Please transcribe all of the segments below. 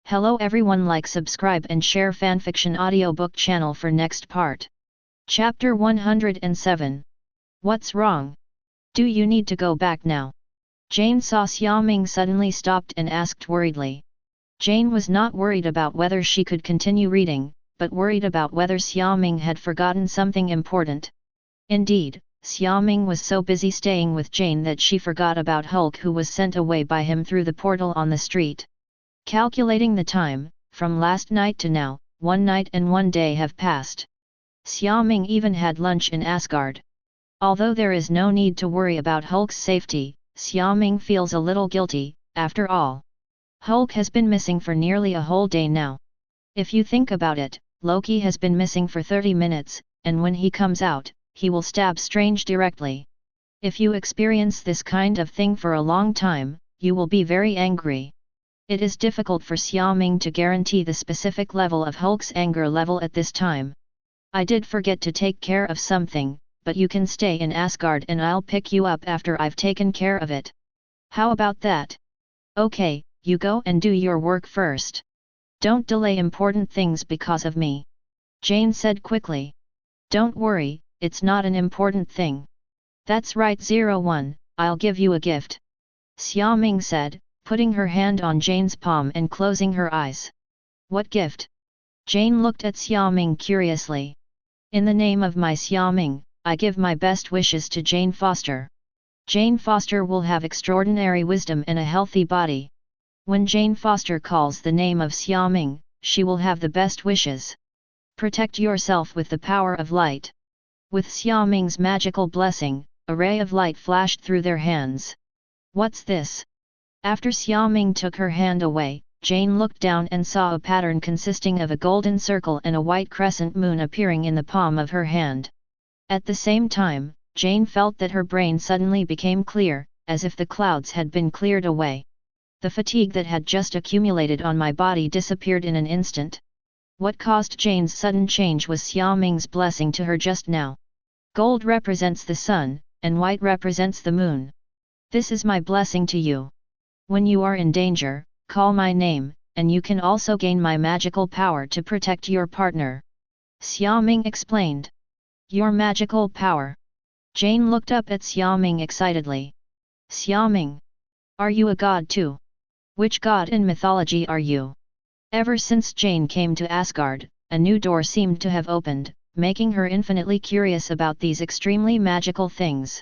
Hello everyone, like, subscribe and share fanfiction audiobook channel for next part. Chapter 107. What's wrong? Do you need to go back now? Jane saw Xiaoming suddenly stopped and asked worriedly. Jane was not worried about whether she could continue reading, but worried about whether Xiaoming had forgotten something important. Indeed, Xiaoming was so busy staying with Jane that she forgot about Hulk, who was sent away by him through the portal on the street. Calculating the time, from last night to now, 1 night and 1 day have passed. Xiaoming even had lunch in Asgard. Although there is no need to worry about Hulk's safety, Xiaoming feels a little guilty. After all, Hulk has been missing for nearly a whole day now. If you think about it, Loki has been missing for 30 minutes, and when he comes out, he will stab Strange directly. If you experience this kind of thing for a long time, you will be very angry. It is difficult for Xiaoming to guarantee the specific level of Hulk's anger level at this time. I did forget to take care of something, but you can stay in Asgard and I'll pick you up after I've taken care of it. How about that? Okay, you go and do your work first. Don't delay important things because of me. Jane said quickly. Don't worry, it's not an important thing. That's right, 01, I'll give you a gift. Xiaoming said, putting her hand on Jane's palm and closing her eyes. What gift? Jane looked at Xiaoming curiously. In the name of my Xiaoming, I give my best wishes to Jane Foster. Jane Foster will have extraordinary wisdom and a healthy body. When Jane Foster calls the name of Xiaoming, she will have the best wishes. Protect yourself with the power of light. With Xiaoming's magical blessing, a ray of light flashed through their hands. What's this? After Xiaoming took her hand away, Jane looked down and saw a pattern consisting of a golden circle and a white crescent moon appearing in the palm of her hand. At the same time, Jane felt that her brain suddenly became clear, as if the clouds had been cleared away. The fatigue that had just accumulated on my body disappeared in an instant. What caused Jane's sudden change was Xiaoming's blessing to her just now. Gold represents the sun, and white represents the moon. This is my blessing to you. When you are in danger, call my name, and you can also gain my magical power to protect your partner. Xiaoming explained. Your magical power? Jane looked up at Xiaoming excitedly. Xiaoming, are you a god too? Which god in mythology are you? Ever since Jane came to Asgard, a new door seemed to have opened, making her infinitely curious about these extremely magical things.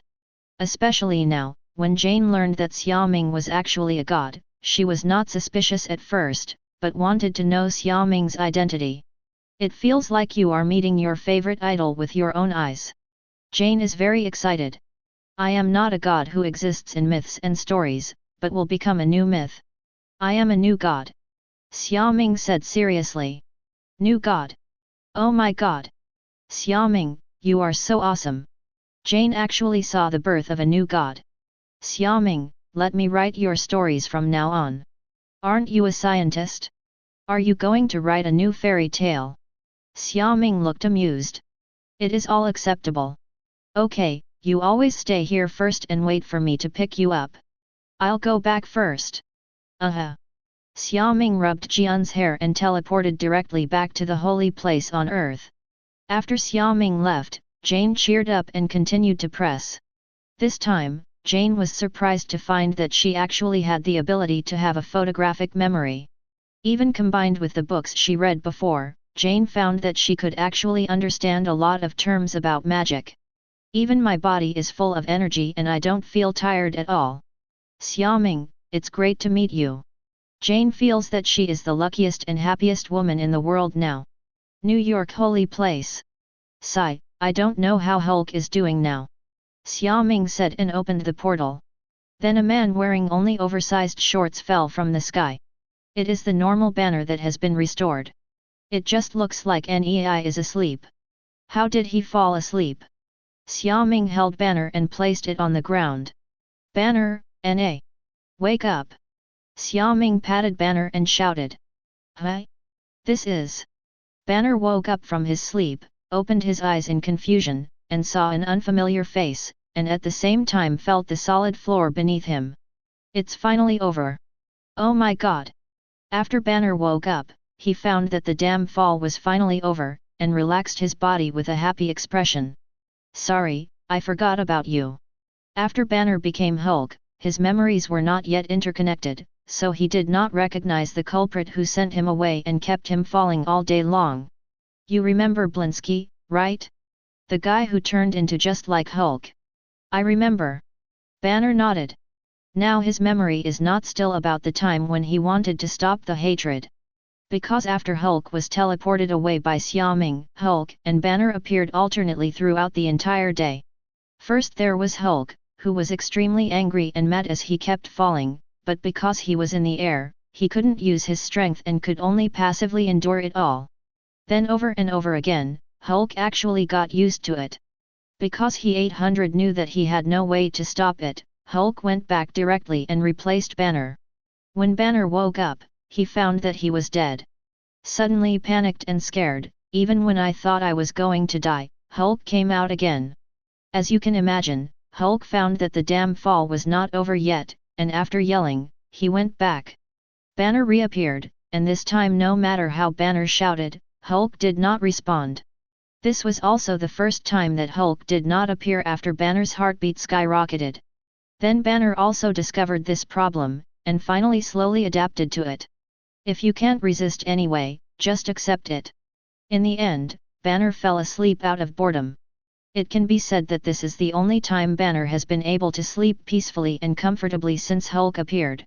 Especially now, when Jane learned that Xiaoming was actually a god, she was not suspicious at first, but wanted to know Xiaoming's identity. It feels like you are meeting your favorite idol with your own eyes. Jane is very excited. I am not a god who exists in myths and stories, but will become a new myth. I am a new god. Xiaoming said seriously. New god? Oh my god! Xiaoming, you are so awesome. Jane actually saw the birth of a new god. Xiaoming, let me write your stories from now on. Aren't you a scientist? Are you going to write a new fairy tale? Xiaoming looked amused. It is all acceptable. Okay, you always stay here first and wait for me to pick you up. I'll go back first. Xiaoming rubbed Jian's hair and teleported directly back to the holy place on earth. After Xiaoming left, Jane cheered up and continued to press. This time, Jane was surprised to find that she actually had the ability to have a photographic memory. Even combined with the books she read before, Jane found that she could actually understand a lot of terms about magic. Even my body is full of energy and I don't feel tired at all. Xiaoming, it's great to meet you. Jane feels that she is the luckiest and happiest woman in the world now. New York holy place. Sigh, I don't know how Hulk is doing now. Xiaoming said and opened the portal. Then a man wearing only oversized shorts fell from the sky. It is the normal banner that has been restored. It just looks like Nei is asleep. How did he fall asleep? Xiaoming held banner and placed it on the ground. Banner, Na. Wake up. Xiaoming patted banner and shouted. Huh? This is. Banner woke up from his sleep, opened his eyes in confusion, and saw an unfamiliar face, and at the same time felt the solid floor beneath him. It's finally over. Oh my god! After Banner woke up, he found that the damn fall was finally over, and relaxed his body with a happy expression. Sorry, I forgot about you. After Banner became Hulk, his memories were not yet interconnected, so he did not recognize the culprit who sent him away and kept him falling all day long. You remember Blinsky, right? The guy who turned into just like Hulk. I remember. Banner nodded. Now his memory is not still about the time when he wanted to stop the hatred. Because after Hulk was teleported away by Xiaoming, Hulk and Banner appeared alternately throughout the entire day. First there was Hulk, who was extremely angry and mad as he kept falling, but because he was in the air, he couldn't use his strength and could only passively endure it all. Then over and over again, Hulk actually got used to it. Because he 800 knew that he had no way to stop it, Hulk went back directly and replaced Banner. When Banner woke up, he found that he was dead. Suddenly panicked and scared, even when I thought I was going to die, Hulk came out again. As you can imagine, Hulk found that the damn fall was not over yet, and after yelling, he went back. Banner reappeared, and this time no matter how Banner shouted, Hulk did not respond. This was also the first time that Hulk did not appear after Banner's heartbeat skyrocketed. Then Banner also discovered this problem, and finally slowly adapted to it. If you can't resist anyway, just accept it. In the end, Banner fell asleep out of boredom. It can be said that this is the only time Banner has been able to sleep peacefully and comfortably since Hulk appeared.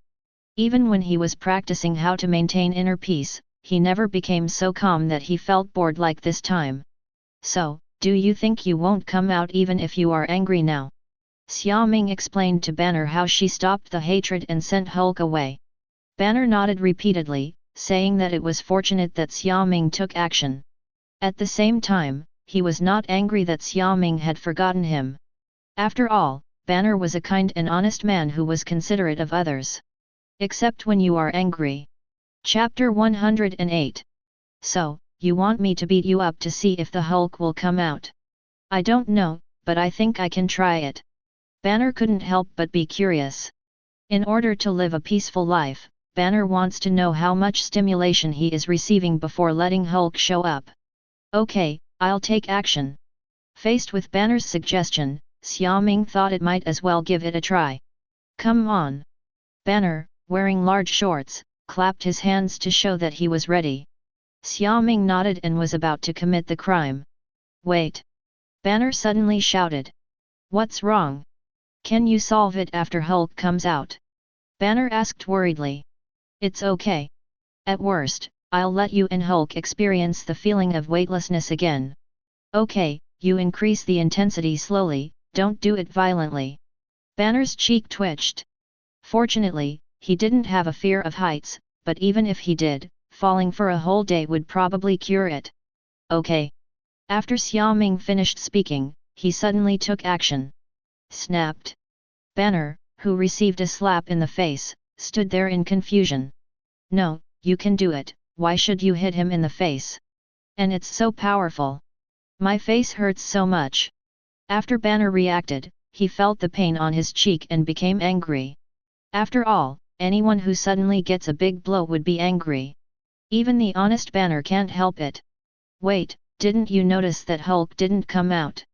Even when he was practicing how to maintain inner peace, he never became so calm that he felt bored like this time. So, do you think you won't come out even if you are angry now? Xiaoming explained to Banner how she stopped the hatred and sent Hulk away. Banner nodded repeatedly, saying that it was fortunate that Xiaoming took action. At the same time, he was not angry that Xiaoming had forgotten him. After all, Banner was a kind and honest man who was considerate of others. Except when you are angry. Chapter 108. So, you want me to beat you up to see if the Hulk will come out? I don't know, but I think I can try it. Banner couldn't help but be curious. In order to live a peaceful life, Banner wants to know how much stimulation he is receiving before letting Hulk show up. Okay, I'll take action. Faced with Banner's suggestion, Xiaoming thought it might as well give it a try. Come on. Banner, wearing large shorts, clapped his hands to show that he was ready. Xiaoming nodded and was about to commit the crime. Wait! Banner suddenly shouted. What's wrong? Can you solve it after Hulk comes out? Banner asked worriedly. It's okay. At worst, I'll let you and Hulk experience the feeling of weightlessness again. Okay, you increase the intensity slowly, don't do it violently. Banner's cheek twitched. Fortunately, he didn't have a fear of heights, but even if he did, falling for a whole day would probably cure it. Okay. After Xiaoming finished speaking, he suddenly took action. Snapped. Banner, who received a slap in the face, stood there in confusion. No, you can do it, why should you hit him in the face? And it's so powerful. My face hurts so much. After Banner reacted, he felt the pain on his cheek and became angry. After all, anyone who suddenly gets a big blow would be angry. Even the honest Banner can't help it. Wait, didn't you notice that Hulk didn't come out?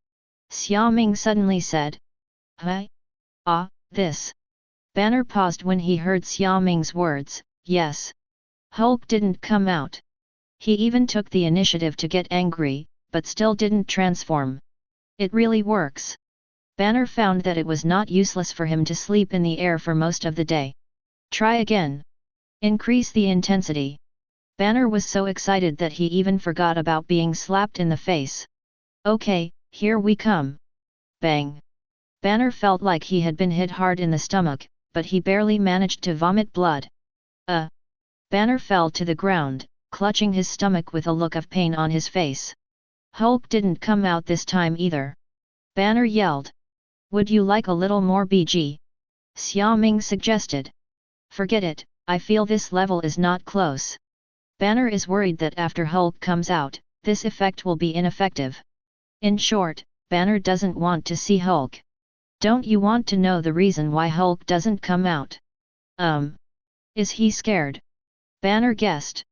Xiaoming suddenly said. Huh? Ah, this. Banner paused when he heard Xiaoming's words, yes. Hulk didn't come out. He even took the initiative to get angry, but still didn't transform. It really works. Banner found that it was not useless for him to sleep in the air for most of the day. Try again. Increase the intensity. Banner was so excited that he even forgot about being slapped in the face. Okay, here we come. Bang. Banner felt like he had been hit hard in the stomach, but he barely managed to vomit blood. Banner fell to the ground, clutching his stomach with a look of pain on his face. Hulk didn't come out this time either. Banner yelled. Would you like a little more BG? Xiaoming suggested. Forget it, I feel this level is not close. Banner is worried that after Hulk comes out, this effect will be ineffective. In short, Banner doesn't want to see Hulk. Don't you want to know the reason why Hulk doesn't come out? Is he scared? Banner guessed.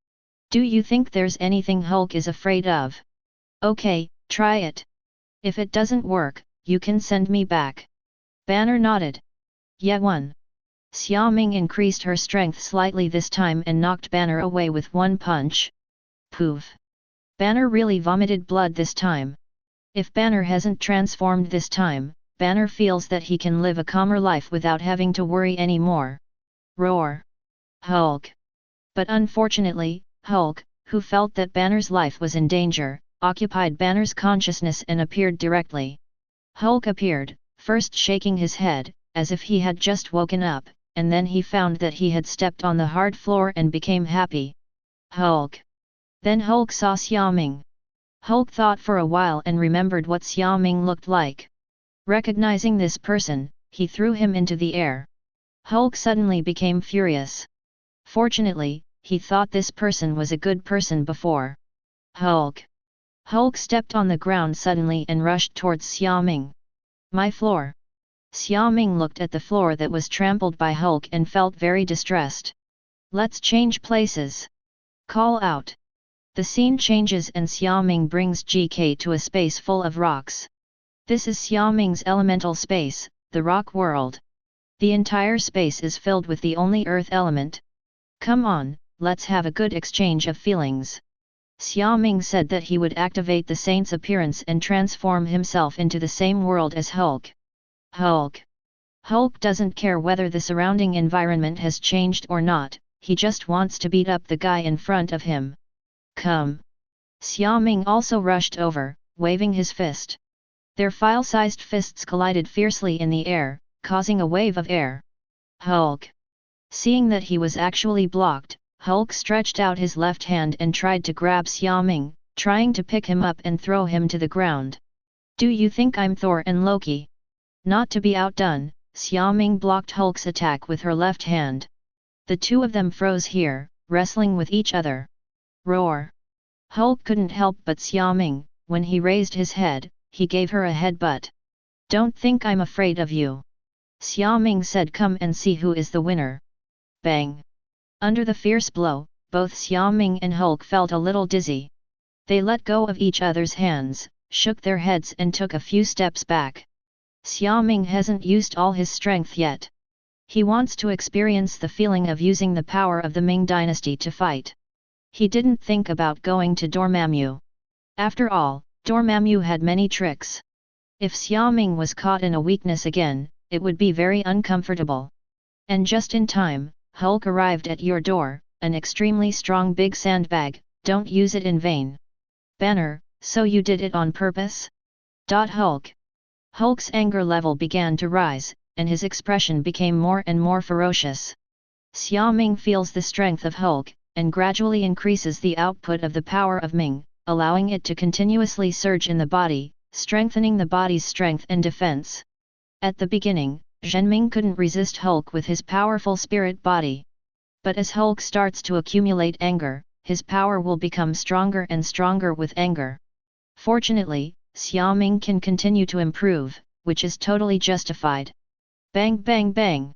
Do you think there's anything Hulk is afraid of? Okay, try it. If it doesn't work, you can send me back. Banner nodded. Yeah, one. Xiaoming increased her strength slightly this time and knocked Banner away with one punch. Poof. Banner really vomited blood this time. If Banner hasn't transformed this time, Banner feels that he can live a calmer life without having to worry anymore. Roar. Hulk. But unfortunately, Hulk, who felt that Banner's life was in danger, occupied Banner's consciousness and appeared directly. Hulk appeared, first shaking his head, as if he had just woken up, and then he found that he had stepped on the hard floor and became happy. Hulk. Then Hulk saw Xiaoming. Hulk thought for a while and remembered what Xiaoming looked like. Recognizing this person, he threw him into the air. Hulk suddenly became furious. Fortunately, he thought this person was a good person before. Hulk. Hulk stepped on the ground suddenly and rushed towards Xiaoming. My floor. Xiaoming looked at the floor that was trampled by Hulk and felt very distressed. Let's change places. Call out. The scene changes and Xiaoming brings GK to a space full of rocks. This is Xiaoming's elemental space, the rock world. The entire space is filled with the only earth element. Come on, let's have a good exchange of feelings. Xiaoming said that he would activate the saint's appearance and transform himself into the same world as Hulk. Hulk. Hulk doesn't care whether the surrounding environment has changed or not, he just wants to beat up the guy in front of him. Come. Xiaoming also rushed over, waving his fist. Their file-sized fists collided fiercely in the air, causing a wave of air. Hulk. Seeing that he was actually blocked, Hulk stretched out his left hand and tried to grab Xiaoming, trying to pick him up and throw him to the ground. Do you think I'm Thor and Loki? Not to be outdone, Xiaoming blocked Hulk's attack with her left hand. The two of them froze here, wrestling with each other. Roar. Hulk couldn't help but Xiaoming, when he raised his head, he gave her a headbutt. Don't think I'm afraid of you. Xiaoming said, come and see who is the winner. Bang. Under the fierce blow, both Xiaoming and Hulk felt a little dizzy. They let go of each other's hands, shook their heads and took a few steps back. Xiaoming hasn't used all his strength yet. He wants to experience the feeling of using the power of the Ming dynasty to fight. He didn't think about going to Dormammu. After all, Dormammu had many tricks. If Xiaoming was caught in a weakness again, it would be very uncomfortable. And just in time, Hulk arrived at your door, an extremely strong big sandbag, don't use it in vain. Banner, so you did it on purpose? Hulk. Hulk's anger level began to rise, and his expression became more and more ferocious. Xiaoming feels the strength of Hulk, and gradually increases the output of the power of Ming, allowing it to continuously surge in the body, strengthening the body's strength and defense. At the beginning, Xiaoming couldn't resist Hulk with his powerful spirit body. But as Hulk starts to accumulate anger, his power will become stronger and stronger with anger. Fortunately, Xiaoming can continue to improve, which is totally justified. Bang bang bang!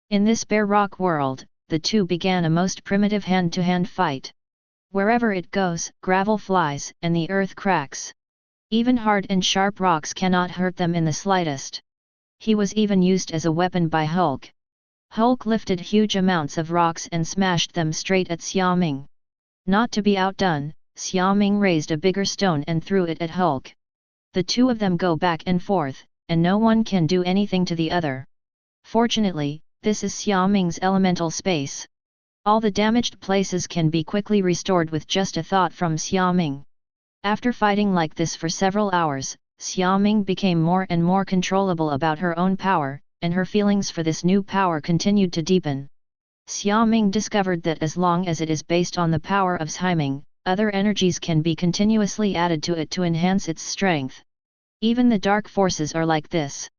In this bare rock world, the two began a most primitive hand-to-hand fight. Wherever it goes, gravel flies and the earth cracks. Even hard and sharp rocks cannot hurt them in the slightest. He was even used as a weapon by Hulk. Hulk lifted huge amounts of rocks and smashed them straight at Xiaoming. Not to be outdone, Xiaoming raised a bigger stone and threw it at Hulk. The two of them go back and forth, and no one can do anything to the other. Fortunately, this is Xiaoming's elemental space. All the damaged places can be quickly restored with just a thought from Xiaoming. After fighting like this for several hours, Xiaoming became more and more controllable about her own power, and her feelings for this new power continued to deepen. Xiaoming discovered that as long as it is based on the power of Xiaoming, other energies can be continuously added to it to enhance its strength. Even the dark forces are like this.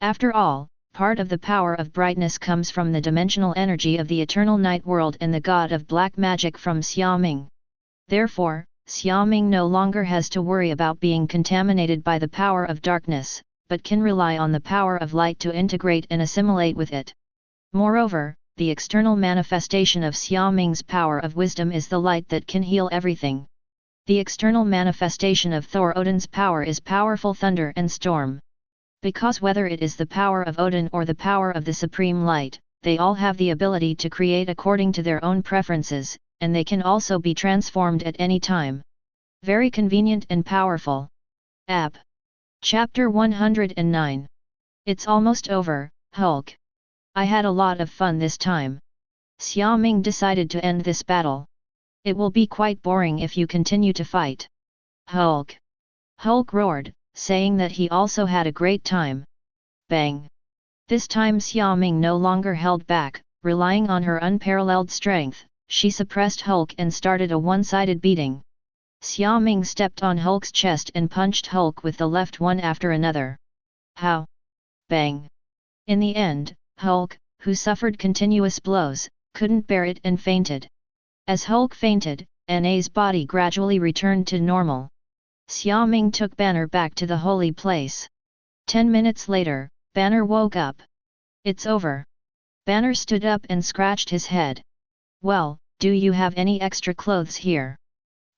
After all, part of the power of brightness comes from the dimensional energy of the eternal night world and the god of black magic from Xiaoming. Therefore, Xiaoming no longer has to worry about being contaminated by the power of darkness, but can rely on the power of light to integrate and assimilate with it. Moreover, the external manifestation of Xiaoming's power of wisdom is the light that can heal everything. The external manifestation of Thor Odin's power is powerful thunder and storm. Because whether it is the power of Odin or the power of the supreme light, they all have the ability to create according to their own preferences, and they can also be transformed at any time. Very convenient and powerful. App. Chapter 109. It's almost over, Hulk. I had a lot of fun this time. Xiaoming decided to end this battle. It will be quite boring if you continue to fight. Hulk. Hulk roared, saying that he also had a great time. Bang. This time Xiaoming no longer held back, relying on her unparalleled strength, she suppressed Hulk and started a one-sided beating. Xiaoming stepped on Hulk's chest and punched Hulk with the left one after another. How? Bang. In the end, Hulk, who suffered continuous blows, couldn't bear it and fainted. As Hulk fainted, Anna's body gradually returned to normal. Xiaoming took Banner back to the holy place. 10 minutes later, Banner woke up. It's over. Banner stood up and scratched his head. Well, do you have any extra clothes here?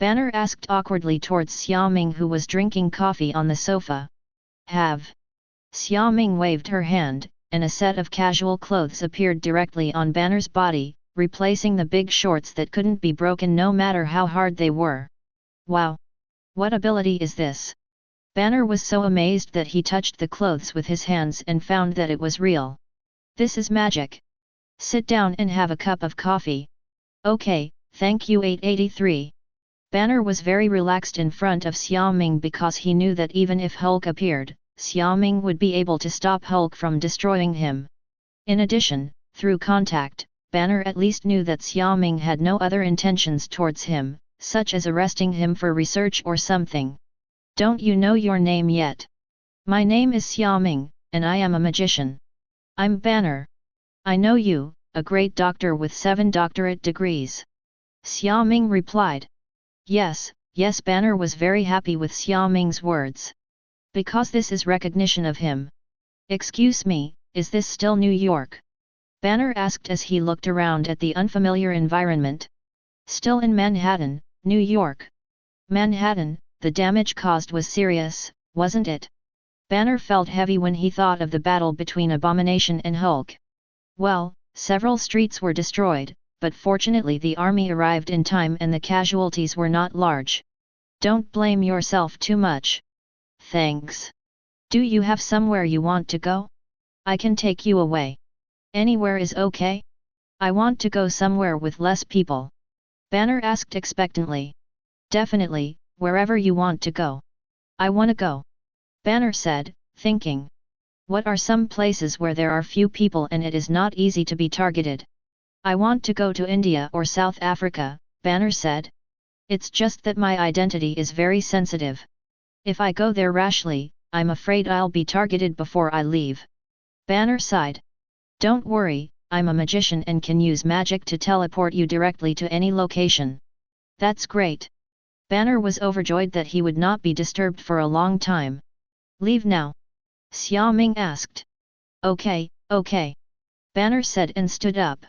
Banner asked awkwardly towards Xiaoming, who was drinking coffee on the sofa. Have. Xiaoming waved her hand, and a set of casual clothes appeared directly on Banner's body, replacing the big shorts that couldn't be broken no matter how hard they were. Wow! What ability is this? Banner was so amazed that he touched the clothes with his hands and found that it was real. This is magic. Sit down and have a cup of coffee. Okay, thank you. 883. Banner was very relaxed in front of Xiaoming because he knew that even if Hulk appeared, Xiaoming would be able to stop Hulk from destroying him. In addition, through contact, Banner at least knew that Xiaoming had no other intentions towards him, such as arresting him for research or something. Don't you know your name yet? My name is Xiaoming, and I am a magician. I'm Banner. I know you, a great doctor with 7 doctorate degrees. Xiaoming replied. Yes, Banner was very happy with Xiaoming's words. Because this is recognition of him. Excuse me, is this still New York? Banner asked as he looked around at the unfamiliar environment. Still in Manhattan, New York. Manhattan, the damage caused was serious, wasn't it? Banner felt heavy when he thought of the battle between Abomination and Hulk. Well, several streets were destroyed, but fortunately the army arrived in time and the casualties were not large. Don't blame yourself too much. Thanks. Do you have somewhere you want to go? I can take you away. Anywhere is okay? I want to go somewhere with less people. Banner asked expectantly. Definitely, wherever you want to go. I want to go. Banner said, thinking. What are some places where there are few people and it is not easy to be targeted? I want to go to India or South Africa, Banner said. It's just that my identity is very sensitive. If I go there rashly, I'm afraid I'll be targeted before I leave. Banner sighed. Don't worry, I'm a magician and can use magic to teleport you directly to any location. That's great. Banner was overjoyed that he would not be disturbed for a long time. Leave now? Xiaoming asked. Okay. Banner said and stood up.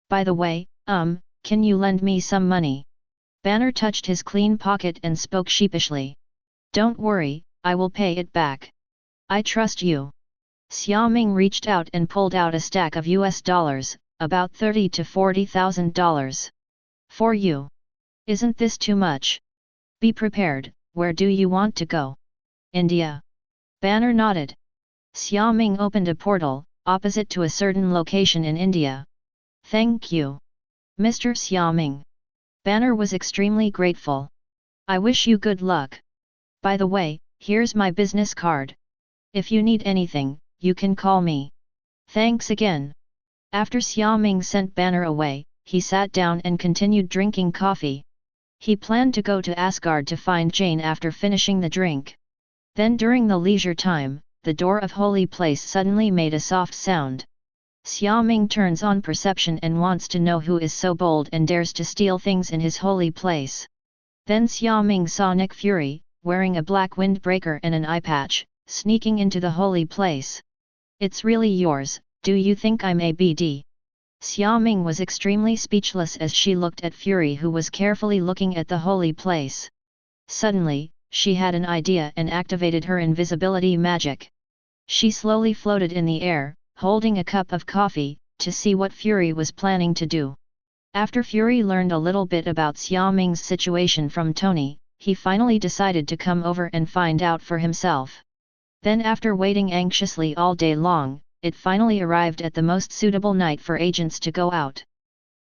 By the way, can you lend me some money? Banner touched his clean pocket and spoke sheepishly. Don't worry, I will pay it back. I trust you. Xiaoming reached out and pulled out a stack of US dollars, about $30,000 to $40,000. For you. Isn't this too much? Be prepared, where do you want to go? India. Banner nodded. Xiaoming opened a portal, opposite to a certain location in India. Thank you. Mr. Xiaoming. Banner was extremely grateful. I wish you good luck. By the way, here's my business card. If you need anything, you can call me. Thanks again. After Xiaoming sent Banner away, he sat down and continued drinking coffee. He planned to go to Asgard to find Jane after finishing the drink. Then during the leisure time, the door of holy place suddenly made a soft sound. Xiaoming turns on perception and wants to know who is so bold and dares to steal things in his holy place. Then Xiaoming saw Nick Fury, wearing a black windbreaker and an eye patch, sneaking into the holy place. It's really yours, do you think I'm a BD? Xiaoming was extremely speechless as she looked at Fury, who was carefully looking at the holy place. Suddenly, she had an idea and activated her invisibility magic. She slowly floated in the air, holding a cup of coffee, to see what Fury was planning to do. After Fury learned a little bit about Xiaoming's situation from Tony, he finally decided to come over and find out for himself. Then, after waiting anxiously all day long, it finally arrived at the most suitable night for agents to go out.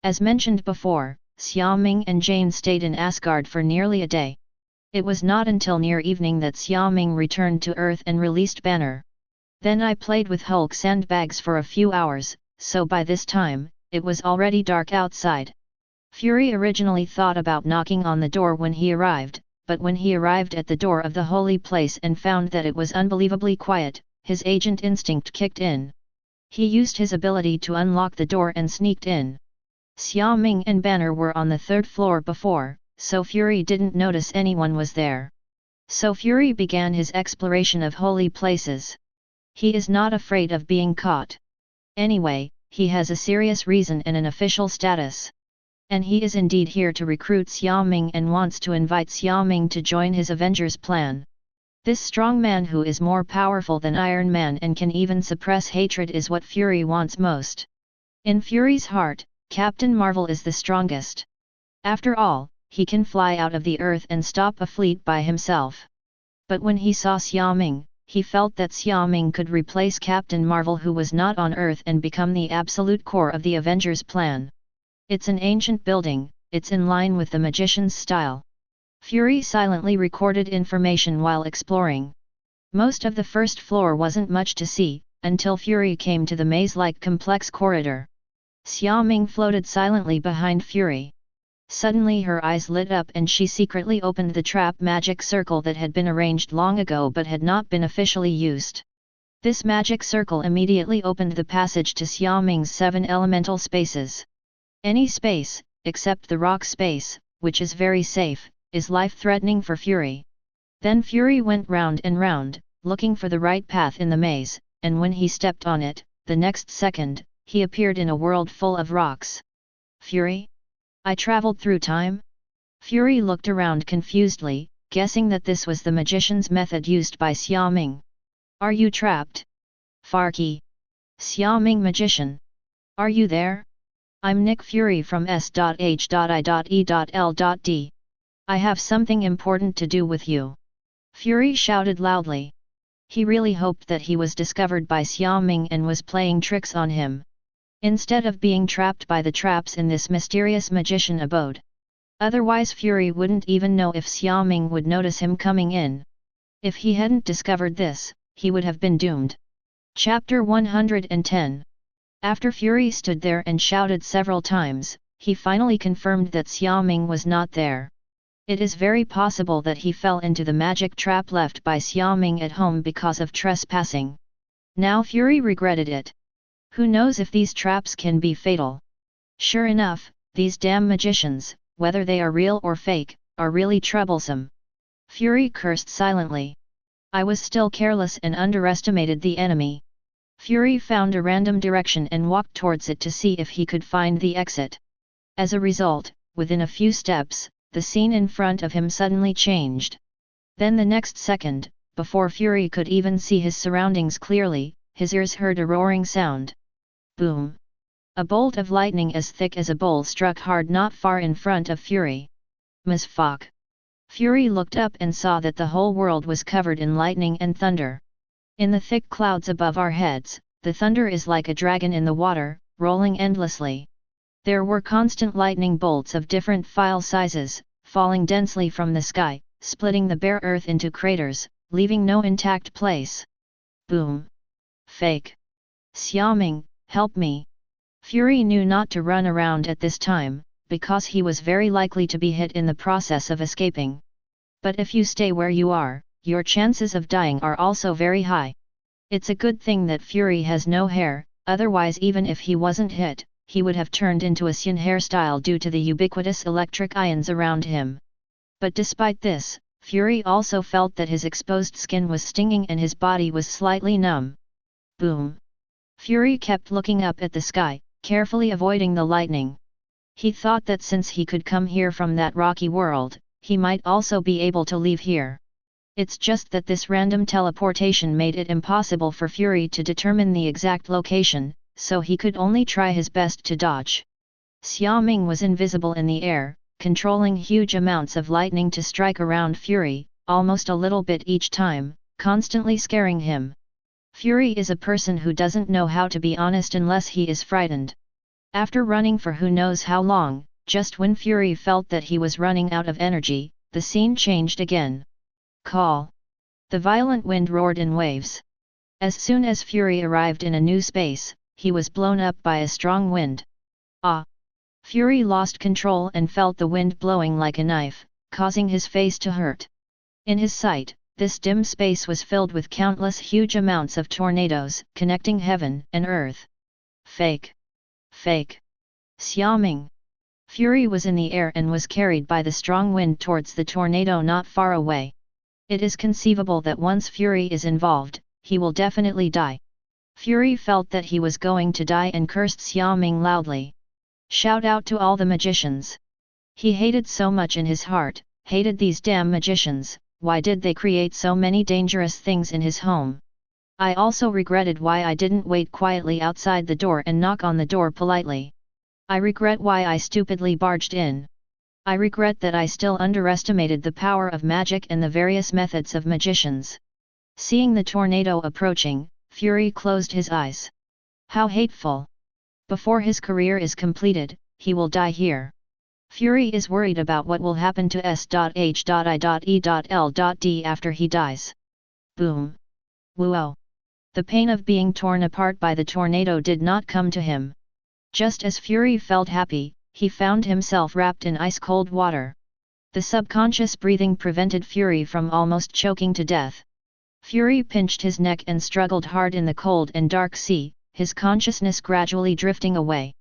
As mentioned before, Xiaoming and Jane stayed in Asgard for nearly a day. It was not until near evening that Xiaoming returned to Earth and released Banner. Then I played with Hulk sandbags for a few hours, so by this time, it was already dark outside. Fury originally thought about knocking on the door when he arrived, but when he arrived at the door of the holy place and found that it was unbelievably quiet, his agent instinct kicked in. He used his ability to unlock the door and sneaked in. Xiaoming and Banner were on the third floor before, so Fury didn't notice anyone was there. So Fury began his exploration of holy places. He is not afraid of being caught. Anyway, he has a serious reason and an official status. And he is indeed here to recruit Xiaoming and wants to invite Xiaoming to join his Avengers plan. This strong man who is more powerful than Iron Man and can even suppress hatred is what Fury wants most. In Fury's heart, Captain Marvel is the strongest. After all, he can fly out of the earth and stop a fleet by himself. But when he saw Xiaoming, he felt that Xiaoming could replace Captain Marvel, who was not on Earth, and become the absolute core of the Avengers plan. It's an ancient building, it's in line with the magician's style. Fury silently recorded information while exploring. Most of the first floor wasn't much to see, until Fury came to the maze-like complex corridor. Xiaoming floated silently behind Fury. Suddenly her eyes lit up and she secretly opened the trap magic circle that had been arranged long ago but had not been officially used. This magic circle immediately opened the passage to Xiaoming's 7 elemental spaces. Any space, except the rock space, which is very safe, is life-threatening for Fury. Then Fury went round and round, looking for the right path in the maze, and when he stepped on it, the next second, he appeared in a world full of rocks. Fury? I traveled through time? Fury looked around confusedly, guessing that this was the magician's method used by Xiaoming. Are you trapped? Farky. Xiaoming magician. Are you there? I'm Nick Fury from S.H.I.E.L.D. I have something important to do with you. Fury shouted loudly. He really hoped that he was discovered by Xiaoming and was playing tricks on him, instead of being trapped by the traps in this mysterious magician abode. Otherwise Fury wouldn't even know if Xiaoming would notice him coming in. If he hadn't discovered this, he would have been doomed. Chapter 110. After Fury stood there and shouted several times, he finally confirmed that Xiaoming was not there. It is very possible that he fell into the magic trap left by Xiaoming at home because of trespassing. Now Fury regretted it. Who knows if these traps can be fatal? Sure enough, these damn magicians, whether they are real or fake, are really troublesome. Fury cursed silently. I was still careless and underestimated the enemy. Fury found a random direction and walked towards it to see if he could find the exit. As a result, within a few steps, the scene in front of him suddenly changed. Then the next second, before Fury could even see his surroundings clearly, his ears heard a roaring sound. Boom! A bolt of lightning as thick as a bowl struck hard not far in front of Fury. Ms. Fuck! Fury looked up and saw that the whole world was covered in lightning and thunder. In the thick clouds above our heads, the thunder is like a dragon in the water, rolling endlessly. There were constant lightning bolts of different file sizes, falling densely from the sky, splitting the bare earth into craters, leaving no intact place. Boom! Fake! Xiaoming, help me! Fury knew not to run around at this time, because he was very likely to be hit in the process of escaping. But if you stay where you are, your chances of dying are also very high. It's a good thing that Fury has no hair, otherwise even if he wasn't hit, he would have turned into a Xian hairstyle due to the ubiquitous electric ions around him. But despite this, Fury also felt that his exposed skin was stinging and his body was slightly numb. Boom! Fury kept looking up at the sky, carefully avoiding the lightning. He thought that since he could come here from that rocky world, he might also be able to leave here. It's just that this random teleportation made it impossible for Fury to determine the exact location, so he could only try his best to dodge. Xiaoming was invisible in the air, controlling huge amounts of lightning to strike around Fury, almost a little bit each time, constantly scaring him. Fury is a person who doesn't know how to be honest unless he is frightened. After running for who knows how long, just when Fury felt that he was running out of energy, the scene changed again. Call! The violent wind roared in waves. As soon as Fury arrived in a new space, he was blown up by a strong wind. Ah! Fury lost control and felt the wind blowing like a knife, causing his face to hurt. In his sight, this dim space was filled with countless huge amounts of tornadoes, connecting heaven and earth. Fake! Fake! Xiaoming! Fury was in the air and was carried by the strong wind towards the tornado not far away. It is conceivable that once Fury is involved, he will definitely die. Fury felt that he was going to die and cursed Xiaoming loudly. Shout out to all the magicians! He hated so much in his heart, hated these damn magicians. Why did they create so many dangerous things in his home? I also regretted why I didn't wait quietly outside the door and knock on the door politely. I regret why I stupidly barged in. I regret that I still underestimated the power of magic and the various methods of magicians. Seeing the tornado approaching, Fury closed his eyes. How hateful! Before his career is completed, he will die here. Fury is worried about what will happen to S.H.I.E.L.D. after he dies. Boom! Whoa! The pain of being torn apart by the tornado did not come to him. Just as Fury felt happy, he found himself wrapped in ice-cold water. The subconscious breathing prevented Fury from almost choking to death. Fury pinched his neck and struggled hard in the cold and dark sea, his consciousness gradually drifting away.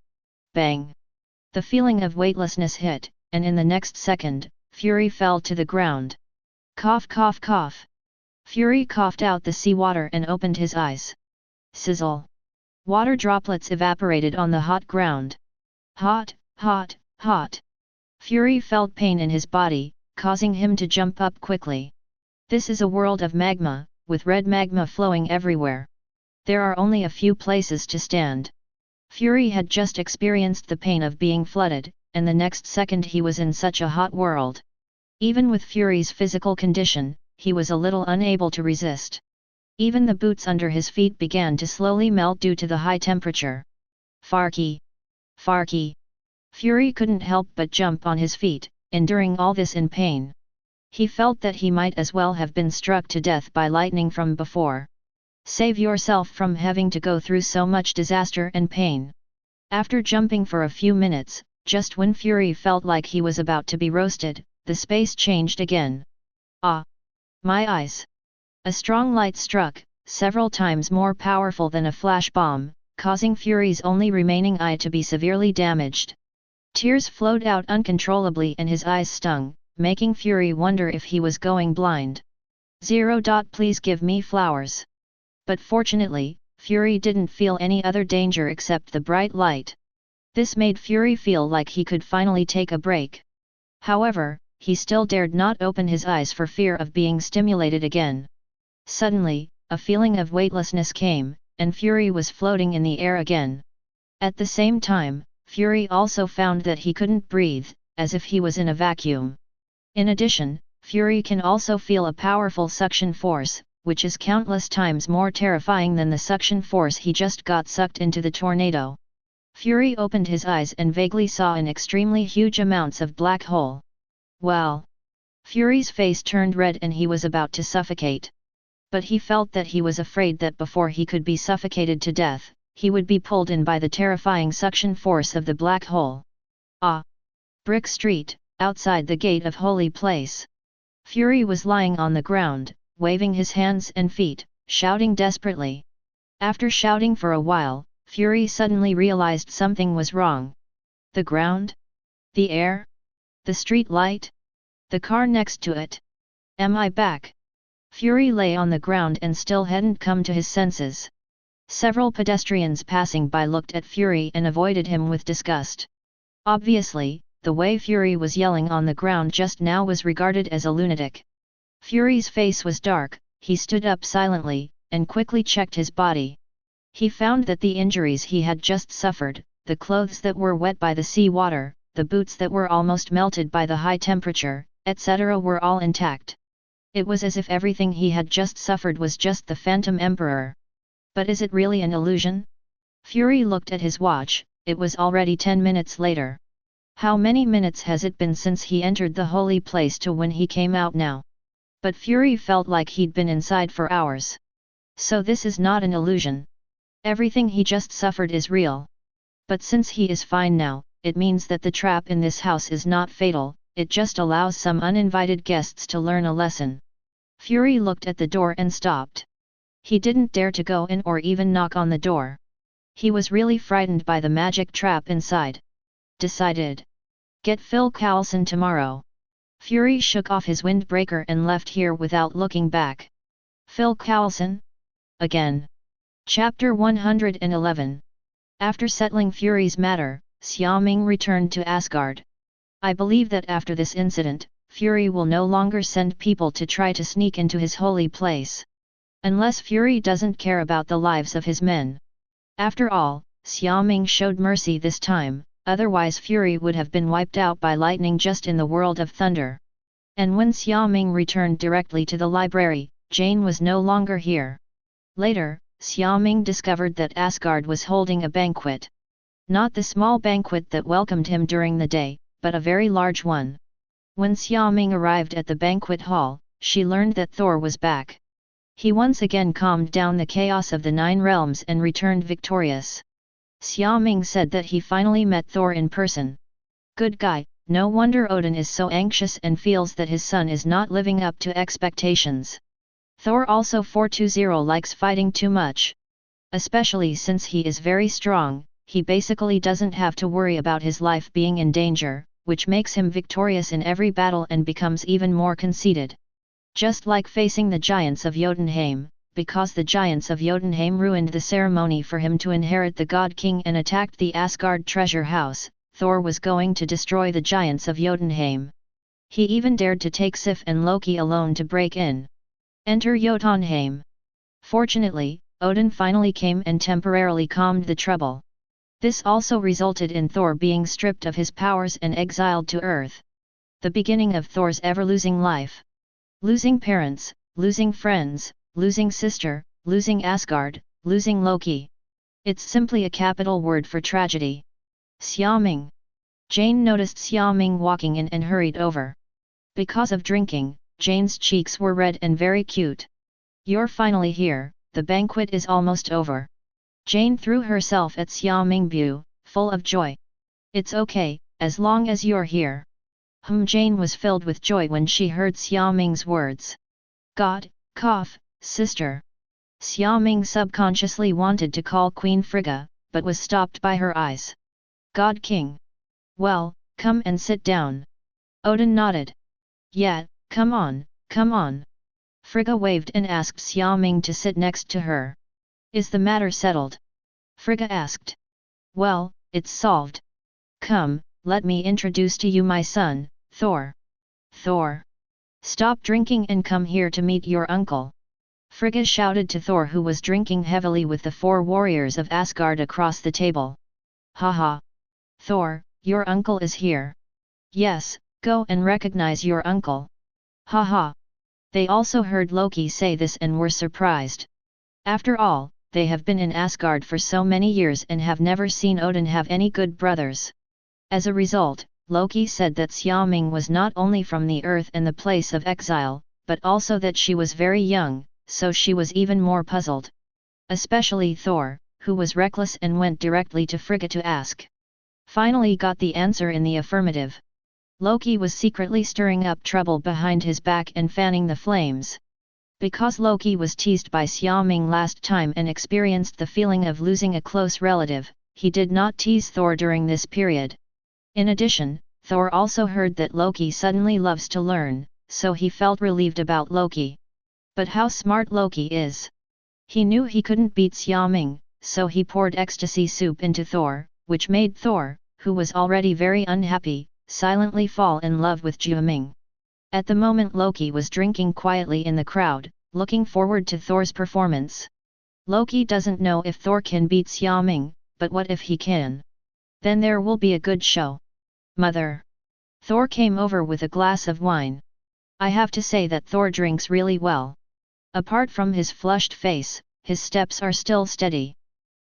Bang! The feeling of weightlessness hit, and in the next second, Fury fell to the ground. Cough cough cough. Fury coughed out the seawater and opened his eyes. Sizzle! Water droplets evaporated on the hot ground. Hot, hot, hot. Fury felt pain in his body, causing him to jump up quickly. This is a world of magma, with red magma flowing everywhere. There are only a few places to stand. Fury had just experienced the pain of being flooded, and the next second he was in such a hot world. Even with Fury's physical condition, he was a little unable to resist. Even the boots under his feet began to slowly melt due to the high temperature. Farky! Farky! Fury couldn't help but jump on his feet, enduring all this in pain. He felt that he might as well have been struck to death by lightning from before. Save yourself from having to go through so much disaster and pain. After jumping for a few minutes, just when Fury felt like he was about to be roasted, the space changed again. Ah! My eyes! A strong light struck, several times more powerful than a flash bomb, causing Fury's only remaining eye to be severely damaged. Tears flowed out uncontrollably and his eyes stung, making Fury wonder if he was going blind. Please give me flowers. But fortunately, Fury didn't feel any other danger except the bright light. This made Fury feel like he could finally take a break. However, he still dared not open his eyes for fear of being stimulated again. Suddenly, a feeling of weightlessness came, and Fury was floating in the air again. At the same time, Fury also found that he couldn't breathe, as if he was in a vacuum. In addition, Fury can also feel a powerful suction force, which is countless times more terrifying than the suction force he just got sucked into the tornado. Fury opened his eyes and vaguely saw an extremely huge amounts of black hole. Well! Fury's face turned red and he was about to suffocate. But he felt that he was afraid that before he could be suffocated to death, he would be pulled in by the terrifying suction force of the black hole. Ah! Brick Street, outside the gate of Holy Place. Fury was lying on the ground, waving his hands and feet, shouting desperately. After shouting for a while, Fury suddenly realized something was wrong. The ground? The air? The street light? The car next to it? Am I back? Fury lay on the ground and still hadn't come to his senses. Several pedestrians passing by looked at Fury and avoided him with disgust. Obviously, the way Fury was yelling on the ground just now was regarded as a lunatic. Fury's face was dark, he stood up silently, and quickly checked his body. He found that the injuries he had just suffered, the clothes that were wet by the sea water, the boots that were almost melted by the high temperature, etc. were all intact. It was as if everything he had just suffered was just the Phantom Emperor. But is it really an illusion? Fury looked at his watch, it was already 10 minutes later. How many minutes has it been since he entered the holy place to when he came out now? But Fury felt like he'd been inside for hours. So this is not an illusion. Everything he just suffered is real. But since he is fine now, it means that the trap in this house is not fatal, it just allows some uninvited guests to learn a lesson. Fury looked at the door and stopped. He didn't dare to go in or even knock on the door. He was really frightened by the magic trap inside. Decided. Get Phil Coulson tomorrow. Fury shook off his windbreaker and left here without looking back. Phil Coulson? Again. Chapter 111. After settling Fury's matter, Xiaoming returned to Asgard. I believe that after this incident, Fury will no longer send people to try to sneak into his holy place. Unless Fury doesn't care about the lives of his men. After all, Xiaoming showed mercy this time, otherwise Fury would have been wiped out by lightning just in the world of thunder. And when Xiaoming returned directly to the library, Jane was no longer here. Later, Xiaoming discovered that Asgard was holding a banquet. Not the small banquet that welcomed him during the day, but a very large one. When Xiaoming arrived at the banquet hall, she learned that Thor was back. He once again calmed down the chaos of the 9 realms and returned victorious. Xiaoming said that he finally met Thor in person. Good guy, no wonder Odin is so anxious and feels that his son is not living up to expectations. Thor also 420 likes fighting too much. Especially since he is very strong, he basically doesn't have to worry about his life being in danger, which makes him victorious in every battle and becomes even more conceited. Just like facing the giants of Jotunheim, because the giants of Jotunheim ruined the ceremony for him to inherit the God King and attacked the Asgard treasure house, Thor was going to destroy the giants of Jotunheim. He even dared to take Sif and Loki alone to break in. Enter Jotunheim. Fortunately, Odin finally came and temporarily calmed the trouble. This also resulted in Thor being stripped of his powers and exiled to Earth. The beginning of Thor's ever-losing life. Losing parents, losing friends, losing sister, losing Asgard, losing Loki. It's simply a capital word for tragedy. Xiaoming. Jane noticed Xiaoming walking in and hurried over. Because of drinking, Jane's cheeks were red and very cute. You're finally here, the banquet is almost over. Jane threw herself at Xiaoming, full of joy. It's okay, as long as you're here. Jane was filled with joy when she heard Xiaoming's words. God, cough, sister. Xiaoming subconsciously wanted to call Queen Frigga, but was stopped by her eyes. God King. Well, come and sit down. Odin nodded. Yeah, come on, come on. Frigga waved and asked Xiaoming to sit next to her. Is the matter settled? Frigga asked. Well, it's solved. Come, let me introduce to you my son, Thor. Thor. Stop drinking and come here to meet your uncle. Frigga shouted to Thor, who was drinking heavily with the 4 warriors of Asgard across the table. Haha. Thor, your uncle is here. Yes, go and recognize your uncle. Haha. They also heard Loki say this and were surprised. After all, they have been in Asgard for so many years and have never seen Odin have any good brothers. As a result, Loki said that Xiaoming was not only from the earth and the place of exile, but also that she was very young, so she was even more puzzled. Especially Thor, who was reckless and went directly to Frigga to ask. Finally got the answer in the affirmative. Loki was secretly stirring up trouble behind his back and fanning the flames. Because Loki was teased by Xiaoming last time and experienced the feeling of losing a close relative, he did not tease Thor during this period. In addition, Thor also heard that Loki suddenly loves to learn, so he felt relieved about Loki. But how smart Loki is! He knew he couldn't beat Xiaoming, so he poured ecstasy soup into Thor, which made Thor, who was already very unhappy, silently fall in love with Xia Ming. At the moment Loki was drinking quietly in the crowd, looking forward to Thor's performance. Loki doesn't know if Thor can beat Xiaoming, but what if he can? Then there will be a good show. Mother! Thor came over with a glass of wine. I have to say that Thor drinks really well. Apart from his flushed face, his steps are still steady.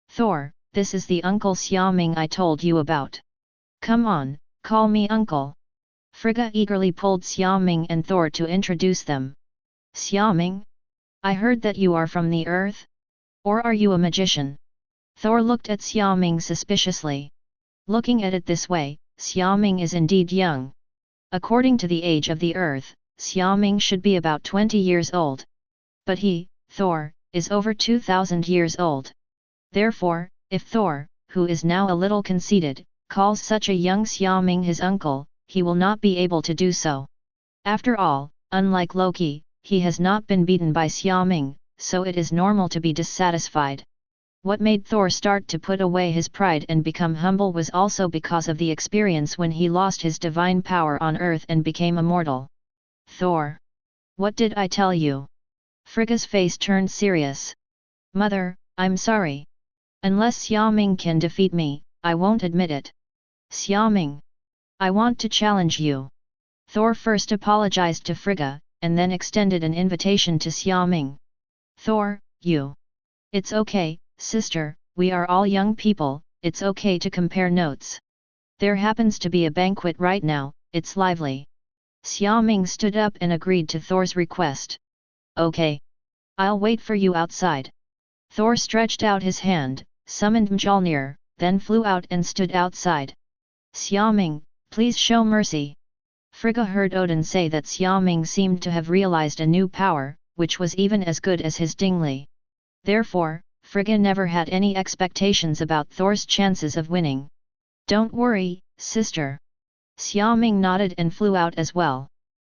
Thor, this is the Uncle Xiaoming I told you about. Come on, call me uncle. Frigga eagerly pulled Xiaoming and Thor to introduce them. Xiaoming? I heard that you are from the earth? Or are you a magician? Thor looked at Xiaoming suspiciously. Looking at it this way, Xiaoming is indeed young. According to the age of the earth, Xiaoming should be about 20 years old. But he, Thor, is over 2,000 years old. Therefore, if Thor, who is now a little conceited, calls such a young Xiaoming his uncle, he will not be able to do so. After all, unlike Loki, he has not been beaten by Xiaoming, so it is normal to be dissatisfied. What made Thor start to put away his pride and become humble was also because of the experience when he lost his divine power on earth and became immortal. Thor! What did I tell you? Frigga's face turned serious. Mother, I'm sorry. Unless Xiaoming can defeat me, I won't admit it. Xiaoming! I want to challenge you. Thor first apologized to Frigga, and then extended an invitation to Xiaoming. Thor, you! It's okay, sister, we are all young people, it's okay to compare notes. There happens to be a banquet right now, it's lively. Xiaoming stood up and agreed to Thor's request. Okay. I'll wait for you outside. Thor stretched out his hand, summoned Mjolnir, then flew out and stood outside. Xiaoming, please show mercy. Frigga heard Odin say that Xiaoming seemed to have realized a new power, which was even as good as his Dingli. Therefore, Frigga never had any expectations about Thor's chances of winning. Don't worry, sister. Xiaoming nodded and flew out as well.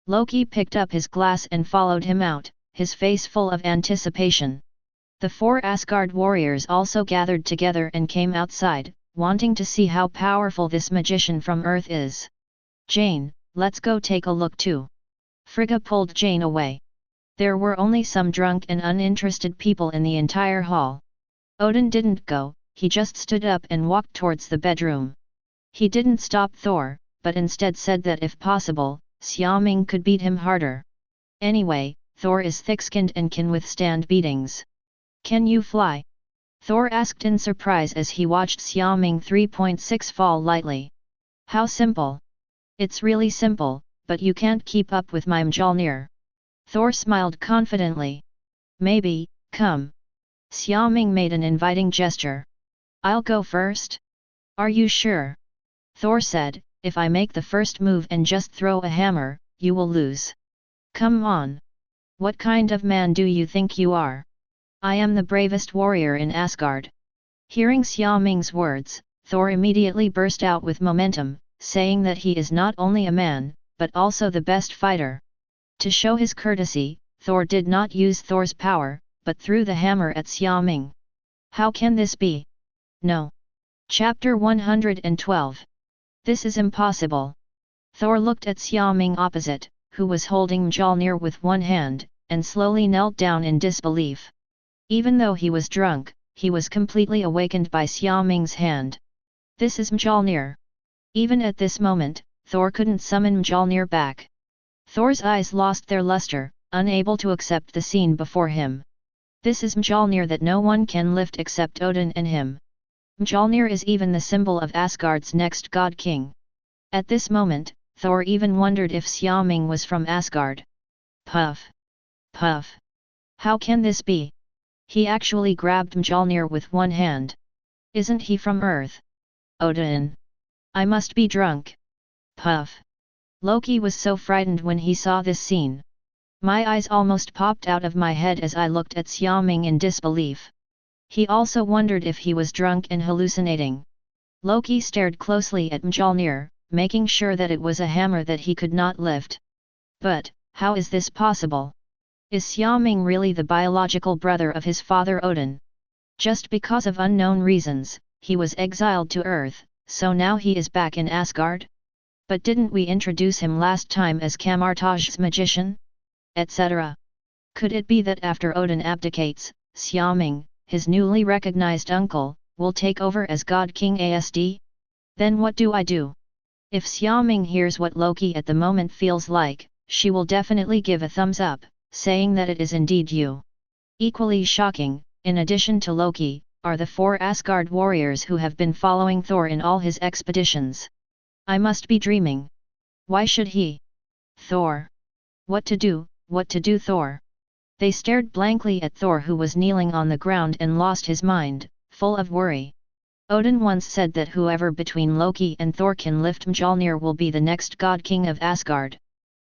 Loki picked up his glass and followed him out, his face full of anticipation. The 4 Asgard warriors also gathered together and came outside, wanting to see how powerful this magician from Earth is. Jane, let's go take a look too. Frigga pulled Jane away. There were only some drunk and uninterested people in the entire hall. Odin didn't go, he just stood up and walked towards the bedroom. He didn't stop Thor, but instead said that if possible, Xiaoming could beat him harder. Anyway, Thor is thick-skinned and can withstand beatings. Can you fly? Thor asked in surprise as he watched Xiaoming 3.6 fall lightly. How simple. It's really simple, but you can't keep up with my Mjolnir. Thor smiled confidently. Maybe, come. Xiaoming made an inviting gesture. I'll go first. Are you sure? Thor said, if I make the first move and just throw a hammer, you will lose. Come on. What kind of man do you think you are? I am the bravest warrior in Asgard. Hearing Xiaoming's words, Thor immediately burst out with momentum, saying that he is not only a man, but also the best fighter. To show his courtesy, Thor did not use Thor's power, but threw the hammer at Xiaoming. How can this be? No. Chapter 112. This is impossible. Thor looked at Xiaoming opposite, who was holding Mjolnir with one hand, and slowly knelt down in disbelief. Even though he was drunk, he was completely awakened by Xiaoming's hand. This is Mjolnir. Even at this moment, Thor couldn't summon Mjolnir back. Thor's eyes lost their luster, unable to accept the scene before him. This is Mjolnir that no one can lift except Odin and him. Mjolnir is even the symbol of Asgard's next god king. At this moment, Thor even wondered if Xiaoming was from Asgard. Puff! Puff! How can this be? He actually grabbed Mjolnir with one hand. Isn't he from Earth? Odin! I must be drunk. Puff! Loki was so frightened when he saw this scene. My eyes almost popped out of my head as I looked at Xiaoming in disbelief. He also wondered if he was drunk and hallucinating. Loki stared closely at Mjolnir, making sure that it was a hammer that he could not lift. But, how is this possible? Is Xiaoming really the biological brother of his father Odin? Just because of unknown reasons, he was exiled to Earth, so now he is back in Asgard? But didn't we introduce him last time as Kamar-Taj's magician? Etc. Could it be that after Odin abdicates, Xiaoming, his newly recognized uncle, will take over as God King ASD? Then what do I do? If Xiaoming hears what Loki at the moment feels like, she will definitely give a thumbs up, saying that it is indeed you. Equally shocking, in addition to Loki, are the 4 Asgard warriors who have been following Thor in all his expeditions. I must be dreaming. Why should he? Thor. What to do, Thor? They stared blankly at Thor, who was kneeling on the ground and lost his mind, full of worry. Odin once said that whoever between Loki and Thor can lift Mjolnir will be the next God King of Asgard.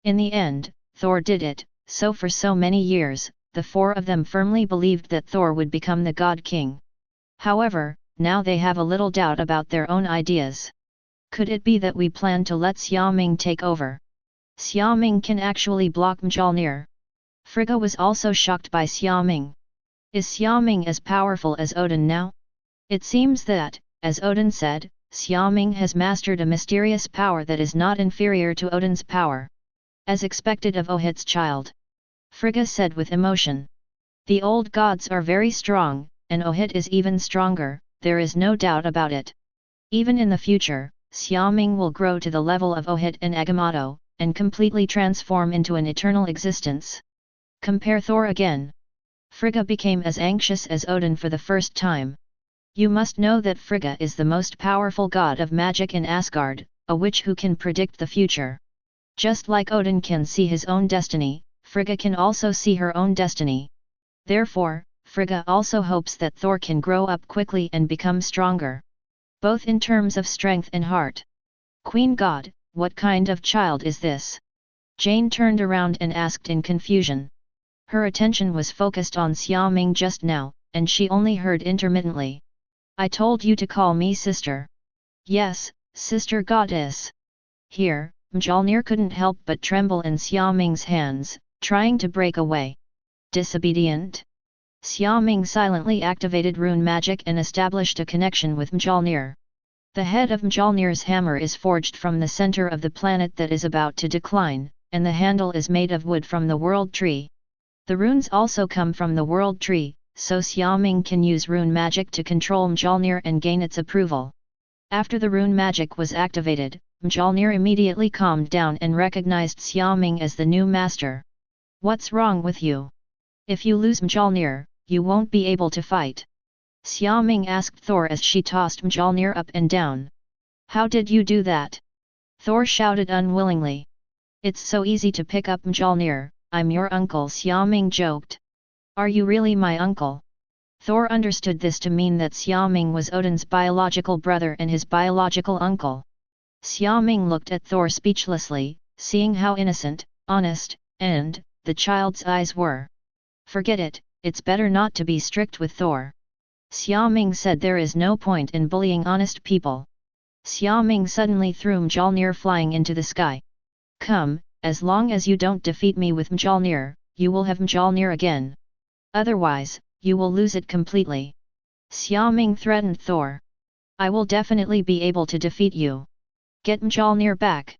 In the end, Thor did it, so for so many years, the 4 of them firmly believed that Thor would become the God King. However, now they have a little doubt about their own ideas. Could it be that we plan to let Xiaoming take over? Xiaoming can actually block Mjolnir. Frigga was also shocked by Xiaoming. Is Xiaoming as powerful as Odin now? It seems that, as Odin said, Xiaoming has mastered a mysterious power that is not inferior to Odin's power. As expected of Ohit's child. Frigga said with emotion. The old gods are very strong, and Ohit is even stronger, there is no doubt about it. Even in the future, Xiaoming will grow to the level of Ohit and Agamotto, and completely transform into an eternal existence. Compare Thor again. Frigga became as anxious as Odin for the first time. You must know that Frigga is the most powerful god of magic in Asgard, a witch who can predict the future. Just like Odin can see his own destiny, Frigga can also see her own destiny. Therefore, Frigga also hopes that Thor can grow up quickly and become stronger. Both in terms of strength and heart. Queen God, what kind of child is this? Jane turned around and asked in confusion. Her attention was focused on Xiaoming just now, and she only heard intermittently. I told you to call me sister. Yes, sister goddess. Here, Mjolnir couldn't help but tremble in Xiaoming's hands, trying to break away. Disobedient? Xiaoming silently activated rune magic and established a connection with Mjolnir. The head of Mjolnir's hammer is forged from the center of the planet that is about to decline, and the handle is made of wood from the World Tree. The runes also come from the World Tree, so Xiaoming can use rune magic to control Mjolnir and gain its approval. After the rune magic was activated, Mjolnir immediately calmed down and recognized Xiaoming as the new master. What's wrong with you? If you lose Mjolnir, you won't be able to fight. Xiaoming asked Thor as she tossed Mjolnir up and down. How did you do that? Thor shouted unwillingly. It's so easy to pick up Mjolnir, I'm your uncle, Xiaoming joked. Are you really my uncle? Thor understood this to mean that Xiaoming was Odin's biological brother and his biological uncle. Xiaoming looked at Thor speechlessly, seeing how innocent, honest, and the child's eyes were. Forget it, it's better not to be strict with Thor. Xiaoming said there is no point in bullying honest people. Xiaoming suddenly threw Mjolnir flying into the sky. Come, as long as you don't defeat me with Mjolnir, you will have Mjolnir again. Otherwise, you will lose it completely. Xiaoming threatened Thor. I will definitely be able to defeat you. Get Mjolnir back.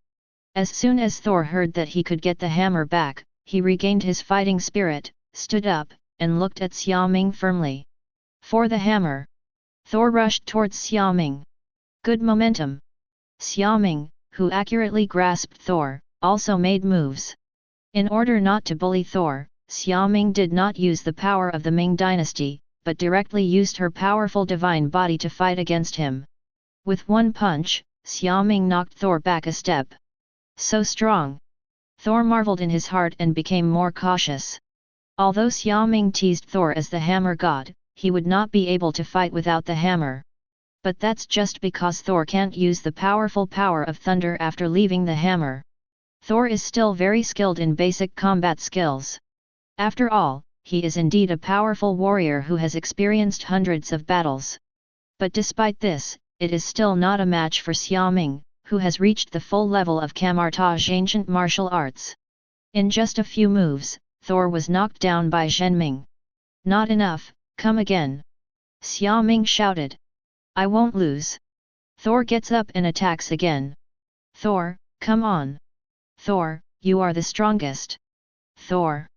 As soon as Thor heard that he could get the hammer back, he regained his fighting spirit, stood up, and looked at Xiaoming firmly. For the hammer. Thor rushed towards Xiaoming. Good momentum. Xiaoming, who accurately grasped Thor, also made moves. In order not to bully Thor, Xiaoming did not use the power of the Ming dynasty, but directly used her powerful divine body to fight against him. With one punch, Xiaoming knocked Thor back a step. So strong! Thor marveled in his heart and became more cautious. Although Xiaoming teased Thor as the hammer god, he would not be able to fight without the hammer. But that's just because Thor can't use the powerful power of thunder after leaving the hammer. Thor is still very skilled in basic combat skills. After all, he is indeed a powerful warrior who has experienced hundreds of battles. But despite this, it is still not a match for Xiaoming, who has reached the full level of Kamar-Taj ancient martial arts. In just a few moves, Thor was knocked down by Xia Ming. Not enough, come again. Xiaoming shouted. I won't lose. Thor gets up and attacks again. Thor, come on. Thor, you are the strongest. Thor.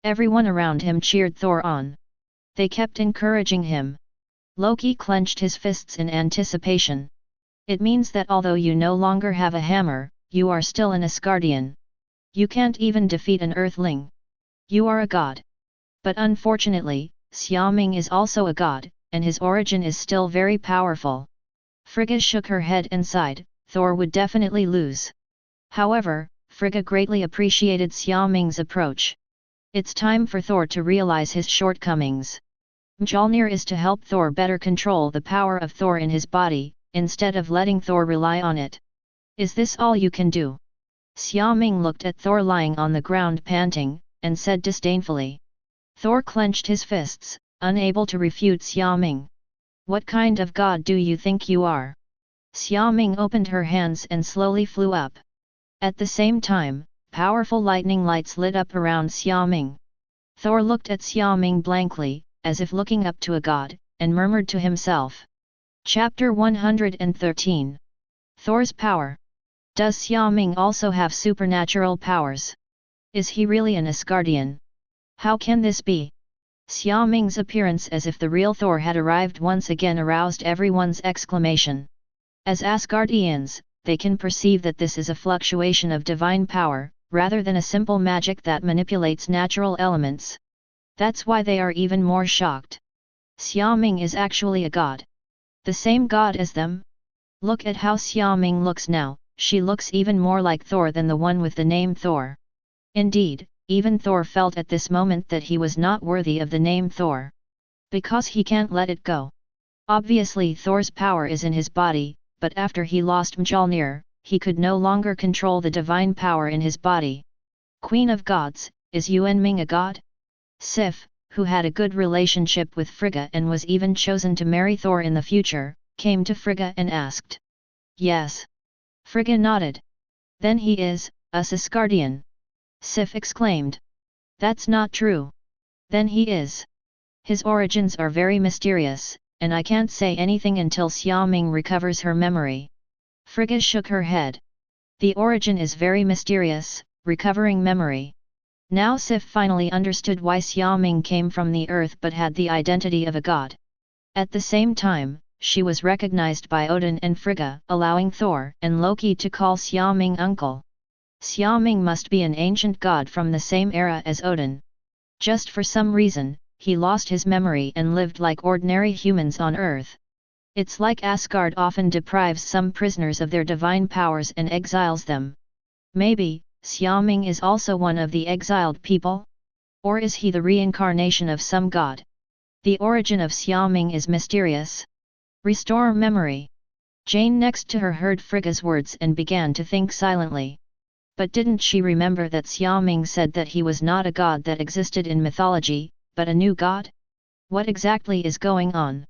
Everyone around him cheered Thor on. They kept encouraging him. Loki clenched his fists in anticipation. It means that although you no longer have a hammer, you are still an Asgardian. You can't even defeat an Earthling. You are a god. But unfortunately, Xiaoming is also a god, and his origin is still very powerful. Frigga shook her head and sighed, Thor would definitely lose. However, Frigga greatly appreciated Xiaoming's approach. It's time for Thor to realize his shortcomings. Mjolnir is to help Thor better control the power of Thor in his body, instead of letting Thor rely on it. Is this all you can do? Xiaoming looked at Thor lying on the ground panting, and said disdainfully. Thor clenched his fists, unable to refute Xiaoming. What kind of god do you think you are? Xiaoming opened her hands and slowly flew up. At the same time, powerful lightning lights lit up around Xiaoming. Thor looked at Xiaoming blankly, as if looking up to a god, and murmured to himself. Chapter 113. Thor's power. Does Xiaoming also have supernatural powers? Is he really an Asgardian? How can this be? Xiaoming's appearance as if the real Thor had arrived once again aroused everyone's exclamation. As Asgardians, they can perceive that this is a fluctuation of divine power, rather than a simple magic that manipulates natural elements. That's why they are even more shocked. Xiaoming is actually a god. The same god as them? Look at how Xiaoming looks now, she looks even more like Thor than the one with the name Thor. Indeed, even Thor felt at this moment that he was not worthy of the name Thor. Because he can't let it go. Obviously Thor's power is in his body, but after he lost Mjolnir, he could no longer control the divine power in his body. Queen of Gods, is Xiaoming a god? Sif, who had a good relationship with Frigga and was even chosen to marry Thor in the future, came to Frigga and asked. Yes. Frigga nodded. Then he is, us Asgardian. Sif exclaimed. That's not true. Then he is. His origins are very mysterious, and I can't say anything until Xiaoming recovers her memory. Frigga shook her head. The origin is very mysterious, recovering memory. Now Sif finally understood why Xiaoming came from the earth but had the identity of a god. At the same time, she was recognized by Odin and Frigga, allowing Thor and Loki to call Xiaoming uncle. Xiaoming must be an ancient god from the same era as Odin. Just for some reason, he lost his memory and lived like ordinary humans on Earth. It's like Asgard often deprives some prisoners of their divine powers and exiles them. Maybe, Xiaoming is also one of the exiled people? Or is he the reincarnation of some god? The origin of Xiaoming is mysterious. Restore memory. Jane next to her heard Frigga's words and began to think silently. But didn't she remember that Xiaoming said that he was not a god that existed in mythology, but a new god? What exactly is going on?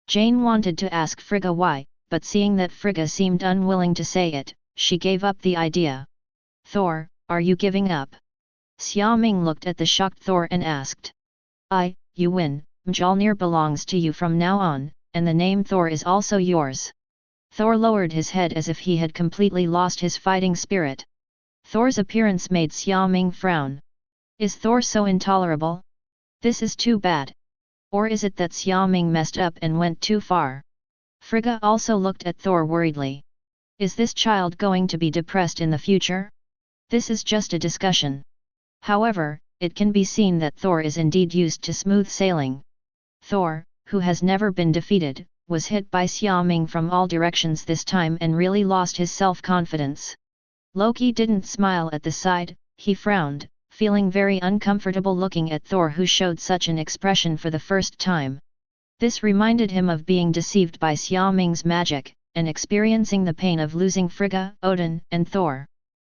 Jane wanted to ask Frigga why, but seeing that Frigga seemed unwilling to say it, she gave up the idea. Thor, are you giving up? Xiaoming looked at the shocked Thor and asked. You win, Mjolnir belongs to you from now on, and the name Thor is also yours. Thor lowered his head as if he had completely lost his fighting spirit. Thor's appearance made Xiaoming frown. Is Thor so intolerable? This is too bad. Or is it that Xiaoming messed up and went too far? Frigga also looked at Thor worriedly. Is this child going to be depressed in the future? This is just a discussion. However, it can be seen that Thor is indeed used to smooth sailing. Thor, who has never been defeated, was hit by Xiaoming from all directions this time and really lost his self-confidence. Loki didn't smile at the side, he frowned, feeling very uncomfortable looking at Thor who showed such an expression for the first time. This reminded him of being deceived by Xiaoming's magic, and experiencing the pain of losing Frigga, Odin, and Thor.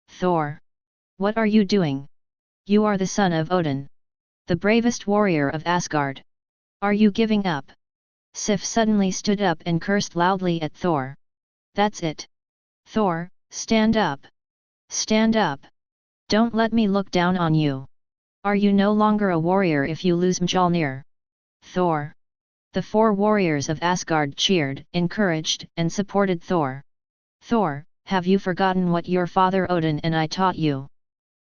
Thor! What are you doing? You are the son of Odin. The bravest warrior of Asgard. Are you giving up? Sif suddenly stood up and cursed loudly at Thor. That's it. Thor, stand up. Stand up. Don't let me look down on you. Are you no longer a warrior if you lose Mjolnir? Thor. The 4 warriors of Asgard cheered, encouraged, and supported Thor. "Thor, have you forgotten what your father Odin and I taught you?"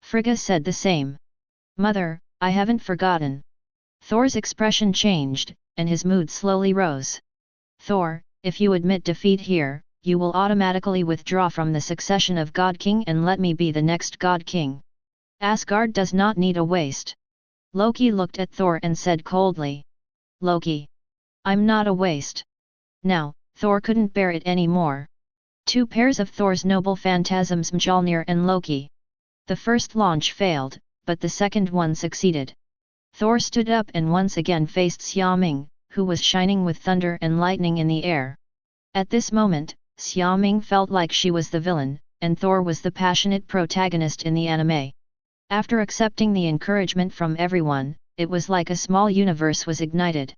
Frigga said the same. "Mother, I haven't forgotten." Thor's expression changed, and his mood slowly rose. "Thor, if you admit defeat here, you will automatically withdraw from the succession of God King and let me be the next God King. Asgard does not need a waste." Loki looked at Thor and said coldly. "Loki. I'm not a waste." Now, Thor couldn't bear it anymore. 2 pairs of Thor's noble phantasms, Mjolnir and Loki. The first launch failed, but the second one succeeded. Thor stood up and once again faced Xiaoming, who was shining with thunder and lightning in the air. At this moment, Xiaoming felt like she was the villain, and Thor was the passionate protagonist in the anime. After accepting the encouragement from everyone, it was like a small universe was ignited.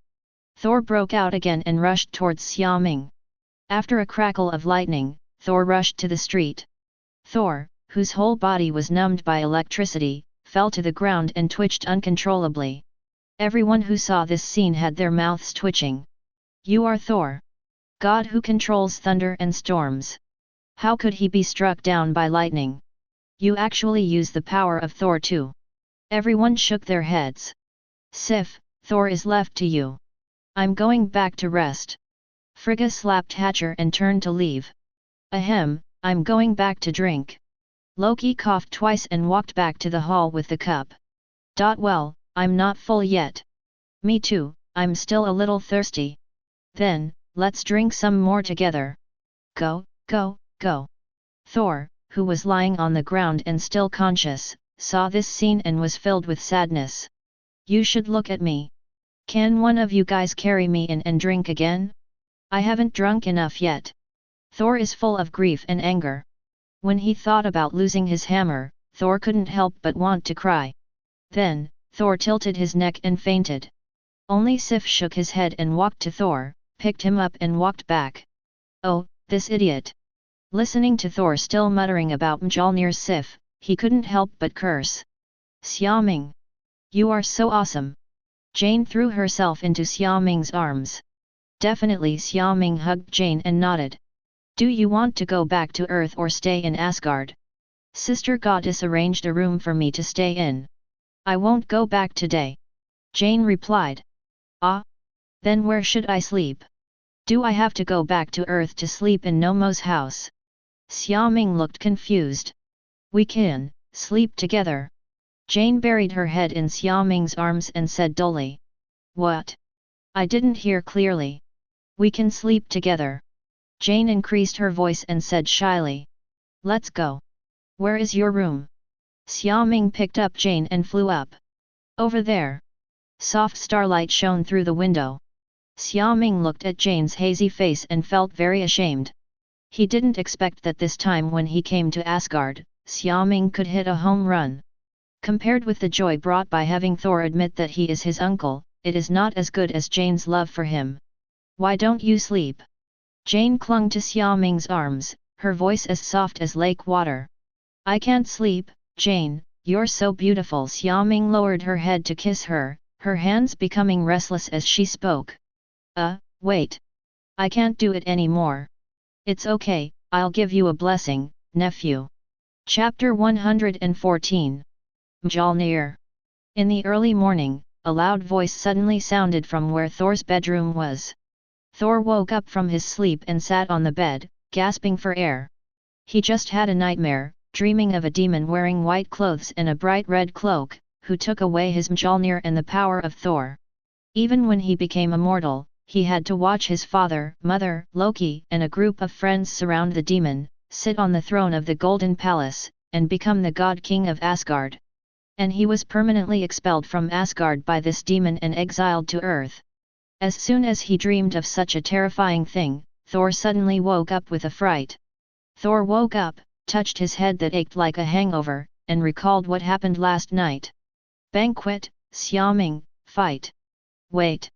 Thor broke out again and rushed towards Xiaoming. After a crackle of lightning, Thor rushed to the street. Thor, whose whole body was numbed by electricity, fell to the ground and twitched uncontrollably. Everyone who saw this scene had their mouths twitching. "You are Thor, God who controls thunder and storms. How could he be struck down by lightning? You actually use the power of Thor too." Everyone shook their heads. "Sif, Thor is left to you. I'm going back to rest." Frigga slapped Hatcher and turned to leave. "Ahem, I'm going back to drink." Loki coughed twice and walked back to the hall with the cup. "Well, I'm not full yet." "Me too, I'm still a little thirsty." "Then, let's drink some more together." "Go, go, go." Thor, who was lying on the ground and still conscious, saw this scene and was filled with sadness. "You should look at me. Can one of you guys carry me in and drink again? I haven't drunk enough yet." Thor is full of grief and anger. When he thought about losing his hammer, Thor couldn't help but want to cry. Then, Thor tilted his neck and fainted. Only Sif shook his head and walked to Thor, picked him up and walked back. "Oh, this idiot." Listening to Thor still muttering about Mjolnir's Sif, he couldn't help but curse. "Xiaoming! You are so awesome!" Jane threw herself into Xiaoming's arms. Definitely. Xiaoming hugged Jane and nodded. "Do you want to go back to Earth or stay in Asgard? Sister Goddess arranged a room for me to stay in." "I won't go back today," Jane replied. "Ah? Then where should I sleep? Do I have to go back to Earth to sleep in Nomo's house?" Xiaoming looked confused. "We can sleep together." Jane buried her head in Xiaoming's arms and said dully. "What? I didn't hear clearly." "We can sleep together." Jane increased her voice and said shyly. "Let's go." "Where is your room?" Xiaoming picked up Jane and flew up. "Over there." Soft starlight shone through the window. Xiaoming looked at Jane's hazy face and felt very ashamed. He didn't expect that this time when he came to Asgard, Xiaoming could hit a home run. Compared with the joy brought by having Thor admit that he is his uncle, it is not as good as Jane's love for him. "Why don't you sleep?" Jane clung to Xiaoming's arms, her voice as soft as lake water. "I can't sleep, Jane, you're so beautiful." Xiaoming lowered her head to kiss her, her hands becoming restless as she spoke. Wait. I can't do it anymore." "It's okay, I'll give you a blessing, nephew." Chapter 114. Mjolnir. In the early morning, a loud voice suddenly sounded from where Thor's bedroom was. Thor woke up from his sleep and sat on the bed, gasping for air. He just had a nightmare, dreaming of a demon wearing white clothes and a bright red cloak, who took away his Mjolnir and the power of Thor. Even when he became immortal, he had to watch his father, mother, Loki, and a group of friends surround the demon, sit on the throne of the Golden Palace, and become the God King of Asgard. And he was permanently expelled from Asgard by this demon and exiled to Earth. As soon as he dreamed of such a terrifying thing, Thor suddenly woke up with a fright. Thor woke up, touched his head that ached like a hangover, and recalled what happened last night. Banquet, Xiaoming, fight. Wait.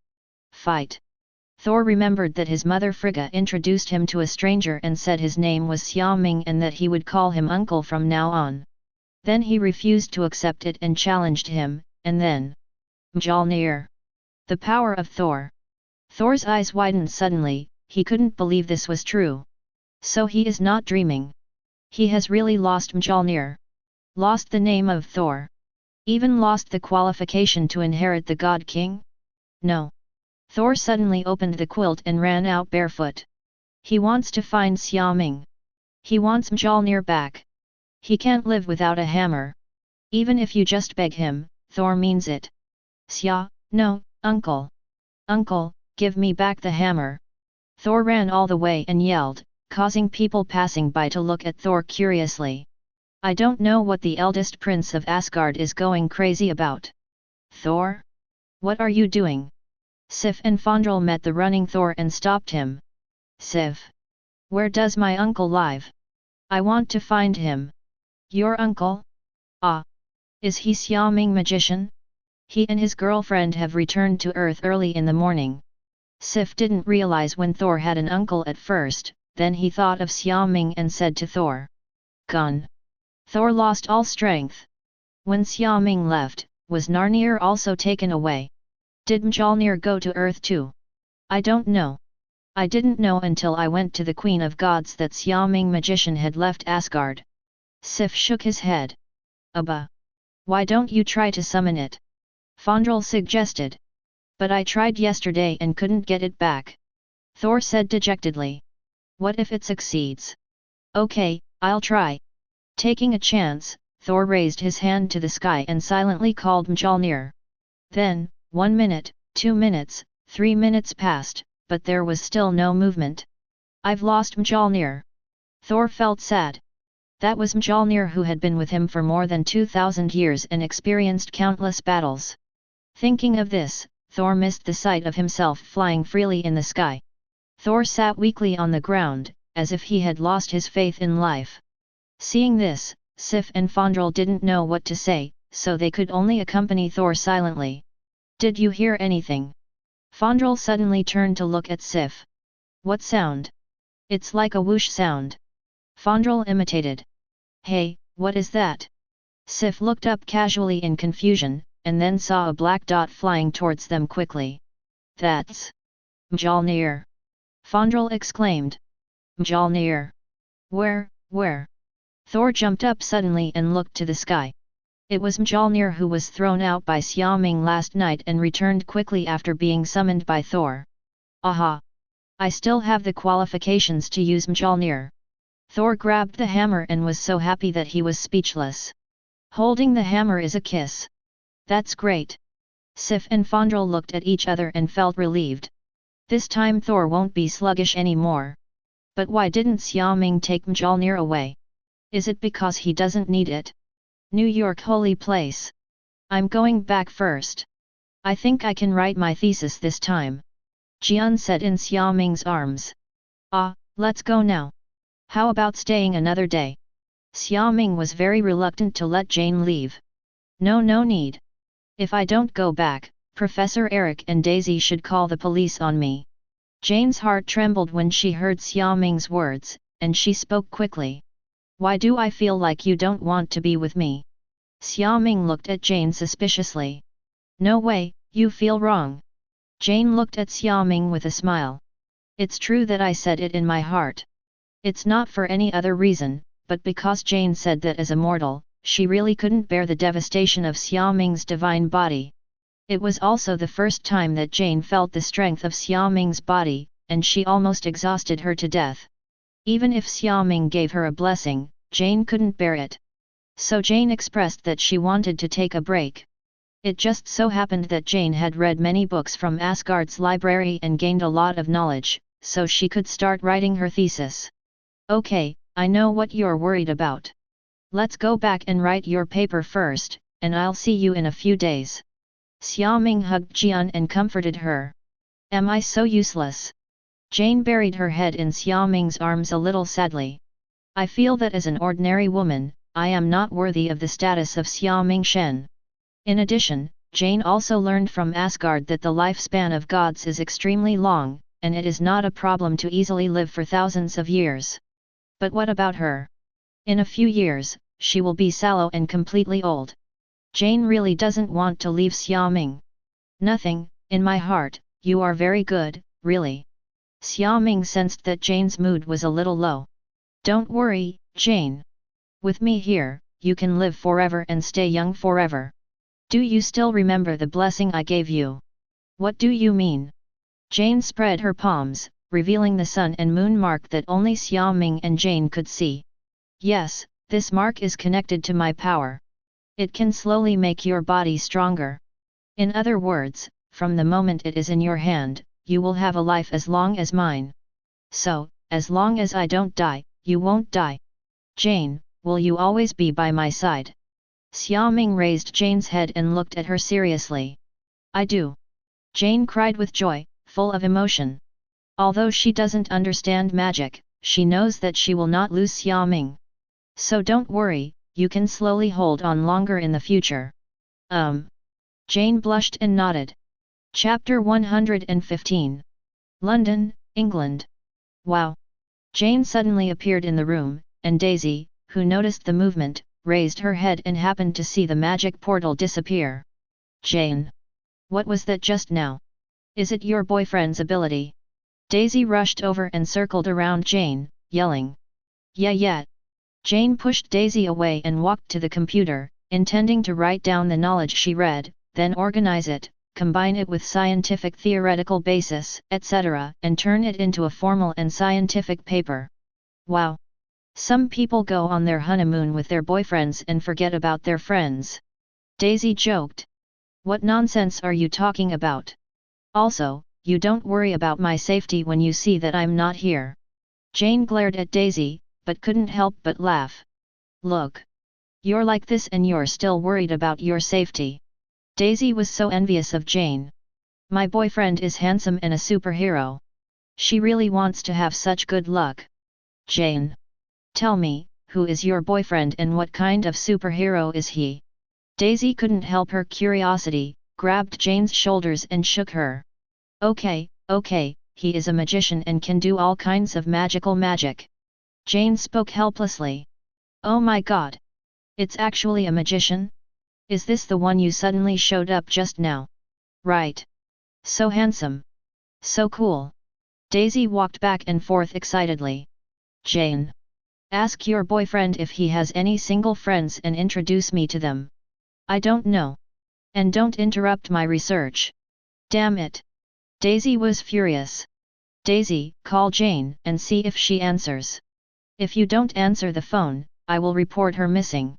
Fight. Thor remembered that his mother Frigga introduced him to a stranger and said his name was Xiaoming and that he would call him uncle from now on. Then he refused to accept it and challenged him, and then... Mjolnir. The power of Thor. Thor's eyes widened suddenly, he couldn't believe this was true. So he is not dreaming. He has really lost Mjolnir. Lost the name of Thor. Even lost the qualification to inherit the God King? No. Thor suddenly opened the quilt and ran out barefoot. He wants to find Xiaoming. He wants Mjolnir back. He can't live without a hammer. Even if you just beg him, Thor means it. Xia, no, uncle. Uncle, give me back the hammer. Thor ran all the way and yelled, causing people passing by to look at Thor curiously. I don't know what the eldest prince of Asgard is going crazy about. Thor? What are you doing? Sif and Fandral met the running Thor and stopped him. Sif. Where does my uncle live? I want to find him. Your uncle? Ah. Is he Xiaoming magician? He and his girlfriend have returned to Earth early in the morning. Sif didn't realize when Thor had an uncle at first, then he thought of Xiaoming and said to Thor. Gone. Thor lost all strength. When Xiaoming left, was Narnir also taken away? Did Mjolnir go to Earth too? I don't know. I didn't know until I went to the Queen of Gods that Xiaoming magician had left Asgard. Sif shook his head. Abba. Why don't you try to summon it? Fandral suggested. But I tried yesterday and couldn't get it back. Thor said dejectedly. What if it succeeds? Okay, I'll try. Taking a chance, Thor raised his hand to the sky and silently called Mjolnir. Then, 1 minute, 2 minutes, 3 minutes passed, but there was still no movement. I've lost Mjolnir. Thor felt sad. That was Mjolnir who had been with him for more than 2,000 years and experienced countless battles. Thinking of this, Thor missed the sight of himself flying freely in the sky. Thor sat weakly on the ground, as if he had lost his faith in life. Seeing this, Sif and Fandral didn't know what to say, so they could only accompany Thor silently. Did you hear anything? Fandral suddenly turned to look at Sif. What sound? It's like a whoosh sound. Fandral imitated. Hey, what is that? Sif looked up casually in confusion, and then saw a black dot flying towards them quickly. That's Mjolnir! Fandral exclaimed. Mjolnir! Where? Thor jumped up suddenly and looked to the sky. It was Mjolnir who was thrown out by Xiaoming last night and returned quickly after being summoned by Thor. Aha! I still have the qualifications to use Mjolnir. Thor grabbed the hammer and was so happy that he was speechless. Holding the hammer is a kiss. That's great. Sif and Fandral looked at each other and felt relieved. This time Thor won't be sluggish anymore. But why didn't Xiaoming take Mjolnir away? Is it because he doesn't need it? New York holy place. I'm going back first. I think I can write my thesis this time. Jian said in Xiaoming's arms. Ah, let's go now. How about staying another day? Xiaoming was very reluctant to let Jane leave. No need. If I don't go back, Professor Eric and Daisy should call the police on me. Jane's heart trembled when she heard Xiaoming's words, and she spoke quickly. Why do I feel like you don't want to be with me? Xiaoming looked at Jane suspiciously. No way, you feel wrong. Jane looked at Xiaoming with a smile. It's true that I said it in my heart. It's not for any other reason, but because Jane said that as a mortal, she really couldn't bear the devastation of Xiaoming's divine body. It was also the first time that Jane felt the strength of Xiaoming's body, and she almost exhausted her to death. Even if Xiaoming gave her a blessing, Jane couldn't bear it. So Jane expressed that she wanted to take a break. It just so happened that Jane had read many books from Asgard's library and gained a lot of knowledge, so she could start writing her thesis. Okay, I know what you're worried about. Let's go back and write your paper first, and I'll see you in a few days. Xiaoming hugged Jian and comforted her. Am I so useless? Jane buried her head in Xiaoming's arms a little sadly. I feel that as an ordinary woman, I am not worthy of the status of Xiaoming Shen. In addition, Jane also learned from Asgard that the lifespan of gods is extremely long, and it is not a problem to easily live for thousands of years. But what about her? In a few years, she will be sallow and completely old. Jane really doesn't want to leave Xiaoming. Nothing, in my heart, you are very good, really. Xiaoming sensed that Jane's mood was a little low. Don't worry, Jane. With me here, you can live forever and stay young forever. Do you still remember the blessing I gave you? What do you mean? Jane spread her palms, revealing the sun and moon mark that only Xiaoming and Jane could see. Yes, this mark is connected to my power. It can slowly make your body stronger. In other words, from the moment it is in your hand, you will have a life as long as mine. So, as long as I don't die, you won't die. Jane, will you always be by my side? Xiaoming raised Jane's head and looked at her seriously. I do. Jane cried with joy, full of emotion. Although she doesn't understand magic, she knows that she will not lose Xiaoming. So don't worry, you can slowly hold on longer in the future. Jane blushed and nodded. Chapter 115. London, England. Wow! Jane suddenly appeared in the room, and Daisy, who noticed the movement, raised her head and happened to see the magic portal disappear. Jane! What was that just now? Is it your boyfriend's ability? Daisy rushed over and circled around Jane, yelling. Yeah. Jane pushed Daisy away and walked to the computer, intending to write down the knowledge she read, then organize it, combine it with scientific theoretical basis, etc., and turn it into a formal and scientific paper. Wow! Some people go on their honeymoon with their boyfriends and forget about their friends. Daisy joked. What nonsense are you talking about? Also, you don't worry about my safety when you see that I'm not here. Jane glared at Daisy, but couldn't help but laugh. Look! You're like this and you're still worried about your safety. Daisy was so envious of Jane. My boyfriend is handsome and a superhero. She really wants to have such good luck. Jane! Tell me, who is your boyfriend and what kind of superhero is he? Daisy couldn't help her curiosity, grabbed Jane's shoulders and shook her. Okay, he is a magician and can do all kinds of magic. Jane spoke helplessly. Oh my god! It's actually a magician? Is this the one you suddenly showed up just now? Right. So handsome. So cool. Daisy walked back and forth excitedly. Jane! Ask your boyfriend if he has any single friends and introduce me to them. I don't know. And don't interrupt my research. Damn it! Daisy was furious. Daisy, call Jane and see if she answers. If you don't answer the phone, I will report her missing.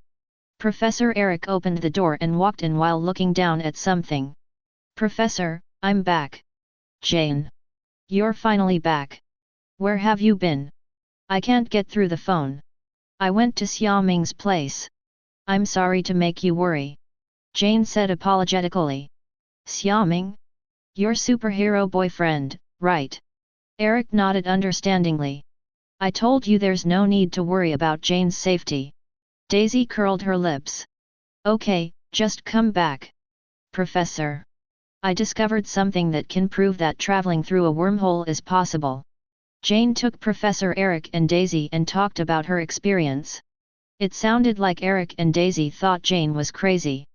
Professor Eric opened the door and walked in while looking down at something. Professor, I'm back. Jane! You're finally back. Where have you been? I can't get through the phone. I went to Xiaoming's place. I'm sorry to make you worry. Jane said apologetically. Xiaoming? Your superhero boyfriend, right? Eric nodded understandingly. I told you there's no need to worry about Jane's safety. Daisy curled her lips. Okay, just come back. Professor. I discovered something that can prove that traveling through a wormhole is possible. Jane took Professor Eric and Daisy and talked about her experience. It sounded like Eric and Daisy thought Jane was crazy.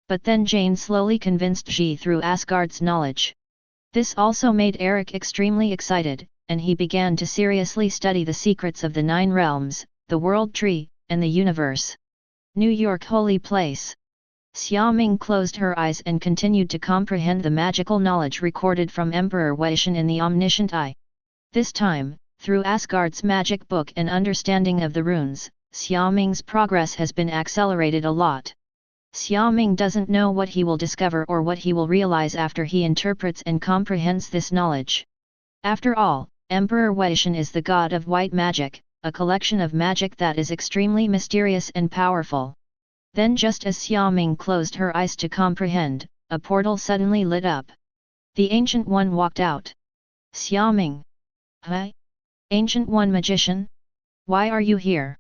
But then Jane slowly convinced Xi through Asgard's knowledge. This also made Eric extremely excited, and he began to seriously study the secrets of the 9 realms, the World Tree, and the universe. New York Holy Place. Xiaoming closed her eyes and continued to comprehend the magical knowledge recorded from Emperor Weishan in the Omniscient Eye. This time, through Asgard's magic book and understanding of the runes, Xiaoming's progress has been accelerated a lot. Xiaoming doesn't know what he will discover or what he will realize after he interprets and comprehends this knowledge. After all, Emperor Weishan is the god of white magic, a collection of magic that is extremely mysterious and powerful. Then just as Xiaoming closed her eyes to comprehend, a portal suddenly lit up. The Ancient One walked out. Xiaoming! Huh? Ancient One magician? Why are you here?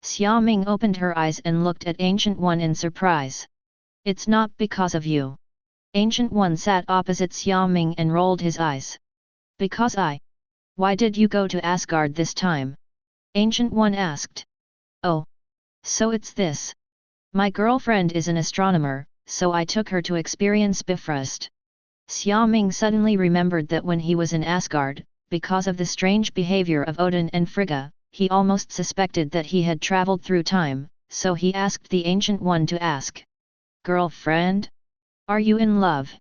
Xiaoming opened her eyes and looked at Ancient One in surprise. It's not because of you. Ancient One sat opposite Xiaoming and rolled his eyes. Because I? Why did you go to Asgard this time? Ancient One asked. Oh. So it's this. My girlfriend is an astronomer, so I took her to experience Bifrost. Xiaoming suddenly remembered that when he was in Asgard, because of the strange behavior of Odin and Frigga, he almost suspected that he had traveled through time, so he asked the Ancient One to ask. Girlfriend? Are you in love?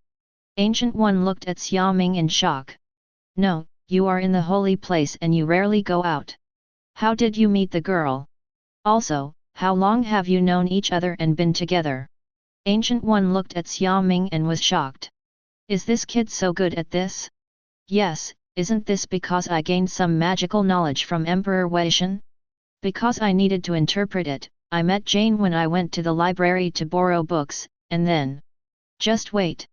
Ancient One looked at Xiaoming in shock. No, you are in the holy place and you rarely go out. How did you meet the girl? Also, how long have you known each other and been together? Ancient One looked at Xiaoming and was shocked. Is this kid so good at this? Yes, isn't this because I gained some magical knowledge from Emperor Weishan? Because I needed to interpret it, I met Jane when I went to the library to borrow books, and then... Just wait.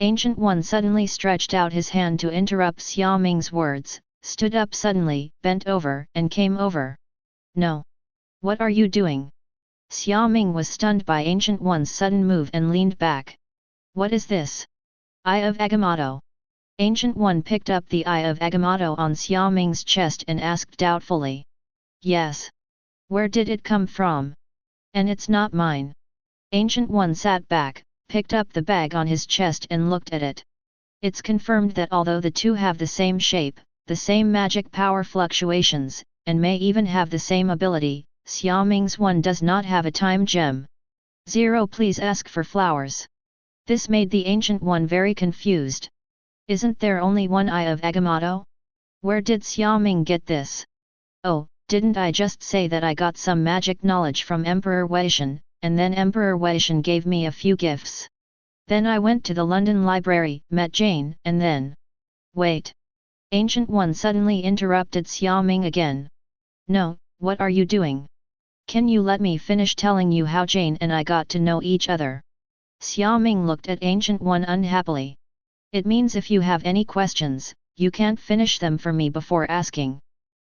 Ancient One suddenly stretched out his hand to interrupt Xiaoming's words, stood up suddenly, bent over, and came over. No. What are you doing? Xiaoming was stunned by Ancient One's sudden move and leaned back. What is this? Eye of Agamotto. Ancient One picked up the Eye of Agamotto on Xiaoming's chest and asked doubtfully. Yes. Where did it come from? And it's not mine. Ancient One sat back, picked up the bag on his chest and looked at it. It's confirmed that although the two have the same shape, the same magic power fluctuations, and may even have the same ability, Xiaoming's one does not have a time gem. 0 Please ask for flowers. This made the Ancient One very confused. Isn't there only one Eye of Agamotto? Where did Xiaoming get this? Oh, didn't I just say that I got some magic knowledge from Emperor Weishan, and then Emperor Weishan gave me a few gifts. Then I went to the London Library, met Jane, and then... Wait. Ancient One suddenly interrupted Xiaoming again. No, what are you doing? Can you let me finish telling you how Jane and I got to know each other? Xiaoming looked at Ancient One unhappily. It means if you have any questions, you can't finish them for me before asking.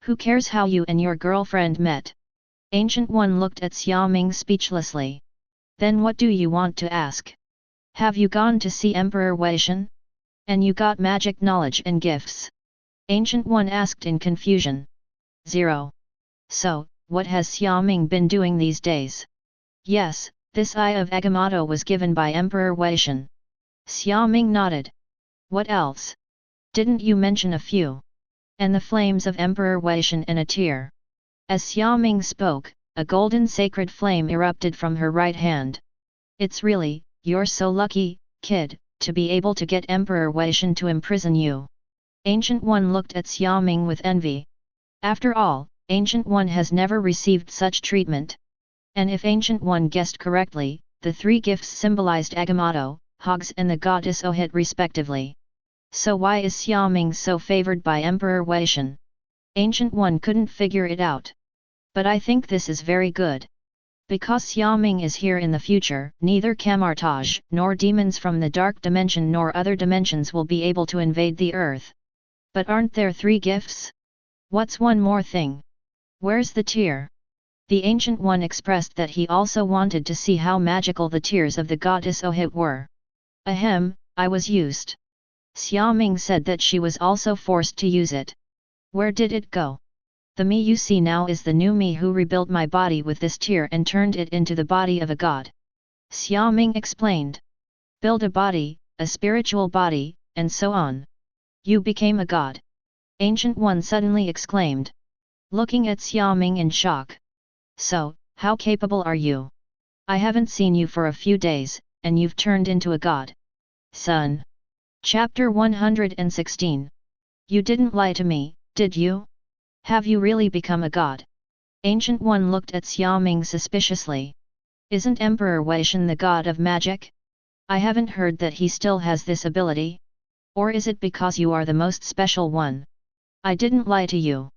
Who cares how you and your girlfriend met? Ancient One looked at Xiaoming speechlessly. Then what do you want to ask? Have you gone to see Emperor Weishan? And you got magic knowledge and gifts? Ancient One asked in confusion. 0. So, what has Xiaoming been doing these days? Yes, this Eye of Agamotto was given by Emperor Weishan. Xiaoming nodded. What else? Didn't you mention a few? And the flames of Emperor Weishan and a tear. As Xiaoming spoke, a golden sacred flame erupted from her right hand. It's really, you're so lucky, kid, to be able to get Emperor Weishan to imprison you. Ancient One looked at Xiaoming with envy. After all, Ancient One has never received such treatment. And if Ancient One guessed correctly, the 3 gifts symbolized Agamotto, Hogs and the goddess Ohit respectively. So why is Xiaoming so favored by Emperor Weishan? Ancient One couldn't figure it out. But I think this is very good. Because Xiaoming is here in the future, neither Kamar-Taj nor demons from the dark dimension nor other dimensions will be able to invade the earth. But aren't there 3 gifts? What's one more thing? Where's the tear? The Ancient One expressed that he also wanted to see how magical the tears of the goddess Ohit were. Ahem, I was used. Xiaoming said that she was also forced to use it. Where did it go? The me you see now is the new me who rebuilt my body with this tear and turned it into the body of a god. Xiaoming explained. Build a body, a spiritual body, and so on. You became a god. Ancient One suddenly exclaimed. Looking at Xiaoming in shock. So, how capable are you? I haven't seen you for a few days, and you've turned into a god. Son. Chapter 116. You didn't lie to me, did you? Have you really become a god? Ancient One looked at Xiaoming suspiciously. Isn't Emperor Weishan the god of magic? I haven't heard that he still has this ability. Or is it because you are the most special one? I didn't lie to you.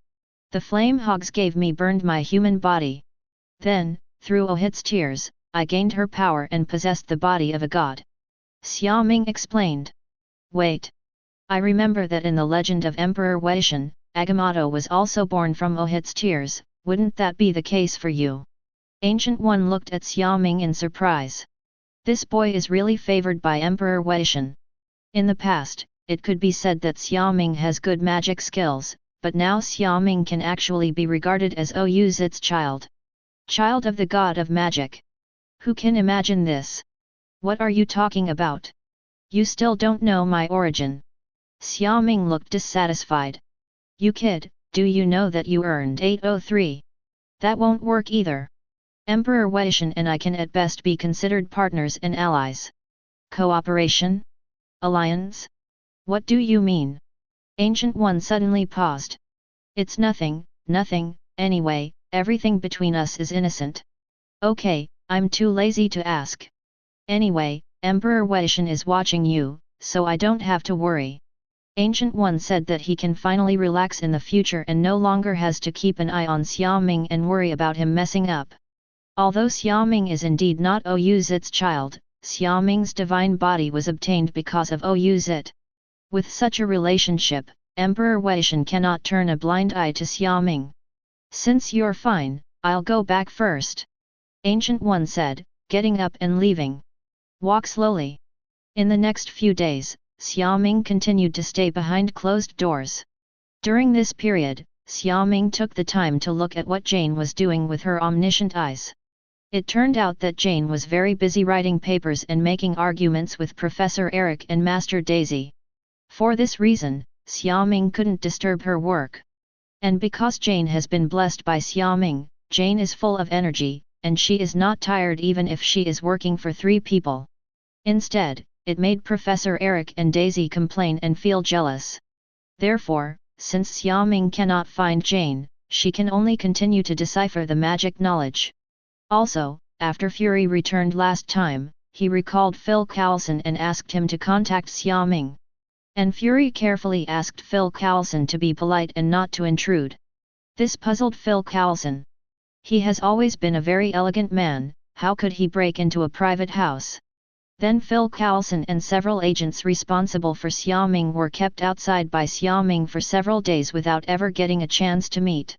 The flame hogs gave me burned my human body. Then, through Ohit's tears, I gained her power and possessed the body of a god. Xiaoming explained. Wait. I remember that in the legend of Emperor Weishan, Agamotto was also born from Ohit's tears, wouldn't that be the case for you? Ancient One looked at Xiaoming in surprise. This boy is really favored by Emperor Weishan. In the past, it could be said that Xiaoming has good magic skills, but now Xiaoming can actually be regarded as its child. Child of the god of magic. Who can imagine this? What are you talking about? You still don't know my origin. Xiaoming looked dissatisfied. You kid, do you know that you earned 803? That won't work either. Emperor Weishan and I can at best be considered partners and allies. Cooperation? Alliance? What do you mean? Ancient One suddenly paused. It's nothing, nothing, anyway, everything between us is innocent. Okay, I'm too lazy to ask. Anyway, Emperor Weishan is watching you, so I don't have to worry. Ancient One said that he can finally relax in the future and no longer has to keep an eye on Xiaoming and worry about him messing up. Although Xiaoming is indeed not Ouzit's child, Xiaoming's divine body was obtained because of Ouzit. With such a relationship, Emperor Weishan cannot turn a blind eye to Xiaoming. Since you're fine, I'll go back first. Ancient One said, getting up and leaving. Walk slowly. In the next few days, Xiaoming continued to stay behind closed doors. During this period, Xiaoming took the time to look at what Jane was doing with her omniscient eyes. It turned out that Jane was very busy writing papers and making arguments with Professor Eric and Master Daisy. For this reason, Xiaoming couldn't disturb her work. And because Jane has been blessed by Xiaoming, Jane is full of energy, and she is not tired even if she is working for 3 people. Instead, it made Professor Eric and Daisy complain and feel jealous. Therefore, since Xiaoming cannot find Jane, she can only continue to decipher the magic knowledge. Also, after Fury returned last time, he recalled Phil Coulson and asked him to contact Xiaoming. And Fury carefully asked Phil Coulson to be polite and not to intrude. This puzzled Phil Coulson. He has always been a very elegant man, how could he break into a private house? Then Phil Coulson and several agents responsible for Xiaoming were kept outside by Xiaoming for several days without ever getting a chance to meet.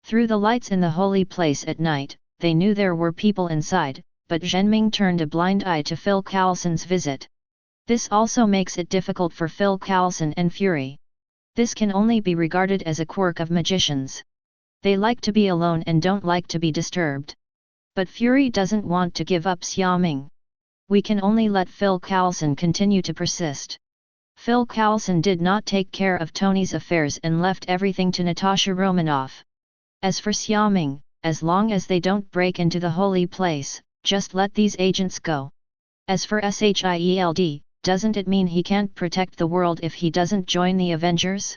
Through the lights in the holy place at night, they knew there were people inside, but Zhenming turned a blind eye to Phil Coulson's visit. This also makes it difficult for Phil Coulson and Fury. This can only be regarded as a quirk of magicians. They like to be alone and don't like to be disturbed. But Fury doesn't want to give up Xiaoming. We can only let Phil Coulson continue to persist. Phil Coulson did not take care of Tony's affairs and left everything to Natasha Romanoff. As for Xiaoming, as long as they don't break into the holy place, just let these agents go. As for Shield, doesn't it mean he can't protect the world if he doesn't join the Avengers?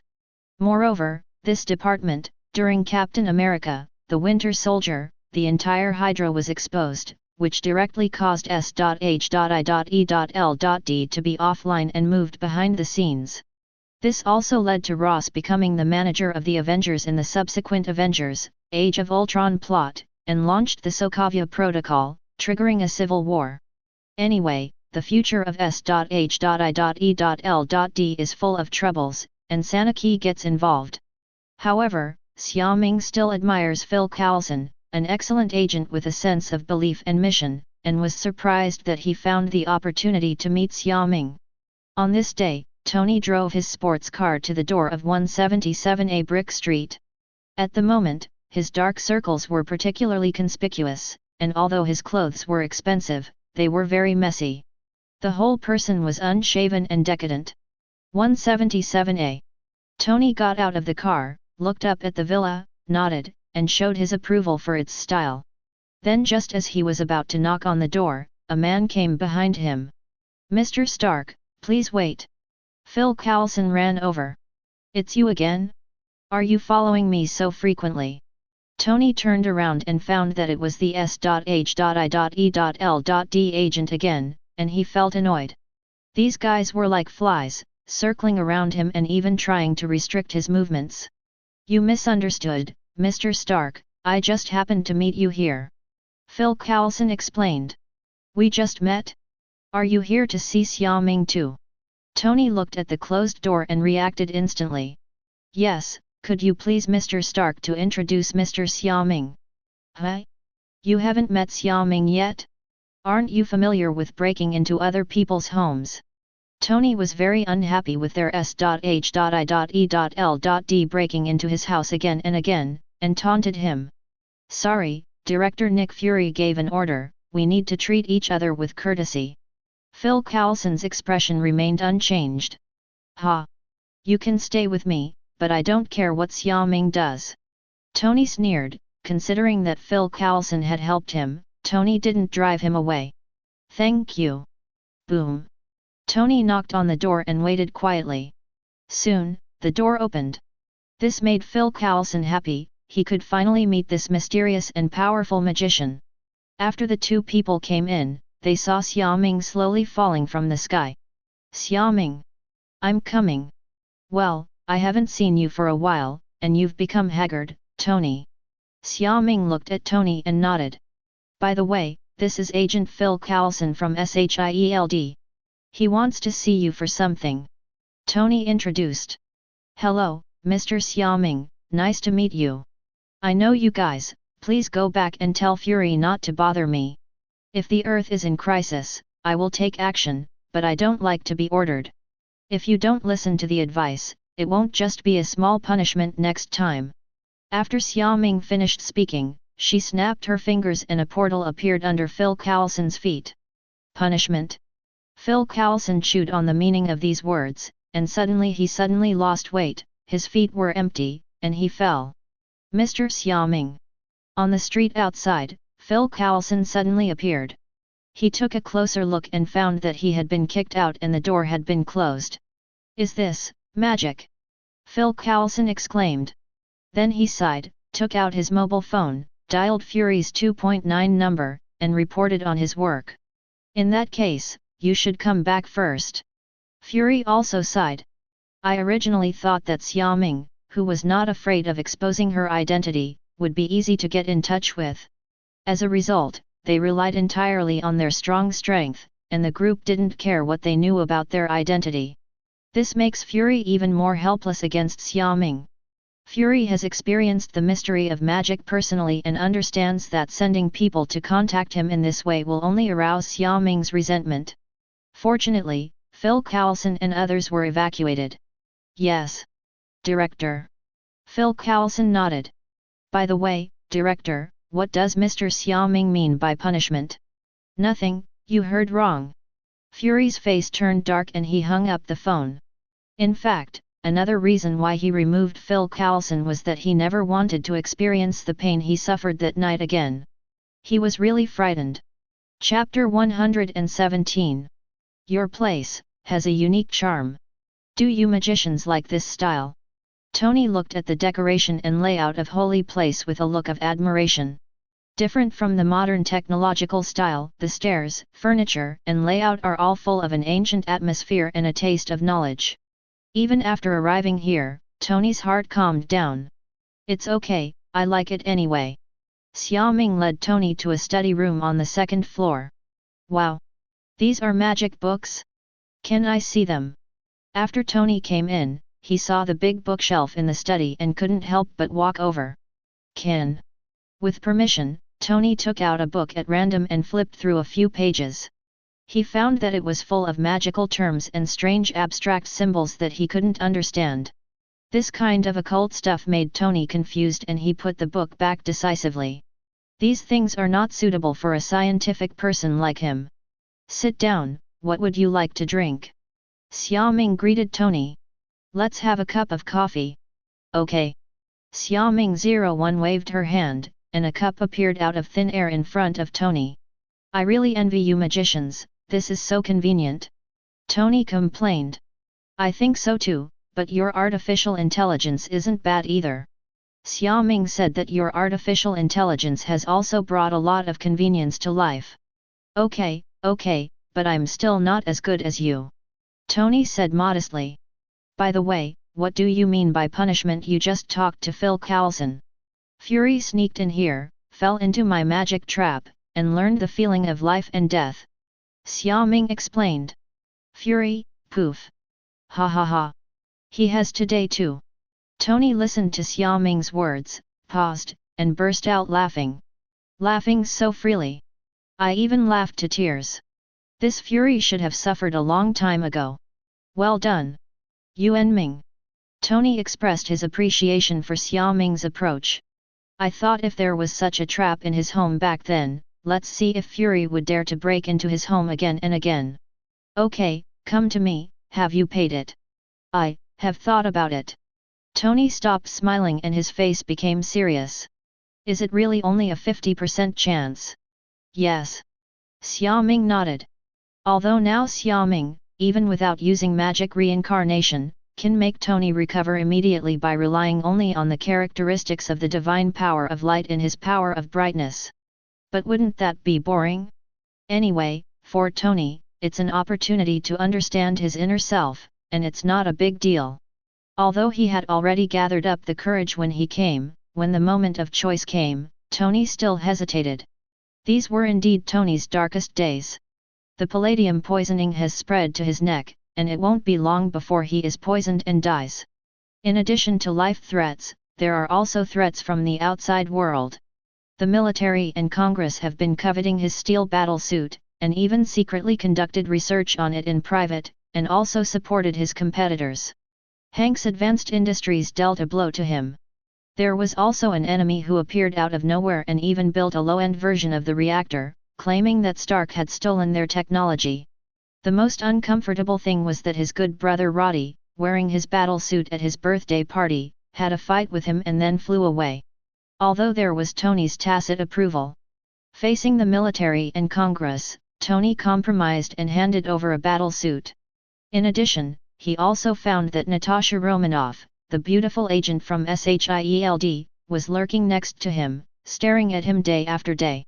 Moreover, this department, during Captain America, the Winter Soldier, the entire Hydra was exposed, which directly caused S.H.I.E.L.D. to be offline and moved behind the scenes. This also led to Ross becoming the manager of the Avengers in the subsequent Avengers, Age of Ultron plot, and launched the Sokovia Protocol, triggering a civil war. Anyway, the future of S.H.I.E.L.D. is full of troubles, and Sanaki gets involved. However, Xiaoming still admires Phil Coulson, an excellent agent with a sense of belief and mission, and was surprised that he found the opportunity to meet Xiaoming. On this day, Tony drove his sports car to the door of 177A Brick Street. At the moment, his dark circles were particularly conspicuous, and although his clothes were expensive, they were very messy. The whole person was unshaven and decadent. 177A. Tony got out of the car, looked up at the villa, nodded, and showed his approval for its style. Then just as he was about to knock on the door, a man came behind him. "Mr. Stark, please wait." Phil Coulson ran over. "It's you again? Are you following me so frequently?" Tony turned around and found that it was the S.H.I.E.L.D. agent again, and he felt annoyed. These guys were like flies, circling around him and even trying to restrict his movements. "You misunderstood, Mr. Stark, I just happened to meet you here," Phil Coulson explained. "We just met? Are you here to see Xiaoming too?" Tony looked at the closed door and reacted instantly. "Yes, could you please Mr. Stark to introduce Mr. Xiaoming?" "Huh? You haven't met Xiaoming yet? Aren't you familiar with breaking into other people's homes?" Tony was very unhappy with their S.H.I.E.L.D. breaking into his house again, and taunted him. "Sorry, Director Nick Fury gave an order, we need to treat each other with courtesy." Phil Coulson's expression remained unchanged. Ha! You can stay with me, but I don't care what Xiaoming does. Tony sneered, considering that Phil Coulson had helped him. Tony didn't drive him away. Thank you. Boom. Tony knocked on the door and waited quietly. Soon, the door opened. This made Phil Coulson happy. He could finally meet this mysterious and powerful magician. After the two people came in, they saw Xiaoming slowly falling from the sky. Xiaoming! I'm coming. Well, I haven't seen you for a while, and you've become haggard, Tony. Xiaoming looked at Tony and nodded. By the way, this is Agent Phil Coulson from SHIELD. He wants to see you for something. Tony introduced. Hello, Mr. Xiaoming, nice to meet you. I know you guys, please go back and tell Fury not to bother me. If the Earth is in crisis, I will take action, but I don't like to be ordered. If you don't listen to the advice, it won't just be a small punishment next time. After Xiaoming finished speaking, she snapped her fingers and a portal appeared under Phil Coulson's feet. Punishment? Phil Coulson chewed on the meaning of these words, and he suddenly lost weight, his feet were empty, and he fell. Mr. Xiaoming. On the street outside, Phil Coulson suddenly appeared. He took a closer look and found that he had been kicked out and the door had been closed. Is this magic? Phil Coulson exclaimed. Then he sighed, took out his mobile phone, dialed Fury's 2.9 number, and reported on his work. In that case, you should come back first. Fury also sighed. I originally thought that Xiaoming, who was not afraid of exposing her identity, would be easy to get in touch with. As a result, they relied entirely on their strong strength, and the group didn't care what they knew about their identity. This makes Fury even more helpless against Xiaoming. Fury has experienced the mystery of magic personally and understands that sending people to contact him in this way will only arouse Xiaoming's resentment. Fortunately, Phil Coulson and others were evacuated. Yes. Director. Phil Coulson nodded. By the way, Director, what does Mr. Xiaoming mean by punishment? Nothing, you heard wrong. Fury's face turned dark and he hung up the phone. In fact, another reason why he removed Phil Coulson was that he never wanted to experience the pain he suffered that night again. He was really frightened. Chapter 117. Your place has a unique charm. Do you magicians like this style? Tony looked at the decoration and layout of Holy Place with a look of admiration. Different from the modern technological style, the stairs, furniture, and layout are all full of an ancient atmosphere and a taste of knowledge. Even after arriving here, Tony's heart calmed down. It's okay, I like it anyway. Xiaoming led Tony to a study room on the second floor. Wow! These are magic books? Can I see them? After Tony came in, he saw the big bookshelf in the study and couldn't help but walk over. Can. With permission, Tony took out a book at random and flipped through a few pages. He found that it was full of magical terms and strange abstract symbols that he couldn't understand. This kind of occult stuff made Tony confused and he put the book back decisively. These things are not suitable for a scientific person like him. Sit down, what would you like to drink? Xiaoming greeted Tony. Let's have a cup of coffee. Okay. Xiaoming 01 waved her hand, and a cup appeared out of thin air in front of Tony. I really envy you magicians, this is so convenient. Tony complained. I think so too, but your artificial intelligence isn't bad either. Xiaoming said that your artificial intelligence has also brought a lot of convenience to life. Okay, but I'm still not as good as you. Tony said modestly. By the way, what do you mean by punishment? You just talked to Phil Coulson. Fury sneaked in here, fell into my magic trap, and learned the feeling of life and death. Xiaoming explained. Fury, poof. Ha ha ha. He has today too. Tony listened to Xiaoming's words, paused, and burst out laughing. Laughing so freely. I even laughed to tears. This Fury should have suffered a long time ago. Well done. Yuan Ming. Tony expressed his appreciation for Xiaoming's approach. I thought if there was such a trap in his home back then, let's see if Fury would dare to break into his home again and again. Okay, come to me, have you paid it? I have thought about it. Tony stopped smiling and his face became serious. Is it really only a 50% chance? Yes. Xiaoming nodded. Although now Xiaoming, even without using magic reincarnation, can make Tony recover immediately by relying only on the characteristics of the divine power of light in his power of brightness. But wouldn't that be boring? Anyway, for Tony, it's an opportunity to understand his inner self, and it's not a big deal. Although he had already gathered up the courage when the moment of choice came, Tony still hesitated. These were indeed Tony's darkest days. The palladium poisoning has spread to his neck, and it won't be long before he is poisoned and dies. In addition to life threats, there are also threats from the outside world. The military and Congress have been coveting his steel battle suit, and even secretly conducted research on it in private, and also supported his competitors. Hank's Advanced Industries dealt a blow to him. There was also an enemy who appeared out of nowhere and even built a low-end version of the reactor, claiming that Stark had stolen their technology. The most uncomfortable thing was that his good brother Roddy, wearing his battle suit at his birthday party, had a fight with him and then flew away. Although there was Tony's tacit approval. Facing the military and Congress, Tony compromised and handed over a battle suit. In addition, he also found that Natasha Romanoff, the beautiful agent from SHIELD, was lurking next to him, staring at him day after day.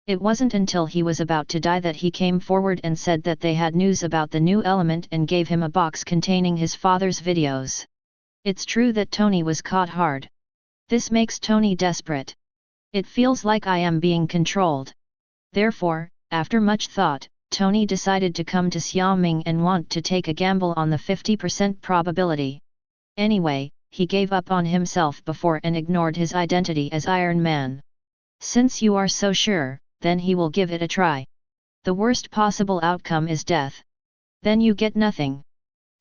It wasn't until he was about to die that he came forward and said that they had news about the new element and gave him a box containing his father's videos. It's true that Tony was caught hard. This makes Tony desperate. It feels like I am being controlled. Therefore, after much thought, Tony decided to come to Xiaoming and want to take a gamble on the 50% probability. Anyway, he gave up on himself before and ignored his identity as Iron Man. Since you are so sure, then he will give it a try. The worst possible outcome is death. Then you get nothing.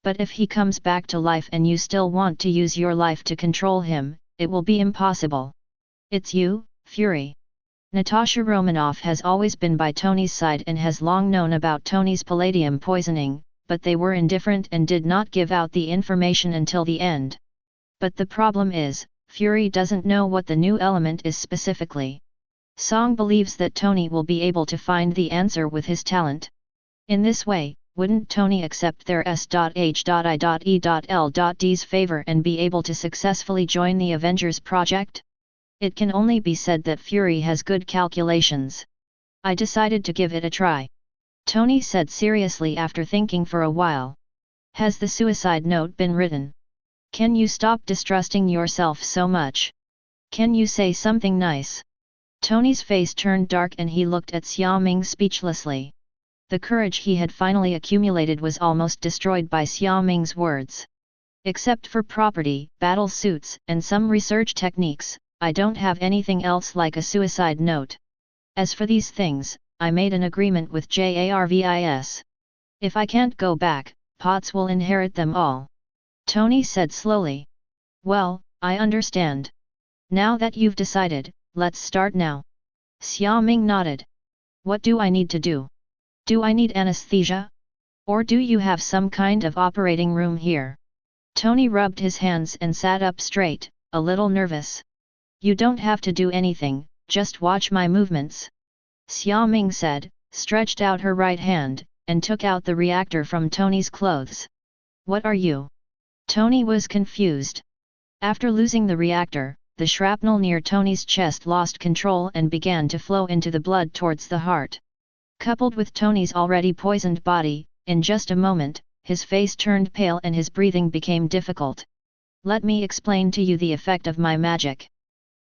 But if he comes back to life and you still want to use your life to control him, it will be impossible. It's you, Fury. Natasha Romanoff has always been by Tony's side and has long known about Tony's palladium poisoning, but they were indifferent and did not give out the information until the end. But the problem is, Fury doesn't know what the new element is specifically. Song believes that Tony will be able to find the answer with his talent. In this way, wouldn't Tony accept their S.H.I.E.L.D's favor and be able to successfully join the Avengers project? It can only be said that Fury has good calculations. I decided to give it a try. Tony said seriously after thinking for a while. Has the suicide note been written? Can you stop distrusting yourself so much? Can you say something nice? Tony's face turned dark and he looked at Xiaoming speechlessly. The courage he had finally accumulated was almost destroyed by Xiaoming's words. Except for property, battle suits, and some research techniques, I don't have anything else like a suicide note. As for these things, I made an agreement with Jarvis. If I can't go back, Potts will inherit them all. Tony said slowly. Well, I understand. Now that you've decided, let's start now. Xiaoming nodded. What do I need to do? Do I need anesthesia? Or do you have some kind of operating room here? Tony rubbed his hands and sat up straight, a little nervous. You don't have to do anything, just watch my movements. Xiaoming said, stretched out her right hand, and took out the reactor from Tony's clothes. What are you? Tony was confused. After losing the reactor, the shrapnel near Tony's chest lost control and began to flow into the blood towards the heart. Coupled with Tony's already poisoned body, in just a moment, his face turned pale and his breathing became difficult. Let me explain to you the effect of my magic.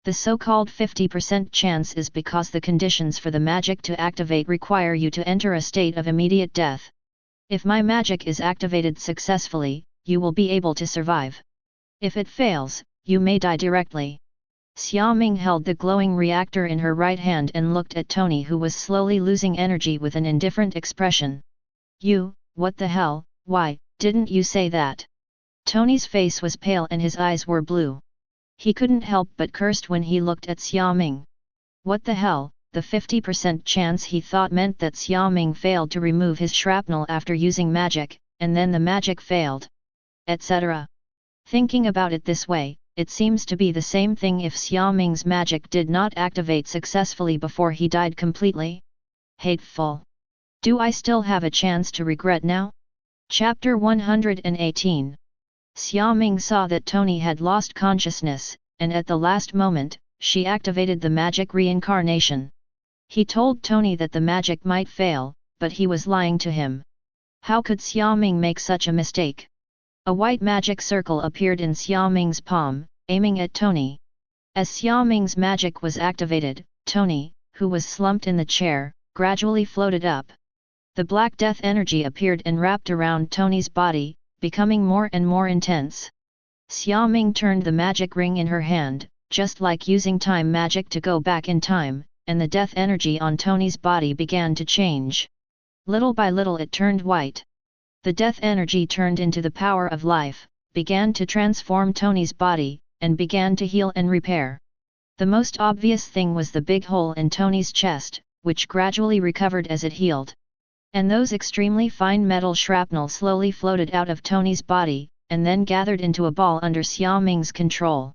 The so-called 50% chance is because the conditions for the magic to activate require you to enter a state of immediate death. If my magic is activated successfully, you will be able to survive. If it fails, you may die directly. Xiaoming held the glowing reactor in her right hand and looked at Tony, who was slowly losing energy, with an indifferent expression. You, what the hell, why didn't you say that? Tony's face was pale and his eyes were blue. He couldn't help but cursed when he looked at Xiaoming. What the hell, the 50% chance he thought meant that Xiaoming failed to remove his shrapnel after using magic, and then the magic failed, etc. Thinking about it this way, it seems to be the same thing if Xiaoming's magic did not activate successfully before he died completely. Hateful. Do I still have a chance to regret now? Chapter 118. Xiaoming saw that Tony had lost consciousness, and at the last moment, she activated the magic reincarnation. He told Tony that the magic might fail, but he was lying to him. How could Xiaoming make such a mistake? A white magic circle appeared in Xiaoming's palm, aiming at Tony. As Xiaoming's magic was activated, Tony, who was slumped in the chair, gradually floated up. The black death energy appeared and wrapped around Tony's body, becoming more and more intense. Xiaoming turned the magic ring in her hand, just like using time magic to go back in time, and the death energy on Tony's body began to change. Little by little it turned white. The death energy turned into the power of life, began to transform Tony's body, and began to heal and repair. The most obvious thing was the big hole in Tony's chest, which gradually recovered as it healed. And those extremely fine metal shrapnel slowly floated out of Tony's body, and then gathered into a ball under Xiaoming's control.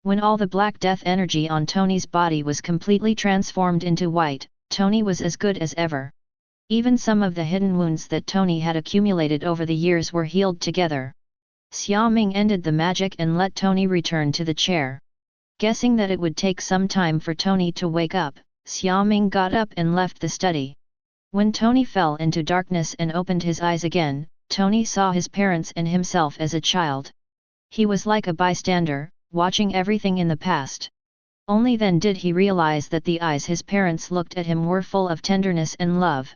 When all the black death energy on Tony's body was completely transformed into white, Tony was as good as ever. Even some of the hidden wounds that Tony had accumulated over the years were healed together. Xiaoming ended the magic and let Tony return to the chair. Guessing that it would take some time for Tony to wake up, Xiaoming got up and left the study. When Tony fell into darkness and opened his eyes again, Tony saw his parents and himself as a child. He was like a bystander, watching everything in the past. Only then did he realize that the eyes his parents looked at him were full of tenderness and love.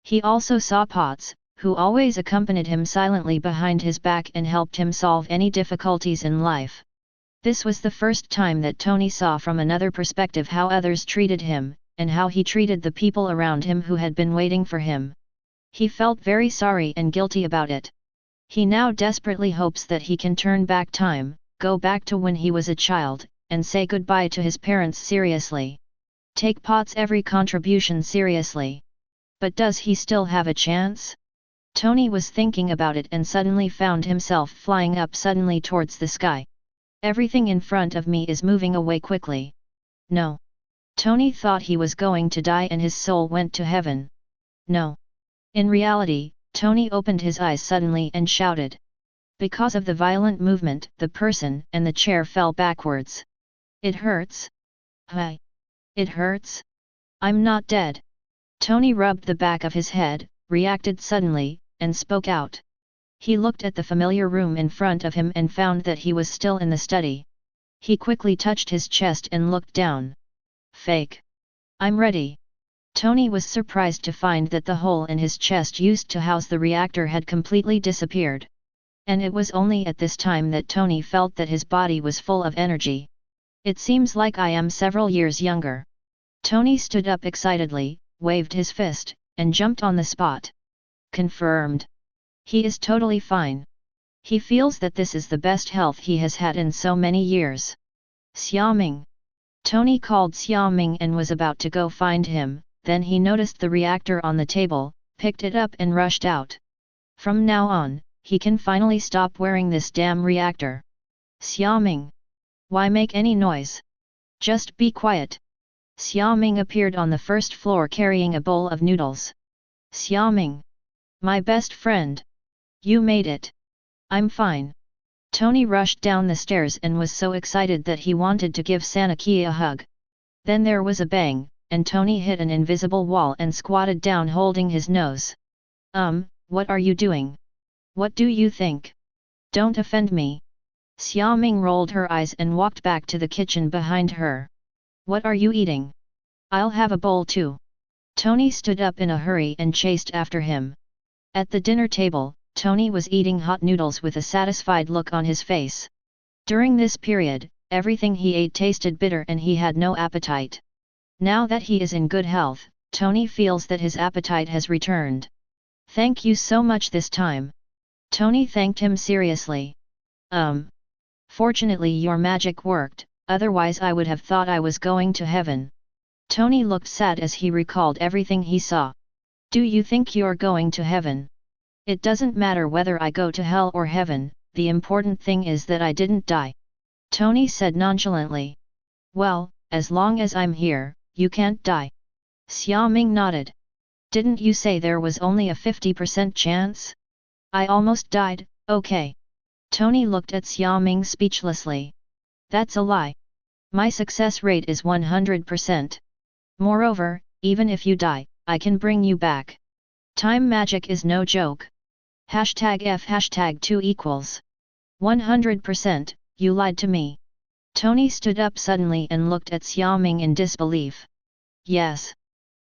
He also saw Potts, who always accompanied him silently behind his back and helped him solve any difficulties in life. This was the first time that Tony saw from another perspective how others treated him, and how he treated the people around him who had been waiting for him. He felt very sorry and guilty about it. He now desperately hopes that he can turn back time, go back to when he was a child, and say goodbye to his parents seriously. Take Potts' every contribution seriously. But does he still have a chance? Tony was thinking about it and suddenly found himself flying up suddenly towards the sky. Everything in front of me is moving away quickly. No. Tony thought he was going to die and his soul went to heaven. No. In reality, Tony opened his eyes suddenly and shouted. Because of the violent movement, the person and the chair fell backwards. It hurts? Hi. It hurts? I'm not dead. Tony rubbed the back of his head, reacted suddenly, and spoke out. He looked at the familiar room in front of him and found that he was still in the study. He quickly touched his chest and looked down. Fake. I'm ready. Tony was surprised to find that the hole in his chest used to house the reactor had completely disappeared. And it was only at this time that Tony felt that his body was full of energy. It seems like I am several years younger. Tony stood up excitedly, waved his fist, and jumped on the spot. Confirmed. He is totally fine. He feels that this is the best health he has had in so many years. Xiaoming. Tony called Xiaoming and was about to go find him, then he noticed the reactor on the table, picked it up and rushed out. From now on, he can finally stop wearing this damn reactor. Xiaoming. Why make any noise? Just be quiet. Xiaoming appeared on the first floor carrying a bowl of noodles. Xiaoming. My best friend. You made it. I'm fine. Tony rushed down the stairs and was so excited that he wanted to give Sanaki a hug. Then there was a bang, and Tony hit an invisible wall and squatted down holding his nose. What are you doing? What do you think? Don't offend me. Xiaoming rolled her eyes and walked back to the kitchen behind her. What are you eating? I'll have a bowl too. Tony stood up in a hurry and chased after him. At the dinner table, Tony was eating hot noodles with a satisfied look on his face. During this period, everything he ate tasted bitter and he had no appetite. Now that he is in good health, Tony feels that his appetite has returned. Thank you so much this time. Tony thanked him seriously. Fortunately your magic worked, otherwise I would have thought I was going to heaven. Tony looked sad as he recalled everything he saw. Do you think you're going to heaven? It doesn't matter whether I go to hell or heaven, the important thing is that I didn't die. Tony said nonchalantly. Well, as long as I'm here, you can't die. Xiaoming nodded. Didn't you say there was only a 50% chance? I almost died, okay. Tony looked at Xiaoming speechlessly. That's a lie. My success rate is 100%. Moreover, even if you die, I can bring you back. Time magic is no joke. #F#2 equals 100%, you lied to me. Tony stood up suddenly and looked at Xiaoming in disbelief. Yes.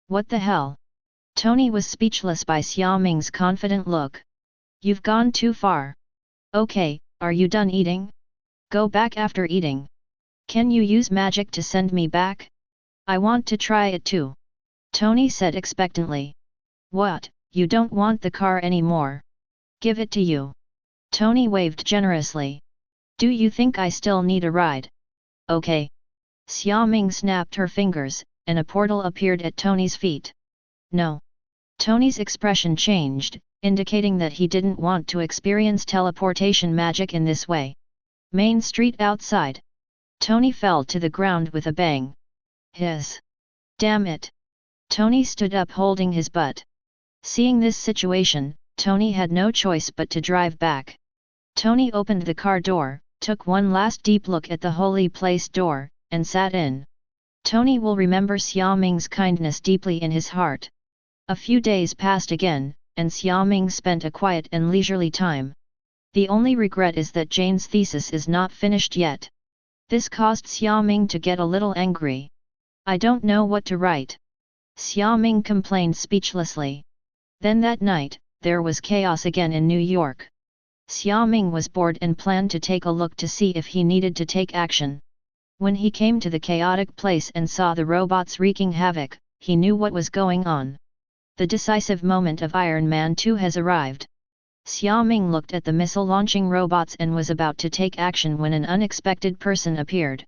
What the hell? Tony was speechless by Xiaoming's confident look. You've gone too far. Okay, are you done eating? Go back after eating. Can you use magic to send me back? I want to try it too. Tony said expectantly. What, you don't want the car anymore? Give it to you. Tony waved generously. Do you think I still need a ride? Okay. Xiaoming snapped her fingers, and a portal appeared at Tony's feet. No. Tony's expression changed, indicating that he didn't want to experience teleportation magic in this way. Main Street outside. Tony fell to the ground with a bang. Damn it. Tony stood up holding his butt. Seeing this situation, Tony had no choice but to drive back. Tony opened the car door, took one last deep look at the holy place door, and sat in. Tony will remember Xiaoming's kindness deeply in his heart. A few days passed again, and Xiaoming spent a quiet and leisurely time. The only regret is that Jane's thesis is not finished yet. This caused Xiaoming to get a little angry. I don't know what to write. Xiaoming complained speechlessly. Then that night, there was chaos again in New York. Xiaoming was bored and planned to take a look to see if he needed to take action. When he came to the chaotic place and saw the robots wreaking havoc, he knew what was going on. The decisive moment of Iron Man 2 has arrived. Xiaoming looked at the missile-launching robots and was about to take action when an unexpected person appeared.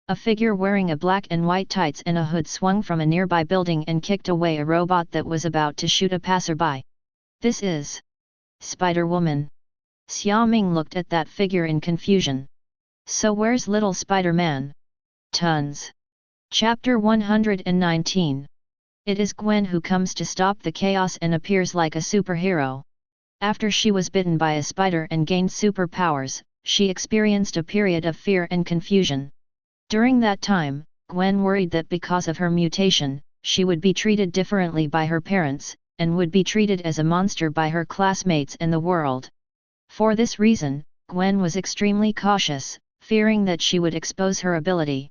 A figure wearing a black and white tights and a hood swung from a nearby building and kicked away a robot that was about to shoot a passerby. This is Spider-Woman. Xiaoming looked at that figure in confusion. So where's little Spider-Man? Tons. Chapter 119. It is Gwen who comes to stop the chaos and appears like a superhero. After she was bitten by a spider and gained superpowers, she experienced a period of fear and confusion. During that time, Gwen worried that because of her mutation, she would be treated differently by her parents, and would be treated as a monster by her classmates and the world. For this reason, Gwen was extremely cautious, fearing that she would expose her ability.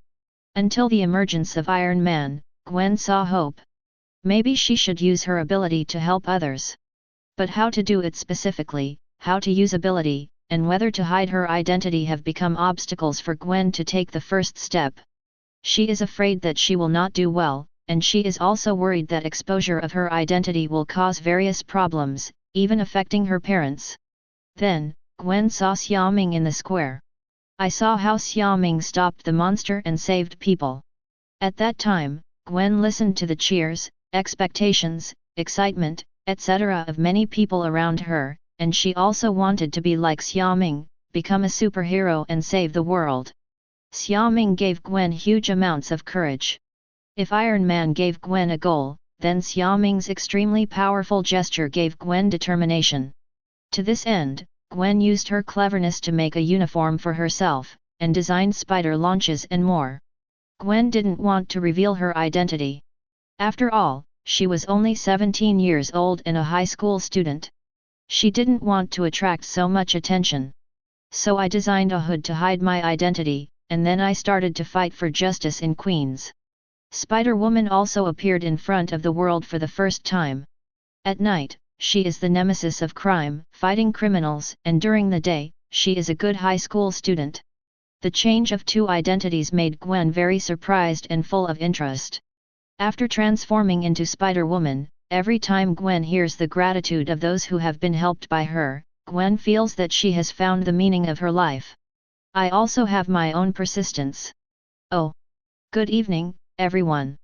Until the emergence of Iron Man, Gwen saw hope. Maybe she should use her ability to help others. But how to do it specifically, how to use ability, and whether to hide her identity have become obstacles for Gwen to take the first step. She is afraid that she will not do well, and she is also worried that exposure of her identity will cause various problems, even affecting her parents. Then, Gwen saw Xiaoming in the square. I saw how Xiaoming stopped the monster and saved people. At that time, Gwen listened to the cheers, expectations, excitement, etc. of many people around her, and she also wanted to be like Xiaoming, become a superhero and save the world. Xiaoming gave Gwen huge amounts of courage. If Iron Man gave Gwen a goal, then Xiaoming's extremely powerful gesture gave Gwen determination. To this end, Gwen used her cleverness to make a uniform for herself, and designed spider launches and more. Gwen didn't want to reveal her identity. After all, she was only 17 years old and a high school student. She didn't want to attract so much attention. So I designed a hood to hide my identity, and then I started to fight for justice in Queens. Spider-Woman also appeared in front of the world for the first time. At night, she is the nemesis of crime, fighting criminals, and during the day, she is a good high school student. The change of two identities made Gwen very surprised and full of interest. After transforming into Spider-Woman, every time Gwen hears the gratitude of those who have been helped by her, Gwen feels that she has found the meaning of her life. I also have my own persistence. Oh! Good evening, everyone.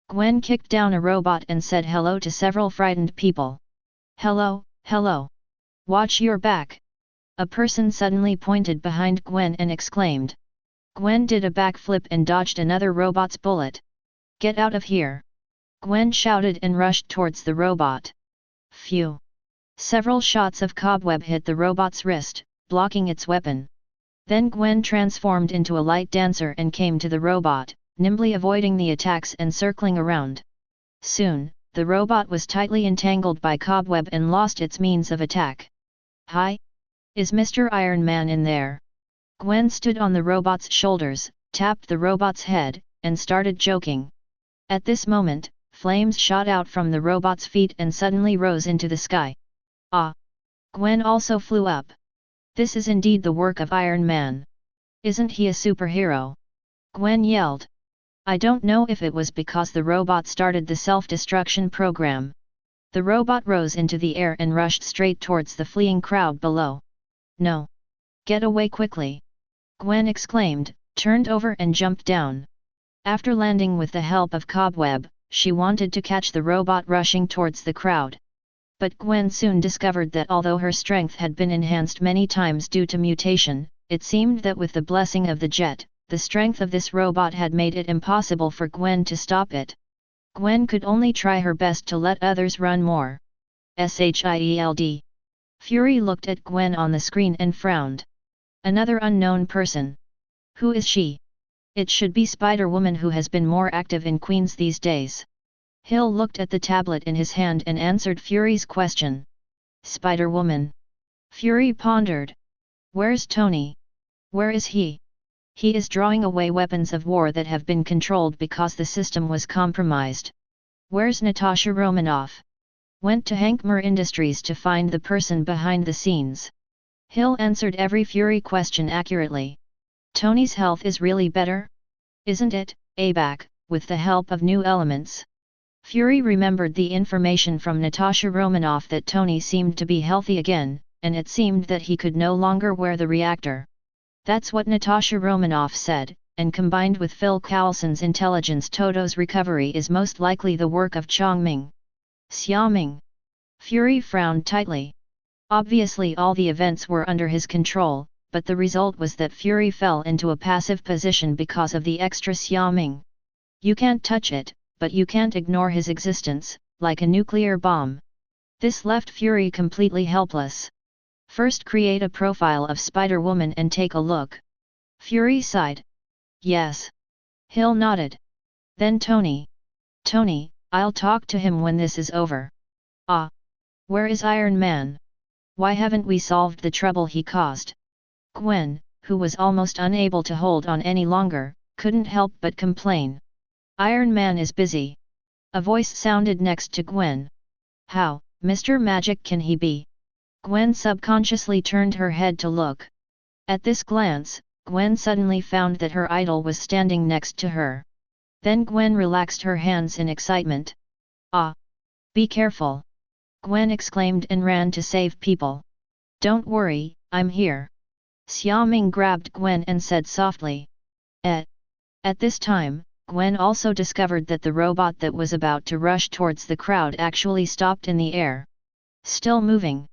Gwen kicked down a robot and said hello to several frightened people. Hello, hello. Watch your back. A person suddenly pointed behind Gwen and exclaimed. Gwen did a backflip and dodged another robot's bullet. Get out of here! Gwen shouted and rushed towards the robot. Phew! Several shots of cobweb hit the robot's wrist, blocking its weapon. Then Gwen transformed into a light dancer and came to the robot, nimbly avoiding the attacks and circling around. Soon, the robot was tightly entangled by cobweb and lost its means of attack. Hi! Is Mr. Iron Man in there? Gwen stood on the robot's shoulders, tapped the robot's head, and started joking. At this moment, flames shot out from the robot's feet and suddenly rose into the sky. Ah! Gwen also flew up. This is indeed the work of Iron Man. Isn't he a superhero? Gwen yelled. I don't know if it was because the robot started the self-destruction program. The robot rose into the air and rushed straight towards the fleeing crowd below. No! Get away quickly! Gwen exclaimed, turned over and jumped down. After landing with the help of cobweb, she wanted to catch the robot rushing towards the crowd. But Gwen soon discovered that although her strength had been enhanced many times due to mutation, it seemed that with the blessing of the jet, the strength of this robot had made it impossible for Gwen to stop it. Gwen could only try her best to let others run more. Shield. Fury looked at Gwen on the screen and frowned. Another unknown person. Who is she? It should be Spider-Woman, who has been more active in Queens these days. Hill looked at the tablet in his hand and answered Fury's question. Spider-Woman. Fury pondered. Where's Tony? Where is he? He is drawing away weapons of war that have been controlled because the system was compromised. Where's Natasha Romanoff? Went to Hankmer Industries to find the person behind the scenes. Hill answered every Fury question accurately. Tony's health is really better? Isn't it, back, with the help of new elements? Fury remembered the information from Natasha Romanoff that Tony seemed to be healthy again, and it seemed that he could no longer wear the reactor. That's what Natasha Romanoff said, and combined with Phil Coulson's intelligence, Toto's recovery is most likely the work of Xiaoming. Xiaoming. Fury frowned tightly. Obviously all the events were under his control, but the result was that Fury fell into a passive position because of the extra Xiaoming. You can't touch it, but you can't ignore his existence, like a nuclear bomb. This left Fury completely helpless. First create a profile of Spider-Woman and take a look. Fury sighed. Yes. Hill nodded. Then Tony. Tony, I'll talk to him when this is over. Ah. Where is Iron Man? Why haven't we solved the trouble he caused? Gwen, who was almost unable to hold on any longer, couldn't help but complain. Iron Man is busy. A voice sounded next to Gwen. How, Mr. Magic, can he be? Gwen subconsciously turned her head to look. At this glance, Gwen suddenly found that her idol was standing next to her. Then Gwen relaxed her hands in excitement. Ah! Be careful! Gwen exclaimed and ran to save people. Don't worry, I'm here. Xiaoming grabbed Gwen and said softly. At this time, Gwen also discovered that the robot that was about to rush towards the crowd actually stopped in the air. Still moving.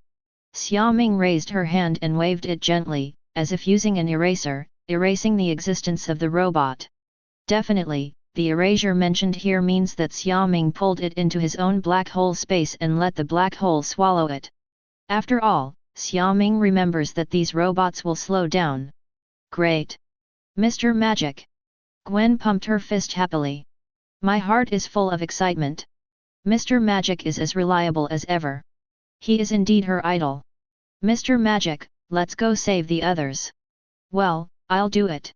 Xiaoming raised her hand and waved it gently, as if using an eraser, erasing the existence of the robot. Definitely, the erasure mentioned here means that Xiaoming pulled it into his own black hole space and let the black hole swallow it. After all, Xiaoming remembers that these robots will slow down. Great! Mr. Magic! Gwen pumped her fist happily. My heart is full of excitement. Mr. Magic is as reliable as ever. He is indeed her idol. Mr. Magic, let's go save the others. Well, I'll do it.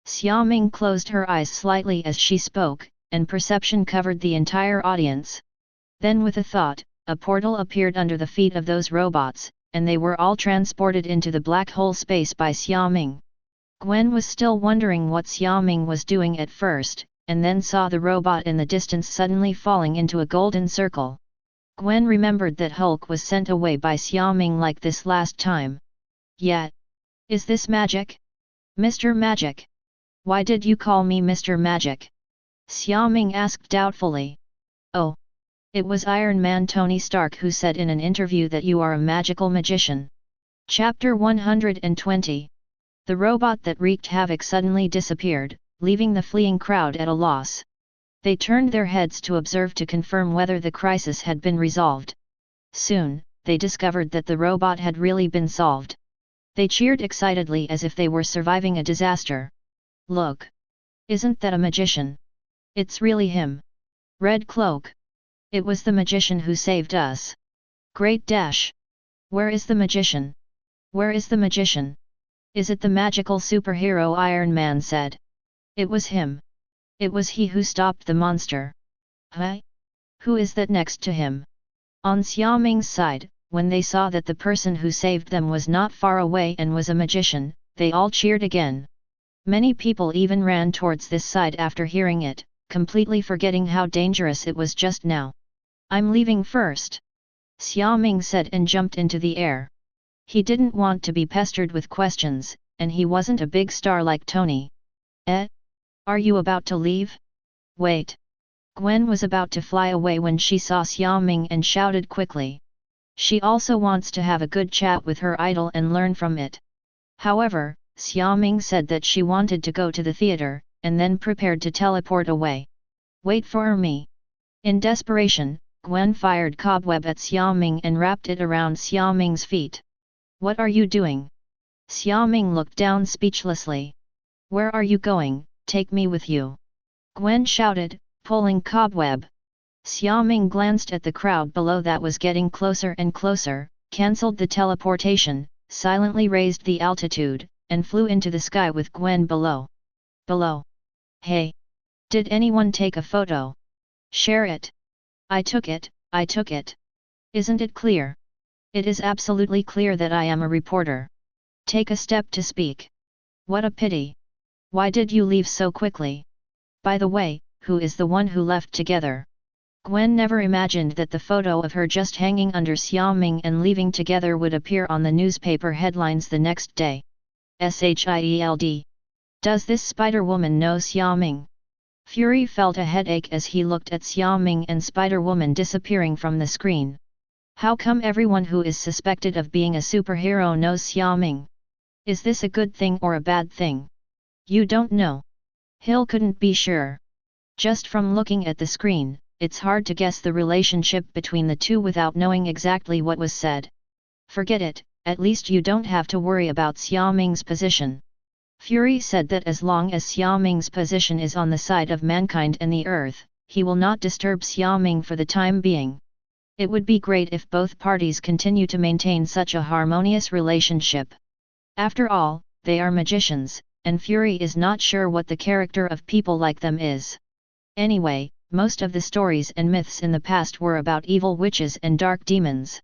Xiaoming closed her eyes slightly as she spoke, and perception covered the entire audience. Then with a thought, a portal appeared under the feet of those robots, and they were all transported into the black hole space by Xiaoming. Gwen was still wondering what Xiaoming was doing at first, and then saw the robot in the distance suddenly falling into a golden circle. Gwen remembered that Hulk was sent away by Xiaoming like this last time. Yet, is this magic? Mr. Magic? Why did you call me Mr. Magic? Xiaoming asked doubtfully. Oh. It was Iron Man Tony Stark who said in an interview that you are a magical magician. Chapter 120. The robot that wreaked havoc suddenly disappeared, leaving the fleeing crowd at a loss. They turned their heads to observe to confirm whether the crisis had been resolved. Soon, they discovered that the robot had really been solved. They cheered excitedly as if they were surviving a disaster. Look! Isn't that a magician? It's really him. Red Cloak. It was the magician who saved us. Great dash! Where is the magician? Where is the magician? Is it the magical superhero? Iron Man said. It was him. It was he who stopped the monster. Huh? Who is that next to him? On Xiaoming's side, when they saw that the person who saved them was not far away and was a magician, they all cheered again. Many people even ran towards this side after hearing it, completely forgetting how dangerous it was just now. I'm leaving first, Xiaoming said and jumped into the air. He didn't want to be pestered with questions, and he wasn't a big star like Tony. Are you about to leave? Wait. Gwen was about to fly away when she saw Xiaoming and shouted quickly. She also wants to have a good chat with her idol and learn from it. However, Xiaoming said that she wanted to go to the theater, and then prepared to teleport away. Wait for me. In desperation, Gwen fired cobweb at Xiaoming and wrapped it around Xiaoming's feet. What are you doing? Xiaoming looked down speechlessly. Where are you going? Take me with you. Gwen shouted, pulling cobweb. Xiaoming glanced at the crowd below that was getting closer and closer, cancelled the teleportation, silently raised the altitude, and flew into the sky with Gwen below. Below. Hey! Did anyone take a photo? Share it. I took it, I took it. Isn't it clear? It is absolutely clear that I am a reporter. Take a step to speak. What a pity. Why did you leave so quickly? By the way, who is the one who left together? Gwen never imagined that the photo of her just hanging under Xiaoming and leaving together would appear on the newspaper headlines the next day. SHIELD. Does this Spider-Woman know Xiaoming? Fury felt a headache as he looked at Xiaoming and Spider-Woman disappearing from the screen. How come everyone who is suspected of being a superhero knows Xiaoming? Is this a good thing or a bad thing? You don't know. Hill couldn't be sure. Just from looking at the screen, it's hard to guess the relationship between the two without knowing exactly what was said. Forget it, at least you don't have to worry about Xiaoming's position. Fury said that as long as Xiaoming's position is on the side of mankind and the earth, he will not disturb Xiaoming for the time being. It would be great if both parties continue to maintain such a harmonious relationship. After all, they are magicians, and Fury is not sure what the character of people like them is. Anyway, most of the stories and myths in the past were about evil witches and dark demons.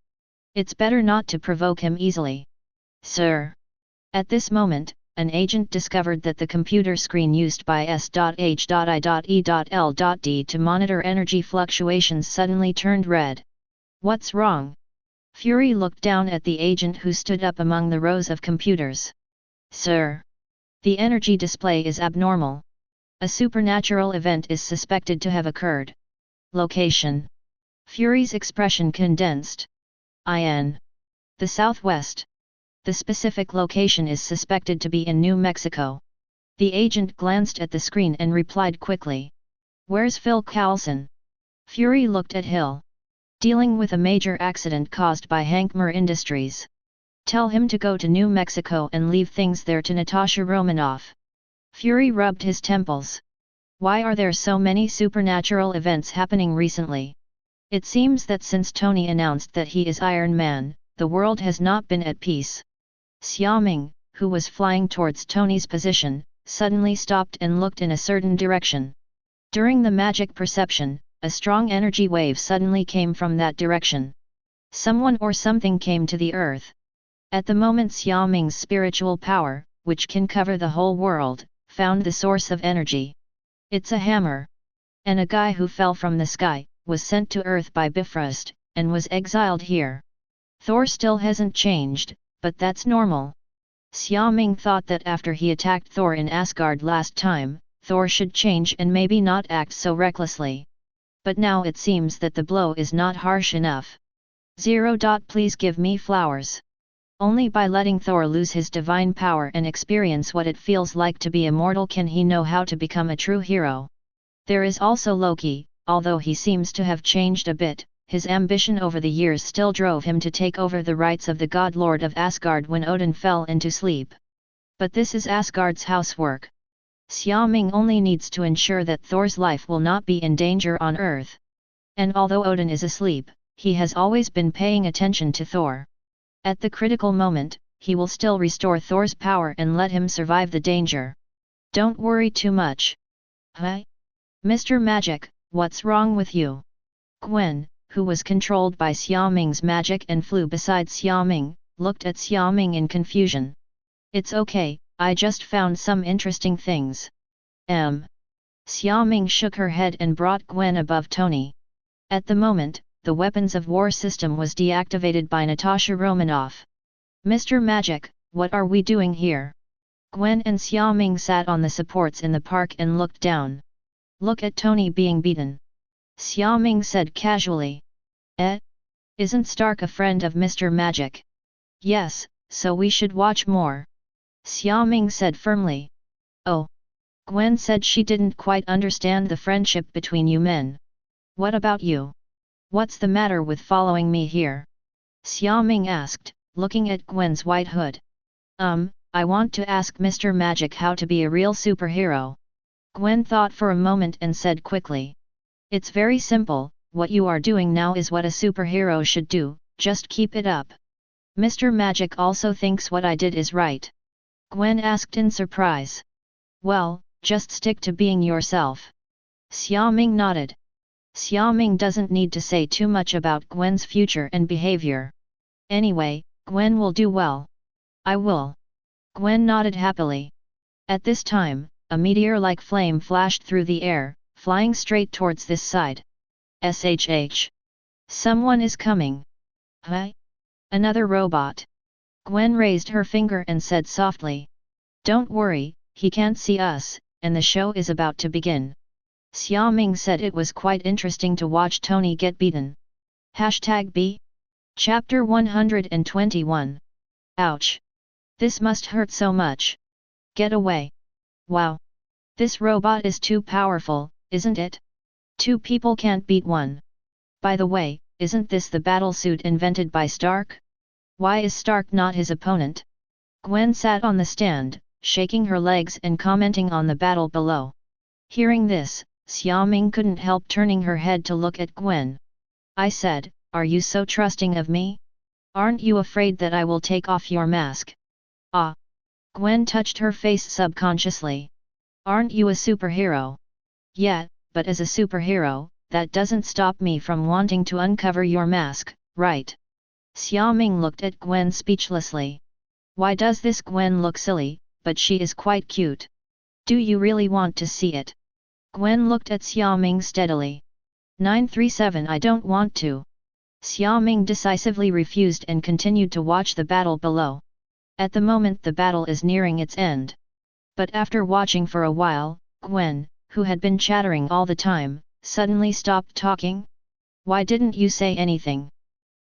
It's better not to provoke him easily. Sir. At this moment, an agent discovered that the computer screen used by S.H.I.E.L.D. to monitor energy fluctuations suddenly turned red. What's wrong? Fury looked down at the agent who stood up among the rows of computers. Sir. The energy display is abnormal. A supernatural event is suspected to have occurred. Location. Fury's expression condensed. In the southwest. The specific location is suspected to be in New Mexico. The agent glanced at the screen and replied quickly. Where's Phil Coulson? Fury looked at Hill. Dealing with a major accident caused by Hankmer Industries. Tell him to go to New Mexico and leave things there to Natasha Romanoff. Fury rubbed his temples. Why are there so many supernatural events happening recently? It seems that since Tony announced that he is Iron Man, the world has not been at peace. Xiaoming, who was flying towards Tony's position, suddenly stopped and looked in a certain direction. During the magic perception, a strong energy wave suddenly came from that direction. Someone or something came to the earth. At the moment Xiaoming's spiritual power, which can cover the whole world, found the source of energy. It's a hammer. And a guy who fell from the sky, was sent to Earth by Bifrost, and was exiled here. Thor still hasn't changed, but that's normal. Xiaoming thought that after he attacked Thor in Asgard last time, Thor should change and maybe not act so recklessly. But now it seems that the blow is not harsh enough. Please give me flowers. Only by letting Thor lose his divine power and experience what it feels like to be immortal can he know how to become a true hero. There is also Loki, although he seems to have changed a bit, his ambition over the years still drove him to take over the rights of the God Lord of Asgard when Odin fell into sleep. But this is Asgard's housework. Xiaoming only needs to ensure that Thor's life will not be in danger on Earth. And although Odin is asleep, he has always been paying attention to Thor. At the critical moment, he will still restore Thor's power and let him survive the danger. Don't worry too much. Huh? Mr. Magic, what's wrong with you? Gwen, who was controlled by Xiaoming's magic and flew beside Xiaoming, looked at Xiaoming in confusion. It's okay, I just found some interesting things. Xiaoming shook her head and brought Gwen above Tony. At the moment, the weapons of war system was deactivated by Natasha Romanoff. Mr. Magic, what are we doing here? Gwen and Xiaoming sat on the supports in the park and looked down. Look at Tony being beaten. Xiaoming said casually. Isn't Stark a friend of Mr. Magic? Yes, so we should watch more. Xiaoming said firmly. Oh. Gwen said she didn't quite understand the friendship between you men. What about you? What's the matter with following me here? Xiaoming asked, looking at Gwen's white hood. I want to ask Mr. Magic how to be a real superhero. Gwen thought for a moment and said quickly. It's very simple, what you are doing now is what a superhero should do, just keep it up. Mr. Magic also thinks what I did is right. Gwen asked in surprise. Well, just stick to being yourself. Xiaoming nodded. Xiaoming doesn't need to say too much about Gwen's future and behavior. Anyway, Gwen will do well. I will. Gwen nodded happily. At this time, a meteor-like flame flashed through the air, flying straight towards this side. SHH. Someone is coming. Huh? Another robot. Gwen raised her finger and said softly. Don't worry, he can't see us, and the show is about to begin. Xiaoming said it was quite interesting to watch Tony get beaten. #B. Chapter 121. Ouch. This must hurt so much. Get away. Wow. This robot is too powerful, isn't it? Two people can't beat one. By the way, isn't this the battlesuit invented by Stark? Why is Stark not his opponent? Gwen sat on the stand, shaking her legs and commenting on the battle below. Hearing this, Xiaoming couldn't help turning her head to look at Gwen. I said, are you so trusting of me? Aren't you afraid that I will take off your mask? Ah! Gwen touched her face subconsciously. Aren't you a superhero? Yeah, but as a superhero, that doesn't stop me from wanting to uncover your mask, right? Xiaoming looked at Gwen speechlessly. Why does this Gwen look silly, but she is quite cute. Do you really want to see it? Gwen looked at Xiaoming steadily. 937 I don't want to. Xiaoming decisively refused and continued to watch the battle below. At the moment the battle is nearing its end. But after watching for a while, Gwen, who had been chattering all the time, suddenly stopped talking. Why didn't you say anything?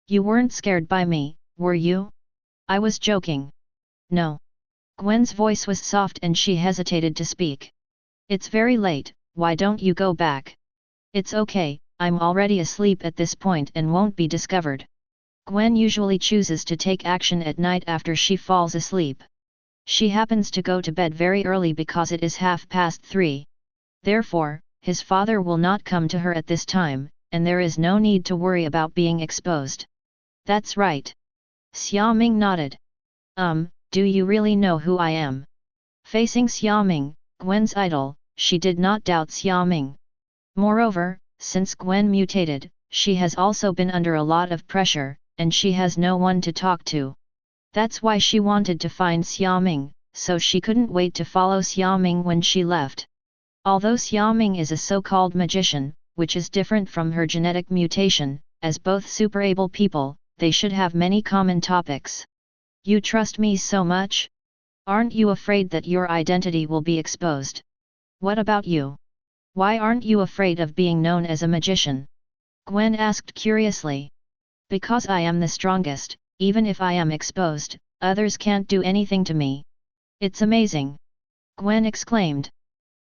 You weren't scared by me, were you? I was joking. No. Gwen's voice was soft and she hesitated to speak. It's very late, why don't you go back? It's okay, I'm already asleep at this point and won't be discovered. Gwen usually chooses to take action at night after she falls asleep. She happens to go to bed very early because it is 3:30. Therefore, his father will not come to her at this time, and there is no need to worry about being exposed. That's right. Xiaoming nodded. Do you really know who I am? Facing Xiaoming, Gwen's idol, she did not doubt Xiaoming. Moreover, since Gwen mutated, she has also been under a lot of pressure, and she has no one to talk to. That's why she wanted to find Xiaoming, so she couldn't wait to follow Xiaoming when she left. Although Xiaoming is a so-called magician, which is different from her genetic mutation, as both super-able people, they should have many common topics. You trust me so much? Aren't you afraid that your identity will be exposed? What about you? Why aren't you afraid of being known as a magician? Gwen asked curiously. Because I am the strongest, even if I am exposed, others can't do anything to me. It's amazing! Gwen exclaimed.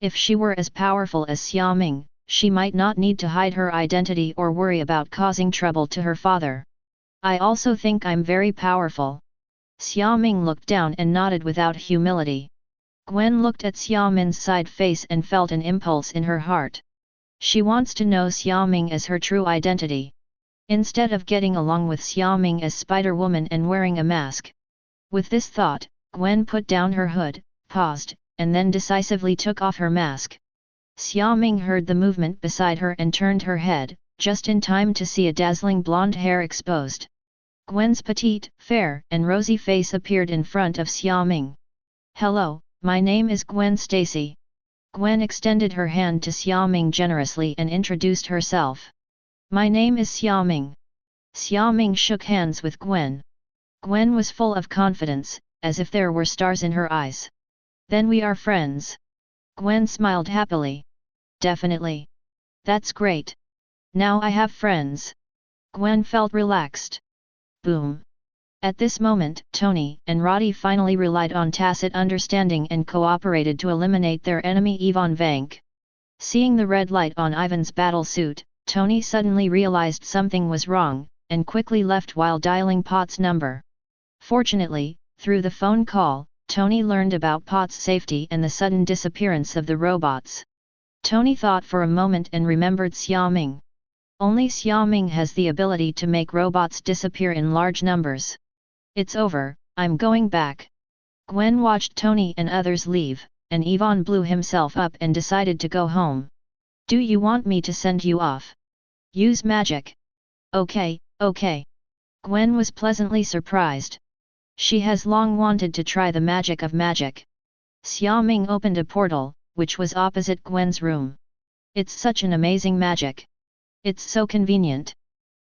If she were as powerful as Xiaoming, she might not need to hide her identity or worry about causing trouble to her father. I also think I'm very powerful. Xiaoming looked down and nodded without humility. Gwen looked at Xiaoming's side face and felt an impulse in her heart. She wants to know Xiaoming as her true identity. Instead of getting along with Xiaoming as Spider-Woman and wearing a mask. With this thought, Gwen put down her hood, paused, and then decisively took off her mask. Xiaoming heard the movement beside her and turned her head, just in time to see a dazzling blonde hair exposed. Gwen's petite, fair, and rosy face appeared in front of Xiaoming. Hello, my name is Gwen Stacy. Gwen extended her hand to Xiaoming generously and introduced herself. My name is Xiaoming. Xiaoming shook hands with Gwen. Gwen was full of confidence, as if there were stars in her eyes. Then we are friends. Gwen smiled happily. Definitely. That's great. Now I have friends. Gwen felt relaxed. Boom. At this moment, Tony and Roddy finally relied on tacit understanding and cooperated to eliminate their enemy Ivan Vank. Seeing the red light on Ivan's battle suit, Tony suddenly realized something was wrong, and quickly left while dialing Pot's number. Fortunately, through the phone call, Tony learned about Pot's safety and the sudden disappearance of the robots. Tony thought for a moment and remembered Xiaoming. Only Xiaoming has the ability to make robots disappear in large numbers. It's over, I'm going back. Gwen watched Tony and others leave, and Ivan blew himself up and decided to go home. Do you want me to send you off? Use magic. Okay, okay. Gwen was pleasantly surprised. She has long wanted to try the magic of magic. Xiaoming opened a portal, which was opposite Gwen's room. It's such an amazing magic. It's so convenient.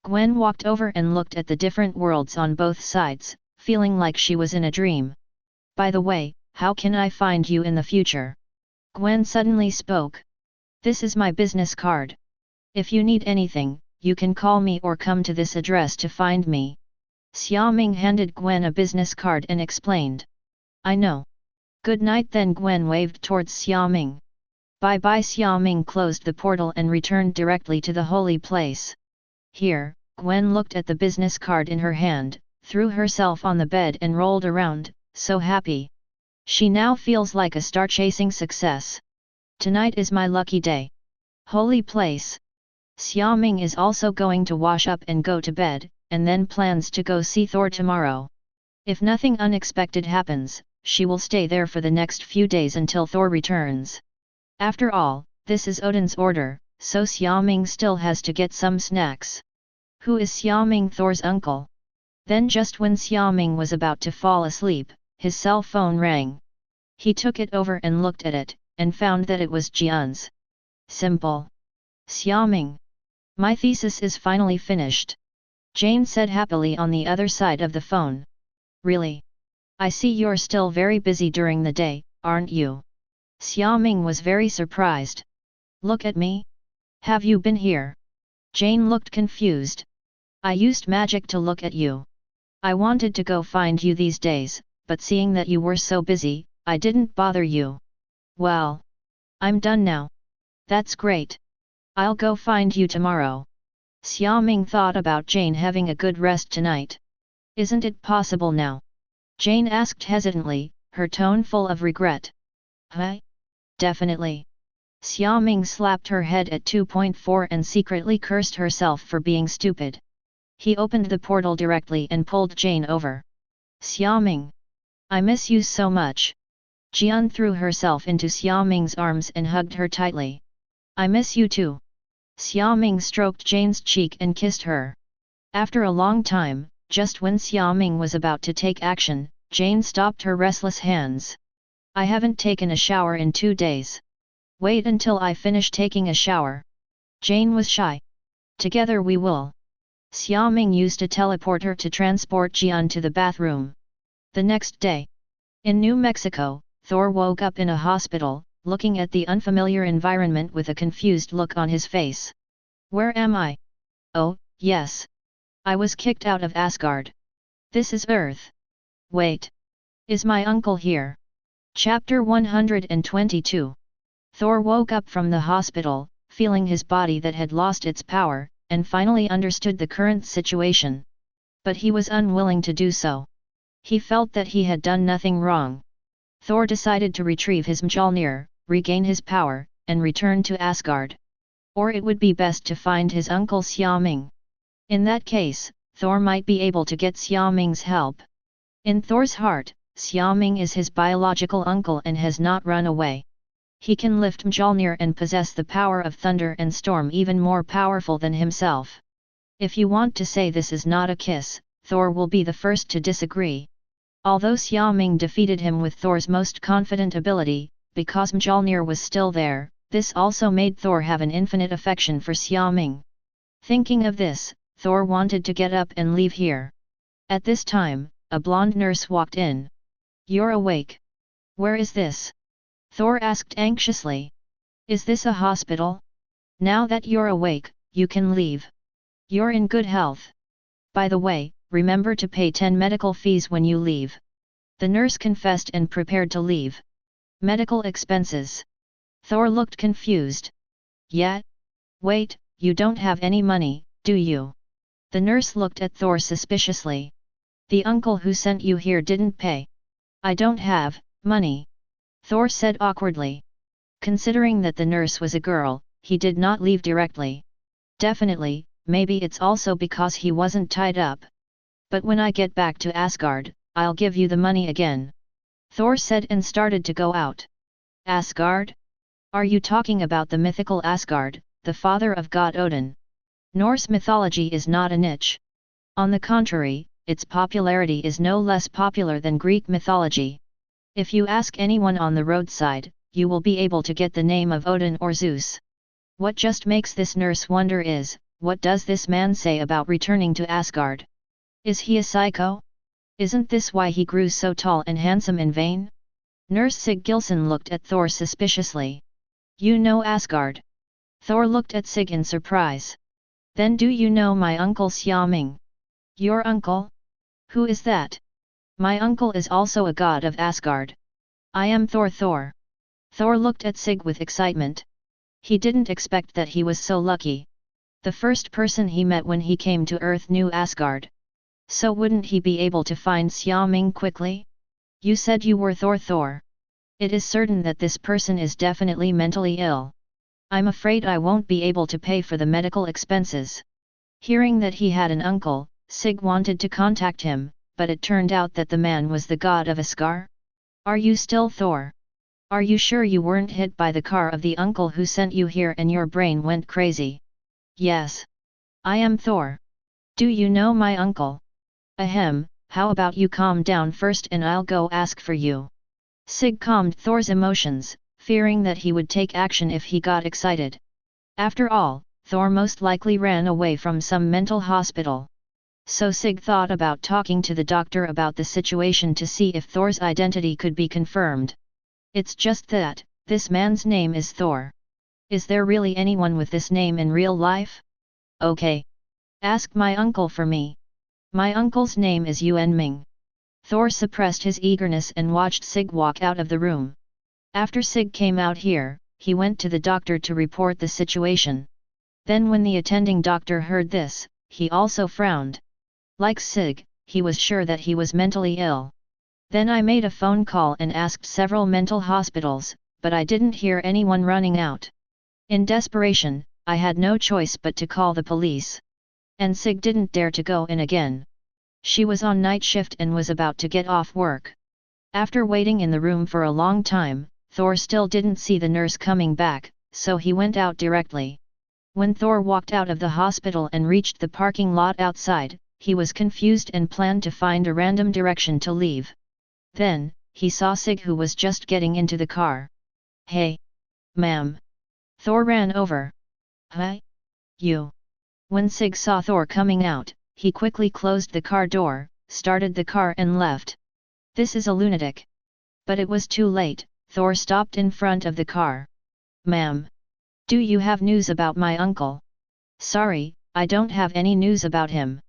Gwen walked over and looked at the different worlds on both sides, feeling like she was in a dream. By the way, how can I find you in the future? Gwen suddenly spoke. This is my business card. If you need anything, you can call me or come to this address to find me. Xiaoming handed Gwen a business card and explained. I know. Good night then. Gwen waved towards Xiaoming. Bye-bye. Xiaoming closed the portal and returned directly to the holy place. Here, Gwen looked at the business card in her hand, threw herself on the bed and rolled around, so happy. She now feels like a star chasing success. Tonight is my lucky day. Holy place. Xiaoming is also going to wash up and go to bed, and then plans to go see Thor tomorrow. If nothing unexpected happens, she will stay there for the next few days until Thor returns. After all, this is Odin's order, so Xiaoming still has to get some snacks. Who is Xiaoming? Thor's uncle. Then just when Xiaoming was about to fall asleep, his cell phone rang. He took it over and looked at it, and found that it was Jian's. Simple. Xiaoming. My thesis is finally finished. Jane said happily on the other side of the phone. Really? I see you're still very busy during the day, aren't you? Xiaoming was very surprised. Look at me. Have you been here? Jane looked confused. I used magic to look at you. I wanted to go find you these days, but seeing that you were so busy, I didn't bother you. Well, I'm done now. That's great. I'll go find you tomorrow. Xiaoming thought about Jane having a good rest tonight. Isn't it possible now? Jane asked hesitantly, her tone full of regret. Huh? Definitely. Xiaoming slapped her head at 2.4 and secretly cursed herself for being stupid. He opened the portal directly and pulled Jane over. Xiaoming. I miss you so much. Jian threw herself into Xiaoming's arms and hugged her tightly. I miss you too. Xiaoming stroked Jane's cheek and kissed her. After a long time, just when Xiaoming was about to take action, Jane stopped her restless hands. I haven't taken a shower in 2 days. Wait until I finish taking a shower. Jane was shy. Together we will. Xiaoming used a teleporter to transport Jian to the bathroom. The next day. In New Mexico, Thor woke up in a hospital, looking at the unfamiliar environment with a confused look on his face. Where am I? Oh, yes. I was kicked out of Asgard. This is Earth. Wait. Is my uncle here? Chapter 122. Thor woke up from the hospital, feeling his body that had lost its power, and finally understood the current situation. But he was unwilling to do so. He felt that he had done nothing wrong. Thor decided to retrieve his Mjolnir, regain his power, and return to Asgard. Or it would be best to find his uncle Xiaoming. In that case, Thor might be able to get Xiaoming's help. In Thor's heart, Xiaoming is his biological uncle and has not run away. He can lift Mjolnir and possess the power of thunder and storm even more powerful than himself. If you want to say this is not a kiss, Thor will be the first to disagree. Although Xiaoming defeated him with Thor's most confident ability, because Mjolnir was still there, this also made Thor have an infinite affection for Xiaoming. Thinking of this, Thor wanted to get up and leave here. At this time, a blonde nurse walked in. You're awake. Where is this? Thor asked anxiously. Is this a hospital? Now that you're awake, you can leave. You're in good health. By the way, remember to pay 10 medical fees when you leave. The nurse confessed and prepared to leave. Medical expenses. Thor looked confused. Yeah? Wait, you don't have any money, do you? The nurse looked at Thor suspiciously. The uncle who sent you here didn't pay. I don't have money. Thor said awkwardly. Considering that the nurse was a girl, he did not leave directly. Definitely, maybe it's also because he wasn't tied up. But when I get back to Asgard, I'll give you the money again. Thor said and started to go out. Asgard? Are you talking about the mythical Asgard, the father of god Odin? Norse mythology is not a niche. On the contrary, its popularity is no less popular than Greek mythology. If you ask anyone on the roadside, you will be able to get the name of Odin or Zeus. What just makes this nurse wonder is, what does this man say about returning to Asgard? Is he a psycho? Isn't this why he grew so tall and handsome in vain? Nurse Sigurdsson looked at Thor suspiciously. You know Asgard? Thor looked at Sig in surprise. Then do you know my uncle Xiaoming? Your uncle? Who is that? My uncle is also a god of Asgard. I am Thor. Thor looked at Sig with excitement. He didn't expect that he was so lucky. The first person he met when he came to Earth knew Asgard. So wouldn't he be able to find Xiaoming quickly? You said you were Thor. It is certain that this person is definitely mentally ill. I'm afraid I won't be able to pay for the medical expenses. Hearing that he had an uncle, Sig wanted to contact him, but it turned out that the man was the god of Asgard. Are you still Thor? Are you sure you weren't hit by the car of the uncle who sent you here and your brain went crazy? Yes. I am Thor. Do you know my uncle? Ahem, how about you calm down first and I'll go ask for you. Sig calmed Thor's emotions, fearing that he would take action if he got excited. After all, Thor most likely ran away from some mental hospital. So Sig thought about talking to the doctor about the situation to see if Thor's identity could be confirmed. It's just that, this man's name is Thor. Is there really anyone with this name in real life? Okay. Ask my uncle for me. My uncle's name is Xia Ming. Thor suppressed his eagerness and watched Sig walk out of the room. After Sig came out here, he went to the doctor to report the situation. Then when the attending doctor heard this, he also frowned. Like Sig, he was sure that he was mentally ill. Then I made a phone call and asked several mental hospitals, but I didn't hear anyone running out. In desperation, I had no choice but to call the police. And Sig didn't dare to go in again. She was on night shift and was about to get off work. After waiting in the room for a long time, Thor still didn't see the nurse coming back, so he went out directly. When Thor walked out of the hospital and reached the parking lot outside, he was confused and planned to find a random direction to leave. Then, he saw Sig who was just getting into the car. Hey! Ma'am! Thor ran over. Hi! You! When Sig saw Thor coming out, he quickly closed the car door, started the car and left. This is a lunatic. But it was too late, Thor stopped in front of the car. "Ma'am. Do you have news about my uncle?" "Sorry, I don't have any news about him.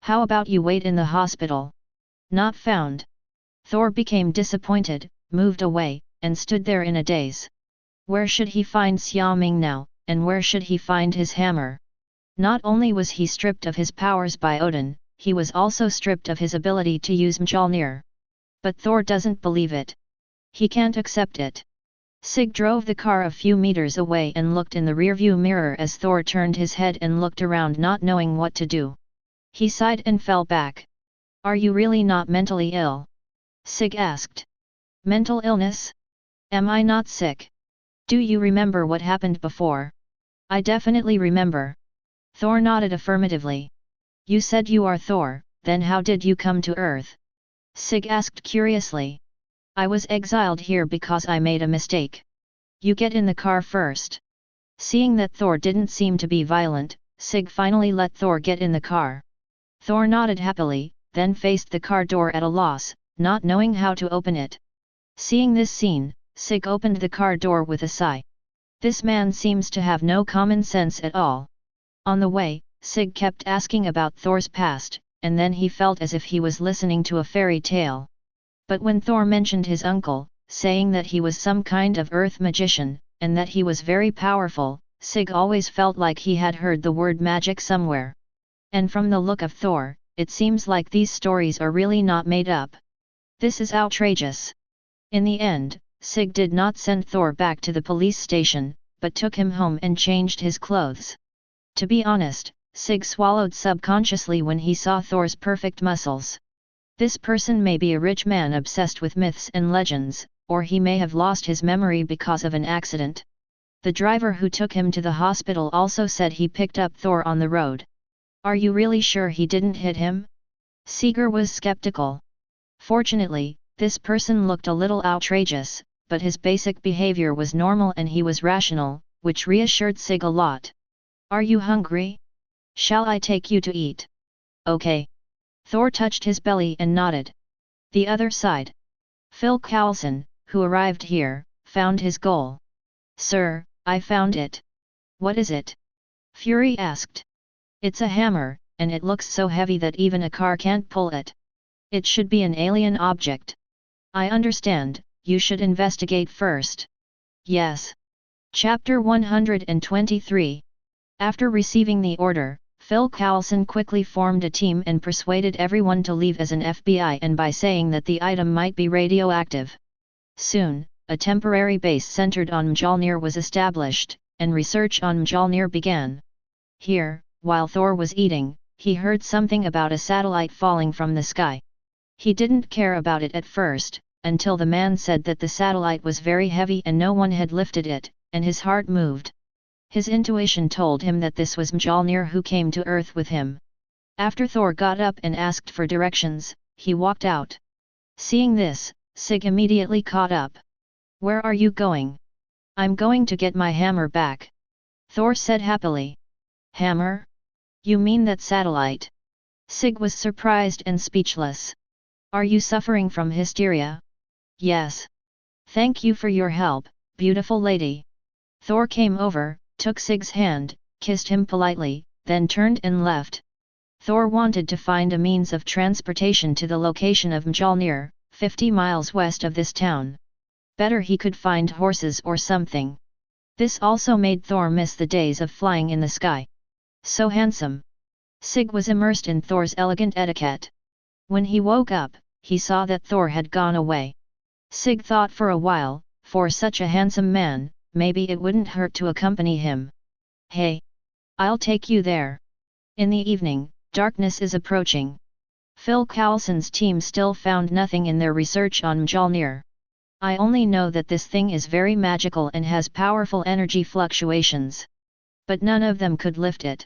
How about you wait in the hospital?" "Not found." Thor became disappointed, moved away, and stood there in a daze. Where should he find Xiaoming now, and where should he find his hammer? Not only was he stripped of his powers by Odin, he was also stripped of his ability to use Mjolnir. But Thor doesn't believe it. He can't accept it. Sig drove the car a few meters away and looked in the rearview mirror as Thor turned his head and looked around, not knowing what to do. He sighed and fell back. "Are you really not mentally ill?" Sig asked. "Mental illness? Am I not sick? Do you remember what happened before?" "I definitely remember." Thor nodded affirmatively. "You said you are Thor, then how did you come to Earth?" Sig asked curiously. "I was exiled here because I made a mistake." "You get in the car first." Seeing that Thor didn't seem to be violent, Sig finally let Thor get in the car. Thor nodded happily, then faced the car door at a loss, not knowing how to open it. Seeing this scene, Sig opened the car door with a sigh. This man seems to have no common sense at all. On the way, Sig kept asking about Thor's past, and then he felt as if he was listening to a fairy tale. But when Thor mentioned his uncle, saying that he was some kind of earth magician, and that he was very powerful, Sig always felt like he had heard the word magic somewhere. And from the look of Thor, it seems like these stories are really not made up. This is outrageous. In the end, Sig did not send Thor back to the police station, but took him home and changed his clothes. To be honest, Sig swallowed subconsciously when he saw Thor's perfect muscles. This person may be a rich man obsessed with myths and legends, or he may have lost his memory because of an accident. The driver who took him to the hospital also said he picked up Thor on the road. "Are you really sure he didn't hit him?" Seeger was skeptical. Fortunately, this person looked a little outrageous, but his basic behavior was normal and he was rational, which reassured Sig a lot. "Are you hungry? Shall I take you to eat?" "Okay." Thor touched his belly and nodded. The other side. Phil Coulson, who arrived here, found his goal. "Sir, I found it." "What is it?" Fury asked. "It's a hammer, and it looks so heavy that even a car can't pull it. It should be an alien object." "I understand, you should investigate first." "Yes." Chapter 123. After receiving the order, Phil Coulson quickly formed a team and persuaded everyone to leave as an FBI and by saying that the item might be radioactive. Soon, a temporary base centered on Mjolnir was established, and research on Mjolnir began. Here, while Thor was eating, he heard something about a satellite falling from the sky. He didn't care about it at first, until the man said that the satellite was very heavy and no one had lifted it, and his heart moved. His intuition told him that this was Mjolnir who came to Earth with him. After Thor got up and asked for directions, he walked out. Seeing this, Sig immediately caught up. "Where are you going?" "I'm going to get my hammer back," Thor said happily. "Hammer? You mean that satellite?" Sig was surprised and speechless. "Are you suffering from hysteria?" "Yes." "Thank you for your help, beautiful lady." Thor came over, took Sig's hand, kissed him politely, then turned and left. Thor wanted to find a means of transportation to the location of Mjolnir, 50 miles west of this town. Better he could find horses or something. This also made Thor miss the days of flying in the sky. So handsome. Sig was immersed in Thor's elegant etiquette. When he woke up, he saw that Thor had gone away. Sig thought for a while, for such a handsome man, maybe it wouldn't hurt to accompany him. "Hey! I'll take you there." In the evening, darkness is approaching. Phil Coulson's team still found nothing in their research on Mjolnir. "I only know that this thing is very magical and has powerful energy fluctuations. But none of them could lift it.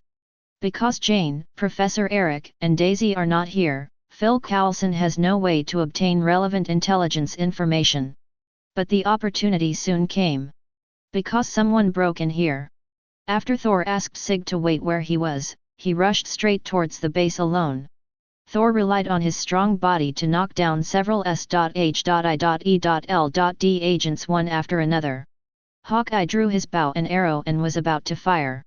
Because Jane, Professor Eric, and Daisy are not here, Phil Coulson has no way to obtain relevant intelligence information." But the opportunity soon came. Because someone broke in here. After Thor asked Sig to wait where he was, he rushed straight towards the base alone. Thor relied on his strong body to knock down several S.H.I.E.L.D agents one after another. Hawkeye drew his bow and arrow and was about to fire.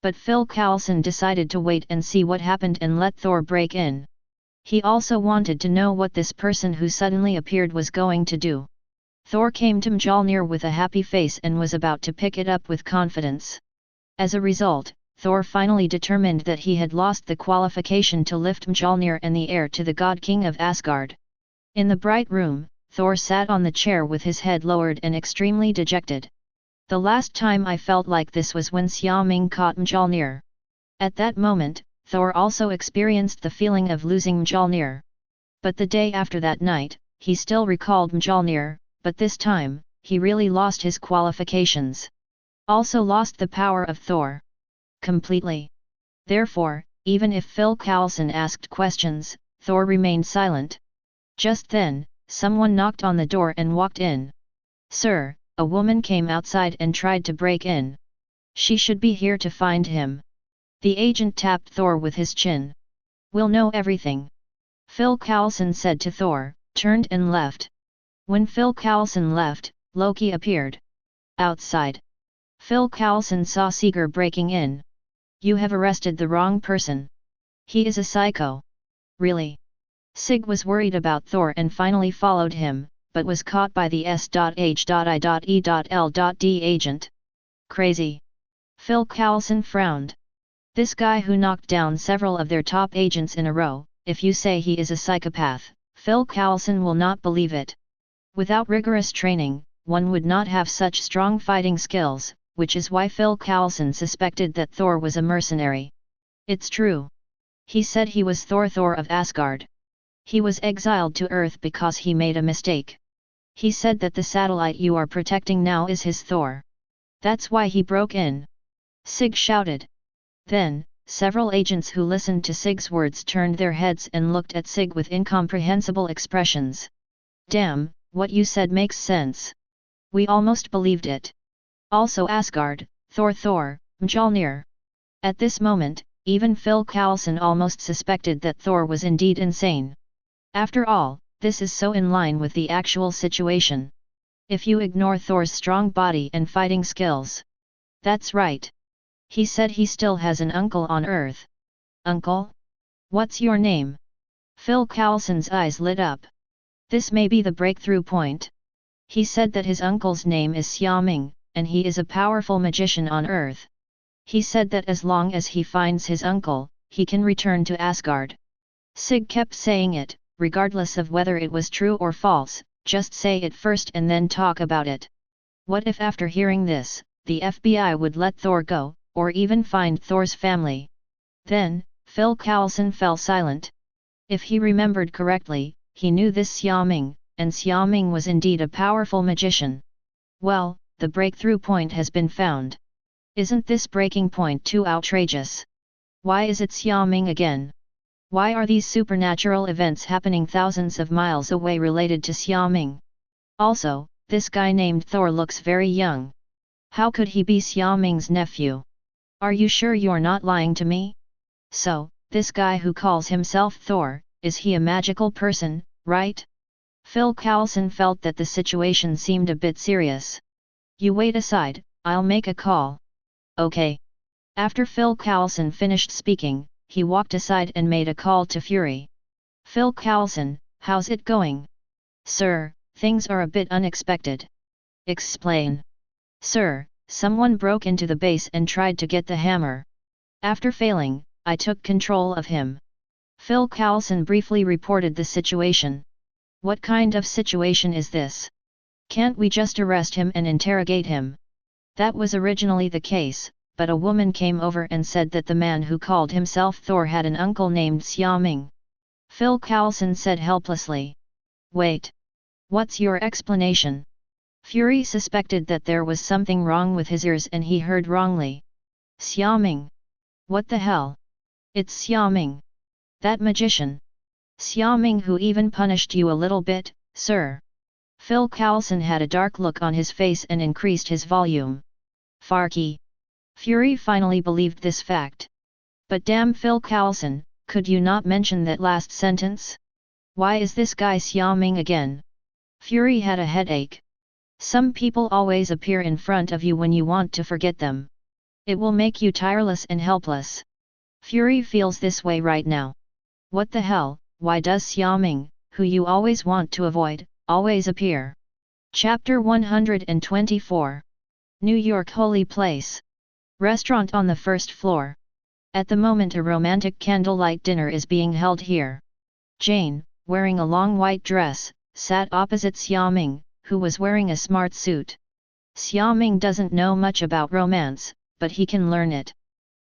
But Phil Coulson decided to wait and see what happened and let Thor break in. He also wanted to know what this person who suddenly appeared was going to do. Thor came to Mjolnir with a happy face and was about to pick it up with confidence. As a result, Thor finally determined that he had lost the qualification to lift Mjolnir and the heir to the God King of Asgard. In the bright room, Thor sat on the chair with his head lowered and extremely dejected. The last time I felt like this was when Xiaoming caught Mjolnir. At that moment, Thor also experienced the feeling of losing Mjolnir. But the day after that night, he still recalled Mjolnir, but this time, he really lost his qualifications. Also lost the power of Thor. Completely. Therefore, even if Phil Coulson asked questions, Thor remained silent. Just then, someone knocked on the door and walked in. "Sir," a woman came outside and tried to break in. "She should be here to find him." The agent tapped Thor with his chin. "We'll know everything," Phil Coulson said to Thor, turned and left. When Phil Coulson left, Loki appeared. Outside, Phil Coulson saw Seeger breaking in. "You have arrested the wrong person. He is a psycho." "Really?" Sig was worried about Thor and finally followed him, but was caught by the S.H.I.E.L.D agent. "Crazy." Phil Coulson frowned. "This guy who knocked down several of their top agents in a row, if you say he is a psychopath, Phil Coulson will not believe it. Without rigorous training, one would not have such strong fighting skills, which is why Phil Coulson suspected that Thor was a mercenary." "It's true. He said he was Thor of Asgard. He was exiled to Earth because he made a mistake. He said that the satellite you are protecting now is his Thor. That's why he broke in," Sig shouted. Then, several agents who listened to Sig's words turned their heads and looked at Sig with incomprehensible expressions. "Damn, what you said makes sense. We almost believed it. Also Asgard, Thor, Mjolnir." At this moment, even Phil Coulson almost suspected that Thor was indeed insane. After all, this is so in line with the actual situation. If you ignore Thor's strong body and fighting skills. That's right. He said he still has an uncle on Earth. "Uncle? What's your name?" Phil Coulson's eyes lit up. This may be the breakthrough point. He said that his uncle's name is Xiaoming, and he is a powerful magician on Earth. He said that as long as he finds his uncle, he can return to Asgard. Sig kept saying it, regardless of whether it was true or false, just say it first and then talk about it. What if after hearing this, the FBI would let Thor go, or even find Thor's family? Then, Phil Coulson fell silent. If he remembered correctly, he knew this Xiaoming, and Xiaoming was indeed a powerful magician. Well, the breakthrough point has been found. Isn't this breaking point too outrageous? Why is it Xiaoming again? Why are these supernatural events happening thousands of miles away related to Xiaoming? Also, this guy named Thor looks very young. How could he be Xiaoming's nephew? Are you sure you're not lying to me? So, this guy who calls himself Thor, is he a magical person, right? Phil Coulson felt that the situation seemed a bit serious. "You wait aside, I'll make a call." "Okay." After Phil Coulson finished speaking, he walked aside and made a call to Fury. "Phil Coulson, how's it going?" "Sir, things are a bit unexpected." "Explain." "Sir, someone broke into the base and tried to get the hammer. After failing, I took control of him." Phil Coulson briefly reported the situation. "What kind of situation is this? Can't we just arrest him and interrogate him?" "That was originally the case, but a woman came over and said that the man who called himself Thor had an uncle named Xiaoming." Phil Coulson said helplessly. "Wait. What's your explanation?" Fury suspected that there was something wrong with his ears and he heard wrongly. "Xiaoming? What the hell? It's Xiaoming. That magician. Xiaoming who even punished you a little bit, sir." Phil Coulson had a dark look on his face and increased his volume. "Farky." Fury finally believed this fact. "But damn Phil Coulson, could you not mention that last sentence? Why is this guy Xiaoming again? Fury had a headache. Some people always appear in front of you when you want to forget them. It will make you tireless and helpless. Fury feels this way right now. What the hell, why does Xiaoming, who you always want to avoid, always appear? Chapter 124. New York Holy Place. Restaurant on the first floor. At the moment a romantic candlelight dinner is being held here. Jane, wearing a long white dress, sat opposite Xiaoming, who was wearing a smart suit. Xiaoming doesn't know much about romance, but he can learn it.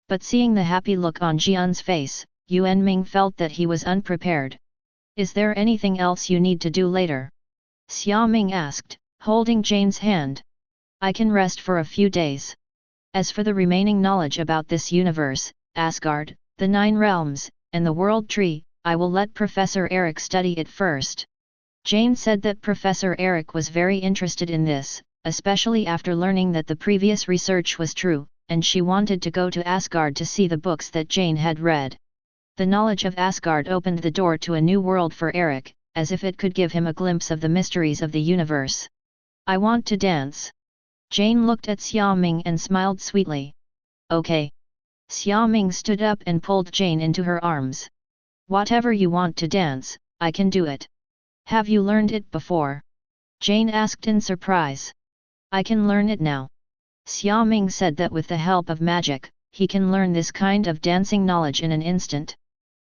But seeing the happy look on Jian's face, Yuanming felt that he was unprepared. Is there anything else you need to do later? Xiaoming asked, holding Jane's hand. I can rest for a few days. As for the remaining knowledge about this universe, Asgard, the 9 realms, and the World Tree, I will let Professor Eric study it first. Jane said that Professor Eric was very interested in this, especially after learning that the previous research was true, and she wanted to go to Asgard to see the books that Jane had read. The knowledge of Asgard opened the door to a new world for Eric, as if it could give him a glimpse of the mysteries of the universe. I want to dance. Jane looked at Xiaoming and smiled sweetly. Okay. Xiaoming stood up and pulled Jane into her arms. Whatever you want to dance, I can do it. Have you learned it before? Jane asked in surprise. I can learn it now. Xiaoming said that with the help of magic, he can learn this kind of dancing knowledge in an instant.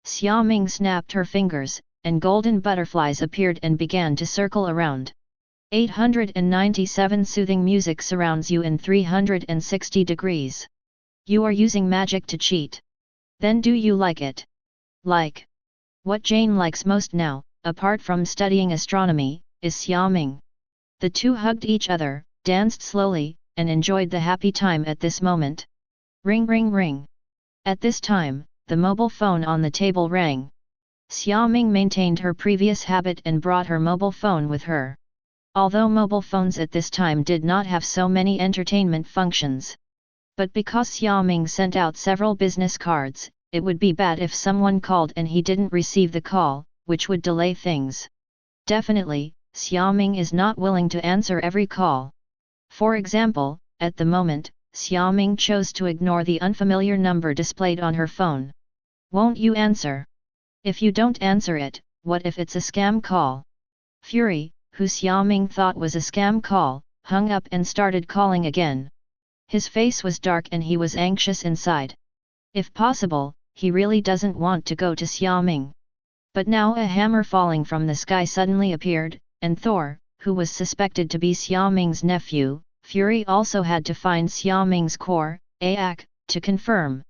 Xiaoming snapped her fingers, and golden butterflies appeared and began to circle around. 897 Soothing music surrounds you in 360 degrees. You are using magic to cheat. Then do you like it? Like. What Jane likes most now, apart from studying astronomy, is Xiaoming. The two hugged each other, danced slowly, and enjoyed the happy time at this moment. Ring ring ring. At this time, the mobile phone on the table rang. Xiaoming maintained her previous habit and brought her mobile phone with her. Although mobile phones at this time did not have so many entertainment functions. But because Xiaoming sent out several business cards, it would be bad if someone called and he didn't receive the call, which would delay things. Definitely, Xiaoming is not willing to answer every call. For example, at the moment, Xiaoming chose to ignore the unfamiliar number displayed on her phone. Won't you answer? If you don't answer it, what if it's a scam call? Fury, who Xiaoming thought was a scam call, hung up and started calling again. His face was dark and he was anxious inside. If possible, he really doesn't want to go to Xiaoming. But now a hammer falling from the sky suddenly appeared, and Thor, who was suspected to be Xiaoming's nephew, Fury also had to find Xiaoming's core, Aak, to confirm.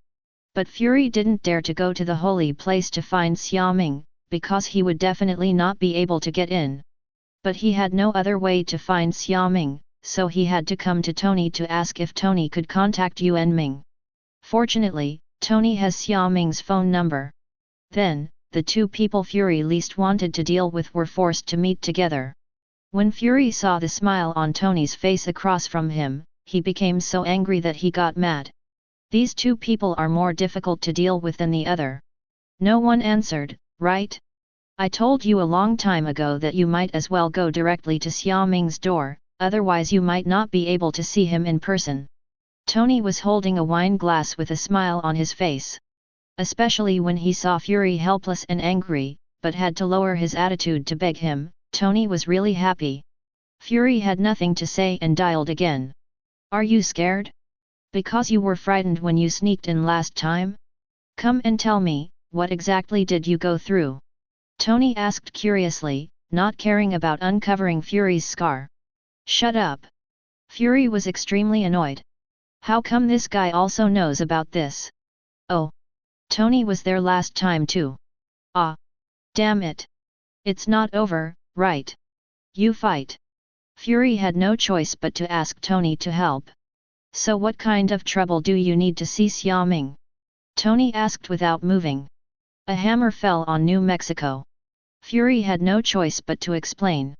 But Fury didn't dare to go to the holy place to find Xiaoming, because he would definitely not be able to get in. But he had no other way to find Xiaoming, so he had to come to Tony to ask if Tony could contact Yuanming. Fortunately, Tony has Xiaoming's phone number. Then, the two people Fury least wanted to deal with were forced to meet together. When Fury saw the smile on Tony's face across from him, he became so angry that he got mad. These two people are more difficult to deal with than the other. No one answered, right? I told you a long time ago that you might as well go directly to Xiaoming's door, otherwise you might not be able to see him in person. Tony was holding a wine glass with a smile on his face. Especially when he saw Fury helpless and angry, but had to lower his attitude to beg him, Tony was really happy. Fury had nothing to say and dialed again. Are you scared? Because you were frightened when you sneaked in last time? Come and tell me, what exactly did you go through? Tony asked curiously, not caring about uncovering Fury's scar. Shut up. Fury was extremely annoyed. How come this guy also knows about this? Oh. Tony was there last time too. Ah. Damn it. It's not over, right? You fight. Fury had no choice but to ask Tony to help. So what kind of trouble do you need to see Xiaoming? Tony asked without moving. A hammer fell on New Mexico. Fury had no choice but to explain.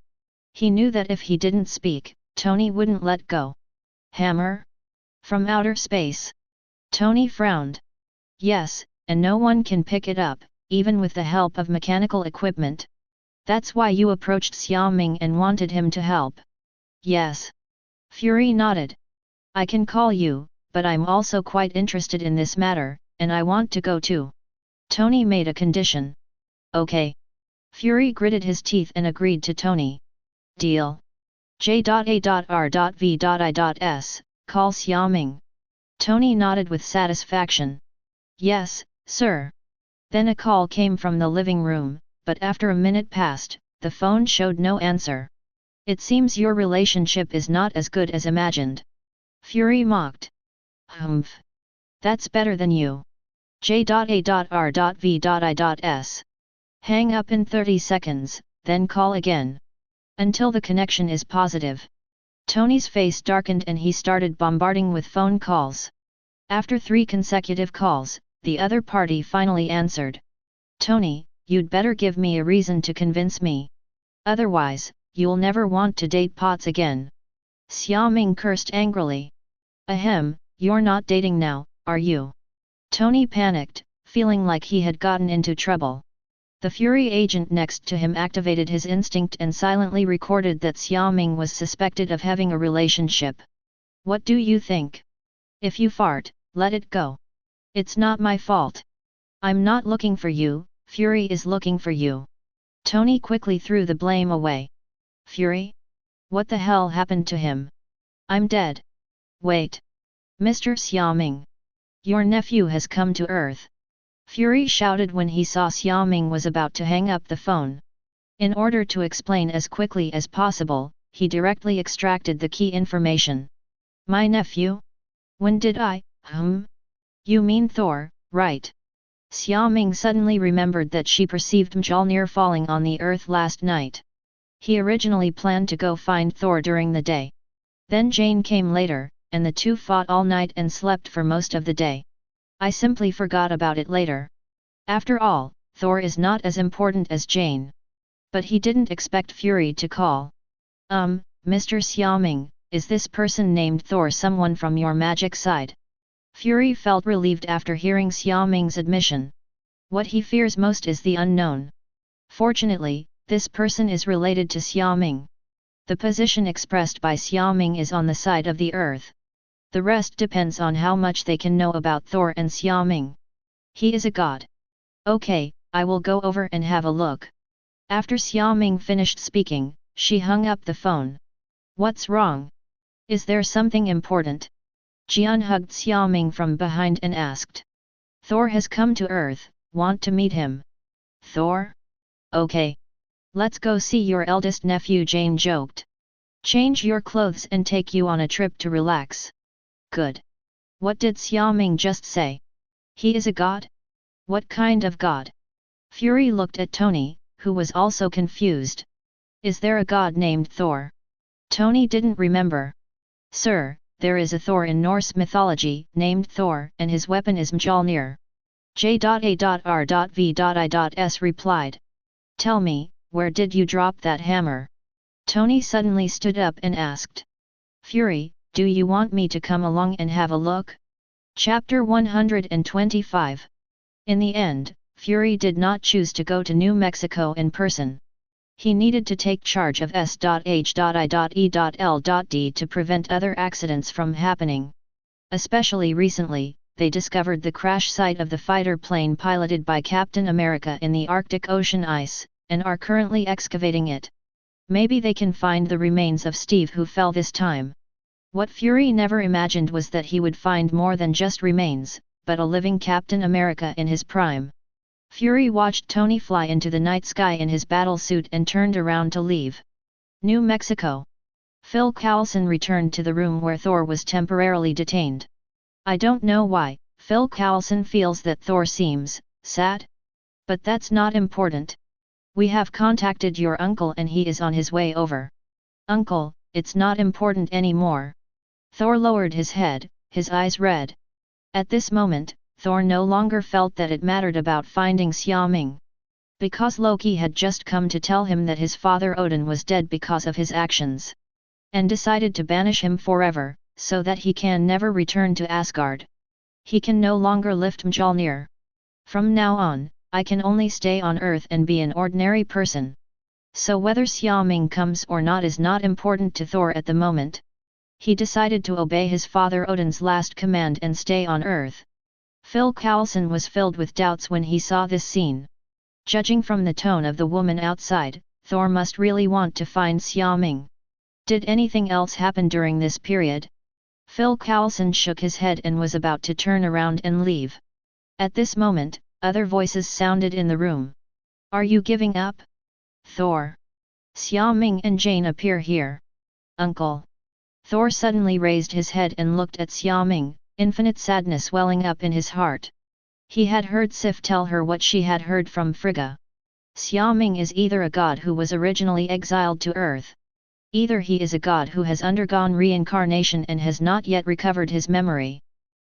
He knew that if he didn't speak, Tony wouldn't let go. Hammer? From outer space? Tony frowned. Yes, and no one can pick it up, even with the help of mechanical equipment. That's why you approached Xiaoming and wanted him to help. Yes. Fury nodded. I can call you, but I'm also quite interested in this matter, and I want to go too. Tony made a condition. Okay. Fury gritted his teeth and agreed to Tony. Deal. J.A.R.V.I.S, call Xiaoming. Tony nodded with satisfaction. Yes, sir. Then a call came from the living room, but after a minute passed, the phone showed no answer. It seems your relationship is not as good as imagined. Fury mocked. Humph. That's better than you. J.A.R.V.I.S. Hang up in 30 seconds, then call again. Until the connection is positive. Tony's face darkened and he started bombarding with phone calls. After 3 consecutive calls, the other party finally answered. Tony, you'd better give me a reason to convince me. Otherwise, you'll never want to date Potts again. Xiaoming cursed angrily. Ahem, you're not dating now, are you? Tony panicked, feeling like he had gotten into trouble. The Fury agent next to him activated his instinct and silently recorded that Xiaoming was suspected of having a relationship. What do you think? If you fart, let it go. It's not my fault. I'm not looking for you, Fury is looking for you. Tony quickly threw the blame away. Fury? What the hell happened to him? I'm dead. Wait. Mr. Xiaoming. Your nephew has come to Earth. Fury shouted when he saw Xiaoming was about to hang up the phone. In order to explain as quickly as possible, he directly extracted the key information. My nephew? When did I? You mean Thor, right? Xiaoming suddenly remembered that she perceived Mjolnir falling on the earth last night. He originally planned to go find Thor during the day. Then Jane came later, and the two fought all night and slept for most of the day. I simply forgot about it later. After all, Thor is not as important as Jane. But he didn't expect Fury to call. Mr. Xiaoming, is this person named Thor someone from your magic side? Fury felt relieved after hearing Xiaoming's admission. What he fears most is the unknown. Fortunately, this person is related to Xiaoming. The position expressed by Xiaoming is on the side of the earth. The rest depends on how much they can know about Thor and Xiaoming. He is a god. Okay, I will go over and have a look. After Xiaoming finished speaking, she hung up the phone. What's wrong? Is there something important? Jian hugged Xiaoming from behind and asked. Thor has come to Earth, want to meet him. Thor? Okay. Let's go see your eldest nephew, Jane joked. Change your clothes and take you on a trip to relax. Good. What did Xiaoming just say? He is a god? What kind of god? Fury looked at Tony, who was also confused. Is there a god named Thor? Tony didn't remember. Sir, there is a Thor in Norse mythology, named Thor, and his weapon is Mjolnir. J.A.R.V.I.S replied. Tell me, where did you drop that hammer? Tony suddenly stood up and asked. Fury, do you want me to come along and have a look? Chapter 125. In the end, Fury did not choose to go to New Mexico in person. He needed to take charge of S.H.I.E.L.D. to prevent other accidents from happening. Especially recently, they discovered the crash site of the fighter plane piloted by Captain America in the Arctic Ocean ice, and are currently excavating it. Maybe they can find the remains of Steve who fell this time. What Fury never imagined was that he would find more than just remains, but a living Captain America in his prime. Fury watched Tony fly into the night sky in his battle suit and turned around to leave. New Mexico. Phil Coulson returned to the room where Thor was temporarily detained. I don't know why, Phil Coulson feels that Thor seems sad. But that's not important. We have contacted your uncle and he is on his way over. Uncle, it's not important anymore. Thor lowered his head, his eyes red. At this moment, Thor no longer felt that it mattered about finding Xiaoming. Because Loki had just come to tell him that his father Odin was dead because of his actions. And decided to banish him forever, so that he can never return to Asgard. He can no longer lift Mjolnir. From now on, I can only stay on Earth and be an ordinary person. So whether Xiaoming comes or not is not important to Thor at the moment. He decided to obey his father Odin's last command and stay on Earth. Phil Coulson was filled with doubts when he saw this scene. Judging from the tone of the woman outside, Thor must really want to find Xiaoming. Did anything else happen during this period? Phil Coulson shook his head and was about to turn around and leave. At this moment, other voices sounded in the room. Are you giving up? Thor. Xiaoming and Jane appear here. Uncle. Thor suddenly raised his head and looked at Xiaoming, infinite sadness welling up in his heart. He had heard Sif tell her what she had heard from Frigga. Xiaoming is either a god who was originally exiled to Earth. Either he is a god who has undergone reincarnation and has not yet recovered his memory.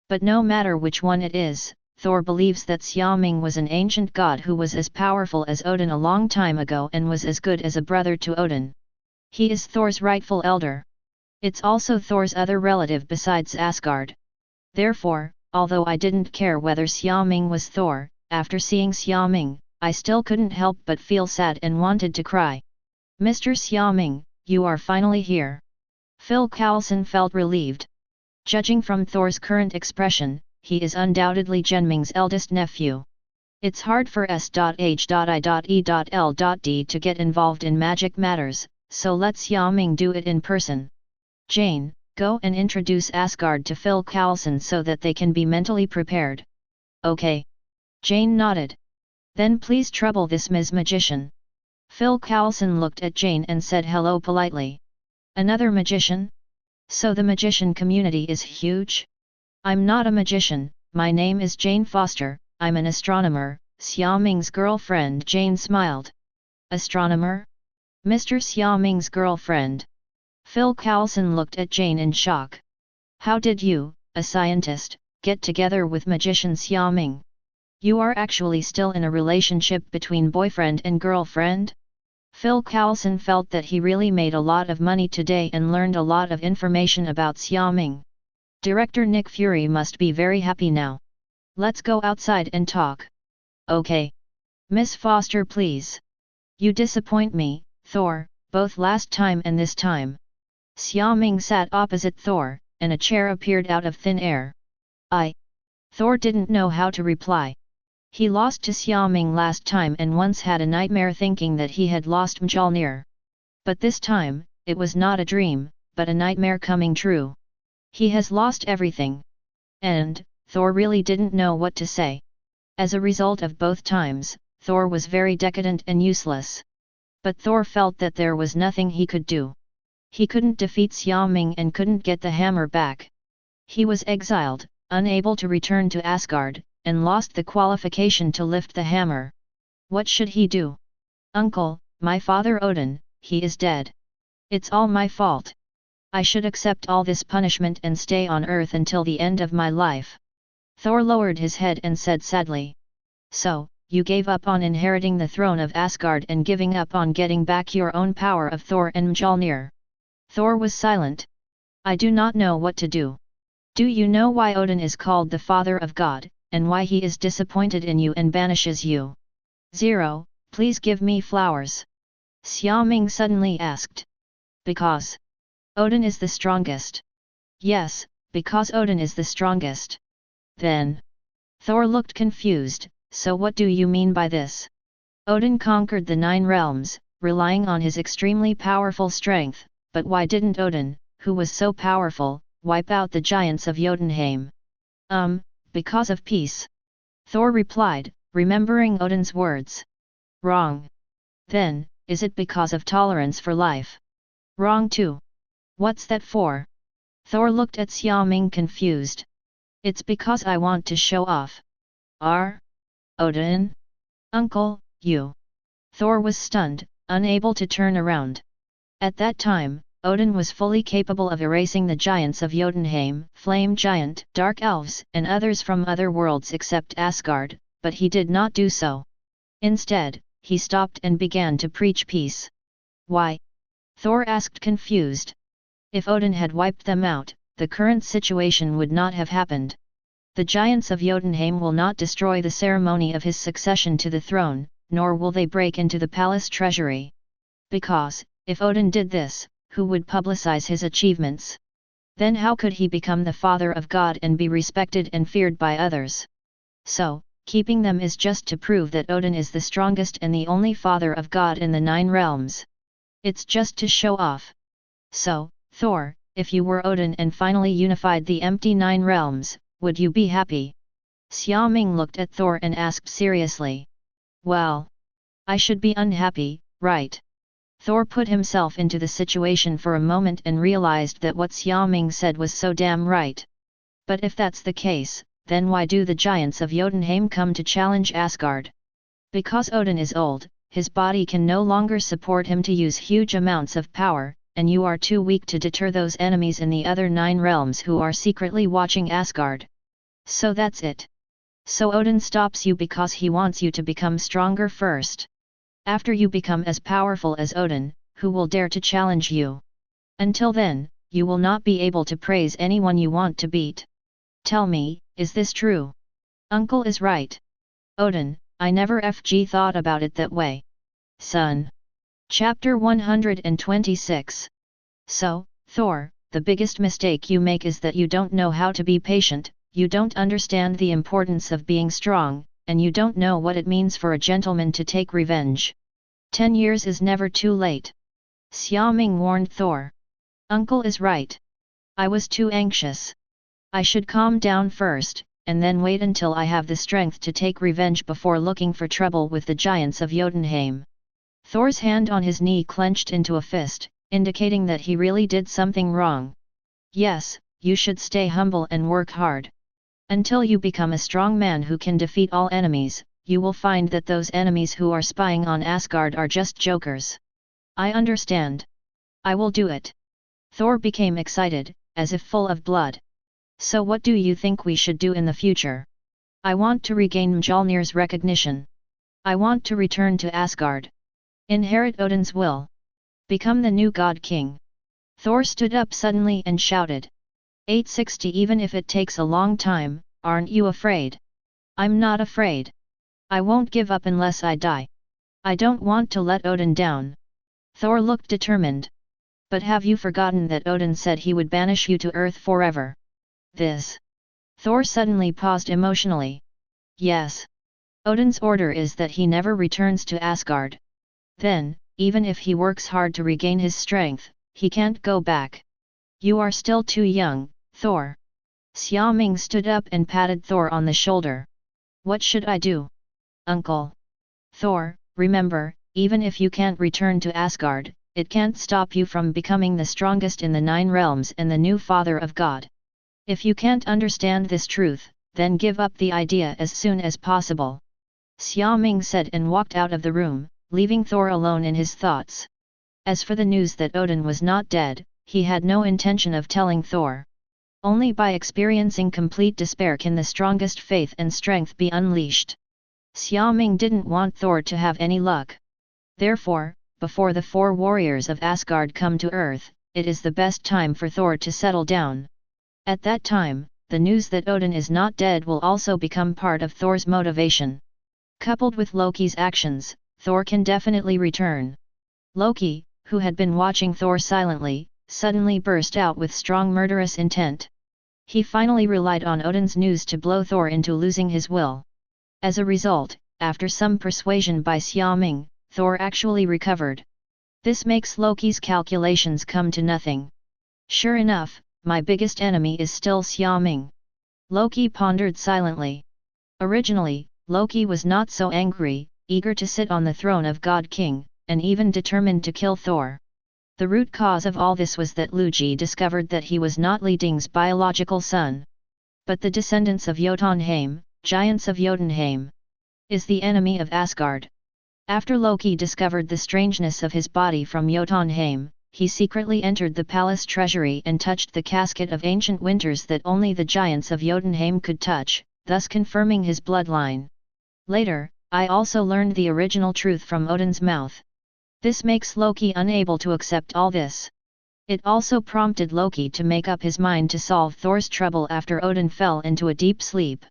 But no matter which one it is, Thor believes that Xiaoming was an ancient god who was as powerful as Odin a long time ago and was as good as a brother to Odin. He is Thor's rightful elder. It's also Thor's other relative besides Asgard. Therefore, although I didn't care whether Xiaoming was Thor, after seeing Xiaoming, I still couldn't help but feel sad and wanted to cry. Mr. Xiaoming, you are finally here. Phil Coulson felt relieved. Judging from Thor's current expression, he is undoubtedly Genming's eldest nephew. It's hard for S.H.I.E.L.D. to get involved in magic matters, so let Xiaoming do it in person. Jane, go and introduce Asgard to Phil Coulson so that they can be mentally prepared. Okay. Jane nodded. Then please trouble this Ms. Magician. Phil Coulson looked at Jane and said hello politely. Another magician? So the magician community is huge? I'm not a magician, my name is Jane Foster, I'm an astronomer, Xiaoming's girlfriend. Jane smiled. Astronomer? Mr. Xiaoming's girlfriend. Phil Coulson looked at Jane in shock. How did you, a scientist, get together with magician Xiaoming? You are actually still in a relationship between boyfriend and girlfriend? Phil Coulson felt that he really made a lot of money today and learned a lot of information about Xiaoming. Director Nick Fury must be very happy now. Let's go outside and talk. Okay. Miss Foster, please. You disappoint me, Thor, both last time and this time. Xiaoming sat opposite Thor, and a chair appeared out of thin air. Thor didn't know how to reply. He lost to Xiaoming last time and once had a nightmare thinking that he had lost Mjolnir. But this time, it was not a dream, but a nightmare coming true. He has lost everything. And, Thor really didn't know what to say. As a result of both times, Thor was very decadent and useless. But Thor felt that there was nothing he could do. He couldn't defeat Xiaoming and couldn't get the hammer back. He was exiled, unable to return to Asgard, and lost the qualification to lift the hammer. What should he do? Uncle, my father Odin, he is dead. It's all my fault. I should accept all this punishment and stay on Earth until the end of my life. Thor lowered his head and said sadly. So, you gave up on inheriting the throne of Asgard and giving up on getting back your own power of Thor and Mjolnir. Thor was silent. I do not know what to do. Do you know why Odin is called the father of God, and why he is disappointed in you and banishes you? 0, please give me flowers. Xiaoming suddenly asked. Because Odin is the strongest. Yes, because Odin is the strongest. Then Thor looked confused, so what do you mean by this? Odin conquered the 9 realms, relying on his extremely powerful strength, but why didn't Odin, who was so powerful, wipe out the giants of Jotunheim? Because of peace. Thor replied, remembering Odin's words. Wrong. Then, is it because of tolerance for life? Wrong too. What's that for? Thor looked at Xiaoming confused. It's because I want to show off. Odin? Uncle, you. Thor was stunned, unable to turn around. At that time, Odin was fully capable of erasing the giants of Jotunheim, Flame Giant, Dark Elves, and others from other worlds except Asgard, but he did not do so. Instead, he stopped and began to preach peace. Why? Thor asked confused. If Odin had wiped them out, the current situation would not have happened. The giants of Jotunheim will not destroy the ceremony of his succession to the throne, nor will they break into the palace treasury. Because, if Odin did this, who would publicize his achievements? Then how could he become the father of God and be respected and feared by others? So, keeping them is just to prove that Odin is the strongest and the only father of God in the 9 realms. It's just to show off. So, Thor, if you were Odin and finally unified the empty 9 realms, would you be happy? Xiaoming looked at Thor and asked seriously. Well, I should be unhappy, right? Thor put himself into the situation for a moment and realized that what Xiaoming said was so damn right. But if that's the case, then why do the giants of Jotunheim come to challenge Asgard? Because Odin is old, his body can no longer support him to use huge amounts of power, and you are too weak to deter those enemies in the other 9 realms who are secretly watching Asgard. So that's it. So Odin stops you because he wants you to become stronger first. After you become as powerful as Odin, who will dare to challenge you? Until then, you will not be able to praise anyone you want to beat. Tell me, is this true? Uncle is right. Odin, I never thought about it that way. Son. Chapter 126. So, Thor, the biggest mistake you make is that you don't know how to be patient, you don't understand the importance of being strong, and you don't know what it means for a gentleman to take revenge. 10 years is never too late. Xiaoming warned Thor. Uncle is right. I was too anxious. I should calm down first, and then wait until I have the strength to take revenge before looking for trouble with the giants of Jotunheim. Thor's hand on his knee clenched into a fist, indicating that he really did something wrong. Yes, you should stay humble and work hard. Until you become a strong man who can defeat all enemies, you will find that those enemies who are spying on Asgard are just jokers. I understand. I will do it. Thor became excited, as if full of blood. So what do you think we should do in the future? I want to regain Mjolnir's recognition. I want to return to Asgard. Inherit Odin's will. Become the new God King. Thor stood up suddenly and shouted. 860 Even if it takes a long time, aren't you afraid? I'm not afraid. I won't give up unless I die. I don't want to let Odin down. Thor looked determined. But have you forgotten that Odin said he would banish you to Earth forever? This. Thor suddenly paused emotionally. Yes. Odin's order is that he never returns to Asgard. Then, even if he works hard to regain his strength, he can't go back. You are still too young, Thor. Xiaoming stood up and patted Thor on the shoulder. What should I do? Uncle. Thor, remember, even if you can't return to Asgard, it can't stop you from becoming the strongest in the 9 realms and the new father of God. If you can't understand this truth, then give up the idea as soon as possible. Xiaoming said and walked out of the room, leaving Thor alone in his thoughts. As for the news that Odin was not dead, he had no intention of telling Thor. Only by experiencing complete despair can the strongest faith and strength be unleashed. Xiaoming didn't want Thor to have any luck. Therefore, before the 4 warriors of Asgard come to Earth, it is the best time for Thor to settle down. At that time, the news that Odin is not dead will also become part of Thor's motivation. Coupled with Loki's actions, Thor can definitely return. Loki, who had been watching Thor silently, suddenly burst out with strong murderous intent. He finally relied on Odin's news to blow Thor into losing his will. As a result, after some persuasion by Xiaoming, Thor actually recovered. This makes Loki's calculations come to nothing. Sure enough, my biggest enemy is still Xiaoming. Loki pondered silently. Originally, Loki was not so angry, eager to sit on the throne of God King, and even determined to kill Thor. The root cause of all this was that Loki discovered that he was not Liding's biological son. But the descendants of Jotunheim, giants of Jotunheim, is the enemy of Asgard. After Loki discovered the strangeness of his body from Jotunheim, he secretly entered the palace treasury and touched the casket of ancient winters that only the giants of Jotunheim could touch, thus confirming his bloodline. Later, I also learned the original truth from Odin's mouth. This makes Loki unable to accept all this. It also prompted Loki to make up his mind to solve Thor's trouble after Odin fell into a deep sleep.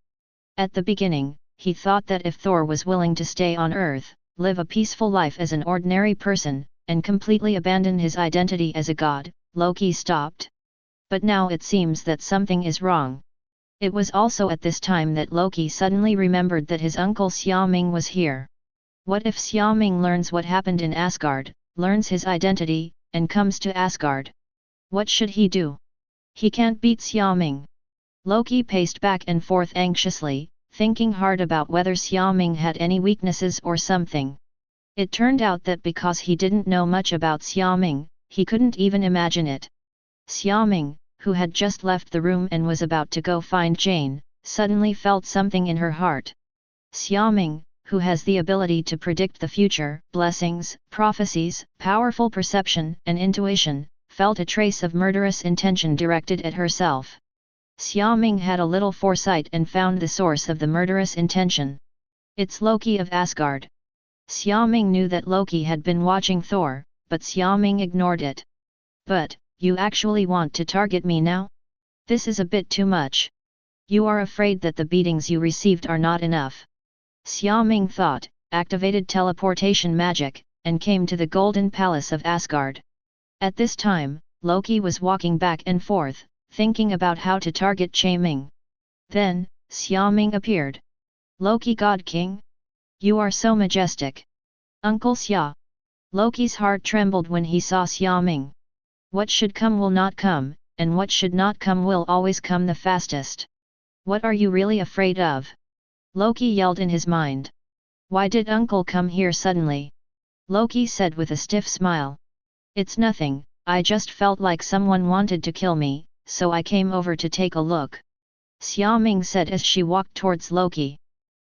At the beginning, he thought that if Thor was willing to stay on Earth, live a peaceful life as an ordinary person, and completely abandon his identity as a god, Loki stopped. But now it seems that something is wrong. It was also at this time that Loki suddenly remembered that his uncle Xiaoming was here. What if Xiaoming learns what happened in Asgard, learns his identity, and comes to Asgard? What should he do? He can't beat Xiaoming. Loki paced back and forth anxiously, thinking hard about whether Xiaoming had any weaknesses or something. It turned out that because he didn't know much about Xiaoming, he couldn't even imagine it. Xiaoming, who had just left the room and was about to go find Jane, suddenly felt something in her heart. Xiaoming, who has the ability to predict the future, blessings, prophecies, powerful perception and intuition, felt a trace of murderous intention directed at herself. Xiaoming had a little foresight and found the source of the murderous intention. It's Loki of Asgard. Xiaoming knew that Loki had been watching Thor, but Xiaoming ignored it. But, you actually want to target me now? This is a bit too much. You are afraid that the beatings you received are not enough. Xiaoming thought, activated teleportation magic, and came to the Golden Palace of Asgard. At this time, Loki was walking back and forth, thinking about how to target Xiaoming. Then, Xiaoming appeared. Loki God King? You are so majestic. Uncle Xia. Loki's heart trembled when he saw Xiaoming. What should come will not come, and what should not come will always come the fastest. What are you really afraid of? Loki yelled in his mind. Why did Uncle come here suddenly? Loki said with a stiff smile. It's nothing, I just felt like someone wanted to kill me, so I came over to take a look. Xiaoming said as she walked towards Loki.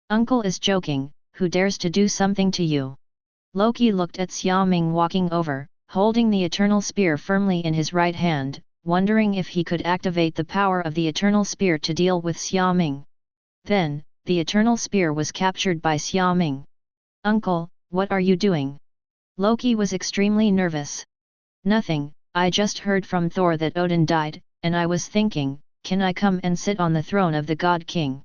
Uncle is joking, who dares to do something to you? Loki looked at Xiaoming walking over, holding the Eternal Spear firmly in his right hand, wondering if he could activate the power of the Eternal Spear to deal with Xiaoming. Then, the Eternal Spear was captured by Xiaoming. Uncle, what are you doing? Loki was extremely nervous. Nothing, I just heard from Thor that Odin died, and I was thinking, can I come and sit on the throne of the God King?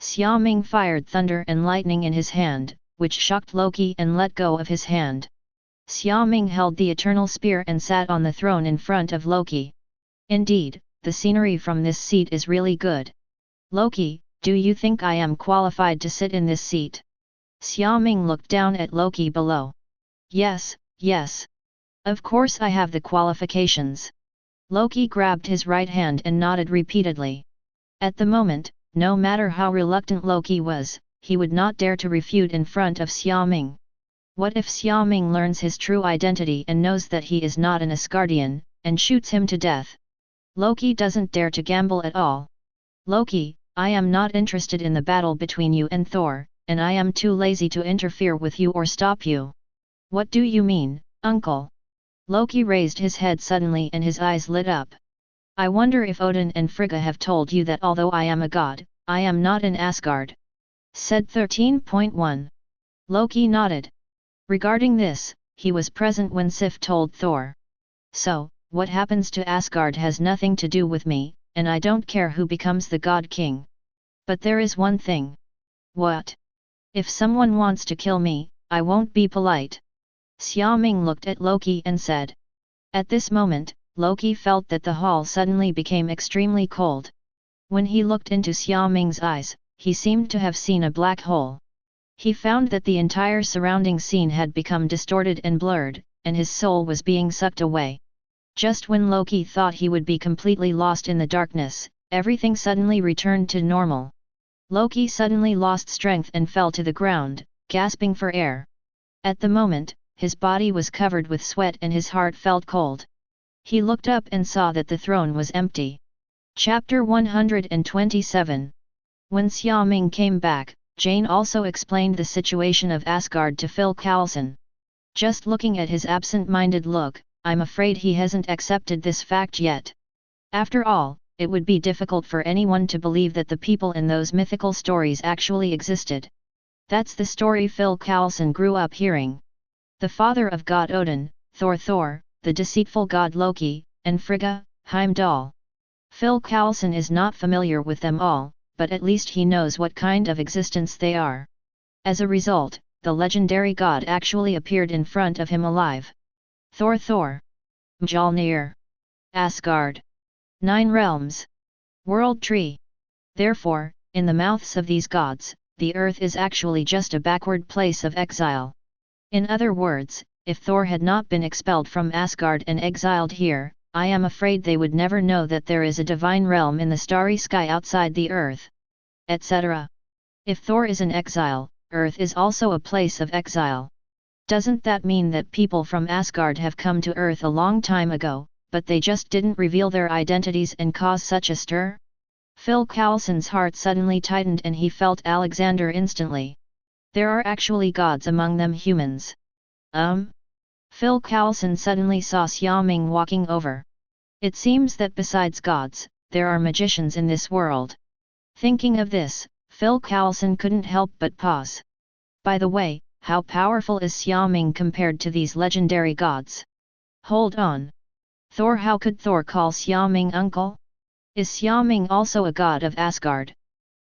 Xiaoming fired thunder and lightning in his hand, which shocked Loki and let go of his hand. Xiaoming held the Eternal Spear and sat on the throne in front of Loki. Indeed, the scenery from this seat is really good. Loki, do you think I am qualified to sit in this seat? Xiaoming looked down at Loki below. Yes, yes. Of course I have the qualifications. Loki grabbed his right hand and nodded repeatedly. At the moment, no matter how reluctant Loki was, he would not dare to refute in front of Xiaoming. What if Xiaoming learns his true identity and knows that he is not an Asgardian, and shoots him to death? Loki doesn't dare to gamble at all. Loki, I am not interested in the battle between you and Thor, and I am too lazy to interfere with you or stop you. What do you mean, Uncle? Loki raised his head suddenly and his eyes lit up. I wonder if Odin and Frigga have told you that although I am a god, I am not in Asgard. Said 13.1. Loki nodded. Regarding this, he was present when Sif told Thor. So, what happens to Asgard has nothing to do with me, and I don't care who becomes the God King. But there is one thing. What? If someone wants to kill me, I won't be polite. Xiaoming looked at Loki and said. At this moment, Loki felt that the hall suddenly became extremely cold. When he looked into Xiaoming's eyes, he seemed to have seen a black hole. He found that the entire surrounding scene had become distorted and blurred, and his soul was being sucked away. Just when Loki thought he would be completely lost in the darkness, everything suddenly returned to normal. Loki suddenly lost strength and fell to the ground, gasping for air. At the moment, his body was covered with sweat and his heart felt cold. He looked up and saw that the throne was empty. Chapter 127. When Xiaoming came back, Jane also explained the situation of Asgard to Phil Coulson. Just looking at his absent-minded look, I'm afraid he hasn't accepted this fact yet. After all, it would be difficult for anyone to believe that the people in those mythical stories actually existed. That's the story Phil Coulson grew up hearing. The father of god Odin, Thor, the deceitful god Loki, and Frigga, Heimdall. Phil Coulson is not familiar with them all, but at least he knows what kind of existence they are. As a result, the legendary god actually appeared in front of him alive. Thor. Mjolnir. Asgard. 9 realms. World tree. Therefore, in the mouths of these gods, the earth is actually just a backward place of exile. In other words, if Thor had not been expelled from Asgard and exiled here, I am afraid they would never know that there is a divine realm in the starry sky outside the earth. Etc. If Thor is in exile, Earth is also a place of exile. Doesn't that mean that people from Asgard have come to Earth a long time ago, but they just didn't reveal their identities and cause such a stir? Phil Coulson's heart suddenly tightened and he felt Alexander instantly. There are actually gods among them humans. Phil Coulson suddenly saw Xiaoming walking over. It seems that besides gods, there are magicians in this world. Thinking of this, Phil Coulson couldn't help but pause. By the way, how powerful is Xiaoming compared to these legendary gods? Hold on. Thor, how could Thor call Xiaoming uncle? Is Xiaoming also a god of Asgard?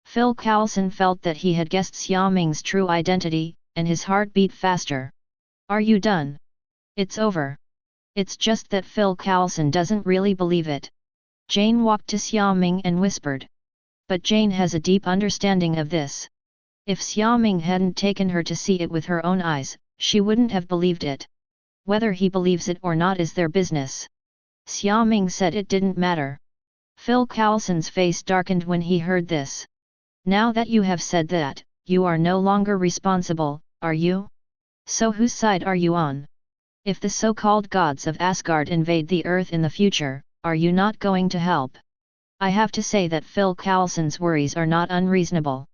Phil Coulson felt that he had guessed Xiaoming's true identity, and his heart beat faster. Are you done? It's over. It's just that Phil Coulson doesn't really believe it. Jane walked to Xiaoming and whispered. But Jane has a deep understanding of this. If Xiaoming hadn't taken her to see it with her own eyes, she wouldn't have believed it. Whether he believes it or not is their business. Xiaoming said it didn't matter. Phil Coulson's face darkened when he heard this. Now that you have said that, you are no longer responsible, are you? So whose side are you on? If the so-called gods of Asgard invade the earth in the future, are you not going to help? I have to say that Phil Coulson's worries are not unreasonable.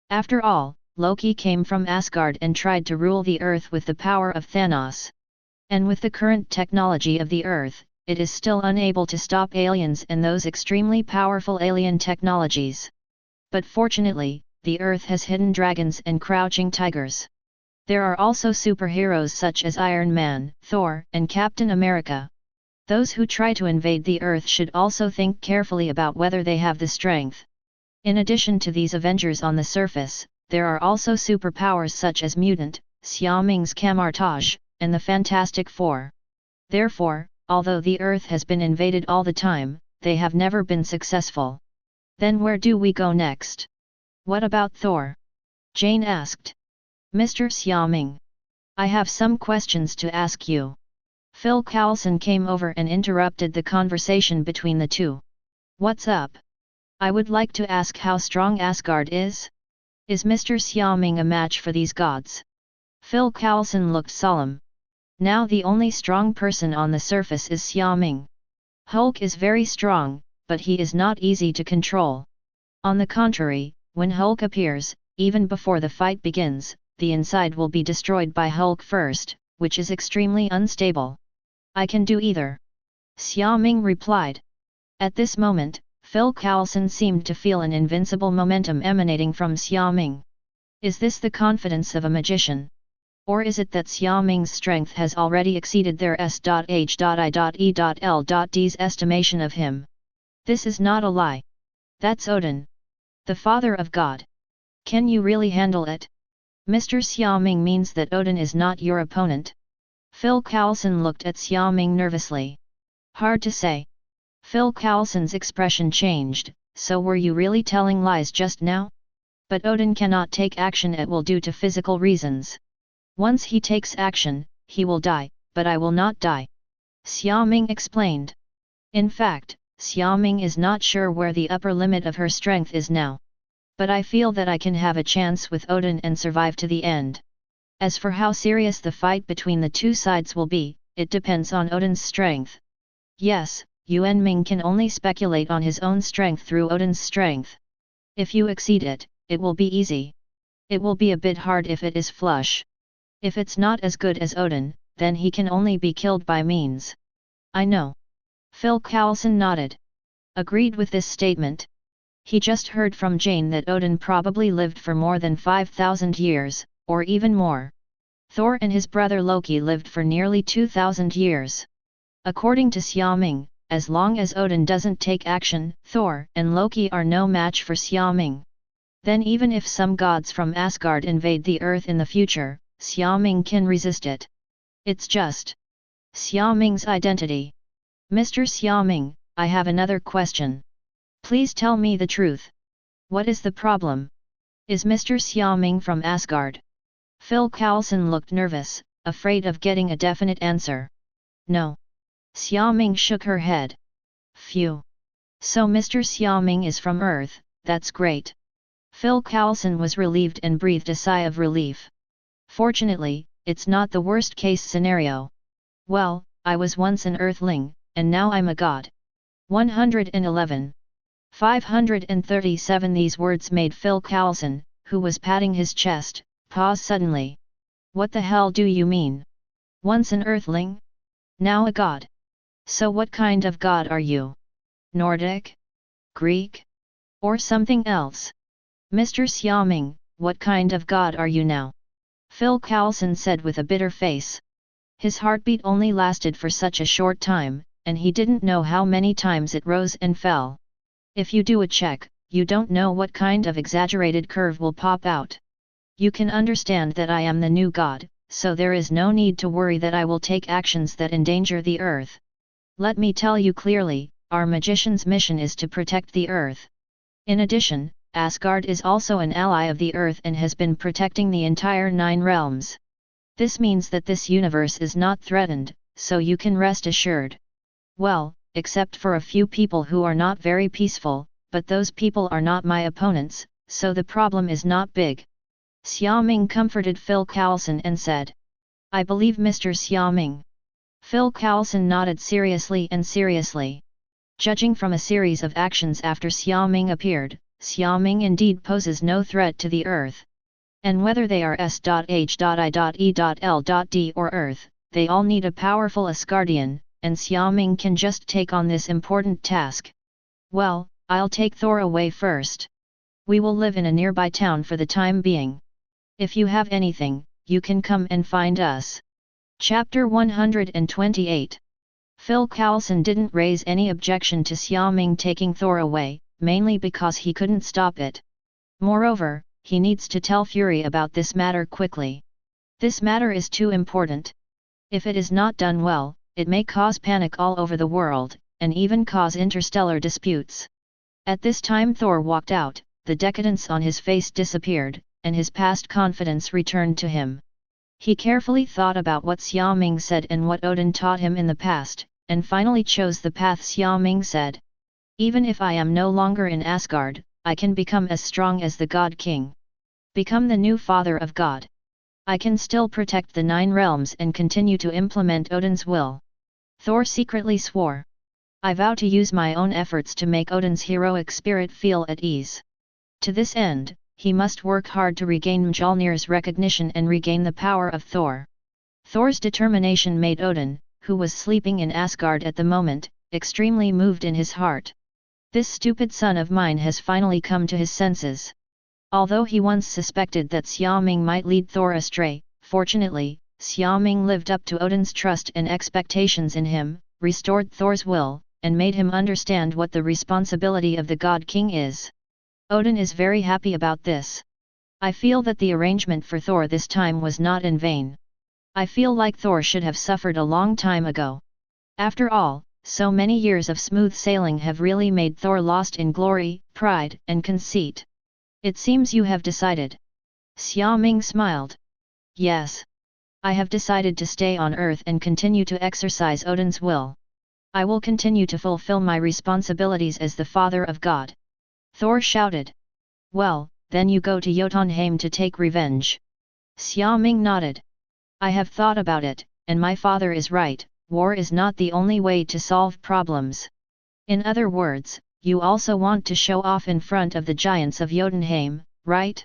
After all, Loki came from Asgard and tried to rule the earth with the power of Thanos. And with the current technology of the earth, it is still unable to stop aliens and those extremely powerful alien technologies. But fortunately, the earth has hidden dragons and crouching tigers. There are also superheroes such as Iron Man, Thor, and Captain America. Those who try to invade the earth should also think carefully about whether they have the strength. In addition to these Avengers on the surface, there are also superpowers such as Mutant, Xiaoming's Kamar-Taj, and the Fantastic Four. Therefore, although the earth has been invaded all the time, they have never been successful. Then where do we go next? What about Thor? Jane asked. Mr. Xiaoming. I have some questions to ask you. Phil Coulson came over and interrupted the conversation between the two. What's up? I would like to ask how strong Asgard is? Is Mr. Xiaoming a match for these gods? Phil Coulson looked solemn. Now the only strong person on the surface is Xiaoming. Hulk is very strong, but he is not easy to control. On the contrary, when Hulk appears, even before the fight begins, the inside will be destroyed by Hulk first, which is extremely unstable. I can do either. Xiaoming replied. At this moment, Phil Coulson seemed to feel an invincible momentum emanating from Xiaoming. Is this the confidence of a magician? Or is it that Xiaoming's strength has already exceeded their S.H.I.E.L.D's estimation of him? This is not a lie. That's Odin. The father of God. Can you really handle it? Mr. Xiaoming means that Odin is not your opponent. Phil Coulson looked at Xiaoming nervously. Hard to say. Phil Coulson's expression changed. So were you really telling lies just now? But Odin cannot take action at will due to physical reasons. Once he takes action, he will die, but I will not die. Xiaoming explained. In fact, Xiaoming is not sure where the upper limit of her strength is now. But I feel that I can have a chance with Odin and survive to the end. As for how serious the fight between the two sides will be, it depends on Odin's strength. Yes, Yuan Ming can only speculate on his own strength through Odin's strength. If you exceed it, it will be easy. It will be a bit hard if it is flush. If it's not as good as Odin, then he can only be killed by means. I know. Phil Coulson nodded. Agreed with this statement. He just heard from Jane that Odin probably lived for more than 5,000 years, or even more. Thor and his brother Loki lived for nearly 2,000 years. According to Xiaoming, as long as Odin doesn't take action, Thor and Loki are no match for Xiaoming. Then even if some gods from Asgard invade the earth in the future, Xiaoming can resist it. It's just Xiaoming's identity. Mr. Xiaoming, I have another question. Please tell me the truth. What is the problem? Is Mr. Xiaoming from Asgard? Phil Coulson looked nervous, afraid of getting a definite answer. No. Xiaoming shook her head. Phew. So Mr. Xiaoming is from Earth, that's great. Phil Coulson was relieved and breathed a sigh of relief. Fortunately, it's not the worst case scenario. Well, I was once an Earthling, and now I'm a god. 111. 537. These words made Phil Coulson, who was patting his chest, pause suddenly. What the hell do you mean? Once an Earthling? Now a god? So what kind of god are you? Nordic? Greek? Or something else? Mr. Xiaoming, what kind of god are you now? Phil Coulson said with a bitter face. His heartbeat only lasted for such a short time, and he didn't know how many times it rose and fell. If you do a check, you don't know what kind of exaggerated curve will pop out. You can understand that I am the new god, so there is no need to worry that I will take actions that endanger the earth. Let me tell you clearly, our magician's mission is to protect the earth. In addition, Asgard is also an ally of the earth and has been protecting the entire 9 realms. This means that this universe is not threatened, so you can rest assured. Well, except for a few people who are not very peaceful, but those people are not my opponents, so the problem is not big. Xiaoming comforted Phil Coulson and said. I believe Mr. Xiaoming. Phil Coulson nodded seriously and seriously. Judging from a series of actions after Xiaoming appeared, Xiaoming indeed poses no threat to the earth. And whether they are S.H.I.E.L.D or Earth, they all need a powerful Asgardian, and Xiaoming can just take on this important task. Well, I'll take Thor away first. We will live in a nearby town for the time being. If you have anything, you can come and find us. Chapter 128. Phil Coulson didn't raise any objection to Xiaoming taking Thor away, mainly because he couldn't stop it. Moreover, he needs to tell Fury about this matter quickly. This matter is too important. If it is not done well, it may cause panic all over the world, and even cause interstellar disputes. At this time Thor walked out, the decadence on his face disappeared, and his past confidence returned to him. He carefully thought about what Xiaoming said and what Odin taught him in the past, and finally chose the path Xiaoming said. Even if I am no longer in Asgard, I can become as strong as the God King. Become the new father of God. I can still protect the 9 realms and continue to implement Odin's will. Thor secretly swore. I vow to use my own efforts to make Odin's heroic spirit feel at ease. To this end, he must work hard to regain Mjolnir's recognition and regain the power of Thor. Thor's determination made Odin, who was sleeping in Asgard at the moment, extremely moved in his heart. This stupid son of mine has finally come to his senses. Although he once suspected that Xiaoming might lead Thor astray, fortunately, Xiaoming lived up to Odin's trust and expectations in him, restored Thor's will, and made him understand what the responsibility of the God King is. Odin is very happy about this. I feel that the arrangement for Thor this time was not in vain. I feel like Thor should have suffered a long time ago. After all, so many years of smooth sailing have really made Thor lost in glory, pride, and conceit. It seems you have decided. Xiaoming smiled. Yes. I have decided to stay on Earth and continue to exercise Odin's will. I will continue to fulfill my responsibilities as the Father of God. Thor shouted. Well, then you go to Jotunheim to take revenge. Xiaoming nodded. I have thought about it, and my father is right. War is not the only way to solve problems. In other words, you also want to show off in front of the giants of Jotunheim, right?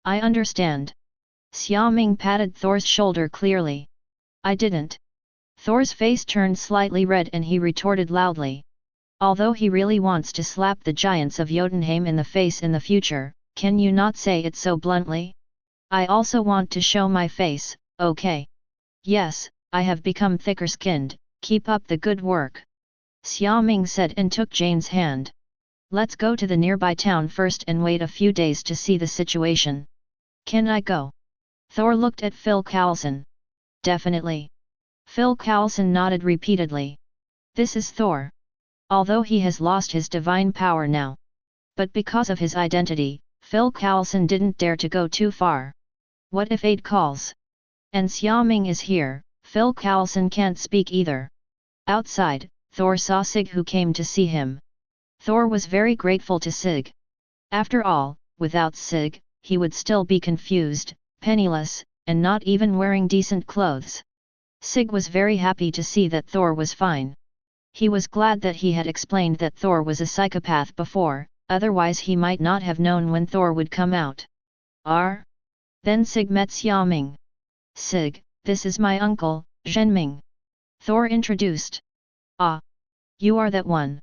I understand. Xiaoming patted Thor's shoulder clearly. I didn't. Thor's face turned slightly red and he retorted loudly. Although he really wants to slap the giants of Jotunheim in the face in the future, can you not say it so bluntly? I also want to show my face, okay? Yes, I have become thicker-skinned, keep up the good work. Xiaoming said and took Jane's hand. Let's go to the nearby town first and wait a few days to see the situation. Can I go? Thor looked at Phil Coulson. Definitely. Phil Coulson nodded repeatedly. This is Thor. Although he has lost his divine power now. But because of his identity, Phil Coulson didn't dare to go too far. What if aid calls? And Xiaoming is here, Phil Coulson can't speak either. Outside, Thor saw Sig who came to see him. Thor was very grateful to Sig. After all, without Sig, he would still be confused, penniless, and not even wearing decent clothes. Sig was very happy to see that Thor was fine. He was glad that he had explained that Thor was a psychopath before, otherwise he might not have known when Thor would come out. Then Sig met Xiaoming. Sig, this is my uncle, Xiaoming. Thor introduced. Ah! You are that one.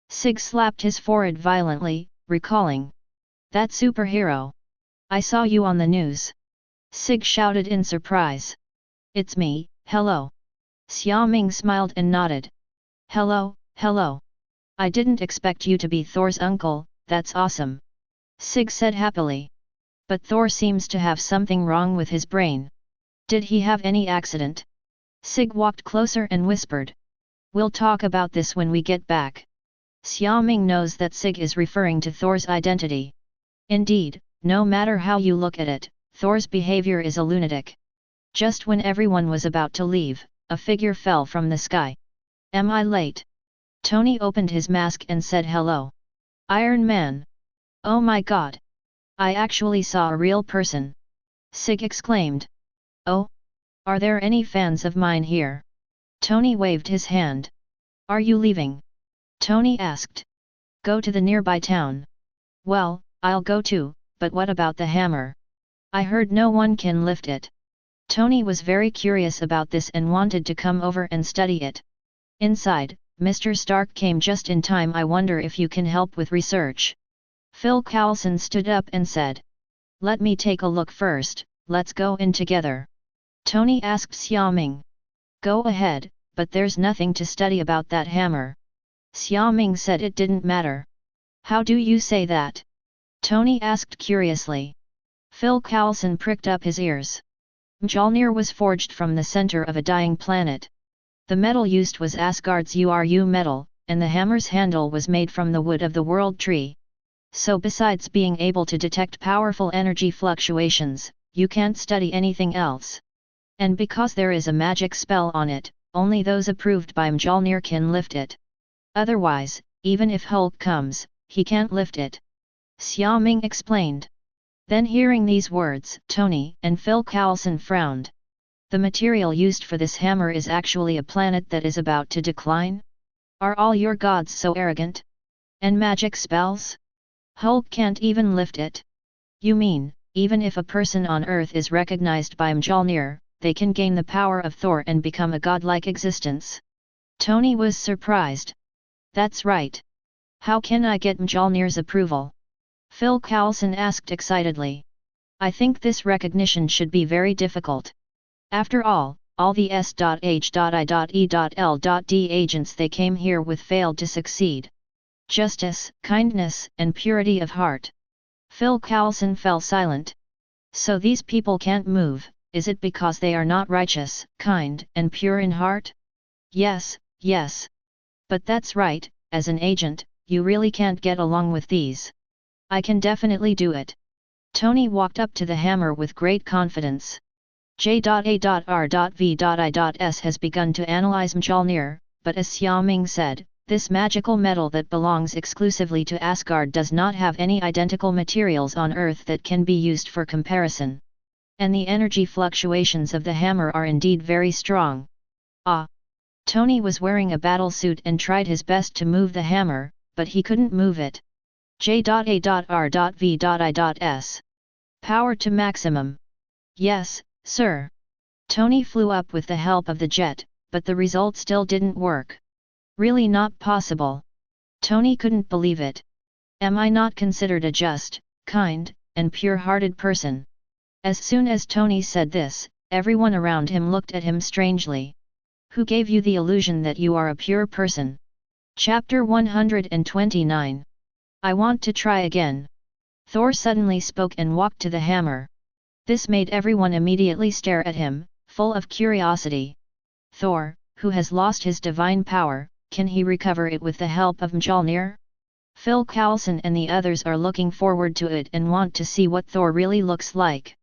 Sig slapped his forehead violently, recalling. That superhero. I saw you on the news. Sig shouted in surprise. It's me, hello. Xiaoming smiled and nodded. Hello, hello. I didn't expect you to be Thor's uncle, that's awesome. Sig said happily. But Thor seems to have something wrong with his brain. Did he have any accident? Sig walked closer and whispered. We'll talk about this when we get back. Xiaoming knows that Sig is referring to Thor's identity. Indeed, no matter how you look at it, Thor's behavior is a lunatic. Just when everyone was about to leave, a figure fell from the sky. Am I late? Tony opened his mask and said hello. Iron Man. Oh my god. I actually saw a real person. Sig exclaimed. Oh? Are there any fans of mine here? Tony waved his hand. Are you leaving? Tony asked. Go to the nearby town. Well, I'll go too, but what about the hammer? I heard no one can lift it. Tony was very curious about this and wanted to come over and study it. Inside, Mr. Stark came just in time. I wonder if you can help with research. Phil Coulson stood up and said. Let me take a look first, let's go in together. Tony asked Xiaoming. Go ahead, but there's nothing to study about that hammer. Xiaoming said it didn't matter. How do you say that? Tony asked curiously. Phil Coulson pricked up his ears. Mjolnir was forged from the center of a dying planet. The metal used was Asgard's Uru metal, and the hammer's handle was made from the wood of the world tree. So besides being able to detect powerful energy fluctuations, you can't study anything else. And because there is a magic spell on it, only those approved by Mjolnir can lift it. Otherwise, even if Hulk comes, he can't lift it. Xiaoming explained. Then hearing these words, Tony and Phil Coulson frowned. The material used for this hammer is actually a planet that is about to decline? Are all your gods so arrogant? And magic spells? Hulk can't even lift it. You mean, even if a person on Earth is recognized by Mjolnir, they can gain the power of Thor and become a godlike existence? Tony was surprised. That's right. How can I get Mjolnir's approval? Phil Coulson asked excitedly. I think this recognition should be very difficult. After all the S.H.I.E.L.D. agents they came here with failed to succeed. Justice, kindness, and purity of heart. Phil Coulson fell silent. So these people can't move, is it because they are not righteous, kind, and pure in heart? Yes, yes. But that's right, as an agent, you really can't get along with these. I can definitely do it. Tony walked up to the hammer with great confidence. J.A.R.V.I.S has begun to analyze Mjolnir, but as Xiaoming said, this magical metal that belongs exclusively to Asgard does not have any identical materials on Earth that can be used for comparison. And the energy fluctuations of the hammer are indeed very strong. Ah! Tony was wearing a battle suit and tried his best to move the hammer, but he couldn't move it. J.A.R.V.I.S. Power to maximum. Yes, sir. Tony flew up with the help of the jet, but the result still didn't work. Really not possible. Tony couldn't believe it. Am I not considered a just, kind, and pure-hearted person? As soon as Tony said this, everyone around him looked at him strangely. Who gave you the illusion that you are a pure person? Chapter 129. I want to try again. Thor suddenly spoke and walked to the hammer. This made everyone immediately stare at him, full of curiosity. Thor, who has lost his divine power, can he recover it with the help of Mjolnir? Phil Coulson and the others are looking forward to it and want to see what Thor really looks like.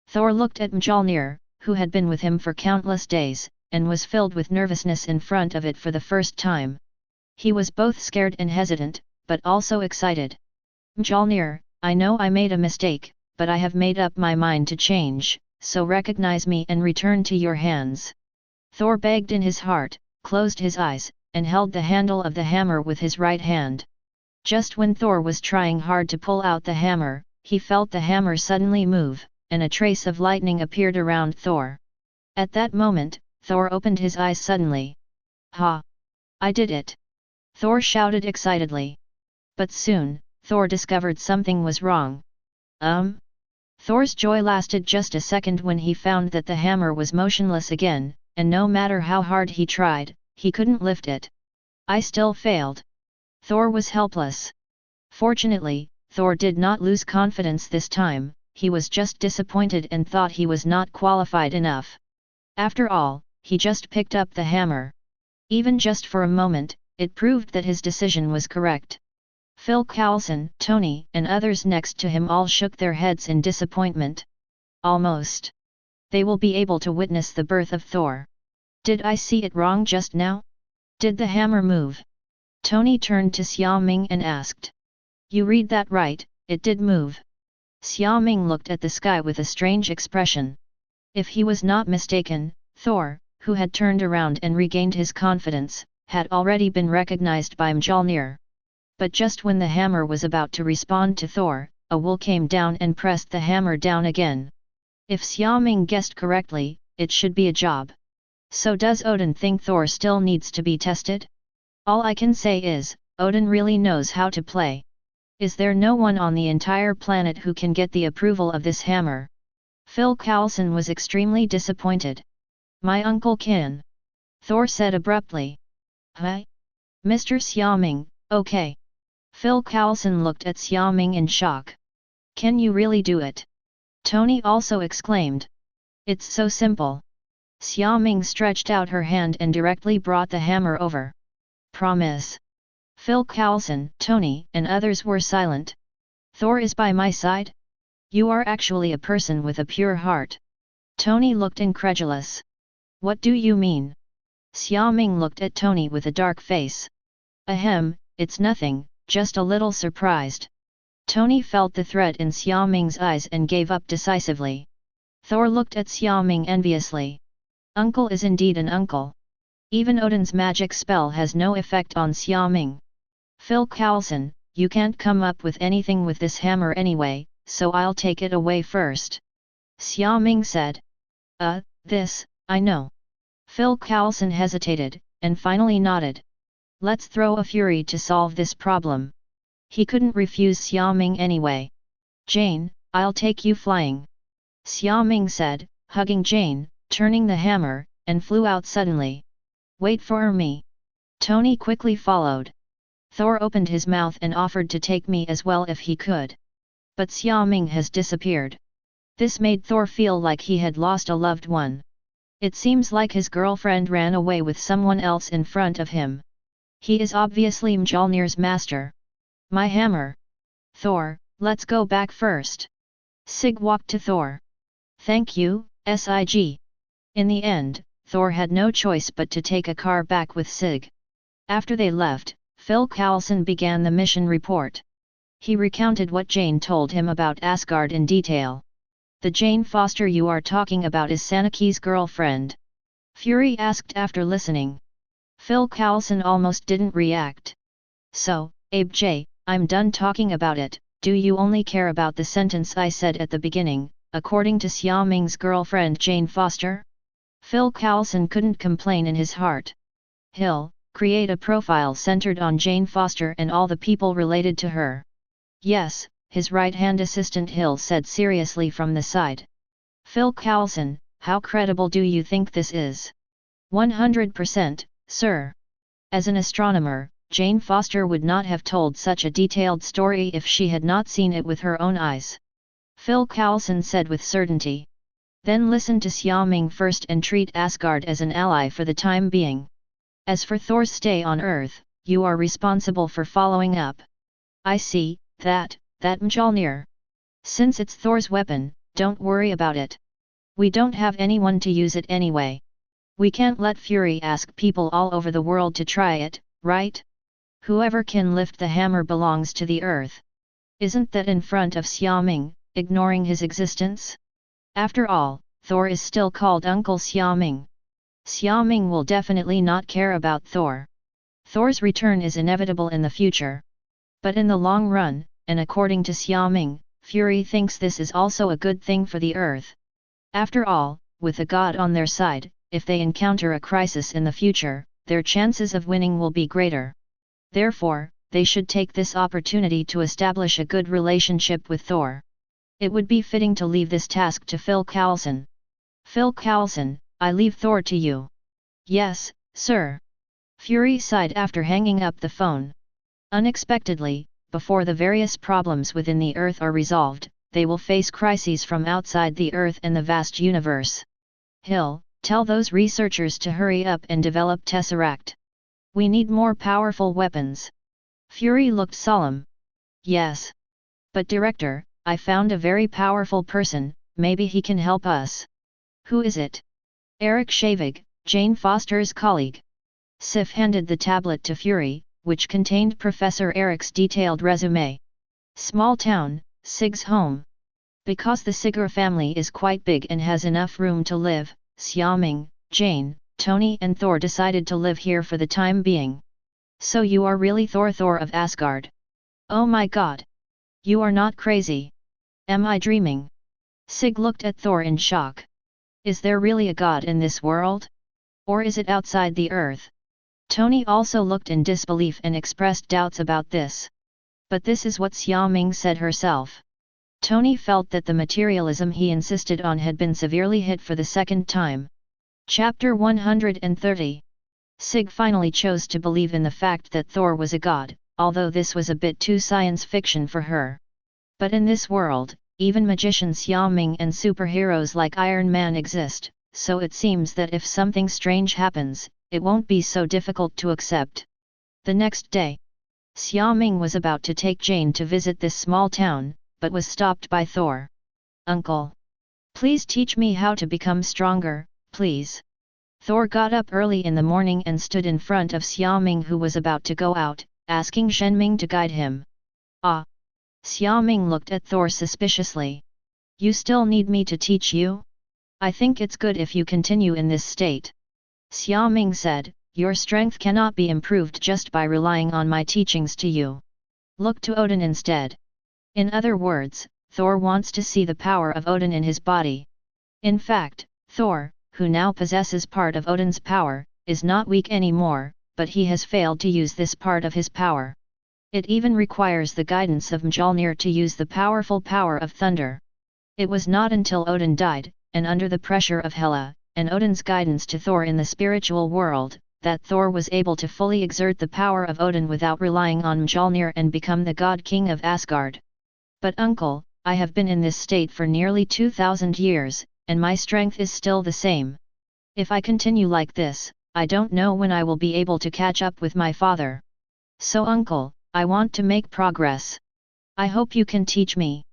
Thor looked at Mjolnir, who had been with him for countless days, and was filled with nervousness in front of it for the first time. He was both scared and hesitant, but also excited. Mjolnir, I know I made a mistake, but I have made up my mind to change, so recognize me and return to your hands. Thor begged in his heart, closed his eyes, and held the handle of the hammer with his right hand. Just when Thor was trying hard to pull out the hammer, he felt the hammer suddenly move, and a trace of lightning appeared around Thor. At that moment, Thor opened his eyes suddenly. Ha! I did it! Thor shouted excitedly. But soon, Thor discovered something was wrong. Thor's joy lasted just a second when he found that the hammer was motionless again, and no matter how hard he tried, he couldn't lift it. I still failed. Thor was helpless. Fortunately, Thor did not lose confidence this time, he was just disappointed and thought he was not qualified enough. After all, he just picked up the hammer. Even just for a moment, it proved that his decision was correct. Phil Coulson, Tony, and others next to him all shook their heads in disappointment. Almost. They will be able to witness the birth of Thor. Did I see it wrong just now? Did the hammer move? Tony turned to Xiaoming and asked. You read that right, it did move. Xiaoming looked at the sky with a strange expression. If he was not mistaken, Thor, who had turned around and regained his confidence, had already been recognized by Mjolnir. But just when the hammer was about to respond to Thor, a wool came down and pressed the hammer down again. If Xiaoming guessed correctly, it should be a job. So does Odin think Thor still needs to be tested? All I can say is, Odin really knows how to play. Is there no one on the entire planet who can get the approval of this hammer? Phil Coulson was extremely disappointed. My uncle can. Thor said abruptly. Huh? Mr. Xiaoming, okay. Phil Coulson looked at Xiaoming in shock. Can you really do it? Tony also exclaimed. It's so simple. Xiaoming stretched out her hand and directly brought the hammer over. Promise. Phil Coulson, Tony, and others were silent. Thor is by my side? You are actually a person with a pure heart. Tony looked incredulous. What do you mean? Xiaoming looked at Tony with a dark face. Ahem, it's nothing, just a little surprised. Tony felt the threat in Xiaoming's eyes and gave up decisively. Thor looked at Xiaoming enviously. Uncle is indeed an uncle. Even Odin's magic spell has no effect on Xiaoming. Phil Coulson, you can't come up with anything with this hammer anyway, so I'll take it away first. Xiaoming said. This, I know. Phil Coulson hesitated, and finally nodded. Let's throw a fury to solve this problem. He couldn't refuse Xiaoming anyway. Jane, I'll take you flying. Xiaoming said, hugging Jane, turning the hammer, and flew out suddenly. Wait for me. Tony quickly followed. Thor opened his mouth and offered to take me as well if he could. But Xiaoming has disappeared. This made Thor feel like he had lost a loved one. It seems like his girlfriend ran away with someone else in front of him. He is obviously Mjolnir's master. My hammer. Thor, let's go back first. Sig walked to Thor. Thank you, Sig. In the end, Thor had no choice but to take a car back with Sig. After they left, Phil Coulson began the mission report. He recounted what Jane told him about Asgard in detail. The Jane Foster you are talking about is Sanaki's girlfriend? Fury asked after listening. Phil Coulson almost didn't react. So, Abe J, I'm done talking about it, do you only care about the sentence I said at the beginning, according to Xiaoming's girlfriend Jane Foster? Phil Coulson couldn't complain in his heart. Hill, create a profile centered on Jane Foster and all the people related to her. Yes, his right-hand assistant Hill said seriously from the side. Phil Coulson, how credible do you think this is? 100%, sir. As an astronomer, Jane Foster would not have told such a detailed story if she had not seen it with her own eyes. Phil Coulson said with certainty. Then listen to Xiaoming first and treat Asgard as an ally for the time being. As for Thor's stay on Earth, you are responsible for following up. I see, that Mjolnir. Since it's Thor's weapon, don't worry about it. We don't have anyone to use it anyway. We can't let Fury ask people all over the world to try it, right? Whoever can lift the hammer belongs to the Earth. Isn't that in front of Xiaoming, ignoring his existence? After all, Thor is still called Uncle Xiaoming. Xiaoming will definitely not care about Thor. Thor's return is inevitable in the future. But in the long run, and according to Xiaoming, Fury thinks this is also a good thing for the Earth. After all, with a god on their side, if they encounter a crisis in the future, their chances of winning will be greater. Therefore, they should take this opportunity to establish a good relationship with Thor. It would be fitting to leave this task to Phil Coulson. Phil Coulson, I leave Thor to you. Yes, sir. Fury sighed after hanging up the phone. Unexpectedly, before the various problems within the Earth are resolved, they will face crises from outside the Earth and the vast universe. Hill, tell those researchers to hurry up and develop Tesseract. We need more powerful weapons. Fury looked solemn. Yes. But Director, I found a very powerful person, maybe he can help us. Who is it? Eric Shavig, Jane Foster's colleague. Sif handed the tablet to Fury, which contained Professor Eric's detailed resume. Small town, Sig's home. Because the Siger family is quite big and has enough room to live, Xiaoming, Jane, Tony and Thor decided to live here for the time being. So you are really Thor of Asgard? Oh my god! You are not crazy. Am I dreaming? Sig looked at Thor in shock. Is there really a god in this world? Or is it outside the Earth? Tony also looked in disbelief and expressed doubts about this. But this is what Xiaoming said herself. Tony felt that the materialism he insisted on had been severely hit for the second time. Chapter 130. Sig finally chose to believe in the fact that Thor was a god, although this was a bit too science fiction for her. But in this world, even magician Xiaoming and superheroes like Iron Man exist, so it seems that if something strange happens, it won't be so difficult to accept. The next day, Xiaoming was about to take Jane to visit this small town, but was stopped by Thor. Uncle! Please teach me how to become stronger, please. Thor got up early in the morning and stood in front of Xiaoming who was about to go out, asking Xiaoming to guide him. Ah! Xiaoming looked at Thor suspiciously. You still need me to teach you? I think it's good if you continue in this state. Xiaoming said, your strength cannot be improved just by relying on my teachings to you. Look to Odin instead. In other words, Thor wants to see the power of Odin in his body. In fact, Thor, who now possesses part of Odin's power, is not weak anymore, but he has failed to use this part of his power. It even requires the guidance of Mjolnir to use the powerful power of thunder. It was not until Odin died, and under the pressure of Hela, and Odin's guidance to Thor in the spiritual world, that Thor was able to fully exert the power of Odin without relying on Mjolnir and become the god king of Asgard. But uncle, I have been in this state for nearly 2000 years, and my strength is still the same. If I continue like this, I don't know when I will be able to catch up with my father. So uncle, I want to make progress. I hope you can teach me.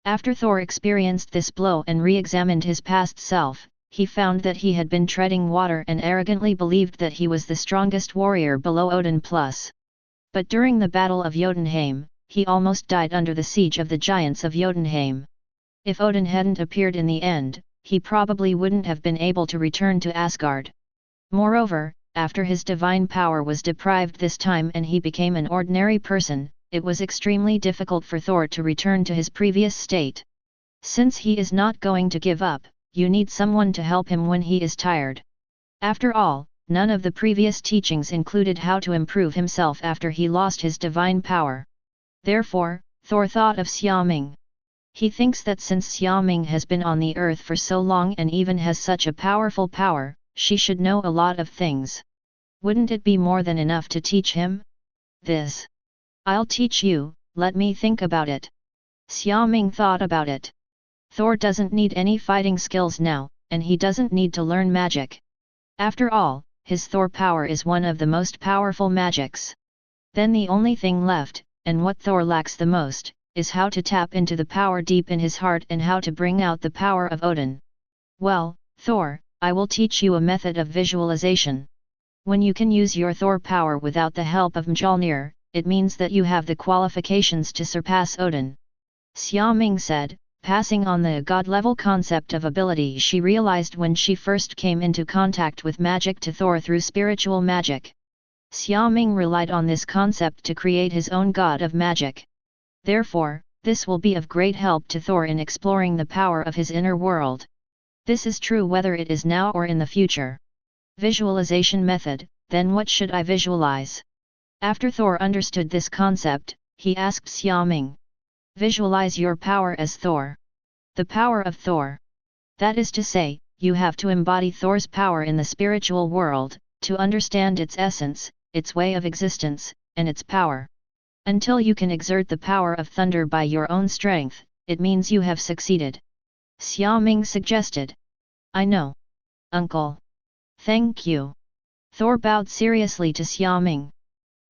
After Thor experienced this blow and re-examined his past self, he found that he had been treading water and arrogantly believed that he was the strongest warrior below Odin plus. But during the Battle of Jotunheim, he almost died under the siege of the giants of Jotunheim. If Odin hadn't appeared in the end, he probably wouldn't have been able to return to Asgard. Moreover, after his divine power was deprived this time and he became an ordinary person, it was extremely difficult for Thor to return to his previous state. Since he is not going to give up, you need someone to help him when he is tired. After all, none of the previous teachings included how to improve himself after he lost his divine power. Therefore, Thor thought of Xiaoming. He thinks that since Xiaoming has been on the earth for so long and even has such a powerful power, she should know a lot of things. Wouldn't it be more than enough to teach him? this. I'll teach you, let me think about it. Xiaoming thought about it. Thor doesn't need any fighting skills now, and he doesn't need to learn magic. After all, his Thor power is one of the most powerful magics. Then the only thing left, and what Thor lacks the most, is how to tap into the power deep in his heart and how to bring out the power of Odin. Well, Thor, I will teach you a method of visualization. When you can use your Thor power without the help of Mjolnir, it means that you have the qualifications to surpass Odin. Xiaoming said, passing on the god-level concept of ability she realized when she first came into contact with magic to Thor through spiritual magic. Xiaoming relied on this concept to create his own god of magic. Therefore, this will be of great help to Thor in exploring the power of his inner world. This is true whether it is now or in the future. Visualization method, then what should I visualize? After Thor understood this concept, he asked Xiaoming. Visualize your power as Thor. The power of Thor. That is to say, you have to embody Thor's power in the spiritual world, to understand its essence, its way of existence, and its power. Until you can exert the power of thunder by your own strength, it means you have succeeded. Xiaoming suggested. I know. Uncle. Thank you. Thor bowed seriously to Xiaoming.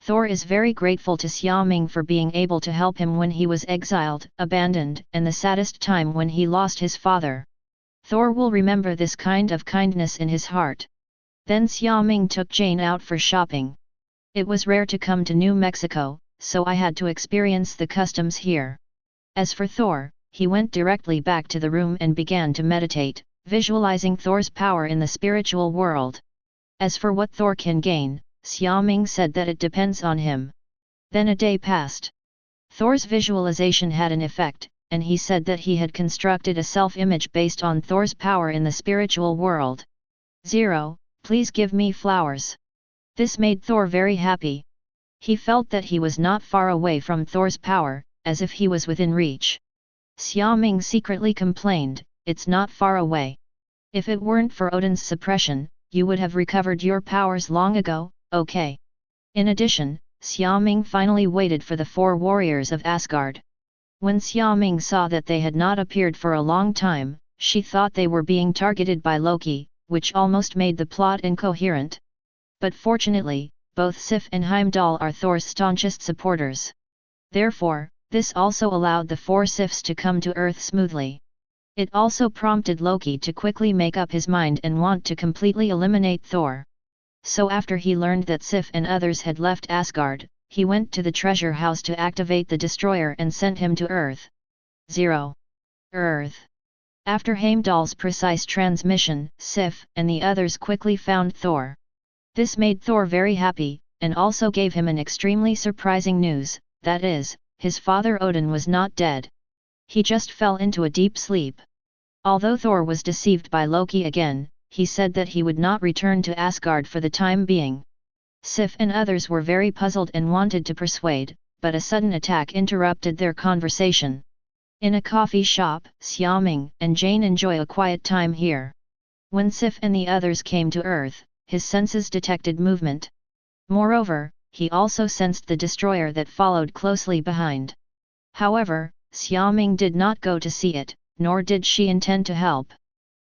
Thor is very grateful to Xiaoming for being able to help him when he was exiled, abandoned, and the saddest time when he lost his father. Thor will remember this kind of kindness in his heart. Then Xiaoming took Jane out for shopping. It was rare to come to New Mexico, so I had to experience the customs here. As for Thor, he went directly back to the room and began to meditate, visualizing Thor's power in the spiritual world. As for what Thor can gain, Xiaoming said that it depends on him. Then a day passed. Thor's visualization had an effect, and he said that he had constructed a self-image based on Thor's power in the spiritual world. 0. Please give me flowers. This made Thor very happy. He felt that he was not far away from Thor's power, as if he was within reach. Xiaoming secretly complained, it's not far away. If it weren't for Odin's suppression, you would have recovered your powers long ago, okay. In addition, Xiaoming finally waited for the 4 warriors of Asgard. When Xiaoming saw that they had not appeared for a long time, she thought they were being targeted by Loki, which almost made the plot incoherent. But fortunately, both Sif and Heimdall are Thor's staunchest supporters. Therefore, this also allowed the 4 Sifs to come to Earth smoothly. It also prompted Loki to quickly make up his mind and want to completely eliminate Thor. So after he learned that Sif and others had left Asgard, he went to the treasure house to activate the destroyer and sent him to Earth. 0. Earth. After Heimdall's precise transmission, Sif and the others quickly found Thor. This made Thor very happy, and also gave him an extremely surprising news, that is, his father Odin was not dead. He just fell into a deep sleep. Although Thor was deceived by Loki again, he said that he would not return to Asgard for the time being. Sif and others were very puzzled and wanted to persuade, but a sudden attack interrupted their conversation. In a coffee shop, Xiaoming and Jane enjoy a quiet time here. When Sif and the others came to Earth, his senses detected movement. Moreover, he also sensed the destroyer that followed closely behind. However, Xiaoming did not go to see it, nor did she intend to help.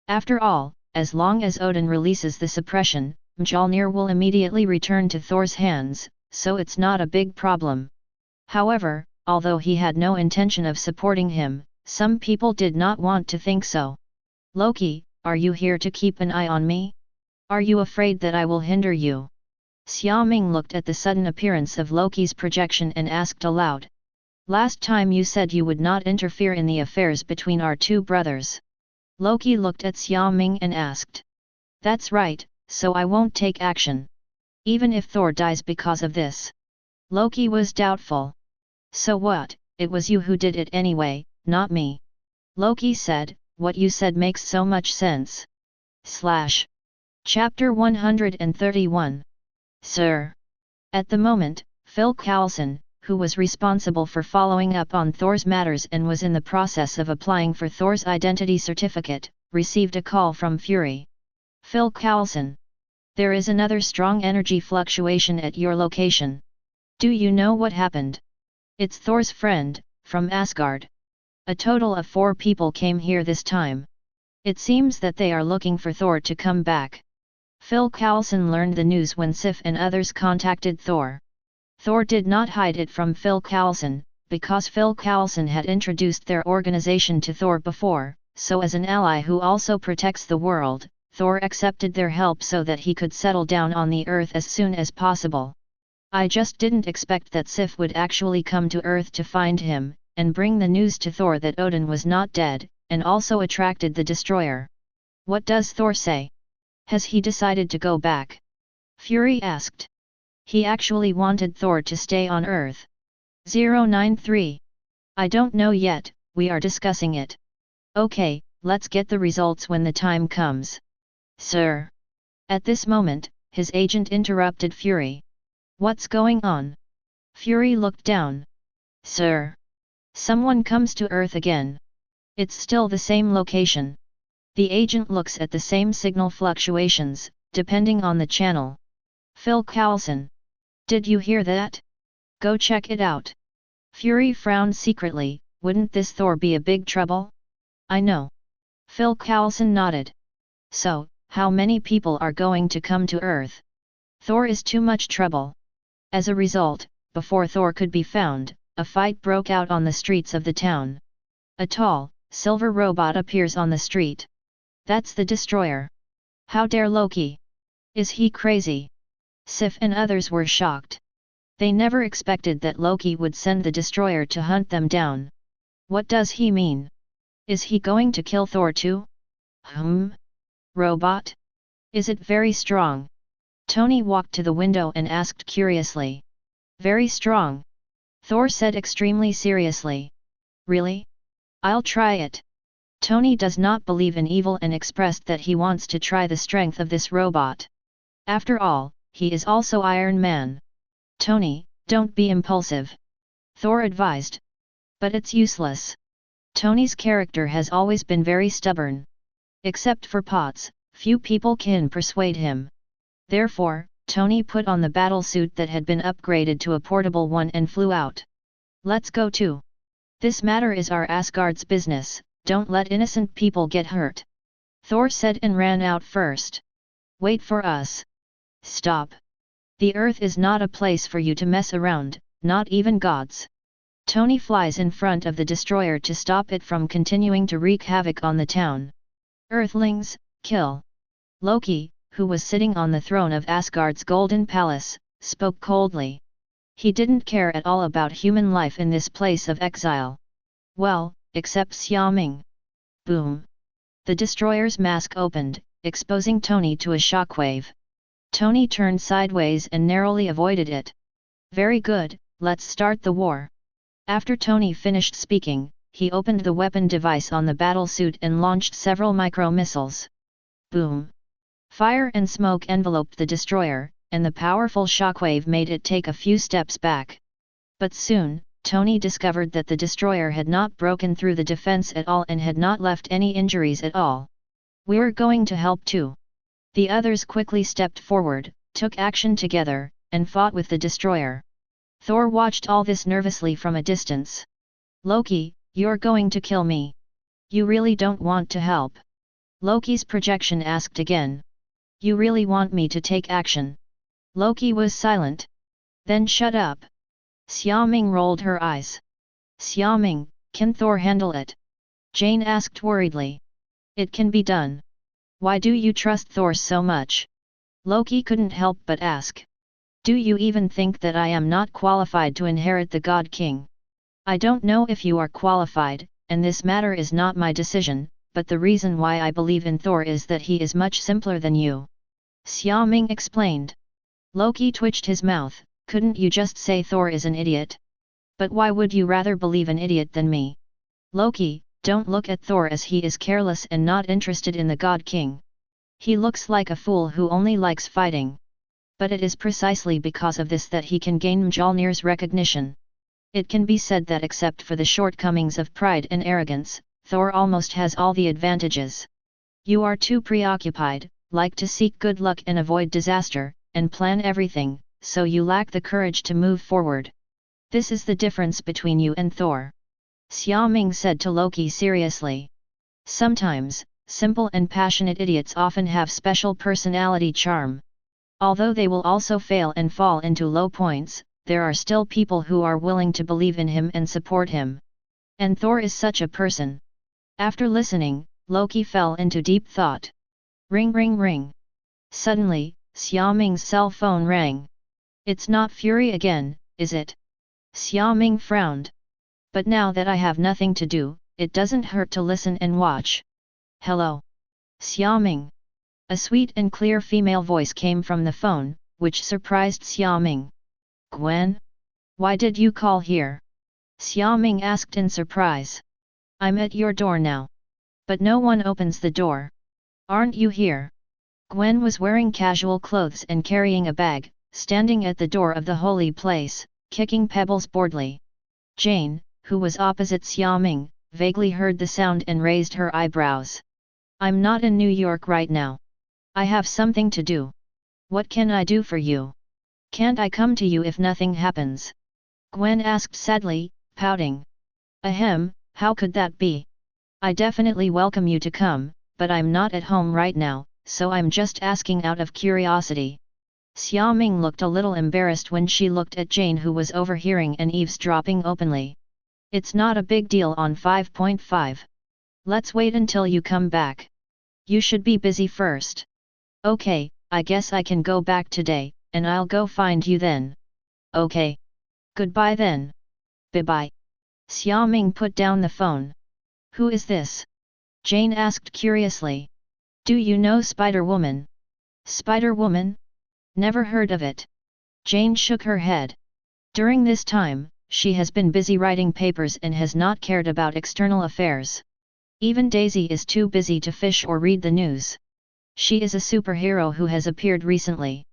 After all, as long as Odin releases the suppression, Mjolnir will immediately return to Thor's hands, so it's not a big problem. However, although he had no intention of supporting him, some people did not want to think so. Loki, are you here to keep an eye on me? Are you afraid that I will hinder you? Xiaoming looked at the sudden appearance of Loki's projection and asked aloud. Last time you said you would not interfere in the affairs between our 2 brothers. Loki looked at Xiaoming and asked. That's right, so I won't take action. Even if Thor dies because of this. Loki was doubtful. So what, it was you who did it anyway, not me. Loki said, what you said makes so much sense. Chapter 131. Sir. At the moment, Phil Coulson, who was responsible for following up on Thor's matters and was in the process of applying for Thor's identity certificate, received a call from Fury. Phil Coulson. There is another strong energy fluctuation at your location. Do you know what happened? It's Thor's friend, from Asgard. A total of 4 people came here this time. It seems that they are looking for Thor to come back. Phil Coulson learned the news when Sif and others contacted Thor. Thor did not hide it from Phil Coulson, because Phil Coulson had introduced their organization to Thor before, so as an ally who also protects the world, Thor accepted their help so that he could settle down on the Earth as soon as possible. I just didn't expect that Sif would actually come to Earth to find him, and bring the news to Thor that Odin was not dead, and also attracted the destroyer. What does Thor say? Has he decided to go back? Fury asked. He actually wanted Thor to stay on Earth. 093. I don't know yet, we are discussing it. Okay, let's get the results when the time comes. Sir. At this moment, his agent interrupted Fury. What's going on? Fury looked down. Sir. Someone comes to Earth again. It's still the same location. The agent looks at the same signal fluctuations, depending on the channel. Phil Coulson. Did you hear that? Go check it out. Fury frowned secretly. Wouldn't this Thor be a big trouble? I know. Phil Coulson nodded. So, how many people are going to come to Earth? Thor is too much trouble. As a result, before Thor could be found, a fight broke out on the streets of the town. A tall, silver robot appears on the street. That's the destroyer. How dare Loki? Is he crazy? Sif and others were shocked. They never expected that Loki would send the destroyer to hunt them down. What does he mean? Is he going to kill Thor too? Robot? Is it very strong? Tony walked to the window and asked curiously. Very strong. Thor said extremely seriously. Really? I'll try it. Tony does not believe in evil and expressed that he wants to try the strength of this robot. After all, he is also Iron Man. Tony, don't be impulsive. Thor advised. But it's useless. Tony's character has always been very stubborn. Except for Potts, few people can persuade him. Therefore, Tony put on the battle suit that had been upgraded to a portable one and flew out. Let's go too. This matter is our Asgard's business, don't let innocent people get hurt. Thor said and ran out first. Wait for us. Stop. The Earth is not a place for you to mess around, not even gods. Tony flies in front of the destroyer to stop it from continuing to wreak havoc on the town. Earthlings, kill. Loki, who was sitting on the throne of Asgard's golden palace, spoke coldly. He didn't care at all about human life in this place of exile. Well, except Xiaoming. Boom. The destroyer's mask opened, exposing Tony to a shockwave. Tony turned sideways and narrowly avoided it. Very good, let's start the war. After Tony finished speaking, he opened the weapon device on the battlesuit and launched several micro-missiles. Boom! Fire and smoke enveloped the destroyer, and the powerful shockwave made it take a few steps back. But soon, Tony discovered that the destroyer had not broken through the defense at all and had not left any injuries at all. We're going to help too. The others quickly stepped forward, took action together, and fought with the destroyer. Thor watched all this nervously from a distance. Loki, you're going to kill me. You really don't want to help? Loki's projection asked again. You really want me to take action? Loki was silent. Then shut up. Xiaoming rolled her eyes. Xiaoming, can Thor handle it? Jane asked worriedly. It can be done. Why do you trust Thor so much? Loki couldn't help but ask. Do you even think that I am not qualified to inherit the God King? I don't know if you are qualified, and this matter is not my decision, but the reason why I believe in Thor is that he is much simpler than you. Xiaoming explained. Loki twitched his mouth. Couldn't you just say Thor is an idiot? But why would you rather believe an idiot than me? Loki, don't look at Thor as he is careless and not interested in the God King. He looks like a fool who only likes fighting. But it is precisely because of this that he can gain Mjolnir's recognition. It can be said that except for the shortcomings of pride and arrogance, Thor almost has all the advantages. You are too preoccupied, like to seek good luck and avoid disaster, and plan everything, so you lack the courage to move forward. This is the difference between you and Thor. Xiaoming said to Loki seriously. Sometimes, simple and passionate idiots often have special personality charm. Although they will also fail and fall into low points, there are still people who are willing to believe in him and support him. And Thor is such a person. After listening, Loki fell into deep thought. Ring ring ring. Suddenly, Xiaoming's cell phone rang. It's not Fury again, is it? Xiaoming frowned. But now that I have nothing to do, it doesn't hurt to listen and watch. Hello. Xiaoming. A sweet and clear female voice came from the phone, which surprised Xiaoming. Gwen? Why did you call here? Xiaoming asked in surprise. I'm at your door now. But no one opens the door. Aren't you here? Gwen was wearing casual clothes and carrying a bag, standing at the door of the holy place, kicking pebbles boredly. Jane, who was opposite Xiaoming, vaguely heard the sound and raised her eyebrows. I'm not in New York right now. I have something to do. What can I do for you? Can't I come to you if nothing happens? Gwen asked sadly, pouting. Ahem, how could that be? I definitely welcome you to come, but I'm not at home right now, so I'm just asking out of curiosity. Xiaoming looked a little embarrassed when she looked at Jane, who was overhearing and eavesdropping openly. It's not a big deal on 5.5. Let's wait until you come back. You should be busy first. Okay, I guess I can go back today, and I'll go find you then. Okay. Goodbye then. Bye-bye. Xiaoming put down the phone. Who is this? Jane asked curiously. Do you know Spider-Woman? Spider-Woman? Never heard of it. Jane shook her head. During this time, she has been busy writing papers and has not cared about external affairs. Even Daisy is too busy to fish or read the news. She is a superhero who has appeared recently.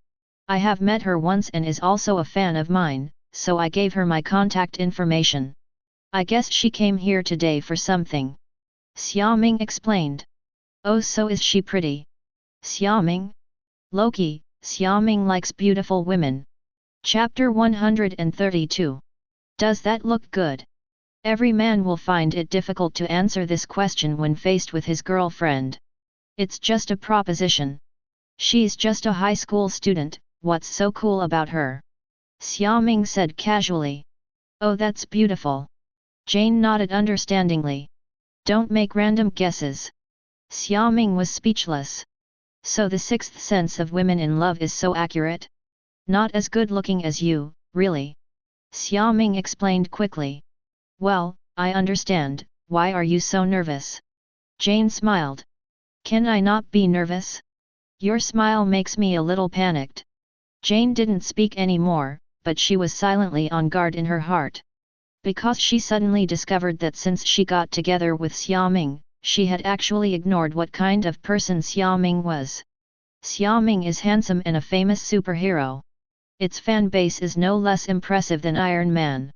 I have met her once and is also a fan of mine, so I gave her my contact information. I guess she came here today for something. Xiaoming explained. Oh, so is she pretty? Xiaoming? Loki, Xiaoming likes beautiful women. Chapter 132. Does that look good? Every man will find it difficult to answer this question when faced with his girlfriend. It's just a proposition. She's just a high school student, what's so cool about her? Xiaoming said casually. Oh, that's beautiful. Jane nodded understandingly. Don't make random guesses. Xiaoming was speechless. So the sixth sense of women in love is so accurate? Not as good looking as you, really. Xiaoming explained quickly. Well, I understand, why are you so nervous? Jane smiled. Can I not be nervous? Your smile makes me a little panicked. Jane didn't speak anymore, but she was silently on guard in her heart. Because she suddenly discovered that since she got together with Xiaoming, she had actually ignored what kind of person Xiaoming was. Xiaoming is handsome and a famous superhero. Its fan base is no less impressive than Iron Man.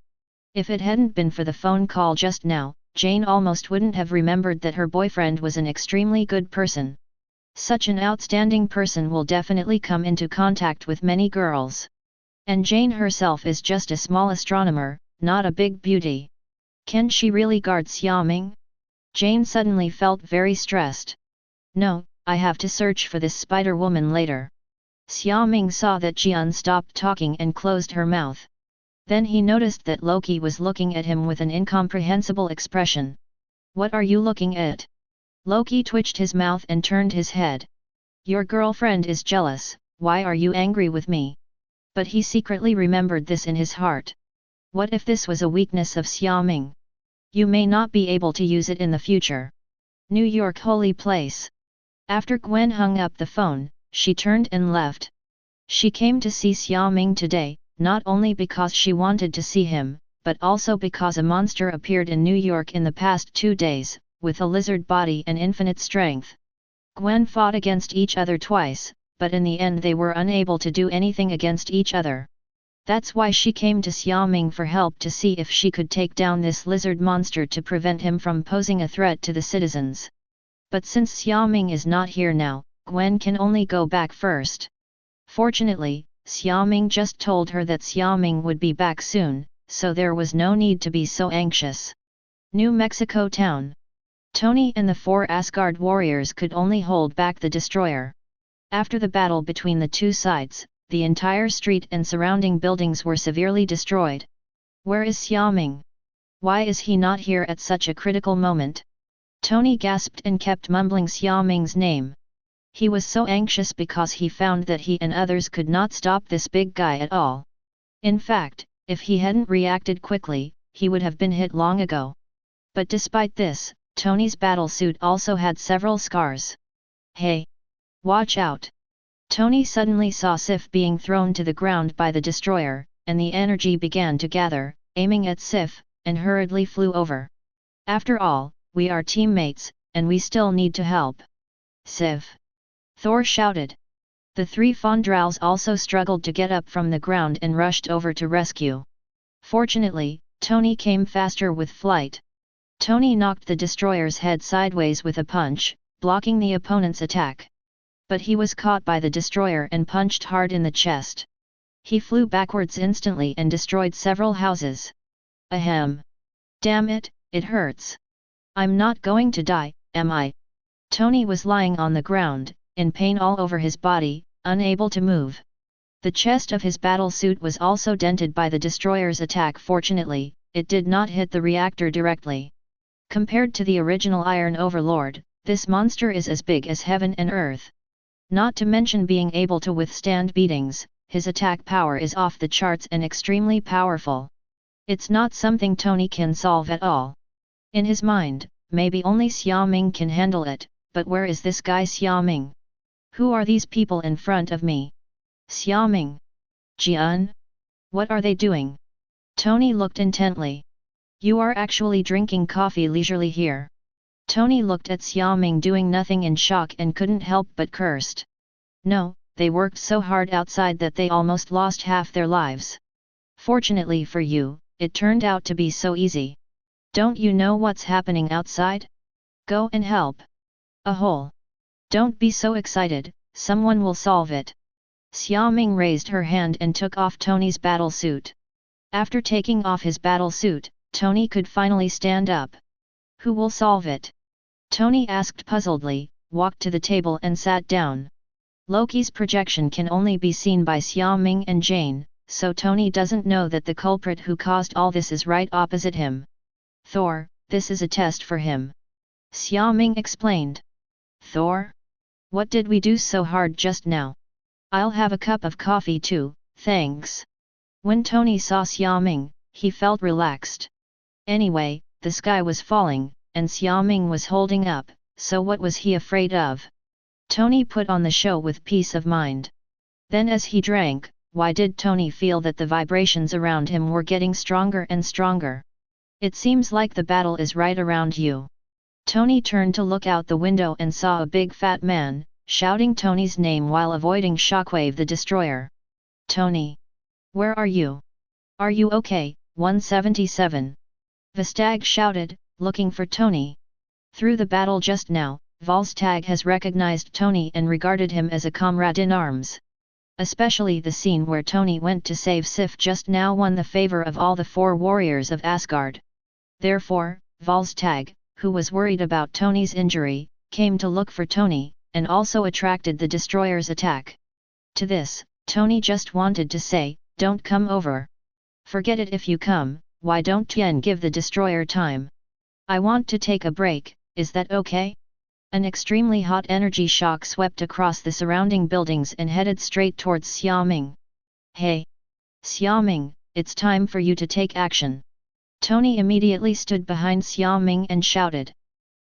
If it hadn't been for the phone call just now, Jane almost wouldn't have remembered that her boyfriend was an extremely good person. Such an outstanding person will definitely come into contact with many girls. And Jane herself is just a small astronomer, not a big beauty. Can she really guard Xiaoming? Jane suddenly felt very stressed. No, I have to search for this Spider-Woman later. Xiaoming saw that Jian stopped talking and closed her mouth. Then he noticed that Loki was looking at him with an incomprehensible expression. What are you looking at? Loki twitched his mouth and turned his head. Your girlfriend is jealous, why are you angry with me? But he secretly remembered this in his heart. What if this was a weakness of Xiaoming? You may not be able to use it in the future. New York holy place. After Gwen hung up the phone, she turned and left. She came to see Xiaoming today, not only because she wanted to see him, but also because a monster appeared in New York in the past 2 days, with a lizard body and infinite strength. Gwen fought against each other twice, but in the end they were unable to do anything against each other. That's why she came to Xiaoming for help to see if she could take down this lizard monster to prevent him from posing a threat to the citizens. But since Xiaoming is not here now, Gwen can only go back first. Fortunately, Xiaoming just told her that Xiaoming would be back soon, so there was no need to be so anxious. New Mexico town. Tony and the 4 Asgard warriors could only hold back the destroyer. After the battle between the two sides, the entire street and surrounding buildings were severely destroyed. Where is Xiaoming? Why is he not here at such a critical moment? Tony gasped and kept mumbling Xiaoming's name. He was so anxious because he found that he and others could not stop this big guy at all. In fact, if he hadn't reacted quickly, he would have been hit long ago. But despite this, Tony's battle suit also had several scars. Hey! Watch out! Tony suddenly saw Sif being thrown to the ground by the destroyer, and the energy began to gather, aiming at Sif, and hurriedly flew over. After all, we are teammates, and we still need to help. Sif! Thor shouted. The 3 Fondrals also struggled to get up from the ground and rushed over to rescue. Fortunately, Tony came faster with flight. Tony knocked the destroyer's head sideways with a punch, blocking the opponent's attack. But he was caught by the destroyer and punched hard in the chest. He flew backwards instantly and destroyed several houses. Ahem! Damn it, it hurts. I'm not going to die, am I? Tony was lying on the ground, in pain all over his body, unable to move. The chest of his battle suit was also dented by the destroyer's attack. Fortunately, it did not hit the reactor directly. Compared to the original Iron Overlord, this monster is as big as heaven and earth. Not to mention being able to withstand beatings, his attack power is off the charts and extremely powerful. It's not something Tony can solve at all. In his mind, maybe only Xiaoming can handle it, but where is this guy Xiaoming? Who are these people in front of me? Xiaoming? Jian? What are they doing? Tony looked intently. You are actually drinking coffee leisurely here. Tony looked at Xiaoming doing nothing in shock and couldn't help but cursed. No, they worked so hard outside that they almost lost half their lives. Fortunately for you, it turned out to be so easy. Don't you know what's happening outside? Go and help. A hole. Don't be so excited, someone will solve it. Xiaoming raised her hand and took off Tony's battle suit. After taking off his battle suit, Tony could finally stand up. Who will solve it? Tony asked puzzledly, walked to the table and sat down. Loki's projection can only be seen by Xiaoming and Jane, so Tony doesn't know that the culprit who caused all this is right opposite him. Thor, this is a test for him. Xiaoming explained. Thor? What did we do so hard just now? I'll have a cup of coffee too, thanks. When Tony saw Xiaoming, he felt relaxed. Anyway, the sky was falling, and Xiaoming was holding up, so what was he afraid of? Tony put on the show with peace of mind. Then as he drank, why did Tony feel that the vibrations around him were getting stronger and stronger? It seems like the battle is right around you. Tony turned to look out the window and saw a big fat man, shouting Tony's name while avoiding Shockwave the Destroyer. Tony! Where are you? Are you okay? 177. Vestag shouted, looking for Tony. Through the battle just now, Volstagg has recognized Tony and regarded him as a comrade in arms. Especially the scene where Tony went to save Sif just now won the favor of all the 4 warriors of Asgard. Therefore, Volstagg, who was worried about Tony's injury, came to look for Tony, and also attracted the destroyer's attack. To this, Tony just wanted to say, don't come over. Forget it if you come, why don't Tien give the destroyer time? I want to take a break, is that okay? An extremely hot energy shock swept across the surrounding buildings and headed straight towards Xiaoming. Hey! Xiaoming, it's time for you to take action. Tony immediately stood behind Xiaoming and shouted.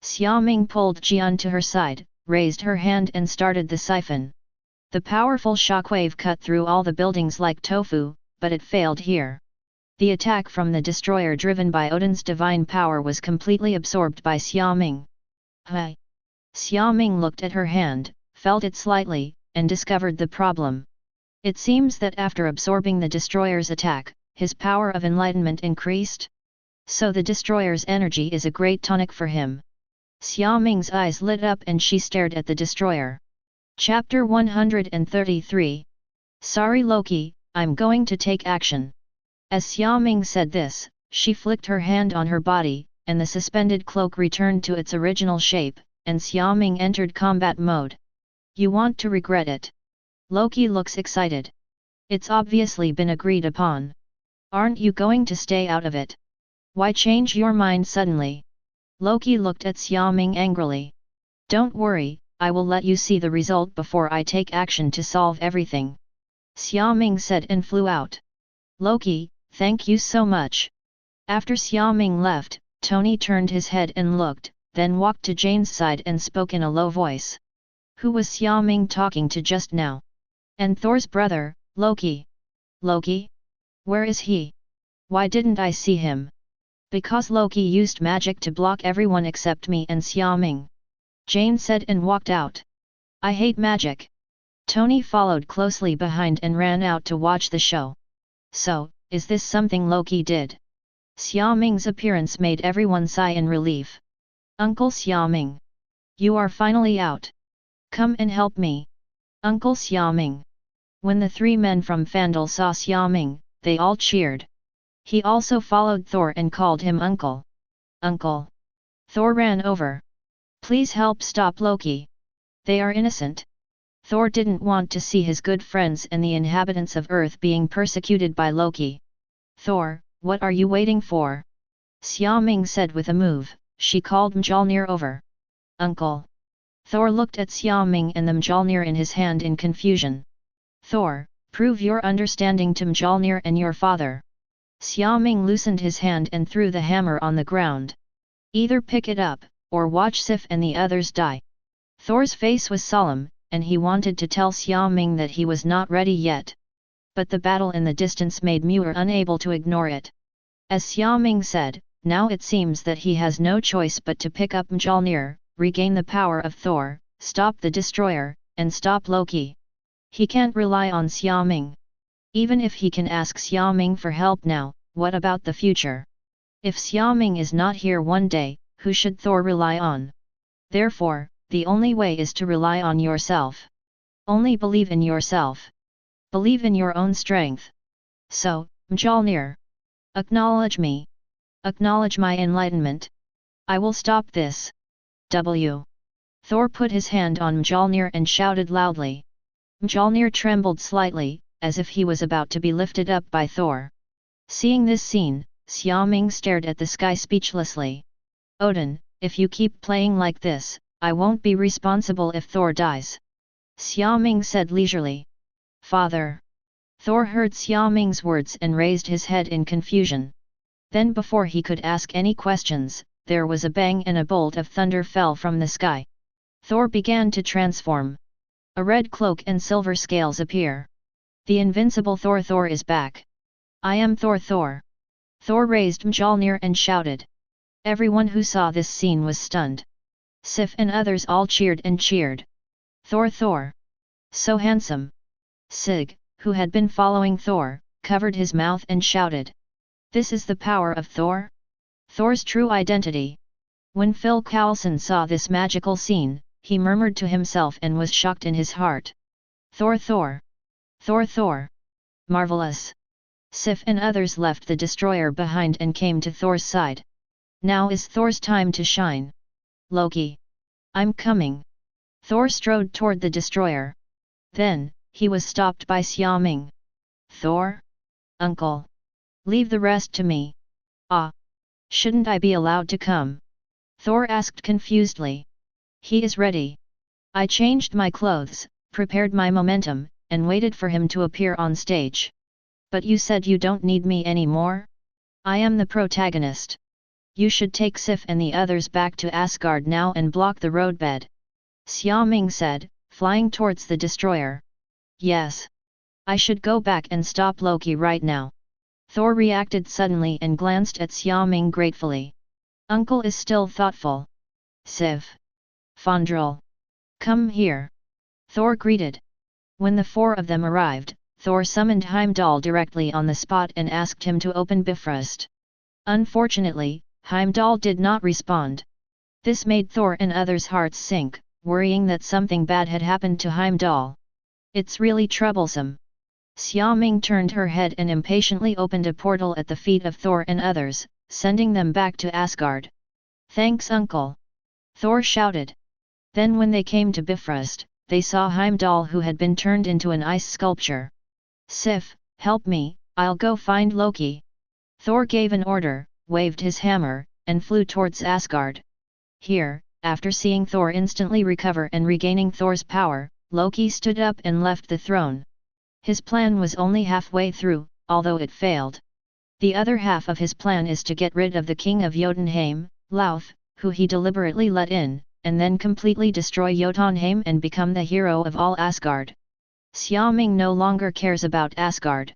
Xiaoming pulled Jian to her side, raised her hand and started the siphon. The powerful shockwave cut through all the buildings like tofu, but it failed here. The attack from the destroyer driven by Odin's divine power was completely absorbed by Xiaoming. Hey! Xiaoming looked at her hand, felt it slightly, and discovered the problem. It seems that after absorbing the destroyer's attack, his power of enlightenment increased. So the destroyer's energy is a great tonic for him. Xiaoming's eyes lit up and she stared at the destroyer. Chapter 133. Sorry Loki, I'm going to take action. As Xiaoming said this, she flicked her hand on her body, and the suspended cloak returned to its original shape, and Xiaoming entered combat mode. You want to regret it. Loki looks excited. It's obviously been agreed upon. Aren't you going to stay out of it? Why change your mind suddenly? Loki looked at Xiaoming angrily. Don't worry, I will let you see the result before I take action to solve everything. Xiaoming said and flew out. Loki, thank you so much. After Xiaoming left, Tony turned his head and looked, then walked to Jane's side and spoke in a low voice. Who was Xiaoming talking to just now? And Thor's brother, Loki. Loki? Where is he? Why didn't I see him? Because Loki used magic to block everyone except me and Xiaoming. Jane said and walked out. I hate magic. Tony followed closely behind and ran out to watch the show. So, is this something Loki did? Xiaoming's appearance made everyone sigh in relief. Uncle Xiaoming. You are finally out. Come and help me. Uncle Xiaoming. When the three men from Fandal saw Xiaoming, they all cheered. He also followed Thor and called him uncle. Uncle. Thor ran over. Please help stop Loki. They are innocent. Thor didn't want to see his good friends and the inhabitants of Earth being persecuted by Loki. Thor, what are you waiting for? Xiaoming said with a move. She called Mjolnir over. Uncle. Thor looked at Xiaoming and the Mjolnir in his hand in confusion. Thor, prove your understanding to Mjolnir and your father. Xiaoming loosened his hand and threw the hammer on the ground. Either pick it up, or watch Sif and the others die. Thor's face was solemn, and he wanted to tell Xiaoming that he was not ready yet. But the battle in the distance made Muir unable to ignore it. As Xiaoming said, now it seems that he has no choice but to pick up Mjolnir, regain the power of Thor, stop the destroyer, and stop Loki. He can't rely on Xiaoming. Even if he can ask Xiaoming for help now, what about the future? If Xiaoming is not here one day, who should Thor rely on? Therefore, the only way is to rely on yourself. Only believe in yourself. Believe in your own strength. So, Mjolnir. Acknowledge me. Acknowledge my enlightenment. I will stop this. W. Thor put his hand on Mjolnir and shouted loudly. Mjolnir trembled slightly, as if he was about to be lifted up by Thor. Seeing this scene, Xiaoming stared at the sky speechlessly. Odin, if you keep playing like this, I won't be responsible if Thor dies. Xiaoming said leisurely. Father. Thor heard Xiaoming's words and raised his head in confusion. Then before he could ask any questions, there was a bang and a bolt of thunder fell from the sky. Thor began to transform. A red cloak and silver scales appear. The invincible Thor is back. I am Thor. Thor raised Mjolnir and shouted. Everyone who saw this scene was stunned. Sif and others all cheered and cheered. Thor. So handsome. Sig, who had been following Thor, covered his mouth and shouted. This is the power of Thor? Thor's true identity. When Phil Coulson saw this magical scene, he murmured to himself and was shocked in his heart. Thor. Marvelous. Sif and others left the destroyer behind and came to Thor's side. Now is Thor's time to shine. Loki. I'm coming. Thor strode toward the destroyer. Then, he was stopped by Xiaoming. Thor? Uncle. Leave the rest to me. Ah. Shouldn't I be allowed to come? Thor asked confusedly. He is ready. I changed my clothes, prepared my momentum, and waited for him to appear on stage. But you said you don't need me anymore? I am the protagonist. You should take Sif and the others back to Asgard now and block the roadbed. Xiaoming said, flying towards the destroyer. Yes. I should go back and stop Loki right now. Thor reacted suddenly and glanced at Xiaoming gratefully. Uncle is still thoughtful. Sif. Fandral. Come here. Thor greeted. When the four of them arrived, Thor summoned Heimdall directly on the spot and asked him to open Bifrost. Unfortunately, Heimdall did not respond. This made Thor and others' hearts sink, worrying that something bad had happened to Heimdall. It's really troublesome. Xiaoming turned her head and impatiently opened a portal at the feet of Thor and others, sending them back to Asgard. "Thanks, uncle!" Thor shouted. Then when they came to Bifrost, they saw Heimdall, who had been turned into an ice sculpture. "Sif, help me, I'll go find Loki." Thor gave an order, waved his hammer, and flew towards Asgard. Here, after seeing Thor instantly recover and regaining Thor's power, Loki stood up and left the throne. His plan was only halfway through, although it failed. The other half of his plan is to get rid of the king of Jotunheim, Louth, who he deliberately let in, and then completely destroy Jotunheim and become the hero of all Asgard. Xiaoming no longer cares about Asgard.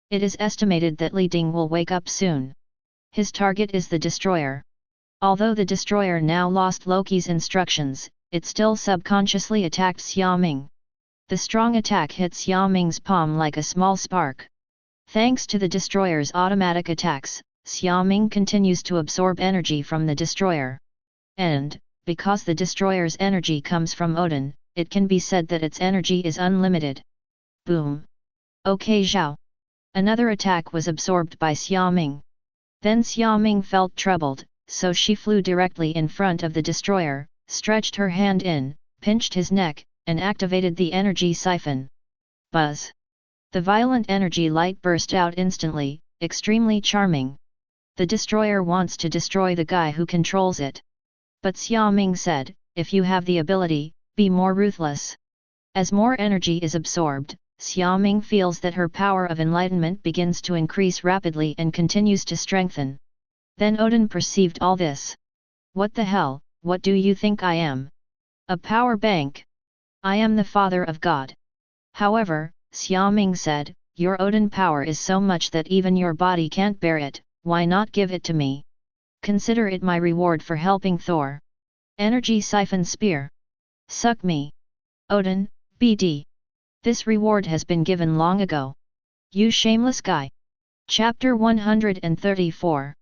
It is estimated that Li Ding will wake up soon. His target is the destroyer. Although the destroyer now lost Loki's instructions, it still subconsciously attacked Xiaoming. The strong attack hit Xiaoming's palm like a small spark. Thanks to the destroyer's automatic attacks, Xiaoming continues to absorb energy from the destroyer. And, because the destroyer's energy comes from Odin, it can be said that its energy is unlimited. Boom! Okay, Zhao. Another attack was absorbed by Xiaoming. Then Xiaoming felt troubled, so she flew directly in front of the destroyer, stretched her hand in, pinched his neck, and activated the energy siphon. Buzz! The violent energy light burst out instantly, extremely charming. The destroyer wants to destroy the guy who controls it. But Xiaoming said, "If you have the ability, be more ruthless." As more energy is absorbed, Xiaoming feels that her power of enlightenment begins to increase rapidly and continues to strengthen. Then Odin perceived all this. "What the hell, what do you think I am? A power bank? I am the father of God." However, Xiaoming said, "Your Odin power is so much that even your body can't bear it, why not give it to me? Consider it my reward for helping Thor. Energy siphon spear. Suck me. Odin, BD. This reward has been given long ago. You shameless guy." Chapter 134.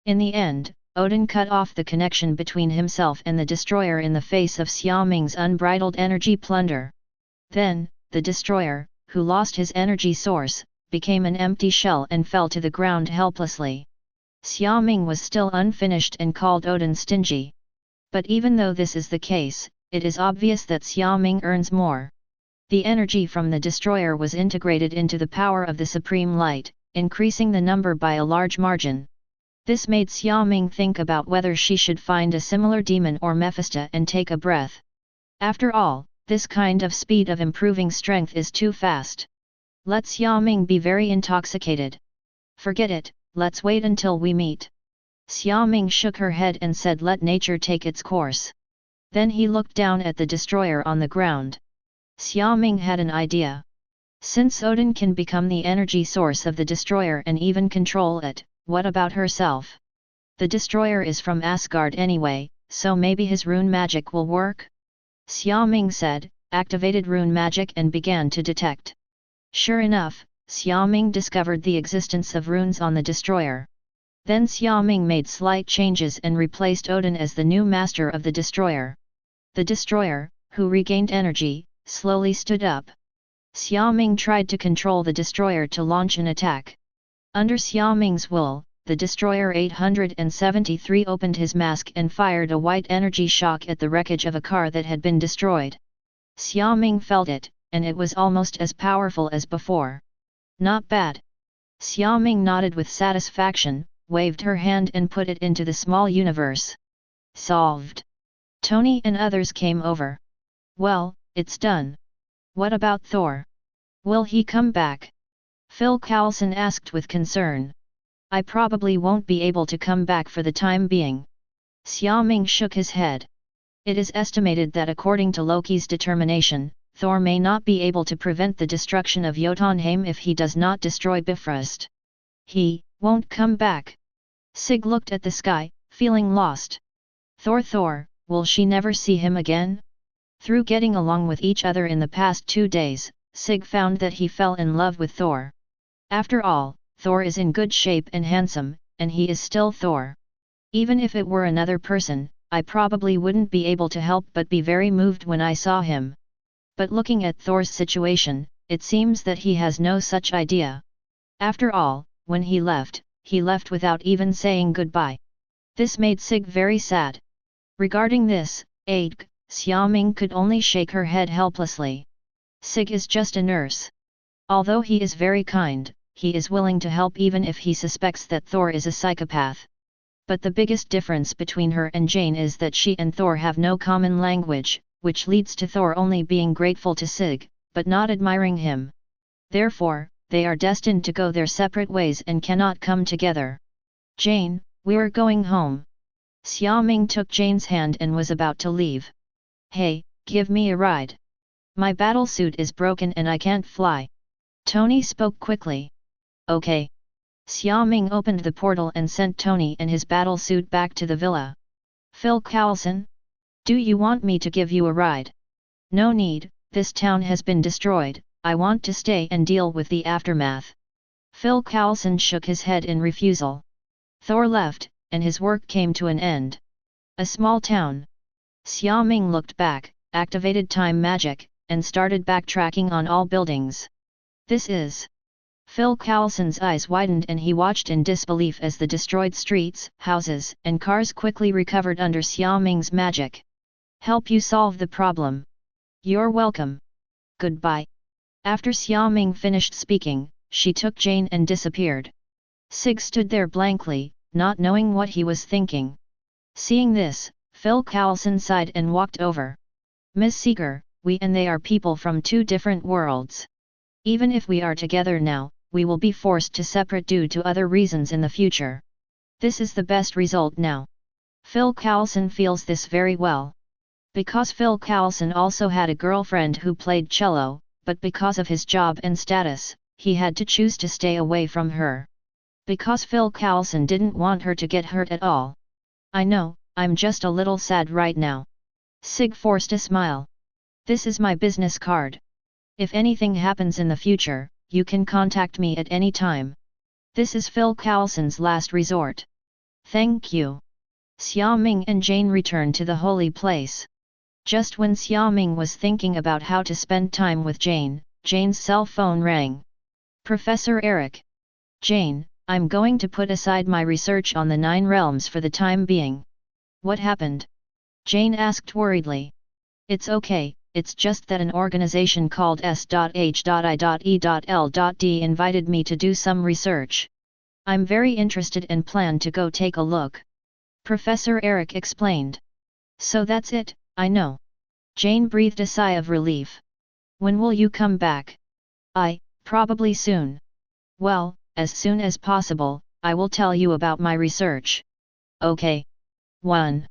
In the end, Odin cut off the connection between himself and the destroyer in the face of Xiaoming's unbridled energy plunder. Then, the destroyer, who lost his energy source, became an empty shell and fell to the ground helplessly. Xiaoming was still unfinished and called Odin stingy. But even though this is the case, it is obvious that Xiaoming earns more. The energy from the destroyer was integrated into the power of the Supreme Light, increasing the number by a large margin. This made Xiaoming think about whether she should find a similar demon or Mephista and take a breath. After all, this kind of speed of improving strength is too fast. Let Xiaoming be very intoxicated. "Forget it, let's wait until we meet." Xiaoming shook her head and said, "Let nature take its course." Then he looked down at the destroyer on the ground. Xiaoming had an idea. Since Odin can become the energy source of the destroyer and even control it, what about herself? The destroyer is from Asgard anyway, so maybe his rune magic will work? Xiaoming said, activated rune magic and began to detect. Sure enough, Xiaoming discovered the existence of runes on the destroyer. Then Xiaoming made slight changes and replaced Odin as the new master of the destroyer. The destroyer, who regained energy, slowly stood up. Xiaoming tried to control the destroyer to launch an attack. Under Xiaoming's will, the destroyer 873 opened his mask and fired a white energy shock at the wreckage of a car that had been destroyed. Xiaoming felt it, and it was almost as powerful as before. Not bad. Xiaoming nodded with satisfaction, waved her hand and put it into the small universe. Solved. Tony and others came over. Well, it's done. What about Thor? Will he come back? Phil Coulson asked with concern. I probably won't be able to come back for the time being. Xiaoming shook his head. It is estimated that according to Loki's determination, Thor may not be able to prevent the destruction of Jotunheim if he does not destroy Bifrost. He won't come back. Sig looked at the sky, feeling lost. Thor, will she never see him again? Through getting along with each other in the past 2 days, Sig found that he fell in love with Thor. After all, Thor is in good shape and handsome, and he is still Thor. Even if it were another person, I probably wouldn't be able to help but be very moved when I saw him. But looking at Thor's situation, it seems that he has no such idea. After all, when he left without even saying goodbye. This made Sig very sad. Regarding this, Xiaoming could only shake her head helplessly. Sig is just a nurse. Although he is very kind, he is willing to help even if he suspects that Thor is a psychopath. But the biggest difference between her and Jane is that she and Thor have no common language, which leads to Thor only being grateful to Sig, but not admiring him. Therefore, they are destined to go their separate ways and cannot come together. Jane, we're going home. Xiaoming took Jane's hand and was about to leave. Hey, give me a ride. My battlesuit is broken and I can't fly. Tony spoke quickly. Okay. Xiaoming opened the portal and sent Tony and his battlesuit back to the villa. Phil Coulson? Do you want me to give you a ride? No need, this town has been destroyed, I want to stay and deal with the aftermath. Phil Coulson shook his head in refusal. Thor left, and his work came to an end. A small town. Xiaoming looked back, activated time magic, and started backtracking on all buildings. This is... Phil Coulson's eyes widened and he watched in disbelief as the destroyed streets, houses, and cars quickly recovered under Xiaoming's magic. Help you solve the problem. You're welcome. Goodbye. After Xiaoming finished speaking, she took Jane and disappeared. Sig stood there blankly, not knowing what he was thinking. Seeing this, Phil Coulson sighed and walked over. Miss Seeger, we and they are people from two different worlds. Even if we are together now, we will be forced to separate due to other reasons in the future. This is the best result now. Phil Coulson feels this very well. Because Phil Coulson also had a girlfriend who played cello, but because of his job and status, he had to choose to stay away from her. Because Phil Coulson didn't want her to get hurt at all. I know, I'm just a little sad right now. Sig forced a smile. This is my business card. If anything happens in the future, you can contact me at any time. This is Phil Coulson's last resort. Thank you. Xiaoming and Jane returned to the holy place. Just when Xiaoming was thinking about how to spend time with Jane, Jane's cell phone rang. Professor Eric. Jane, I'm going to put aside my research on the 9 realms for the time being. What happened? Jane asked worriedly. It's okay. It's just that an organization called S.H.I.E.L.D. invited me to do some research. I'm very interested and plan to go take a look. Professor Eric explained. So that's it, I know. Jane breathed a sigh of relief. When will you come back? Probably soon. Well, as soon as possible, I will tell you about my research. Okay. 1.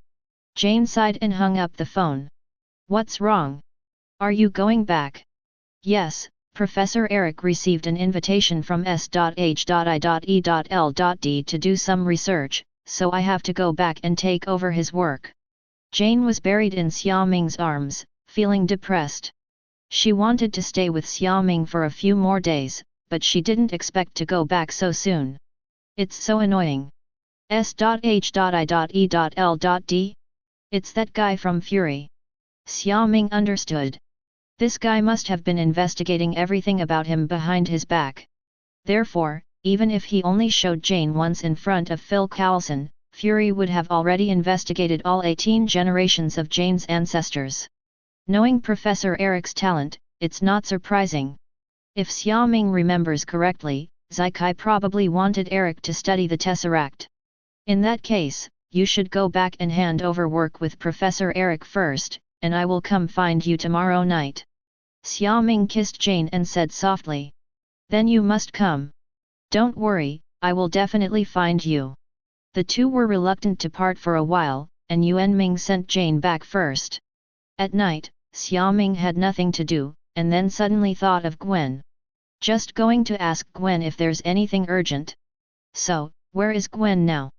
Jane sighed and hung up the phone. What's wrong? Are you going back? Yes, Professor Eric received an invitation from S.H.I.E.L.D. to do some research, so I have to go back and take over his work. Jane was buried in Xiaoming's arms, feeling depressed. She wanted to stay with Xiaoming for a few more days, but she didn't expect to go back so soon. It's so annoying. S.H.I.E.L.D? It's that guy from Fury. Xiaoming understood. This guy must have been investigating everything about him behind his back. Therefore, even if he only showed Jane once in front of Phil Coulson, Fury would have already investigated all 18 generations of Jane's ancestors. Knowing Professor Eric's talent, it's not surprising. If Xiaoming remembers correctly, Zikai probably wanted Eric to study the Tesseract. In that case, you should go back and hand over work with Professor Eric first, and I will come find you tomorrow night. Xiaoming kissed Jane and said softly. Then you must come. Don't worry, I will definitely find you. The two were reluctant to part for a while, and Yuanming sent Jane back first. At night, Xiaoming had nothing to do, and then suddenly thought of Gwen. Just going to ask Gwen if there's anything urgent. So, where is Gwen now?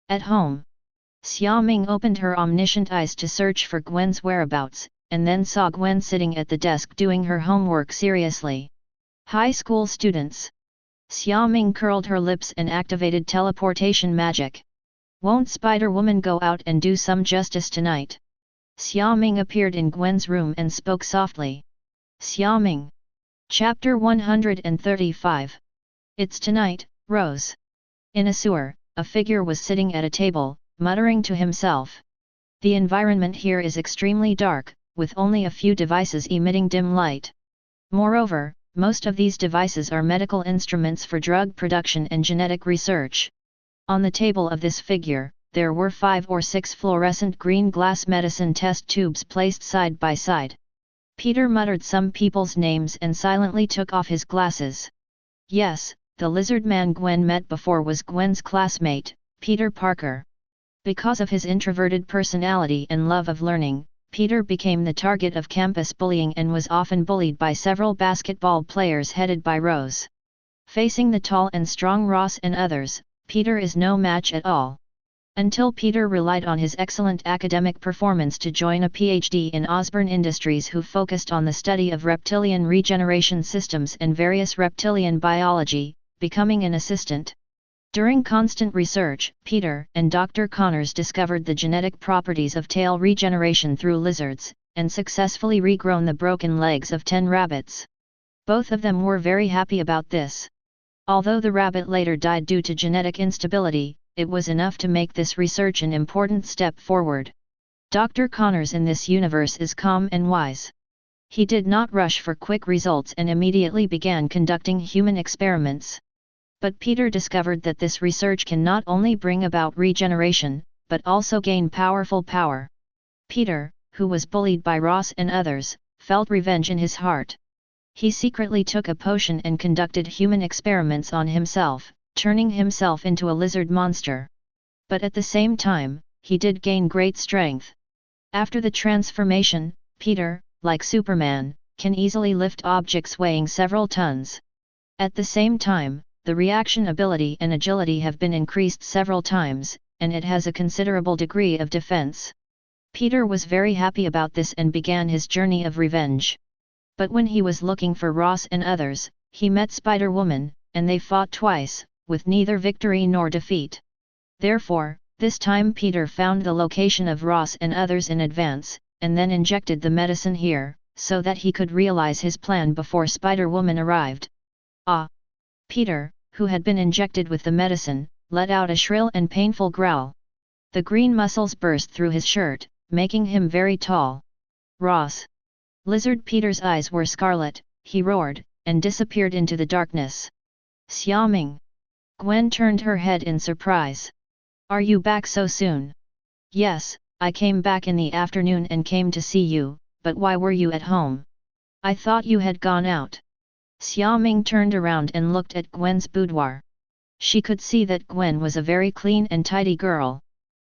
At home. Xiaoming opened her omniscient eyes to search for Gwen's whereabouts, and then saw Gwen sitting at the desk doing her homework seriously. High school students. Xiaoming curled her lips and activated teleportation magic. Won't Spider-Woman go out and do some justice tonight? Xiaoming appeared in Gwen's room and spoke softly. Xiaoming. Chapter 135. It's tonight, Rose. In a sewer, a figure was sitting at a table, muttering to himself. The environment here is extremely dark, with only a few devices emitting dim light. Moreover, most of these devices are medical instruments for drug production and genetic research. On the table of this figure, there were 5 or 6 fluorescent green glass medicine test tubes placed side by side. Peter muttered some people's names and silently took off his glasses. Yes, the lizard man Gwen met before was Gwen's classmate, Peter Parker. Because of his introverted personality and love of learning, Peter became the target of campus bullying and was often bullied by several basketball players headed by Rose. Facing the tall and strong Ross and others, Peter is no match at all. Until Peter relied on his excellent academic performance to join a PhD in Osborne Industries who focused on the study of reptilian regeneration systems and various reptilian biology, becoming an assistant. During constant research, Peter and Dr. Connors discovered the genetic properties of tail regeneration through lizards, and successfully regrown the broken legs of 10 rabbits. Both of them were very happy about this. Although the rabbit later died due to genetic instability, it was enough to make this research an important step forward. Dr. Connors in this universe is calm and wise. He did not rush for quick results and immediately began conducting human experiments. But Peter discovered that this research can not only bring about regeneration, but also gain powerful power. Peter, who was bullied by Ross and others, felt revenge in his heart. He secretly took a potion and conducted human experiments on himself, turning himself into a lizard monster. But at the same time, he did gain great strength. After the transformation, Peter, like Superman, can easily lift objects weighing several tons. At the same time, the reaction ability and agility have been increased several times, and it has a considerable degree of defense. Peter was very happy about this and began his journey of revenge. But when he was looking for Ross and others, he met Spider-Woman, and they fought twice, with neither victory nor defeat. Therefore, this time Peter found the location of Ross and others in advance, and then injected the medicine here, so that he could realize his plan before Spider-Woman arrived. Ah! Peter, who had been injected with the medicine, let out a shrill and painful growl. The green muscles burst through his shirt, making him very tall. Ross! Lizard Peter's eyes were scarlet, he roared, and disappeared into the darkness. Xiaoming! Gwen turned her head in surprise. Are you back so soon? Yes, I came back in the afternoon and came to see you, but why were you at home? I thought you had gone out. Xiaoming turned around and looked at Gwen's boudoir. She could see that Gwen was a very clean and tidy girl.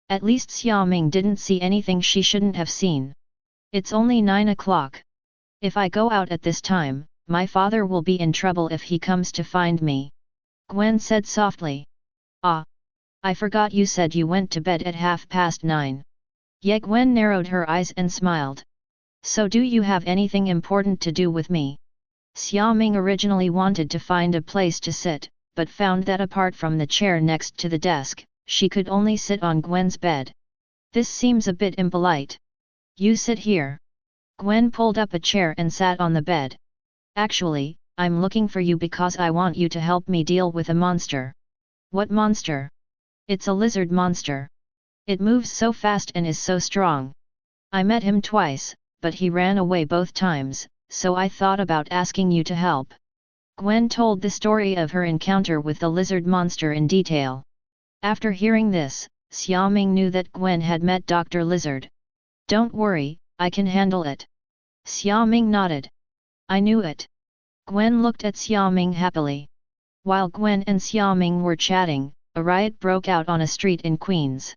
At least Xiaoming didn't see anything she shouldn't have seen. It's only 9 o'clock. If I go out at this time, my father will be in trouble if he comes to find me. Gwen said softly. Ah! I forgot you said you went to bed at 9:30. Yet Gwen narrowed her eyes and smiled. So do you have anything important to do with me? Xiaoming originally wanted to find a place to sit, but found that apart from the chair next to the desk, she could only sit on Gwen's bed. This seems a bit impolite. You sit here. Gwen pulled up a chair and sat on the bed. Actually, I'm looking for you because I want you to help me deal with a monster. What monster? It's a lizard monster. It moves so fast and is so strong. I met him twice, but he ran away both times, so I thought about asking you to help. Gwen told the story of her encounter with the lizard monster in detail. After hearing this, Xiaoming knew that Gwen had met Dr. Lizard. Don't worry, I can handle it. Xiaoming nodded. I knew it. Gwen looked at Xiaoming happily. While Gwen and Xiaoming were chatting, a riot broke out on a street in Queens.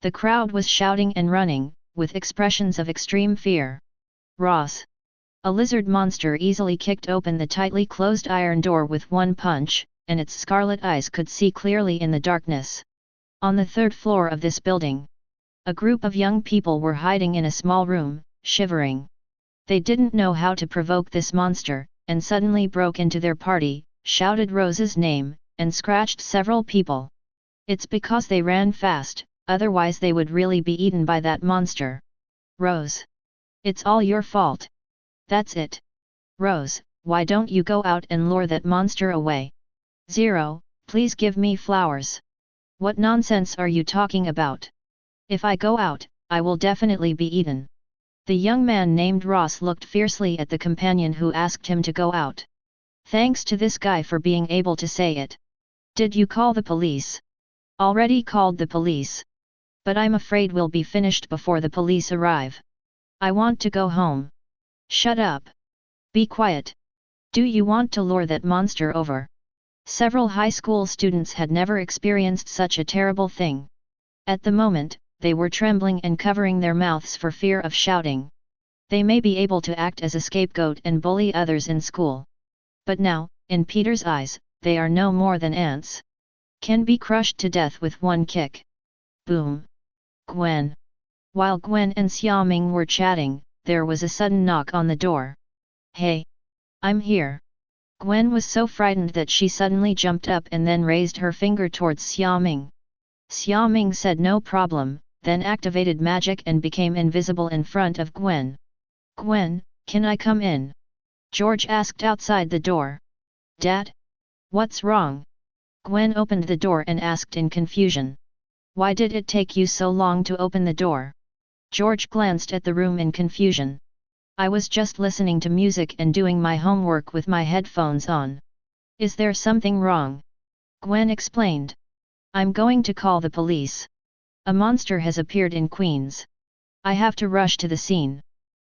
The crowd was shouting and running, with expressions of extreme fear. Ross! A lizard monster easily kicked open the tightly closed iron door with one punch, and its scarlet eyes could see clearly in the darkness. On the 3rd floor of this building, a group of young people were hiding in a small room, shivering. They didn't know how to provoke this monster, and suddenly broke into their party, shouted Rose's name, and scratched several people. It's because they ran fast, otherwise they would really be eaten by that monster. Rose! It's all your fault. That's it. Rose, why don't you go out and lure that monster away? Zero, please give me flowers. What nonsense are you talking about? If I go out, I will definitely be eaten. The young man named Ross looked fiercely at the companion who asked him to go out. Thanks to this guy for being able to say it. Did you call the police? Already called the police. But I'm afraid we'll be finished before the police arrive. I want to go home. Shut up. Be quiet. Do you want to lure that monster over? Several high school students had never experienced such a terrible thing. At the moment, they were trembling and covering their mouths for fear of shouting. They may be able to act as a scapegoat and bully others in school. But now, in Peter's eyes, they are no more than ants. Can be crushed to death with one kick. Boom. Gwen. While Gwen and Xiaoming were chatting, there was a sudden knock on the door. Hey! I'm here. Gwen was so frightened that she suddenly jumped up and then raised her finger towards Xiaoming. Xiaoming said no problem, then activated magic and became invisible in front of Gwen. Gwen, can I come in? George asked outside the door. Dad? What's wrong? Gwen opened the door and asked in confusion. Why did it take you so long to open the door? George glanced at the room in confusion. I was just listening to music and doing my homework with my headphones on. Is there something wrong? Gwen explained. I'm going to call the police. A monster has appeared in Queens. I have to rush to the scene.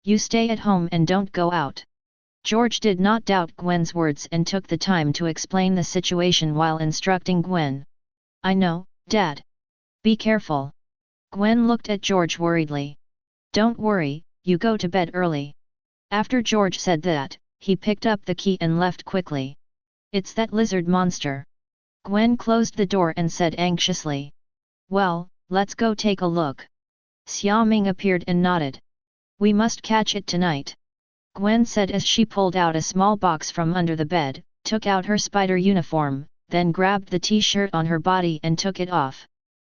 You stay at home and don't go out. George did not doubt Gwen's words and took the time to explain the situation while instructing Gwen. I know, Dad. Be careful. Gwen looked at George worriedly. Don't worry, you go to bed early. After George said that, he picked up the key and left quickly. It's that lizard monster. Gwen closed the door and said anxiously. Well, let's go take a look. Xiaoming appeared and nodded. We must catch it tonight. Gwen said as she pulled out a small box from under the bed, took out her spider uniform, then grabbed the t-shirt on her body and took it off.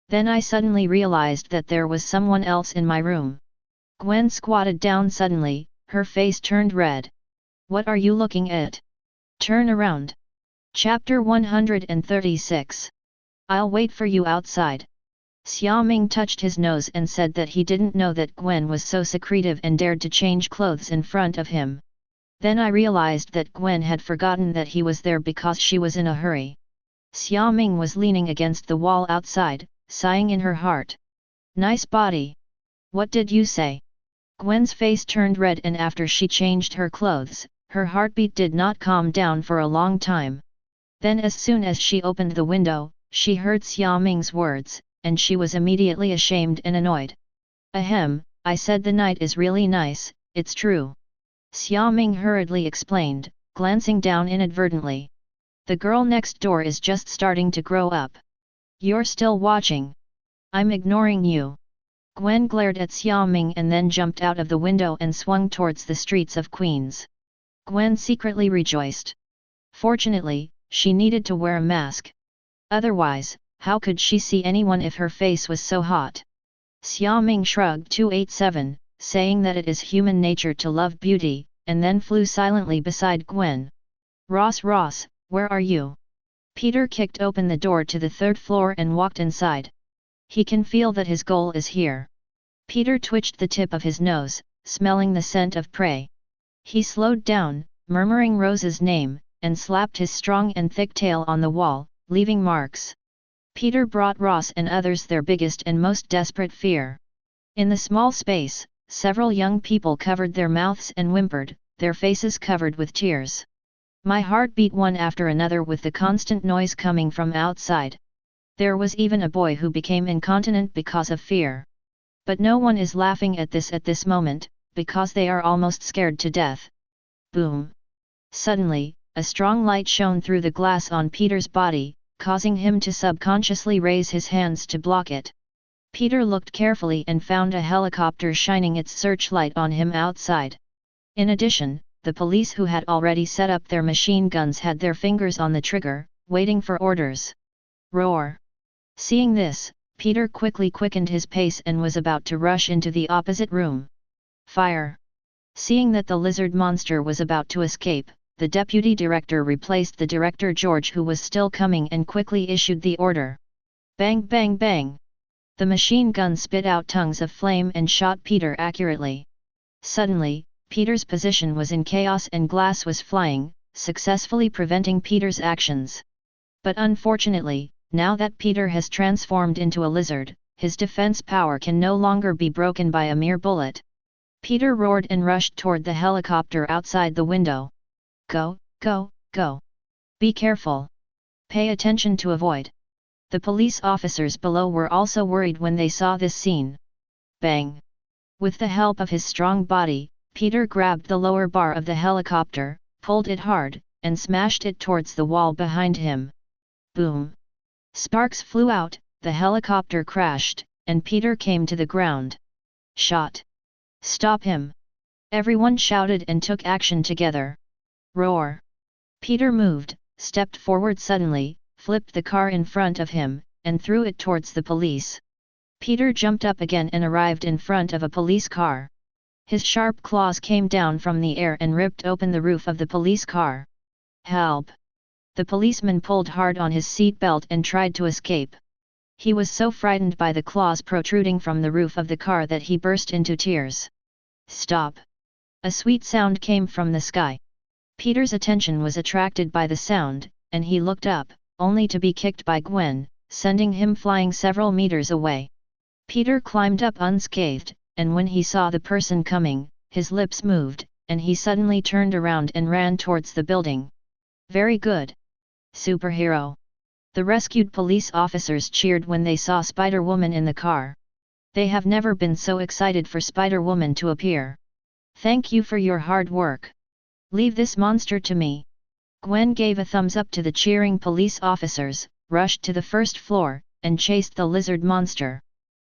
Then I suddenly realized that there was someone else in my room. Gwen squatted down suddenly, her face turned red. What are you looking at? Turn around. Chapter 136. I'll wait for you outside. Xiaoming touched his nose and said that he didn't know that Gwen was so secretive and dared to change clothes in front of him. Then I realized that Gwen had forgotten that he was there because she was in a hurry. Xiaoming was leaning against the wall outside, sighing in her heart. Nice body. What did you say? Gwen's face turned red and after she changed her clothes, her heartbeat did not calm down for a long time. Then as soon as she opened the window, she heard Xiaoming's words, and she was immediately ashamed and annoyed. Ahem, I said the night is really nice, it's true. Xiaoming hurriedly explained, glancing down inadvertently. The girl next door is just starting to grow up. You're still watching. I'm ignoring you. Gwen glared at Xiaoming and then jumped out of the window and swung towards the streets of Queens. Gwen secretly rejoiced. Fortunately, she needed to wear a mask. Otherwise, how could she see anyone if her face was so hot? Xiaoming shrugged 287, saying that it is human nature to love beauty, and then flew silently beside Gwen. Ross, where are you? Peter kicked open the door to the third floor and walked inside. He can feel that his goal is here. Peter twitched the tip of his nose, smelling the scent of prey. He slowed down, murmuring Rose's name, and slapped his strong and thick tail on the wall, leaving marks. Peter brought Ross and others their biggest and most desperate fear. In the small space, several young people covered their mouths and whimpered, their faces covered with tears. My heart beat one after another with the constant noise coming from outside. There was even a boy who became incontinent because of fear. But no one is laughing at this moment, because they are almost scared to death. Boom! Suddenly, a strong light shone through the glass on Peter's body, causing him to subconsciously raise his hands to block it. Peter looked carefully and found a helicopter shining its searchlight on him outside. In addition, the police who had already set up their machine guns had their fingers on the trigger, waiting for orders. Roar! Seeing this, Peter quickly quickened his pace and was about to rush into the opposite room. Fire! Seeing that the lizard monster was about to escape, the deputy director replaced the director George, who was still coming, and quickly issued the order. Bang bang bang! The machine gun spit out tongues of flame and shot Peter accurately. Suddenly, Peter's position was in chaos and glass was flying, successfully preventing Peter's actions. But unfortunately, now that Peter has transformed into a lizard, his defense power can no longer be broken by a mere bullet. Peter roared and rushed toward the helicopter outside the window. Go, go, go! Be careful! Pay attention to avoid! The police officers below were also worried when they saw this scene. Bang! With the help of his strong body, Peter grabbed the lower bar of the helicopter, pulled it hard, and smashed it towards the wall behind him. Boom! Sparks flew out, the helicopter crashed, and Peter came to the ground. Shot! Stop him! Everyone shouted and took action together. Roar! Peter moved, stepped forward suddenly, flipped the car in front of him, and threw it towards the police. Peter jumped up again and arrived in front of a police car. His sharp claws came down from the air and ripped open the roof of the police car. Help! The policeman pulled hard on his seat belt and tried to escape. He was so frightened by the claws protruding from the roof of the car that he burst into tears. Stop! A sweet sound came from the sky. Peter's attention was attracted by the sound, and he looked up, only to be kicked by Gwen, sending him flying several meters away. Peter climbed up unscathed, and when he saw the person coming, his lips moved, and he suddenly turned around and ran towards the building. Very good! Superhero! The rescued police officers cheered when they saw Spider-Woman in the car. They have never been so excited for Spider-Woman to appear. Thank you for your hard work. Leave this monster to me. Gwen gave a thumbs up to the cheering police officers, rushed to the first floor, and chased the lizard monster.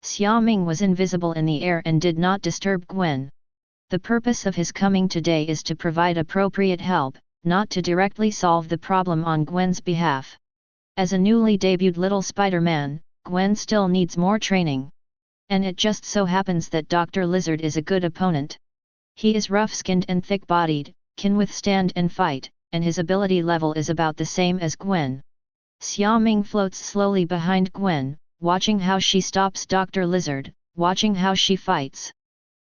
Xiaoming was invisible in the air and did not disturb Gwen. The purpose of his coming today is to provide appropriate help, not to directly solve the problem on Gwen's behalf. As a newly debuted little Spider-Man, Gwen still needs more training. And it just so happens that Dr. Lizard is a good opponent. He is rough-skinned and thick-bodied, can withstand and fight, and his ability level is about the same as Gwen. Xiaoming floats slowly behind Gwen, watching how she stops Dr. Lizard, watching how she fights.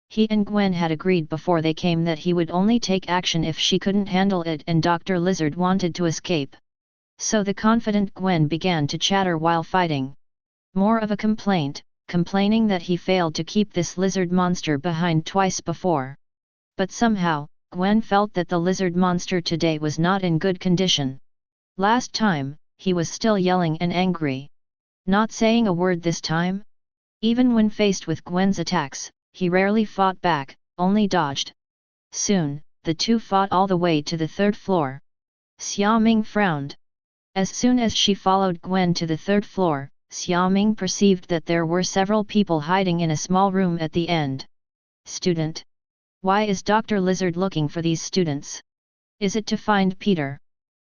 He and Gwen had agreed before they came that he would only take action if she couldn't handle it and Dr. Lizard wanted to escape. So the confident Gwen began to chatter while fighting. More of a complaint, complaining that he failed to keep this lizard monster behind twice before. But somehow, Gwen felt that the lizard monster today was not in good condition. Last time, he was still yelling and angry. Not saying a word this time? Even when faced with Gwen's attacks, he rarely fought back, only dodged. Soon, the two fought all the way to the third floor. Xiaoming frowned. As soon as she followed Gwen to the third floor, Xiaoming perceived that there were several people hiding in a small room at the end. Student. Why is Dr. Lizard looking for these students? Is it to find Peter?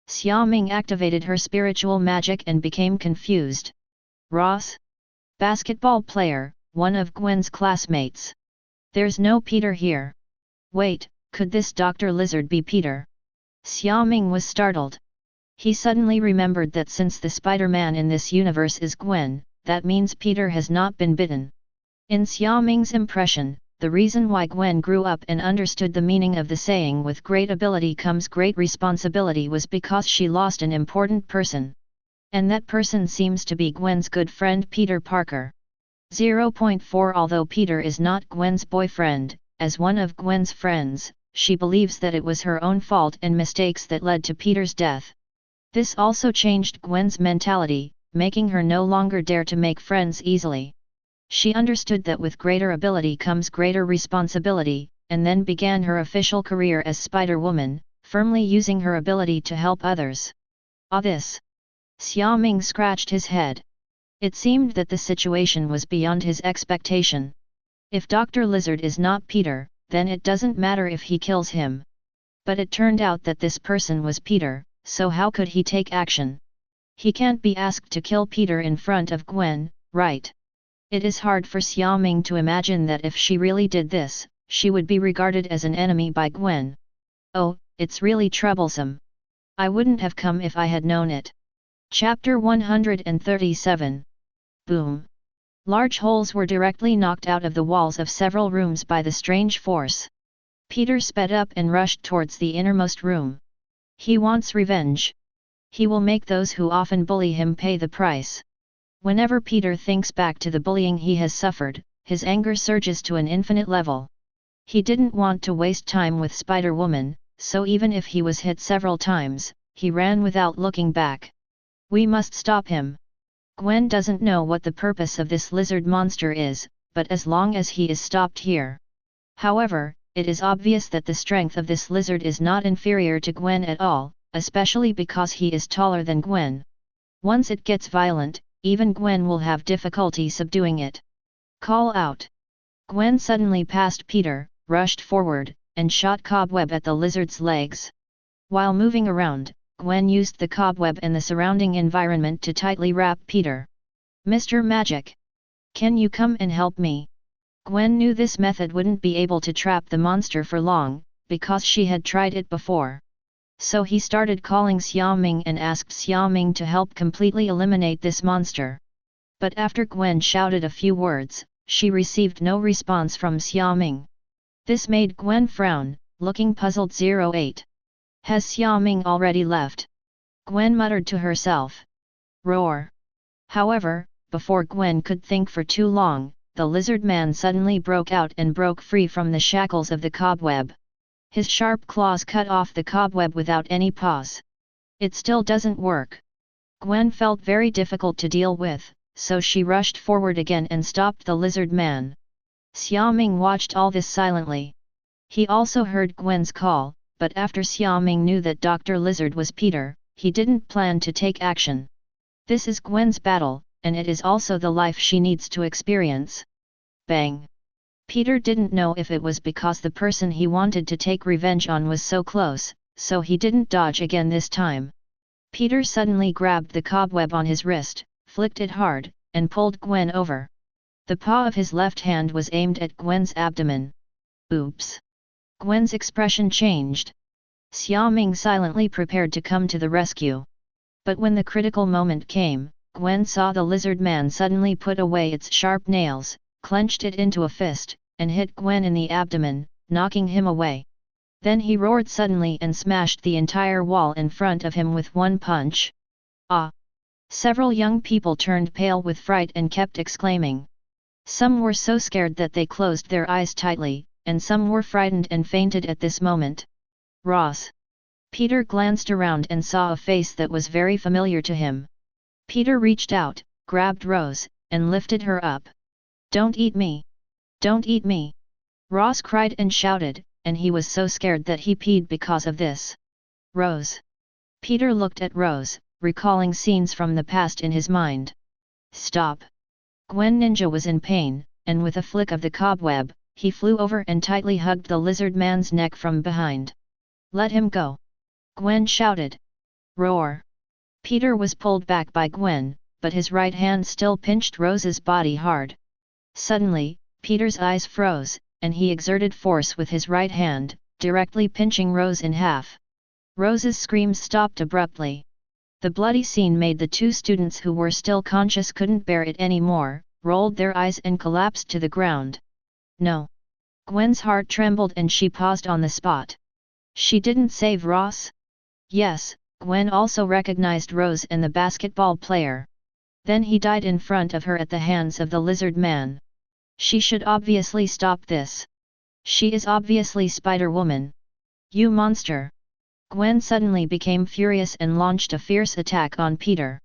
Xiaoming activated her spiritual magic and became confused. Ross? Basketball player, one of Gwen's classmates. There's no Peter here. Wait, could this Dr. Lizard be Peter? Xiaoming was startled. He suddenly remembered that since the Spider-Man in this universe is Gwen, that means Peter has not been bitten. In Xiaoming's impression, the reason why Gwen grew up and understood the meaning of the saying "with great ability comes great responsibility" was because she lost an important person. And that person seems to be Gwen's good friend Peter Parker. 0.4 Although Peter is not Gwen's boyfriend, as one of Gwen's friends, she believes that it was her own fault and mistakes that led to Peter's death. This also changed Gwen's mentality, making her no longer dare to make friends easily. She understood that with greater ability comes greater responsibility, and then began her official career as Spider-Woman, firmly using her ability to help others. This! Xiaoming scratched his head. It seemed that the situation was beyond his expectation. If Dr. Lizard is not Peter, then it doesn't matter if he kills him. But it turned out that this person was Peter, so how could he take action? He can't be asked to kill Peter in front of Gwen, right? It is hard for Xiaoming to imagine that if she really did this, she would be regarded as an enemy by Gwen. Oh, it's really troublesome. I wouldn't have come if I had known it. Chapter 137. Boom. Large holes were directly knocked out of the walls of several rooms by the strange force. Peter sped up and rushed towards the innermost room. He wants revenge. He will make those who often bully him pay the price. Whenever Peter thinks back to the bullying he has suffered, his anger surges to an infinite level. He didn't want to waste time with Spider-Woman, so even if he was hit several times, he ran without looking back. We must stop him. Gwen doesn't know what the purpose of this lizard monster is, but as long as he is stopped here. However, it is obvious that the strength of this lizard is not inferior to Gwen at all, especially because he is taller than Gwen. Once it gets violent, even Gwen will have difficulty subduing it. Call out. Gwen suddenly passed Peter, rushed forward, and shot cobweb at the lizard's legs. While moving around, Gwen used the cobweb and the surrounding environment to tightly wrap Peter. Mr. Magic! Can you come and help me? Gwen knew this method wouldn't be able to trap the monster for long, because she had tried it before. So he started calling Xiaoming and asked Xiaoming to help completely eliminate this monster. But after Gwen shouted a few words, she received no response from Xiaoming. This made Gwen frown, looking puzzled. 08. Has Xiaoming already left? Gwen muttered to herself. Roar! However, before Gwen could think for too long, the lizard man suddenly broke out and broke free from the shackles of the cobweb. His sharp claws cut off the cobweb without any pause. It still doesn't work. Gwen felt very difficult to deal with, so she rushed forward again and stopped the lizard man. Xiaoming watched all this silently. He also heard Gwen's call, but after Xiaoming knew that Dr. Lizard was Peter, he didn't plan to take action. This is Gwen's battle, and it is also the life she needs to experience. Bang! Peter didn't know if it was because the person he wanted to take revenge on was so close, so he didn't dodge again this time. Peter suddenly grabbed the cobweb on his wrist, flicked it hard, and pulled Gwen over. The paw of his left hand was aimed at Gwen's abdomen. Oops! Gwen's expression changed. Xiaoming silently prepared to come to the rescue. But when the critical moment came, Gwen saw the lizard man suddenly put away its sharp nails, clenched it into a fist, and hit Gwen in the abdomen, knocking him away. Then he roared suddenly and smashed the entire wall in front of him with one punch. Ah! Several young people turned pale with fright and kept exclaiming. Some were so scared that they closed their eyes tightly, and some were frightened and fainted at this moment. Ross! Peter glanced around and saw a face that was very familiar to him. Peter reached out, grabbed Rose, and lifted her up. Don't eat me! Don't eat me! Ross cried and shouted, and he was so scared that he peed because of this. Rose! Peter looked at Rose, recalling scenes from the past in his mind. Stop! Gwen Ninja was in pain, and with a flick of the cobweb, he flew over and tightly hugged the lizard man's neck from behind. Let him go! Gwen shouted. Roar! Peter was pulled back by Gwen, but his right hand still pinched Rose's body hard. Suddenly, Peter's eyes froze, and he exerted force with his right hand, directly pinching Rose in half. Rose's screams stopped abruptly. The bloody scene made the two students who were still conscious couldn't bear it anymore, rolled their eyes and collapsed to the ground. No! Gwen's heart trembled and she paused on the spot. She didn't save Ross? Yes, Gwen also recognized Rose and the basketball player. Then he died in front of her at the hands of the lizard man. She should obviously stop this. She is obviously Spider-Woman. You monster! Gwen suddenly became furious and launched a fierce attack on Peter.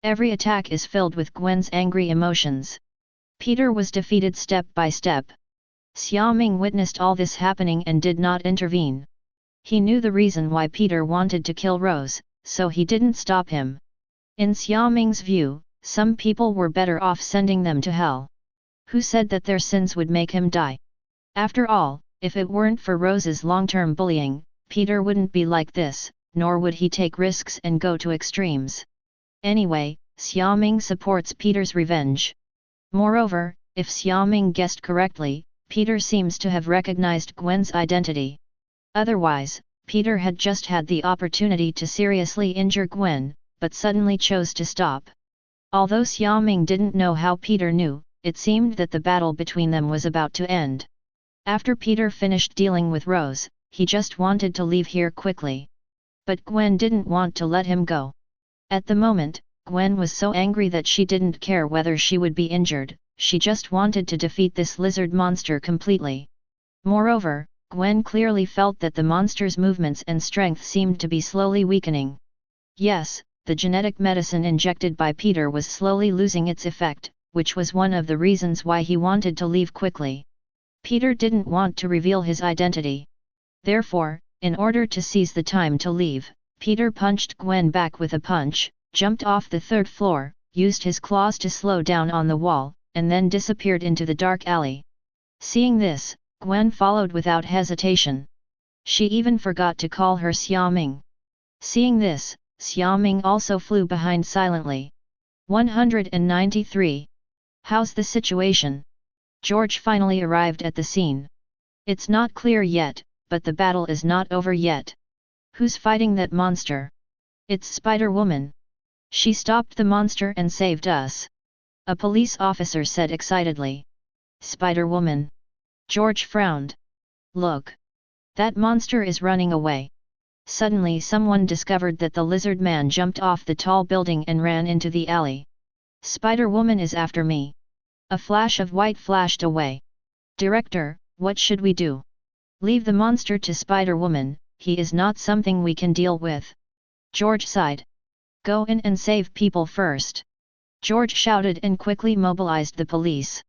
Every attack is filled with Gwen's angry emotions. Peter was defeated step by step. Xiaoming witnessed all this happening and did not intervene. He knew the reason why Peter wanted to kill Rose, so he didn't stop him. In Xiaoming's view, some people were better off sending them to hell. Who said that their sins would make him die? After all, if it weren't for Rose's long-term bullying, Peter wouldn't be like this, nor would he take risks and go to extremes. Anyway, Xiaoming supports Peter's revenge. Moreover, if Xiaoming guessed correctly, Peter seems to have recognized Gwen's identity. Otherwise, Peter had just had the opportunity to seriously injure Gwen, but suddenly chose to stop. Although Xiaoming didn't know how Peter knew, it seemed that the battle between them was about to end. After Peter finished dealing with Rose, he just wanted to leave here quickly. But Gwen didn't want to let him go. At the moment, Gwen was so angry that she didn't care whether she would be injured, she just wanted to defeat this lizard monster completely. Moreover, Gwen clearly felt that the monster's movements and strength seemed to be slowly weakening. Yes, the genetic medicine injected by Peter was slowly losing its effect, which was one of the reasons why he wanted to leave quickly. Peter didn't want to reveal his identity. Therefore, in order to seize the time to leave, Peter punched Gwen back with a punch, jumped off the third floor, used his claws to slow down on the wall, and then disappeared into the dark alley. Seeing this, Gwen followed without hesitation. She even forgot to call her Xiaoming. Seeing this, Xiaoming also flew behind silently. 193. How's the situation? George finally arrived at the scene. It's not clear yet, but the battle is not over yet. Who's fighting that monster? It's Spider-Woman. She stopped the monster and saved us. A police officer said excitedly. Spider-Woman. George frowned. Look. That monster is running away. Suddenly someone discovered that the lizard man jumped off the tall building and ran into the alley. Spider-Woman is after me. A flash of white flashed away. Director, what should we do? Leave the monster to Spider-Woman, he is not something we can deal with. George sighed. Go in and save people first. George shouted and quickly mobilized the police.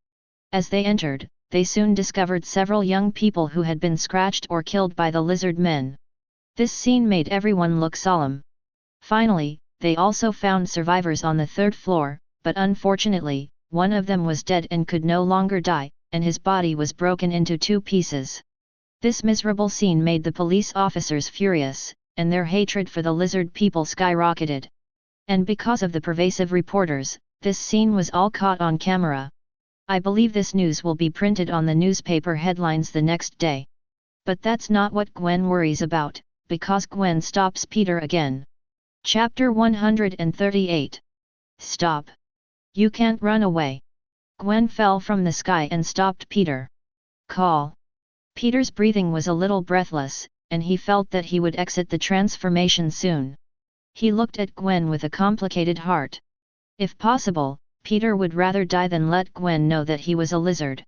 As they entered, they soon discovered several young people who had been scratched or killed by the lizard men. This scene made everyone look solemn. Finally, they also found survivors on the third floor, but unfortunately, one of them was dead and could no longer die, and his body was broken into 2 pieces. This miserable scene made the police officers furious, and their hatred for the lizard people skyrocketed. And because of the pervasive reporters, this scene was all caught on camera. I believe this news will be printed on the newspaper headlines the next day. But that's not what Gwen worries about, because Gwen stops Peter again. Chapter 138. Stop. You can't run away. Gwen fell from the sky and stopped Peter. Call. Peter's breathing was a little breathless, and he felt that he would exit the transformation soon. He looked at Gwen with a complicated heart. If possible, Peter would rather die than let Gwen know that he was a lizard.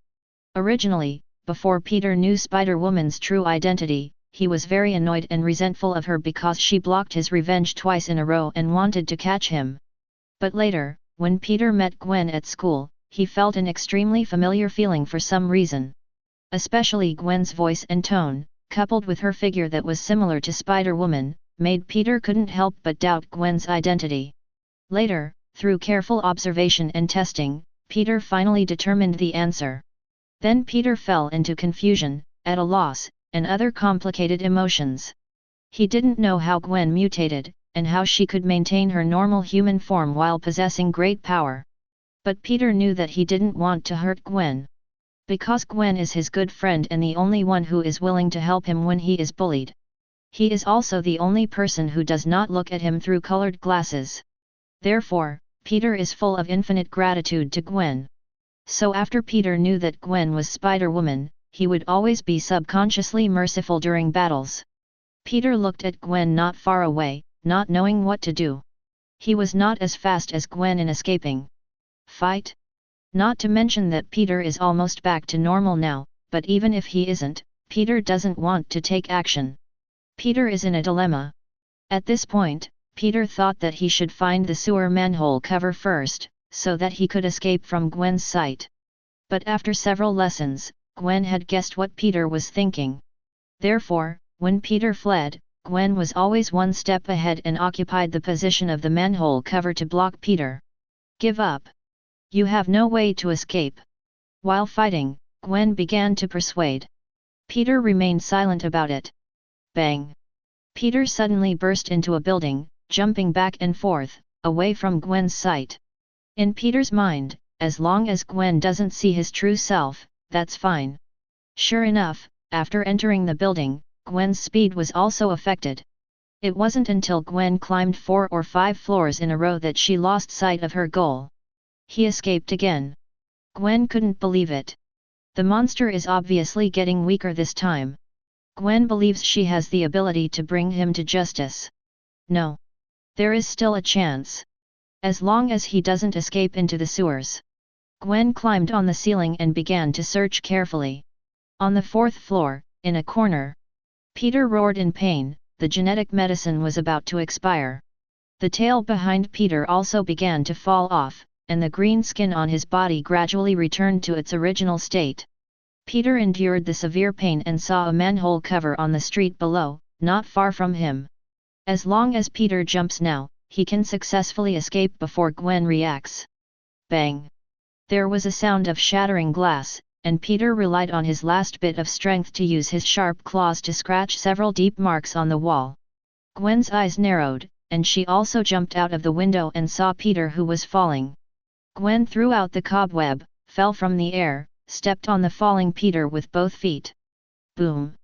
Originally, before Peter knew Spider-Woman's true identity, he was very annoyed and resentful of her because she blocked his revenge twice in a row and wanted to catch him. But later, when Peter met Gwen at school, he felt an extremely familiar feeling for some reason. Especially Gwen's voice and tone, coupled with her figure that was similar to Spider-Woman, made Peter couldn't help but doubt Gwen's identity. Later, through careful observation and testing, Peter finally determined the answer. Then Peter fell into confusion, at a loss, and other complicated emotions. He didn't know how Gwen mutated, and how she could maintain her normal human form while possessing great power. But Peter knew that he didn't want to hurt Gwen. Because Gwen is his good friend and the only one who is willing to help him when he is bullied. He is also the only person who does not look at him through colored glasses. Therefore, Peter is full of infinite gratitude to Gwen. So after Peter knew that Gwen was Spider-Woman, he would always be subconsciously merciful during battles. Peter looked at Gwen not far away, not knowing what to do. He was not as fast as Gwen in escaping. Fight? Not to mention that Peter is almost back to normal now, but even if he isn't, Peter doesn't want to take action. Peter is in a dilemma. At this point, Peter thought that he should find the sewer manhole cover first, so that he could escape from Gwen's sight. But after several lessons, Gwen had guessed what Peter was thinking. Therefore, when Peter fled, Gwen was always one step ahead and occupied the position of the manhole cover to block Peter. Give up. You have no way to escape. While fighting, Gwen began to persuade. Peter remained silent about it. Bang! Peter suddenly burst into a building, jumping back and forth, away from Gwen's sight. In Peter's mind, as long as Gwen doesn't see his true self, that's fine. Sure enough, after entering the building, Gwen's speed was also affected. It wasn't until Gwen climbed 4 or 5 floors in a row that she lost sight of her goal. He escaped again. Gwen couldn't believe it. The monster is obviously getting weaker this time. Gwen believes she has the ability to bring him to justice. No. There is still a chance. As long as he doesn't escape into the sewers. Gwen climbed on the ceiling and began to search carefully. On the 4th floor, in a corner, Peter roared in pain. The genetic medicine was about to expire. The tail behind Peter also began to fall off, and the green skin on his body gradually returned to its original state. Peter endured the severe pain and saw a manhole cover on the street below, not far from him. As long as Peter jumps now, he can successfully escape before Gwen reacts. Bang! There was a sound of shattering glass, and Peter relied on his last bit of strength to use his sharp claws to scratch several deep marks on the wall. Gwen's eyes narrowed, and she also jumped out of the window and saw Peter who was falling. Gwen threw out the cobweb, fell from the air, stepped on the falling Peter with both feet. Boom!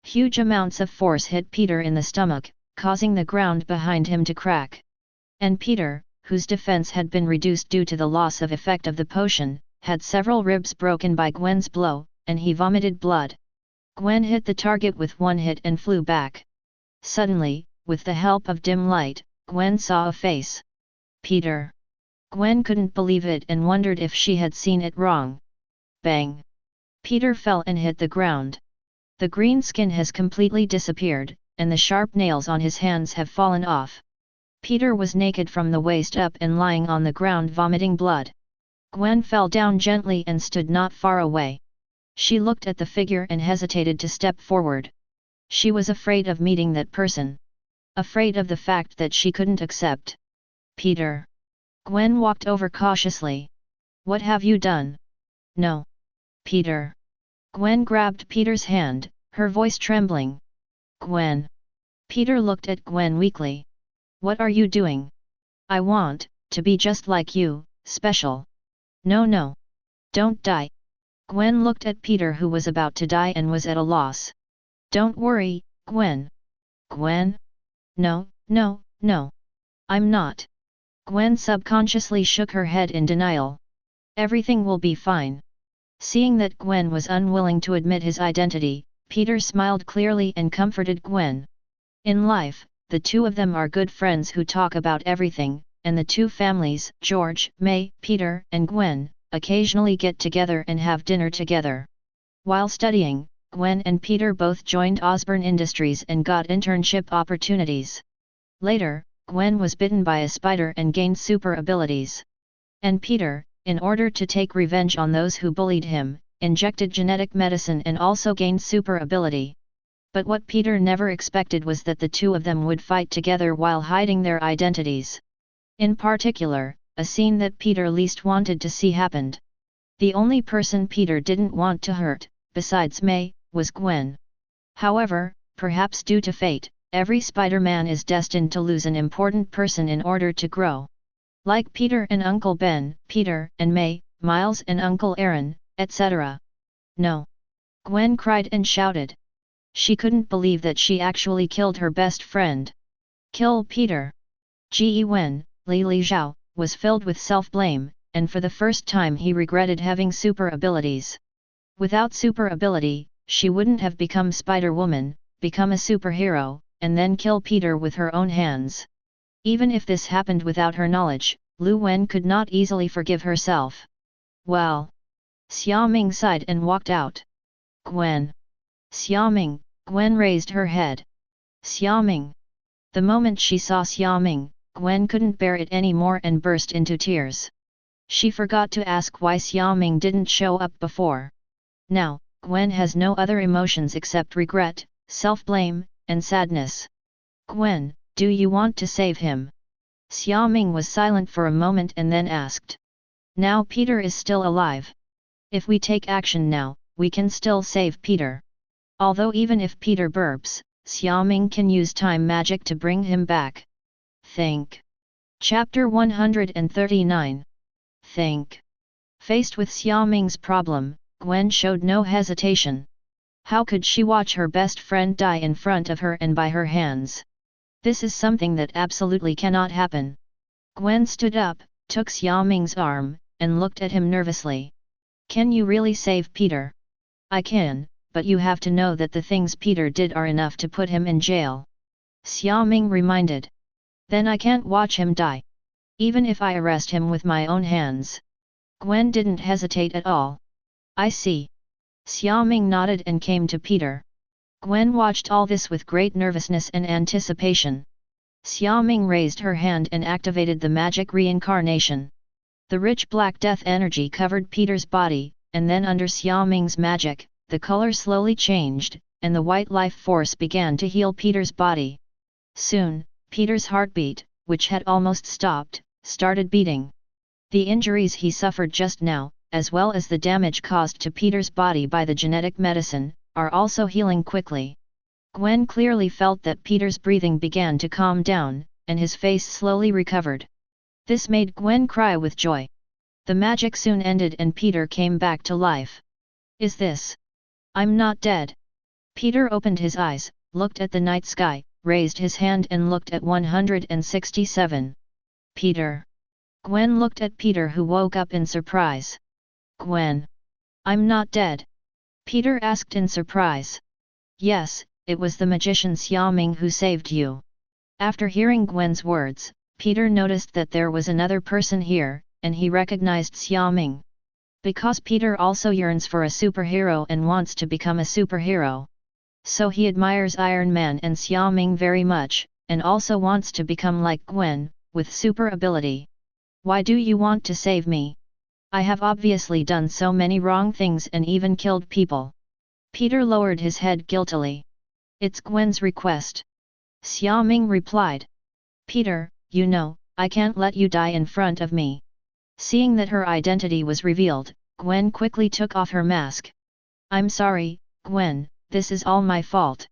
Huge amounts of force hit Peter in the stomach, causing the ground behind him to crack. And Peter, whose defense had been reduced due to the loss of effect of the potion, had several ribs broken by Gwen's blow, and he vomited blood. Gwen hit the target with one hit and flew back. Suddenly, with the help of dim light, Gwen saw a face. Peter. Gwen couldn't believe it and wondered if she had seen it wrong. Bang! Peter fell and hit the ground. The green skin has completely disappeared, and the sharp nails on his hands have fallen off. Peter was naked from the waist up and lying on the ground vomiting blood. Gwen fell down gently and stood not far away. She looked at the figure and hesitated to step forward. She was afraid of meeting that person. Afraid of the fact that she couldn't accept. Peter. Gwen walked over cautiously. What have you done? No. Peter. Gwen grabbed Peter's hand, her voice trembling. Gwen. Peter looked at Gwen weakly. What are you doing? I want to be just like you, special. No. Don't die. Gwen looked at Peter who was about to die and was at a loss. Don't worry, Gwen. Gwen? No. I'm not. Gwen subconsciously shook her head in denial. Everything will be fine. Seeing that Gwen was unwilling to admit his identity, Peter smiled clearly and comforted Gwen. In life, the two of them are good friends who talk about everything, and the two families, George, May, Peter, and Gwen, occasionally get together and have dinner together. While studying, Gwen and Peter both joined Osborne Industries and got internship opportunities. Later, Gwen was bitten by a spider and gained super abilities. And Peter, in order to take revenge on those who bullied him, injected genetic medicine and also gained super ability. But what Peter never expected was that the two of them would fight together while hiding their identities. In particular, a scene that Peter least wanted to see happened. The only person Peter didn't want to hurt, besides May, was Gwen. However, perhaps due to fate, every Spider-Man is destined to lose an important person in order to grow. Like Peter and Uncle Ben, Peter and May, Miles and Uncle Aaron, etc. No. Gwen cried and shouted. She couldn't believe that she actually killed her best friend. Kill Peter. Ji Wen, Li Zhao, was filled with self-blame, and for the first time he regretted having super abilities. Without super ability, she wouldn't have become Spider-Woman, become a superhero, and then kill Peter with her own hands. Even if this happened without her knowledge, Lu Wen could not easily forgive herself. Well. Xiaoming sighed and walked out. Gwen. Xiaoming. Gwen raised her head. Xiaoming. The moment she saw Xiaoming, Gwen couldn't bear it anymore and burst into tears. She forgot to ask why Xiaoming didn't show up before. Now, Gwen has no other emotions except regret, self-blame, and sadness. Gwen, do you want to save him? Xiaoming was silent for a moment and then asked. Now Peter is still alive. If we take action now, we can still save Peter. Although even if Peter burps, Xiaoming can use time magic to bring him back. Think. Chapter 139. Think. Faced with Xiaoming's problem, Gwen showed no hesitation. How could she watch her best friend die in front of her and by her hands? This is something that absolutely cannot happen. Gwen stood up, took Xiaoming's arm, and looked at him nervously. Can you really save Peter? I can, but you have to know that the things Peter did are enough to put him in jail. Xiaoming reminded. Then I can't watch him die. Even if I arrest him with my own hands. Gwen didn't hesitate at all. I see. Xiaoming nodded and came to Peter. Gwen watched all this with great nervousness and anticipation. Xiaoming raised her hand and activated the magic reincarnation. The rich black death energy covered Peter's body, and then under Xiaoming's magic, the color slowly changed, and the white life force began to heal Peter's body. Soon, Peter's heartbeat, which had almost stopped, started beating. The injuries he suffered just now, as well as the damage caused to Peter's body by the genetic medicine, are also healing quickly. Gwen clearly felt that Peter's breathing began to calm down, and his face slowly recovered. This made Gwen cry with joy. The magic soon ended and Peter came back to life. Is this? I'm not dead. Peter opened his eyes, looked at the night sky, raised his hand and looked at 167. Peter. Gwen looked at Peter, who woke up in surprise. Gwen. I'm not dead. Peter asked in surprise. Yes, it was the magician Xiaoming who saved you. After hearing Gwen's words, Peter noticed that there was another person here, and he recognized Xiaoming. Because Peter also yearns for a superhero and wants to become a superhero. So he admires Iron Man and Xiaoming very much, and also wants to become like Gwen, with super ability. Why do you want to save me? I have obviously done so many wrong things and even killed people. Peter lowered his head guiltily. It's Gwen's request. Xiaoming replied. Peter, you know, I can't let you die in front of me. Seeing that her identity was revealed, Gwen quickly took off her mask. I'm sorry, Gwen, this is all my fault.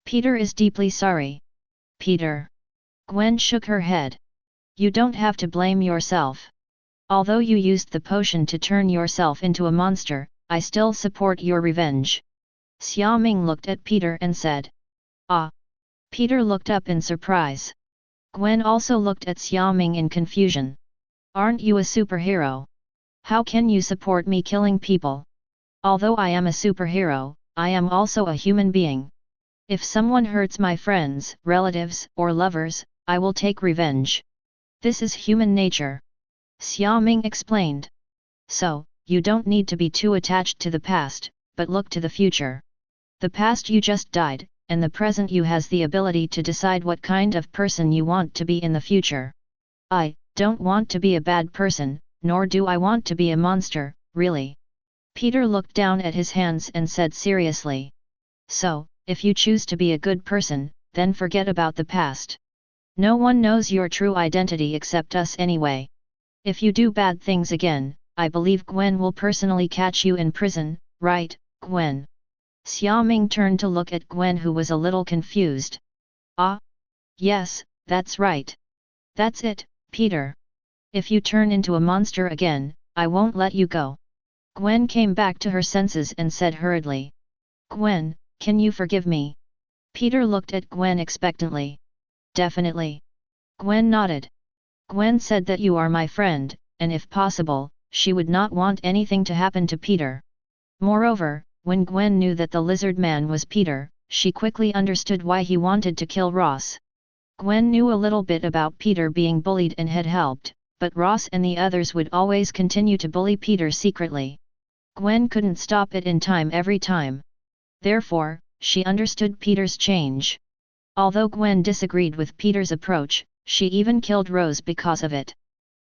Peter is deeply sorry. Peter. Gwen shook her head. You don't have to blame yourself. Although you used the potion to turn yourself into a monster, I still support your revenge. Xiaoming looked at Peter and said. Ah. Peter looked up in surprise. Gwen also looked at Xiaoming in confusion. Aren't you a superhero? How can you support me killing people? Although I am a superhero, I am also a human being. If someone hurts my friends, relatives, or lovers, I will take revenge. This is human nature. Xiaoming explained. So, you don't need to be too attached to the past, but look to the future. The past you just died, and the present you has the ability to decide what kind of person you want to be in the future. I don't want to be a bad person, nor do I want to be a monster, really. Peter looked down at his hands and said seriously. So, if you choose to be a good person, then forget about the past. No one knows your true identity except us anyway. If you do bad things again, I believe Gwen will personally catch you in prison, right, Gwen? Xiaoming turned to look at Gwen, who was a little confused. Ah? Yes, that's right. That's it, Peter. If you turn into a monster again, I won't let you go. Gwen came back to her senses and said hurriedly. Gwen, can you forgive me? Peter looked at Gwen expectantly. Definitely. Gwen nodded. Gwen said that you are my friend, and if possible, she would not want anything to happen to Peter. Moreover, when Gwen knew that the lizard man was Peter, she quickly understood why he wanted to kill Ross. Gwen knew a little bit about Peter being bullied and had helped, but Ross and the others would always continue to bully Peter secretly. Gwen couldn't stop it in time every time. Therefore, she understood Peter's change. Although Gwen disagreed with Peter's approach, she even killed Rose because of it.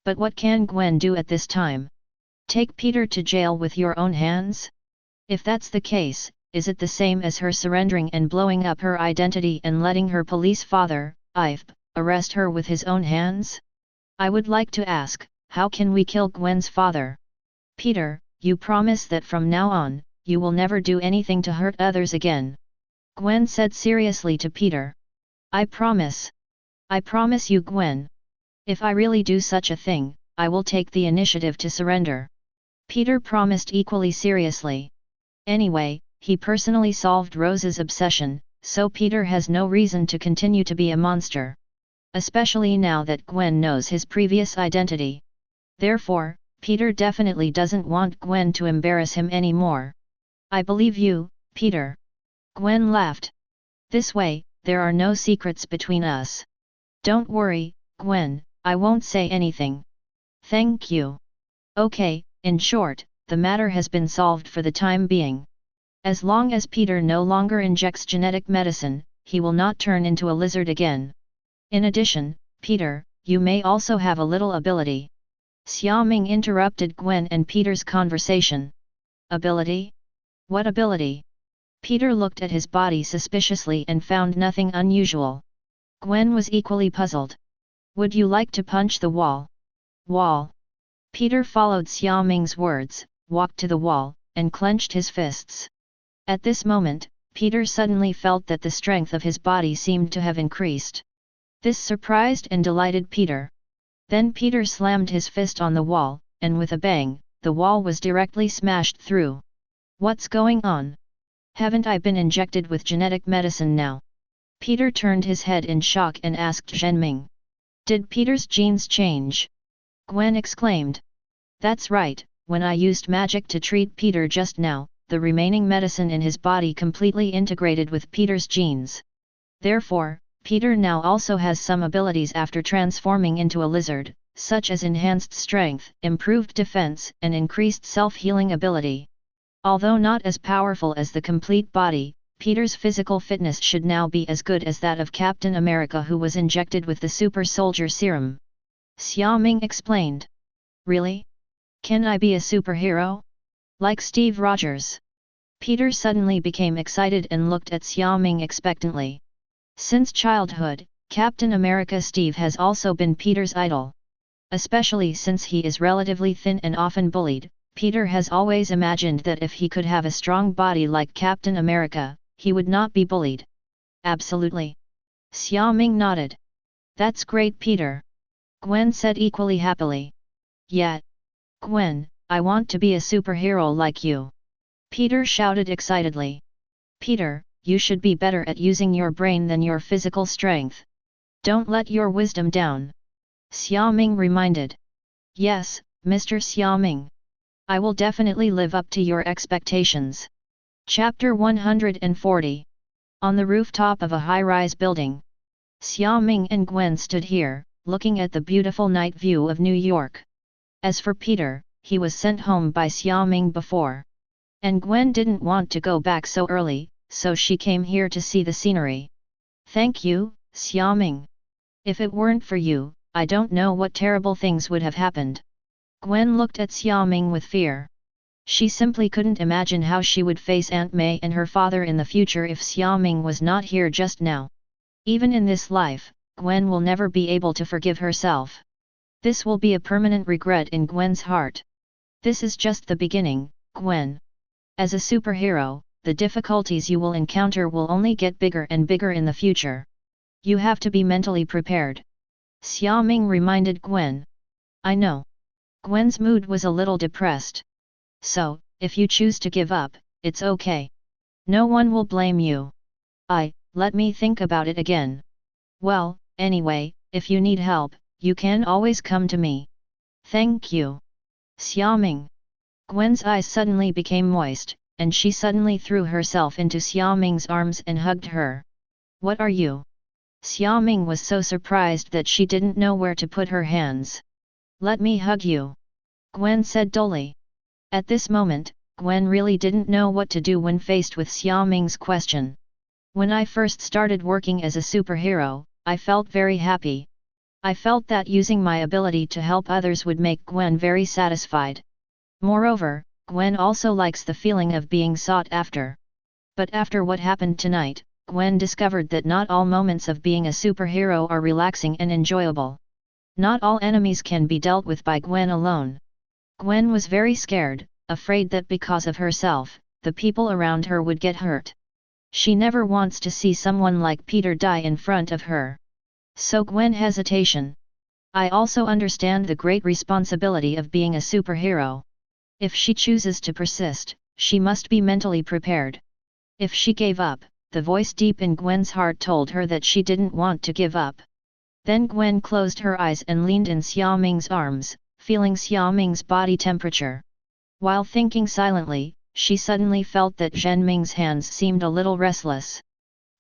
But what can Gwen do at this time? Take Peter to jail with your own hands? If that's the case, is it the same as her surrendering and blowing up her identity and letting her police father, Ife, arrest her with his own hands? I would like to ask, how can we kill Gwen's father? Peter, you promise that from now on, you will never do anything to hurt others again. Gwen said seriously to Peter. I promise. I promise you, Gwen. If I really do such a thing, I will take the initiative to surrender. Peter promised equally seriously. Anyway, he personally solved Rose's obsession, so Peter has no reason to continue to be a monster. Especially now that Gwen knows his previous identity. Therefore, Peter definitely doesn't want Gwen to embarrass him anymore. I believe you, Peter. Gwen laughed. This way, there are no secrets between us. Don't worry, Gwen, I won't say anything. Thank you. Okay, in short, the matter has been solved for the time being. As long as Peter no longer injects genetic medicine, he will not turn into a lizard again. In addition, Peter, you may also have a little ability. Xiaoming interrupted Gwen and Peter's conversation. Ability? What ability? Peter looked at his body suspiciously and found nothing unusual. Gwen was equally puzzled. Would you like to punch the wall? Wall. Peter followed Xiaoming's words, walked to the wall, and clenched his fists. At this moment, Peter suddenly felt that the strength of his body seemed to have increased. This surprised and delighted Peter. Then Peter slammed his fist on the wall, and with a bang, the wall was directly smashed through. What's going on? Haven't I been injected with genetic medicine now? Peter turned his head in shock and asked Xia Ming. Did Peter's genes change? Gwen exclaimed. That's right, when I used magic to treat Peter just now, the remaining medicine in his body completely integrated with Peter's genes. Therefore, Peter now also has some abilities after transforming into a lizard, such as enhanced strength, improved defense, and increased self-healing ability. Although not as powerful as the complete body, Peter's physical fitness should now be as good as that of Captain America, who was injected with the super soldier serum. Xiaoming explained. Really? Can I be a superhero? Like Steve Rogers? Peter suddenly became excited and looked at Xiaoming expectantly. Since childhood, Captain America Steve has also been Peter's idol. Especially since he is relatively thin and often bullied, Peter has always imagined that if he could have a strong body like Captain America, he would not be bullied. Absolutely. Xiaoming nodded. That's great, Peter. Gwen said equally happily. Yeah. Gwen, I want to be a superhero like you. Peter shouted excitedly. Peter, you should be better at using your brain than your physical strength. Don't let your wisdom down. Xiaoming reminded. Yes, Mr. Xiaoming. I will definitely live up to your expectations. Chapter 140. On the rooftop of a high-rise building. Xiaoming and Gwen stood here, looking at the beautiful night view of New York. As for Peter, he was sent home by Xiaoming before. And Gwen didn't want to go back so early, so she came here to see the scenery. Thank you, Xiaoming. If it weren't for you, I don't know what terrible things would have happened. Gwen looked at Xiaoming with fear. She simply couldn't imagine how she would face Aunt May and her father in the future if Xiaoming was not here just now. Even in this life, Gwen will never be able to forgive herself. This will be a permanent regret in Gwen's heart. This is just the beginning, Gwen. As a superhero, the difficulties you will encounter will only get bigger and bigger in the future. You have to be mentally prepared. Xiaoming reminded Gwen. I know. Gwen's mood was a little depressed. So, if you choose to give up, it's okay. No one will blame you. Let me think about it again. Well, anyway, if you need help, you can always come to me. Thank you. Xiaoming. Gwen's eyes suddenly became moist, and she suddenly threw herself into Xiaoming's arms and hugged her. What are you? Xiaoming was so surprised that she didn't know where to put her hands. Let me hug you. Gwen said dully. At this moment, Gwen really didn't know what to do when faced with Xiaoming's question. When I first started working as a superhero, I felt very happy. I felt that using my ability to help others would make Gwen very satisfied. Moreover, Gwen also likes the feeling of being sought after. But after what happened tonight, Gwen discovered that not all moments of being a superhero are relaxing and enjoyable. Not all enemies can be dealt with by Gwen alone. Gwen was very scared, afraid that because of herself, the people around her would get hurt. She never wants to see someone like Peter die in front of her. So Gwen hesitation. I also understand the great responsibility of being a superhero. If she chooses to persist, she must be mentally prepared. If she gave up, the voice deep in Gwen's heart told her that she didn't want to give up. Then Gwen closed her eyes and leaned in Xiaoming's arms, feeling Xiaoming's body temperature. While thinking silently, she suddenly felt that Xia Ming's hands seemed a little restless.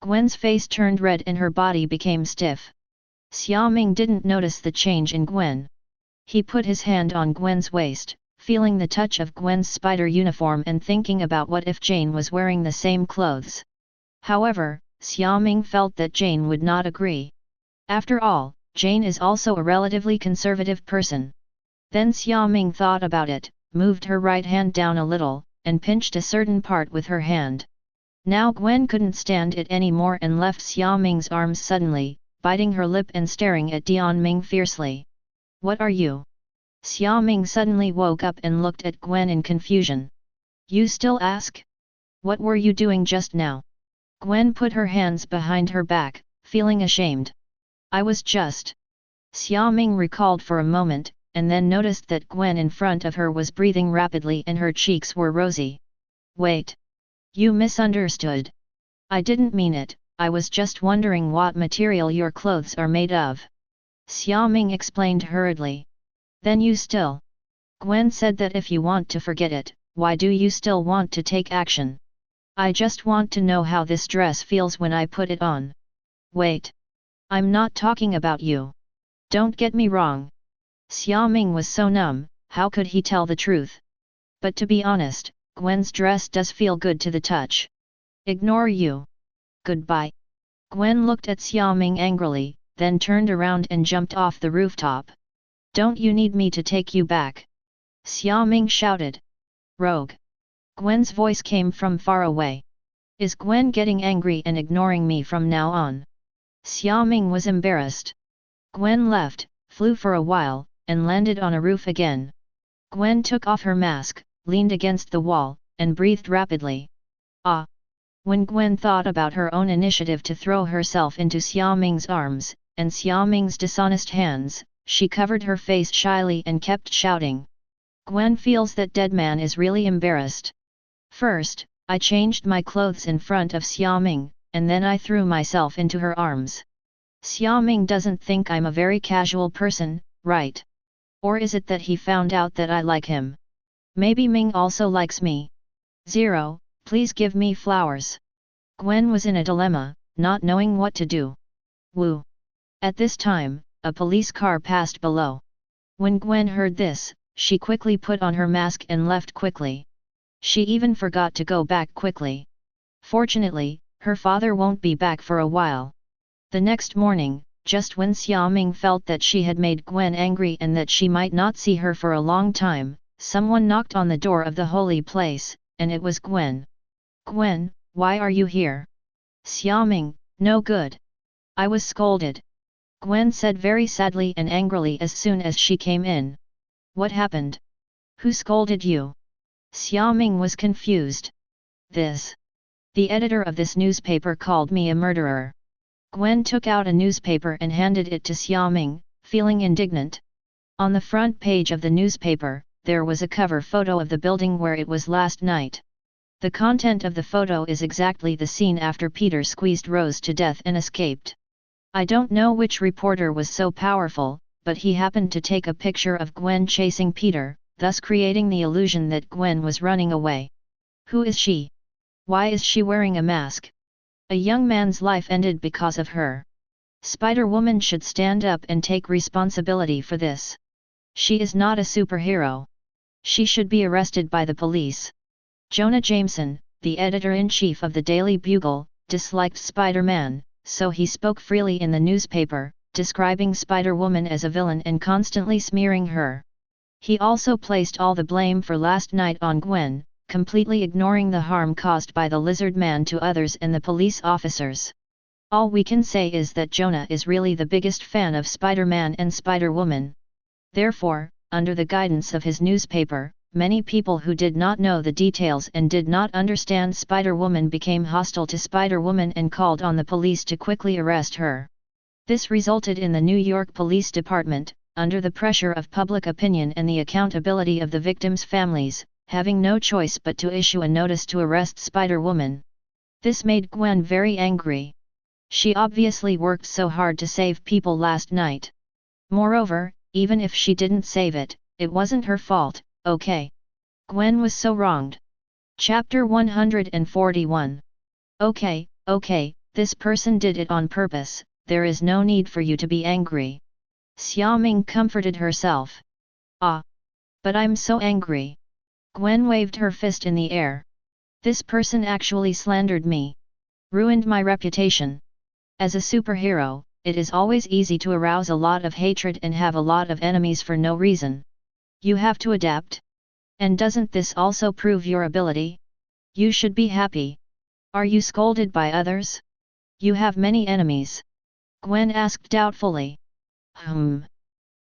Gwen's face turned red and her body became stiff. Xiaoming didn't notice the change in Gwen. He put his hand on Gwen's waist, feeling the touch of Gwen's spider uniform and thinking about what if Jane was wearing the same clothes. However, Xiaoming felt that Jane would not agree. After all, Jane is also a relatively conservative person. Then Xiaoming thought about it, moved her right hand down a little, and pinched a certain part with her hand. Now Gwen couldn't stand it anymore and left Xiaoming's arms suddenly, biting her lip and staring at Ming fiercely. "What are you?" Xiaoming suddenly woke up and looked at Gwen in confusion. "You still ask? What were you doing just now?" Gwen put her hands behind her back, feeling ashamed. "I was just..." Xiaoming recalled for a moment, and then noticed that Gwen in front of her was breathing rapidly and her cheeks were rosy. "Wait. You misunderstood. I didn't mean it, I was just wondering what material your clothes are made of." Xiaoming explained hurriedly. "Then you still..." Gwen said that if you want to forget it, why do you still want to take action? "I just want to know how this dress feels when I put it on." "Wait. I'm not talking about you. Don't get me wrong." Xiaoming was so numb, how could he tell the truth? But to be honest, Gwen's dress does feel good to the touch. "Ignore you. Goodbye." Gwen looked at Xiaoming angrily, then turned around and jumped off the rooftop. "Don't you need me to take you back?" Xiaoming shouted. "Rogue." Gwen's voice came from far away. "Is Gwen getting angry and ignoring me from now on?" Xiaoming was embarrassed. Gwen left, flew for a while, and landed on a roof again. Gwen took off her mask, leaned against the wall, and breathed rapidly. "Ah!" When Gwen thought about her own initiative to throw herself into Xiaoming's arms, and Xiaoming's dishonest hands, she covered her face shyly and kept shouting. Gwen feels that dead man is really embarrassed. "First, I changed my clothes in front of Xiaoming, and then I threw myself into her arms. Xiaoming doesn't think I'm a very casual person, right? Or is it that he found out that I like him? Maybe Ming also likes me. 0, please give me flowers." Gwen was in a dilemma, not knowing what to do. Woo! At this time, a police car passed below. When Gwen heard this, she quickly put on her mask and left quickly. She even forgot to go back quickly. Fortunately, her father won't be back for a while. The next morning, just when Xiaoming felt that she had made Gwen angry and that she might not see her for a long time, someone knocked on the door of the holy place, and it was Gwen. "Gwen, why are you here?" "Xiaoming, no good. I was scolded," Gwen said very sadly and angrily as soon as she came in. "What happened? Who scolded you?" Xiaoming was confused. The editor of this newspaper called me a murderer." Gwen took out a newspaper and handed it to Xiaoming, feeling indignant. On the front page of the newspaper, there was a cover photo of the building where it was last night. The content of the photo is exactly the scene after Peter squeezed Rose to death and escaped. I don't know which reporter was so powerful, but he happened to take a picture of Gwen chasing Peter, thus creating the illusion that Gwen was running away. Who is she? Why is she wearing a mask? A young man's life ended because of her. Spider-Woman should stand up and take responsibility for this. She is not a superhero. She should be arrested by the police. Jonah Jameson, the editor-in-chief of the Daily Bugle, disliked Spider-Man, so he spoke freely in the newspaper, describing Spider-Woman as a villain and constantly smearing her. He also placed all the blame for last night on Gwen, completely ignoring the harm caused by the lizard man to others and the police officers. All we can say is that Jonah is really the biggest fan of Spider-Man and Spider-Woman. Therefore, under the guidance of his newspaper, many people who did not know the details and did not understand Spider-Woman became hostile to Spider-Woman and called on the police to quickly arrest her. This resulted in the New York Police Department, under the pressure of public opinion and the accountability of the victims' families, having no choice but to issue a notice to arrest Spider-Woman. This made Gwen very angry. She obviously worked so hard to save people last night. Moreover, even if she didn't save it, it wasn't her fault, okay? Gwen was so wronged. Chapter 141. Okay, this person did it on purpose, there is no need for you to be angry. Xiaoming comforted herself. Ah! But I'm so angry. Gwen waved her fist in the air. This person actually slandered me. Ruined my reputation. As a superhero, it is always easy to arouse a lot of hatred and have a lot of enemies for no reason. You have to adapt. And doesn't this also prove your ability? You should be happy. Are you scolded by others? You have many enemies. Gwen asked doubtfully.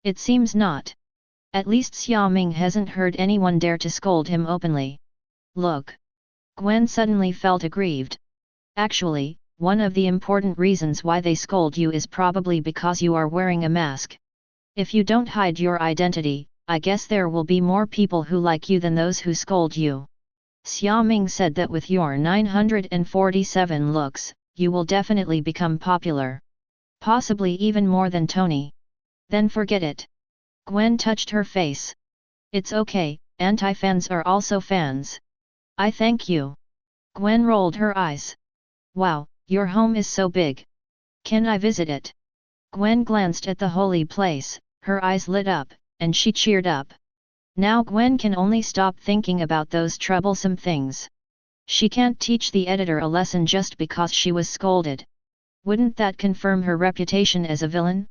It seems not. At least Xiaoming hasn't heard anyone dare to scold him openly. Look. Gwen suddenly felt aggrieved. Actually, one of the important reasons why they scold you is probably because you are wearing a mask. If you don't hide your identity, I guess there will be more people who like you than those who scold you. Xiaoming said that with your 947 looks, you will definitely become popular. Possibly even more than Tony. Then forget it. Gwen touched her face. It's okay, anti-fans are also fans. I thank you. Gwen rolled her eyes. Wow, your home is so big. Can I visit it? Gwen glanced at the holy place, her eyes lit up, and she cheered up. Now Gwen can only stop thinking about those troublesome things. She can't teach the editor a lesson just because she was scolded. Wouldn't that confirm her reputation as a villain?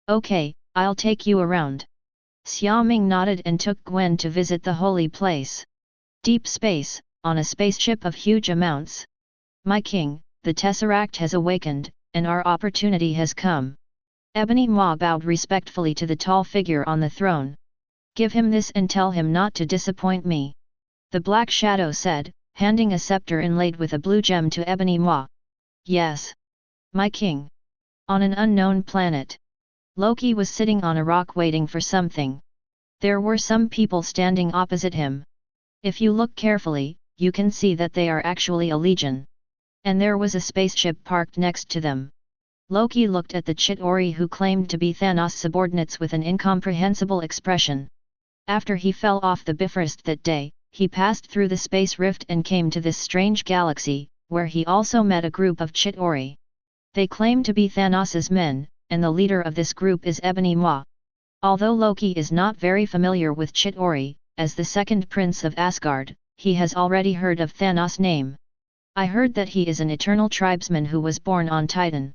Okay, I'll take you around. Xiaoming nodded and took Gwen to visit the holy place. Deep space, on a spaceship of huge amounts. My king, the Tesseract has awakened, and our opportunity has come. Ebony Maw bowed respectfully to the tall figure on the throne. Give him this and tell him not to disappoint me. The Black Shadow said, handing a scepter inlaid with a blue gem to Ebony Maw. Yes. My king. On an unknown planet. Loki was sitting on a rock waiting for something. There were some people standing opposite him. If you look carefully, you can see that they are actually a legion. And there was a spaceship parked next to them. Loki looked at the Chitauri who claimed to be Thanos' subordinates with an incomprehensible expression. After he fell off the Bifrost that day, he passed through the space rift and came to this strange galaxy, where he also met a group of Chitauri. They claim to be Thanos' men, and the leader of this group is Ebony Maw. Although Loki is not very familiar with Chitauri, as the second prince of Asgard, he has already heard of Thanos' name. I heard that he is an eternal tribesman who was born on Titan.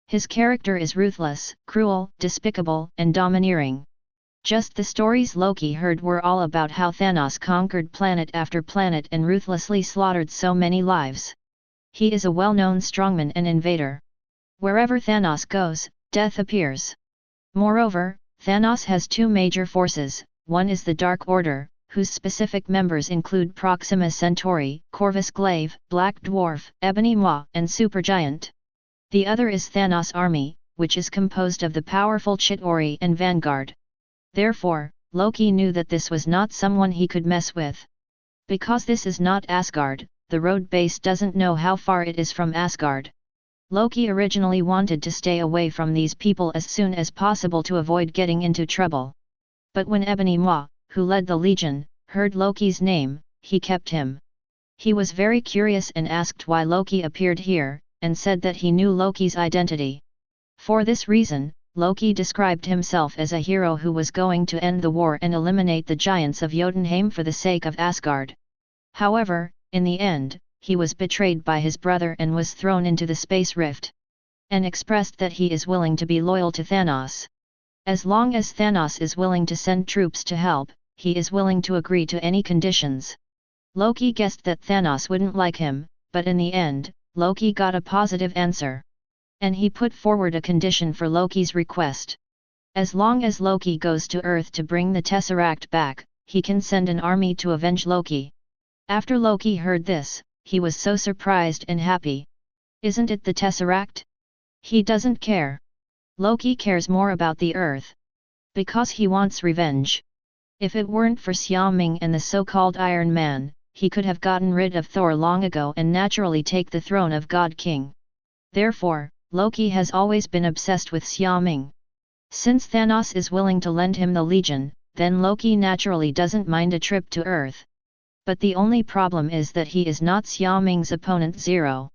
His character is ruthless, cruel, despicable, and domineering. Just the stories Loki heard were all about how Thanos conquered planet after planet and ruthlessly slaughtered so many lives. He is a well-known strongman and invader. Wherever Thanos goes, death appears. Moreover, Thanos has two major forces, one is the Dark Order, whose specific members include Proxima Centauri, Corvus Glaive, Black Dwarf, Ebony Maw, and Supergiant. The other is Thanos' army, which is composed of the powerful Chitauri and Vanguard. Therefore, Loki knew that this was not someone he could mess with. Because this is not Asgard, the road base doesn't know how far it is from Asgard. Loki originally wanted to stay away from these people as soon as possible to avoid getting into trouble. But when Ebony Maw, who led the Legion, heard Loki's name, he kept him. He was very curious and asked why Loki appeared here, and said that he knew Loki's identity. For this reason, Loki described himself as a hero who was going to end the war and eliminate the giants of Jotunheim for the sake of Asgard. However, in the end, he was betrayed by his brother and was thrown into the space rift. And expressed that he is willing to be loyal to Thanos. As long as Thanos is willing to send troops to help, he is willing to agree to any conditions. Loki guessed that Thanos wouldn't like him, but in the end, Loki got a positive answer. And he put forward a condition for Loki's request. As long as Loki goes to Earth to bring the Tesseract back, he can send an army to avenge Loki. After Loki heard this, he was so surprised and happy. Isn't it the Tesseract? He doesn't care. Loki cares more about the Earth. Because he wants revenge. If it weren't for Xiaoming and the so-called Iron Man, he could have gotten rid of Thor long ago and naturally take the throne of God King. Therefore, Loki has always been obsessed with Xiaoming. Since Thanos is willing to lend him the Legion, then Loki naturally doesn't mind a trip to Earth. But the only problem is that he is not Xiaoming's opponent Zero.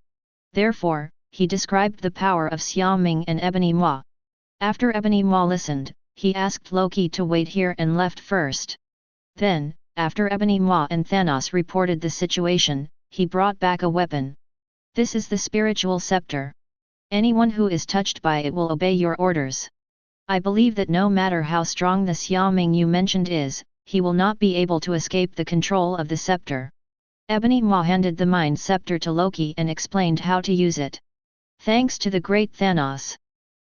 Therefore, he described the power of Xiaoming and Ebony Maw. After Ebony Maw listened, he asked Loki to wait here and left first. Then, after Ebony Maw and Thanos reported the situation, he brought back a weapon. This is the spiritual scepter. Anyone who is touched by it will obey your orders. I believe that no matter how strong the Xiaoming you mentioned is, he will not be able to escape the control of the scepter. Ebony Maw handed the mind scepter to Loki and explained how to use it. Thanks to the great Thanos,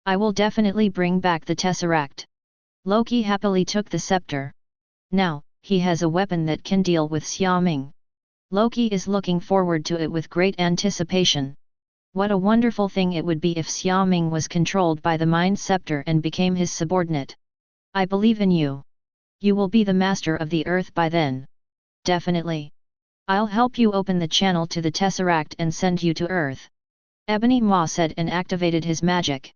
I will definitely bring back the Tesseract. Loki happily took the scepter. Now, he has a weapon that can deal with Xiaoming. Loki is looking forward to it with great anticipation. What a wonderful thing it would be if Xiaoming was controlled by the mind scepter and became his subordinate. I believe in you. You will be the master of the earth by then. Definitely. I'll help you open the channel to the Tesseract and send you to Earth. Ebony Maw said and activated his magic.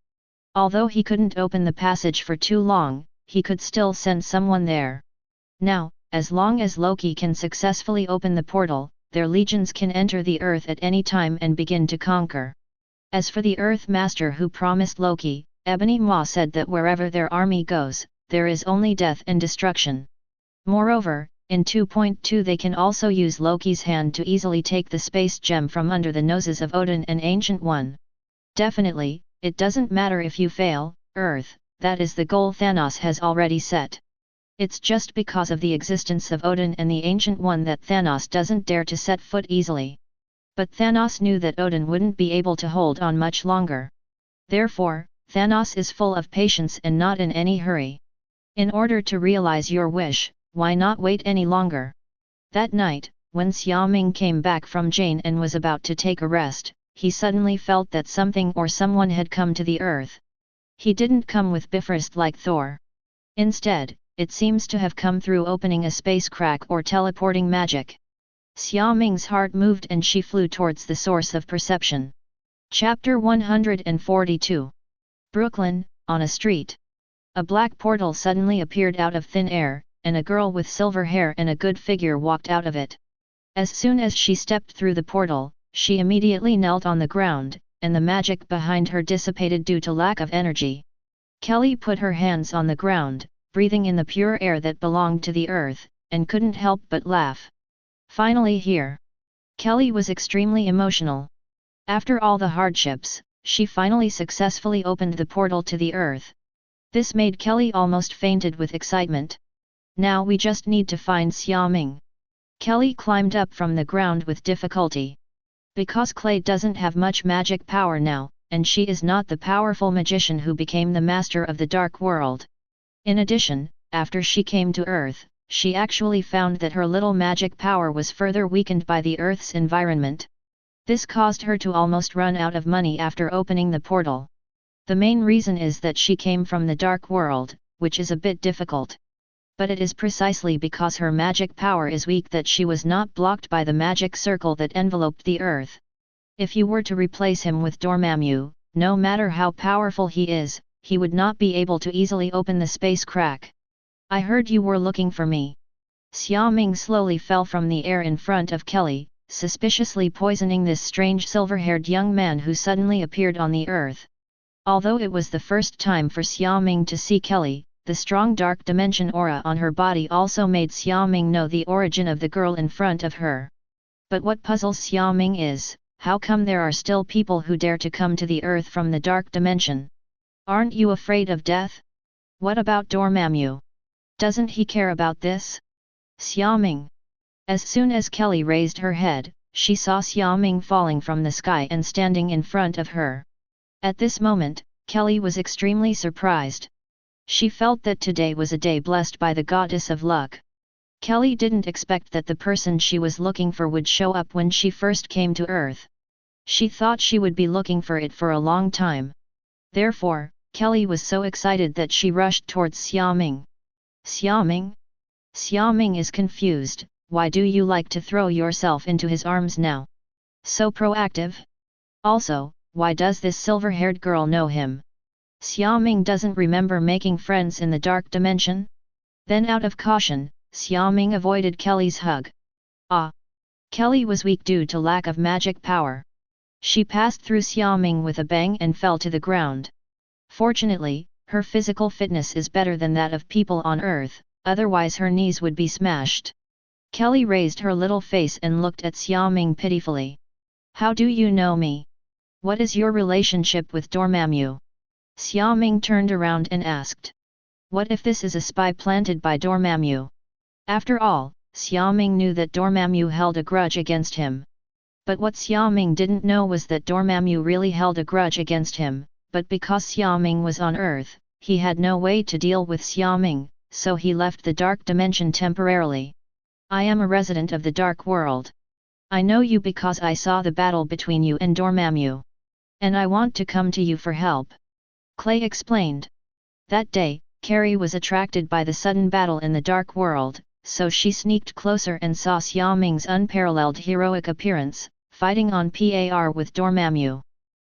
Although he couldn't open the passage for too long, he could still send someone there. Now, as long as Loki can successfully open the portal, their legions can enter the Earth at any time and begin to conquer. As for the Earth Master who promised Loki, Ebony Maw said that wherever their army goes, there is only death and destruction. Moreover, in 2.2 they can also use Loki's hand to easily take the space gem from under the noses of Odin and Ancient One. Definitely, it doesn't matter if you fail, Earth, that is the goal Thanos has already set. It's just because of the existence of Odin and the Ancient One that Thanos doesn't dare to set foot easily. But Thanos knew that Odin wouldn't be able to hold on much longer. Therefore, Thanos is full of patience and not in any hurry. In order to realize your wish, why not wait any longer? That night, when Xiaoming came back from Jane and was about to take a rest, he suddenly felt that something or someone had come to the earth. He didn't come with Bifrost like Thor. Instead, it seems to have come through opening a space crack or teleporting magic. Xiaoming's heart moved and she flew towards the source of perception. Chapter 142. Brooklyn, on a street. A black portal suddenly appeared out of thin air, and a girl with silver hair and a good figure walked out of it. As soon as she stepped through the portal, she immediately knelt on the ground, and the magic behind her dissipated due to lack of energy. Kelly put her hands on the ground, breathing in the pure air that belonged to the earth, and couldn't help but laugh. Finally here. Kelly was extremely emotional. After all the hardships, she finally successfully opened the portal to the earth. This made Kelly almost fainted with excitement. Now we just need to find Xiaoming. Kelly climbed up from the ground with difficulty. Because Clay doesn't have much magic power now, and she is not the powerful magician who became the master of the dark world. In addition, after she came to Earth, she actually found that her little magic power was further weakened by the Earth's environment. This caused her to almost run out of money after opening the portal. The main reason is that she came from the dark world, which is a bit difficult. But it is precisely because her magic power is weak that she was not blocked by the magic circle that enveloped the Earth. If you were to replace him with Dormammu, no matter how powerful he is, he would not be able to easily open the space crack. I heard you were looking for me. Xiaoming slowly fell from the air in front of Kelly, suspiciously poisoning this strange silver-haired young man who suddenly appeared on the earth. Although it was the first time for Xiaoming to see Kelly, the strong dark dimension aura on her body also made Xiaoming know the origin of the girl in front of her. But what puzzles Xiaoming is, how come there are still people who dare to come to the earth from the dark dimension? Aren't you afraid of death? What about Dormammu? Doesn't he care about this? Xiaoming. As soon as Kelly raised her head, she saw Xiaoming falling from the sky and standing in front of her. At this moment, Kelly was extremely surprised. She felt that today was a day blessed by the goddess of luck. Kelly didn't expect that the person she was looking for would show up when she first came to Earth. She thought she would be looking for it for a long time. Therefore, Kelly was so excited that she rushed towards Xiaoming. Xiaoming? Xiaoming is confused, why do you like to throw yourself into his arms now? So proactive? Also, why does this silver-haired girl know him? Xiaoming doesn't remember making friends in the dark dimension? Then out of caution, Xiaoming avoided Kelly's hug. Ah! Kelly was weak due to lack of magic power. She passed through Xiaoming with a bang and fell to the ground. Fortunately, her physical fitness is better than that of people on Earth, otherwise her knees would be smashed. Kelly raised her little face and looked at Xiaoming pitifully. How do you know me? What is your relationship with Dormammu? Xiaoming turned around and asked. What if this is a spy planted by Dormammu? After all, Xiaoming knew that Dormammu held a grudge against him. But what Xiaoming didn't know was that Dormammu really held a grudge against him, but because Xiaoming was on Earth, he had no way to deal with Xiaoming, so he left the dark dimension temporarily. I am a resident of the dark world. I know you because I saw the battle between you and Dormammu. And I want to come to you for help. Clay explained. That day, Carrie was attracted by the sudden battle in the dark world, so she sneaked closer and saw Xiaoming's unparalleled heroic appearance, fighting on par with Dormammu.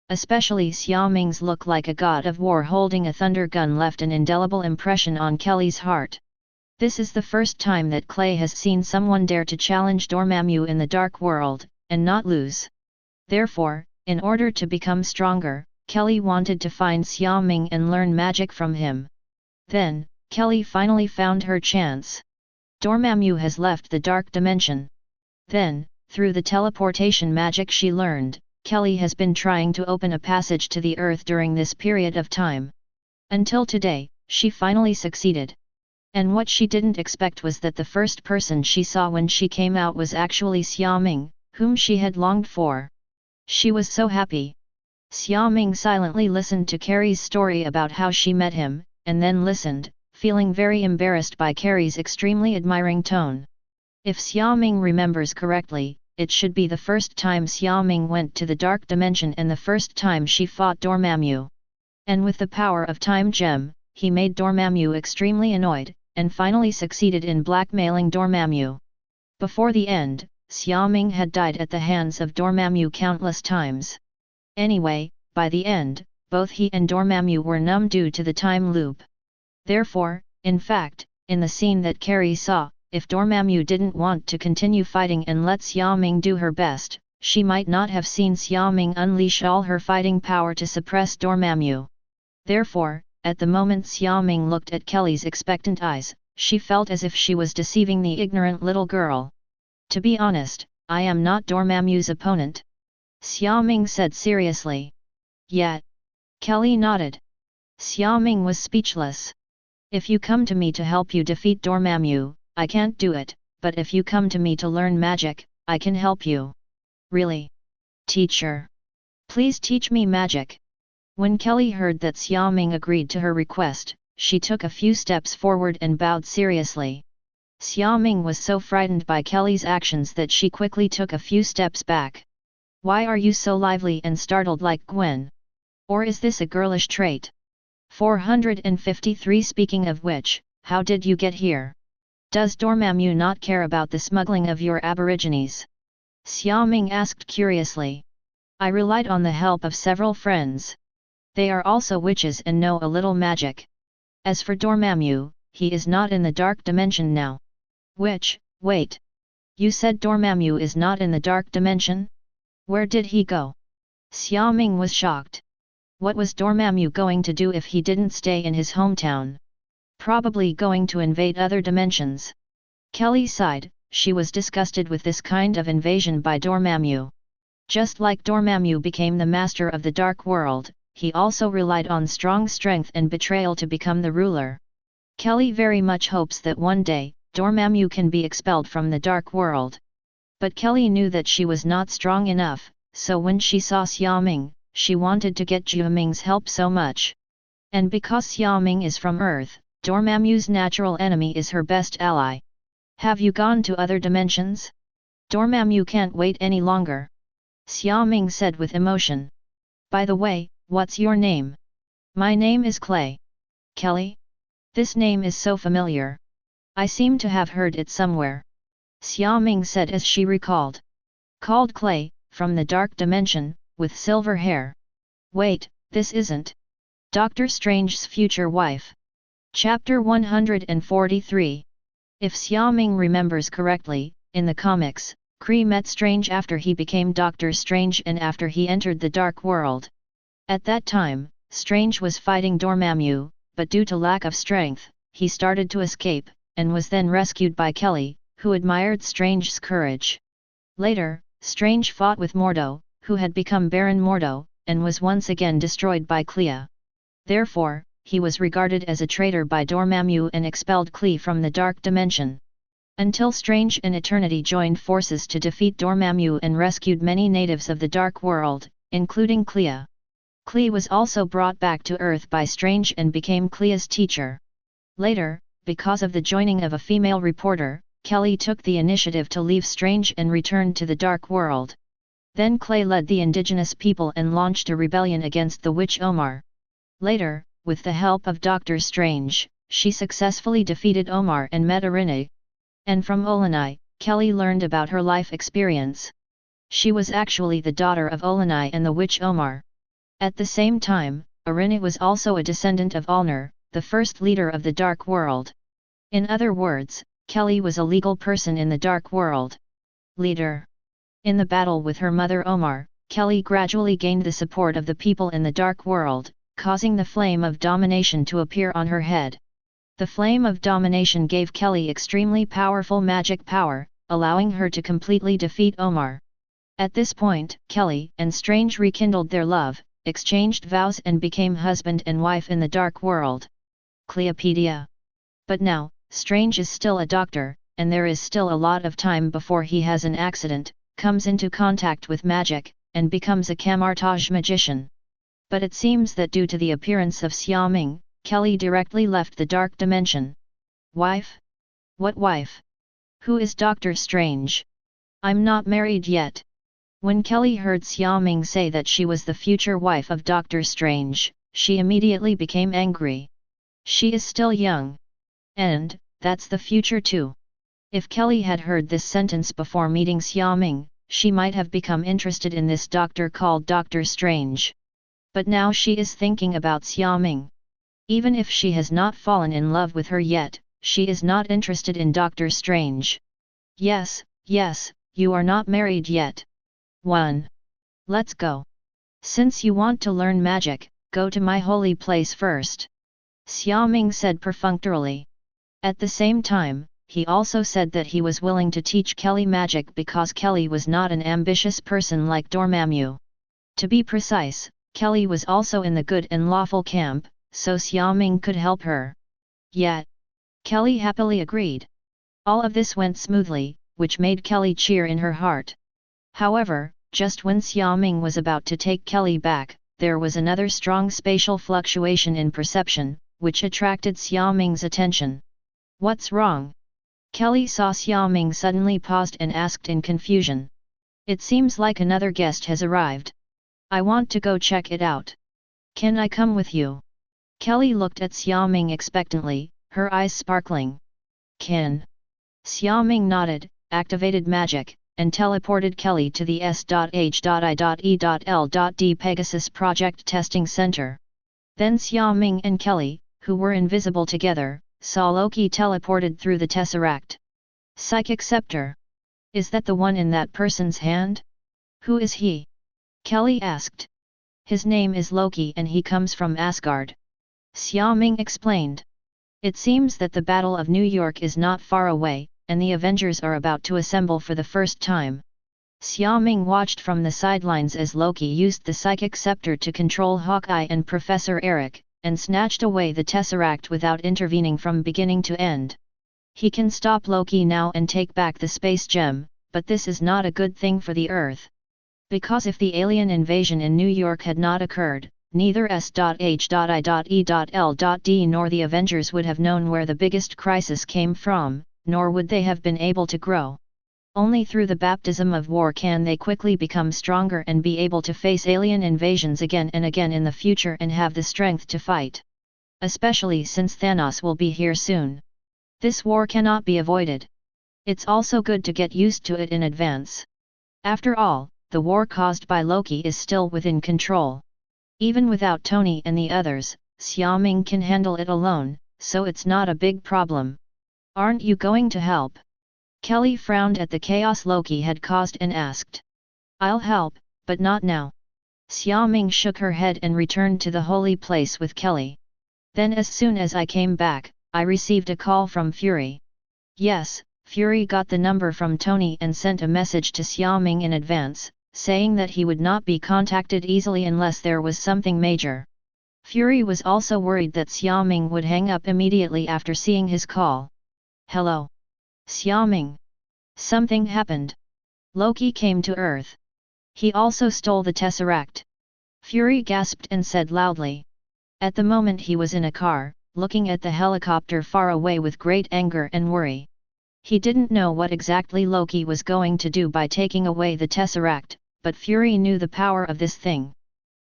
Especially Xiaoming's look like a god of war holding a thunder gun left an indelible impression on Kelly's heart. This is the first time that Clay has seen someone dare to challenge Dormammu in the dark world, and not lose. Therefore, in order to become stronger, Kelly wanted to find Xiaoming and learn magic from him. Then, Kelly finally found her chance. Dormammu has left the dark dimension. Then, through the teleportation magic she learned, Kelly has been trying to open a passage to the Earth during this period of time. Until today, she finally succeeded. And what she didn't expect was that the first person she saw when she came out was actually Xiaoming, whom she had longed for. She was so happy. Xiaoming silently listened to Carrie's story about how she met him, and then listened, feeling very embarrassed by Carrie's extremely admiring tone. If Xiaoming remembers correctly, it should be the first time Xiaoming went to the dark dimension and the first time she fought Dormammu. And with the power of Time Gem, he made Dormammu extremely annoyed, and finally succeeded in blackmailing Dormammu. Before the end, Xiaoming had died at the hands of Dormammu countless times. Anyway, by the end, both he and Dormammu were numb due to the time loop. Therefore, in fact, in the scene that Carrie saw, if Dormammu didn't want to continue fighting and let Xiaoming do her best, she might not have seen Xiaoming unleash all her fighting power to suppress Dormammu. Therefore, at the moment Xiaoming looked at Kelly's expectant eyes, she felt as if she was deceiving the ignorant little girl. To be honest, I am not Dormammu's opponent. Xiaoming said seriously. Yet. Kelly nodded. Xiaoming was speechless. If you come to me to help you defeat Dormammu, I can't do it, but if you come to me to learn magic, I can help you. Really? Teacher? Please teach me magic. When Kelly heard that Xiaoming agreed to her request, she took a few steps forward and bowed seriously. Xiaoming was so frightened by Kelly's actions that she quickly took a few steps back. Why are you so lively and startled like Gwen? Or is this a girlish trait? 453 Speaking of which, how did you get here? Does Dormammu not care about the smuggling of your aborigines? Xiaoming asked curiously. I relied on the help of several friends. They are also witches and know a little magic. As for Dormammu, he is not in the dark dimension now. Which, wait. You said Dormammu is not in the dark dimension? Where did he go? Xiaoming was shocked. What was Dormammu going to do if he didn't stay in his hometown? Probably going to invade other dimensions. Kelly sighed, she was disgusted with this kind of invasion by Dormammu. Just like Dormammu became the master of the dark world, he also relied on strong strength and betrayal to become the ruler. Kelly very much hopes that one day, Dormammu can be expelled from the dark world. But Kelly knew that she was not strong enough, so when she saw Xiaoming, she wanted to get Xiaoming's help so much. And because Xiaoming is from Earth, Dormammu's natural enemy is her best ally. Have you gone to other dimensions? Dormammu can't wait any longer. Xiaoming said with emotion. By the way, what's your name? My name is Clay. Kelly? This name is so familiar. I seem to have heard it somewhere. Xiaoming said as she recalled. Called Clay, from the dark dimension, with silver hair. Wait, this isn't Doctor Strange's future wife. Chapter 143. If Xiaoming remembers correctly, in the comics, Kree met Strange after he became Doctor Strange and after he entered the Dark World. At that time, Strange was fighting Dormammu, but due to lack of strength, he started to escape, and was then rescued by Kelly, who admired Strange's courage. Later, Strange fought with Mordo, who had become Baron Mordo, and was once again destroyed by Clea. Therefore, he was regarded as a traitor by Dormammu and expelled Clea from the Dark Dimension. Until Strange and Eternity joined forces to defeat Dormammu and rescued many natives of the Dark World, including Clea. Clea was also brought back to Earth by Strange and became Clea's teacher. Later, because of the joining of a female reporter, Kelly took the initiative to leave Strange and returned to the Dark World. Then Clay led the indigenous people and launched a rebellion against the witch Omar. Later, with the help of Doctor Strange, she successfully defeated Omar and met Irini. And from Olenai, Kelly learned about her life experience. She was actually the daughter of Olenai and the witch Omar. At the same time, Irini was also a descendant of Ulnar, the first leader of the Dark World. In other words, Kelly was a legal person in the Dark World. Leader. In the battle with her mother Omar, Kelly gradually gained the support of the people in the Dark World, causing the flame of domination to appear on her head. The flame of domination gave Kelly extremely powerful magic power, allowing her to completely defeat Omar. At this point, Kelly and Strange rekindled their love, exchanged vows and became husband and wife in the Dark World. Cleopedia. But now, Strange is still a doctor, and there is still a lot of time before he has an accident, comes into contact with magic, and becomes a Kamar-Taj magician. But it seems that due to the appearance of Xiaoming, Kelly directly left the Dark Dimension. Wife? What wife? Who is Doctor Strange? I'm not married yet. When Kelly heard Xiaoming say that she was the future wife of Doctor Strange, she immediately became angry. She is still young. And, that's the future too. If Kelly had heard this sentence before meeting Xiaoming, she might have become interested in this doctor called Doctor Strange. But now she is thinking about Xiaoming. Even if she has not fallen in love with her yet, she is not interested in Doctor Strange. Yes, you are not married yet. 1. Let's go. Since you want to learn magic, go to my holy place first. Xiaoming said perfunctorily. At the same time, he also said that he was willing to teach Kelly magic because Kelly was not an ambitious person like Dormammu. To be precise, Kelly was also in the good and lawful camp, so Xiaoming could help her. Yet, Kelly happily agreed. All of this went smoothly, which made Kelly cheer in her heart. However, just when Xiaoming was about to take Kelly back, there was another strong spatial fluctuation in perception, which attracted Xiaoming's attention. What's wrong? Kelly saw Xiaoming suddenly paused and asked in confusion. It seems like another guest has arrived. I want to go check it out. Can I come with you? Kelly looked at Xiaoming expectantly, her eyes sparkling. Can. Xiaoming nodded, activated magic, and teleported Kelly to the S.H.I.E.L.D Pegasus Project Testing Center. Then Xiaoming and Kelly, who were invisible together, saw Loki teleported through the Tesseract. Psychic Scepter. Is that the one in that person's hand? Who is he? Kelly asked. His name is Loki and he comes from Asgard. Xiaoming explained. It seems that the Battle of New York is not far away, and the Avengers are about to assemble for the first time. Xiaoming watched from the sidelines as Loki used the Psychic Scepter to control Hawkeye and Professor Eric, and snatched away the Tesseract without intervening from beginning to end. He can stop Loki now and take back the space gem, but this is not a good thing for the Earth. Because if the alien invasion in New York had not occurred, neither S.H.I.E.L.D nor the Avengers would have known where the biggest crisis came from, nor would they have been able to grow. Only through the baptism of war can they quickly become stronger and be able to face alien invasions again and again in the future and have the strength to fight. Especially since Thanos will be here soon. This war cannot be avoided. It's also good to get used to it in advance. After all, the war caused by Loki is still within control. Even without Tony and the others, Xiaoming can handle it alone, so it's not a big problem. Aren't you going to help? Kelly frowned at the chaos Loki had caused and asked. I'll help, but not now. Xiaoming shook her head and returned to the holy place with Kelly. Then as soon as I came back, I received a call from Fury. Yes, Fury got the number from Tony and sent a message to Xiaoming in advance, saying that he would not be contacted easily unless there was something major. Fury was also worried that Xiaoming would hang up immediately after seeing his call. Hello? Xiaoming. Something happened. Loki came to Earth. He also stole the Tesseract. Fury gasped and said loudly. At the moment he was in a car, looking at the helicopter far away with great anger and worry. He didn't know what exactly Loki was going to do by taking away the Tesseract, but Fury knew the power of this thing.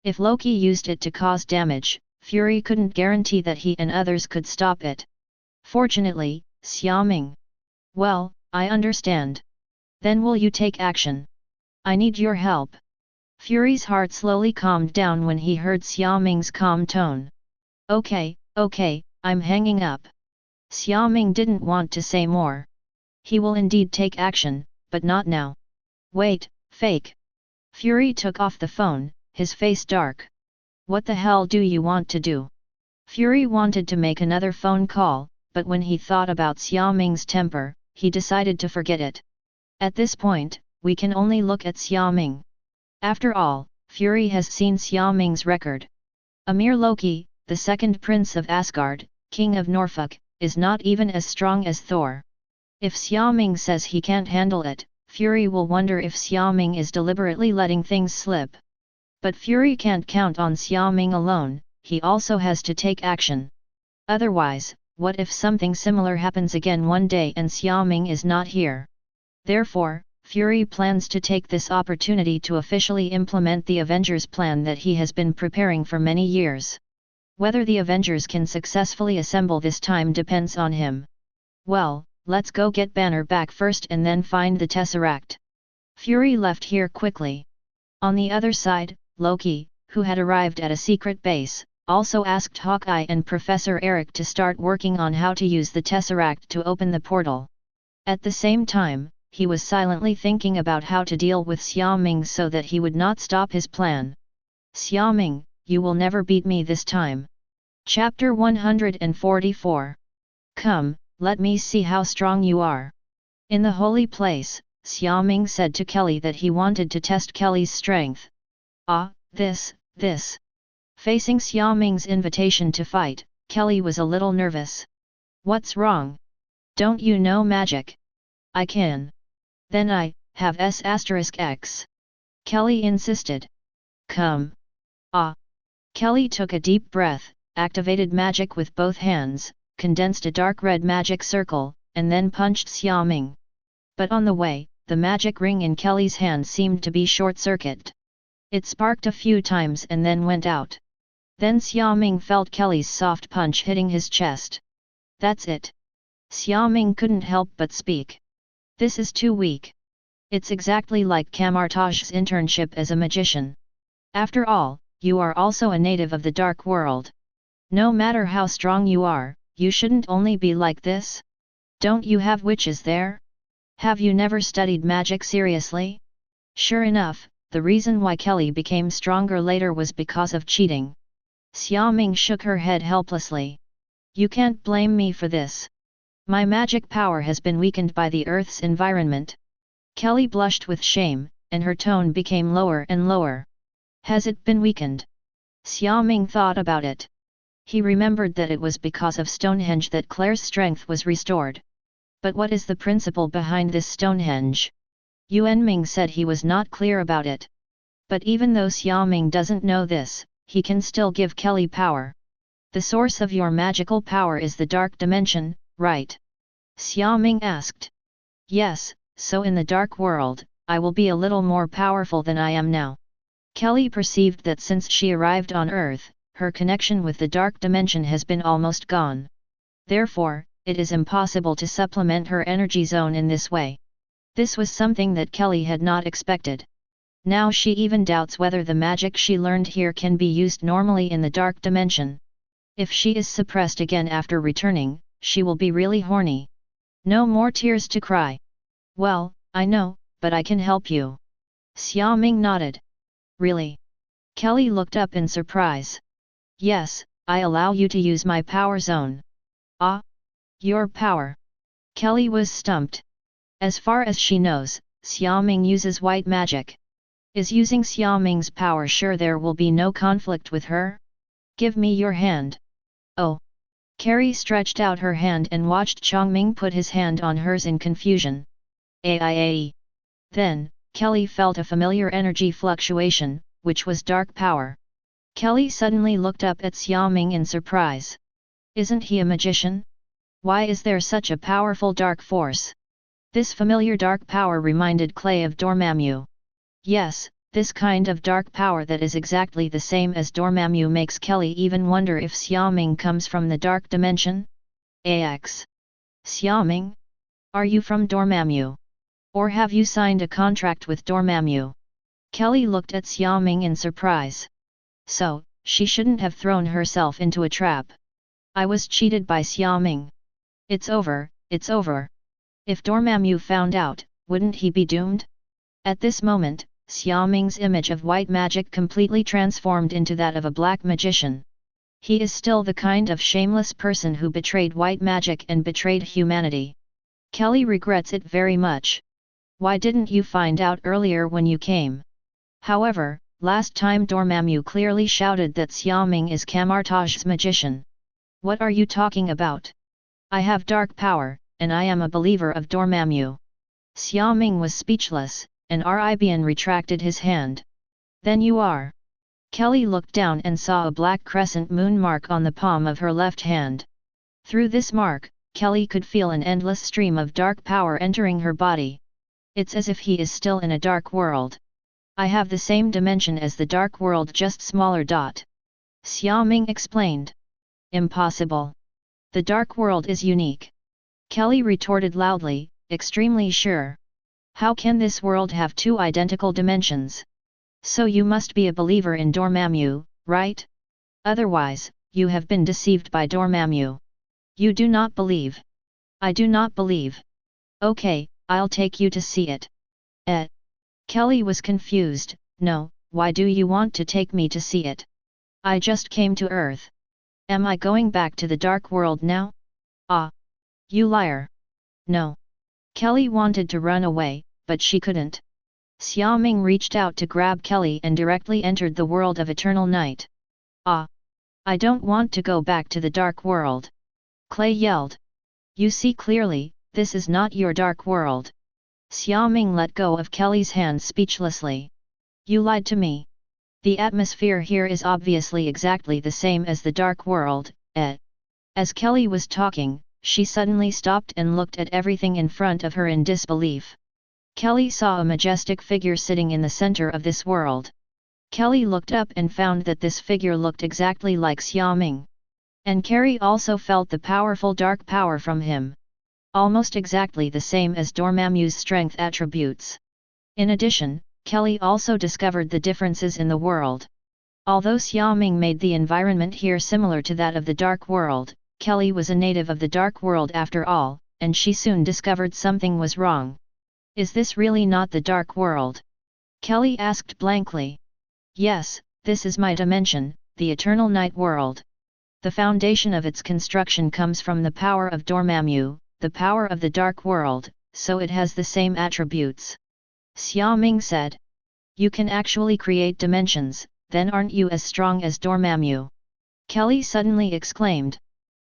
If Loki used it to cause damage, Fury couldn't guarantee that he and others could stop it. Fortunately, Xiaoming. Well, I understand. Then will you take action? I need your help. Fury's heart slowly calmed down when he heard Xiaoming's calm tone. Okay, I'm hanging up. Xiaoming didn't want to say more. He will indeed take action, but not now. Wait, fake. Fury took off the phone, his face dark. What the hell do you want to do? Fury wanted to make another phone call, but when he thought about Xiaoming's temper, he decided to forget it. At this point, we can only look at Xiaoming. After all, Fury has seen Xiaoming's record. A mere Loki, the second prince of Asgard, king of Norfolk, is not even as strong as Thor. If Xiaoming says he can't handle it, Fury will wonder if Xiaoming is deliberately letting things slip. But Fury can't count on Xiaoming alone, he also has to take action. Otherwise, what if something similar happens again one day and Xiaoming is not here? Therefore, Fury plans to take this opportunity to officially implement the Avengers plan that he has been preparing for many years. Whether the Avengers can successfully assemble this time depends on him. Well, let's go get Banner back first and then find the Tesseract. Fury left here quickly. On the other side, Loki, who had arrived at a secret base, also asked Hawkeye and Professor Eric to start working on how to use the Tesseract to open the portal. At the same time, he was silently thinking about how to deal with Xiaoming so that he would not stop his plan. Xiaoming, you will never beat me this time. Chapter 144. Come, let me see how strong you are. In the holy place, Xiaoming said to Kelly that he wanted to test Kelly's strength. This. Facing Xiaoming's invitation to fight, Kelly was a little nervous. What's wrong? Don't you know magic? I can. Then I have S**X. Kelly insisted. Come. Kelly took a deep breath, activated magic with both hands, condensed a dark red magic circle, and then punched Xiaoming. But on the way, the magic ring in Kelly's hand seemed to be short-circuited. It sparked a few times and then went out. Then Xiaoming felt Kelly's soft punch hitting his chest. That's it. Xiaoming couldn't help but speak. This is too weak. It's exactly like Kamar-Taj's internship as a magician. After all, you are also a native of the dark world. No matter how strong you are, you shouldn't only be like this. Don't you have witches there? Have you never studied magic seriously? Sure enough, the reason why Kelly became stronger later was because of cheating. Xiaoming shook her head helplessly. You can't blame me for this. My magic power has been weakened by the Earth's environment. Kelly blushed with shame, and her tone became lower and lower. Has it been weakened? Xiaoming thought about it. He remembered that it was because of Stonehenge that Claire's strength was restored. But what is the principle behind this Stonehenge? Yuan Ming said he was not clear about it. But even though Xiaoming doesn't know this, he can still give Kelly power. The source of your magical power is the dark dimension, right? Xiaoming asked. Yes, so in the dark world, I will be a little more powerful than I am now. Kelly perceived that since she arrived on Earth, her connection with the dark dimension has been almost gone. Therefore, it is impossible to supplement her energy zone in this way. This was something that Kelly had not expected. Now she even doubts whether the magic she learned here can be used normally in the dark dimension. If she is suppressed again after returning, she will be really horny. No more tears to cry. Well, I know, but I can help you. Xiaoming nodded. Really? Kelly looked up in surprise. Yes, I allow you to use my power zone. Ah? Your power? Kelly was stumped. As far as she knows, Xiaoming uses white magic. Is using Xiaoming's power sure there will be no conflict with her? Give me your hand. Oh. Carrie stretched out her hand and watched Xiaoming put his hand on hers in confusion. Aiae. Then, Kelly felt a familiar energy fluctuation, which was dark power. Kelly suddenly looked up at Xiaoming in surprise. Isn't he a magician? Why is there such a powerful dark force? This familiar dark power reminded Clay of Dormammu. Yes, this kind of dark power that is exactly the same as Dormammu makes Kelly even wonder if Xiaoming comes from the dark dimension? AX. Xiaoming? Are you from Dormammu? Or have you signed a contract with Dormammu? Kelly looked at Xiaoming in surprise. So, she shouldn't have thrown herself into a trap. I was cheated by Xiaoming. It's over, it's over. If Dormammu found out, wouldn't he be doomed? At this moment, Xiaoming's image of white magic completely transformed into that of a black magician. He is still the kind of shameless person who betrayed white magic and betrayed humanity. Kelly regrets it very much. Why didn't you find out earlier when you came? However, last time Dormammu clearly shouted that Xiaoming is Kamar-Taj's magician. What are you talking about? I have dark power, and I am a believer of Dormammu. Xiaoming was speechless, and Ribian retracted his hand. Then you are. Kelly looked down and saw a black crescent moon mark on the palm of her left hand. Through this mark, Kelly could feel an endless stream of dark power entering her body. It's as if he is still in a dark world. I have the same dimension as the dark world, just smaller. Xiaoming explained. Impossible. The dark world is unique. Kelly retorted loudly, extremely sure. How can this world have two identical dimensions? So you must be a believer in Dormammu, right? Otherwise, you have been deceived by Dormammu. You do not believe. I do not believe. Okay, I'll take you to see it. Kelly was confused. No, why do you want to take me to see it? I just came to Earth. Am I going back to the dark world now? Ah! You liar! No. Kelly wanted to run away, but she couldn't. Xiaoming reached out to grab Kelly and directly entered the world of eternal night. Ah! I don't want to go back to the dark world. Clay yelled. You see clearly, this is not your dark world. Xiaoming let go of Kelly's hand speechlessly. You lied to me. The atmosphere here is obviously exactly the same as the dark world. As Kelly was talking, she suddenly stopped and looked at everything in front of her in disbelief. Kelly saw a majestic figure sitting in the center of this world. Kelly looked up and found that this figure looked exactly like Xiaoming. And Carrie also felt the powerful dark power from him. Almost exactly the same as Dormammu's strength attributes. In addition, Kelly also discovered the differences in the world. Although Xiaoming made the environment here similar to that of the dark world, Kelly was a native of the dark world after all, and she soon discovered something was wrong. Is this really not the dark world? Kelly asked blankly. Yes, this is my dimension, the eternal night world. The foundation of its construction comes from the power of Dormammu, the power of the dark world, so it has the same attributes. Xiaoming said. You can actually create dimensions, then aren't you as strong as Dormammu? Kelly suddenly exclaimed.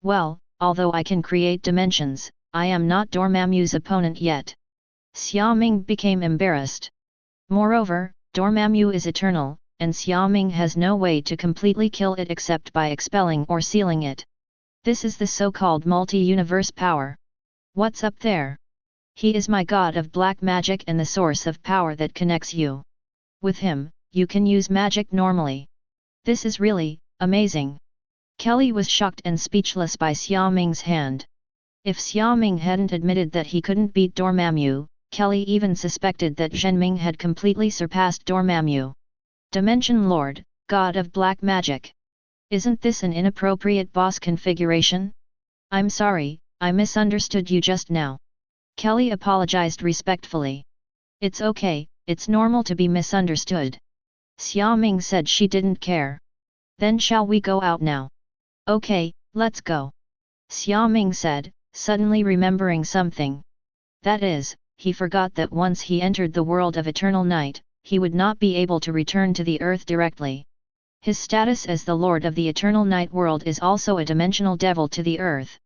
Well, although I can create dimensions, I am not Dormammu's opponent yet. Xiaoming became embarrassed. Moreover, Dormammu is eternal, and Xiaoming has no way to completely kill it except by expelling or sealing it. This is the so-called multi-universe power. What's up there? He is my god of black magic and the source of power that connects you. With him, you can use magic normally. This is really amazing. Kelly was shocked and speechless by Xiaoming's hand. If Xiaoming hadn't admitted that he couldn't beat Dormammu, Kelly even suspected that Xia Ming had completely surpassed Dormammu. Dimension Lord, God of Black Magic. Isn't this an inappropriate boss configuration? I'm sorry, I misunderstood you just now. Kelly apologized respectfully. It's okay, it's normal to be misunderstood. Xiaoming said she didn't care. Then shall we go out now? Okay, let's go. Xiaoming said, suddenly remembering something. That is, he forgot that once he entered the world of eternal night, he would not be able to return to the earth directly. His status as the Lord of the Eternal Night World is also a dimensional devil to the earth.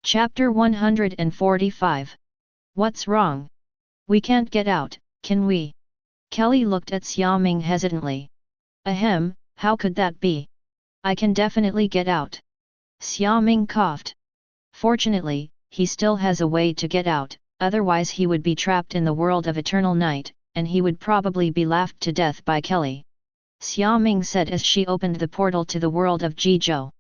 Chapter 145. What's wrong? We can't get out, can we? Kelly looked at Xiaoming hesitantly. Ahem, how could that be? I can definitely get out. Xiaoming coughed. Fortunately, he still has a way to get out, otherwise he would be trapped in the world of eternal night, and he would probably be laughed to death by Kelly. Xiaoming said as she opened the portal to the world of Jizhou.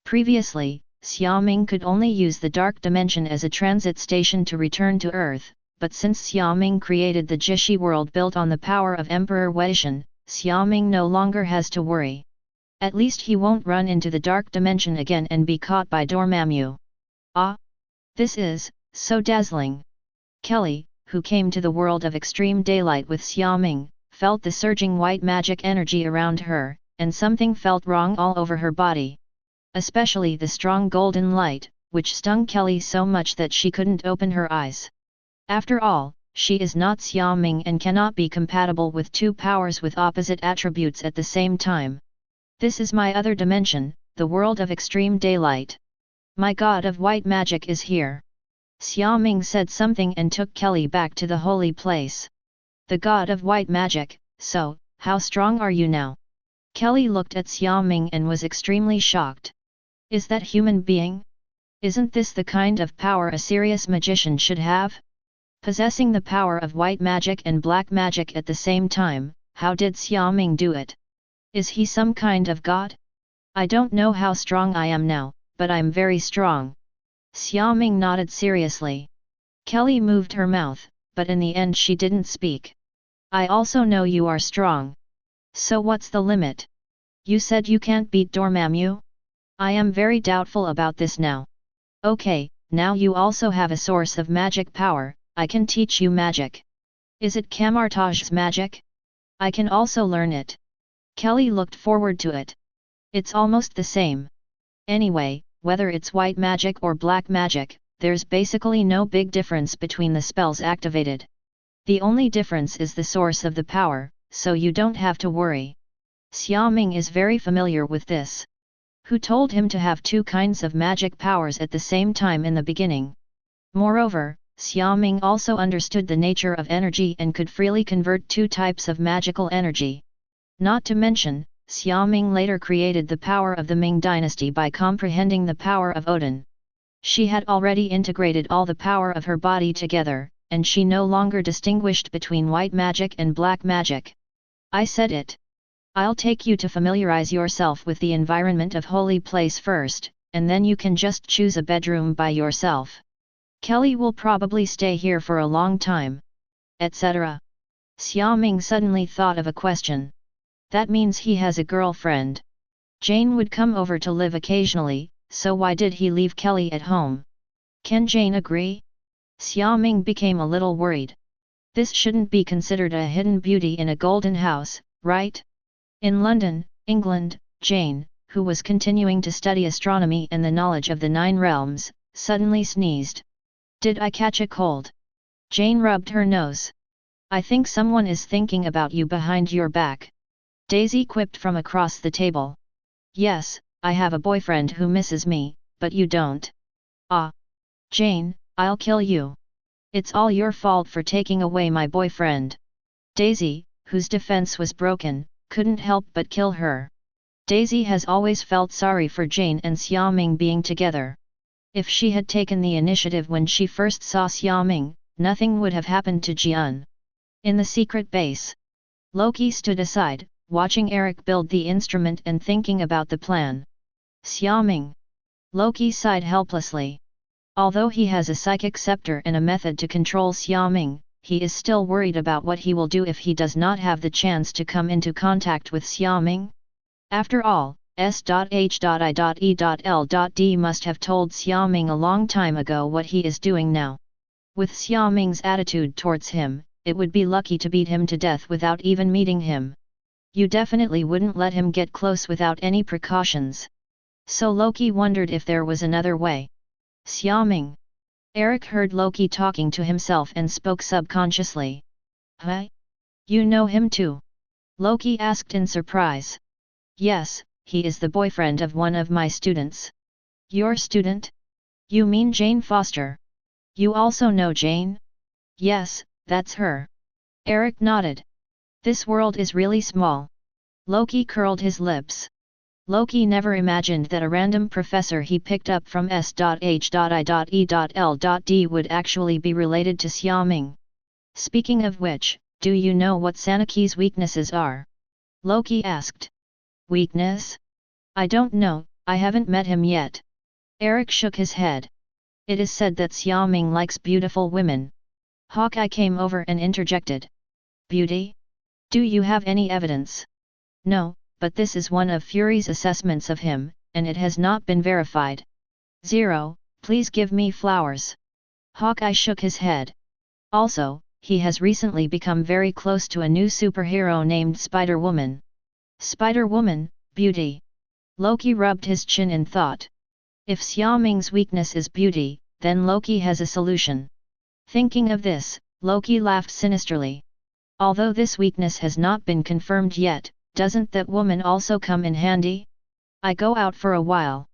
Previously, Xiaoming could only use the dark dimension as a transit station to return to Earth, but since Xiaoming created the Jishi world built on the power of Emperor Weishan, Xiaoming no longer has to worry. At least he won't run into the dark dimension again and be caught by Dormammu. Ah! This is so dazzling. Kelly, who came to the world of extreme daylight with Xiaoming, felt the surging white magic energy around her, and something felt wrong all over her body. Especially the strong golden light, which stung Kelly so much that she couldn't open her eyes. After all, she is not Xiaoming and cannot be compatible with two powers with opposite attributes at the same time. This is my other dimension, the world of extreme daylight. My god of white magic is here. Xiaoming said something and took Kelly back to the holy place. The god of white magic, so, how strong are you now? Kelly looked at Xiaoming and was extremely shocked. Is that human being? Isn't this the kind of power a serious magician should have? Possessing the power of white magic and black magic at the same time, how did Xiaoming do it? Is he some kind of god? I don't know how strong I am now, but I'm very strong. Xiaoming nodded seriously. Kelly moved her mouth, but in the end she didn't speak. I also know you are strong. So what's the limit? You said you can't beat Dormammu? I am very doubtful about this now. Okay, now you also have a source of magic power, I can teach you magic. Is it Kamar-Taj's magic? I can also learn it. Kelly looked forward to it. It's almost the same. Anyway, whether it's white magic or black magic, there's basically no big difference between the spells activated. The only difference is the source of the power, so you don't have to worry. Xiaoming is very familiar with this. Who told him to have two kinds of magic powers at the same time in the beginning? Moreover, Xiaoming also understood the nature of energy and could freely convert two types of magical energy. Not to mention, Xiaoming later created the power of the Ming dynasty by comprehending the power of Odin. She had already integrated all the power of her body together, and she no longer distinguished between white magic and black magic. I said it. I'll take you to familiarize yourself with the environment of holy place first, and then you can just choose a bedroom by yourself. Kelly will probably stay here for a long time. Etc. Xiaoming suddenly thought of a question. That means he has a girlfriend. Jane would come over to live occasionally, so why did he leave Kelly at home? Can Jane agree? Xiaoming became a little worried. This shouldn't be considered a hidden beauty in a golden house, right? In London, England, Jane, who was continuing to study astronomy and the knowledge of the 9 realms, suddenly sneezed. Did I catch a cold? Jane rubbed her nose. I think someone is thinking about you behind your back. Daisy quipped from across the table. Yes, I have a boyfriend who misses me, but you don't. Ah! Jane, I'll kill you. It's all your fault for taking away my boyfriend. Daisy, whose defense was broken, couldn't help but kill her. Daisy has always felt sorry for Jane and Xiaoming being together. If she had taken the initiative when she first saw Xiaoming, nothing would have happened to Jian. In the secret base, Loki stood aside, watching Eric build the instrument and thinking about the plan. Xiaoming. Loki sighed helplessly. Although he has a psychic scepter and a method to control Xiaoming, he is still worried about what he will do if he does not have the chance to come into contact with Xiaoming. After all, S.H.I.E.L.D must have told Xiaoming a long time ago what he is doing now. With Xiaoming's attitude towards him, it would be lucky to beat him to death without even meeting him. You definitely wouldn't let him get close without any precautions. So Loki wondered if there was another way. Xiaoming. Eric heard Loki talking to himself and spoke subconsciously. Huh? You know him too? Loki asked in surprise. Yes, he is the boyfriend of one of my students. Your student? You mean Jane Foster? You also know Jane? Yes, that's her. Eric nodded. This world is really small. Loki curled his lips. Loki never imagined that a random professor he picked up from S.H.I.E.L.D would actually be related to Xiaoming. Speaking of which, do you know what Sanaki's weaknesses are? Loki asked. Weakness? I don't know, I haven't met him yet. Eric shook his head. It is said that Xiaoming likes beautiful women. Hawkeye came over and interjected. Beauty? Do you have any evidence? No, but this is one of Fury's assessments of him, and it has not been verified. 0, please give me flowers. Hawkeye shook his head. Also, he has recently become very close to a new superhero named Spider-Woman. Spider-Woman, beauty. Loki rubbed his chin in thought. If Xiaoming's weakness is beauty, then Loki has a solution. Thinking of this, Loki laughed sinisterly. Although this weakness has not been confirmed yet, doesn't that woman also come in handy? I go out for a while.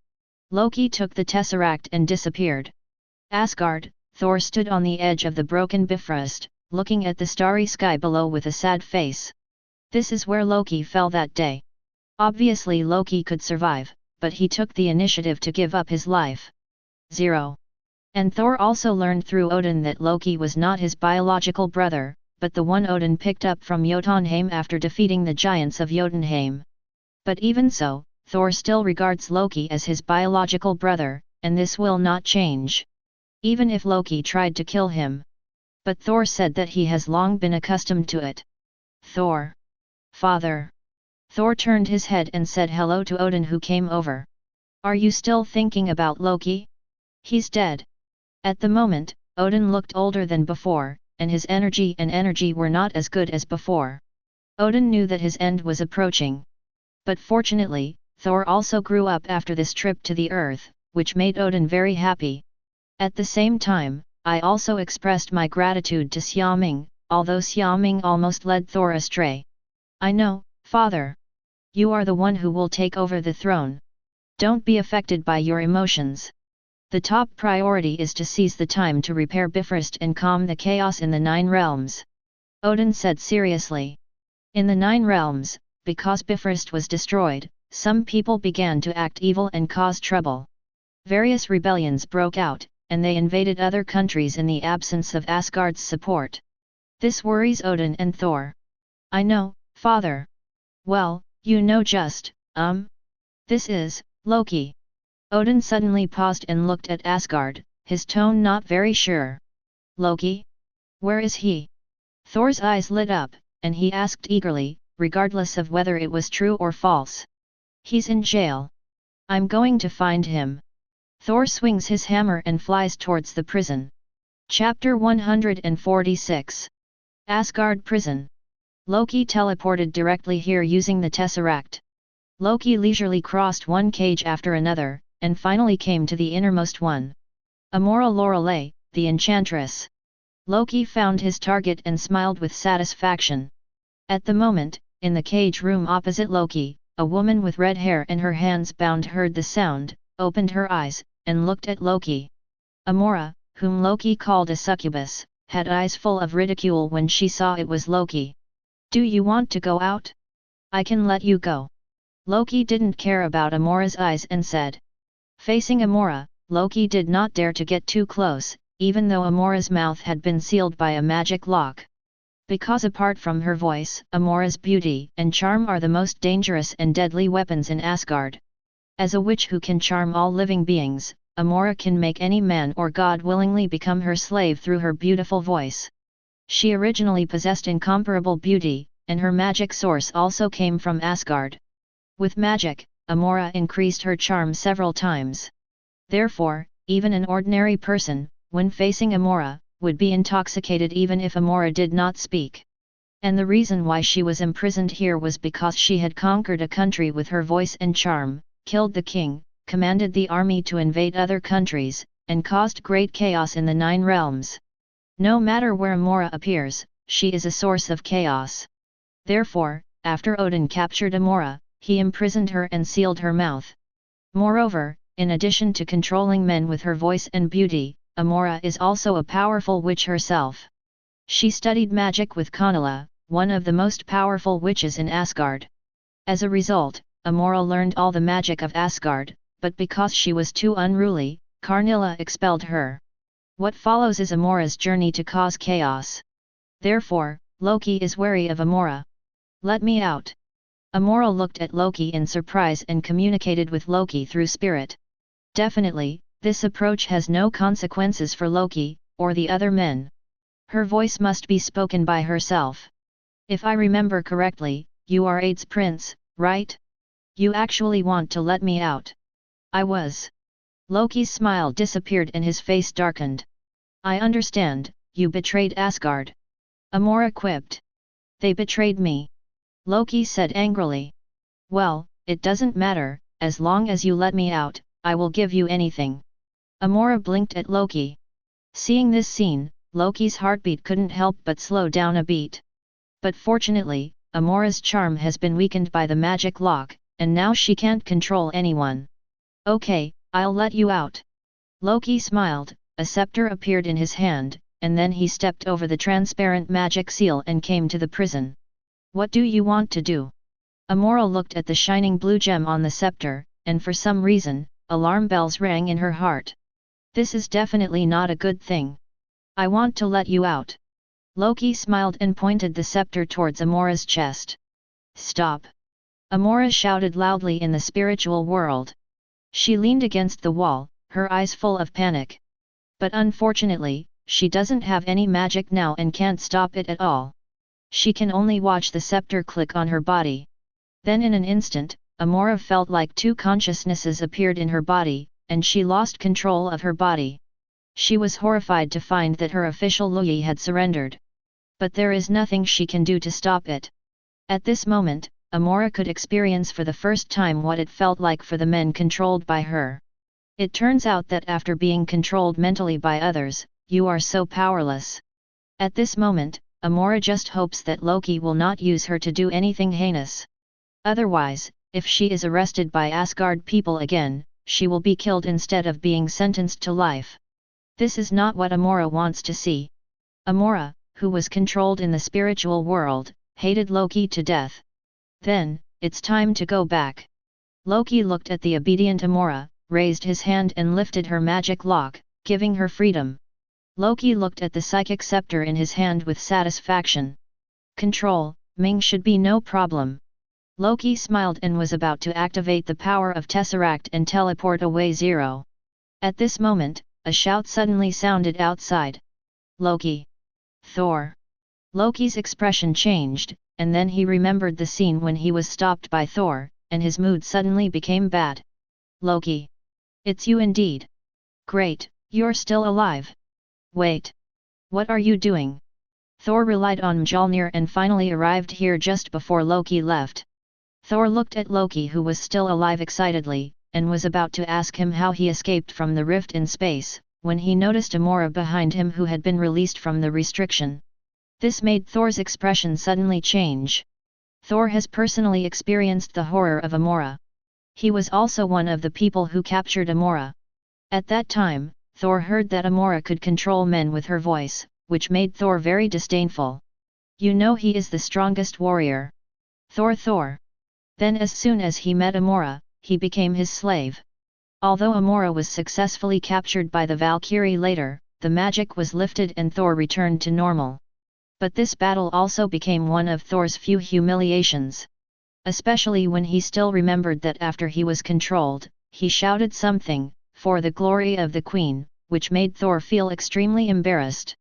Loki took the tesseract and disappeared. Asgard, Thor stood on the edge of the broken Bifrost, looking at the starry sky below with a sad face. This is where Loki fell that day. Obviously Loki could survive, but he took the initiative to give up his life. 0. And Thor also learned through Odin that Loki was not his biological brother, but the one Odin picked up from Jotunheim after defeating the giants of Jotunheim. But even so, Thor still regards Loki as his biological brother, and this will not change. Even if Loki tried to kill him. But Thor said that he has long been accustomed to it. Thor. Father. Thor turned his head and said hello to Odin, who came over. Are you still thinking about Loki? He's dead. At the moment, Odin looked older than before, and his energy were not as good as before. Odin knew that his end was approaching. But fortunately, Thor also grew up after this trip to the Earth, which made Odin very happy. At the same time, I also expressed my gratitude to Xiaoming, although Xiaoming almost led Thor astray. I know, Father. You are the one who will take over the throne. Don't be affected by your emotions. The top priority is to seize the time to repair Bifrost and calm the chaos in the 9 realms. Odin said seriously. In the 9 realms, because Bifrost was destroyed, some people began to act evil and cause trouble. Various rebellions broke out, and they invaded other countries in the absence of Asgard's support. This worries Odin and Thor. I know, Father. Well, you know this is, Loki. Odin suddenly paused and looked at Asgard, his tone not very sure. Loki? Where is he? Thor's eyes lit up, and he asked eagerly, regardless of whether it was true or false. He's in jail. I'm going to find him. Thor swings his hammer and flies towards the prison. Chapter 146. Asgard Prison. Loki teleported directly here using the Tesseract. Loki leisurely crossed one cage after another, and finally came to the innermost one. Amora Lorelei, the Enchantress. Loki found his target and smiled with satisfaction. At the moment, in the cage room opposite Loki, a woman with red hair and her hands bound heard the sound, opened her eyes, and looked at Loki. Amora, whom Loki called a succubus, had eyes full of ridicule when she saw it was Loki. Do you want to go out? I can let you go. Loki didn't care about Amora's eyes and said. Facing Amora, Loki did not dare to get too close, even though Amora's mouth had been sealed by a magic lock. Because apart from her voice, Amora's beauty and charm are the most dangerous and deadly weapons in Asgard. As a witch who can charm all living beings, Amora can make any man or god willingly become her slave through her beautiful voice. She originally possessed incomparable beauty, and her magic source also came from Asgard. With magic, Amora increased her charm several times. Therefore, even an ordinary person, when facing Amora, would be intoxicated even if Amora did not speak. And the reason why she was imprisoned here was because she had conquered a country with her voice and charm, killed the king, commanded the army to invade other countries, and caused great chaos in the 9 realms. No matter where Amora appears, she is a source of chaos. Therefore, after Odin captured Amora, he imprisoned her and sealed her mouth. Moreover, in addition to controlling men with her voice and beauty, Amora is also a powerful witch herself. She studied magic with Kanala, one of the most powerful witches in Asgard. As a result, Amora learned all the magic of Asgard, but because she was too unruly, Karnilla expelled her. What follows is Amora's journey to cause chaos. Therefore, Loki is wary of Amora. "Let me out." Amora looked at Loki in surprise and communicated with Loki through spirit. Definitely, this approach has no consequences for Loki, or the other men. Her voice must be spoken by herself. "If I remember correctly, you are Aids Prince, right? You actually want to let me out?" "I was." Loki's smile disappeared and his face darkened. "I understand, you betrayed Asgard." Amora quipped. "They betrayed me," Loki said angrily. "Well, it doesn't matter, as long as you let me out, I will give you anything." Amora blinked at Loki. Seeing this scene, Loki's heartbeat couldn't help but slow down a beat. But fortunately, Amora's charm has been weakened by the magic lock, and now she can't control anyone. "Okay, I'll let you out." Loki smiled, a scepter appeared in his hand, and then he stepped over the transparent magic seal and came to the prison. "What do you want to do?" Amora looked at the shining blue gem on the scepter, and for some reason, alarm bells rang in her heart. This is definitely not a good thing. "I want to let you out." Loki smiled and pointed the scepter towards Amora's chest. "Stop!" Amora shouted loudly in the spiritual world. She leaned against the wall, her eyes full of panic. But unfortunately, she doesn't have any magic now and can't stop it at all. She can only watch the scepter click on her body. Then in an instant, Amora felt like 2 consciousnesses appeared in her body, and she lost control of her body. She was horrified to find that her official Loki had surrendered. But there is nothing she can do to stop it. At this moment, Amora could experience for the first time what it felt like for the men controlled by her. It turns out that after being controlled mentally by others, you are so powerless. At this moment, Amora just hopes that Loki will not use her to do anything heinous. Otherwise, if she is arrested by Asgard people again, she will be killed instead of being sentenced to life. This is not what Amora wants to see. Amora, who was controlled in the spiritual world, hated Loki to death. "Then, it's time to go back." Loki looked at the obedient Amora, raised his hand and lifted her magic lock, giving her freedom. Loki looked at the psychic scepter in his hand with satisfaction. "Control, Ming should be no problem." Loki smiled and was about to activate the power of Tesseract and teleport away Zero. At this moment, a shout suddenly sounded outside. "Loki! Thor!" Loki's expression changed, and then he remembered the scene when he was stopped by Thor, and his mood suddenly became bad. "Loki! It's you indeed. Great, you're still alive. Wait. What are you doing?" Thor relied on Mjolnir and finally arrived here just before Loki left. Thor looked at Loki, who was still alive, excitedly, and was about to ask him how he escaped from the rift in space, when he noticed Amora behind him who had been released from the restriction. This made Thor's expression suddenly change. Thor has personally experienced the horror of Amora. He was also one of the people who captured Amora. At that time, Thor heard that Amora could control men with her voice, which made Thor very disdainful. "You know he is the strongest warrior. Thor. Then as soon as he met Amora, he became his slave. Although Amora was successfully captured by the Valkyrie later, the magic was lifted and Thor returned to normal. But this battle also became one of Thor's few humiliations. Especially when he still remembered that after he was controlled, he shouted something, for the glory of the Queen, which made Thor feel extremely embarrassed.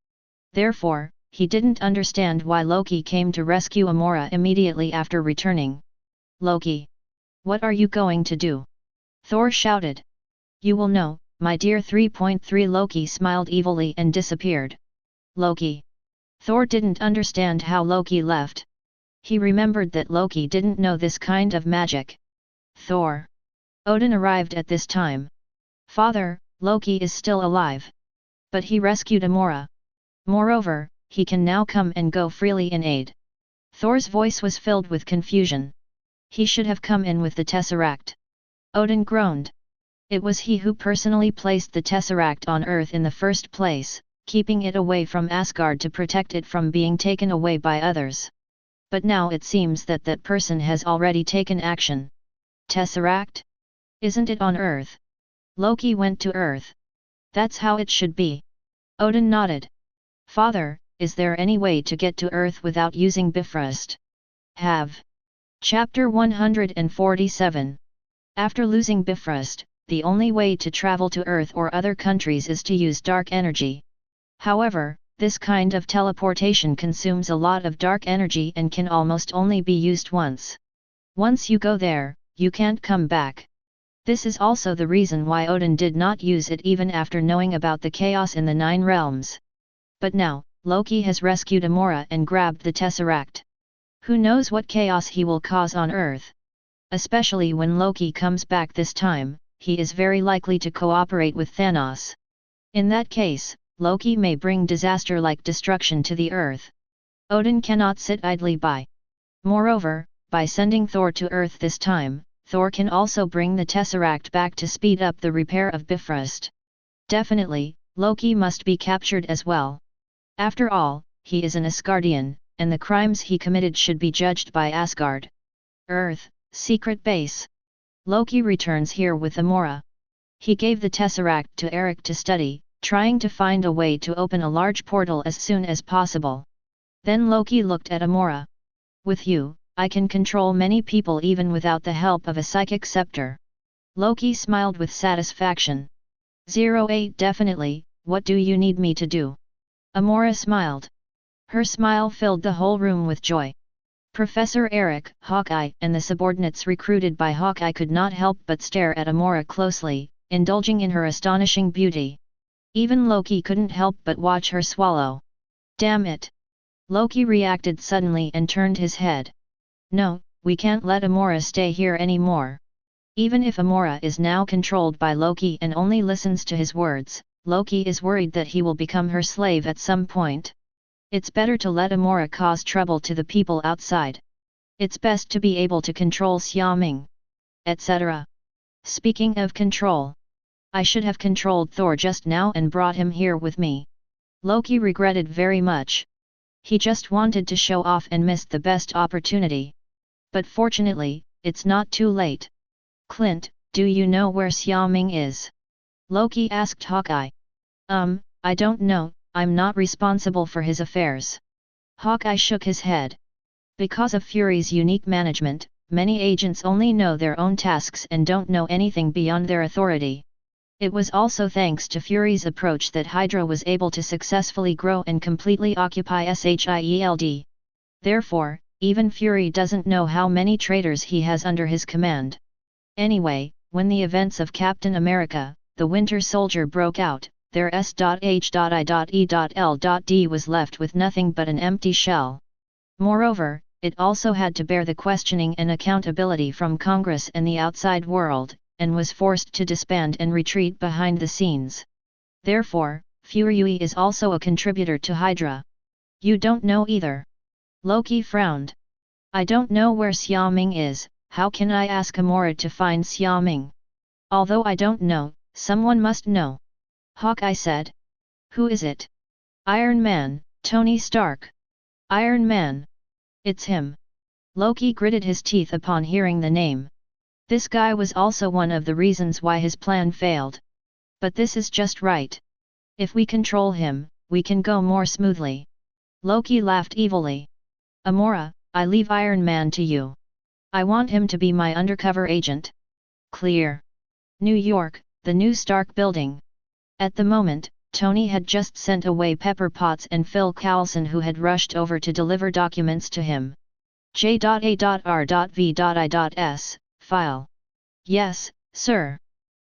Therefore, he didn't understand why Loki came to rescue Amora immediately after returning. Loki! What are you going to do? Thor shouted. You will know, my dear. 3.3 Loki smiled evilly and disappeared. Loki! Thor didn't understand how Loki left. He remembered that Loki didn't know this kind of magic. Thor! Odin arrived at this time. Father, Loki is still alive. But he rescued Amora. Moreover, he can now come and go freely in aid. Thor's voice was filled with confusion. He should have come in with the Tesseract. Odin groaned. It was he who personally placed the Tesseract on Earth in the first place, keeping it away from Asgard to protect it from being taken away by others. But now it seems that that person has already taken action. Tesseract? Isn't it on Earth? Loki went to Earth. That's how it should be. Odin nodded. Father, is there any way to get to Earth without using Bifrost? Have. Chapter 147. After losing Bifrost, the only way to travel to Earth or other countries is to use dark energy. However, this kind of teleportation consumes a lot of dark energy and can almost only be used once. Once you go there, you can't come back. This is also the reason why Odin did not use it even after knowing about the chaos in the Nine Realms. But now, Loki has rescued Amora and grabbed the Tesseract. Who knows what chaos he will cause on Earth? Especially when Loki comes back this time, he is very likely to cooperate with Thanos. In that case, Loki may bring disaster-like destruction to the Earth. Odin cannot sit idly by. Moreover, by sending Thor to Earth this time, Thor can also bring the Tesseract back to speed up the repair of Bifrost. Definitely, Loki must be captured as well. After all, he is an Asgardian, and the crimes he committed should be judged by Asgard. Earth, secret base. Loki returns here with Amora. He gave the Tesseract to Eric to study, trying to find a way to open a large portal as soon as possible. Then Loki looked at Amora. With you, I can control many people even without the help of a psychic scepter. Loki smiled with satisfaction. 08 Definitely, what do you need me to do? Amora smiled. Her smile filled the whole room with joy. Professor Eric, Hawkeye, and the subordinates recruited by Hawkeye could not help but stare at Amora closely, indulging in her astonishing beauty. Even Loki couldn't help but watch her swallow. Damn it! Loki reacted suddenly and turned his head. No, we can't let Amora stay here anymore. Even if Amora is now controlled by Loki and only listens to his words, Loki is worried that he will become her slave at some point. It's better to let Amora cause trouble to the people outside. It's best to be able to control Xiaoming, etc. Speaking of control, I should have controlled Thor just now and brought him here with me. Loki regretted very much. He just wanted to show off and missed the best opportunity. But fortunately, it's not too late. Clint, do you know where Xiaoming is? Loki asked Hawkeye. I don't know, I'm not responsible for his affairs. Hawkeye shook his head. Because of Fury's unique management, many agents only know their own tasks and don't know anything beyond their authority. It was also thanks to Fury's approach that Hydra was able to successfully grow and completely occupy SHIELD. Therefore, even Fury doesn't know how many traitors he has under his command. Anyway, when the events of Captain America, the Winter Soldier broke out, their S.H.I.E.L.D. was left with nothing but an empty shell. Moreover, it also had to bear the questioning and accountability from Congress and the outside world, and was forced to disband and retreat behind the scenes. Therefore, Fury is also a contributor to Hydra. You don't know either. Loki frowned. I don't know where Xiaoming is, how can I ask Amora to find Xiaoming? Although I don't know, someone must know. Hawkeye said. Who is it? Iron Man, Tony Stark. Iron Man. It's him. Loki gritted his teeth upon hearing the name. This guy was also one of the reasons why his plan failed. But this is just right. If we control him, we can go more smoothly. Loki laughed evilly. Amora, I leave Iron Man to you. I want him to be my undercover agent. Clear. New York, the new Stark building. At the moment, Tony had just sent away Pepper Potts and Phil Coulson, who had rushed over to deliver documents to him. J.A.R.V.I.S. File. Yes, sir.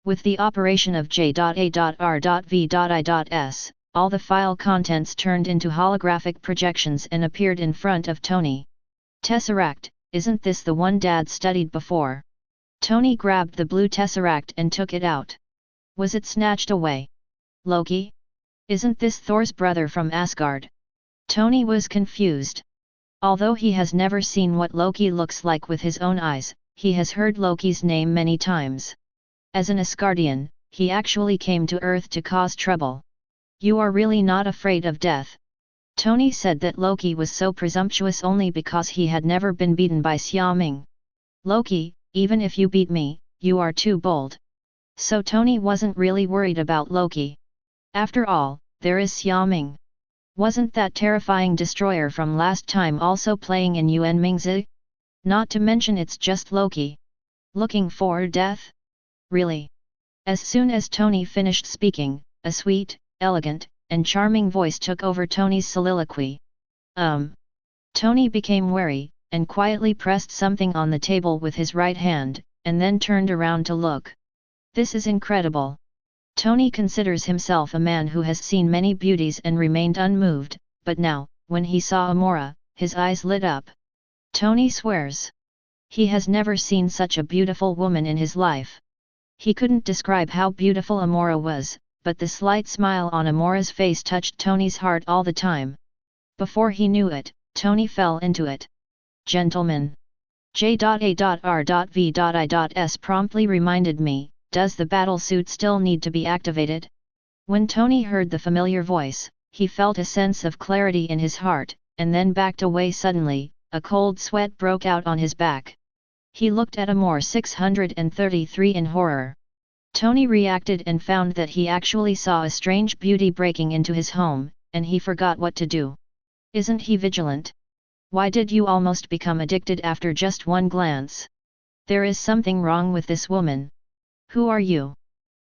With the operation of J.A.R.V.I.S., all the file contents turned into holographic projections and appeared in front of Tony. Tesseract, isn't this the one Dad studied before? Tony grabbed the blue tesseract and took it out. Was it snatched away? Loki? Isn't this Thor's brother from Asgard? Tony was confused. Although he has never seen what Loki looks like with his own eyes, he has heard Loki's name many times. As an Asgardian, he actually came to Earth to cause trouble. You are really not afraid of death? Tony said that Loki was so presumptuous only because he had never been beaten by Xiaoming. Loki, even if you beat me, you are too bold. So Tony wasn't really worried about Loki. After all, there is Xiaoming. Wasn't that terrifying destroyer from last time also playing in Yuan Mingzi? Not to mention it's just Loki. Looking for death? Really? As soon as Tony finished speaking, a sweet, elegant, and charming voice took over Tony's soliloquy. Tony became wary, and quietly pressed something on the table with his right hand, and then turned around to look. This is incredible. Tony considers himself a man who has seen many beauties and remained unmoved, but now, when he saw Amora, his eyes lit up. Tony swears. He has never seen such a beautiful woman in his life. He couldn't describe how beautiful Amora was, but the slight smile on Amora's face touched Tony's heart all the time. Before he knew it, Tony fell into it. Gentlemen. J.A.R.V.I.S. promptly reminded me, does the battle suit still need to be activated? When Tony heard the familiar voice, he felt a sense of clarity in his heart, and then backed away suddenly. A cold sweat broke out on his back. He looked at Amor 633 in horror. Tony reacted and found that he actually saw a strange beauty breaking into his home, and he forgot what to do. Isn't he vigilant? Why did you almost become addicted after just one glance? There is something wrong with this woman. Who are you?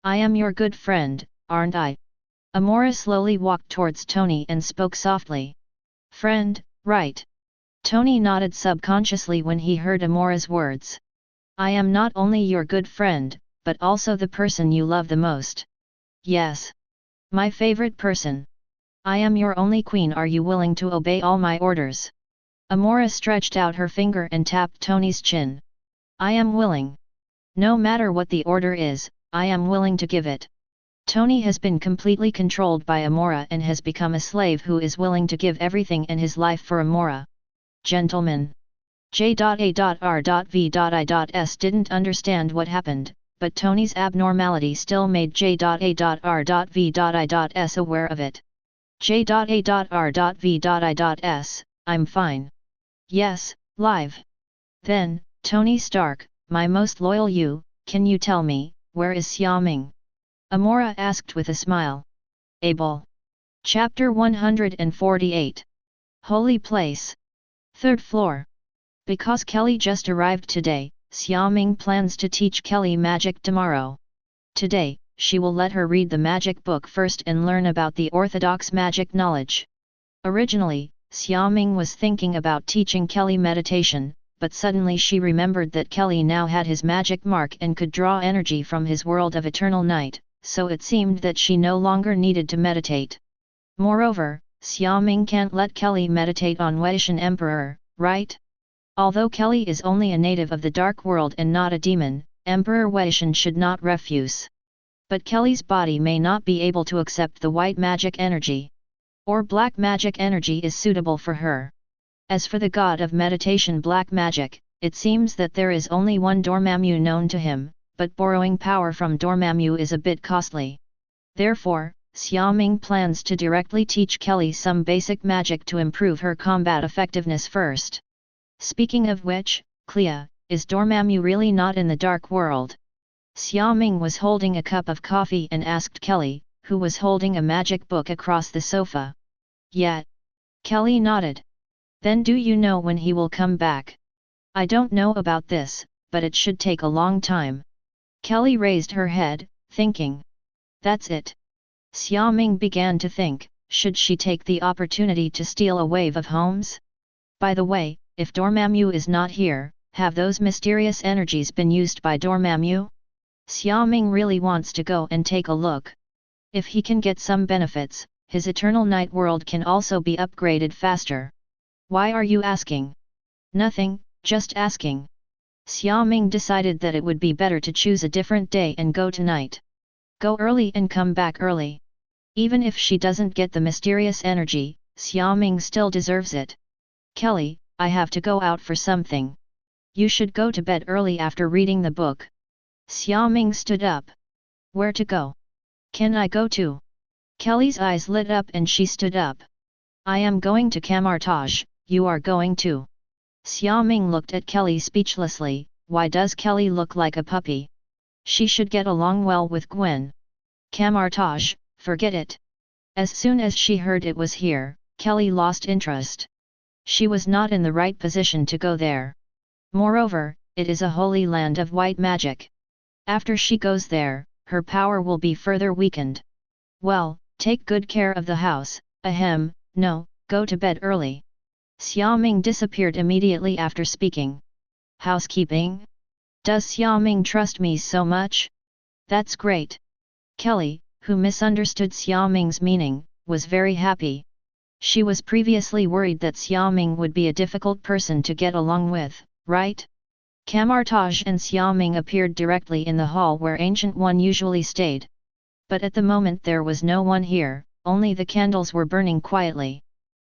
I am your good friend, aren't I? Amora slowly walked towards Tony and spoke softly. Friend, right? Tony nodded subconsciously when he heard Amora's words. I am not only your good friend, but also the person you love the most. Yes. My favorite person. I am your only queen. Are you willing to obey all my orders? Amora stretched out her finger and tapped Tony's chin. I am willing. No matter what the order is, I am willing to give it. Tony has been completely controlled by Amora and has become a slave who is willing to give everything in his life for Amora. Gentlemen. J.A.R.V.I.S. didn't understand what happened, but Tony's abnormality still made J.A.R.V.I.S. aware of it. J.A.R.V.I.S. I'm fine. Yes, live. Then, Tony Stark, my most loyal you, can you tell me, where is Xiaoming? Amora asked with a smile. Abel. Chapter 148. Holy Place. 3rd floor. Because Kelly just arrived today, Xiaoming plans to teach Kelly magic tomorrow. Today, she will let her read the magic book first and learn about the orthodox magic knowledge. Originally, Xiaoming was thinking about teaching Kelly meditation, but suddenly she remembered that Kelly now had his magic mark and could draw energy from his world of eternal night, so it seemed that she no longer needed to meditate. Moreover, Xiaoming can't let Kelly meditate on Weishan Emperor, right? Although Kelly is only a native of the dark world and not a demon, Emperor Weishan should not refuse. But Kelly's body may not be able to accept the white magic energy. Or black magic energy is suitable for her. As for the god of meditation black magic, it seems that there is only one Dormammu known to him, but borrowing power from Dormammu is a bit costly. Therefore, Xiaoming plans to directly teach Kelly some basic magic to improve her combat effectiveness first. Speaking of which, Clea, is Dormammu really not in the dark world? Xiaoming was holding a cup of coffee and asked Kelly, who was holding a magic book across the sofa. Yet. Kelly nodded. Then do you know when he will come back? I don't know about this, but it should take a long time. Kelly raised her head, thinking. That's it. Xiaoming began to think, should she take the opportunity to steal a wave of homes? By the way, if Dormammu is not here, have those mysterious energies been used by Dormammu? Xiaoming really wants to go and take a look. If he can get some benefits, his eternal night world can also be upgraded faster. Why are you asking? Nothing, just asking. Xiaoming decided that it would be better to choose a different day and go tonight. Go early and come back early. Even if she doesn't get the mysterious energy, Xiaoming still deserves it. Kelly, I have to go out for something. You should go to bed early after reading the book. Xiaoming stood up. Where to go? Can I go too? Kelly's eyes lit up and she stood up. I am going to Kamar-Taj, you are going too. Xiaoming looked at Kelly speechlessly. Why does Kelly look like a puppy? She should get along well with Gwen. Kamar-Taj, forget it. As soon as she heard it was here, Kelly lost interest. She was not in the right position to go there. Moreover, it is a holy land of white magic. After she goes there, her power will be further weakened. Well, take good care of the house, ahem, no, go to bed early. Xiaoming disappeared immediately after speaking. Housekeeping? Does Xiaoming trust me so much? That's great. Kelly, who misunderstood Xiaoming's meaning, was very happy. She was previously worried that Xiaoming would be a difficult person to get along with, right? Kamar-Taj and Xiaoming appeared directly in the hall where Ancient One usually stayed. But at the moment there was no one here, only the candles were burning quietly.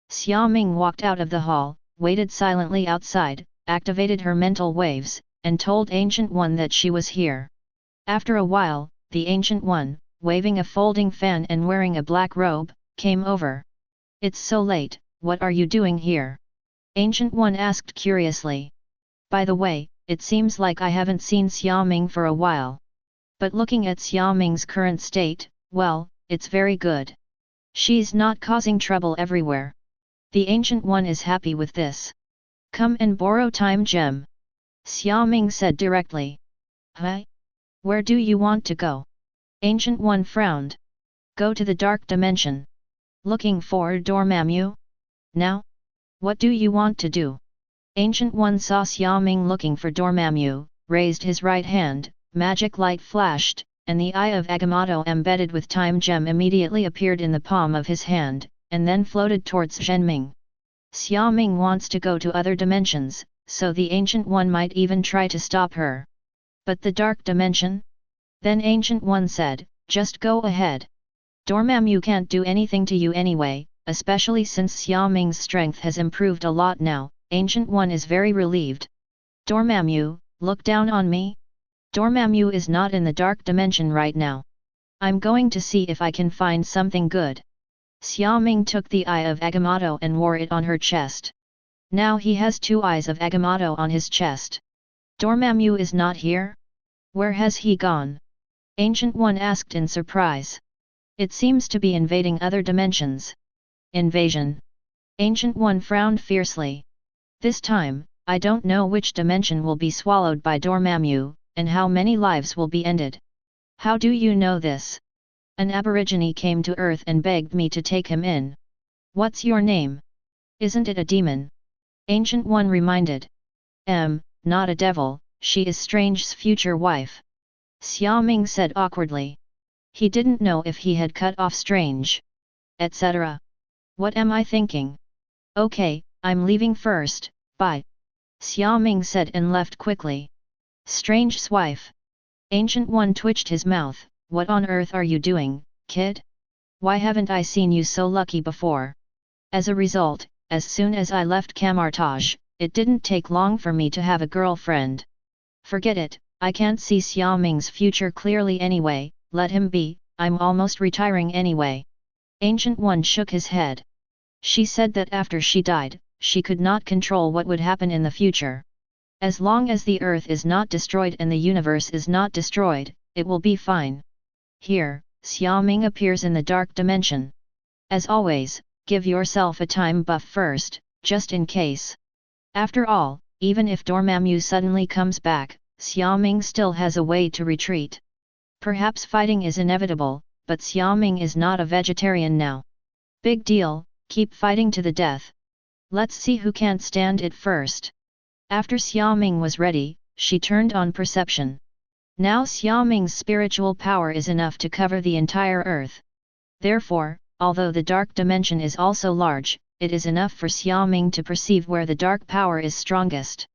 Xiaoming walked out of the hall, waited silently outside, activated her mental waves, and told Ancient One that she was here. After a while, the Ancient One, waving a folding fan and wearing a black robe, came over. It's so late, what are you doing here? Ancient One asked curiously. By the way, it seems like I haven't seen Xiaoming for a while. But looking at Xiaoming's current state, well, it's very good. She's not causing trouble everywhere. The Ancient One is happy with this. Come and borrow time gem. Xiaoming said directly. Huh? Where do you want to go? Ancient One frowned. Go to the dark dimension. Looking for Dormammu? Now? What do you want to do? Ancient One saw Xiaoming looking for Dormammu, raised his right hand, magic light flashed, and the eye of Agamotto embedded with time gem immediately appeared in the palm of his hand, and then floated towards Xiaoming. Xiaoming wants to go to other dimensions, so the Ancient One might even try to stop her. But the dark dimension? Then Ancient One said, just go ahead. Dormammu can't do anything to you anyway, especially since Xiaoming's strength has improved a lot now. Ancient One is very relieved. Dormammu, look down on me. Dormammu is not in the dark dimension right now. I'm going to see if I can find something good. Xiaoming took the eye of Agamotto and wore it on her chest. Now he has two eyes of Agamotto on his chest. Dormammu is not here? Where has he gone? Ancient One asked in surprise. It seems to be invading other dimensions. Invasion. Ancient One frowned fiercely. This time, I don't know which dimension will be swallowed by Dormammu, and how many lives will be ended. How do you know this? An aborigine came to Earth and begged me to take him in. What's your name? Isn't it a demon? Ancient One reminded. Not a devil, she is Strange's future wife. Xiaoming said awkwardly. He didn't know if he had cut off Strange. Etc. What am I thinking? Okay, I'm leaving first, bye. Xiaoming said and left quickly. Strange's wife. Ancient One twitched his mouth. What on earth are you doing, kid? Why haven't I seen you so lucky before? As a result, as soon as I left Kamar-Taj, it didn't take long for me to have a girlfriend. Forget it, I can't see Xiaoming's future clearly anyway, let him be, I'm almost retiring anyway. Ancient One shook his head. She said that after she died, she could not control what would happen in the future. As long as the Earth is not destroyed and the universe is not destroyed, it will be fine. Here, Xiaoming appears in the dark dimension. As always, give yourself a time buff first, just in case. After all, even if Dormammu suddenly comes back, Xiaoming still has a way to retreat. Perhaps fighting is inevitable, but Xiaoming is not a vegetarian now. Big deal, keep fighting to the death. Let's see who can't stand it first. After Xiaoming was ready, she turned on perception. Now Xiaoming's spiritual power is enough to cover the entire earth. Therefore, although the dark dimension is also large, it is enough for Xiaoming to perceive where the dark power is strongest.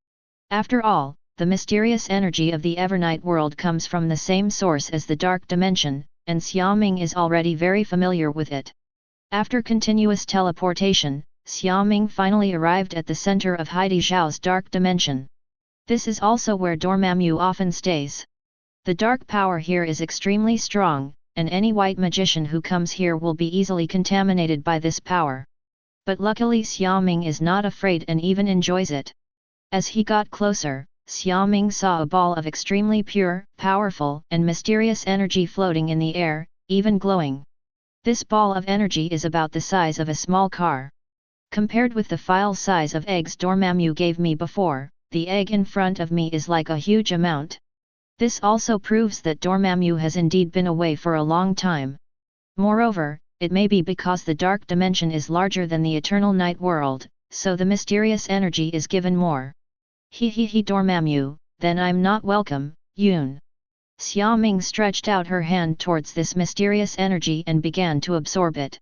After all, the mysterious energy of the Evernight world comes from the same source as the dark dimension, and Xiaoming is already very familiar with it. After continuous teleportation, Xiaoming finally arrived at the center of Heidi Zhao's dark dimension. This is also where Dormammu often stays. The dark power here is extremely strong, and any white magician who comes here will be easily contaminated by this power. But luckily Xiaoming is not afraid and even enjoys it. As he got closer, Xiaoming saw a ball of extremely pure, powerful, and mysterious energy floating in the air, even glowing. This ball of energy is about the size of a small car. Compared with the file size of eggs Dormammu gave me before, the egg in front of me is like a huge amount. This also proves that Dormammu has indeed been away for a long time. Moreover, it may be because the dark dimension is larger than the eternal night world, so the mysterious energy is given more. He Dormammu, then I'm not welcome, Yoon. Xiaoming stretched out her hand towards this mysterious energy and began to absorb it.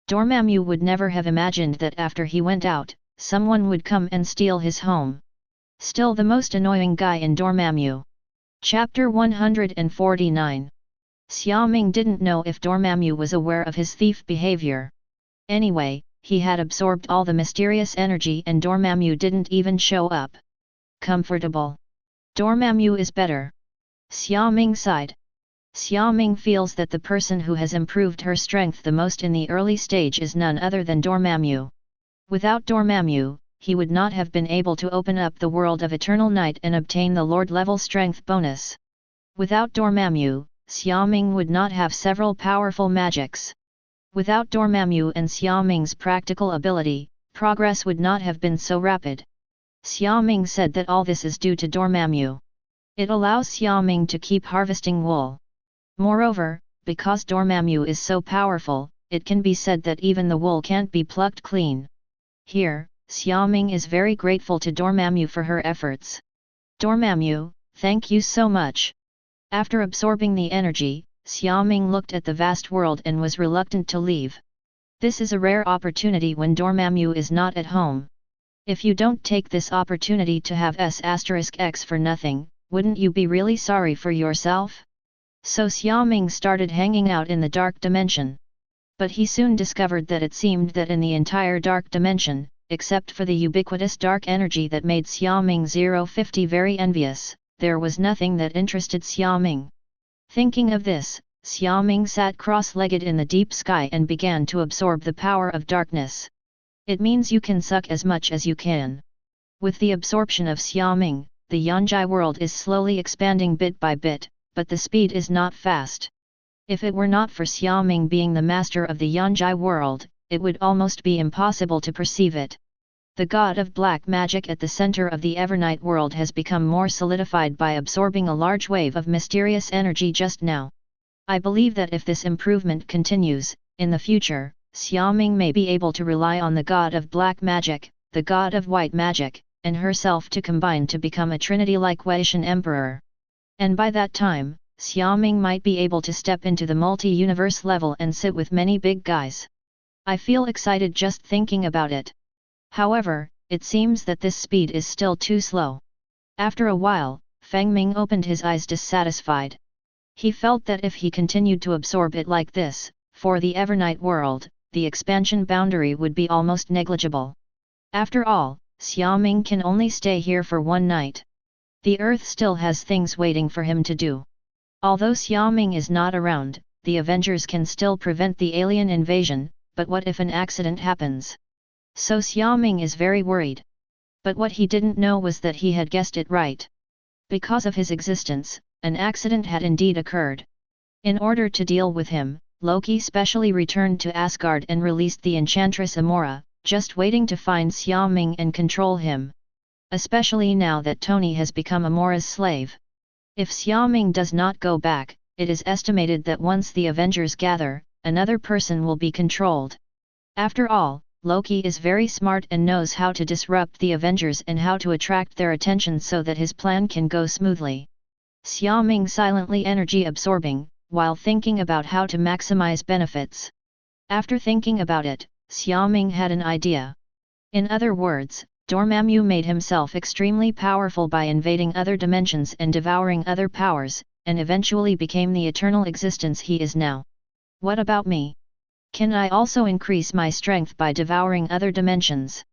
Dormammu would never have imagined that after he went out, someone would come and steal his home. Still the most annoying guy in Dormammu. Chapter 149. Xiaoming didn't know if Dormammu was aware of his thief behavior. Anyway, he had absorbed all the mysterious energy and Dormammu didn't even show up. Comfortable. Dormammu is better. Xiaoming sighed. Xiaoming feels that the person who has improved her strength the most in the early stage is none other than Dormammu. Without Dormammu, he would not have been able to open up the world of Eternal Night and obtain the Lord level strength bonus. Without Dormammu, Xiaoming would not have several powerful magics. Without Dormammu and Xiaoming's practical ability, progress would not have been so rapid. Xiaoming said that all this is due to Dormammu. It allows Xiaoming to keep harvesting wool. Moreover, because Dormammu is so powerful, it can be said that even the wool can't be plucked clean. Here, Xiaoming is very grateful to Dormammu for her efforts. Dormammu, thank you so much. After absorbing the energy, Xiaoming looked at the vast world and was reluctant to leave. This is a rare opportunity when Dormammu is not at home. If you don't take this opportunity to have S*X for nothing, wouldn't you be really sorry for yourself? So Xiaoming started hanging out in the dark dimension. But he soon discovered that it seemed that in the entire dark dimension, except for the ubiquitous dark energy that made Xiaoming 050 very envious, there was nothing that interested Xiaoming. Thinking of this, Xiaoming sat cross-legged in the deep sky and began to absorb the power of darkness. It means you can suck as much as you can. With the absorption of Xiaoming, the Yanjai world is slowly expanding bit by bit, but the speed is not fast. If it were not for Xiaoming being the master of the Yanjai world, it would almost be impossible to perceive it. The god of black magic at the center of the Evernight world has become more solidified by absorbing a large wave of mysterious energy just now. I believe that if this improvement continues, in the future, Xiaoming may be able to rely on the god of black magic, the god of white magic, and herself to combine to become a trinity like Weishan Emperor. And by that time, Xiaoming might be able to step into the multi-universe level and sit with many big guys. I feel excited just thinking about it. However, it seems that this speed is still too slow. After a while, Feng Ming opened his eyes dissatisfied. He felt that if he continued to absorb it like this, for the Evernight world, the expansion boundary would be almost negligible. After all, Xiaoming can only stay here for one night. The Earth still has things waiting for him to do. Although Xiaoming is not around, the Avengers can still prevent the alien invasion, but what if an accident happens? So Xiaoming is very worried. But what he didn't know was that he had guessed it right. Because of his existence, an accident had indeed occurred. In order to deal with him, Loki specially returned to Asgard and released the enchantress Amora, just waiting to find Xiaoming and control him. Especially now that Tony has become Amora's slave. If Xiaoming does not go back, it is estimated that once the Avengers gather, another person will be controlled. After all, Loki is very smart and knows how to disrupt the Avengers and how to attract their attention so that his plan can go smoothly. Xiaoming silently energy absorbing, while thinking about how to maximize benefits. After thinking about it, Xiaoming had an idea. In other words, Dormammu made himself extremely powerful by invading other dimensions and devouring other powers, and eventually became the eternal existence he is now. What about me? Can I also increase my strength by devouring other dimensions?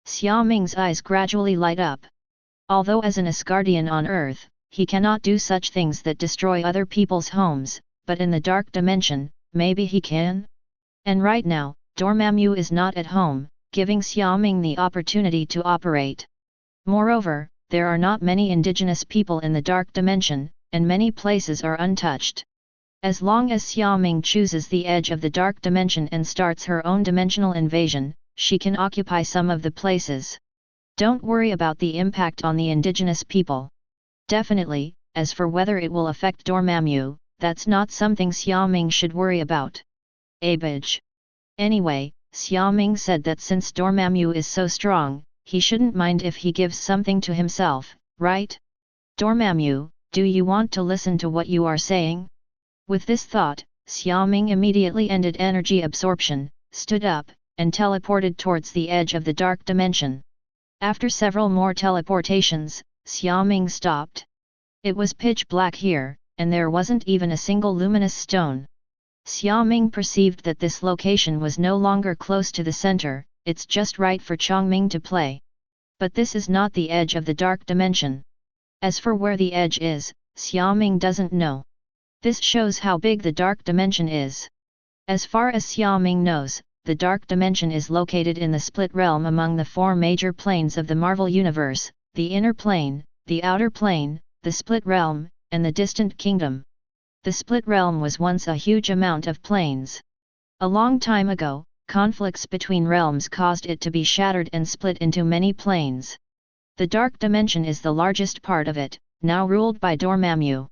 Xiaoming's eyes gradually light up. Although as an Asgardian on Earth, he cannot do such things that destroy other people's homes, but in the dark dimension, maybe he can? And right now, Dormammu is not at home, giving Xiaoming the opportunity to operate. Moreover, there are not many indigenous people in the dark dimension, and many places are untouched. As long as Xiaoming chooses the edge of the dark dimension and starts her own dimensional invasion, she can occupy some of the places. Don't worry about the impact on the indigenous people. Definitely, as for whether it will affect Dormammu, that's not something Xiaoming should worry about. Abij. Anyway, Xiaoming said that since Dormammu is so strong, he shouldn't mind if he gives something to himself, right? Dormammu, do you want to listen to what you are saying? With this thought, Xiaoming immediately ended energy absorption, stood up, and teleported towards the edge of the dark dimension. After several more teleportations, Xiaoming stopped. It was pitch black here, and there wasn't even a single luminous stone. Xiaoming perceived that this location was no longer close to the center, it's just right for Xiaoming to play. But this is not the edge of the dark dimension. As for where the edge is, Xiaoming doesn't know. This shows how big the dark dimension is. As far as Xiaoming knows, the dark dimension is located in the split realm among the four major planes of the Marvel Universe, the inner plane, the outer plane, the split realm, and the distant kingdom. The split realm was once a huge amount of planes. A long time ago, conflicts between realms caused it to be shattered and split into many planes. The dark dimension is the largest part of it, now ruled by Dormammu.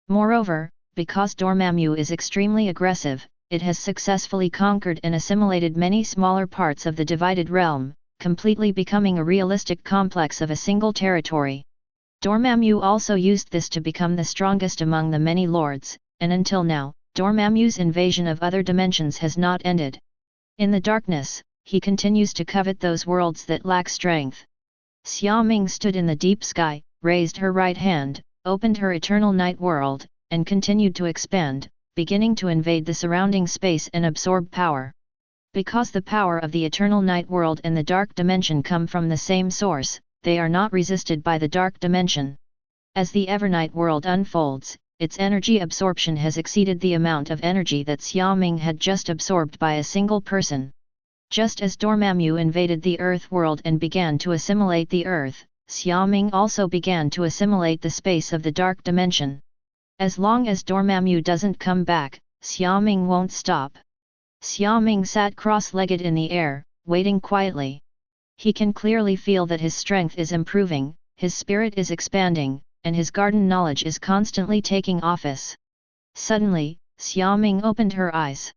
Moreover, because Dormammu is extremely aggressive, it has successfully conquered and assimilated many smaller parts of the divided realm, completely becoming a realistic complex of a single territory. Dormammu also used this to become the strongest among the many lords, and until now, Dormammu's invasion of other dimensions has not ended. In the darkness, he continues to covet those worlds that lack strength. Xiaoming stood in the deep sky, raised her right hand, opened her eternal night world, and continued to expand, beginning to invade the surrounding space and absorb power. Because the power of the eternal night world and the dark dimension come from the same source, they are not resisted by the dark dimension. As the Evernight world unfolds, its energy absorption has exceeded the amount of energy that Xiaoming had just absorbed by a single person. Just as Dormammu invaded the Earth world and began to assimilate the Earth, Xiaoming also began to assimilate the space of the dark dimension. As long as Dormammu doesn't come back, Xiaoming won't stop. Xiaoming sat cross-legged in the air, waiting quietly. He can clearly feel that his strength is improving, his spirit is expanding, and his garden knowledge is constantly taking office. Suddenly, Xiaoming opened her eyes.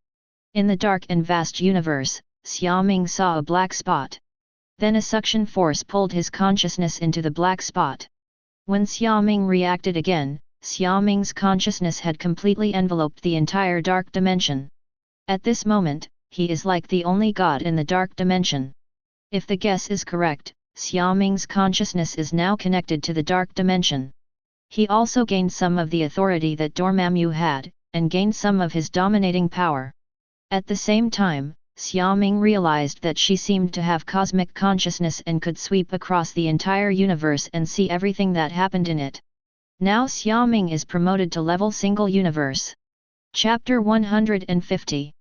In the dark and vast universe, Xiaoming saw a black spot. Then a suction force pulled his consciousness into the black spot. When Xiaoming reacted again, Xiaoming's consciousness had completely enveloped the entire dark dimension. At this moment, he is like the only god in the dark dimension. If the guess is correct, Xiaoming's consciousness is now connected to the dark dimension. He also gained some of the authority that Dormammu had, and gained some of his dominating power. At the same time, Xiaoming realized that she seemed to have cosmic consciousness and could sweep across the entire universe and see everything that happened in it. Now Xiaoming is promoted to level single universe. Chapter 150.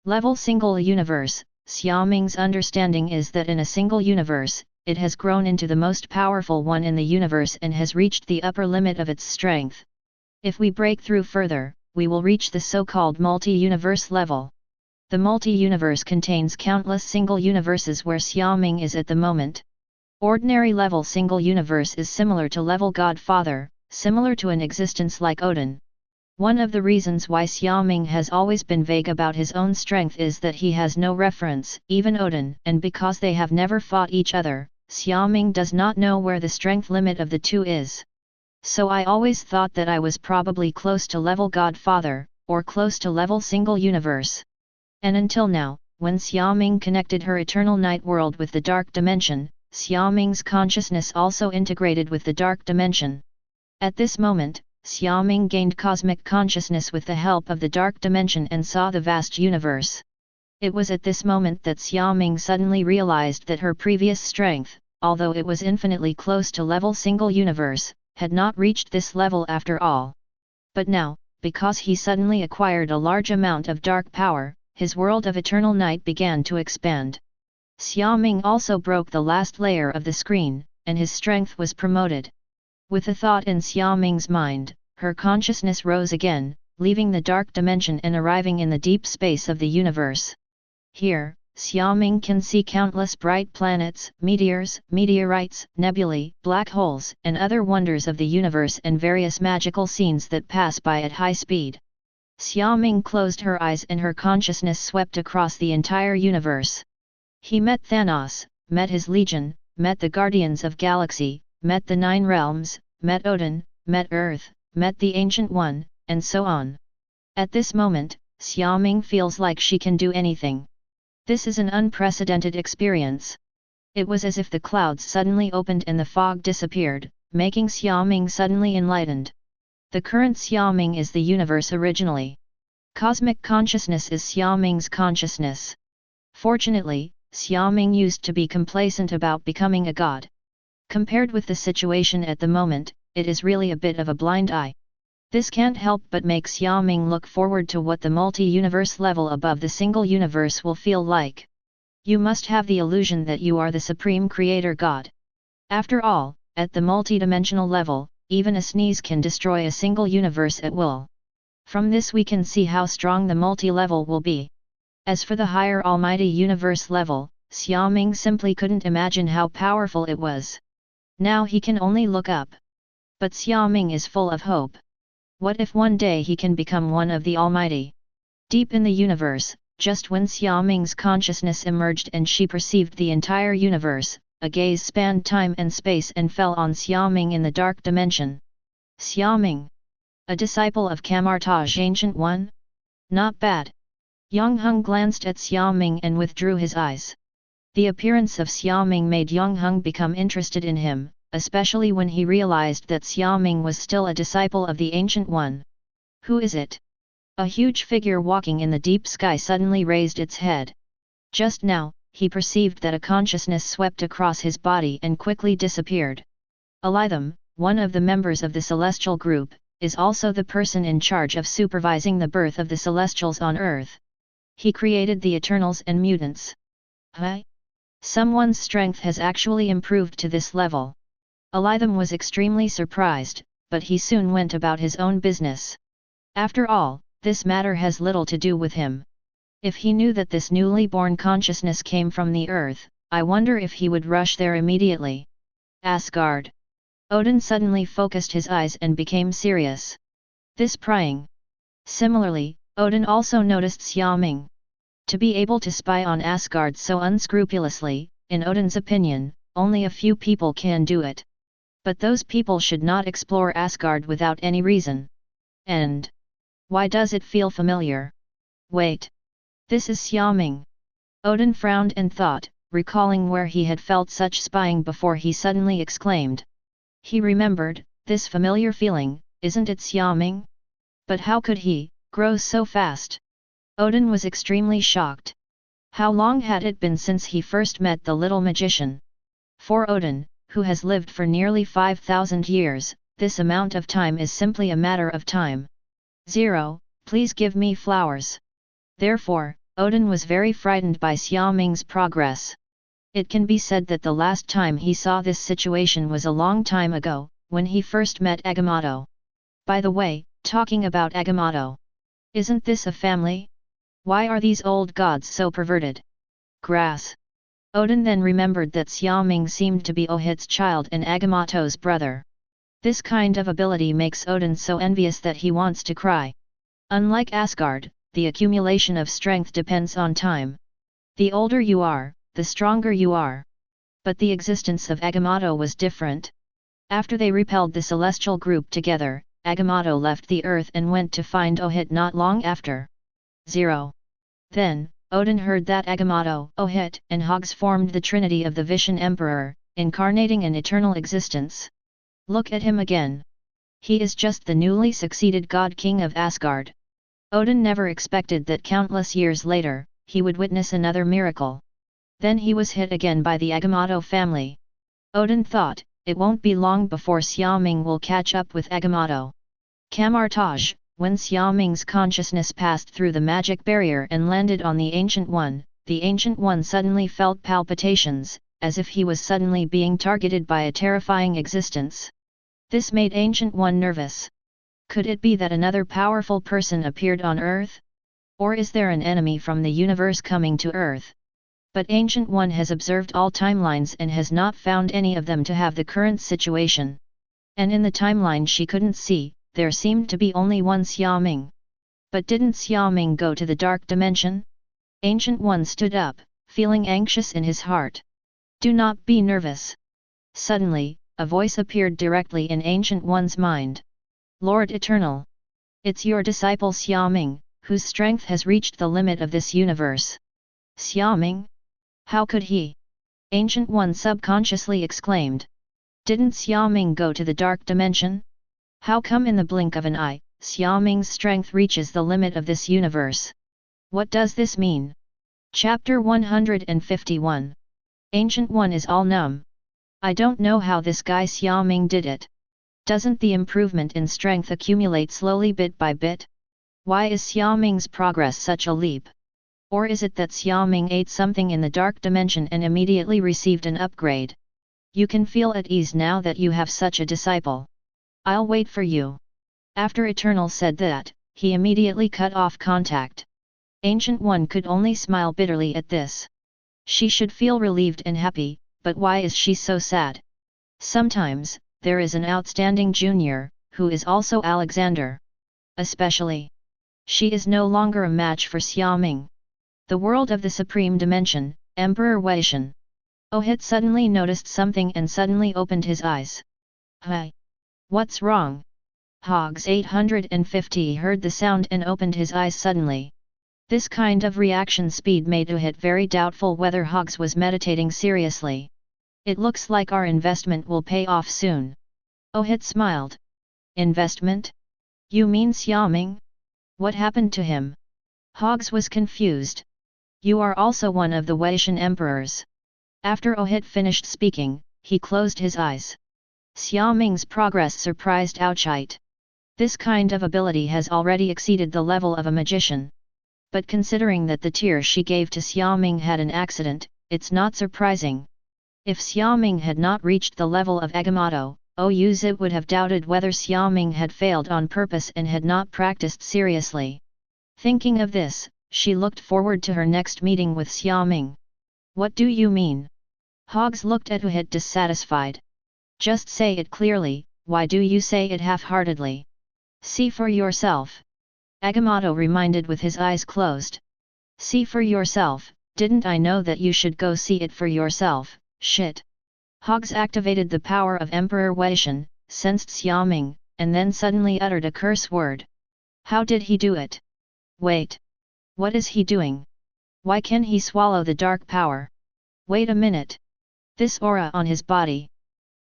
Level single universe. Xiaoming's understanding is that in a single universe, it has grown into the most powerful one in the universe and has reached the upper limit of its strength. If we break through further, we will reach the so-called multi-universe level. The multi-universe contains countless single universes where Xiaoming is at the moment. Ordinary level single universe is similar to level Godfather, similar to an existence like Odin. One of the reasons why Xiaoming has always been vague about his own strength is that he has no reference, even Odin, and because they have never fought each other, Xiaoming does not know where the strength limit of the two is. So I always thought that I was probably close to level Godfather, or close to level single universe. And until now, when Xiaoming connected her eternal night world with the dark dimension, Xiaoming's consciousness also integrated with the dark dimension. At this moment, Xiaoming gained cosmic consciousness with the help of the dark dimension and saw the vast universe. It was at this moment that Xiaoming suddenly realized that her previous strength, although it was infinitely close to level single universe, had not reached this level after all. But now, because he suddenly acquired a large amount of dark power, his world of eternal night began to expand. Xiaoming also broke the last layer of the screen, and his strength was promoted. With a thought in Xiaoming's mind, her consciousness rose again, leaving the dark dimension and arriving in the deep space of the universe. Here, Xiaoming can see countless bright planets, meteors, meteorites, nebulae, black holes, and other wonders of the universe and various magical scenes that pass by at high speed. Xiaoming closed her eyes and her consciousness swept across the entire universe. He met Thanos, met his legion, met the Guardians of Galaxy, met the Nine Realms, met Odin, met Earth, met the Ancient One, and so on. At this moment, Xiaoming feels like she can do anything. This is an unprecedented experience. It was as if the clouds suddenly opened and the fog disappeared, making Xiaoming suddenly enlightened. The current Xiaoming is the universe originally. Cosmic consciousness is Xiaoming's consciousness. Fortunately, Xiaoming used to be complacent about becoming a god. Compared with the situation at the moment, it is really a bit of a blind eye. This can't help but make Xiaoming look forward to what the multi-universe level above the single universe will feel like. You must have the illusion that you are the supreme creator god. After all, at the multi-dimensional level, even a sneeze can destroy a single universe at will. From this we can see how strong the multi-level will be. As for the higher almighty universe level, Xiaoming simply couldn't imagine how powerful it was. Now he can only look up. But Xiaoming is full of hope. What if one day he can become one of the Almighty? Deep in the universe, just when Xiaoming's consciousness emerged and she perceived the entire universe, a gaze spanned time and space and fell on Xiaoming in the dark dimension. Xiaoming, a disciple of Kamar-Taj Ancient One? Not bad. Yang-hung glanced at Xiaoming and withdrew his eyes. The appearance of Xiaoming made Yang-hung become interested in him, especially when he realized that Xiaoming was still a disciple of the Ancient One. Who is it? A huge figure walking in the deep sky suddenly raised its head. Just now, he perceived that a consciousness swept across his body and quickly disappeared. Alitham, one of the members of the Celestial Group, is also the person in charge of supervising the birth of the Celestials on Earth. He created the Eternals and Mutants. Huh? Someone's strength has actually improved to this level. Alitham was extremely surprised, but he soon went about his own business. After all, this matter has little to do with him. If he knew that this newly born consciousness came from the earth, I wonder if he would rush there immediately. Asgard. Odin suddenly focused his eyes and became serious. This prying. Similarly, Odin also noticed Xiaoming. To be able to spy on Asgard so unscrupulously, in Odin's opinion, only a few people can do it. But those people should not explore Asgard without any reason. And why does it feel familiar? Wait. This is Xiaoming. Odin frowned and thought, recalling where he had felt such spying before he suddenly exclaimed. He remembered, this familiar feeling, isn't it Xiaoming? But how could he grow so fast? Odin was extremely shocked. How long had it been since he first met the little magician? For Odin, who has lived for nearly 5,000 years, this amount of time is simply a matter of time. 0, please give me flowers. Therefore, Odin was very frightened by Xiaoming's progress. It can be said that the last time he saw this situation was a long time ago, when he first met Agamotto. By the way, talking about Agamotto. Isn't this a family? Why are these old gods so perverted? Grass. Odin then remembered that Xiaoming seemed to be Ohit's child and Agamotto's brother. This kind of ability makes Odin so envious that he wants to cry. Unlike Asgard, the accumulation of strength depends on time. The older you are, the stronger you are. But the existence of Agamotto was different. After they repelled the celestial group together, Agamotto left the earth and went to find Ohit not long after. 0. Then, Odin heard that Agamotto, Ohit, and Hogs formed the trinity of the Weishan Emperor, incarnating an eternal existence. Look at him again. He is just the newly succeeded god king of Asgard. Odin never expected that countless years later, he would witness another miracle. Then he was hit again by the Agamotto family. Odin thought, it won't be long before Xiaoming will catch up with Agamotto. Kamar-Taj, when Xiaoming's consciousness passed through the magic barrier and landed on the Ancient One suddenly felt palpitations, as if he was suddenly being targeted by a terrifying existence. This made Ancient One nervous. Could it be that another powerful person appeared on Earth? Or is there an enemy from the universe coming to Earth? But Ancient One has observed all timelines and has not found any of them to have the current situation. And in the timeline she couldn't see, there seemed to be only one Xiaoming. But didn't Xiaoming go to the dark dimension? Ancient One stood up, feeling anxious in his heart. Do not be nervous. Suddenly, a voice appeared directly in Ancient One's mind. Lord Eternal! It's your disciple Xiaoming, whose strength has reached the limit of this universe. Xiaoming? How could he? Ancient One subconsciously exclaimed. Didn't Xiaoming go to the dark dimension? How come in the blink of an eye, Xiaoming's strength reaches the limit of this universe? What does this mean? Chapter 151. Ancient One is all numb. I don't know how this guy Xiaoming did it. Doesn't the improvement in strength accumulate slowly bit by bit? Why is Xiaoming's progress such a leap? Or is it that Xiaoming ate something in the dark dimension and immediately received an upgrade? You can feel at ease now that you have such a disciple. I'll wait for you. After Eternal said that, he immediately cut off contact. Ancient One could only smile bitterly at this. She should feel relieved and happy, but why is she so sad? Sometimes, there is an outstanding junior, who is also Alexander. Especially. She is no longer a match for Xiaoming. The world of the Supreme Dimension, Emperor Weishan. Ohit suddenly noticed something and suddenly opened his eyes. Hi! What's wrong? Hogs 850 heard the sound and opened his eyes suddenly. This kind of reaction speed made Ohit very doubtful whether Hogs was meditating seriously. It looks like our investment will pay off soon. Ohit smiled. Investment? You mean Xiaoming? What happened to him? Hogs was confused. You are also one of the Weishan Emperors. After Ohit finished speaking, he closed his eyes. Xiaoming's progress surprised Ouchite. This kind of ability has already exceeded the level of a magician. But considering that the tear she gave to Xiaoming had an accident, it's not surprising. If Xiaoming had not reached the level of Agamotto, Oyuzit would have doubted whether Xiaoming had failed on purpose and had not practiced seriously. Thinking of this, she looked forward to her next meeting with Xiaoming. What do you mean? Hogs looked at Ohit dissatisfied. Just say it clearly, why do you say it half-heartedly? See for yourself. Agamotto reminded with his eyes closed. See for yourself, didn't I know that you should go see it for yourself, shit. Hogs activated the power of Emperor Weishan, sensed Xiaoming, and then suddenly uttered a curse word. How did he do it? Wait. What is he doing? Why can he swallow the dark power? Wait a minute. This aura on his body.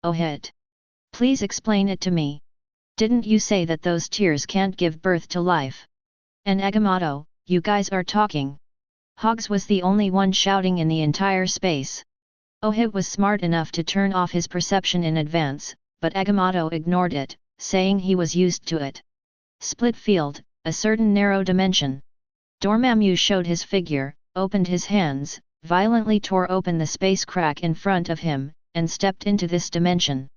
Ohit. Please explain it to me. Didn't you say that those tears can't give birth to life? And Agamotto, you guys are talking. Hogs was the only one shouting in the entire space. Ohit was smart enough to turn off his perception in advance, but Agamotto ignored it, saying he was used to it. Split field, a certain narrow dimension. Dormammu showed his figure, opened his hands, violently tore open the space crack in front of him, and stepped into this dimension.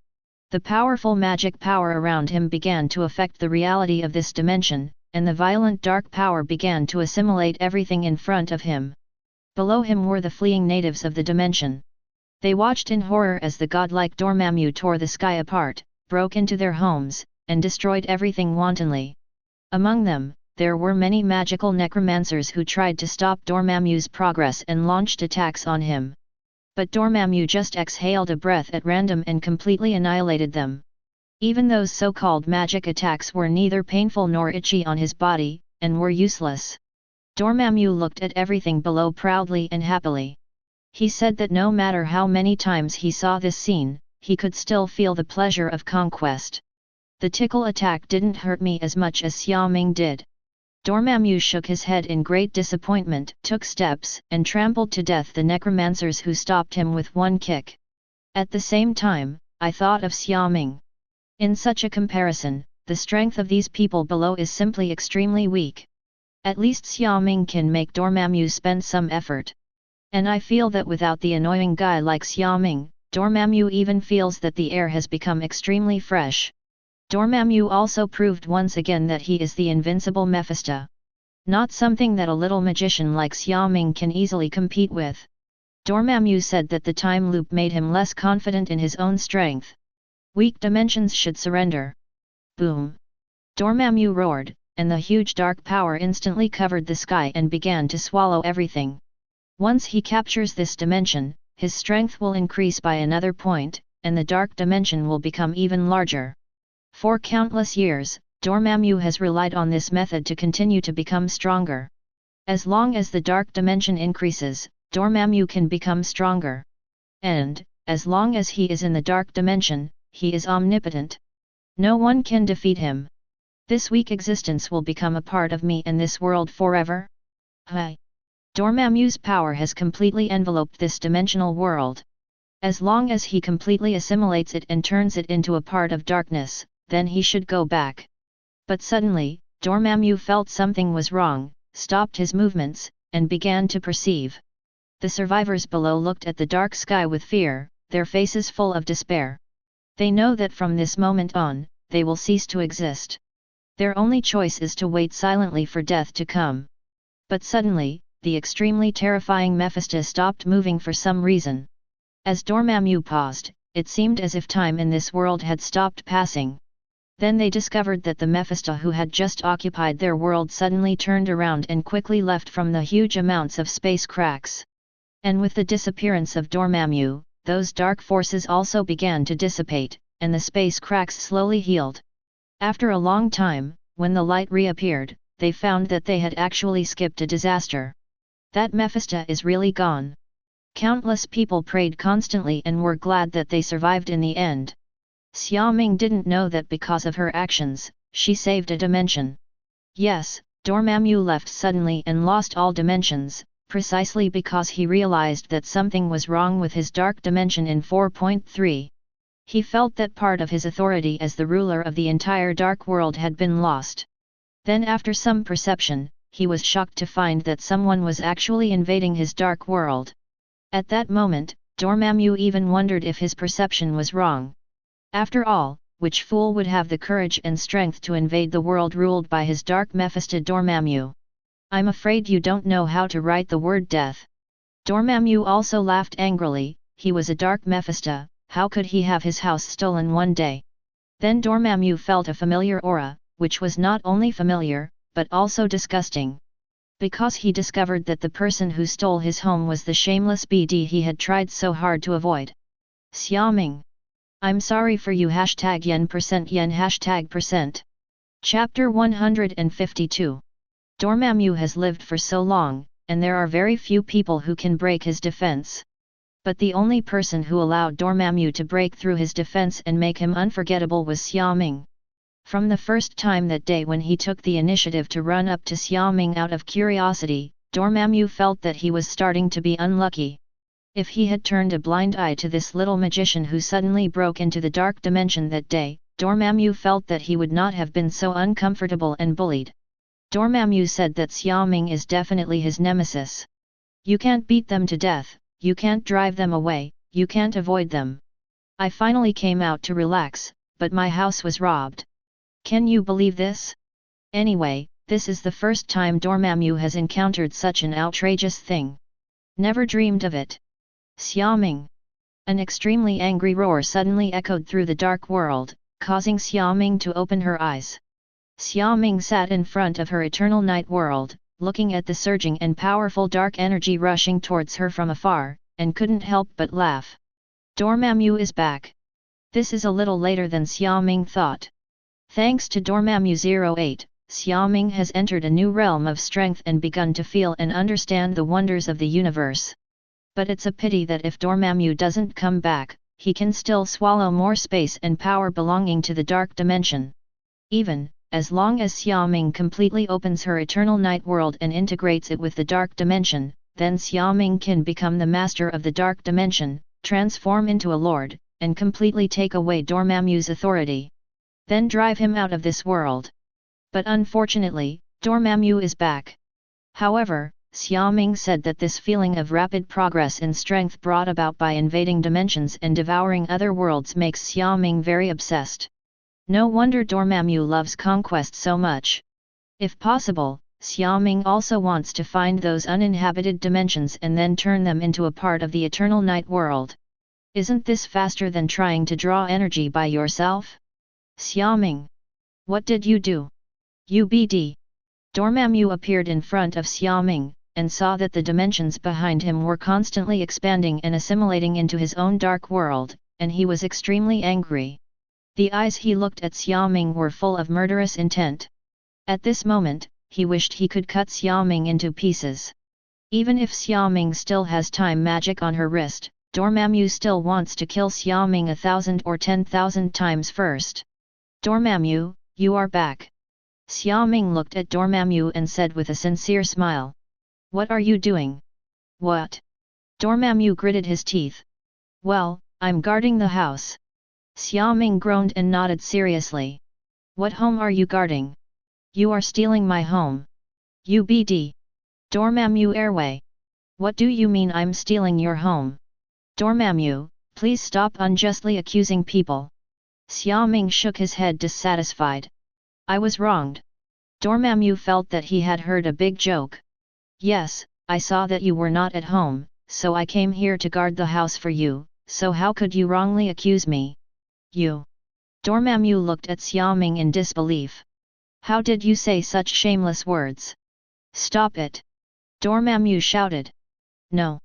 The powerful magic power around him began to affect the reality of this dimension, and the violent dark power began to assimilate everything in front of him. Below him were the fleeing natives of the dimension. They watched in horror as the godlike Dormammu tore the sky apart, broke into their homes, and destroyed everything wantonly. Among them, there were many magical necromancers who tried to stop Dormammu's progress and launched attacks on him. But Dormammu just exhaled a breath at random and completely annihilated them. Even those so-called magic attacks were neither painful nor itchy on his body, and were useless. Dormammu looked at everything below proudly and happily. He said that no matter how many times he saw this scene, he could still feel the pleasure of conquest. The tickle attack didn't hurt me as much as Xiaoming did. Dormammu shook his head in great disappointment, took steps, and trampled to death the necromancers who stopped him with one kick. At the same time, I thought of Xiaoming. In such a comparison, the strength of these people below is simply extremely weak. At least Xiaoming can make Dormammu spend some effort. And I feel that without the annoying guy like Xiaoming, Dormammu even feels that the air has become extremely fresh. Dormammu also proved once again that he is the invincible Mephista. Not something that a little magician like Xiaoming can easily compete with. Dormammu said that the time loop made him less confident in his own strength. Weak dimensions should surrender. Boom! Dormammu roared, and the huge dark power instantly covered the sky and began to swallow everything. Once he captures this dimension, his strength will increase by another point, and the dark dimension will become even larger. For countless years, Dormammu has relied on this method to continue to become stronger. As long as the dark dimension increases, Dormammu can become stronger. And, as long as he is in the dark dimension, he is omnipotent. No one can defeat him. This weak existence will become a part of me and this world forever? Hi! Dormammu's power has completely enveloped this dimensional world. As long as he completely assimilates it and turns it into a part of darkness, then he should go back. But suddenly, Dormammu felt something was wrong, stopped his movements, and began to perceive. The survivors below looked at the dark sky with fear, their faces full of despair. They know that from this moment on, they will cease to exist. Their only choice is to wait silently for death to come. But suddenly, the extremely terrifying Mephista stopped moving for some reason. As Dormammu paused, it seemed as if time in this world had stopped passing. Then they discovered that the Mephista who had just occupied their world suddenly turned around and quickly left from the huge amounts of space cracks. And with the disappearance of Dormammu, those dark forces also began to dissipate, and the space cracks slowly healed. After a long time, when the light reappeared, they found that they had actually skipped a disaster. That Mephista is really gone. Countless people prayed constantly and were glad that they survived in the end. Xiaoming didn't know that because of her actions, she saved a dimension. Yes, Dormammu left suddenly and lost all dimensions, precisely because he realized that something was wrong with his dark dimension in 4.3. He felt that part of his authority as the ruler of the entire dark world had been lost. Then after some perception, he was shocked to find that someone was actually invading his dark world. At that moment, Dormammu even wondered if his perception was wrong. After all, which fool would have the courage and strength to invade the world ruled by his dark Mephista Dormammu? I'm afraid you don't know how to write the word death. Dormammu also laughed angrily. He was a dark Mephista, how could he have his house stolen one day? Then Dormammu felt a familiar aura, which was not only familiar, but also disgusting. Because he discovered that the person who stole his home was the shameless BD he had tried so hard to avoid. Xiaoming. I'm sorry for you #yen%. Chapter 152. Dormammu has lived for so long, and there are very few people who can break his defense. But the only person who allowed Dormammu to break through his defense and make him unforgettable was Xiaoming. From the first time that day when he took the initiative to run up to Xiaoming out of curiosity, Dormammu felt that he was starting to be unlucky. If he had turned a blind eye to this little magician who suddenly broke into the dark dimension that day, Dormammu felt that he would not have been so uncomfortable and bullied. Dormammu said that Xiaoming is definitely his nemesis. You can't beat them to death, you can't drive them away, you can't avoid them. I finally came out to relax, but my house was robbed. Can you believe this? Anyway, this is the first time Dormammu has encountered such an outrageous thing. Never dreamed of it. Xiaoming. An extremely angry roar suddenly echoed through the dark world, causing Xiaoming to open her eyes. Xiaoming sat in front of her eternal night world, looking at the surging and powerful dark energy rushing towards her from afar, and couldn't help but laugh. Dormammu is back. This is a little later than Xiaoming thought. Thanks to Dormammu 08, Xiaoming has entered a new realm of strength and begun to feel and understand the wonders of the universe. But it's a pity that if Dormammu doesn't come back, he can still swallow more space and power belonging to the dark dimension. Even, as long as Xiaoming completely opens her eternal night world and integrates it with the dark dimension, then Xiaoming can become the master of the dark dimension, transform into a lord, and completely take away Dormammu's authority. Then drive him out of this world. But unfortunately, Dormammu is back. However, Xiaoming said that this feeling of rapid progress in strength brought about by invading dimensions and devouring other worlds makes Xiaoming very obsessed. No wonder Dormammu loves conquest so much. If possible, Xiaoming also wants to find those uninhabited dimensions and then turn them into a part of the eternal night world. Isn't this faster than trying to draw energy by yourself? Xiaoming, what did you do? UBD. Dormammu appeared in front of Xiaoming, and saw that the dimensions behind him were constantly expanding and assimilating into his own dark world, and he was extremely angry. The eyes he looked at Xiaoming were full of murderous intent. At this moment, he wished he could cut Xiaoming into pieces. Even if Xiaoming still has time magic on her wrist, Dormammu still wants to kill Xiaoming 1,000 or 10,000 times first. Dormammu, you are back. Xiaoming looked at Dormammu and said with a sincere smile. What are you doing? What? Dormammu gritted his teeth. Well, I'm guarding the house. Xiaoming groaned and nodded seriously. What home are you guarding? You are stealing my home. UBD. Dormammu airway. What do you mean I'm stealing your home? Dormammu, please stop unjustly accusing people. Xiaoming shook his head dissatisfied. I was wronged. Dormammu felt that he had heard a big joke. Yes, I saw that you were not at home, so I came here to guard the house for you, so how could you wrongly accuse me? You. Dormammu looked at Xiaoming in disbelief. How did you say such shameless words? Stop it! Dormammu shouted. No.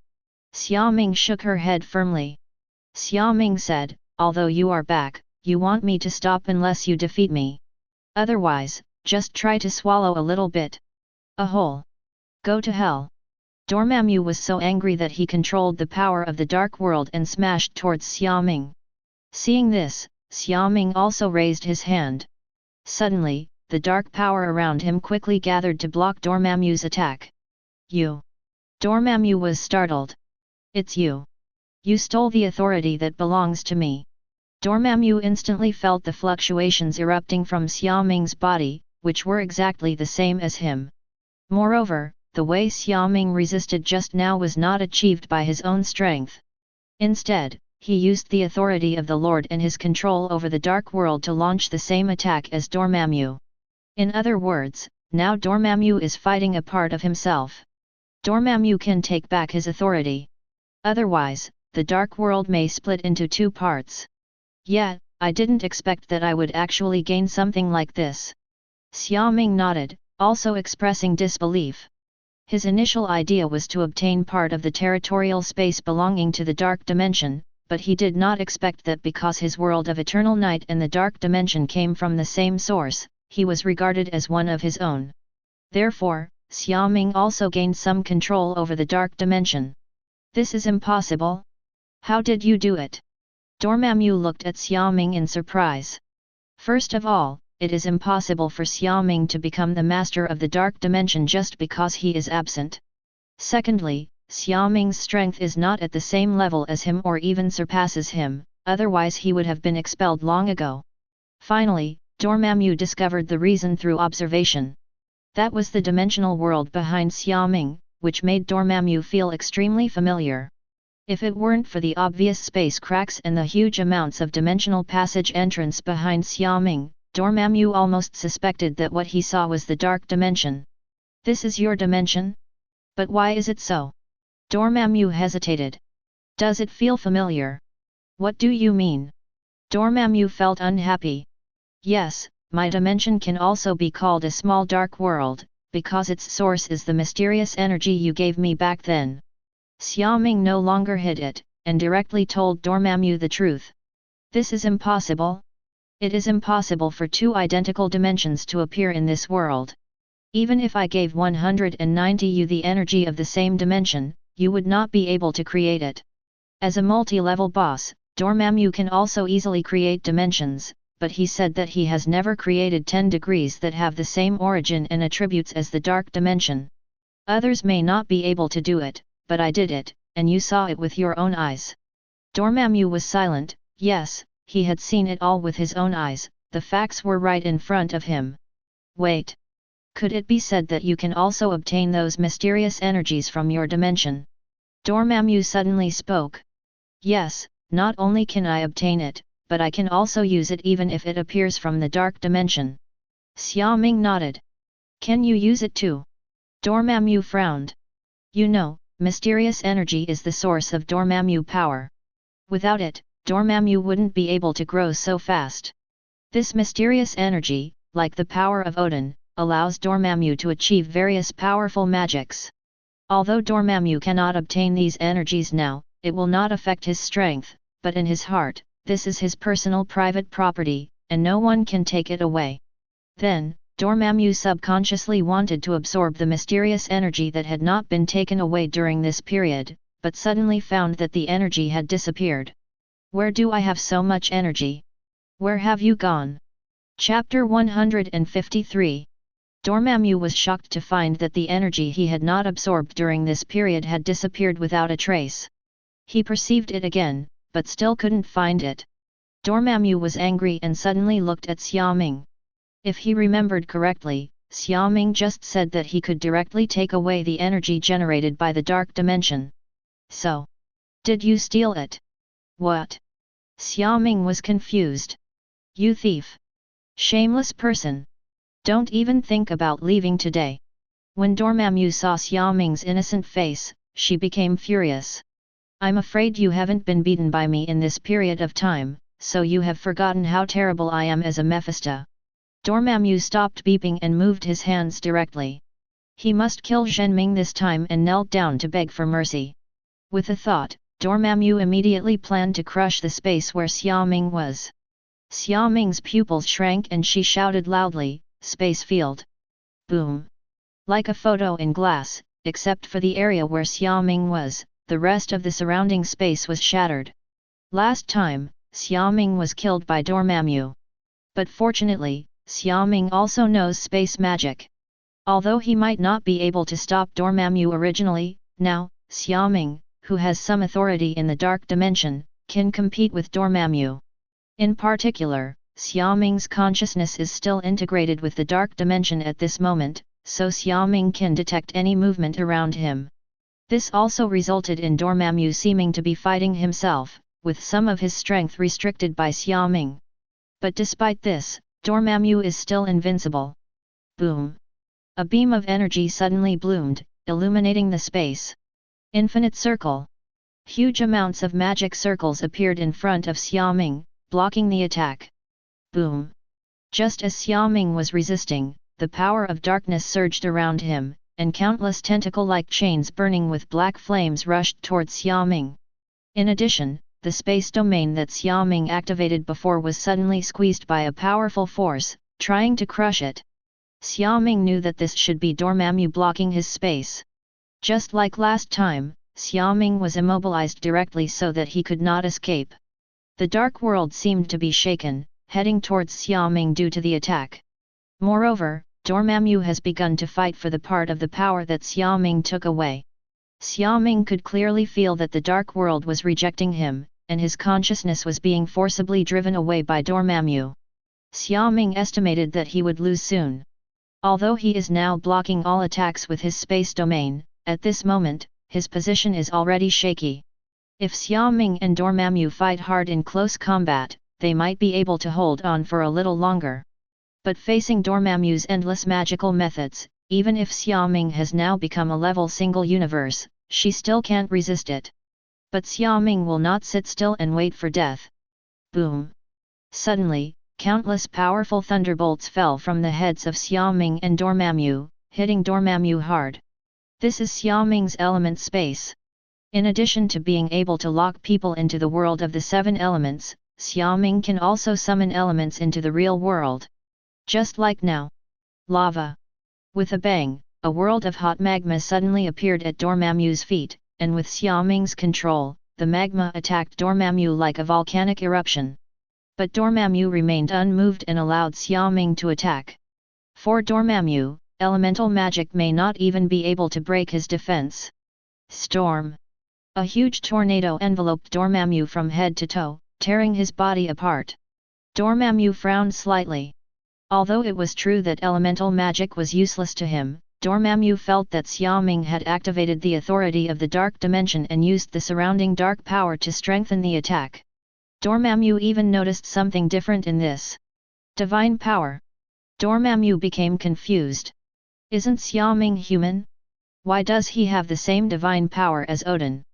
Xiaoming shook her head firmly. Xiaoming said, although you are back, you want me to stop unless you defeat me. Otherwise, just try to swallow a little bit. A hole. Go to hell. Dormammu was so angry that he controlled the power of the dark world and smashed towards Xiaoming. Seeing this, Xiaoming also raised his hand. Suddenly, the dark power around him quickly gathered to block Dormammu's attack. You. Dormammu was startled. It's you. You stole the authority that belongs to me. Dormammu instantly felt the fluctuations erupting from Xiaoming's body, which were exactly the same as him. Moreover, the way Xiaoming resisted just now was not achieved by his own strength. Instead, he used the authority of the Lord and his control over the dark world to launch the same attack as Dormammu. In other words, now Dormammu is fighting a part of himself. Dormammu can take back his authority. Otherwise, the dark world may split into two parts. Yeah, I didn't expect that I would actually gain something like this. Xiaoming nodded, also expressing disbelief. His initial idea was to obtain part of the territorial space belonging to the dark dimension, but he did not expect that because his world of eternal night and the dark dimension came from the same source, he was regarded as one of his own. Therefore, Xiaoming also gained some control over the dark dimension. This is impossible. How did you do it? Dormammu looked at Xiaoming in surprise. First of all, it is impossible for Xiaoming to become the master of the dark dimension just because he is absent. Secondly, Xiaoming's strength is not at the same level as him or even surpasses him, otherwise he would have been expelled long ago. Finally, Dormammu discovered the reason through observation. That was the dimensional world behind Xiaoming, which made Dormammu feel extremely familiar. If it weren't for the obvious space cracks and the huge amounts of dimensional passage entrance behind Xiaoming, Dormammu almost suspected that what he saw was the dark dimension. This is your dimension? But why is it so? Dormammu hesitated. Does it feel familiar? What do you mean? Dormammu felt unhappy. Yes, my dimension can also be called a small dark world, because its source is the mysterious energy you gave me back then. Xiaoming no longer hid it, and directly told Dormammu the truth. This is impossible. It is impossible for two identical dimensions to appear in this world. Even if I gave 190 you the energy of the same dimension, you would not be able to create it. As a multi-level boss, Dormammu can also easily create dimensions, but he said that he has never created 10 degrees that have the same origin and attributes as the dark dimension. Others may not be able to do it, but I did it, and you saw it with your own eyes. Dormammu was silent. Yes, he had seen it all with his own eyes, the facts were right in front of him. Wait. Could it be said that you can also obtain those mysterious energies from your dimension? Dormammu suddenly spoke. Yes, not only can I obtain it, but I can also use it even if it appears from the dark dimension. Xiaoming nodded. Can you use it too? Dormammu frowned. You know, mysterious energy is the source of Dormammu power. Without it, Dormammu wouldn't be able to grow so fast. This mysterious energy, like the power of Odin, allows Dormammu to achieve various powerful magics. Although Dormammu cannot obtain these energies now, it will not affect his strength, but in his heart, this is his personal private property, and no one can take it away. Then, Dormammu subconsciously wanted to absorb the mysterious energy that had not been taken away during this period, but suddenly found that the energy had disappeared. Where do I have so much energy? Where have you gone? Chapter 153. Dormammu was shocked to find that the energy he had not absorbed during this period had disappeared without a trace. He perceived it again, but still couldn't find it. Dormammu was angry and suddenly looked at Xiaoming. If he remembered correctly, Xiaoming just said that he could directly take away the energy generated by the dark dimension. So, did you steal it? What? Xiaoming was confused. You thief! Shameless person! Don't even think about leaving today. When Dormammu saw Xiaoming's innocent face, she became furious. I'm afraid you haven't been beaten by me in this period of time, so you have forgotten how terrible I am as a Mephista. Dormammu stopped beeping and moved his hands directly. He must kill Xiaoming this time and knelt down to beg for mercy. With a thought, Dormammu immediately planned to crush the space where Xiaoming was. Xiaoming's pupils shrank and she shouted loudly, "Space field!" Boom! Like a photo in glass, except for the area where Xiaoming was, the rest of the surrounding space was shattered. Last time, Xiaoming was killed by Dormammu. But fortunately, Xiaoming also knows space magic. Although he might not be able to stop Dormammu originally, now, Xiaoming, who has some authority in the dark dimension, can compete with Dormammu. In particular, Xiaoming's consciousness is still integrated with the dark dimension at this moment, so Xiaoming can detect any movement around him. This also resulted in Dormammu seeming to be fighting himself, with some of his strength restricted by Xiaoming. But despite this, Dormammu is still invincible. Boom! A beam of energy suddenly bloomed, illuminating the space. Infinite circle. Huge amounts of magic circles appeared in front of Xiaoming, blocking the attack. Boom! Just as Xiaoming was resisting, the power of darkness surged around him, and countless tentacle-like chains burning with black flames rushed towards Xiaoming. In addition, the space domain that Xiaoming activated before was suddenly squeezed by a powerful force, trying to crush it. Xiaoming knew that this should be Dormammu blocking his space. Just like last time, Xiaoming was immobilized directly so that he could not escape. The dark world seemed to be shaken, heading towards Xiaoming due to the attack. Moreover, Dormammu has begun to fight for the part of the power that Xiaoming took away. Xiaoming could clearly feel that the dark world was rejecting him, and his consciousness was being forcibly driven away by Dormammu. Xiaoming estimated that he would lose soon. Although he is now blocking all attacks with his space domain, at this moment, his position is already shaky. If Xiaoming and Dormammu fight hard in close combat, they might be able to hold on for a little longer. But facing Dormammu's endless magical methods, even if Xiaoming has now become a level single universe, she still can't resist it. But Xiaoming will not sit still and wait for death. Boom! Suddenly, countless powerful thunderbolts fell from the heads of Xiaoming and Dormammu, hitting Dormammu hard. This is Xiaoming's element space. In addition to being able to lock people into the world of the 7 elements, Xiaoming can also summon elements into the real world. Just like now. Lava. With a bang, a world of hot magma suddenly appeared at Dormammu's feet, and with Xiaoming's control, the magma attacked Dormammu like a volcanic eruption. But Dormammu remained unmoved and allowed Xiaoming to attack. For Dormammu, elemental magic may not even be able to break his defense. Storm. A huge tornado enveloped Dormammu from head to toe, tearing his body apart. Dormammu frowned slightly. Although it was true that elemental magic was useless to him, Dormammu felt that Xiaoming had activated the authority of the dark dimension and used the surrounding dark power to strengthen the attack. Dormammu even noticed something different in this divine power. Dormammu became confused. Isn't Xiaoming human? Why does he have the same divine power as Odin?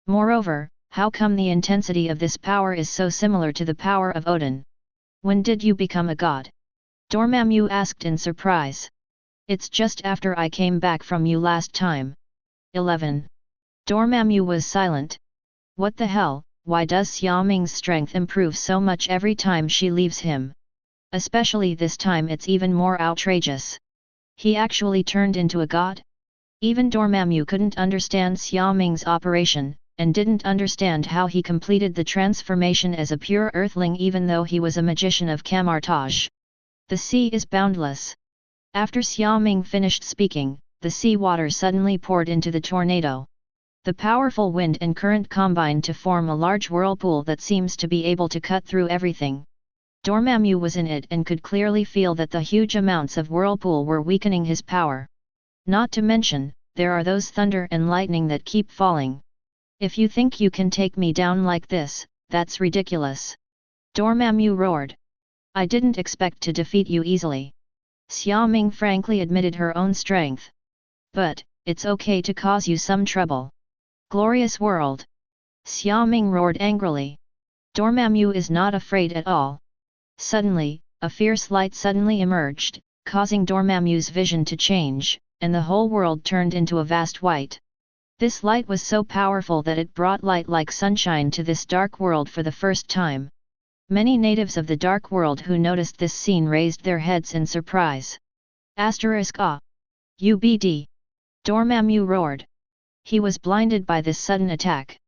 Moreover, how come the intensity of this power is so similar to the power of Odin? When did you become a god? Dormammu asked in surprise. It's just after I came back from you last time. 11. Dormammu was silent. What the hell, why does Xiaoming's strength improve so much every time she leaves him? Especially this time it's even more outrageous. He actually turned into a god? Even Dormammu couldn't understand Xiaoming's operation, and didn't understand how he completed the transformation as a pure earthling even though he was a magician of Kamar-Taj. The sea is boundless. After Xiaoming finished speaking, the sea water suddenly poured into the tornado. The powerful wind and current combined to form a large whirlpool that seems to be able to cut through everything. Dormammu was in it and could clearly feel that the huge amounts of whirlpool were weakening his power. Not to mention, there are those thunder and lightning that keep falling. If you think you can take me down like this, that's ridiculous. Dormammu roared. I didn't expect to defeat you easily. Xiaoming frankly admitted her own strength. But, it's okay to cause you some trouble. Glorious world! Xiaoming roared angrily. Dormammu is not afraid at all. Suddenly, a fierce light suddenly emerged, causing Dormammu's vision to change, and the whole world turned into a vast white. This light was so powerful that it brought light like sunshine to this dark world for the first time. Many natives of the dark world who noticed this scene raised their heads in surprise. *Ah! UBD! Dormammu roared. He was blinded by this sudden attack.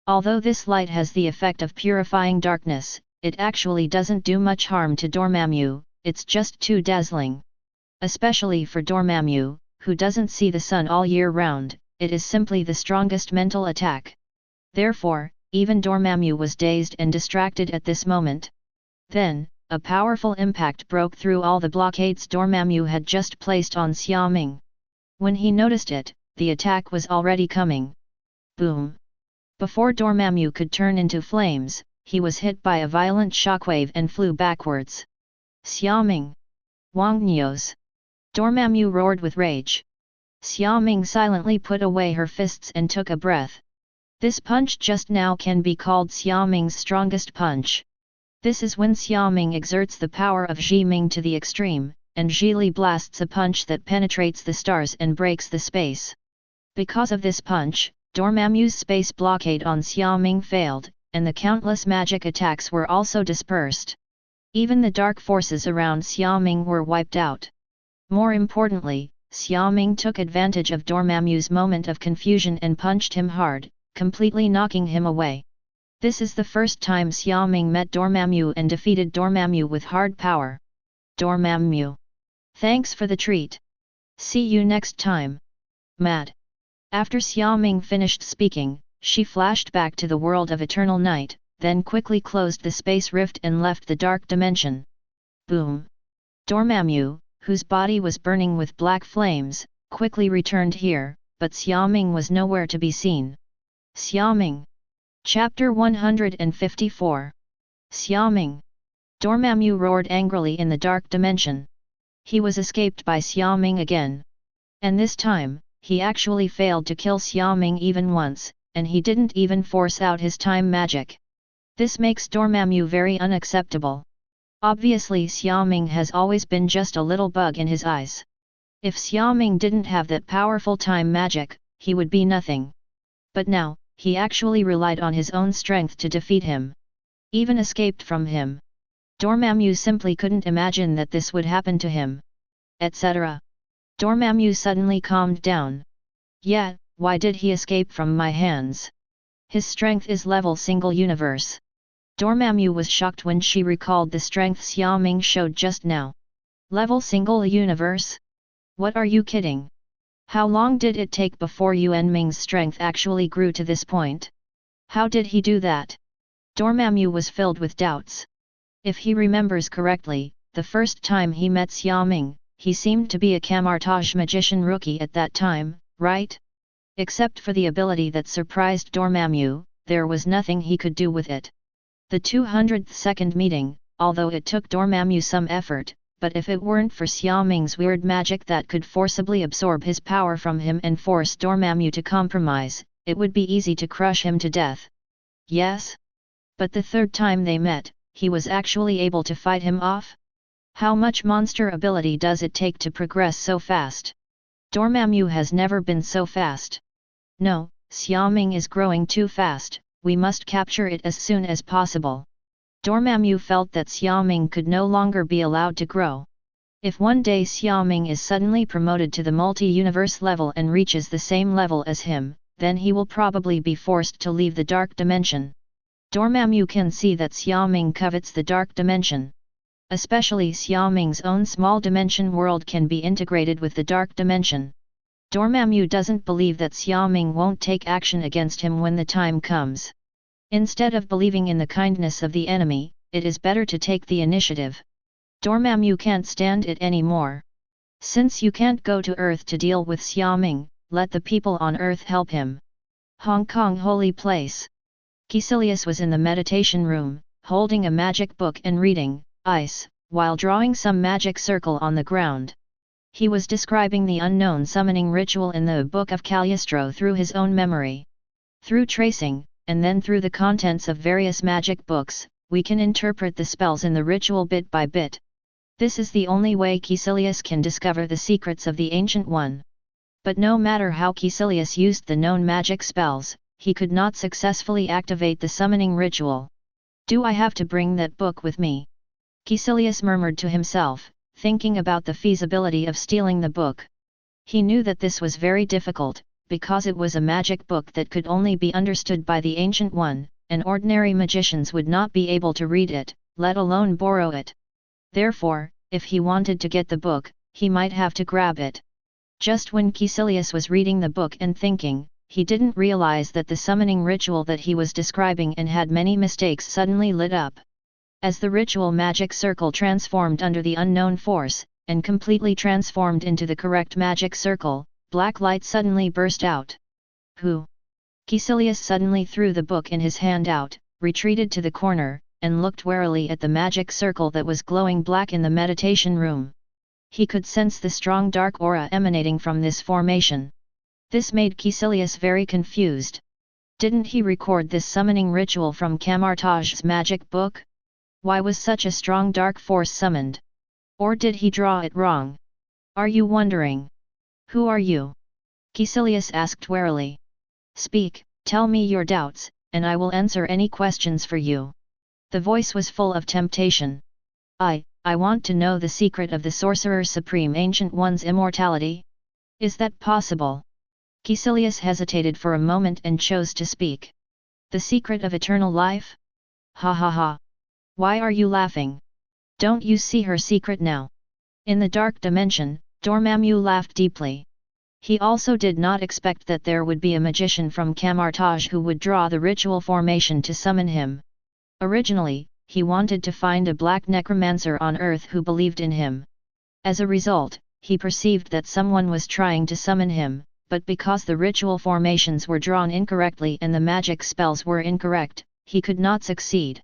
Although this light has the effect of purifying darkness, it actually doesn't do much harm to Dormammu, it's just too dazzling. Especially for Dormammu, who doesn't see the sun all year round, it is simply the strongest mental attack. Therefore, even Dormammu was dazed and distracted at this moment. Then, a powerful impact broke through all the blockades Dormammu had just placed on Xiaoming. When he noticed it, the attack was already coming. Boom! Before Dormammu could turn into flames, he was hit by a violent shockwave and flew backwards. Xiaoming! Wangnios! Dormammu roared with rage. Xiaoming silently put away her fists and took a breath. This punch just now can be called Xiaoming's strongest punch. This is when Xiaoming exerts the power of Xia Ming to the extreme, and Zhili blasts a punch that penetrates the stars and breaks the space. Because of this punch, Dormammu's space blockade on Xiaoming failed, and the countless magic attacks were also dispersed. Even the dark forces around Xiaoming were wiped out. More importantly, Xiaoming took advantage of Dormammu's moment of confusion and punched him hard, completely knocking him away. This is the first time Xiaoming met Dormammu and defeated Dormammu with hard power. Dormammu! Thanks for the treat. See you next time. Mad. After Xiaoming finished speaking, she flashed back to the world of eternal night, then quickly closed the space rift and left the dark dimension. Boom! Dormammu, whose body was burning with black flames, quickly returned here, but Xiaoming was nowhere to be seen. Xiaoming! Chapter 154. Xiaoming! Dormammu roared angrily in the dark dimension. He was escaped by Xiaoming again. And this time, he actually failed to kill Xiaoming even once, and he didn't even force out his time magic. This makes Dormammu very unacceptable. Obviously Xiaoming has always been just a little bug in his eyes. If Xiaoming didn't have that powerful time magic, he would be nothing. But now, he actually relied on his own strength to defeat him. Even escaped from him. Dormammu simply couldn't imagine that this would happen to him. Etc. Dormammu suddenly calmed down. Yeah, why did he escape from my hands? His strength is level single universe. Dormammu was shocked when she recalled the strength Xiaoming showed just now. Level single universe? What are you kidding? How long did it take before Yuan Ming's strength actually grew to this point? How did he do that? Dormammu was filled with doubts. If he remembers correctly, the first time he met Xiaoming, he seemed to be a Kamar-Taj magician rookie at that time, right? Except for the ability that surprised Dormammu, there was nothing he could do with it. The 202nd meeting, although it took Dormammu some effort, but if it weren't for Xiaoming's weird magic that could forcibly absorb his power from him and force Dormammu to compromise, it would be easy to crush him to death. Yes? But the third time they met, he was actually able to fight him off? How much monster ability does it take to progress so fast? Dormammu has never been so fast. No, Xiaoming is growing too fast, we must capture it as soon as possible. Dormammu felt that Xiaoming could no longer be allowed to grow. If one day Xiaoming is suddenly promoted to the multi-universe level and reaches the same level as him, then he will probably be forced to leave the dark dimension. Dormammu can see that Xiaoming covets the dark dimension. Especially Xiaoming's own small dimension world can be integrated with the dark dimension. Dormammu doesn't believe that Xiaoming won't take action against him when the time comes. Instead of believing in the kindness of the enemy, it is better to take the initiative. Dormammu can't stand it anymore. Since you can't go to Earth to deal with Xiaoming, let the people on Earth help him. Hong Kong Holy Place. Caecilius was in the meditation room, holding a magic book and reading, ice, while drawing some magic circle on the ground. He was describing the unknown summoning ritual in the Book of Cagliostro through his own memory. Through tracing, and then through the contents of various magic books, we can interpret the spells in the ritual bit by bit. This is the only way Caecilius can discover the secrets of the Ancient One. But no matter how Caecilius used the known magic spells, he could not successfully activate the summoning ritual. Do I have to bring that book with me? Caecilius murmured to himself, thinking about the feasibility of stealing the book. He knew that this was very difficult, because it was a magic book that could only be understood by the Ancient One, and ordinary magicians would not be able to read it, let alone borrow it. Therefore, if he wanted to get the book, he might have to grab it. Just when Caecilius was reading the book and thinking, he didn't realize that the summoning ritual that he was describing and had many mistakes suddenly lit up. As the ritual magic circle transformed under the unknown force, and completely transformed into the correct magic circle, black light suddenly burst out. Who? Caecilius suddenly threw the book in his hand out, retreated to the corner, and looked warily at the magic circle that was glowing black in the meditation room. He could sense the strong dark aura emanating from this formation. This made Caecilius very confused. Didn't he record this summoning ritual from Kamar-Taj's magic book? Why was such a strong dark force summoned? Or did he draw it wrong? Are you wondering? Who are you? Caecilius asked warily. Speak, tell me your doubts, and I will answer any questions for you. The voice was full of temptation. I want to know the secret of the Sorcerer Supreme Ancient One's immortality. Is that possible? Caecilius hesitated for a moment and chose to speak. The secret of eternal life? Ha ha ha. Why are you laughing? Don't you see her secret now? In the dark dimension, Dormammu laughed deeply. He also did not expect that there would be a magician from Kamar-Taj who would draw the ritual formation to summon him. Originally, he wanted to find a black necromancer on Earth who believed in him. As a result, he perceived that someone was trying to summon him, but because the ritual formations were drawn incorrectly and the magic spells were incorrect, he could not succeed.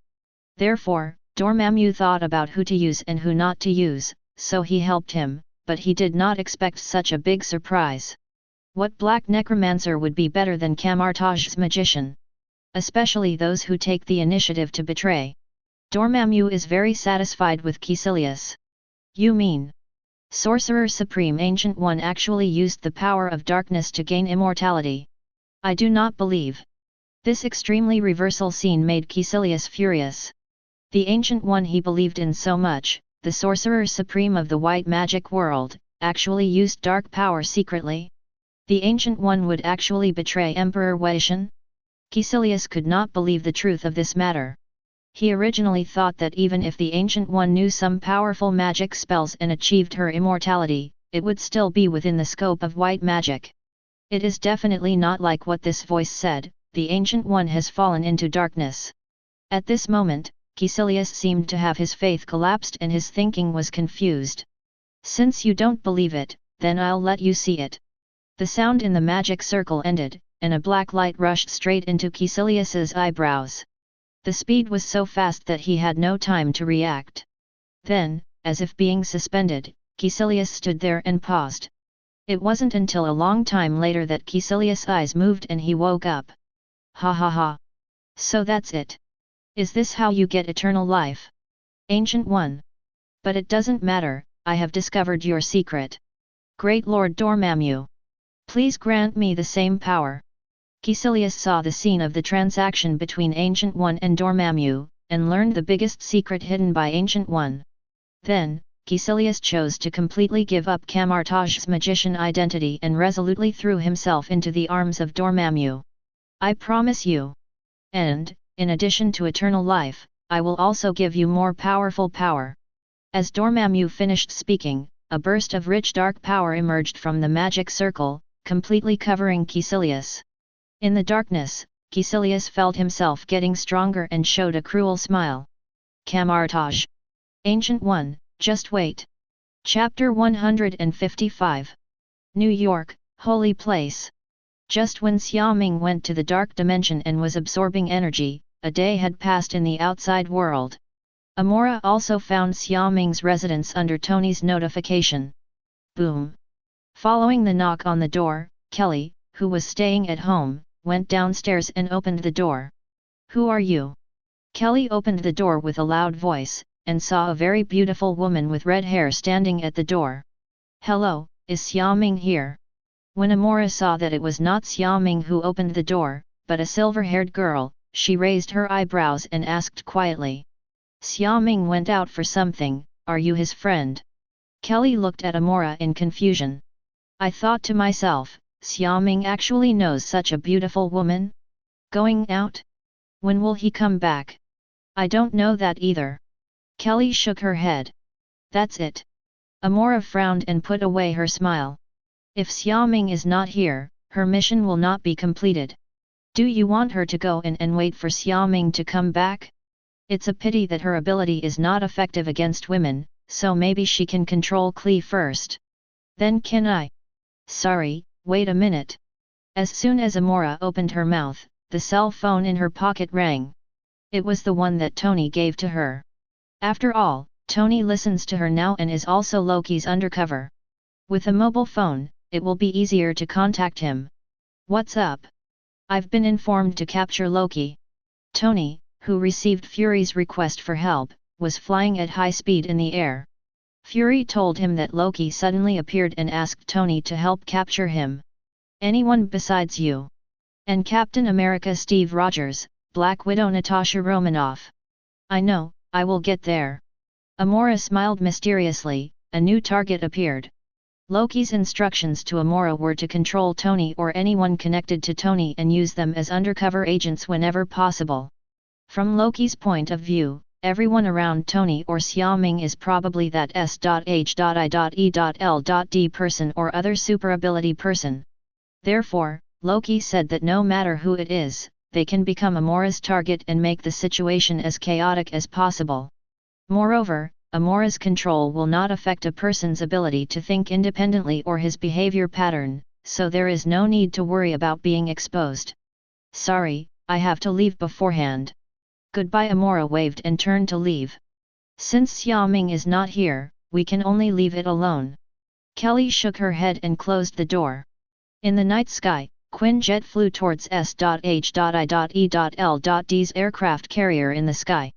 Therefore, Dormammu thought about who to use and who not to use, so he helped him, but he did not expect such a big surprise. What black necromancer would be better than Kamar-Taj's magician? Especially those who take the initiative to betray. Dormammu is very satisfied with Caecilius. You mean? Sorcerer Supreme Ancient One actually used the power of darkness to gain immortality. I do not believe. This extremely reversal scene made Caecilius furious. The Ancient One he believed in so much, the Sorcerer Supreme of the white magic world, actually used dark power secretly? The Ancient One would actually betray Emperor Weishan? Caecilius could not believe the truth of this matter. He originally thought that even if the Ancient One knew some powerful magic spells and achieved her immortality, it would still be within the scope of white magic. It is definitely not like what this voice said, the Ancient One has fallen into darkness. At this moment, Caecilius seemed to have his faith collapsed and his thinking was confused. Since you don't believe it, then I'll let you see it. The sound in the magic circle ended, and a black light rushed straight into Caecilius's eyebrows. The speed was so fast that he had no time to react. Then, as if being suspended, Caecilius stood there and paused. It wasn't until a long time later that Caecilius' eyes moved and he woke up. Ha ha ha. So that's it. Is this how you get eternal life? Ancient One. But it doesn't matter, I have discovered your secret. Great Lord Dormammu. Please grant me the same power. Caecilius saw the scene of the transaction between Ancient One and Dormammu, and learned the biggest secret hidden by Ancient One. Then, Caecilius chose to completely give up Kamar-Taj's magician identity and resolutely threw himself into the arms of Dormammu. I promise you. And, in addition to eternal life, I will also give you more powerful power. As Dormammu finished speaking, a burst of rich dark power emerged from the magic circle, completely covering Caecilius. In the darkness, Caecilius felt himself getting stronger and showed a cruel smile. Kamar-Taj. Ancient One, just wait. Chapter 155. New York, Holy Place. Just when Xiaoming went to the dark dimension and was absorbing energy, a day had passed in the outside world. Amora also found Xiaoming's residence under Tony's notification. Boom. Following the knock on the door, Kelly, who was staying at home, went downstairs and opened the door. Who are you? Kelly opened the door with a loud voice, and saw a very beautiful woman with red hair standing at the door. Hello, is Xiaoming here? When Amora saw that it was not Xiaoming who opened the door, but a silver-haired girl, she raised her eyebrows and asked quietly. Xiaoming went out for something, are you his friend? Kelly looked at Amora in confusion. I thought to myself, Xiaoming actually knows such a beautiful woman? Going out? When will he come back? I don't know that either. Kelly shook her head. That's it. Amora frowned and put away her smile. If Xiaoming is not here, her mission will not be completed. Do you want her to go in and wait for Xiaoming to come back? It's a pity that her ability is not effective against women, so maybe she can control Klee first. Then can I? Sorry, wait a minute. As soon as Amora opened her mouth, the cell phone in her pocket rang. It was the one that Tony gave to her. After all, Tony listens to her now and is also Loki's undercover. With a mobile phone, it will be easier to contact him. What's up? I've been informed to capture Loki. Tony, who received Fury's request for help, was flying at high speed in the air. Fury told him that Loki suddenly appeared and asked Tony to help capture him. Anyone besides you? And Captain America Steve Rogers, Black Widow Natasha Romanoff. I know, I will get there. Amora smiled mysteriously, a new target appeared. Loki's instructions to Amora were to control Tony or anyone connected to Tony and use them as undercover agents whenever possible. From Loki's point of view, everyone around Tony or Xiaoming is probably that S.H.I.E.L.D person or other super ability person. Therefore, Loki said that no matter who it is, they can become Amora's target and make the situation as chaotic as possible. Moreover, Amora's control will not affect a person's ability to think independently or his behavior pattern, so there is no need to worry about being exposed. Sorry, I have to leave beforehand. Goodbye. Amora waved and turned to leave. Since Xiaoming is not here, we can only leave it alone. Kelly shook her head and closed the door. In the night sky, Quinjet flew towards S.H.I.E.L.D's aircraft carrier in the sky.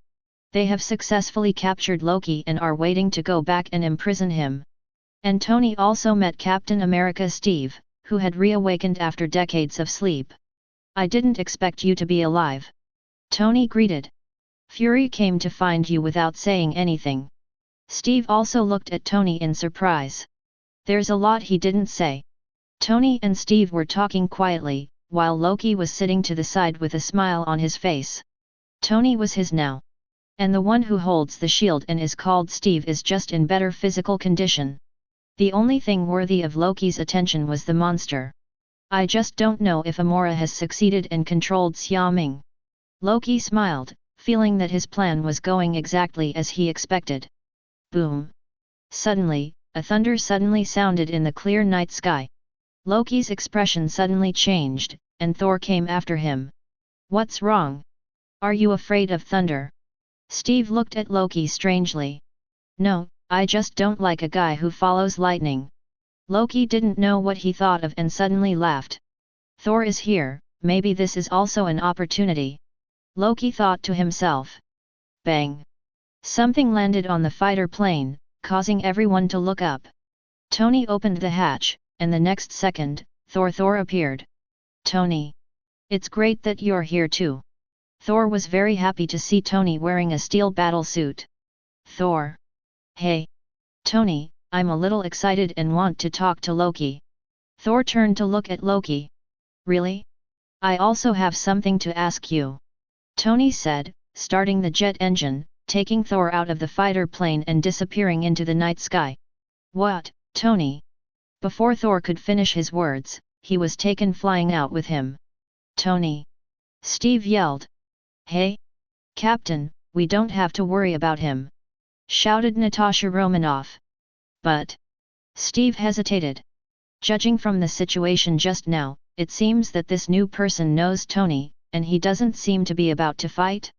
They have successfully captured Loki and are waiting to go back and imprison him. And Tony also met Captain America Steve, who had reawakened after decades of sleep. I didn't expect you to be alive. Tony greeted. Fury came to find you without saying anything. Steve also looked at Tony in surprise. There's a lot he didn't say. Tony and Steve were talking quietly, while Loki was sitting to the side with a smile on his face. Tony was his now. And the one who holds the shield and is called Steve is just in better physical condition. The only thing worthy of Loki's attention was the monster. I just don't know if Amora has succeeded and controlled Xiaoming. Loki smiled, feeling that his plan was going exactly as he expected. Boom! Suddenly, a thunder suddenly sounded in the clear night sky. Loki's expression suddenly changed, and Thor came after him. What's wrong? Are you afraid of thunder? Steve looked at Loki strangely. No, I just don't like a guy who follows lightning. Loki didn't know what he thought of and suddenly laughed. Thor is here, maybe this is also an opportunity. Loki thought to himself. Bang! Something landed on the fighter plane, causing everyone to look up. Tony opened the hatch, and the next second, Thor appeared. Tony! It's great that you're here too. Thor was very happy to see Tony wearing a steel battle suit. Thor! Hey! Tony, I'm a little excited and want to talk to Loki. Thor turned to look at Loki. Really? I also have something to ask you. Tony said, starting the jet engine, taking Thor out of the fighter plane and disappearing into the night sky. What, Tony? Before Thor could finish his words, he was taken flying out with him. Tony! Steve yelled. Hey! Captain, we don't have to worry about him! Shouted Natasha Romanoff. But... Steve hesitated. Judging from the situation just now, it seems that this new person knows Tony, and he doesn't seem to be about to fight.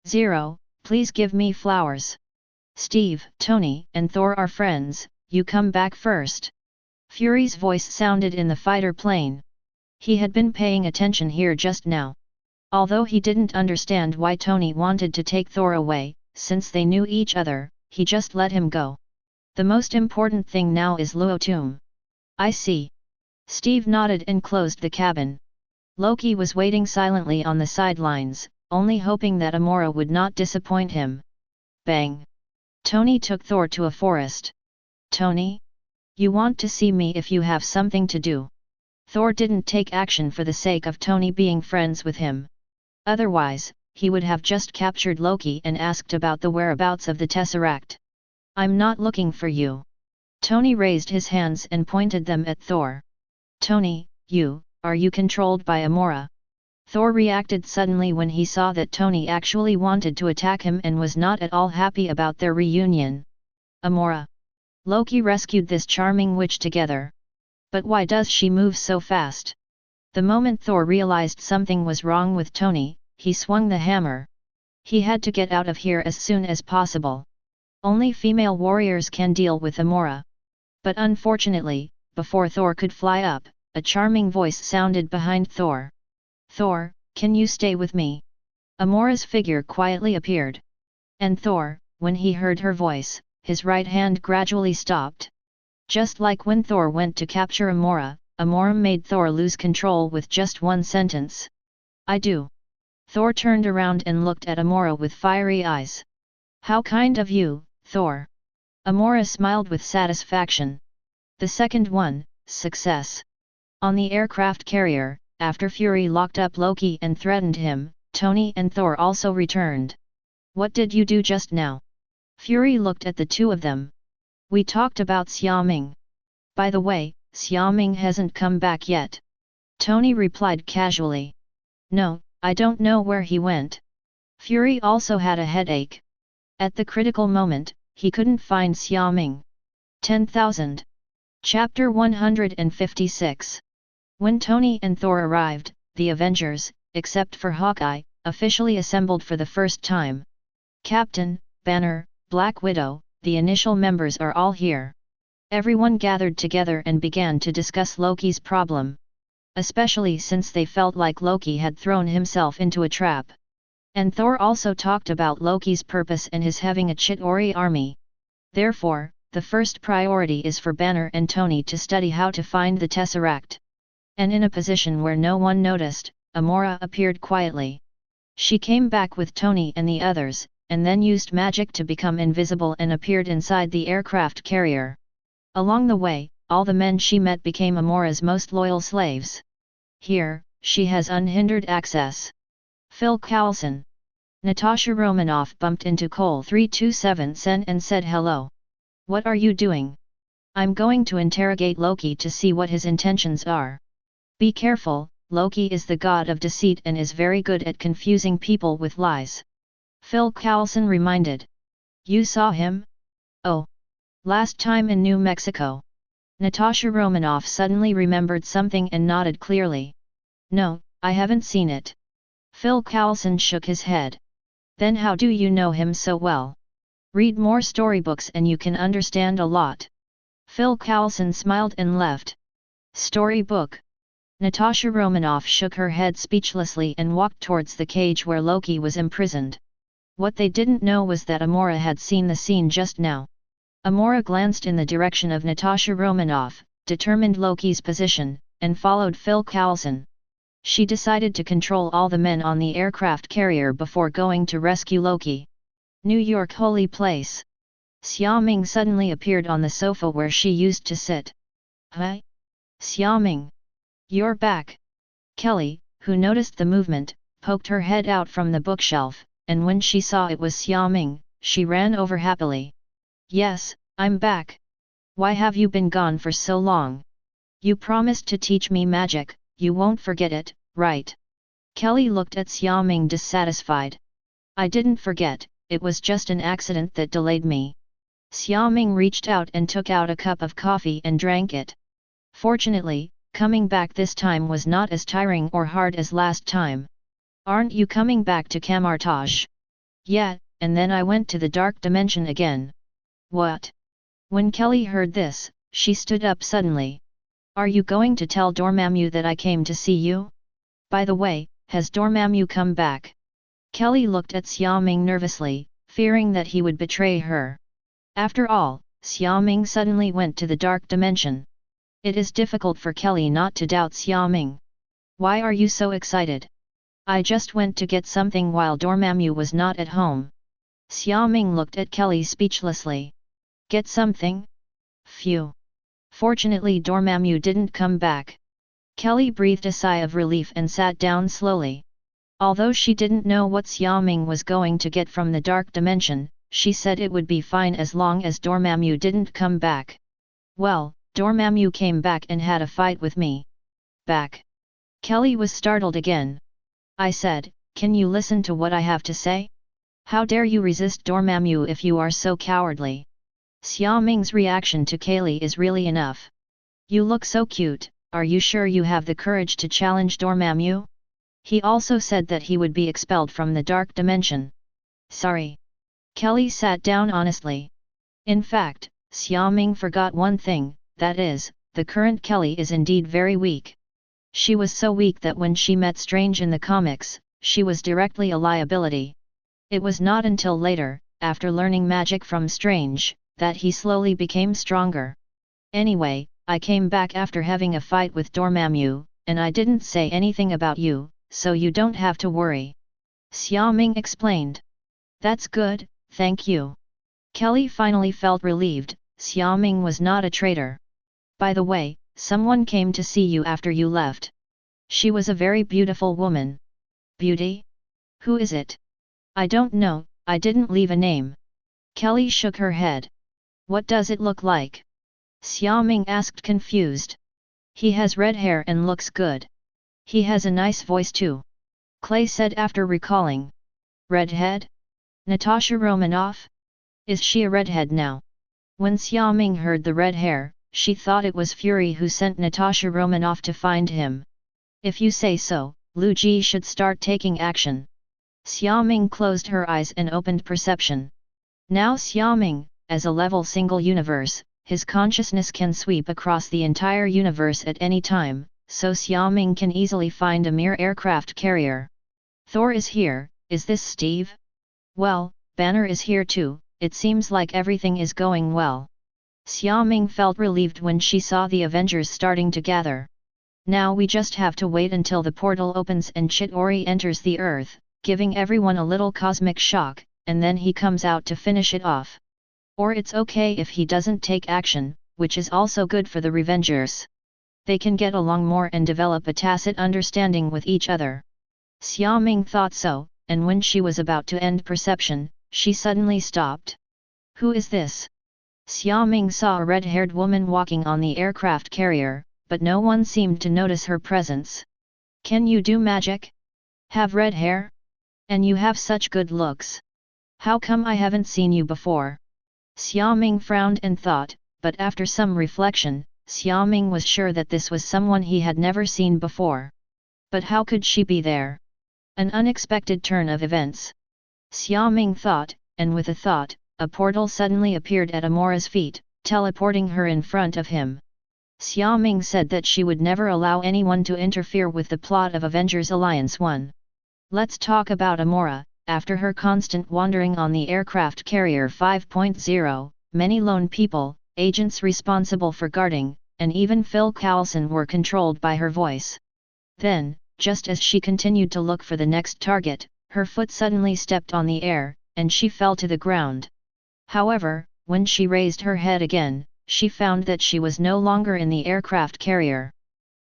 Zero, please give me flowers. Steve, Tony, and Thor are friends, you come back first. Fury's voice sounded in the fighter plane. He had been paying attention here just now. Although he didn't understand why Tony wanted to take Thor away, since they knew each other, he just let him go. The most important thing now is Luotum. I see. Steve nodded and closed the cabin. Loki was waiting silently on the sidelines, only hoping that Amora would not disappoint him. Bang! Tony took Thor to a forest. Tony? You want to see me if you have something to do. Thor didn't take action for the sake of Tony being friends with him. Otherwise, he would have just captured Loki and asked about the whereabouts of the Tesseract. I'm not looking for you. Tony raised his hands and pointed them at Thor. Tony, are you controlled by Amora? Thor reacted suddenly when he saw that Tony actually wanted to attack him and was not at all happy about their reunion. Amora. Loki rescued this charming witch together. But why does she move so fast? The moment Thor realized something was wrong with Tony, he swung the hammer. He had to get out of here as soon as possible. Only female warriors can deal with Amora. But unfortunately, before Thor could fly up, a charming voice sounded behind Thor. Thor, can you stay with me? Amora's figure quietly appeared. And Thor, when he heard her voice, his right hand gradually stopped. Just like when Thor went to capture Amora, Amora made Thor lose control with just one sentence. I do. Thor turned around and looked at Amora with fiery eyes. How kind of you, Thor. Amora smiled with satisfaction. The second one, success. On the aircraft carrier, after Fury locked up Loki and threatened him, Tony and Thor also returned. What did you do just now? Fury looked at the two of them. We talked about Xiaoming. By the way, Xiaoming hasn't come back yet. Tony replied casually. No, I don't know where he went. Fury also had a headache. At the critical moment, he couldn't find Xiaoming. 10,000. Chapter 156. When Tony and Thor arrived, the Avengers, except for Hawkeye, officially assembled for the first time. Captain, Banner, Black Widow, the initial members are all here. Everyone gathered together and began to discuss Loki's problem. Especially since they felt like Loki had thrown himself into a trap. And Thor also talked about Loki's purpose and his having a Chitauri army. Therefore, the first priority is for Banner and Tony to study how to find the Tesseract. And in a position where no one noticed, Amora appeared quietly. She came back with Tony and the others, and then used magic to become invisible and appeared inside the aircraft carrier. Along the way, all the men she met became Amora's most loyal slaves. Here, she has unhindered access. Phil Coulson. Natasha Romanoff bumped into Cole 327 Sen and said hello. What are you doing? I'm going to interrogate Loki to see what his intentions are. Be careful, Loki is the god of deceit and is very good at confusing people with lies. Phil Coulson reminded. You saw him? Oh. Last time in New Mexico. Natasha Romanoff suddenly remembered something and nodded clearly. No, I haven't seen it. Phil Coulson shook his head. Then how do you know him so well? Read more storybooks and you can understand a lot. Phil Coulson smiled and left. Storybook. Natasha Romanoff shook her head speechlessly and walked towards the cage where Loki was imprisoned. What they didn't know was that Amora had seen the scene just now. Amora glanced in the direction of Natasha Romanoff, determined Loki's position, and followed Phil Coulson. She decided to control all the men on the aircraft carrier before going to rescue Loki. New York Holy Place. Xiaoming suddenly appeared on the sofa where she used to sit. Hi? Xiaoming. You're back. Kelly, who noticed the movement, poked her head out from the bookshelf, and when she saw it was Xiaoming, she ran over happily. Yes, I'm back. Why have you been gone for so long? You promised to teach me magic, you won't forget it, right? Kelly looked at Xiaoming dissatisfied. I didn't forget, it was just an accident that delayed me. Xiaoming reached out and took out a cup of coffee and drank it. Fortunately, coming back this time was not as tiring or hard as last time. Aren't you coming back to Kamar-Taj? Yeah, and then I went to the dark dimension again. What? When Kelly heard this, she stood up suddenly. Are you going to tell Dormammu that I came to see you? By the way, has Dormammu come back? Kelly looked at Xiaoming nervously, fearing that he would betray her. After all, Xiaoming suddenly went to the dark dimension. It is difficult for Kelly not to doubt Xiaoming. Why are you so excited? I just went to get something while Dormammu was not at home. Xiaoming looked at Kelly speechlessly. Get something? Phew. Fortunately Dormammu didn't come back. Kelly breathed a sigh of relief and sat down slowly. Although she didn't know what Xiaoming was going to get from the dark dimension, she said it would be fine as long as Dormammu didn't come back. Well, Dormammu came back and had a fight with me. Back. Kelly was startled again. I said, can you listen to what I have to say? How dare you resist Dormammu if you are so cowardly? Xiaoming's reaction to Kelly is really enough. You look so cute, are you sure you have the courage to challenge Dormammu? He also said that he would be expelled from the dark dimension. Sorry. Kelly sat down honestly. In fact, Xiaoming forgot one thing, that is, the current Kelly is indeed very weak. She was so weak that when she met Strange in the comics, she was directly a liability. It was not until later, after learning magic from Strange, that he slowly became stronger. Anyway, I came back after having a fight with Dormammu, and I didn't say anything about you, so you don't have to worry. Xiaoming explained. That's good, thank you. Kelly finally felt relieved, Xiaoming was not a traitor. By the way, someone came to see you after you left. She was a very beautiful woman. Beauty? Who is it? I don't know, I didn't leave a name. Kelly shook her head. What does it look like? Xiaoming asked confused. He has red hair and looks good. He has a nice voice too. Clay said after recalling. Redhead? Natasha Romanoff? Is she a redhead now? When Xiaoming heard the red hair, she thought it was Fury who sent Natasha Romanoff to find him. If you say so, Lu Ji should start taking action. Xiaoming closed her eyes and opened perception. Now Xiaoming, as a level single universe, his consciousness can sweep across the entire universe at any time, so Xiaoming can easily find a mere aircraft carrier. Thor is here, is this Steve? Well, Banner is here too, it seems like everything is going well. Xiaoming felt relieved when she saw the Avengers starting to gather. Now we just have to wait until the portal opens and Chitauri enters the Earth, giving everyone a little cosmic shock, and then he comes out to finish it off. Or it's okay if he doesn't take action, which is also good for the Revengers. They can get along more and develop a tacit understanding with each other. Xiaoming thought so, and when she was about to end perception, she suddenly stopped. Who is this? Xiaoming saw a red-haired woman walking on the aircraft carrier, but no one seemed to notice her presence. Can you do magic? Have red hair? And you have such good looks. How come I haven't seen you before? Xiaoming frowned and thought, but after some reflection, Xiaoming was sure that this was someone he had never seen before. But how could she be there? An unexpected turn of events. Xiaoming thought, and with a thought, a portal suddenly appeared at Amora's feet, teleporting her in front of him. Xiaoming said that she would never allow anyone to interfere with the plot of Avengers Alliance 1. Let's talk about Amora. After her constant wandering on the aircraft carrier 5.0, many lone people, agents responsible for guarding, and even Phil Coulson were controlled by her voice. Then, just as she continued to look for the next target, her foot suddenly stepped on the air, and she fell to the ground. However, when she raised her head again, she found that she was no longer in the aircraft carrier.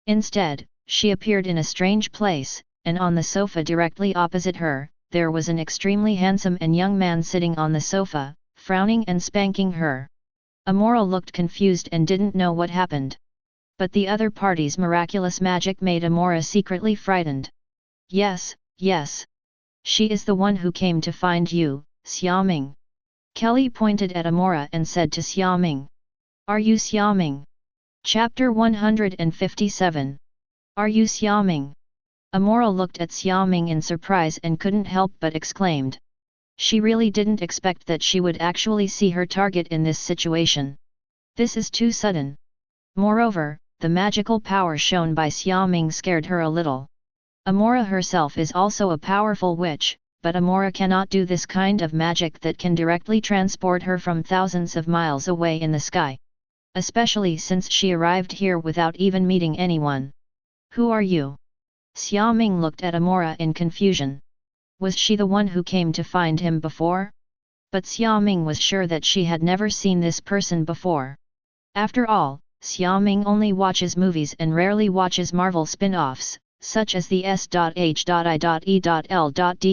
Instead, she appeared in a strange place, and on the sofa directly opposite her, there was an extremely handsome and young man sitting on the sofa, frowning and spanking her. Amora looked confused and didn't know what happened. But the other party's miraculous magic made Amora secretly frightened. Yes, yes. She is the one who came to find you, Xiaoming. Kelly pointed at Amora and said to Xiaoming. Are you Xiaoming? Chapter 157. Are you Xiaoming? Amora looked at Xiaoming in surprise and couldn't help but exclaimed. She really didn't expect that she would actually see her target in this situation. This is too sudden. Moreover, the magical power shown by Xiaoming scared her a little. Amora herself is also a powerful witch, but Amora cannot do this kind of magic that can directly transport her from thousands of miles away in the sky. Especially since she arrived here without even meeting anyone. Who are you? Xiaoming looked at Amora in confusion. Was she the one who came to find him before? But Xiaoming was sure that she had never seen this person before. After all, Xiaoming only watches movies and rarely watches Marvel spin-offs, such as the S.H.I.E.L.D.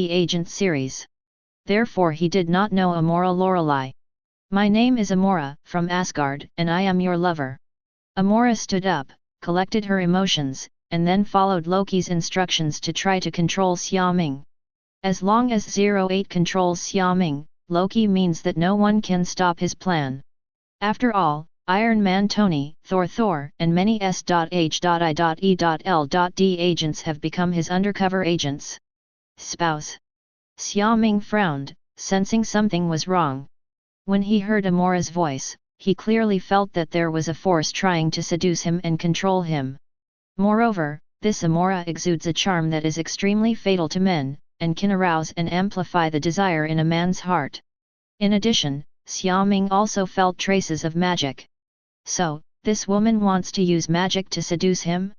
Agent series. Therefore he did not know Amora Lorelei. My name is Amora, from Asgard, and I am your lover. Amora stood up, collected her emotions, and then followed Loki's instructions to try to control Xiaoming. As long as 08 controls Xiaoming, Loki means that no one can stop his plan. After all, Iron Man Tony, Thor, and many S.H.I.E.L.D. agents have become his undercover agents. Spouse. Xiaoming frowned, sensing something was wrong. When he heard Amora's voice, he clearly felt that there was a force trying to seduce him and control him. Moreover, this Amora exudes a charm that is extremely fatal to men, and can arouse and amplify the desire in a man's heart. In addition, Xiaoming also felt traces of magic. So, this woman wants to use magic to seduce him?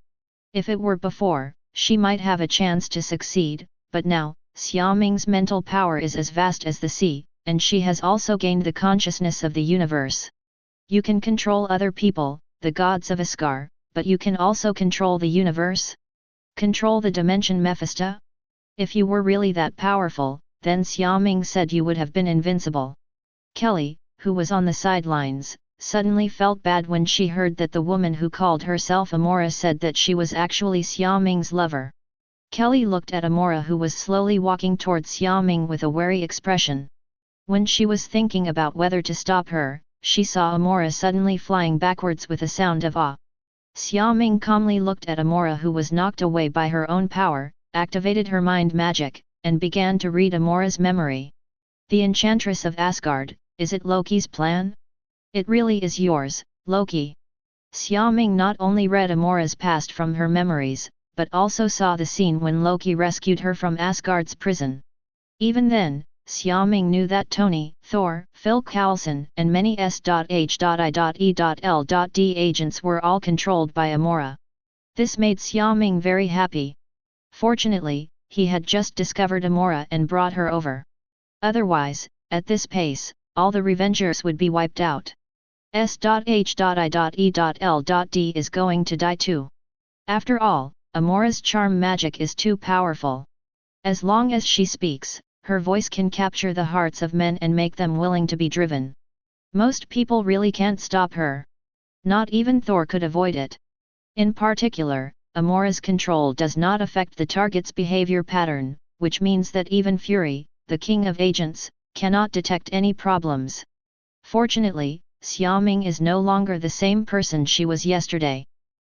If it were before, she might have a chance to succeed, but now, Xiaoming's mental power is as vast as the sea, and she has also gained the consciousness of the universe. You can control other people, the gods of Asgard, but you can also control the universe? Control the dimension Mephista? If you were really that powerful, then Xiaoming said you would have been invincible. Kelly, who was on the sidelines, suddenly felt bad when she heard that the woman who called herself Amora said that she was actually Xiaoming's lover. Kelly looked at Amora, who was slowly walking towards Xiaoming with a wary expression. When she was thinking about whether to stop her, she saw Amora suddenly flying backwards with a sound of awe. Xiaoming calmly looked at Amora, who was knocked away by her own power, activated her mind magic, and began to read Amora's memory. The Enchantress of Asgard, is it Loki's plan? It really is yours, Loki. Xiaoming not only read Amora's past from her memories, but also saw the scene when Loki rescued her from Asgard's prison. Even then, Xiaoming knew that Tony, Thor, Phil Coulson, and many S.H.I.E.L.D agents were all controlled by Amora. This made Xiaoming very happy. Fortunately, he had just discovered Amora and brought her over. Otherwise, at this pace, all the Revengers would be wiped out. S.H.I.E.L.D is going to die too. After all, Amora's charm magic is too powerful. As long as she speaks, her voice can capture the hearts of men and make them willing to be driven. Most people really can't stop her. Not even Thor could avoid it. In particular, Amora's control does not affect the target's behavior pattern, which means that even Fury, the king of agents, cannot detect any problems. Fortunately, Xiaoming is no longer the same person she was yesterday.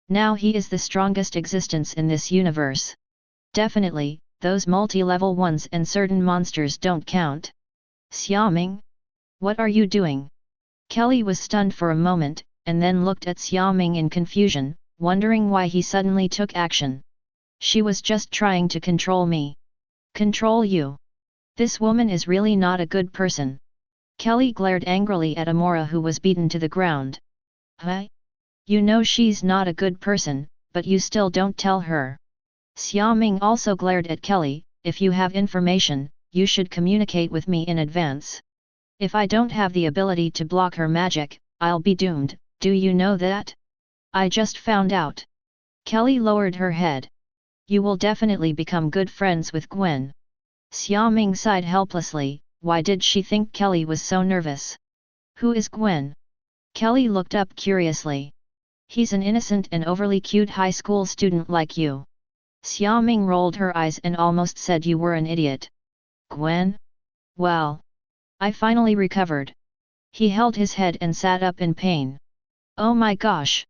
Now he is the strongest existence in this universe. Definitely, those multi-level ones and certain monsters don't count. Xiaoming? What are you doing? Kelly was stunned for a moment, and then looked at Xiaoming in confusion, wondering why he suddenly took action. She was just trying to control me. Control you? This woman is really not a good person. Kelly glared angrily at Amora, who was beaten to the ground. Huh? You know she's not a good person, but you still don't tell her. Xiaoming also glared at Kelly. If you have information, you should communicate with me in advance. If I don't have the ability to block her magic, I'll be doomed, do you know that? I just found out. Kelly lowered her head. You will definitely become good friends with Gwen. Xiaoming sighed helplessly. Why did she think Kelly was so nervous? Who is Gwen? Kelly looked up curiously. He's an innocent and overly cute high school student like you. Xiaoming rolled her eyes and almost said you were an idiot. Gwen? Well. I finally recovered. He held his head and sat up in pain. Oh my gosh!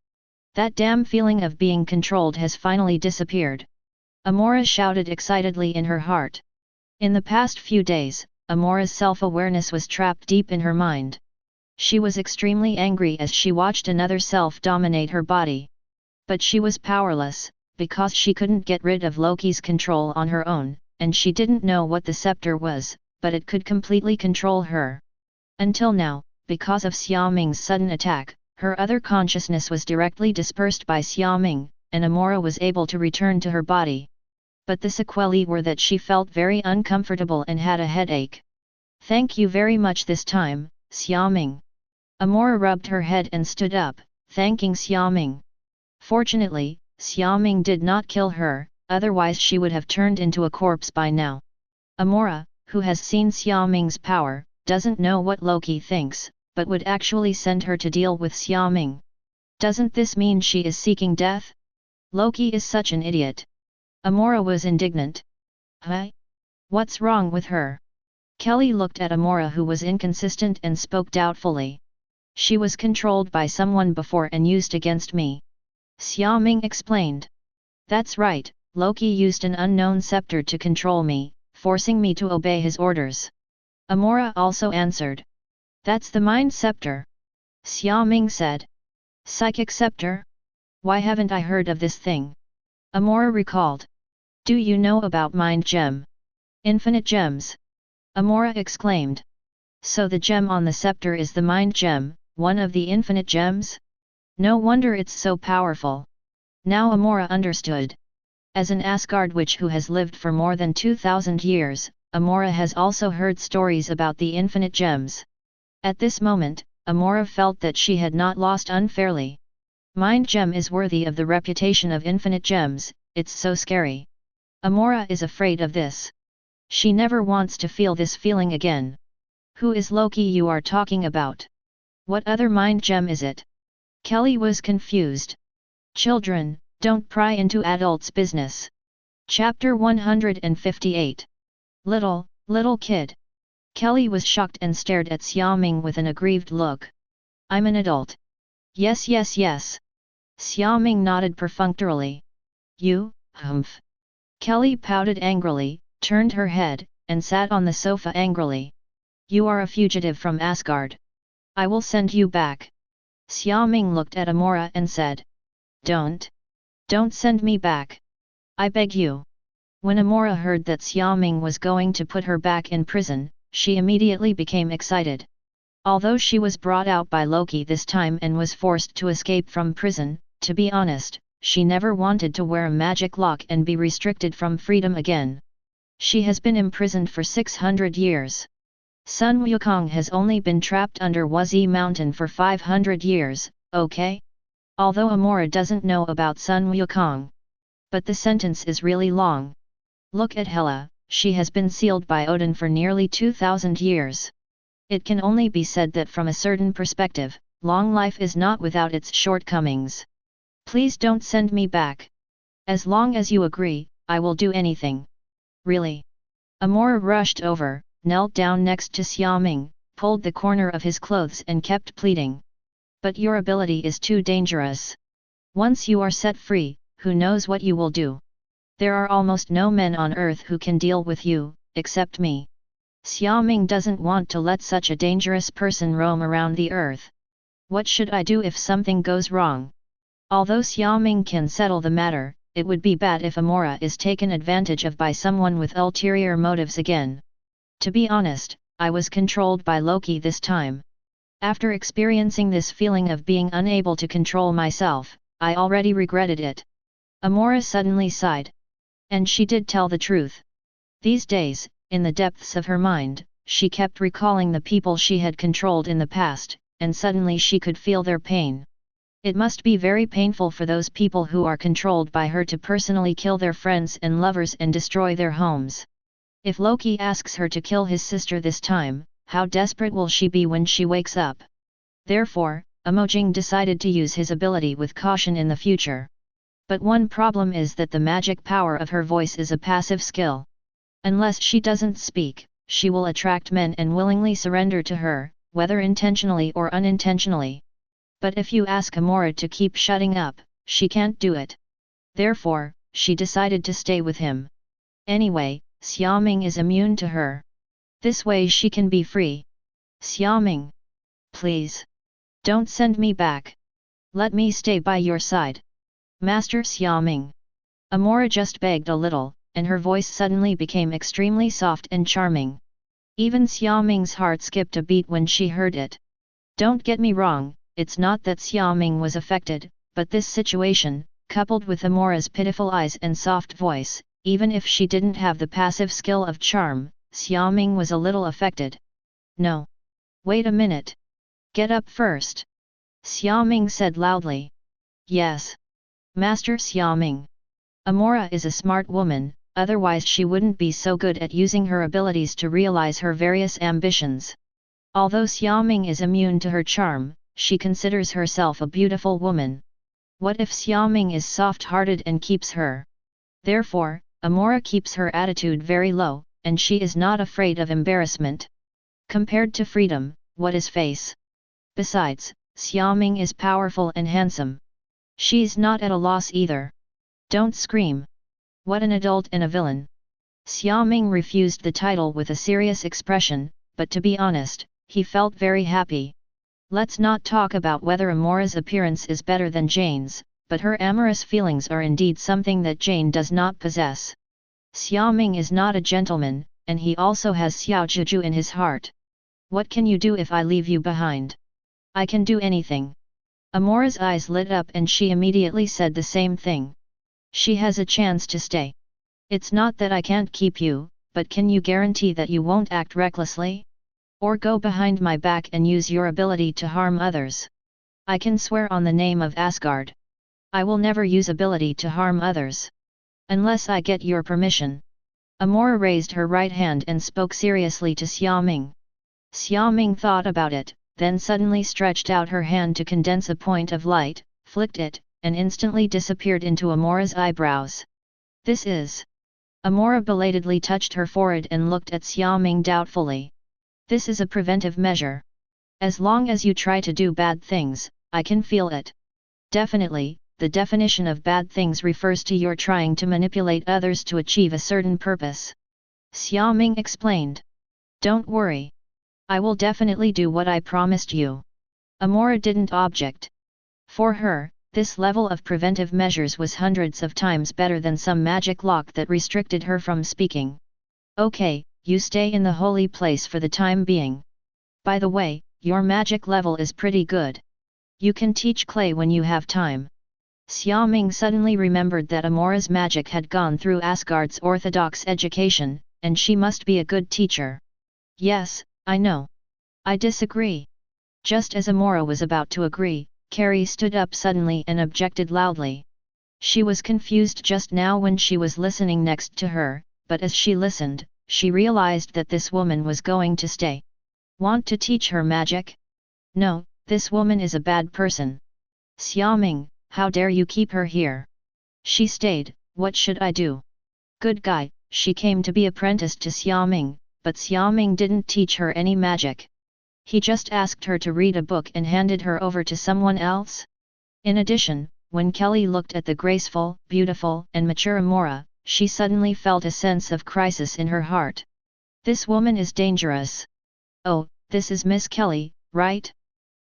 That damn feeling of being controlled has finally disappeared. Amora shouted excitedly in her heart. In the past few days, Amora's self-awareness was trapped deep in her mind. She was extremely angry as she watched another self dominate her body. But she was powerless, because she couldn't get rid of Loki's control on her own, and she didn't know what the scepter was, but it could completely control her. Until now, because of Xiaoming's sudden attack, her other consciousness was directly dispersed by Xiaoming, and Amora was able to return to her body. But the sequelae were that she felt very uncomfortable and had a headache. Thank you very much this time, Xiaoming. Amora rubbed her head and stood up, thanking Xiaoming. Fortunately, Xiaoming did not kill her, otherwise she would have turned into a corpse by now. Amora, who has seen Xiaoming's power, doesn't know what Loki thinks, but would actually send her to deal with Xiaoming. Doesn't this mean she is seeking death? Loki is such an idiot. Amora was indignant. Huh? What's wrong with her? Kelly looked at Amora, who was inconsistent, and spoke doubtfully. She was controlled by someone before and used against me. Xiaoming explained. That's right, Loki used an unknown scepter to control me, forcing me to obey his orders. Amora also answered. That's the Mind Scepter. Xiaoming said. Psychic Scepter? Why haven't I heard of this thing? Amora recalled. Do you know about Mind Gem? Infinite Gems? Amora exclaimed. So the gem on the scepter is the Mind Gem, one of the infinite gems? No wonder it's so powerful. Now Amora understood. As an Asgard witch who has lived for more than 2,000 years, Amora has also heard stories about the infinite gems. At this moment, Amora felt that she had not lost unfairly. Mind Gem is worthy of the reputation of infinite gems, it's so scary. Amora is afraid of this. She never wants to feel this feeling again. Who is Loki you are talking about? What other Mind Gem is it? Kelly was confused. Children, don't pry into adults' business. Chapter 158. Little kid. Kelly was shocked and stared at Xiaoming with an aggrieved look. I'm an adult. Yes. Xiaoming nodded perfunctorily. You, humph. Kelly pouted angrily, turned her head, and sat on the sofa angrily. You are a fugitive from Asgard. I will send you back. Xiaoming looked at Amora and said. Don't send me back. I beg you. When Amora heard that Xiaoming was going to put her back in prison, she immediately became excited. Although she was brought out by Loki this time and was forced to escape from prison, to be honest, she never wanted to wear a magic lock and be restricted from freedom again. She has been imprisoned for 600 years. Sun Wukong has only been trapped under Wuzi Mountain for 500 years, okay? Although Amora doesn't know about Sun Wukong. But the sentence is really long. Look at Hela, she has been sealed by Odin for nearly 2000 years. It can only be said that from a certain perspective, long life is not without its shortcomings. Please don't send me back. As long as you agree, I will do anything. Really? Amora rushed over, knelt down next to Xiaoming, pulled the corner of his clothes and kept pleading. But your ability is too dangerous. Once you are set free, who knows what you will do? There are almost no men on earth who can deal with you, except me. Xiaoming doesn't want to let such a dangerous person roam around the earth. What should I do if something goes wrong? Although Xiaoming can settle the matter, it would be bad if Amora is taken advantage of by someone with ulterior motives again. To be honest, I was controlled by Loki this time. After experiencing this feeling of being unable to control myself, I already regretted it. Amora suddenly sighed. And she did tell the truth. These days, in the depths of her mind, she kept recalling the people she had controlled in the past, and suddenly she could feel their pain. It must be very painful for those people who are controlled by her to personally kill their friends and lovers and destroy their homes. If Loki asks her to kill his sister this time, how desperate will she be when she wakes up? Therefore, Amojing decided to use his ability with caution in the future. But one problem is that the magic power of her voice is a passive skill. Unless she doesn't speak, she will attract men and willingly surrender to her, whether intentionally or unintentionally. But if you ask Amora to keep shutting up, she can't do it. Therefore, she decided to stay with him. Anyway, Xiaoming is immune to her. This way she can be free. Xiaoming, please. Don't send me back. Let me stay by your side. Master Xiaoming. Amora just begged a little, and her voice suddenly became extremely soft and charming. Even Xiaoming's heart skipped a beat when she heard it. Don't get me wrong, it's not that Xiaoming was affected, but this situation, coupled with Amora's pitiful eyes and soft voice, even if she didn't have the passive skill of charm, Xiaoming was a little affected. No. Wait a minute. Get up first. Xiaoming said loudly. Yes. Master Xiaoming. Amora is a smart woman, otherwise she wouldn't be so good at using her abilities to realize her various ambitions. Although Xiaoming is immune to her charm, she considers herself a beautiful woman. What if Xiaoming is soft-hearted and keeps her? Therefore, Amora keeps her attitude very low, and she is not afraid of embarrassment. Compared to freedom, what is face? Besides, Xiaoming is powerful and handsome. She's not at a loss either. Don't scream. What an adult and a villain. Xiaoming refused the title with a serious expression, but to be honest, he felt very happy. Let's not talk about whether Amora's appearance is better than Jane's, but her amorous feelings are indeed something that Jane does not possess. Xiaoming is not a gentleman, and he also has Xiaojuju in his heart. What can you do if I leave you behind? I can do anything. Amora's eyes lit up and she immediately said the same thing. She has a chance to stay. It's not that I can't keep you, but can you guarantee that you won't act recklessly? Or go behind my back and use your ability to harm others? I can swear on the name of Asgard. I will never use ability to harm others. Unless I get your permission. Amora raised her right hand and spoke seriously to Xiaoming. Xiaoming thought about it, then suddenly stretched out her hand to condense a point of light, flicked it, and instantly disappeared into Amora's eyebrows. This is... Amora belatedly touched her forehead and looked at Xiaoming doubtfully. This is a preventive measure. As long as you try to do bad things, I can feel it. Definitely, the definition of bad things refers to your trying to manipulate others to achieve a certain purpose. Xiaoming explained. Don't worry. I will definitely do what I promised you. Amora didn't object. For her, This level of preventive measures was hundreds of times better than some magic lock that restricted her from speaking. Okay, you stay in the holy place for the time being. By the way, your magic level is pretty good. You can teach clay when you have time. Xiaoming suddenly remembered that Amora's magic had gone through Asgard's orthodox education, and she must be a good teacher. Yes, I know. I disagree. Just as Amora was about to agree, Carrie stood up suddenly and objected loudly. She was confused just now when she was listening next to her, but as she listened, she realized that this woman was going to stay. Want to teach her magic? No, this woman is a bad person. Xiaoming, how dare you keep her here? She stayed, what should I do? Good guy, she came to be apprenticed to Xiaoming, but Xiaoming didn't teach her any magic. He just asked her to read a book and handed her over to someone else? In addition, when Kelly looked at the graceful, beautiful, and mature Amora, she suddenly felt a sense of crisis in her heart. This woman is dangerous. Oh, this is Miss Kelly, right?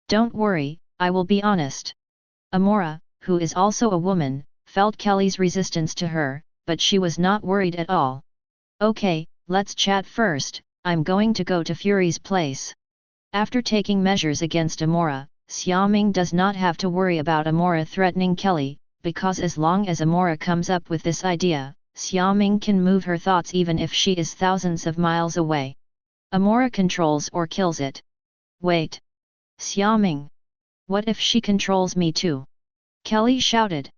Don't worry, I will be honest. Amora, who is also a woman, felt Kelly's resistance to her, but she was not worried at all. Okay, let's chat first, I'm going to go to Fury's place. After taking measures against Amora, Xiaoming does not have to worry about Amora threatening Kelly, because as long as Amora comes up with this idea, Xiaoming can move her thoughts even if she is thousands of miles away. Amora controls or kills it. Wait. Xiaoming. What if she controls me too? Kelly shouted.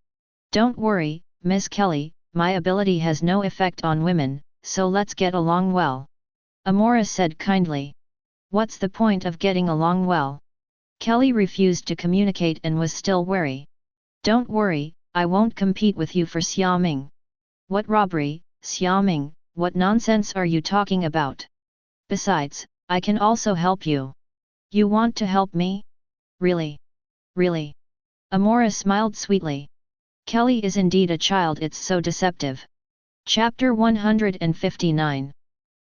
Don't worry, Miss Kelly, my ability has no effect on women, so let's get along well. Amora said kindly. What's the point of getting along well? Kelly refused to communicate and was still wary. Don't worry, I won't compete with you for Xiaoming. What robbery, Xiaoming, what nonsense are you talking about? Besides, I can also help you. You want to help me? Really? Really? Amora smiled sweetly. Kelly is indeed a child, it's so deceptive. Chapter 159.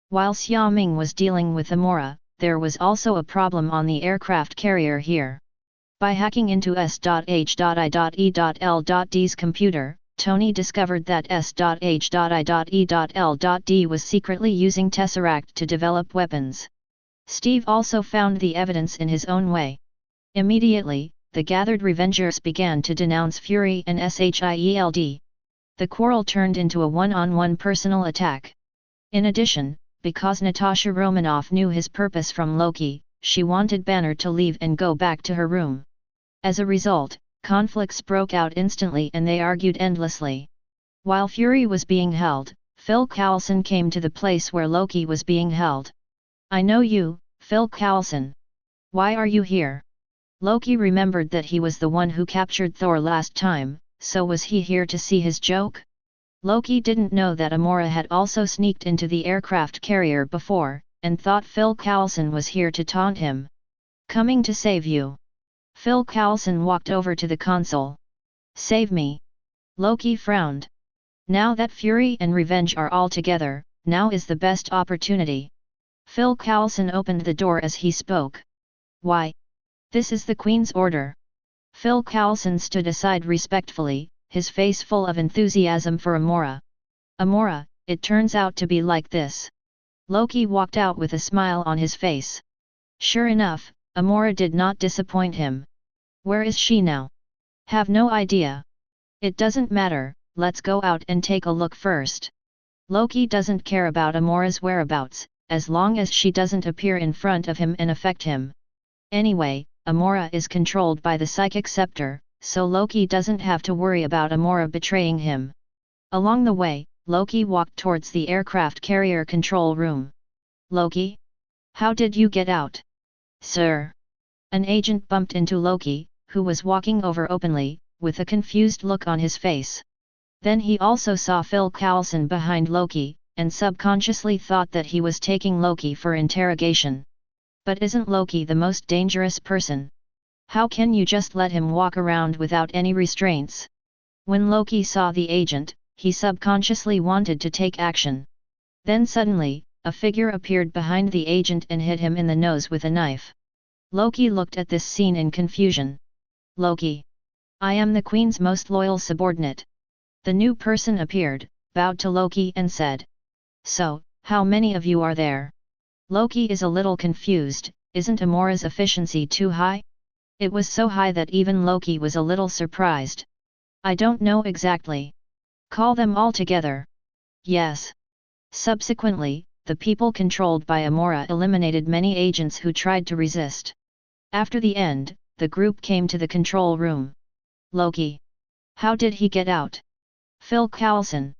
While Xiaoming was dealing with Amora, there was also a problem on the aircraft carrier here. By hacking into S.H.I.E.L.D's computer, Tony discovered that S.H.I.E.L.D was secretly using Tesseract to develop weapons. Steve also found the evidence in his own way. Immediately, the gathered Revengers began to denounce Fury and SHIELD. The quarrel turned into a one-on-one personal attack. In addition, because Natasha Romanoff knew his purpose from Loki, she wanted Banner to leave and go back to her room. As a result, conflicts broke out instantly and they argued endlessly. While Fury was being held, Phil Coulson came to the place where Loki was being held. I know you, Phil Coulson. Why are you here? Loki remembered that he was the one who captured Thor last time, so was he here to see his joke? Loki didn't know that Amora had also sneaked into the aircraft carrier before, and thought Phil Coulson was here to taunt him. Coming to save you. Phil Coulson walked over to the console. Save me. Loki frowned. Now that Fury and Revenge are all together, now is the best opportunity. Phil Coulson opened the door as he spoke. Why? This is the Queen's order. Phil Coulson stood aside respectfully, his face full of enthusiasm for Amora. Amora, it turns out to be like this. Loki walked out with a smile on his face. Sure enough, Amora did not disappoint him. Where is she now? Have no idea. It doesn't matter, let's go out and take a look first. Loki doesn't care about Amora's whereabouts, as long as she doesn't appear in front of him and affect him. Anyway, Amora is controlled by the psychic scepter, so Loki doesn't have to worry about Amora betraying him. Along the way, Loki walked towards the aircraft carrier control room. Loki? How did you get out? Sir? An agent bumped into Loki, who was walking over openly, with a confused look on his face. Then he also saw Phil Coulson behind Loki, and subconsciously thought that he was taking Loki for interrogation. But isn't Loki the most dangerous person? How can you just let him walk around without any restraints? When Loki saw the agent, he subconsciously wanted to take action. Then suddenly, a figure appeared behind the agent and hit him in the nose with a knife. Loki looked at this scene in confusion. Loki! I am the Queen's most loyal subordinate. The new person appeared, bowed to Loki and said. So, how many of you are there? Loki is a little confused. Isn't Amora's efficiency too high? It was so high that even Loki was a little surprised. I don't know exactly. Call them all together. Yes. Subsequently, the people controlled by Amora eliminated many agents who tried to resist. After the end, the group came to the control room. Loki. How did he get out? Phil Coulson.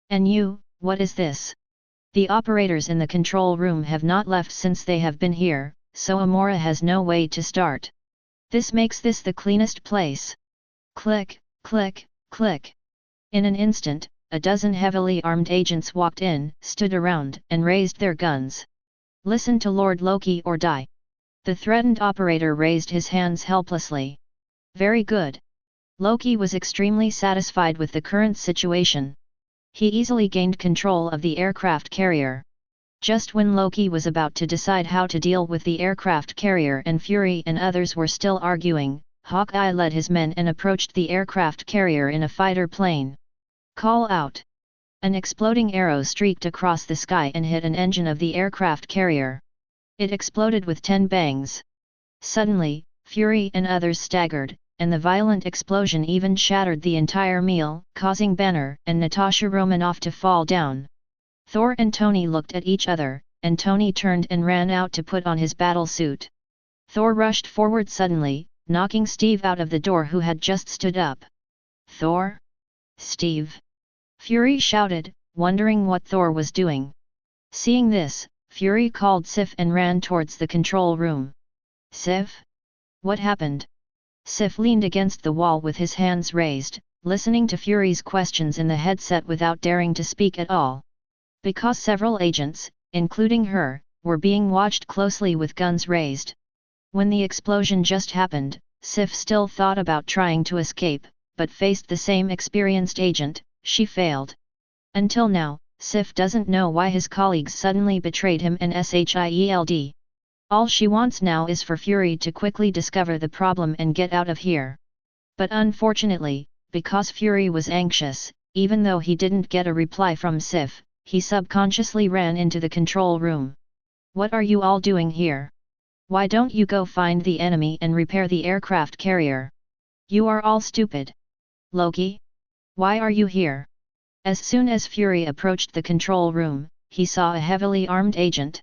And you, what is this? The operators in the control room have not left since they have been here, so Amora has no way to start. This makes this the cleanest place. Click, click, click. In an instant, a dozen heavily armed agents walked in, stood around, and raised their guns. Listen to Lord Loki or die. The threatened operator raised his hands helplessly. Very good. Loki was extremely satisfied with the current situation. He easily gained control of the aircraft carrier. Just when Loki was about to decide how to deal with the aircraft carrier and Fury and others were still arguing, Hawkeye led his men and approached the aircraft carrier in a fighter plane. Call out! An exploding arrow streaked across the sky and hit an engine of the aircraft carrier. It exploded with 10 bangs. Suddenly, Fury and others staggered, and the violent explosion even shattered the entire meal, causing Banner and Natasha Romanoff to fall down. Thor and Tony looked at each other, and Tony turned and ran out to put on his battle suit. Thor rushed forward suddenly, knocking Steve out of the door who had just stood up. Thor? Steve? Fury shouted, wondering what Thor was doing. Seeing this, Fury called Sif and ran towards the control room. Sif? What happened? Sif leaned against the wall with his hands raised, listening to Fury's questions in the headset without daring to speak at all. Because several agents, including her, were being watched closely with guns raised. When the explosion just happened, Sif still thought about trying to escape, but faced the same experienced agent, she failed. Until now, Sif doesn't know why his colleagues suddenly betrayed him and SHIELD. All she wants now is for Fury to quickly discover the problem and get out of here. But unfortunately, because Fury was anxious, even though he didn't get a reply from Sif, he subconsciously ran into the control room. What are you all doing here? Why don't you go find the enemy and repair the aircraft carrier? You are all stupid. Loki? Why are you here? As soon as Fury approached the control room, he saw a heavily armed agent.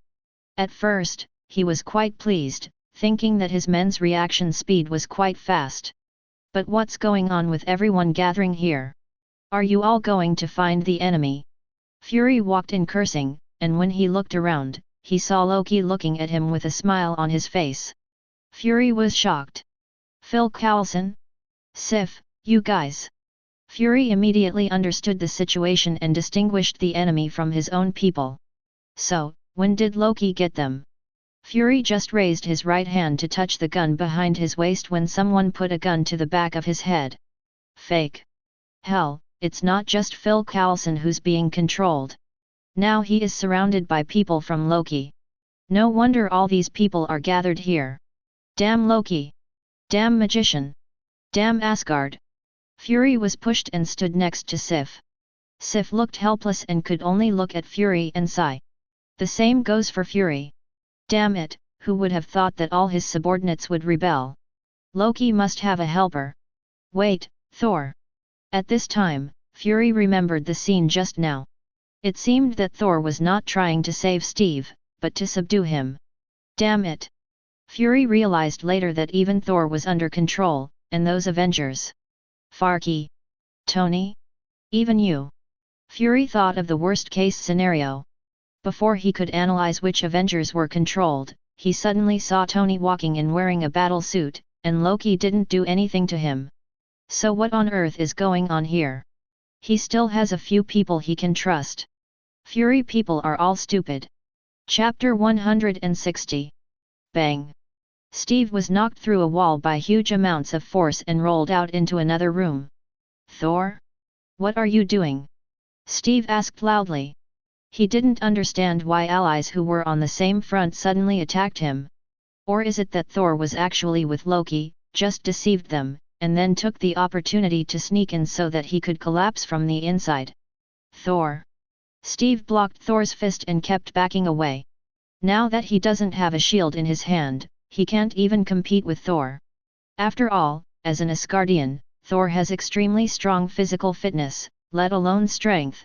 At first, he was quite pleased, thinking that his men's reaction speed was quite fast. But what's going on with everyone gathering here? Are you all going to find the enemy? Fury walked in cursing, and when he looked around, he saw Loki looking at him with a smile on his face. Fury was shocked. Phil Coulson? Sif, you guys. Fury immediately understood the situation and distinguished the enemy from his own people. So, when did Loki get them? Fury just raised his right hand to touch the gun behind his waist when someone put a gun to the back of his head. Fake. Hell, it's not just Phil Coulson who's being controlled. Now he is surrounded by people from Loki. No wonder all these people are gathered here. Damn Loki! Damn magician! Damn Asgard! Fury was pushed and stood next to Sif. Sif looked helpless and could only look at Fury and sigh. The same goes for Fury. Damn it, who would have thought that all his subordinates would rebel? Loki must have a helper. Wait, Thor. At this time, Fury remembered the scene just now. It seemed that Thor was not trying to save Steve, but to subdue him. Damn it! Fury realized later that even Thor was under control, and those Avengers. Farky. Tony? Even you. Fury thought of the worst-case scenario. Before he could analyze which Avengers were controlled, he suddenly saw Tony walking in wearing a battle suit, and Loki didn't do anything to him. So what on earth is going on here? He still has a few people he can trust. Fury people are all stupid. Chapter 160. Bang! Steve was knocked through a wall by huge amounts of force and rolled out into another room. Thor? What are you doing? Steve asked loudly. He didn't understand why allies who were on the same front suddenly attacked him. Or is it that Thor was actually with Loki, just deceived them, and then took the opportunity to sneak in so that he could collapse from the inside. Thor. Steve blocked Thor's fist and kept backing away. Now that he doesn't have a shield in his hand, he can't even compete with Thor. After all, as an Asgardian, Thor has extremely strong physical fitness, let alone strength.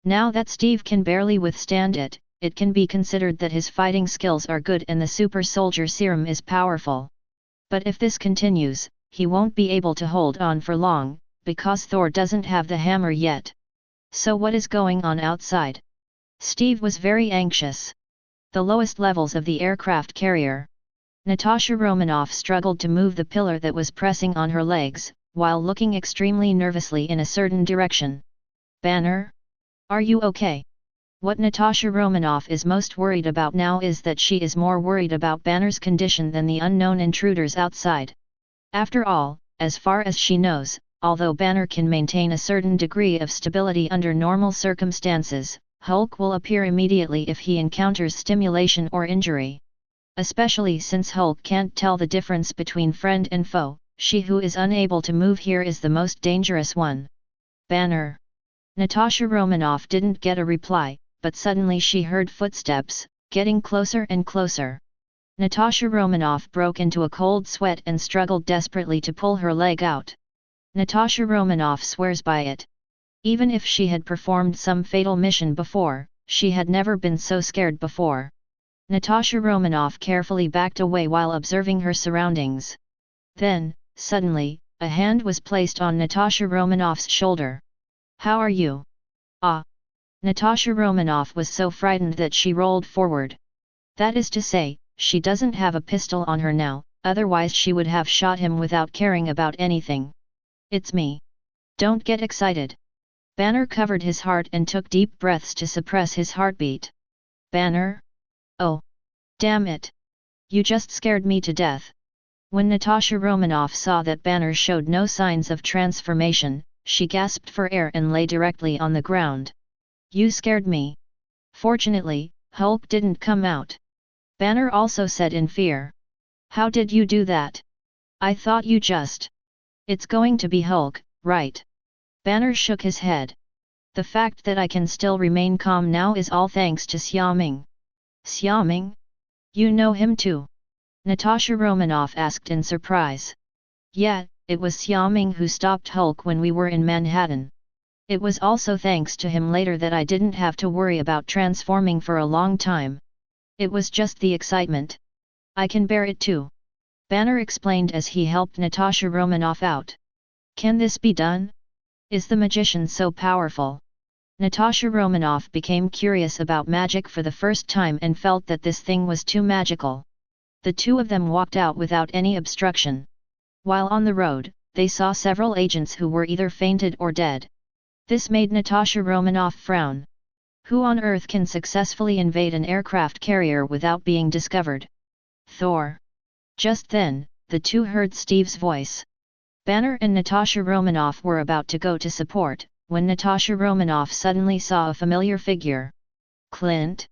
Now that Steve can barely withstand it, it can be considered that his fighting skills are good and the super soldier serum is powerful. But if this continues, he won't be able to hold on for long, because Thor doesn't have the hammer yet. So what is going on outside? Steve was very anxious. The lowest levels of the aircraft carrier. Natasha Romanoff struggled to move the pillar that was pressing on her legs, while looking extremely nervously in a certain direction. Banner? Are you okay? What Natasha Romanoff is most worried about now is that she is more worried about Banner's condition than the unknown intruders outside. After all, as far as she knows, although Banner can maintain a certain degree of stability under normal circumstances, Hulk will appear immediately if he encounters stimulation or injury. Especially since Hulk can't tell the difference between friend and foe, she who is unable to move here is the most dangerous one. Banner. Natasha Romanoff didn't get a reply, but suddenly she heard footsteps, getting closer and closer. Natasha Romanoff broke into a cold sweat and struggled desperately to pull her leg out. Natasha Romanoff swears by it. Even if she had performed some fatal mission before, she had never been so scared before. Natasha Romanoff carefully backed away while observing her surroundings. Then, suddenly, a hand was placed on Natasha Romanoff's shoulder. "How are you?" "Ah." Natasha Romanoff was so frightened that she rolled forward. That is to say, she doesn't have a pistol on her now, otherwise she would have shot him without caring about anything. "It's me. Don't get excited." Banner covered his heart and took deep breaths to suppress his heartbeat. "Banner? Oh. Damn it. You just scared me to death." When Natasha Romanoff saw that Banner showed no signs of transformation, she gasped for air and lay directly on the ground. "You scared me." Fortunately, Hulk didn't come out. Banner also said in fear. "How did you do that? I thought you just... It's going to be Hulk, right?" Banner shook his head. "The fact that I can still remain calm now is all thanks to Xiaoming." "Xiaoming? You know him too?" Natasha Romanoff asked in surprise. "Yeah, it was Xiaoming who stopped Hulk when we were in Manhattan. It was also thanks to him later that I didn't have to worry about transforming for a long time. It was just the excitement. I can bear it too." Banner explained as he helped Natasha Romanoff out. "Can this be done? Is the magician so powerful?" Natasha Romanoff became curious about magic for the first time and felt that this thing was too magical. The two of them walked out without any obstruction. While on the road, they saw several agents who were either fainted or dead. This made Natasha Romanoff frown. Who on earth can successfully invade an aircraft carrier without being discovered? Thor. Just then, the two heard Steve's voice. Banner and Natasha Romanoff were about to go to support, when Natasha Romanoff suddenly saw a familiar figure. "Clint?"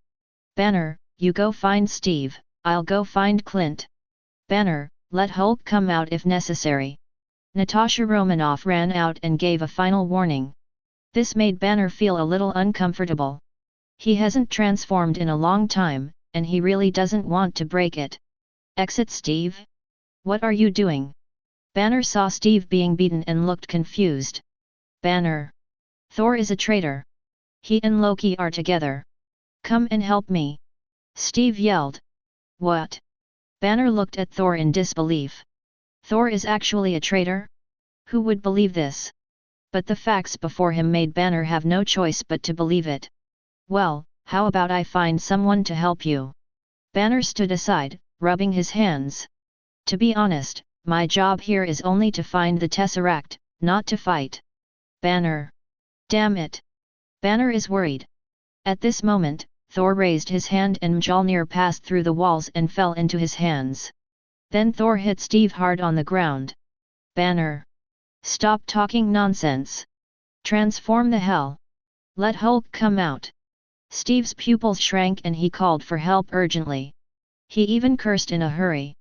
"Banner, you go find Steve, I'll go find Clint." "Banner, let Hulk come out if necessary." Natasha Romanoff ran out and gave a final warning. This made Banner feel a little uncomfortable. He hasn't transformed in a long time, and he really doesn't want to break it. "Exit Steve? What are you doing?" Banner saw Steve being beaten and looked confused. "Banner. Thor is a traitor. He and Loki are together. Come and help me." Steve yelled. "What?" Banner looked at Thor in disbelief. Thor is actually a traitor? Who would believe this? But the facts before him made Banner have no choice but to believe it. "Well, how about I find someone to help you?" Banner stood aside, rubbing his hands. "To be honest, my job here is only to find the Tesseract, not to fight." "Banner. Damn it. Banner is worried." At this moment, Thor raised his hand and Mjolnir passed through the walls and fell into his hands. Then Thor hit Steve hard on the ground. "Banner. Stop talking nonsense. Transform the hell. Let Hulk come out." Steve's pupils shrank and he called for help urgently. He even cursed in a hurry.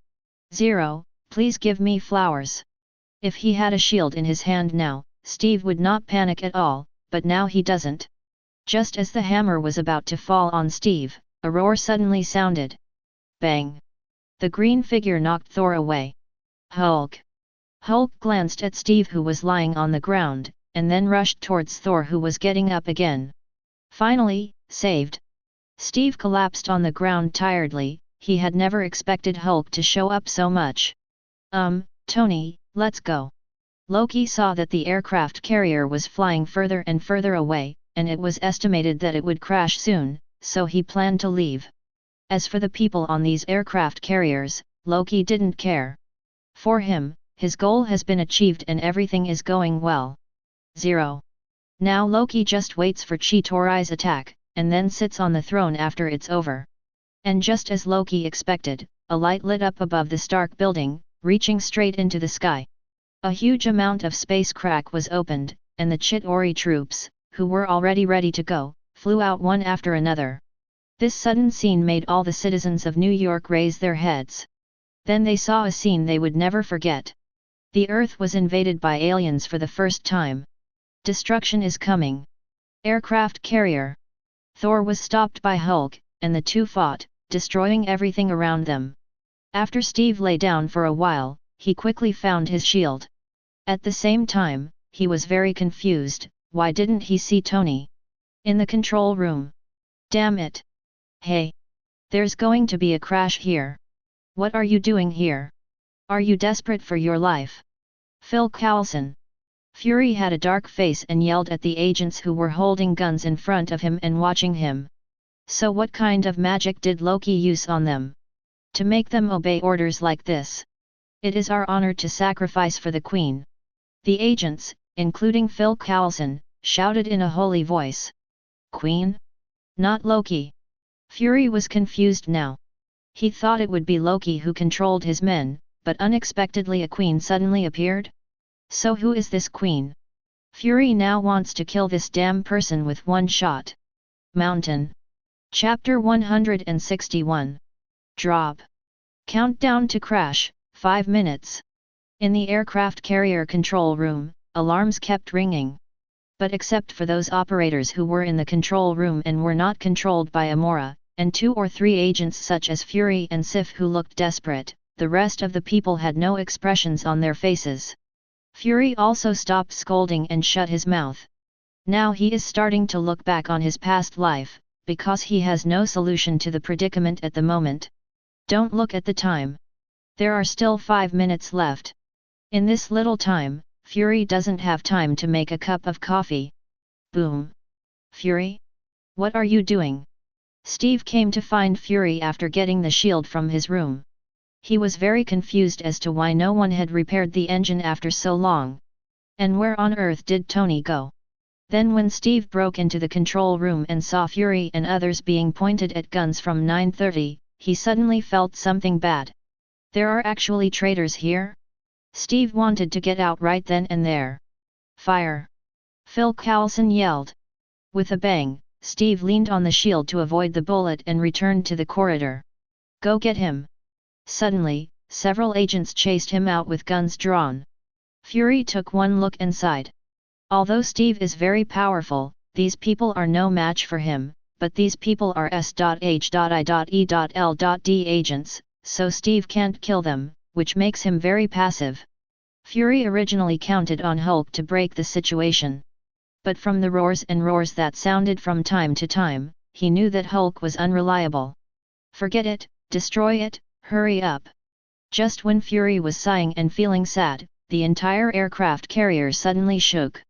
"Zero, please give me flowers. If he had a shield in his hand now, Steve would not panic at all, but now he doesn't. Just as the hammer was about to fall on Steve, a roar suddenly sounded. Bang! The green figure knocked Thor away. Hulk! Hulk glanced at Steve, who was lying on the ground, and then rushed towards Thor, who was getting up again. Finally, saved! Steve collapsed on the ground tiredly. He had never expected Hulk to show up so much. Tony, let's go. Loki saw that the aircraft carrier was flying further and further away, and it was estimated that it would crash soon, so he planned to leave. As for the people on these aircraft carriers, Loki didn't care. For him, his goal has been achieved and everything is going well. 0. Now Loki just waits for Chitauri's attack, and then sits on the throne after it's over. And just as Loki expected, a light lit up above the Stark building, reaching straight into the sky. A huge amount of space crack was opened, and the Chitauri troops, who were already ready to go, flew out one after another. This sudden scene made all the citizens of New York raise their heads. Then they saw a scene they would never forget. The Earth was invaded by aliens for the first time. Destruction is coming. Aircraft carrier. Thor was stopped by Hulk, and the two fought, destroying everything around them. After Steve lay down for a while, he quickly found his shield. At the same time, he was very confused. Why didn't he see Tony in the control room? Damn it! Hey! There's going to be a crash here. What are you doing here? Are you desperate for your life? Phil Coulson. Fury had a dark face and yelled at the agents who were holding guns in front of him and watching him. So what kind of magic did Loki use on them? To make them obey orders like this? It is our honor to sacrifice for the Queen. The agents, including Phil Coulson, shouted in a holy voice. Queen? Not Loki. Fury was confused now. He thought it would be Loki who controlled his men, but unexpectedly a queen suddenly appeared? So who is this queen? Fury now wants to kill this damn person with one shot. Mountain. Chapter 161. Drop. Countdown to crash, 5 minutes. In the aircraft carrier control room, alarms kept ringing. But except for those operators who were in the control room and were not controlled by Amora, and 2 or 3 agents such as Fury and Sif who looked desperate, the rest of the people had no expressions on their faces. Fury also stopped scolding and shut his mouth. Now he is starting to look back on his past life, because he has no solution to the predicament at the moment. Don't look at the time. There are still 5 minutes left. In this little time, Fury doesn't have time to make a cup of coffee. Boom. Fury? What are you doing? Steve came to find Fury after getting the shield from his room. He was very confused as to why no one had repaired the engine after so long. And where on earth did Tony go? Then when Steve broke into the control room and saw Fury and others being pointed at guns from 9:30, he suddenly felt something bad. There are actually traitors here? Steve wanted to get out right then and there. Fire! Phil Coulson yelled. With a bang, Steve leaned on the shield to avoid the bullet and returned to the corridor. Go get him! Suddenly, several agents chased him out with guns drawn. Fury took one look inside. Although Steve is very powerful, these people are no match for him, but these people are S.H.I.E.L.D. agents, so Steve can't kill them, which makes him very passive. Fury originally counted on Hulk to break the situation. But from the roars and roars that sounded from time to time, he knew that Hulk was unreliable. Forget it, destroy it, hurry up. Just when Fury was sighing and feeling sad, the entire aircraft carrier suddenly shook.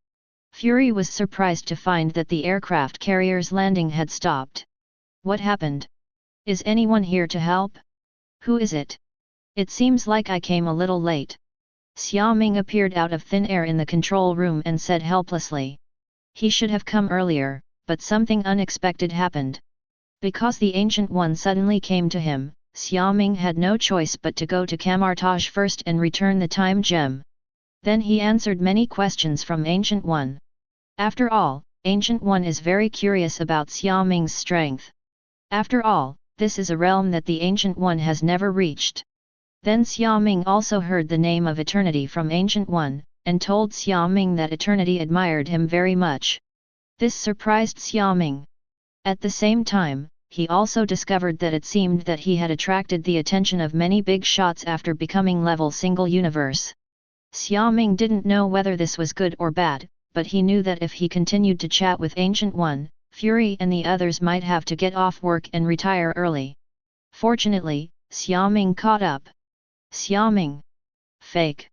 Fury was surprised to find that the aircraft carrier's landing had stopped. What happened? Is anyone here to help? Who is it? It seems like I came a little late. Xiaoming appeared out of thin air in the control room and said helplessly. He should have come earlier, but something unexpected happened. Because the Ancient One suddenly came to him, Xiaoming had no choice but to go to Kamar-Taj first and return the time gem. Then he answered many questions from Ancient One. After all, Ancient One is very curious about Xiaoming's strength. After all, this is a realm that the Ancient One has never reached. Then Xiaoming also heard the name of Eternity from Ancient One, and told Xiaoming that Eternity admired him very much. This surprised Xiaoming. At the same time, he also discovered that it seemed that he had attracted the attention of many big shots after becoming level single universe. Xiaoming didn't know whether this was good or bad, but he knew that if he continued to chat with Ancient One, Fury and the others might have to get off work and retire early. Fortunately, Xiaoming caught up. Xiaoming! Fake!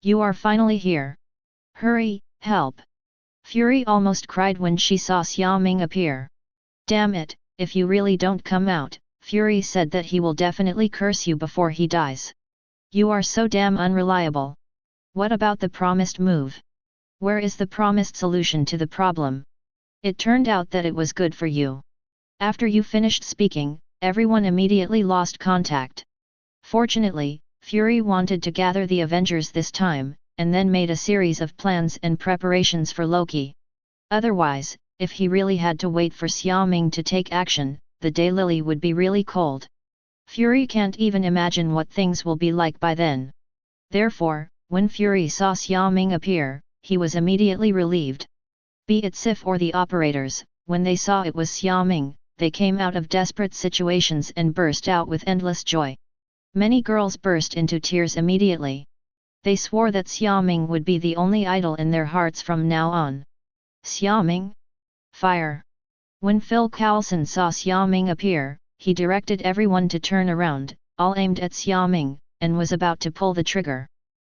You are finally here! Hurry, help! Fury almost cried when she saw Xiaoming appear. Damn it, if you really don't come out, Fury said that he will definitely curse you before he dies. You are so damn unreliable. What about the promised move? Where is the promised solution to the problem? It turned out that it was good for you. After you finished speaking, everyone immediately lost contact. Fortunately, Fury wanted to gather the Avengers this time, and then made a series of plans and preparations for Loki. Otherwise, if he really had to wait for Xiaoming to take action, the daylily would be really cold. Fury can't even imagine what things will be like by then. Therefore, when Fury saw Xiaoming appear, he was immediately relieved. Be it Sif or the operators, when they saw it was Xiaoming, they came out of desperate situations and burst out with endless joy. Many girls burst into tears immediately. They swore that Xiaoming would be the only idol in their hearts from now on. Xiaoming? Fire! When Phil Coulson saw Xiaoming appear, he directed everyone to turn around, all aimed at Xiaoming, and was about to pull the trigger.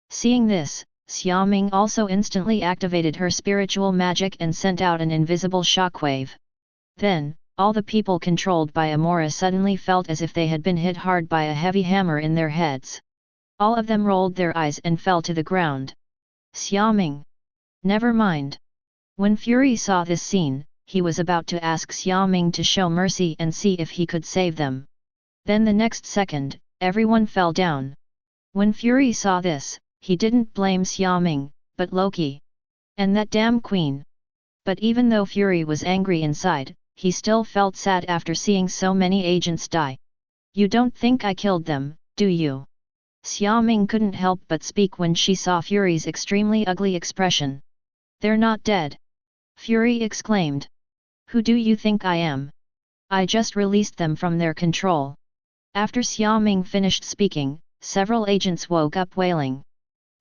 Seeing this, Xiaoming also instantly activated her spiritual magic and sent out an invisible shockwave. Then, all the people controlled by Amora suddenly felt as if they had been hit hard by a heavy hammer in their heads. All of them rolled their eyes and fell to the ground. Xiaoming! Never mind. When Fury saw this scene, he was about to ask Xiaoming to show mercy and see if he could save them. Then the next second, everyone fell down. When Fury saw this, he didn't blame Xiaoming, but Loki. And that damn queen. But even though Fury was angry inside, he still felt sad after seeing so many agents die. You don't think I killed them, do you? Xiaoming couldn't help but speak when she saw Fury's extremely ugly expression. They're not dead. Fury exclaimed. Who do you think I am? I just released them from their control. After Xiaoming finished speaking, several agents woke up wailing.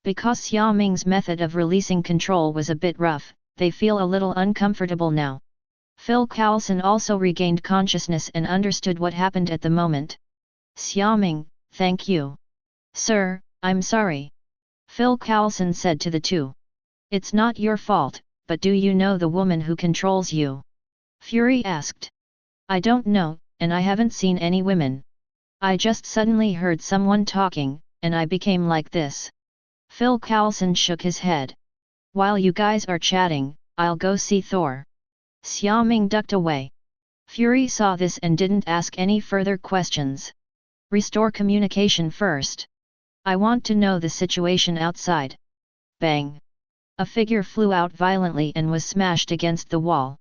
Because Xiaoming's method of releasing control was a bit rough, they feel a little uncomfortable now. Phil Coulson also regained consciousness and understood what happened at the moment. Xiaoming, thank you. Sir, I'm sorry. Phil Coulson said to the two. It's not your fault, but do you know the woman who controls you? Fury asked. I don't know, and I haven't seen any women. I just suddenly heard someone talking, and I became like this. Phil Coulson shook his head. While you guys are chatting, I'll go see Thor. Xiaoming ducked away. Fury saw this and didn't ask any further questions. Restore communication first. I want to know the situation outside. Bang! A figure flew out violently and was smashed against the wall.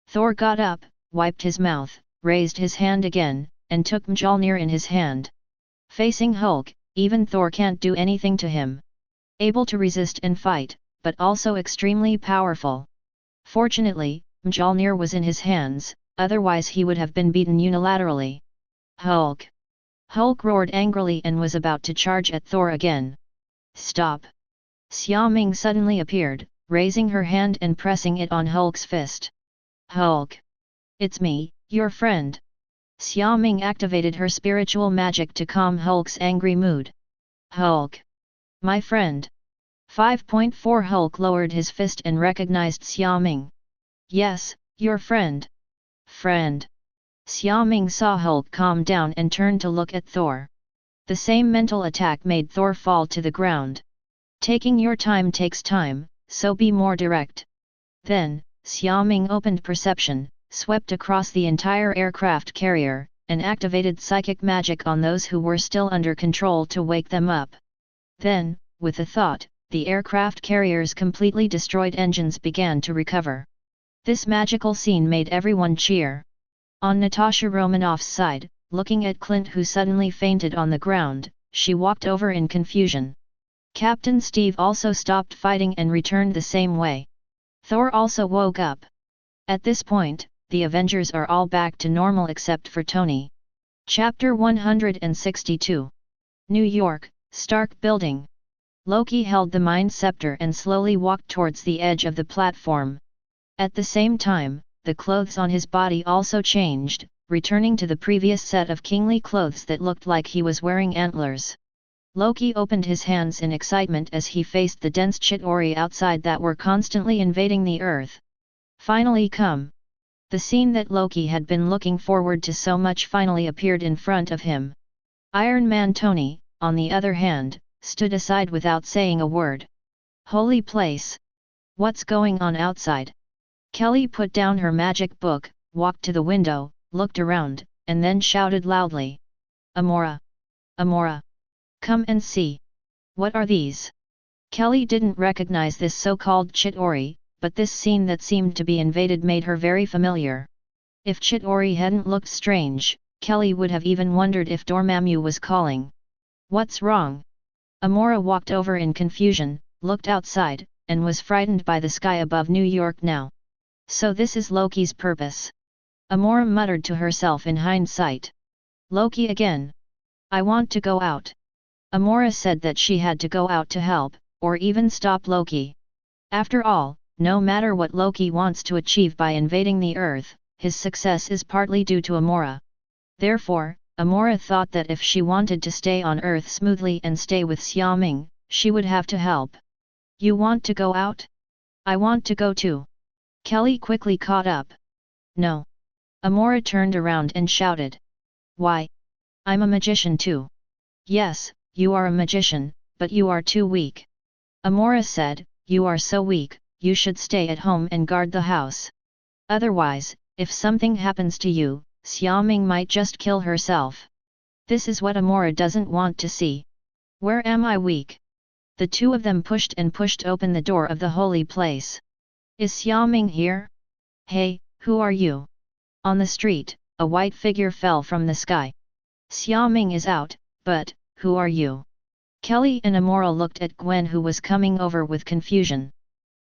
Thor got up, wiped his mouth, raised his hand again, and took Mjolnir in his hand. Facing Hulk, even Thor can't do anything to him. Able to resist and fight, but also extremely powerful. Fortunately, Mjolnir was in his hands, otherwise he would have been beaten unilaterally. Hulk! Hulk roared angrily and was about to charge at Thor again. Stop! Xiaoming suddenly appeared, raising her hand and pressing it on Hulk's fist. Hulk! It's me, your friend. Xiaoming activated her spiritual magic to calm Hulk's angry mood. Hulk! My friend! 5.4 Hulk lowered his fist and recognized Xiaoming. Yes, your friend. Friend. Xiaoming saw Hulk calm down and turned to look at Thor. The same mental attack made Thor fall to the ground. Taking your time takes time, so be more direct. Then, Xiaoming opened perception, swept across the entire aircraft carrier, and activated psychic magic on those who were still under control to wake them up. Then, with a thought, the aircraft carrier's completely destroyed engines began to recover. This magical scene made everyone cheer. On Natasha Romanoff's side, looking at Clint who suddenly fainted on the ground, she walked over in confusion. Captain Steve also stopped fighting and returned the same way. Thor also woke up. At this point, the Avengers are all back to normal except for Tony. Chapter 162. New York, Stark Building. Loki held the Mind Scepter and slowly walked towards the edge of the platform. At the same time, the clothes on his body also changed, returning to the previous set of kingly clothes that looked like he was wearing antlers. Loki opened his hands in excitement as he faced the dense Chitauri outside that were constantly invading the earth. Finally come! The scene that Loki had been looking forward to so much finally appeared in front of him. Iron Man Tony, on the other hand, stood aside without saying a word. Holy place! What's going on outside? Kelly put down her magic book, walked to the window, looked around, and then shouted loudly. Amora! Amora! Come and see! What are these? Kelly didn't recognize this so-called Chitauri, but this scene that seemed to be invaded made her very familiar. If Chitauri hadn't looked strange, Kelly would have even wondered if Dormammu was calling. What's wrong? Amora walked over in confusion, looked outside, and was frightened by the sky above New York now. So this is Loki's purpose. Amora muttered to herself in hindsight. Loki again. I want to go out. Amora said that she had to go out to help, or even stop Loki. After all, no matter what Loki wants to achieve by invading the Earth, his success is partly due to Amora. Therefore, Amora thought that if she wanted to stay on Earth smoothly and stay with Xiaoming, she would have to help. You want to go out? I want to go too. Kelly quickly caught up. No. Amora turned around and shouted. Why? I'm a magician too. Yes, you are a magician, but you are too weak. Amora said, you are so weak, you should stay at home and guard the house. Otherwise, if something happens to you, Xiaoming might just kill herself. This is what Amora doesn't want to see. Where am I weak? The two of them pushed and pushed open the door of the holy place. Is Xiaoming here? Hey, who are you? On the street, a white figure fell from the sky. Xiaoming is out, but, who are you? Kelly and Amora looked at Gwen, who was coming over with confusion.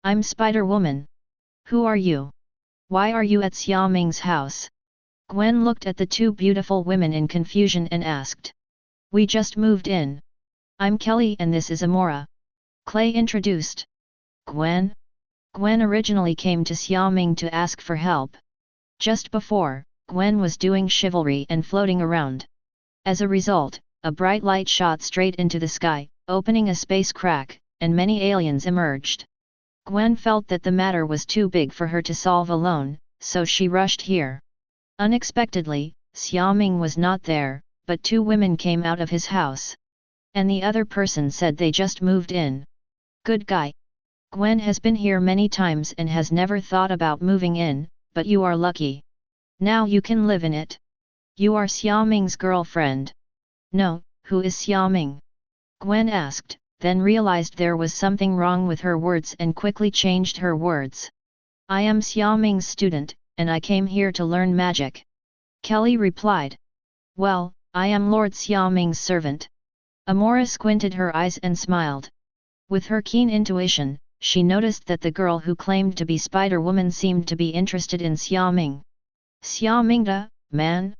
I'm Spider-Woman. Who are you? Why are you at Xiaoming's house? Gwen looked at the two beautiful women in confusion and asked. We just moved in. I'm Kelly and this is Amora. Clay introduced. Gwen? Gwen originally came to Xiaoming to ask for help. Just before, Gwen was doing chivalry and floating around. As a result, a bright light shot straight into the sky, opening a space crack, and many aliens emerged. Gwen felt that the matter was too big for her to solve alone, so she rushed here. Unexpectedly, Xiaoming was not there, but two women came out of his house. And the other person said they just moved in. Good guy. Gwen has been here many times and has never thought about moving in, but you are lucky. Now you can live in it. You are Xiaoming's girlfriend. No, who is Xiaoming? Gwen asked, then realized there was something wrong with her words and quickly changed her words. I am Xiaoming's student, and I came here to learn magic. Kelly replied. Well, I am Lord Xiaoming's servant. Amora squinted her eyes and smiled. With her keen intuition, she noticed that the girl who claimed to be Spider-Woman seemed to be interested in Xiaoming. Xiaoming, man?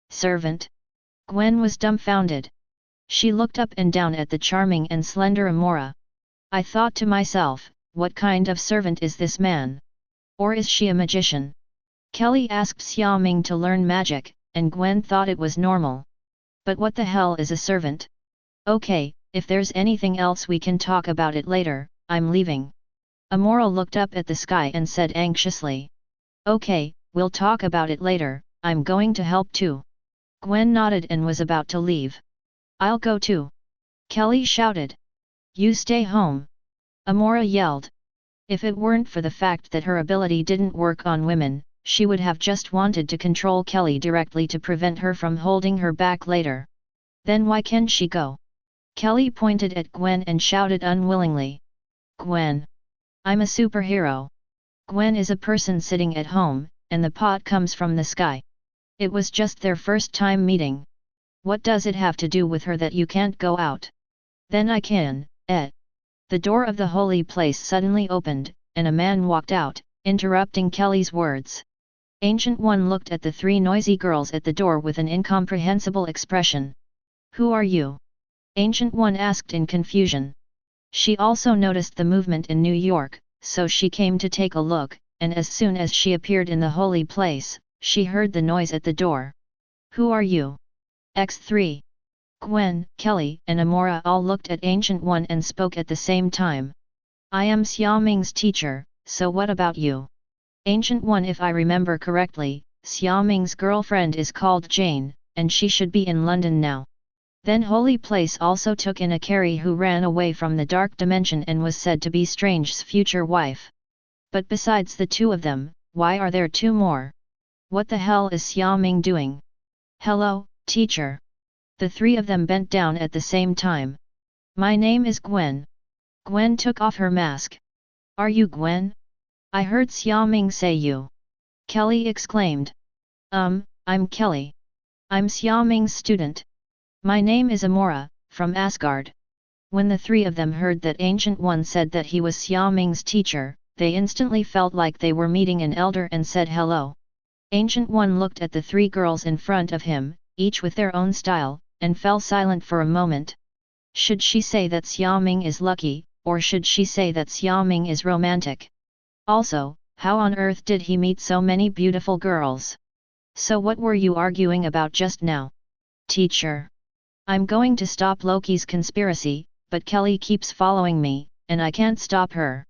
Servant? Gwen was dumbfounded. She looked up and down at the charming and slender Amora. I thought to myself, what kind of servant is this man? Or is she a magician? Kelly asked Xiaoming to learn magic, and Gwen thought it was normal. But what the hell is a servant? Okay, if there's anything else we can talk about it later, I'm leaving. Amora looked up at the sky and said anxiously. Okay, we'll talk about it later, I'm going to help too. Gwen nodded and was about to leave. I'll go too. Kelly shouted. You stay home. Amora yelled. If it weren't for the fact that her ability didn't work on women, she would have just wanted to control Kelly directly to prevent her from holding her back later. Then why can't she go? Kelly pointed at Gwen and shouted unwillingly. Gwen. I'm a superhero. Gwen is a person sitting at home, and the pot comes from the sky. It was just their first time meeting. What does it have to do with her that you can't go out? Then I can, eh? The door of the holy place suddenly opened, and a man walked out, interrupting Kelly's words. Ancient One looked at the three noisy girls at the door with an incomprehensible expression. Who are you? Ancient One asked in confusion. She also noticed the movement in New York, so she came to take a look, and as soon as she appeared in the holy place, she heard the noise at the door. Who are you? X3. Gwen, Kelly, and Amora all looked at Ancient One and spoke at the same time. I am Xiaoming's teacher, so what about you? Ancient One, if I remember correctly, Xiaoming's girlfriend is called Jane, and she should be in London now. Then Holy Place also took in a Carrie who ran away from the dark dimension and was said to be Strange's future wife. But besides the two of them, why are there two more? What the hell is Xiaoming doing? Hello, teacher. The three of them bent down at the same time. My name is Gwen. Gwen took off her mask. Are you Gwen? I heard Xiaoming say you. Kelly exclaimed. I'm Kelly. I'm Xiaoming's student. My name is Amora, from Asgard. When the three of them heard that Ancient One said that he was Xiaoming's teacher, they instantly felt like they were meeting an elder and said hello. Ancient One looked at the three girls in front of him, each with their own style, and fell silent for a moment. Should she say that Xiaoming is lucky, or should she say that Xiaoming is romantic? Also, how on earth did he meet so many beautiful girls? So what were you arguing about just now? Teacher. I'm going to stop Loki's conspiracy, but Kelly keeps following me, and I can't stop her.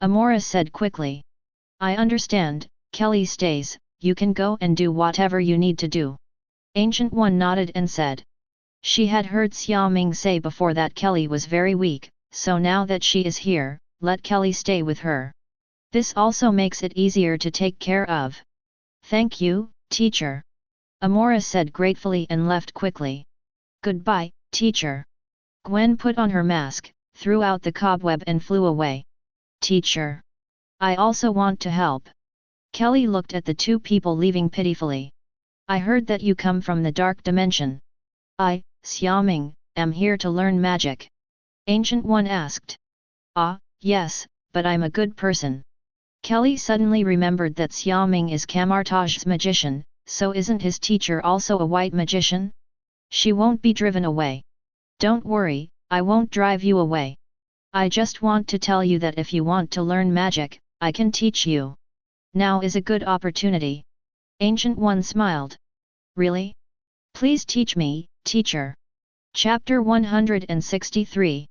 Amora said quickly. I understand, Kelly stays, you can go and do whatever you need to do. Ancient One nodded and said. She had heard Xiaoming say before that Kelly was very weak, so now that she is here, let Kelly stay with her. This also makes it easier to take care of. Thank you, teacher. Amora said gratefully and left quickly. Goodbye, teacher. Gwen put on her mask, threw out the cobweb and flew away. Teacher. I also want to help. Kelly looked at the two people leaving pitifully. I heard that you come from the dark dimension. I, Xiaoming, am here to learn magic. Ancient One asked. Ah, yes, but I'm a good person. Kelly suddenly remembered that Xiaoming is Kamar-Taj's magician, so isn't his teacher also a white magician? She won't be driven away. Don't worry, I won't drive you away. I just want to tell you that if you want to learn magic, I can teach you. Now is a good opportunity. Ancient One smiled. Really? Please teach me, teacher. Chapter 163.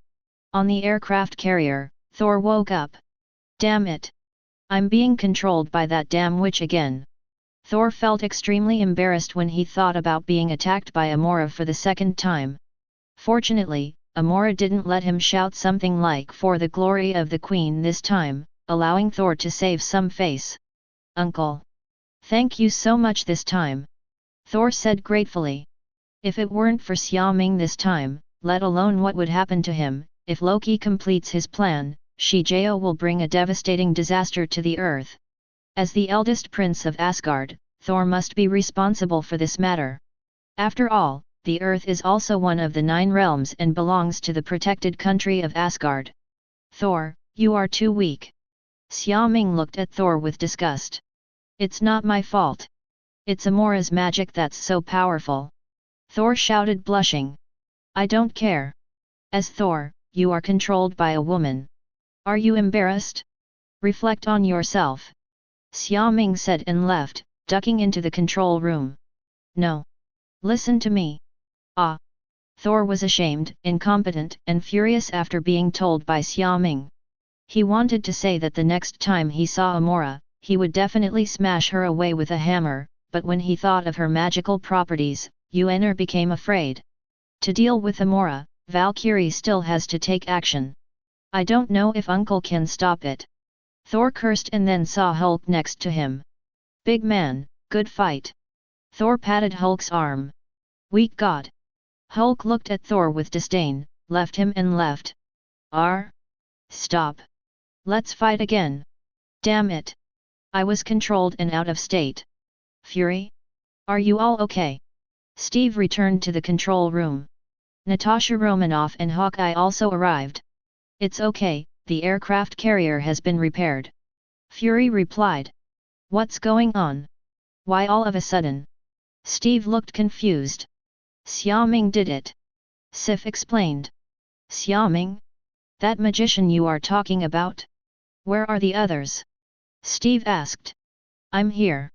On the aircraft carrier, Thor woke up. Damn it! I'm being controlled by that damn witch again. Thor felt extremely embarrassed when he thought about being attacked by Amora for the second time. Fortunately, Amora didn't let him shout something like "For the glory of the Queen" this time, allowing Thor to save some face. Uncle! Thank you so much this time. Thor said gratefully. If it weren't for Xiaoming this time, let alone what would happen to him, if Loki completes his plan, Shijao will bring a devastating disaster to the earth. As the eldest prince of Asgard, Thor must be responsible for this matter. After all, the earth is also one of the 9 realms and belongs to the protected country of Asgard. Thor, you are too weak. Xiaoming looked at Thor with disgust. It's not my fault. It's Amora's magic that's so powerful. Thor shouted, blushing. I don't care. As Thor, you are controlled by a woman. Are you embarrassed? Reflect on yourself. Xiaoming said and left, ducking into the control room. No. Listen to me. Ah. Thor was ashamed, incompetent, and furious after being told by Xiaoming. He wanted to say that the next time he saw Amora, he would definitely smash her away with a hammer, but when he thought of her magical properties, Uenner became afraid. To deal with Amora, Valkyrie still has to take action. I don't know if Uncle can stop it. Thor cursed and then saw Hulk next to him. Big man, good fight. Thor patted Hulk's arm. Weak god. Hulk looked at Thor with disdain, left him and left. Stop. Let's fight again. Damn it. I was controlled and out of state. Fury? Are you all okay? Steve returned to the control room. Natasha Romanoff and Hawkeye also arrived. It's okay, the aircraft carrier has been repaired. Fury replied. What's going on? Why all of a sudden? Steve looked confused. Xiaoming did it. Sif explained. Xiaoming? That magician you are talking about? Where are the others? Steve asked. I'm here.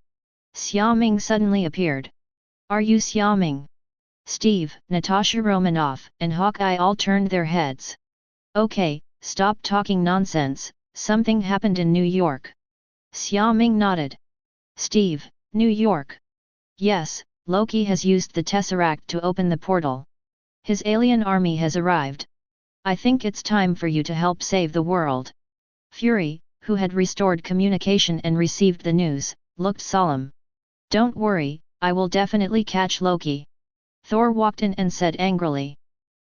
Xiaoming suddenly appeared. Are you Xiaoming? Steve, Natasha Romanoff, and Hawkeye all turned their heads. Okay, stop talking nonsense, something happened in New York. Xiaoming nodded. Steve, New York. Yes, Loki has used the Tesseract to open the portal. His alien army has arrived. I think it's time for you to help save the world. Fury, who had restored communication and received the news, looked solemn. Don't worry, I will definitely catch Loki. Thor walked in and said angrily.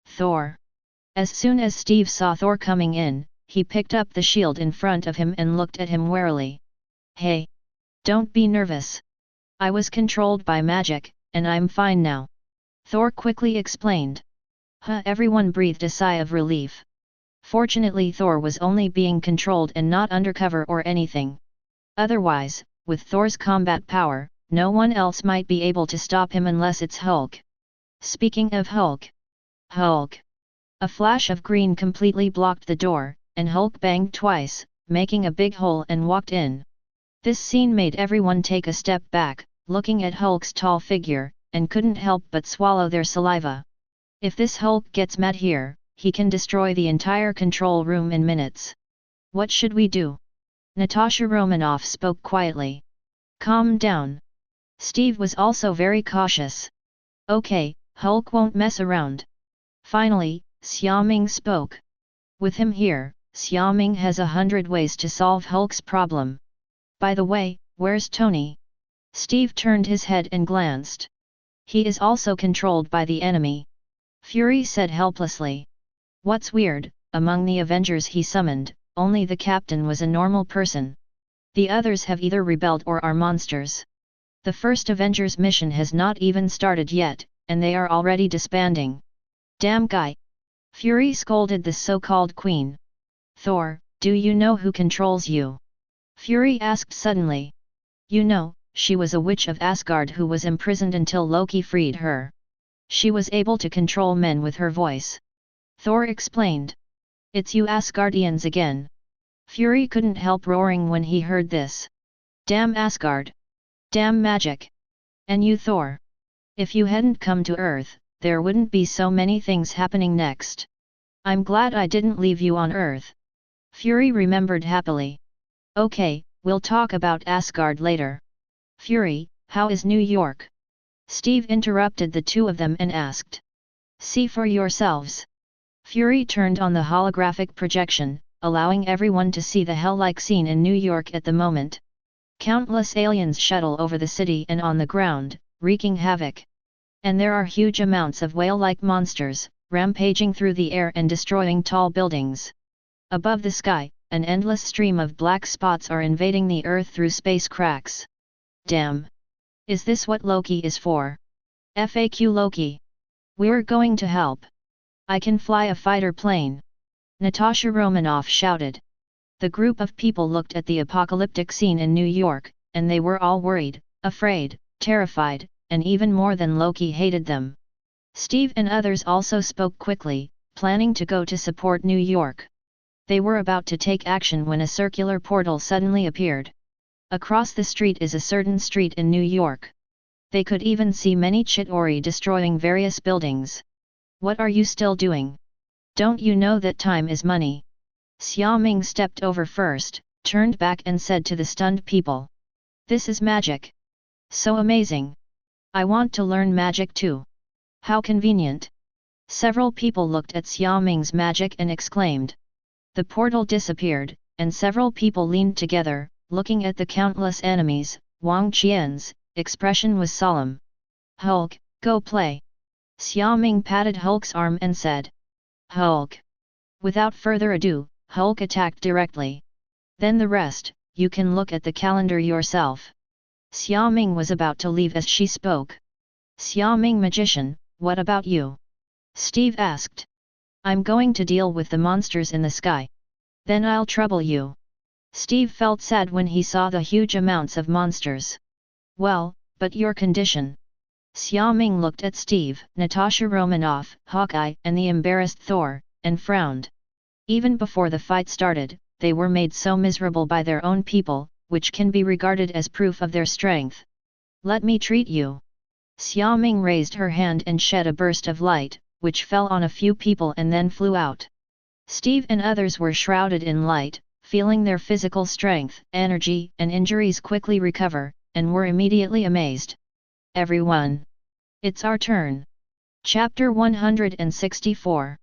Thor. As soon as Steve saw Thor coming in, he picked up the shield in front of him and looked at him warily. Hey! Don't be nervous. I was controlled by magic, and I'm fine now. Thor quickly explained. Everyone breathed a sigh of relief. Fortunately Thor was only being controlled and not undercover or anything. Otherwise, with Thor's combat power, no one else might be able to stop him unless it's Hulk. Speaking of Hulk. Hulk! A flash of green completely blocked the door, and Hulk banged twice, making a big hole and walked in. This scene made everyone take a step back, looking at Hulk's tall figure, and couldn't help but swallow their saliva. If this Hulk gets mad here, he can destroy the entire control room in minutes. What should we do? Natasha Romanoff spoke quietly. Calm down. Steve was also very cautious. Okay, Hulk won't mess around. Finally, Xiaoming spoke. With him here, Xiaoming has 100 ways to solve Hulk's problem. By the way, where's Tony? Steve turned his head and glanced. He is also controlled by the enemy. Fury said helplessly. What's weird, among the Avengers he summoned, only the captain was a normal person. The others have either rebelled or are monsters. The first Avengers mission has not even started yet, and they are already disbanding. Damn guy! Fury scolded the so-called queen. Thor, do you know who controls you? Fury asked suddenly. You know, she was a witch of Asgard who was imprisoned until Loki freed her. She was able to control men with her voice. Thor explained. It's you Asgardians again. Fury couldn't help roaring when he heard this. Damn Asgard! Damn magic! And you Thor! If you hadn't come to Earth, there wouldn't be so many things happening next. I'm glad I didn't leave you on Earth. Fury remembered happily. Okay, we'll talk about Asgard later. Fury, how is New York? Steve interrupted the two of them and asked. See for yourselves. Fury turned on the holographic projection, allowing everyone to see the hell-like scene in New York at the moment. Countless aliens shuttle over the city and on the ground, wreaking havoc. And there are huge amounts of whale-like monsters, rampaging through the air and destroying tall buildings. Above the sky, an endless stream of black spots are invading the Earth through space cracks. Damn! Is this what Loki is for? FAQ Loki! We're going to help! I can fly a fighter plane! Natasha Romanoff shouted. The group of people looked at the apocalyptic scene in New York, and they were all worried, afraid, terrified, and even more than Loki hated them. Steve and others also spoke quickly, planning to go to support New York. They were about to take action when a circular portal suddenly appeared. Across the street is a certain street in New York. They could even see many Chitauri destroying various buildings. What are you still doing? Don't you know that time is money? Xiaoming stepped over first, turned back and said to the stunned people. This is magic. So amazing. I want to learn magic too. How convenient. Several people looked at Xiaoming's magic and exclaimed. The portal disappeared, and several people leaned together, looking at the countless enemies. Wang Qian's expression was solemn. Hulk, go play. Xiaoming patted Hulk's arm and said. Hulk. Without further ado, Hulk attacked directly. Then the rest, you can look at the calendar yourself. Xiaoming was about to leave as she spoke. Xiaoming magician, what about you? Steve asked. I'm going to deal with the monsters in the sky. Then I'll trouble you. Steve felt sad when he saw the huge amounts of monsters. Well, but your condition. Xiaoming looked at Steve, Natasha Romanoff, Hawkeye, and the embarrassed Thor, and frowned. Even before the fight started, they were made so miserable by their own people, which can be regarded as proof of their strength. Let me treat you. Xiaoming raised her hand and shed a burst of light, which fell on a few people and then flew out. Steve and others were shrouded in light, feeling their physical strength, energy, and injuries quickly recover, and were immediately amazed. Everyone! It's our turn! Chapter 164.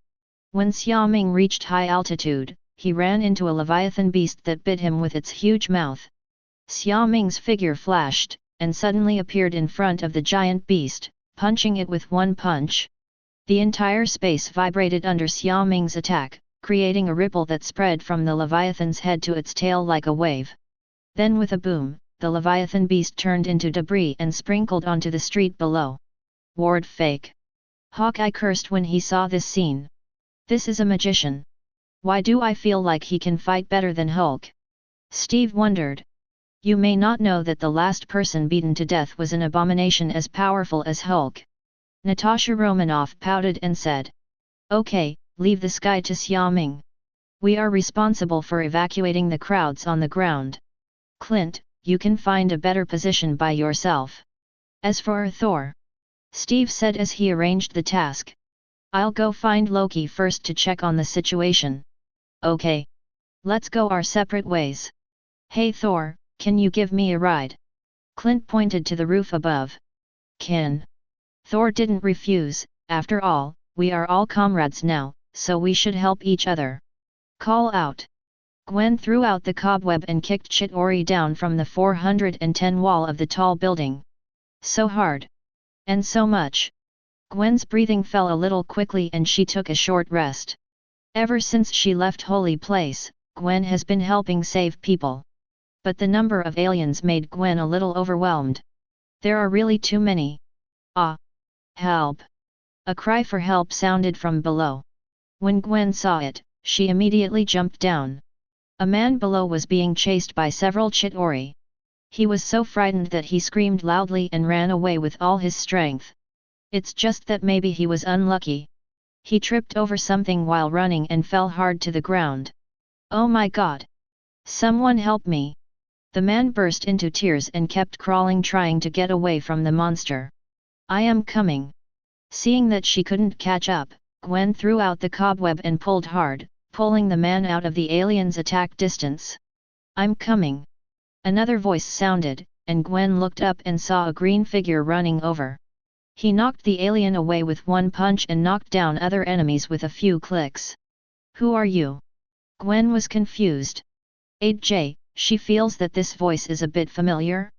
When Xiaoming reached high altitude, he ran into a leviathan beast that bit him with its huge mouth. Xiaoming's figure flashed, and suddenly appeared in front of the giant beast, punching it with one punch. The entire space vibrated under Xiaoming's attack, creating a ripple that spread from the leviathan's head to its tail like a wave. Then with a boom, the leviathan beast turned into debris and sprinkled onto the street below. Ward fake. Hawkeye cursed when he saw this scene. This is a magician. Why do I feel like he can fight better than Hulk? Steve wondered. You may not know that the last person beaten to death was an abomination as powerful as Hulk. Natasha Romanoff pouted and said. Okay, leave the sky to Xiaoming. We are responsible for evacuating the crowds on the ground. Clint, you can find a better position by yourself. As for Thor, Steve said as he arranged the task. I'll go find Loki first to check on the situation. Okay. Let's go our separate ways. Hey Thor, can you give me a ride? Clint pointed to the roof above. Can. Thor didn't refuse, after all, we are all comrades now, so we should help each other. Call out. Gwen threw out the cobweb and kicked Chitauri down from the 410 wall of the tall building. So hard. And so much. Gwen's breathing fell a little quickly and she took a short rest. Ever since she left Holy Place, Gwen has been helping save people. But the number of aliens made Gwen a little overwhelmed. There are really too many. Ah! Help! A cry for help sounded from below. When Gwen saw it, she immediately jumped down. A man below was being chased by several Chitauri. He was so frightened that he screamed loudly and ran away with all his strength. It's just that maybe he was unlucky. He tripped over something while running and fell hard to the ground. Oh my God! Someone help me! The man burst into tears and kept crawling trying to get away from the monster. I am coming. Seeing that she couldn't catch up, Gwen threw out the cobweb and pulled hard, pulling the man out of the alien's attack distance. I'm coming. Another voice sounded, and Gwen looked up and saw a green figure running over. He knocked the alien away with one punch and knocked down other enemies with a few clicks. Who are you? Gwen was confused. J, she feels that this voice is a bit familiar.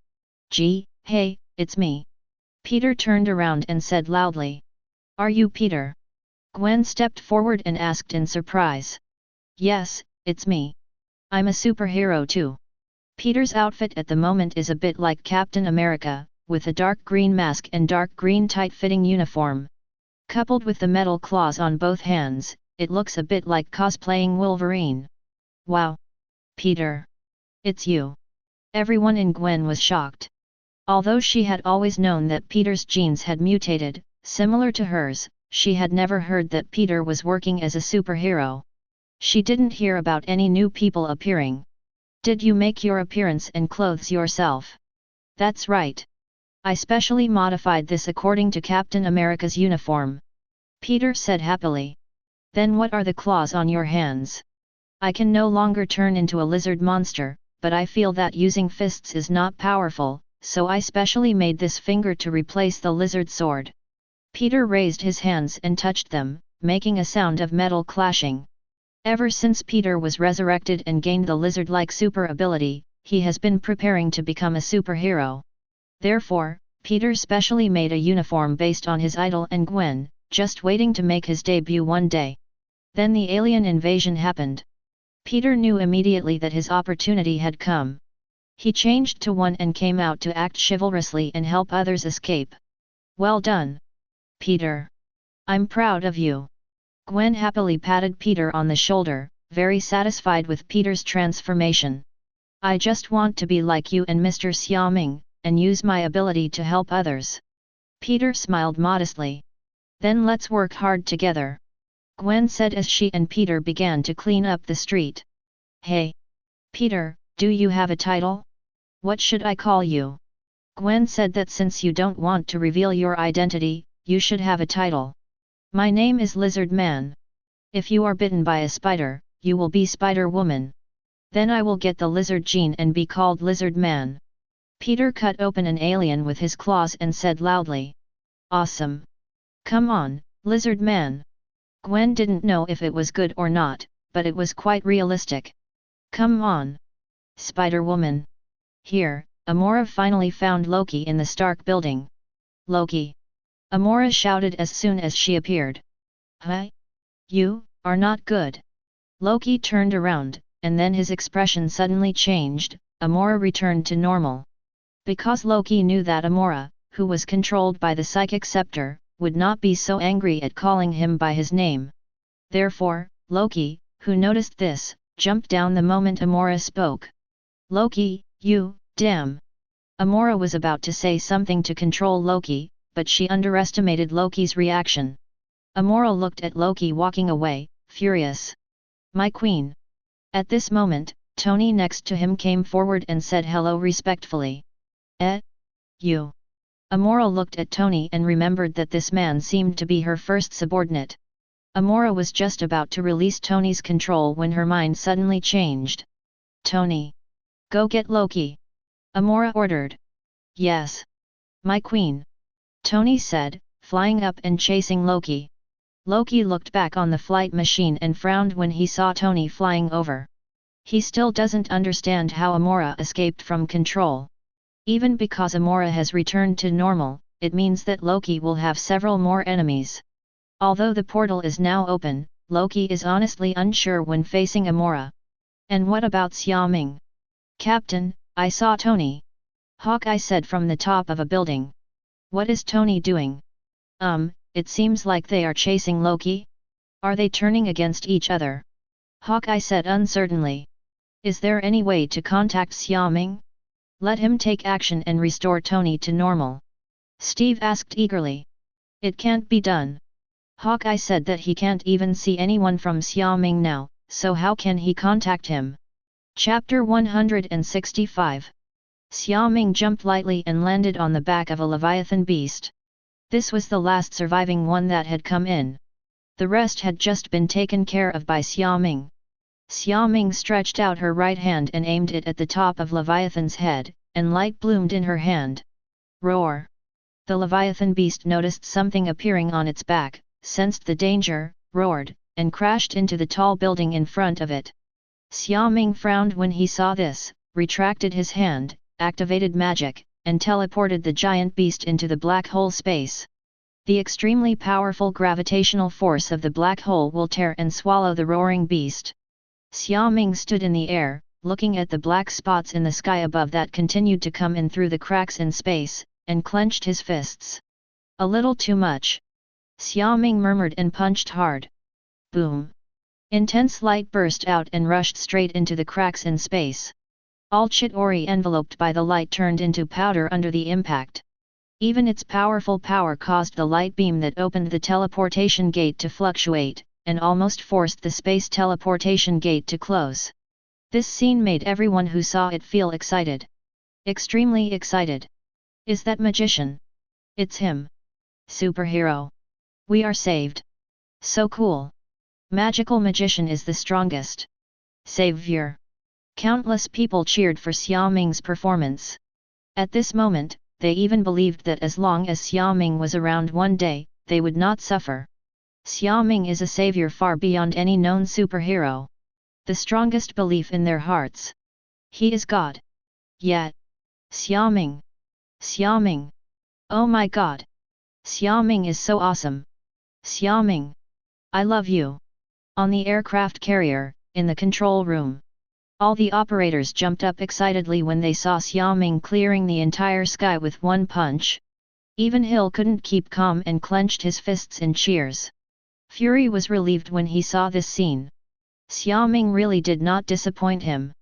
Hey, it's me. Peter turned around and said loudly. Are you Peter? Gwen stepped forward and asked in surprise. Yes, it's me. I'm a superhero too. Peter's outfit at the moment is a bit like Captain America, with a dark green mask and dark green tight-fitting uniform. Coupled with the metal claws on both hands, it looks a bit like cosplaying Wolverine. Wow! Peter! It's you! Everyone in Gwen was shocked. Although she had always known that Peter's genes had mutated, similar to hers, she had never heard that Peter was working as a superhero. She didn't hear about any new people appearing. Did you make your appearance and clothes yourself? That's right. I specially modified this according to Captain America's uniform. Peter said happily. Then what are the claws on your hands? I can no longer turn into a lizard monster, but I feel that using fists is not powerful, so I specially made this finger to replace the lizard sword. Peter raised his hands and touched them, making a sound of metal clashing. Ever since Peter was resurrected and gained the lizard-like super ability, he has been preparing to become a superhero. Therefore, Peter specially made a uniform based on his idol and Gwen, just waiting to make his debut one day. Then the alien invasion happened. Peter knew immediately that his opportunity had come. He changed to one and came out to act chivalrously and help others escape. Well done, Peter. I'm proud of you. Gwen happily patted Peter on the shoulder, very satisfied with Peter's transformation. I just want to be like you and Mr. Xiaoming, and use my ability to help others. Peter smiled modestly. Then let's work hard together, Gwen said as she and Peter began to clean up the street. Hey! Peter, do you have a title? What should I call you? Gwen said that since you don't want to reveal your identity, you should have a title. My name is Lizard Man. If you are bitten by a spider, you will be Spider Woman. Then I will get the lizard gene and be called Lizard Man. Peter cut open an alien with his claws and said loudly. Awesome! Come on, Lizard Man! Gwen didn't know if it was good or not, but it was quite realistic. Come on! Spider Woman! Here, Amora finally found Loki in the Stark building. Loki! Amora shouted as soon as she appeared. Huh? You are not good. Loki turned around, and then his expression suddenly changed. Amora returned to normal. Because Loki knew that Amora, who was controlled by the psychic scepter, would not be so angry at calling him by his name. Therefore, Loki, who noticed this, jumped down the moment Amora spoke. Loki, you, damn! Amora was about to say something to control Loki, but she underestimated Loki's reaction. Amora looked at Loki walking away, furious. My queen! At this moment, Tony next to him came forward and said hello respectfully. You! Amora looked at Tony and remembered that this man seemed to be her first subordinate. Amora was just about to release Tony's control when her mind suddenly changed. Tony! Go get Loki! Amora ordered. Yes! My queen! Tony said, flying up and chasing Loki. Loki looked back on the flight machine and frowned when he saw Tony flying over. He still doesn't understand how Amora escaped from control. Even because Amora has returned to normal, it means that Loki will have several more enemies. Although the portal is now open, Loki is honestly unsure when facing Amora. And what about Xiaoming? Captain, I saw Tony. Hawkeye said from the top of a building. What is Tony doing? It seems like they are chasing Loki? Are they turning against each other? Hawkeye said uncertainly. Is there any way to contact Xiaoming? Let him take action and restore Tony to normal. Steve asked eagerly. It can't be done. Hawkeye said that he can't even see anyone from Xiaoming now, so how can he contact him? Chapter 165. Xiaoming jumped lightly and landed on the back of a Leviathan beast. This was the last surviving one that had come in. The rest had just been taken care of by Xiaoming. Xiaoming stretched out her right hand and aimed it at the top of Leviathan's head, and light bloomed in her hand. Roar! The Leviathan beast noticed something appearing on its back, sensed the danger, roared, and crashed into the tall building in front of it. Xiaoming frowned when he saw this, retracted his hand, activated magic, and teleported the giant beast into the black hole space. The extremely powerful gravitational force of the black hole will tear and swallow the roaring beast. Xiaoming stood in the air, looking at the black spots in the sky above that continued to come in through the cracks in space, and clenched his fists. A little too much. Xiaoming murmured and punched hard. Boom! Intense light burst out and rushed straight into the cracks in space. All Chitauri enveloped by the light turned into powder under the impact. Even its powerful power caused the light beam that opened the teleportation gate to fluctuate, and almost forced the space teleportation gate to close. This scene made everyone who saw it feel excited. Extremely excited. Is that magician? It's him. Superhero. We are saved. So cool. Magical magician is the strongest. Savior. Countless people cheered for Xiaoming's performance. At this moment, they even believed that as long as Xiaoming was around one day, they would not suffer. Xiaoming is a savior far beyond any known superhero. The strongest belief in their hearts. He is God. Yet. Xiaoming. Xiaoming. Oh my God. Xiaoming is so awesome. Xiaoming. I love you. On the aircraft carrier, in the control room. All the operators jumped up excitedly when they saw Xiaoming clearing the entire sky with one punch. Even Hill couldn't keep calm and clenched his fists in cheers. Fury was relieved when he saw this scene. Xiaoming really did not disappoint him.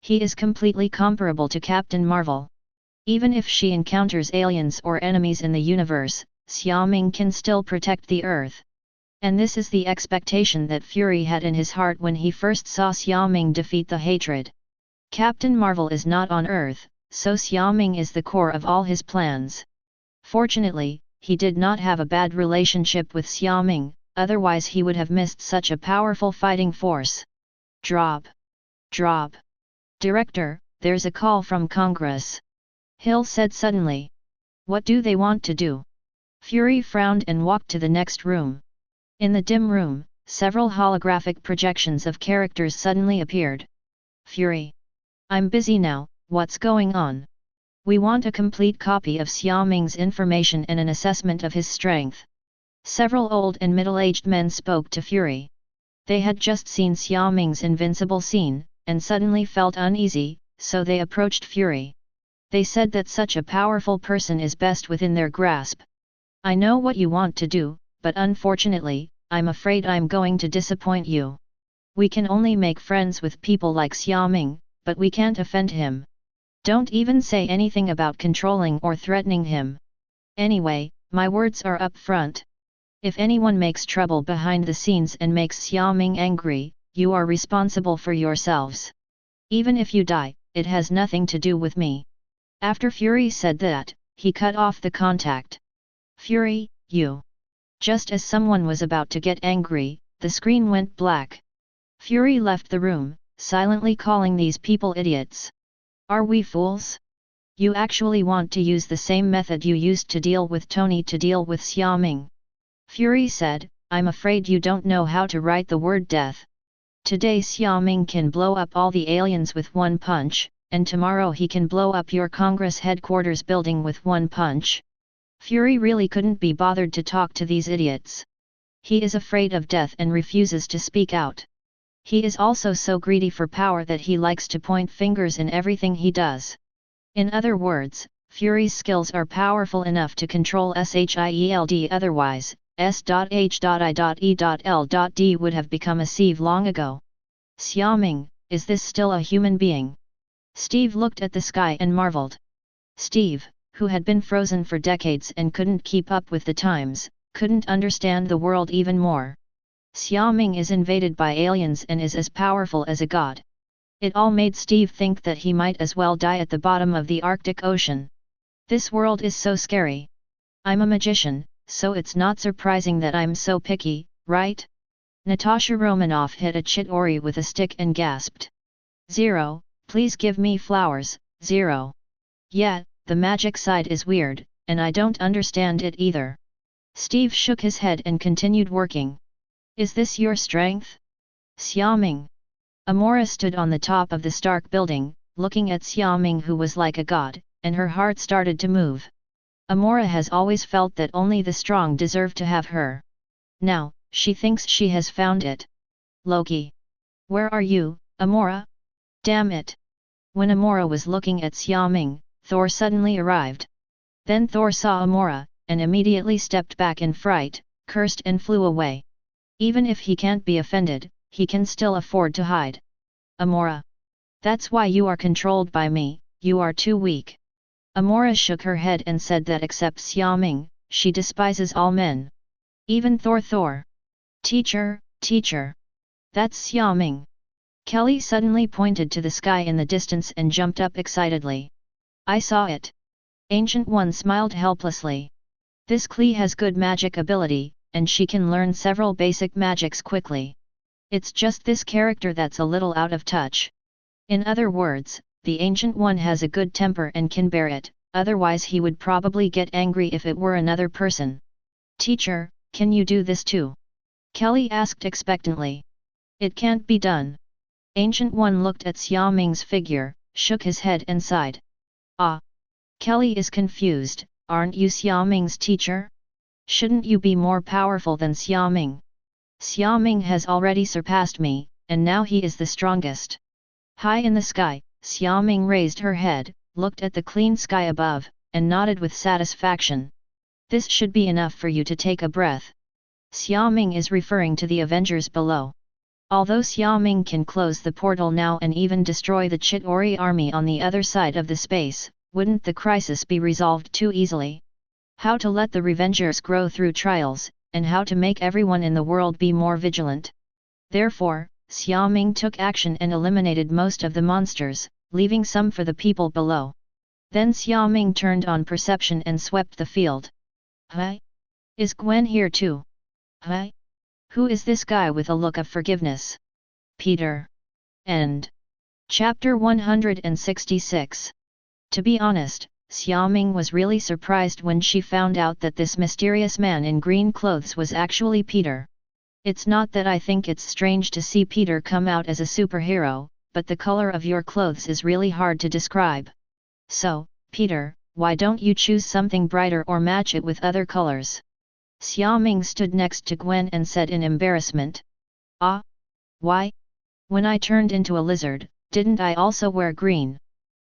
He is completely comparable to Captain Marvel. Even if she encounters aliens or enemies in the universe, Xiaoming can still protect the Earth. And this is the expectation that Fury had in his heart when he first saw Xiaoming defeat the hatred. Captain Marvel is not on Earth, so Xiaoming is the core of all his plans. Fortunately, he did not have a bad relationship with Xiaoming, otherwise he would have missed such a powerful fighting force. Drop. Drop. Director, there's a call from Congress. Hill said suddenly. What do they want to do? Fury frowned and walked to the next room. In the dim room, several holographic projections of characters suddenly appeared. Fury. I'm busy now, what's going on? We want a complete copy of Xiaoming's information and an assessment of his strength. Several old and middle-aged men spoke to Fury. They had just seen Xiaoming's invincible scene, and suddenly felt uneasy, so they approached Fury. They said that such a powerful person is best within their grasp. I know what you want to do, but unfortunately, I'm afraid I'm going to disappoint you. We can only make friends with people like Xiaoming, but we can't offend him. Don't even say anything about controlling or threatening him. Anyway, my words are up front. If anyone makes trouble behind the scenes and makes Xiaoming angry, you are responsible for yourselves. Even if you die, it has nothing to do with me. After Fury said that, he cut off the contact. Fury, you. Just as someone was about to get angry, the screen went black. Fury left the room, silently calling these people idiots. Are we fools? You actually want to use the same method you used to deal with Tony to deal with Xiaoming. Fury said, I'm afraid you don't know how to write the word death. Today Xiaoming can blow up all the aliens with one punch, and tomorrow he can blow up your Congress headquarters building with one punch. Fury really couldn't be bothered to talk to these idiots. He is afraid of death and refuses to speak out. He is also so greedy for power that he likes to point fingers in everything he does. In other words, Fury's skills are powerful enough to control SHIELD, otherwise, S.H.I.E.L.D. would have become a sieve long ago. Xiaoming, is this still a human being? Steve looked at the sky and marveled. Steve, who had been frozen for decades and couldn't keep up with the times, couldn't understand the world even more. Xiaoming is invaded by aliens and is as powerful as a god. It all made Steve think that he might as well die at the bottom of the Arctic Ocean. This world is so scary. I'm a magician, so it's not surprising that I'm so picky, right? Natasha Romanoff hit a Chitori with a stick and gasped. Zero, please give me flowers, Zero. Yeah, the magic side is weird, and I don't understand it either. Steve shook his head and continued working. Is this your strength? Xiaoming. Amora stood on the top of the Stark building, looking at Xiaoming, who was like a god, and her heart started to move. Amora has always felt that only the strong deserve to have her. Now, she thinks she has found it. Loki. Where are you, Amora? Damn it! When Amora was looking at Xiaoming, Thor suddenly arrived. Then Thor saw Amora, and immediately stepped back in fright, cursed and flew away. Even if he can't be offended, he can still afford to hide. Amora. That's why you are controlled by me, you are too weak. Amora shook her head and said that except Xiaoming, she despises all men. Even Thor. Teacher, teacher. That's Xiaoming. Kelly suddenly pointed to the sky in the distance and jumped up excitedly. I saw it. Ancient One smiled helplessly. This Klee has good magic ability, and she can learn several basic magics quickly. It's just this character that's a little out of touch. In other words, the Ancient One has a good temper and can bear it, otherwise he would probably get angry if it were another person. Teacher, can you do this too? Kelly asked expectantly. It can't be done. Ancient One looked at Xiaoming's figure, shook his head and sighed. Ah! Kelly is confused, aren't you Xiaoming's teacher? Shouldn't you be more powerful than Xiaoming? Xiaoming has already surpassed me, and now he is the strongest. High in the sky, Xiaoming raised her head, looked at the clean sky above, and nodded with satisfaction. This should be enough for you to take a breath. Xiaoming is referring to the Avengers below. Although Xiaoming can close the portal now and even destroy the Chitauri army on the other side of the space, wouldn't the crisis be resolved too easily? How to let the Revengers grow through trials, and how to make everyone in the world be more vigilant. Therefore, Xiaoming took action and eliminated most of the monsters, leaving some for the people below. Then Xiaoming turned on perception and swept the field. Hi? Is Gwen here too? Hi? Who is this guy with a look of forgiveness? Peter. End. Chapter 166. To be honest, Xiaoming was really surprised when she found out that this mysterious man in green clothes was actually Peter. It's not that I think it's strange to see Peter come out as a superhero, but the color of your clothes is really hard to describe. So, Peter, why don't you choose something brighter or match it with other colors? Xiaoming stood next to Gwen and said in embarrassment. Ah? Why? When I turned into a lizard, didn't I also wear green?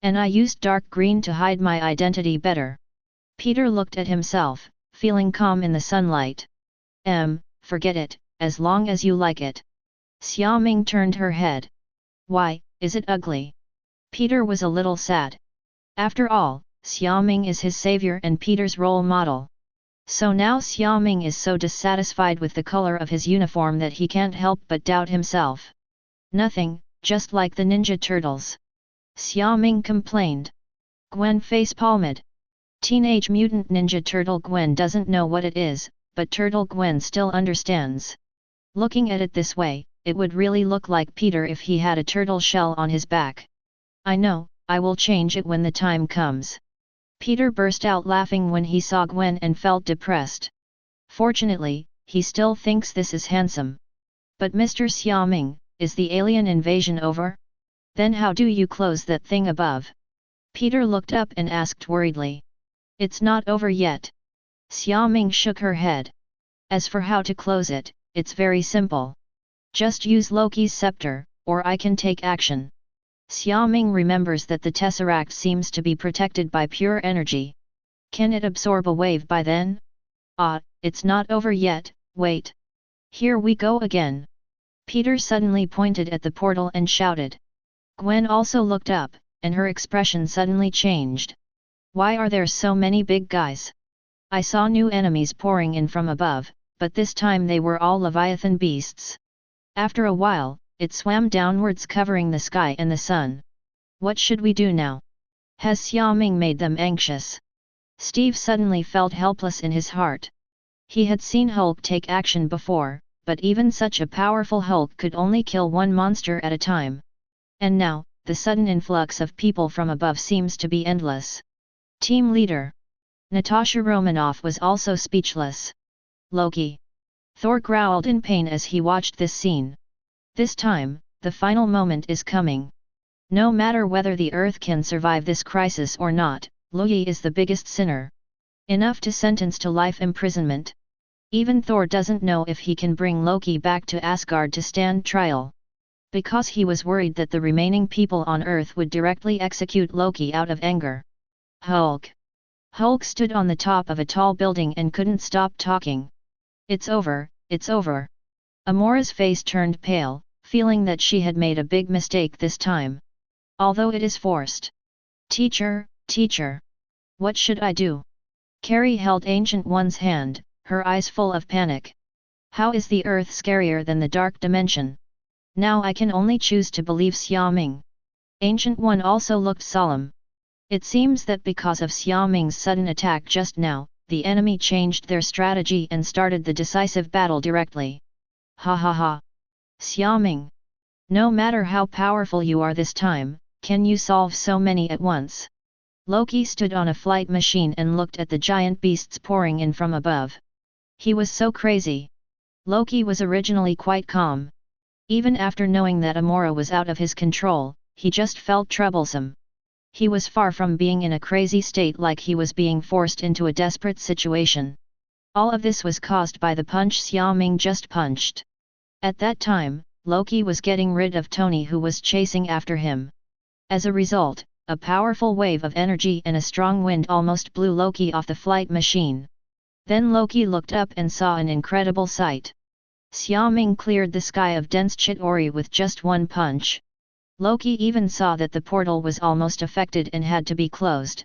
And I used dark green to hide my identity better. Peter looked at himself, feeling calm in the sunlight. Forget it, as long as you like it. Xiaoming turned her head. Why, is it ugly? Peter was a little sad. After all, Xiaoming is his savior and Peter's role model. So now Xiaoming is so dissatisfied with the color of his uniform that he can't help but doubt himself. Nothing, just like the Ninja Turtles. Xiaoming complained. Gwen face-palmed. Teenage Mutant Ninja Turtle Gwen doesn't know what it is, but Turtle Gwen still understands. Looking at it this way, it would really look like Peter if he had a turtle shell on his back. I know, I will change it when the time comes. Peter burst out laughing when he saw Gwen and felt depressed. Fortunately, he still thinks this is handsome. But Mr. Xiaoming, is the alien invasion over? Then how do you close that thing above? Peter looked up and asked worriedly. It's not over yet. Xiaoming shook her head. As for how to close it, it's very simple. Just use Loki's scepter, or I can take action. Xiaoming remembers that the Tesseract seems to be protected by pure energy. Can it absorb a wave by then? Ah, it's not over yet, wait. Here we go again. Peter suddenly pointed at the portal and shouted. Gwen also looked up, and her expression suddenly changed. Why are there so many big guys? I saw new enemies pouring in from above, but this time they were all Leviathan beasts. After a while, it swam downwards covering the sky and the sun. What should we do now? Has Xiaoming made them anxious? Steve suddenly felt helpless in his heart. He had seen Hulk take action before, but even such a powerful Hulk could only kill one monster at a time. And now, the sudden influx of people from above seems to be endless. Team leader Natasha Romanoff was also speechless. Loki. Thor growled in pain as he watched this scene. This time, the final moment is coming. No matter whether the Earth can survive this crisis or not, Loki is the biggest sinner. Enough to sentence to life imprisonment. Even Thor doesn't know if he can bring Loki back to Asgard to stand trial. Because he was worried that the remaining people on Earth would directly execute Loki out of anger. Hulk. Hulk stood on the top of a tall building and couldn't stop talking. It's over, it's over. Amora's face turned pale, feeling that she had made a big mistake this time. Although it is forced. Teacher, teacher. What should I do? Carrie held Ancient One's hand, her eyes full of panic. How is the Earth scarier than the Dark Dimension? Now I can only choose to believe Xiaoming. Ancient One also looked solemn. It seems that because of Xiaoming's sudden attack just now, the enemy changed their strategy and started the decisive battle directly. Ha ha ha. Xiaoming. No matter how powerful you are this time, can you solve so many at once? Loki stood on a flight machine and looked at the giant beasts pouring in from above. He was so crazy. Loki was originally quite calm. Even after knowing that Amora was out of his control, he just felt troublesome. He was far from being in a crazy state like he was being forced into a desperate situation. All of this was caused by the punch Xiaoming just punched. At that time, Loki was getting rid of Tony who was chasing after him. As a result, a powerful wave of energy and a strong wind almost blew Loki off the flight machine. Then Loki looked up and saw an incredible sight. Xiaoming cleared the sky of dense Chitauri with just one punch. Loki even saw that the portal was almost affected and had to be closed.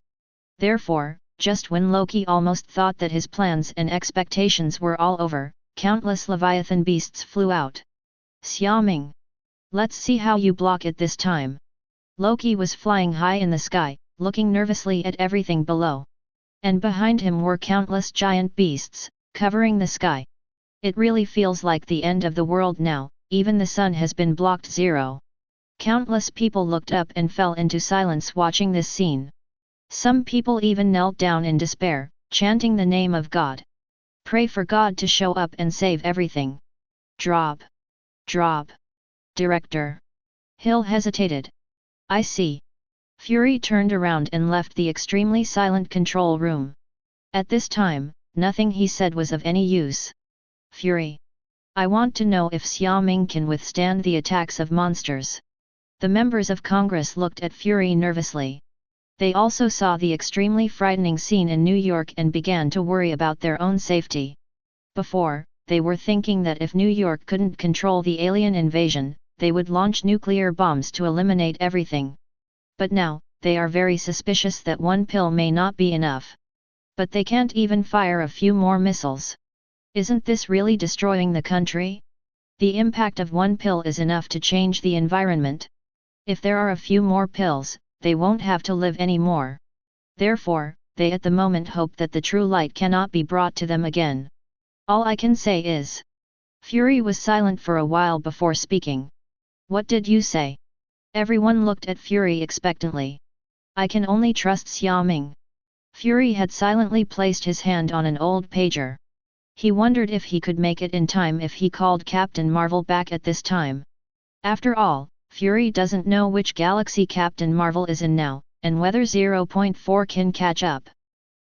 Therefore, just when Loki almost thought that his plans and expectations were all over, countless leviathan beasts flew out. Xiaoming, let's see how you block it this time. Loki was flying high in the sky, looking nervously at everything below. And behind him were countless giant beasts, covering the sky. It really feels like the end of the world now, even the sun has been blocked zero. Countless people looked up and fell into silence watching this scene. Some people even knelt down in despair, chanting the name of God. Pray for God to show up and save everything. Drop. Drop. Director. Hill hesitated. I see. Fury turned around and left the extremely silent control room. At this time, nothing he said was of any use. Fury. I want to know if Xiaoming can withstand the attacks of monsters. The members of Congress looked at Fury nervously. They also saw the extremely frightening scene in New York and began to worry about their own safety. Before, they were thinking that if New York couldn't control the alien invasion, they would launch nuclear bombs to eliminate everything. But now, they are very suspicious that one pill may not be enough. But they can't even fire a few more missiles. Isn't this really destroying the country? The impact of one pill is enough to change the environment. If there are a few more pills, they won't have to live anymore. Therefore, they at the moment hope that the true light cannot be brought to them again. All I can say is... Fury was silent for a while before speaking. What did you say? Everyone looked at Fury expectantly. I can only trust Xiaoming. Fury had silently placed his hand on an old pager. He wondered if he could make it in time if he called Captain Marvel back at this time. After all, Fury doesn't know which galaxy Captain Marvel is in now, and whether 0.4 can catch up.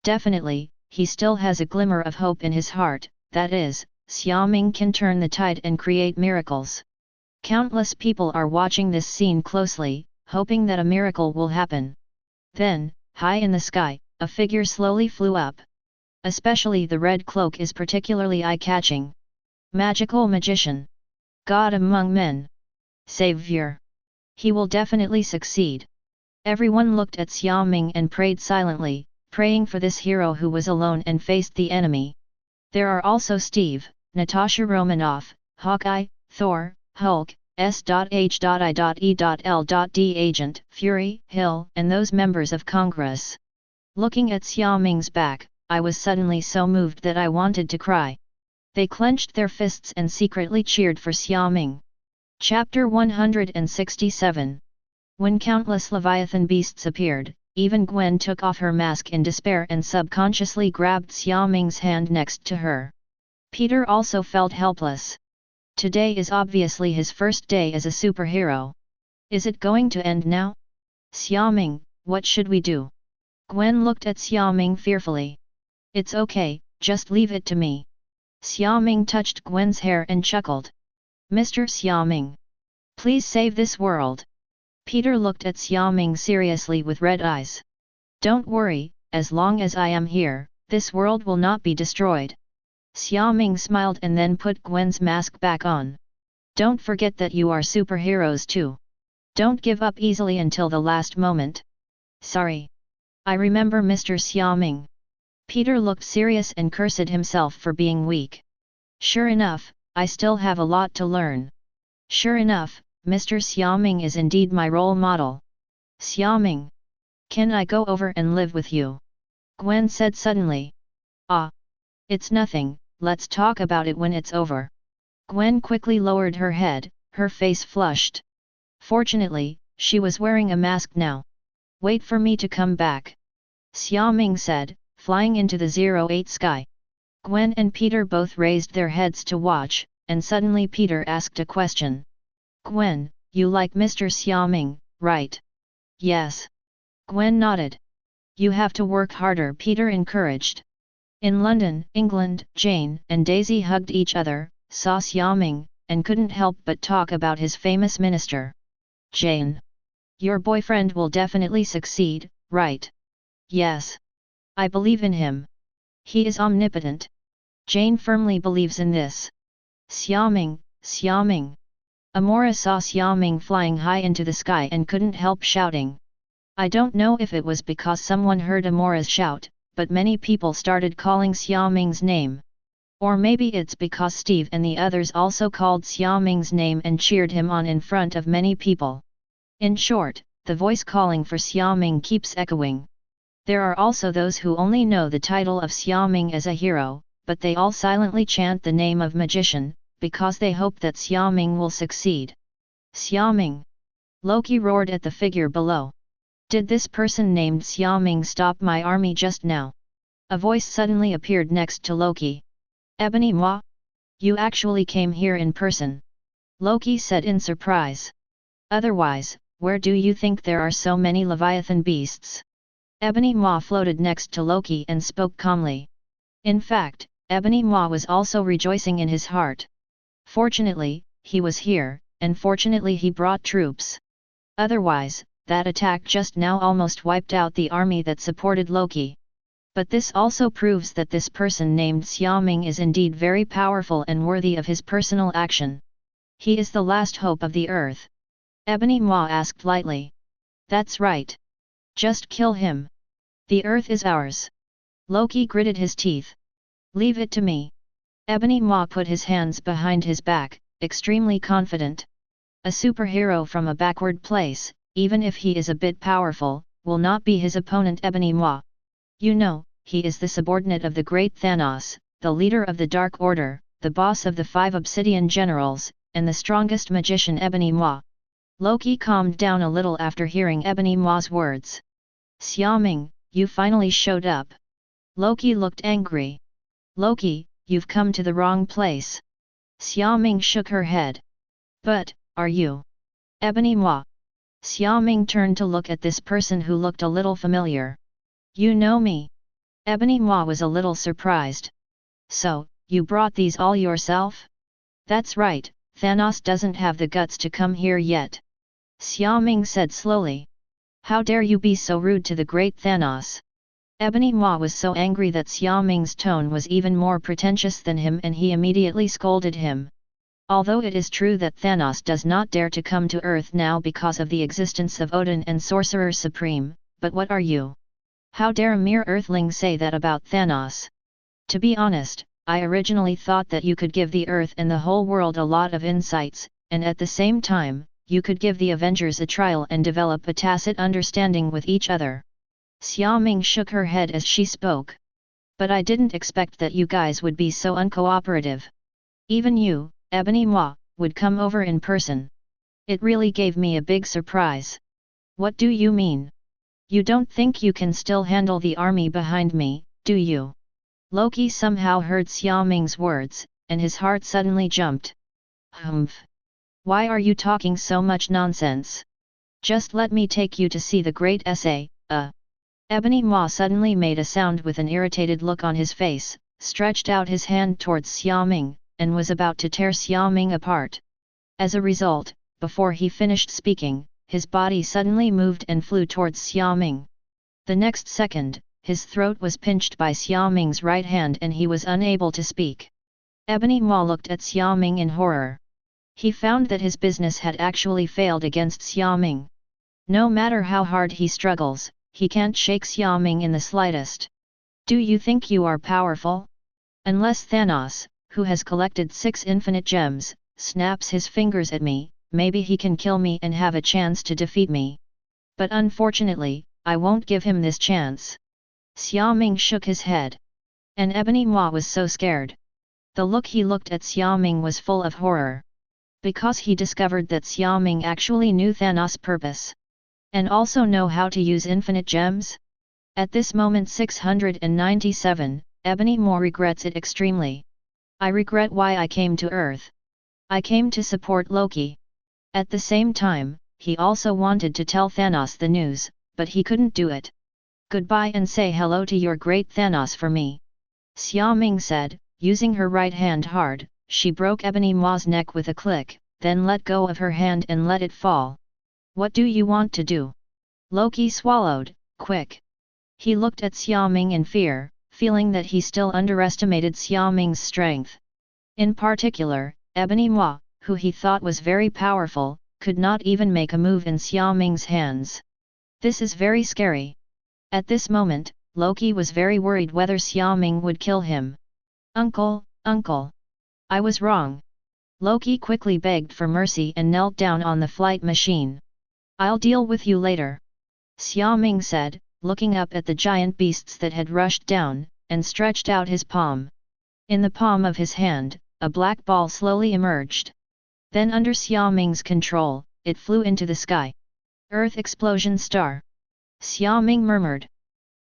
Definitely, he still has a glimmer of hope in his heart, that is, Xiaoming can turn the tide and create miracles. Countless people are watching this scene closely, hoping that a miracle will happen. Then, high in the sky, a figure slowly flew up. Especially the red cloak is particularly eye-catching. Magical magician. God among men. Savior. He will definitely succeed. Everyone looked at Xiaoming and prayed silently, praying for this hero who was alone and faced the enemy. There are also Steve, Natasha Romanoff, Hawkeye, Thor, Hulk, S.H.I.E.L.D. Agent, Fury, Hill, and those members of Congress. Looking at Xiaoming's back, I was suddenly so moved that I wanted to cry. They clenched their fists and secretly cheered for Xiaoming. Chapter 167. When countless Leviathan beasts appeared, even Gwen took off her mask in despair and subconsciously grabbed Xiaoming's hand next to her. Peter also felt helpless. Today is obviously his first day as a superhero. Is it going to end now? Xiaoming, what should we do? Gwen looked at Xiaoming fearfully. It's okay, just leave it to me. Xiaoming touched Gwen's hair and chuckled. Mr. Xiaoming. Please save this world. Peter looked at Xiaoming seriously with red eyes. Don't worry, as long as I am here, this world will not be destroyed. Xiaoming smiled and then put Gwen's mask back on. Don't forget that you are superheroes too. Don't give up easily until the last moment. Sorry. I remember Mr. Xiaoming. Peter looked serious and cursed himself for being weak. Sure enough, I still have a lot to learn. Sure enough, Mr. Xiaoming is indeed my role model. Xiaoming. Can I go over and live with you? Gwen said suddenly. Ah. It's nothing, let's talk about it when it's over. Gwen quickly lowered her head, her face flushed. Fortunately, she was wearing a mask now. Wait for me to come back. Xiaoming said, flying into the 08 sky. Gwen and Peter both raised their heads to watch, and suddenly Peter asked a question. Gwen, you like Mr. Xiaoming, right? Yes. Gwen nodded. You have to work harder, Peter encouraged. In London, England, Jane and Daisy hugged each other, saw Xiaoming, and couldn't help but talk about his famous minister. Jane. Your boyfriend will definitely succeed, right? Yes. I believe in him. He is omnipotent. Jane firmly believes in this. Xiaoming, Xiaoming. Amora saw Xiaoming flying high into the sky and couldn't help shouting. I don't know if it was because someone heard Amora's shout, but many people started calling Xiaoming's name. Or maybe it's because Steve and the others also called Xiaoming's name and cheered him on in front of many people. In short, the voice calling for Xiaoming keeps echoing. There are also those who only know the title of Xiaoming as a hero, but they all silently chant the name of magician, because they hope that Xiaoming will succeed. Xiaoming! Loki roared at the figure below. Did this person named Xiaoming stop my army just now? A voice suddenly appeared next to Loki. Ebony Maw? You actually came here in person? Loki said in surprise. Otherwise, where do you think there are so many Leviathan beasts? Ebony Maw floated next to Loki and spoke calmly. In fact, Ebony Maw was also rejoicing in his heart. Fortunately, he was here, and fortunately he brought troops. Otherwise, that attack just now almost wiped out the army that supported Loki. But this also proves that this person named Xiaoming is indeed very powerful and worthy of his personal action. He is the last hope of the earth. Ebony Maw asked lightly. That's right. Just kill him. The earth is ours. Loki gritted his teeth. Leave it to me. Ebony Maw put his hands behind his back, extremely confident. A superhero from a backward place, even if he is a bit powerful, will not be his opponent. Ebony Maw. You know, he is the subordinate of the great Thanos, the leader of the Dark Order, the boss of the 5 Obsidian Generals, and the strongest magician. Ebony Maw. Loki calmed down a little after hearing Ebony Maw's words. Xiaoming, you finally showed up. Loki looked angry. Loki, you've come to the wrong place. Xiaoming shook her head. But, are you? Ebony Maw. Xiaoming turned to look at this person who looked a little familiar. You know me? Ebony Maw was a little surprised. So, you brought these all yourself? That's right, Thanos doesn't have the guts to come here yet. Xiaoming said slowly. How dare you be so rude to the great Thanos? Ebony Maw was so angry that Xiaoming's tone was even more pretentious than him and he immediately scolded him. Although it is true that Thanos does not dare to come to Earth now because of the existence of Odin and Sorcerer Supreme, but what are you? How dare a mere Earthling say that about Thanos? To be honest, I originally thought that you could give the Earth and the whole world a lot of insights, and at the same time, you could give the Avengers a trial and develop a tacit understanding with each other. Xiaoming shook her head as she spoke. But I didn't expect that you guys would be so uncooperative. Even you, Ebony Maw, would come over in person. It really gave me a big surprise. What do you mean? You don't think you can still handle the army behind me, do you? Loki somehow heard Xiaoming's words, and his heart suddenly jumped. Humph! Why are you talking so much nonsense? Just let me take you to see the great SA, Ebony Maw suddenly made a sound with an irritated look on his face, stretched out his hand towards Xiaoming, and was about to tear Xiaoming apart. As a result, before he finished speaking, his body suddenly moved and flew towards Xiaoming. The next second, his throat was pinched by Xiaoming's right hand and he was unable to speak. Ebony Maw looked at Xiaoming in horror. He found that his business had actually failed against Xiaoming. No matter how hard he struggles, he can't shake Xiaoming in the slightest. Do you think you are powerful? Unless Thanos, who has collected 6 infinite gems, snaps his fingers at me, maybe he can kill me and have a chance to defeat me. But unfortunately, I won't give him this chance. Xiaoming shook his head. And Ebony Maw was so scared. The look he looked at Xiaoming was full of horror. Because he discovered that Xiaoming actually knew Thanos' purpose. And also know how to use infinite gems? At this moment 697, Ebony Maw regrets it extremely. I regret why I came to Earth. I came to support Loki. At the same time, he also wanted to tell Thanos the news, but he couldn't do it. Goodbye and say hello to your great Thanos for me. Xiaoming said, using her right hand hard, she broke Ebony Maw's neck with a click, then let go of her hand and let it fall. What do you want to do? Loki swallowed, quick. He looked at Xiaoming in fear, feeling that he still underestimated Xiaoming's strength. In particular, Ebony Maw, who he thought was very powerful, could not even make a move in Xiaoming's hands. This is very scary. At this moment, Loki was very worried whether Xiaoming would kill him. Uncle, uncle! I was wrong. Loki quickly begged for mercy and knelt down on the flight machine. I'll deal with you later, Xiaoming said, looking up at the giant beasts that had rushed down, and stretched out his palm. In the palm of his hand, a black ball slowly emerged. Then under Xiaoming's control, it flew into the sky. Earth explosion star. Xiaoming murmured.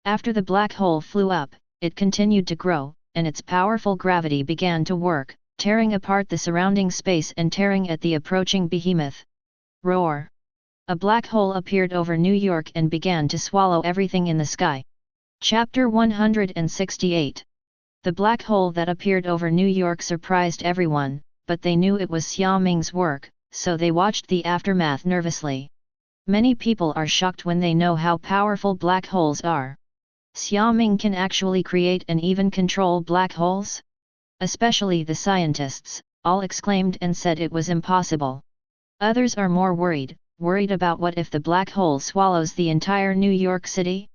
After the black hole flew up, it continued to grow, and its powerful gravity began to work, tearing apart the surrounding space and tearing at the approaching behemoth. Roar! A black hole appeared over New York and began to swallow everything in the sky. Chapter 168. The black hole that appeared over New York surprised everyone, but they knew it was Xiaoming's work, so they watched the aftermath nervously. Many people are shocked when they know how powerful black holes are. Xiaoming can actually create and even control black holes? Especially the scientists, all exclaimed and said it was impossible. Others are more worried about what if the black hole swallows the entire New York City?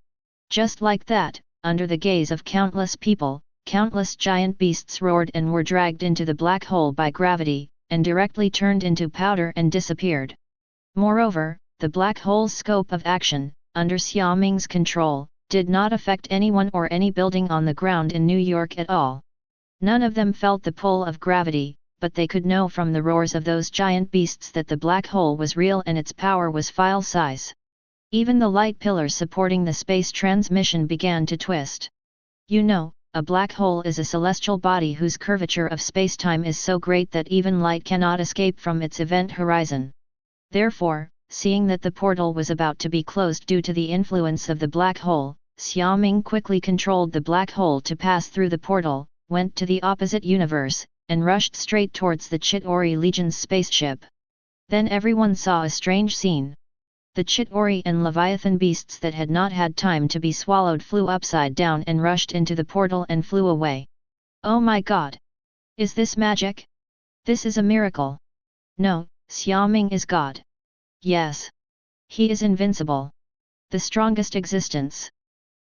Just like that, under the gaze of countless people, countless giant beasts roared and were dragged into the black hole by gravity, and directly turned into powder and disappeared. Moreover, the black hole's scope of action, under Xiaoming's control, did not affect anyone or any building on the ground in New York at all. None of them felt the pull of gravity, but they could know from the roars of those giant beasts that the black hole was real and its power was file size. Even the light pillars supporting the space transmission began to twist. You know, a black hole is a celestial body whose curvature of spacetime is so great that even light cannot escape from its event horizon. Therefore, seeing that the portal was about to be closed due to the influence of the black hole, Xiaoming quickly controlled the black hole to pass through the portal, went to the opposite universe, and rushed straight towards the Chitauri Legion's spaceship. Then everyone saw a strange scene. The Chitauri and Leviathan beasts that had not had time to be swallowed flew upside down and rushed into the portal and flew away. Oh my god! Is this magic? This is a miracle! No, Xiaoming is God. Yes. He is invincible. The strongest existence.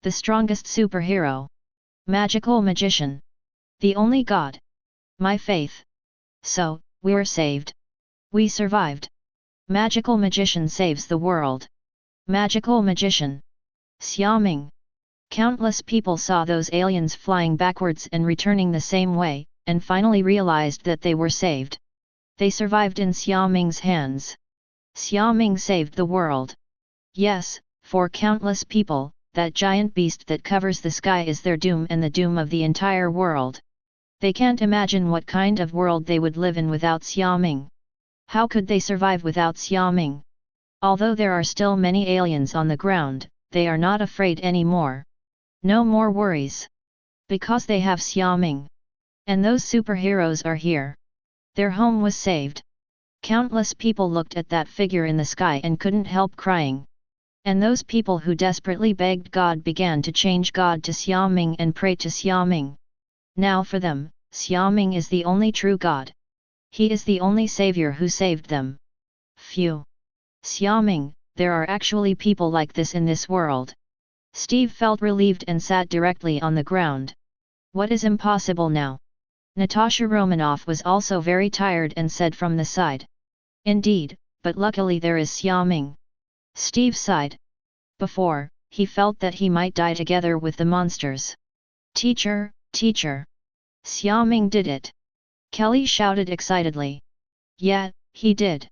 The strongest superhero. Magical magician. The only God. My faith. So, we're saved. We survived. Magical magician saves the world. Magical magician. Xiaoming. Countless people saw those aliens flying backwards and returning the same way, and finally realized that they were saved. They survived in Xiaoming's hands. Xiaoming saved the world. Yes, for countless people, that giant beast that covers the sky is their doom and the doom of the entire world. They can't imagine what kind of world they would live in without Xiaoming. How could they survive without Xiaoming? Although there are still many aliens on the ground, they are not afraid anymore. No more worries. Because they have Xiaoming. And those superheroes are here. Their home was saved. Countless people looked at that figure in the sky and couldn't help crying. And those people who desperately begged God began to change God to Xiaoming and pray to Xiaoming. Now for them, Xiaoming is the only true God. He is the only savior who saved them. Phew! Xiaoming, there are actually people like this in this world. Steve felt relieved and sat directly on the ground. What is impossible now? Natasha Romanoff was also very tired and said from the side. Indeed, but luckily there is Xiaoming. Steve sighed. Before, he felt that he might die together with the monsters. Teacher, teacher! Xiaoming did it! Kelly shouted excitedly. Yeah, he did.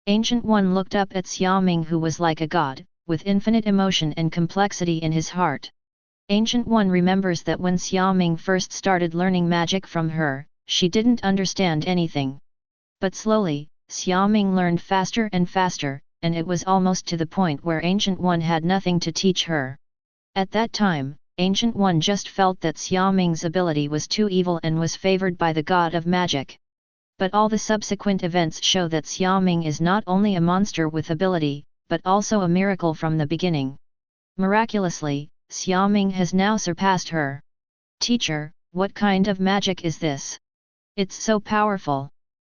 Ancient One looked up at Xiaoming, who was like a god, with infinite emotion and complexity in his heart. Ancient One remembers that when Xiaoming first started learning magic from her, she didn't understand anything. But slowly, Xiaoming learned faster and faster, and it was almost to the point where Ancient One had nothing to teach her. At that time, Ancient One just felt that Xiaoming's ability was too evil and was favored by the god of magic. But all the subsequent events show that Xiaoming is not only a monster with ability, but also a miracle from the beginning. Miraculously, Xiaoming has now surpassed her. Teacher, what kind of magic is this? It's so powerful.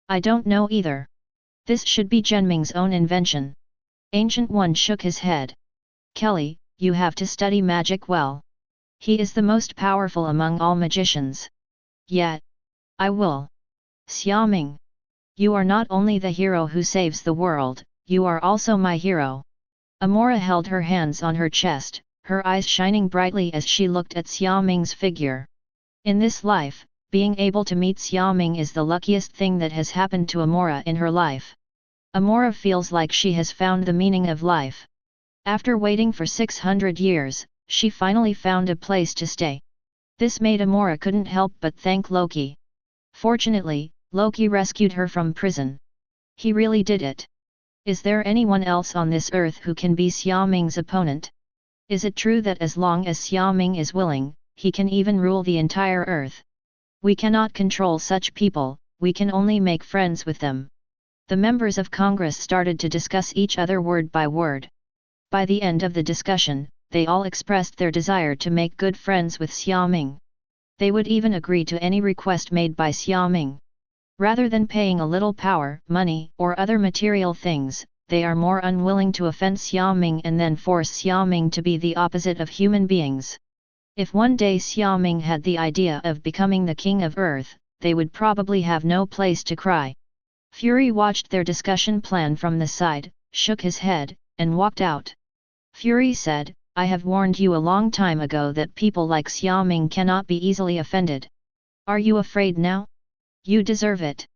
I don't know either. This should be Xiia Ming's own invention. Ancient One shook his head. Kelly, you have to study magic well. He is the most powerful among all magicians. Yet, I will. Xiaoming. You are not only the hero who saves the world, you are also my hero. Amora held her hands on her chest, her eyes shining brightly as she looked at Xiaoming's figure. In this life, being able to meet Xiaoming is the luckiest thing that has happened to Amora in her life. Amora feels like she has found the meaning of life. After waiting for 600 years, she finally found a place to stay. This made Amora couldn't help but thank Loki. Fortunately, Loki rescued her from prison. He really did it. Is there anyone else on this earth who can be Xiaoming's opponent? Is it true that as long as Xiaoming is willing, he can even rule the entire earth? We cannot control such people, we can only make friends with them. The members of Congress started to discuss each other word by word. By the end of the discussion, they all expressed their desire to make good friends with Xiaoming. They would even agree to any request made by Xiaoming. Rather than paying a little power, money, or other material things, they are more unwilling to offend Xiaoming and then force Xiaoming to be the opposite of human beings. If one day Xiaoming had the idea of becoming the king of Earth, they would probably have no place to cry. Fury watched their discussion plan from the side, shook his head, and walked out. Fury said, I have warned you a long time ago that people like Xiaoming cannot be easily offended. Are you afraid now? You deserve it.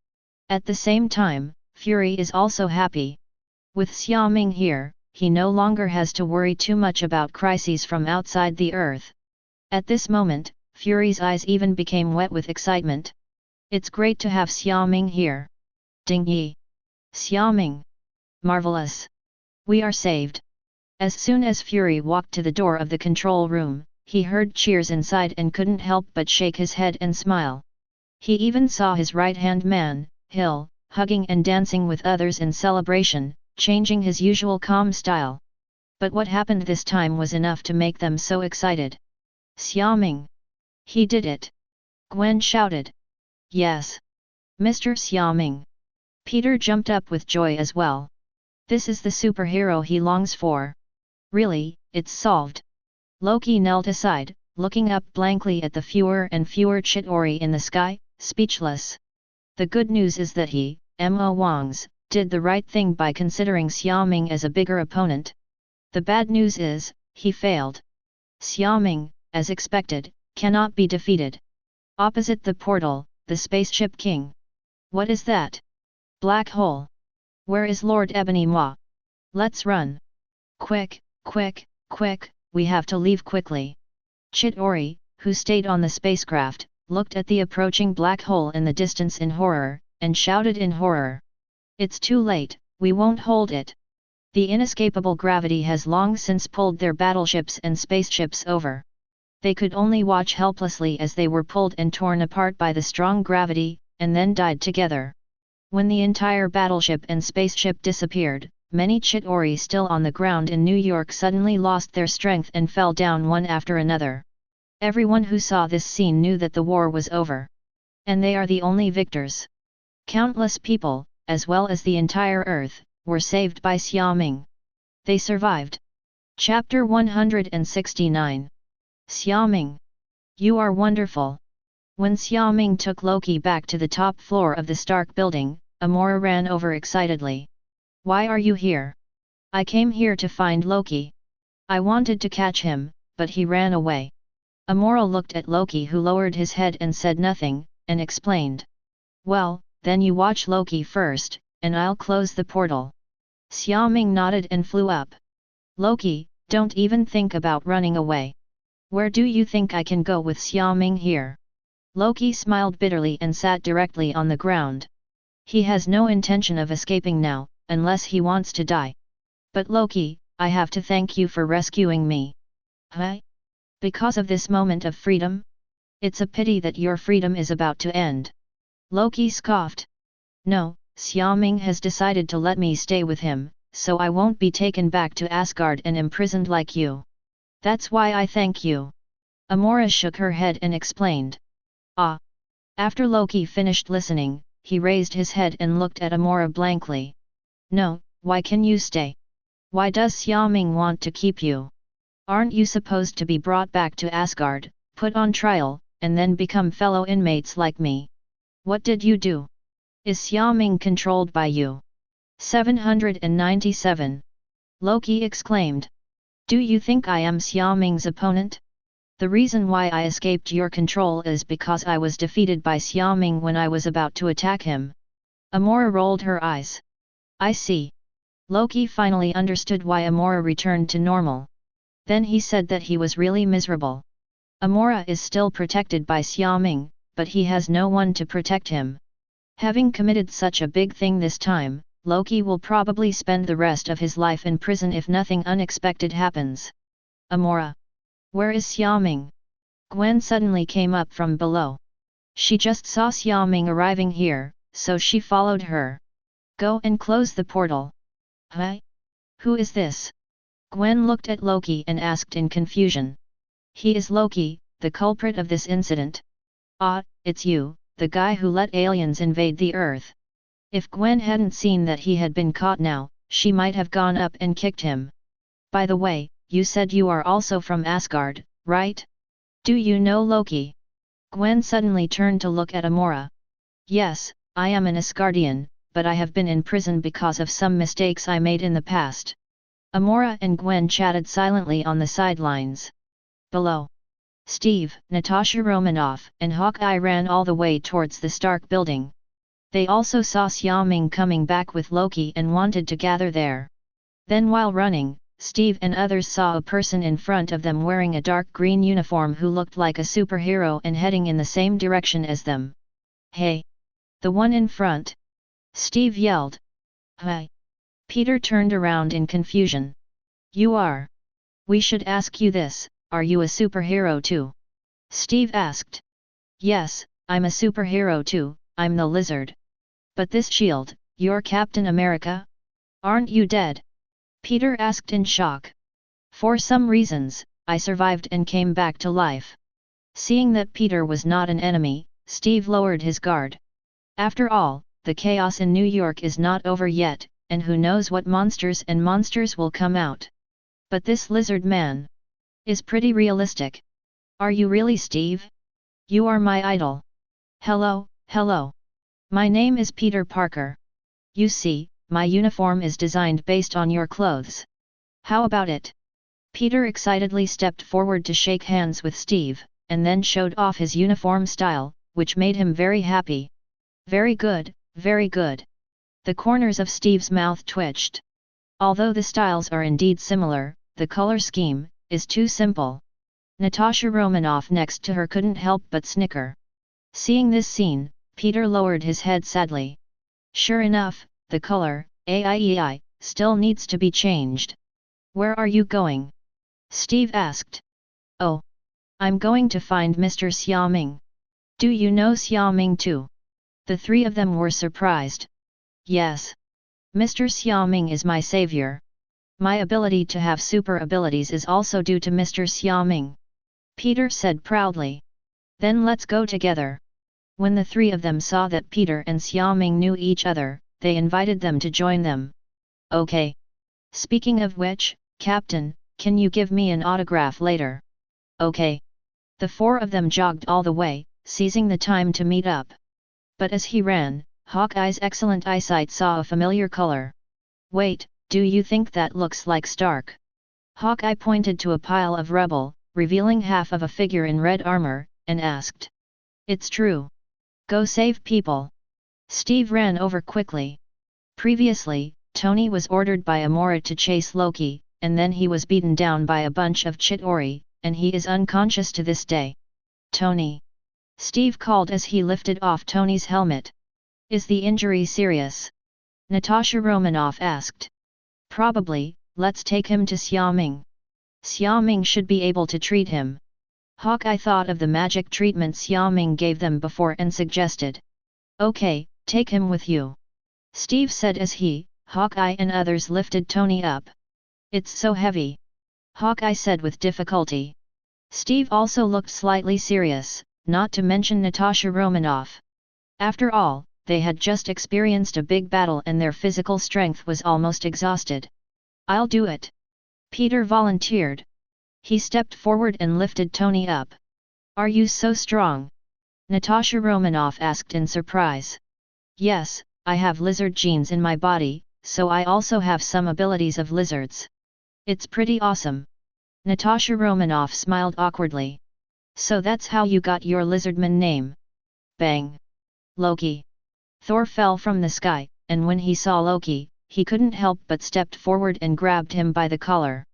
At the same time, Fury is also happy. With Xiaoming here, he no longer has to worry too much about crises from outside the earth. At this moment, Fury's eyes even became wet with excitement. It's great to have Xiaoming here. Ding yi! Xiaoming! Marvelous! We are saved! As soon as Fury walked to the door of the control room, he heard cheers inside and couldn't help but shake his head and smile. He even saw his right-hand man, Hill, hugging and dancing with others in celebration, changing his usual calm style. But what happened this time was enough to make them so excited. Xiaoming! He did it! Gwen shouted. Yes! Mr. Xiaoming! Peter jumped up with joy as well. This is the superhero he longs for. Really, it's solved. Loki knelt aside, looking up blankly at the fewer and fewer Chitauri in the sky, speechless. The good news is that he, Mo Wangs, did the right thing by considering Xiaoming as a bigger opponent. The bad news is, he failed. Xiaoming, as expected, cannot be defeated. Opposite the portal, the spaceship king. What is that? Black hole. Where is Lord Ebony Maw? Let's run. Quick, quick, quick, we have to leave quickly. Chitauri, who stayed on the spacecraft, looked at the approaching black hole in the distance in horror, and shouted in horror. It's too late, we won't hold it. The inescapable gravity has long since pulled their battleships and spaceships over. They could only watch helplessly as they were pulled and torn apart by the strong gravity, and then died together. When the entire battleship and spaceship disappeared, many Chitauri still on the ground in New York suddenly lost their strength and fell down one after another. Everyone who saw this scene knew that the war was over. And they are the only victors. Countless people, as well as the entire earth, were saved by Xiaoming. They survived. Chapter 169. Xiaoming! You are wonderful! When Xiaoming took Loki back to the top floor of the Stark building, Amora ran over excitedly. Why are you here? I came here to find Loki. I wanted to catch him, but he ran away. Amora looked at Loki, who lowered his head and said nothing, and explained. Well, then you watch Loki first, and I'll close the portal. Xiaoming nodded and flew up. Loki, don't even think about running away. Where do you think I can go with Xiaoming here? Loki smiled bitterly and sat directly on the ground. He has no intention of escaping now, unless he wants to die. But Loki, I have to thank you for rescuing me. Huh? Because of this moment of freedom? It's a pity that your freedom is about to end. Loki scoffed. No, Xiaoming has decided to let me stay with him, so I won't be taken back to Asgard and imprisoned like you. That's why I thank you. Amora shook her head and explained. Ah! After Loki finished listening, he raised his head and looked at Amora blankly. No, why can you stay? Why does Xiaoming want to keep you? Aren't you supposed to be brought back to Asgard, put on trial, and then become fellow inmates like me? What did you do? Is Xiaoming controlled by you? 797. Loki exclaimed. Do you think I am Xiaoming's opponent? The reason why I escaped your control is because I was defeated by Xiaoming when I was about to attack him. Amora rolled her eyes. I see. Loki finally understood why Amora returned to normal. Then he said that he was really miserable. Amora is still protected by Xiaoming, but he has no one to protect him. Having committed such a big thing this time, Loki will probably spend the rest of his life in prison if nothing unexpected happens. Amora. Where is Xiaoming? Gwen suddenly came up from below. She just saw Xiaoming arriving here, so she followed her. Go and close the portal. Huh? Who is this? Gwen looked at Loki and asked in confusion. He is Loki, the culprit of this incident. Ah, it's you, the guy who let aliens invade the Earth. If Gwen hadn't seen that he had been caught now, she might have gone up and kicked him. By the way, you said you are also from Asgard, right? Do you know Loki? Gwen suddenly turned to look at Amora. Yes, I am an Asgardian, but I have been in prison because of some mistakes I made in the past. Amora and Gwen chatted silently on the sidelines. Below, Steve, Natasha Romanoff, and Hawkeye ran all the way towards the Stark building. They also saw Xiaoming coming back with Loki and wanted to gather there. Then while running, Steve and others saw a person in front of them wearing a dark green uniform who looked like a superhero and heading in the same direction as them. Hey! The one in front! Steve yelled. Hi! Peter turned around in confusion. You are? We should ask you this, are you a superhero too? Steve asked. Yes, I'm a superhero too, I'm the Lizard. But this shield, you're Captain America? Aren't you dead? Peter asked in shock. For some reasons, I survived and came back to life. Seeing that Peter was not an enemy, Steve lowered his guard. After all, the chaos in New York is not over yet, and who knows what monsters will come out. But this lizard man is pretty realistic. Are you really Steve? You are my idol. Hello, hello. My name is Peter Parker. You see, my uniform is designed based on your clothes. How about it? Peter excitedly stepped forward to shake hands with Steve, and then showed off his uniform style, which made him very happy. Very good, very good. The corners of Steve's mouth twitched. Although the styles are indeed similar, the color scheme is too simple. Natasha Romanoff next to her couldn't help but snicker. Seeing this scene, Peter lowered his head sadly. Sure enough, the color, AIEI, still needs to be changed. Where are you going? Steve asked. Oh. I'm going to find Mr. Xiaoming. Do you know Xiaoming too? The three of them were surprised. Yes. Mr. Xiaoming is my savior. My ability to have super abilities is also due to Mr. Xiaoming. Peter said proudly. Then let's go together. When the three of them saw that Peter and Xiaoming knew each other, they invited them to join them. Okay. Speaking of which, Captain, can you give me an autograph later? Okay. The four of them jogged all the way, seizing the time to meet up. But as he ran, Hawkeye's excellent eyesight saw a familiar color. Wait, do you think that looks like Stark? Hawkeye pointed to a pile of rubble, revealing half of a figure in red armor, and asked. It's true. Go save people. Steve ran over quickly. Previously, Tony was ordered by Amora to chase Loki, and then he was beaten down by a bunch of Chitauri, and he is unconscious to this day. Tony. Steve called as he lifted off Tony's helmet. Is the injury serious? Natasha Romanoff asked. Probably, let's take him to Xiaoming. Xiaoming should be able to treat him. Hawkeye thought of the magic treatment Xiaoming gave them before and suggested. Okay, take him with you. Steve said as he, Hawkeye and others lifted Tony up. It's so heavy. Hawkeye said with difficulty. Steve also looked slightly serious, not to mention Natasha Romanoff. After all, they had just experienced a big battle and their physical strength was almost exhausted. "I'll do it," Peter volunteered. He stepped forward and lifted Tony up. "Are you so strong?" Natasha Romanoff asked in surprise. "Yes, I have lizard genes in my body, so I also have some abilities of lizards. It's pretty awesome." Natasha Romanoff smiled awkwardly. "So that's how you got your lizardman name." Bang! Loki. Thor fell from the sky, and when he saw Loki, he couldn't help but stepped forward and grabbed him by the collar.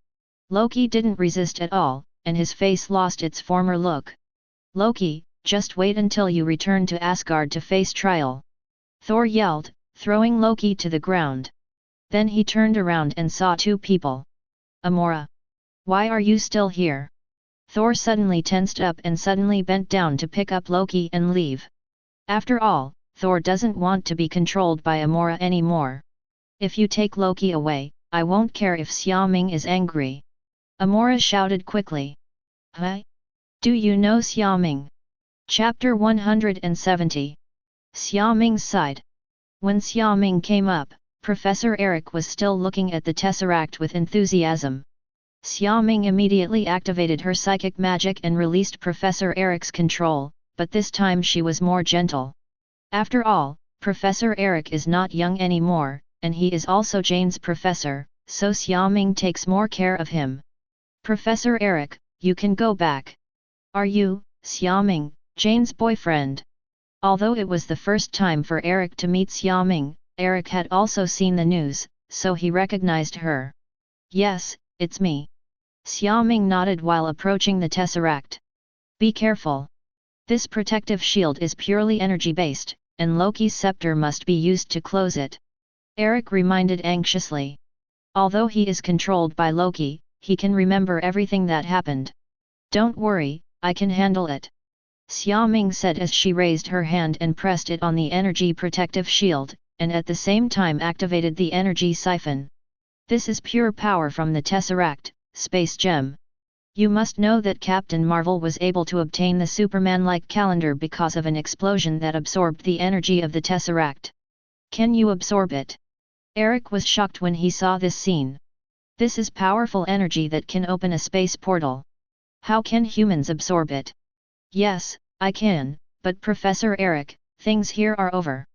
Loki didn't resist at all, and his face lost its former look. "Loki, just wait until you return to Asgard to face trial," Thor yelled, throwing Loki to the ground. Then he turned around and saw two people. "Amora! Why are you still here?" Thor suddenly tensed up and suddenly bent down to pick up Loki and leave. After all, Thor doesn't want to be controlled by Amora anymore. "If you take Loki away, I won't care if Xiaoming is angry," Amora shouted quickly. "Huh? Do you know Xiaoming?" Chapter 170. Xiaoming's side. When Xiaoming came up, Professor Eric was still looking at the Tesseract with enthusiasm. Xiaoming immediately activated her psychic magic and released Professor Eric's control, but this time she was more gentle. After all, Professor Eric is not young anymore, and he is also Jane's professor, so Xiaoming takes more care of him. "Professor Eric, you can go back." "Are you, Xiaoming, Jane's boyfriend?" Although it was the first time for Eric to meet Xiaoming, Eric had also seen the news, so he recognized her. "Yes, it's me." Xiaoming nodded while approaching the Tesseract. "Be careful. This protective shield is purely energy-based, and Loki's scepter must be used to close it," Eric reminded anxiously. Although he is controlled by Loki, he can remember everything that happened. "Don't worry, I can handle it," Xiaoming said as she raised her hand and pressed it on the energy protective shield, and at the same time activated the energy siphon. "This is pure power from the Tesseract, Space Gem. You must know that Captain Marvel was able to obtain the Superman-like calendar because of an explosion that absorbed the energy of the Tesseract. Can you absorb it?" Eric was shocked when he saw this scene. "This is powerful energy that can open a space portal. How can humans absorb it?" "Yes, I can, but Professor Eric, things here are over.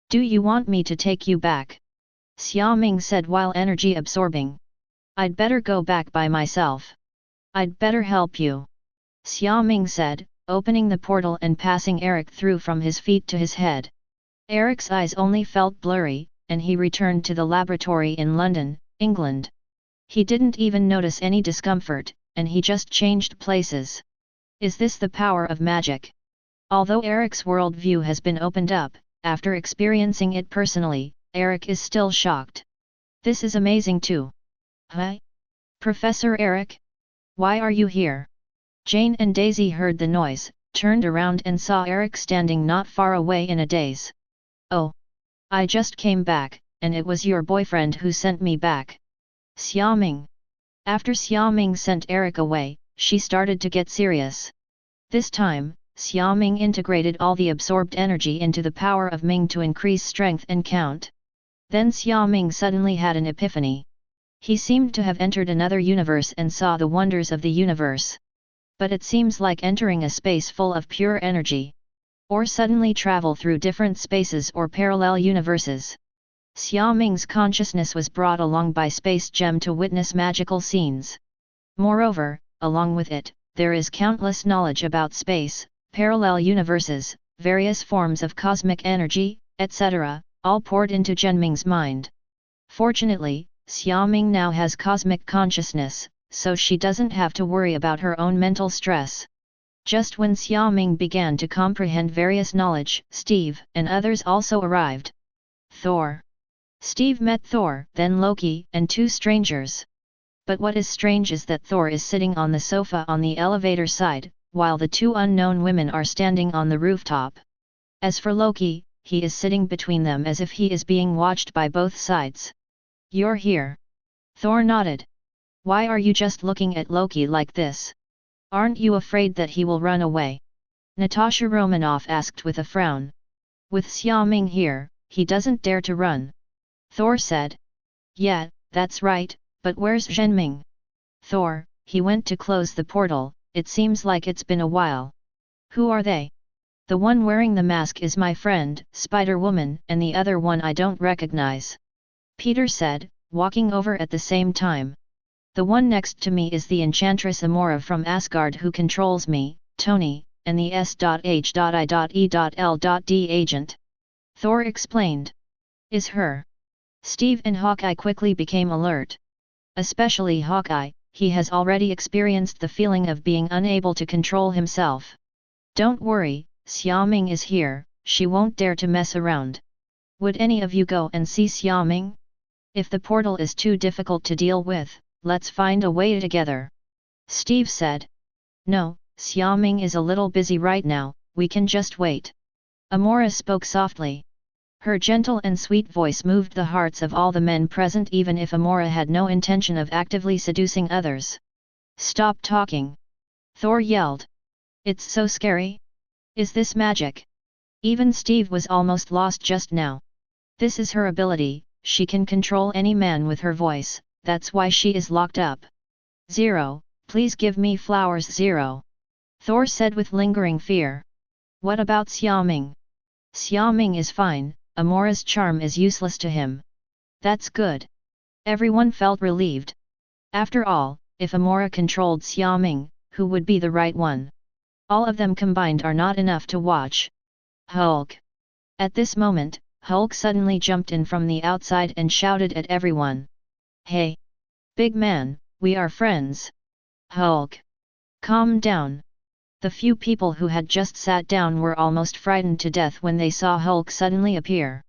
Do you want me to take you back?" Xiaoming said while energy absorbing. "I'd better go back by myself." "I'd better help you," Xiaoming said, opening the portal and passing Eric through from his feet to his head. Eric's eyes only felt blurry, and he returned to the laboratory in London, England. He didn't even notice any discomfort, and he just changed places. Is this the power of magic? Although Eric's worldview has been opened up, after experiencing it personally, Eric is still shocked. "This is amazing too." "Huh? Professor Eric? Why are you here?" Jane and Daisy heard the noise, turned around and saw Eric standing not far away in a daze. "Oh! I just came back, and it was your boyfriend who sent me back." Xiaoming. After Xiaoming sent Eric away, she started to get serious. This time, Xiaoming integrated all the absorbed energy into the power of Ming to increase strength and count. Then Xiaoming suddenly had an epiphany. He seemed to have entered another universe and saw the wonders of the universe. But it seems like entering a space full of pure energy. Or suddenly travel through different spaces or parallel universes. Xiaoming's consciousness was brought along by Space Gem to witness magical scenes. Moreover, along with it, there is countless knowledge about space, parallel universes, various forms of cosmic energy, etc., all poured into Zhenming's mind. Fortunately, Xiaoming now has cosmic consciousness, so she doesn't have to worry about her own mental stress. Just when Xiaoming began to comprehend various knowledge, Steve and others also arrived. Thor. Steve met Thor, then Loki, and two strangers. But what is strange is that Thor is sitting on the sofa on the elevator side, while the two unknown women are standing on the rooftop. As for Loki, he is sitting between them as if he is being watched by both sides. "You're here." Thor nodded. "Why are you just looking at Loki like this?" Aren't you afraid that he will run away? Natasha Romanoff asked with a frown. With Xiaoming here, he doesn't dare to run. Thor said. Yeah, that's right, but where's Zhenming? Thor, he went to close the portal, it seems like it's been a while. Who are they? The one wearing the mask is my friend, Spider-Woman, and the other one I don't recognize. Peter said, walking over at the same time. The one next to me is the Enchantress Amora from Asgard who controls me, Tony, and the S.H.I.E.L.D agent. Thor explained. Is her. Steve and Hawkeye quickly became alert. Especially Hawkeye, he has already experienced the feeling of being unable to control himself. Don't worry, Xiaoming is here, she won't dare to mess around. Would any of you go and see Xiaoming? If the portal is too difficult to deal with, let's find a way together. Steve said. No, Xiaoming is a little busy right now, we can just wait. Amora spoke softly. Her gentle and sweet voice moved the hearts of all the men present even if Amora had no intention of actively seducing others. Stop talking! Thor yelled. It's so scary. Is this magic? Even Steve was almost lost just now. This is her ability, she can control any man with her voice, that's why she is locked up. Zero, please give me flowers. Zero. Thor said with lingering fear. What about Xiaoming? Xiaoming is fine, Amora's charm is useless to him. That's good. Everyone felt relieved. After all, if Amora controlled Xiaoming, who would be the right one? All of them combined are not enough to watch. Hulk! At this moment, Hulk suddenly jumped in from the outside and shouted at everyone. Hey! Big man, we are friends! Hulk! Calm down! The few people who had just sat down were almost frightened to death when they saw Hulk suddenly appear.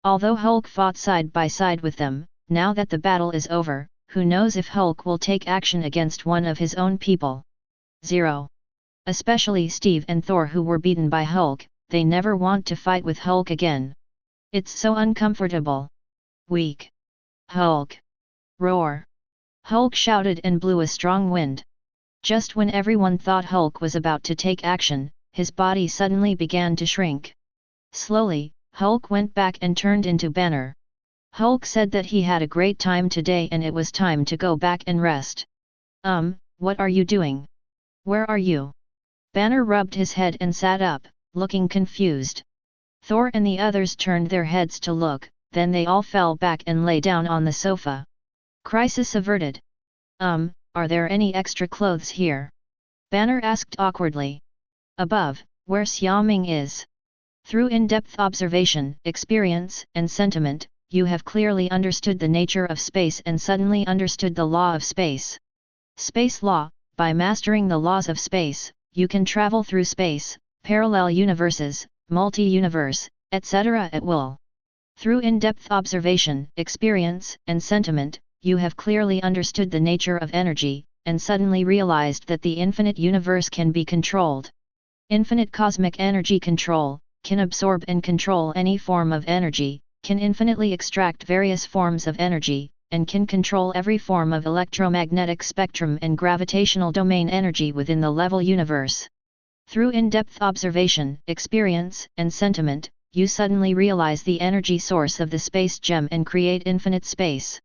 Although Hulk fought side by side with them, now that the battle is over, who knows if Hulk will take action against one of his own people. Zero. Especially Steve and Thor who were beaten by Hulk, they never want to fight with Hulk again. It's so uncomfortable. Weak. Hulk! Roar! Hulk shouted and blew a strong wind. Just when everyone thought Hulk was about to take action, his body suddenly began to shrink. Slowly, Hulk went back and turned into Banner. Hulk said that he had a great time today and it was time to go back and rest. What are you doing? Where are you? Banner rubbed his head and sat up, looking confused. Thor and the others turned their heads to look, then they all fell back and lay down on the sofa. Crisis averted. Are there any extra clothes here? Banner asked awkwardly. Above, where Xiaoming is. Through in-depth observation, experience, and sentiment, you have clearly understood the nature of space and suddenly understood the law of space. Space law, by mastering the laws of space, you can travel through space, parallel universes, multi-universe, etc. at will. Through in-depth observation, experience, and sentiment, you have clearly understood the nature of energy, and suddenly realized that the infinite universe can be controlled. Infinite cosmic energy control, can absorb and control any form of energy, can infinitely extract various forms of energy, and can control every form of electromagnetic spectrum and gravitational domain energy within the level universe. Through in-depth observation, experience, and sentiment, you suddenly realize the energy source of the space gem and create infinite space.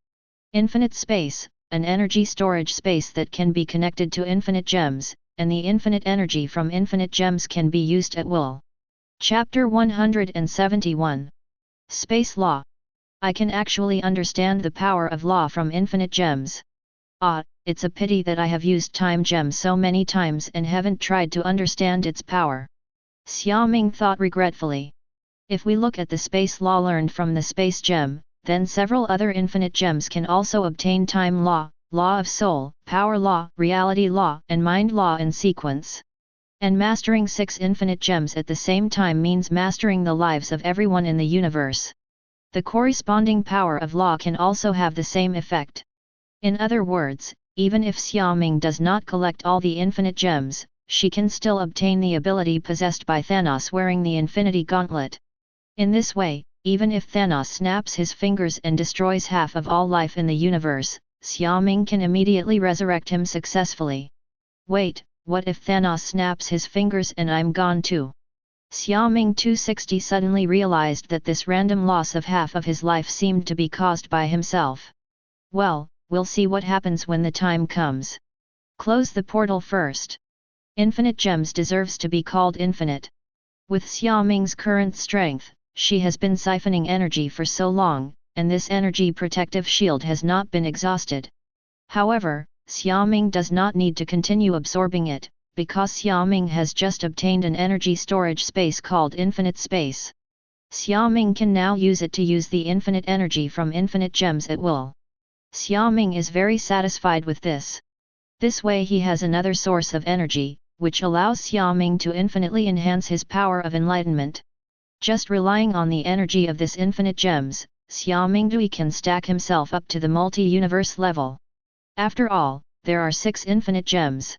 Infinite space, an energy storage space that can be connected to infinite gems, and the infinite energy from infinite gems can be used at will. Chapter 171. Space Law. I can actually understand the power of law from infinite gems. It's a pity that I have used time gem so many times and haven't tried to understand its power. Xiaoming thought regretfully. If we look at the space law learned from the space gem, then several other infinite gems can also obtain time law, law of soul, power law, reality law, and mind law in sequence. And mastering 6 infinite gems at the same time means mastering the lives of everyone in the universe. The corresponding power of law can also have the same effect. In other words, even if Xiaoming does not collect all the infinite gems, she can still obtain the ability possessed by Thanos wearing the Infinity Gauntlet. In this way, even if Thanos snaps his fingers and destroys half of all life in the universe, Xiaoming can immediately resurrect him successfully. Wait, what if Thanos snaps his fingers and I'm gone too? Xiaoming 260 suddenly realized that this random loss of half of his life seemed to be caused by himself. Well, we'll see what happens when the time comes. Close the portal first. Infinite gems deserves to be called infinite. With Xiaoming's current strength, she has been siphoning energy for so long, and this energy protective shield has not been exhausted. However, Xiaoming does not need to continue absorbing it, because Xiaoming has just obtained an energy storage space called infinite space. Xiaoming can now use it to use the infinite energy from infinite gems at will. Xiaoming is very satisfied with this. This way he has another source of energy, which allows Xiaoming to infinitely enhance his power of enlightenment. Just relying on the energy of this infinite gems, Xiaoming can stack himself up to the multi-universe level. After all, there are 6 infinite gems.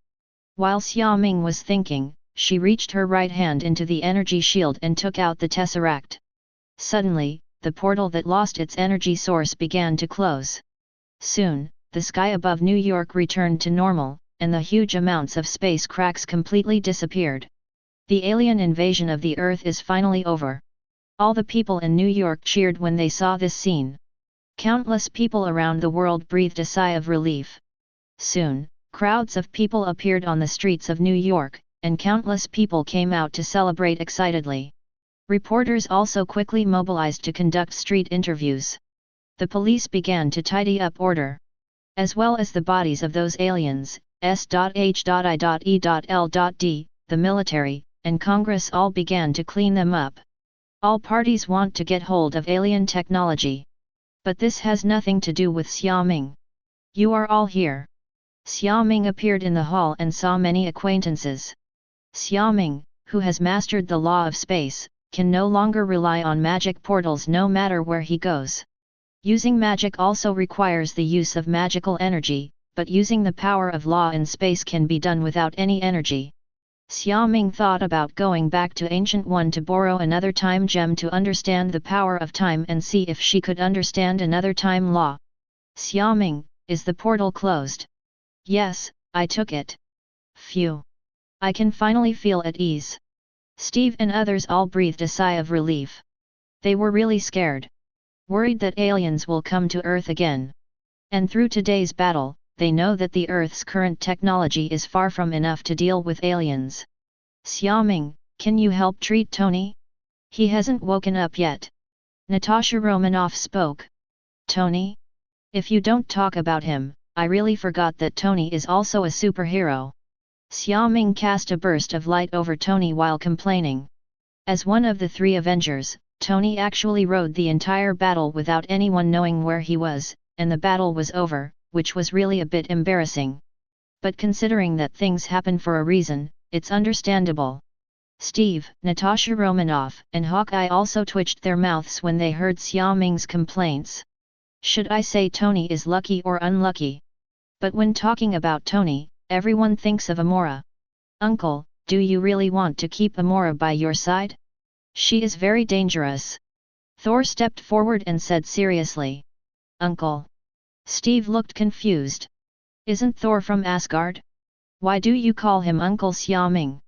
While Xiaoming was thinking, she reached her right hand into the energy shield and took out the tesseract. Suddenly, the portal that lost its energy source began to close. Soon, the sky above New York returned to normal, and the huge amounts of space cracks completely disappeared. The alien invasion of the Earth is finally over. All the people in New York cheered when they saw this scene. Countless people around the world breathed a sigh of relief. Soon, crowds of people appeared on the streets of New York, and countless people came out to celebrate excitedly. Reporters also quickly mobilized to conduct street interviews. The police began to tidy up order. As well as the bodies of those aliens, S.H.I.E.L.D., the military, and Congress all began to clean them up. All parties want to get hold of alien technology. But this has nothing to do with Xiaoming. You are all here. Xiaoming appeared in the hall and saw many acquaintances. Xiaoming, who has mastered the law of space, can no longer rely on magic portals no matter where he goes. Using magic also requires the use of magical energy, but using the power of law in space can be done without any energy. Xiaoming thought about going back to Ancient One to borrow another time gem to understand the power of time and see if she could understand another time law. Xiaoming, is the portal closed? Yes, I took it. Phew. I can finally feel at ease. Steve and others all breathed a sigh of relief. They were really scared. Worried that aliens will come to Earth again. And through today's battle, they know that the Earth's current technology is far from enough to deal with aliens. Xiaoming, can you help treat Tony? He hasn't woken up yet. Natasha Romanoff spoke. Tony? If you don't talk about him, I really forgot that Tony is also a superhero. Xiaoming cast a burst of light over Tony while complaining. As one of the 3 Avengers, Tony actually rode the entire battle without anyone knowing where he was, and the battle was over, which was really a bit embarrassing. But considering that things happen for a reason, it's understandable. Steve, Natasha Romanoff, and Hawkeye also twitched their mouths when they heard Xiaoming's complaints. Should I say Tony is lucky or unlucky? But when talking about Tony, everyone thinks of Amora. Uncle, do you really want to keep Amora by your side? She is very dangerous. Thor stepped forward and said seriously. Uncle. Steve looked confused. Isn't Thor from Asgard? Why do you call him Uncle Xiaoming?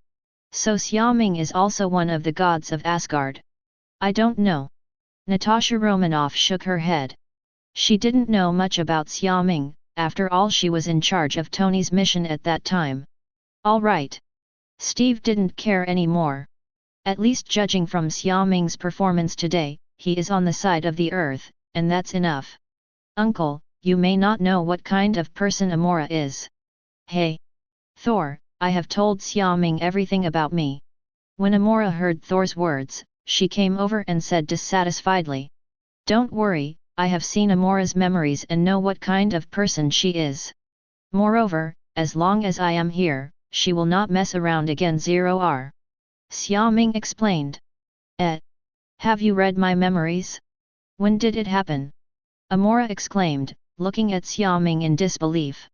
So Xiaoming is also one of the gods of Asgard. I don't know. Natasha Romanoff shook her head. She didn't know much about Xiaoming, after all she was in charge of Tony's mission at that time. All right. Steve didn't care anymore. At least judging from Xiaoming's performance today, he is on the side of the Earth, and that's enough. Uncle, you may not know what kind of person Amora is. Hey! Thor, I have told Xiaoming everything about me. When Amora heard Thor's words, she came over and said dissatisfiedly. Don't worry, I have seen Amora's memories and know what kind of person she is. Moreover, as long as I am here, she will not mess around again. 0R. Xiaoming explained. Have you read my memories? When did it happen? Amora exclaimed, looking at Xiaoming in disbelief.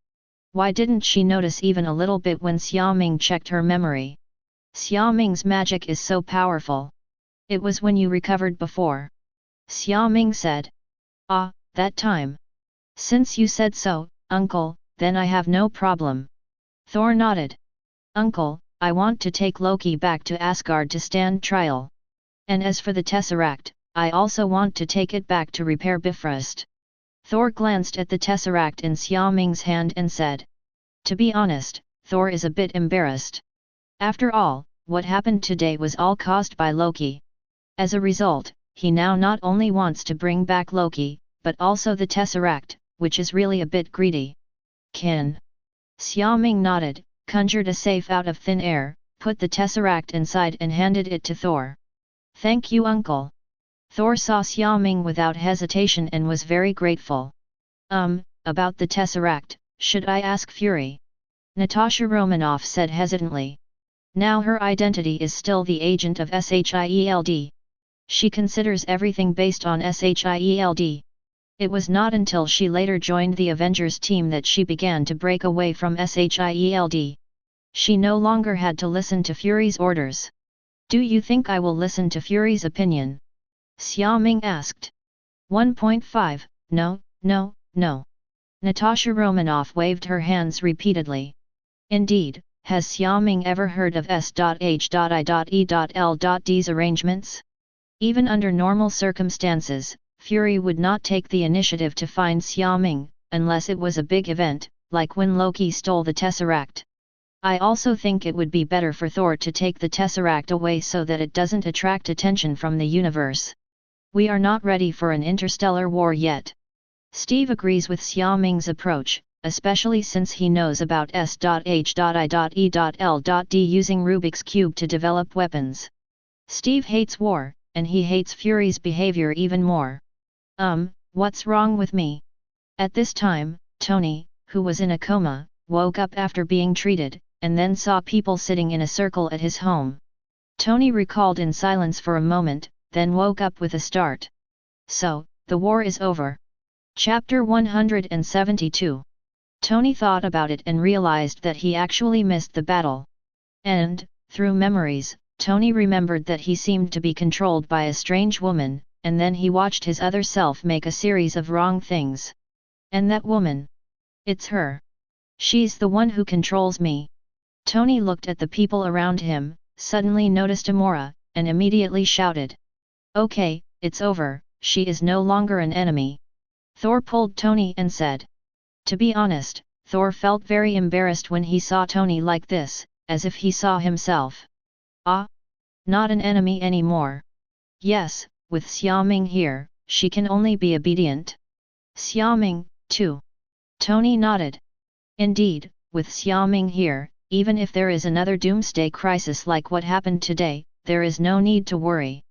Why didn't she notice even a little bit when Xiaoming checked her memory? Xiaoming's magic is so powerful. It was when you recovered before. Xiaoming said. Ah, that time. Since you said so, uncle, then I have no problem. Thor nodded. Uncle, I want to take Loki back to Asgard to stand trial. And as for the Tesseract, I also want to take it back to repair Bifrost. Thor glanced at the Tesseract in Xiaoming's hand and said. To be honest, Thor is a bit embarrassed. After all, what happened today was all caused by Loki. As a result, he now not only wants to bring back Loki, but also the Tesseract, which is really a bit greedy. Kin. Xiaoming nodded, conjured a safe out of thin air, put the Tesseract inside and handed it to Thor. Thank you, Uncle. Thor saw Xiaoming without hesitation and was very grateful. About the Tesseract, should I ask Fury? Natasha Romanoff said hesitantly. Now her identity is still the agent of SHIELD. She considers everything based on SHIELD. It was not until she later joined the Avengers team that she began to break away from SHIELD. She no longer had to listen to Fury's orders. Do you think I will listen to Fury's opinion? Xiaoming asked. 1.5, no, no, no. Natasha Romanoff waved her hands repeatedly. Indeed, has Xiaoming ever heard of S.H.I.E.L.D's arrangements? Even under normal circumstances, Fury would not take the initiative to find Xiaoming, unless it was a big event, like when Loki stole the Tesseract. I also think it would be better for Thor to take the Tesseract away so that it doesn't attract attention from the universe. We are not ready for an interstellar war yet. Steve agrees with Xiaoming's approach, especially since he knows about S.H.I.E.L.D using Rubik's Cube to develop weapons. Steve hates war, and he hates Fury's behavior even more. What's wrong with me? At this time, Tony, who was in a coma, woke up after being treated, and then saw people sitting in a circle at his home. Tony recalled in silence for a moment, then woke up with a start. So, the war is over. Chapter 172. Tony thought about it and realized that he actually missed the battle. And, through memories, Tony remembered that he seemed to be controlled by a strange woman, and then he watched his other self make a series of wrong things. And that woman. It's her. She's the one who controls me. Tony looked at the people around him, suddenly noticed Amora, and immediately shouted. Okay, it's over, she is no longer an enemy. Thor pulled Tony and said. To be honest, Thor felt very embarrassed when he saw Tony like this, as if he saw himself. Not an enemy anymore. Yes, with Xiaoming here, she can only be obedient. Xiaoming, too. Tony nodded. Indeed, with Xiaoming here, even if there is another doomsday crisis like what happened today, there is no need to worry.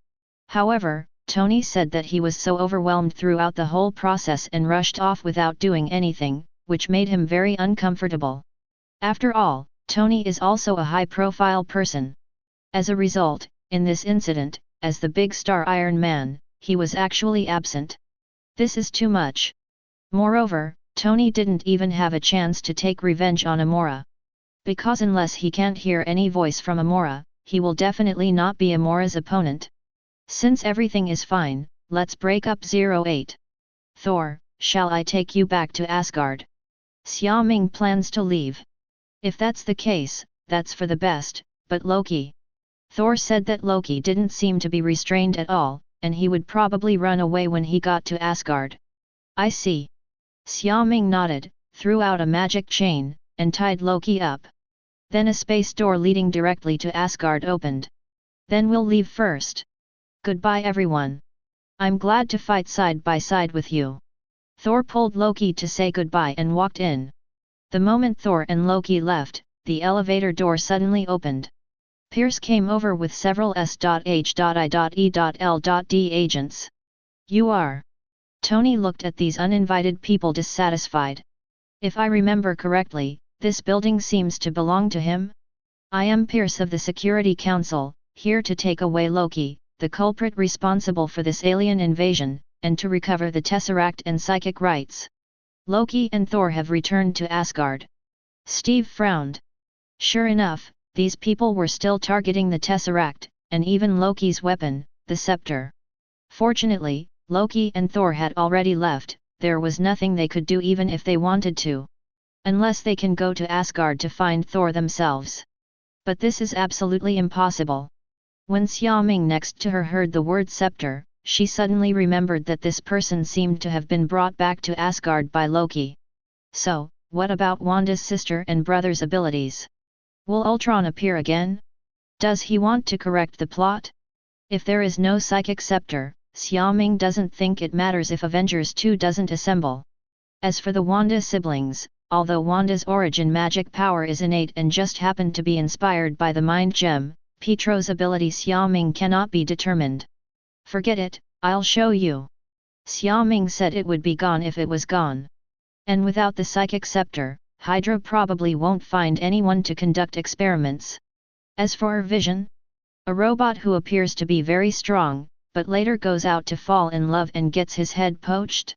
However, Tony said that he was so overwhelmed throughout the whole process and rushed off without doing anything, which made him very uncomfortable. After all, Tony is also a high-profile person. As a result, in this incident, as the big star Iron Man, he was actually absent. This is too much. Moreover, Tony didn't even have a chance to take revenge on Amora. Because unless he can't hear any voice from Amora, he will definitely not be Amora's opponent. Since everything is fine, let's break up 08. Thor, shall I take you back to Asgard? Xiaoming plans to leave. If that's the case, that's for the best, but Loki. Thor said that Loki didn't seem to be restrained at all, and he would probably run away when he got to Asgard. I see. Xiaoming nodded, threw out a magic chain, and tied Loki up. Then a space door leading directly to Asgard opened. Then we'll leave first. Goodbye everyone. I'm glad to fight side by side with you. Thor pulled Loki to say goodbye and walked in. The moment Thor and Loki left, the elevator door suddenly opened. Pierce came over with several S.H.I.E.L.D agents. You are. Tony looked at these uninvited people dissatisfied. If I remember correctly, this building seems to belong to him? I am Pierce of the Security Council, here to take away Loki, the culprit responsible for this alien invasion, and to recover the Tesseract and psychic rights. Loki and Thor have returned to Asgard. Steve frowned. Sure enough, these people were still targeting the Tesseract, and even Loki's weapon, the scepter. Fortunately, Loki and Thor had already left, there was nothing they could do even if they wanted to. Unless they can go to Asgard to find Thor themselves. But this is absolutely impossible. When Xiaoming next to her heard the word scepter, she suddenly remembered that this person seemed to have been brought back to Asgard by Loki. So, what about Wanda's sister and brother's abilities? Will Ultron appear again? Does he want to correct the plot? If there is no psychic scepter, Xiaoming doesn't think it matters if Avengers 2 doesn't assemble. As for the Wanda siblings, although Wanda's origin magic power is innate and just happened to be inspired by the mind gem, Pietro's ability Xiaoming cannot be determined. Forget it, I'll show you. Xiaoming said it would be gone if it was gone. And without the psychic scepter, Hydra probably won't find anyone to conduct experiments. As for her vision, a robot who appears to be very strong, but later goes out to fall in love and gets his head poached?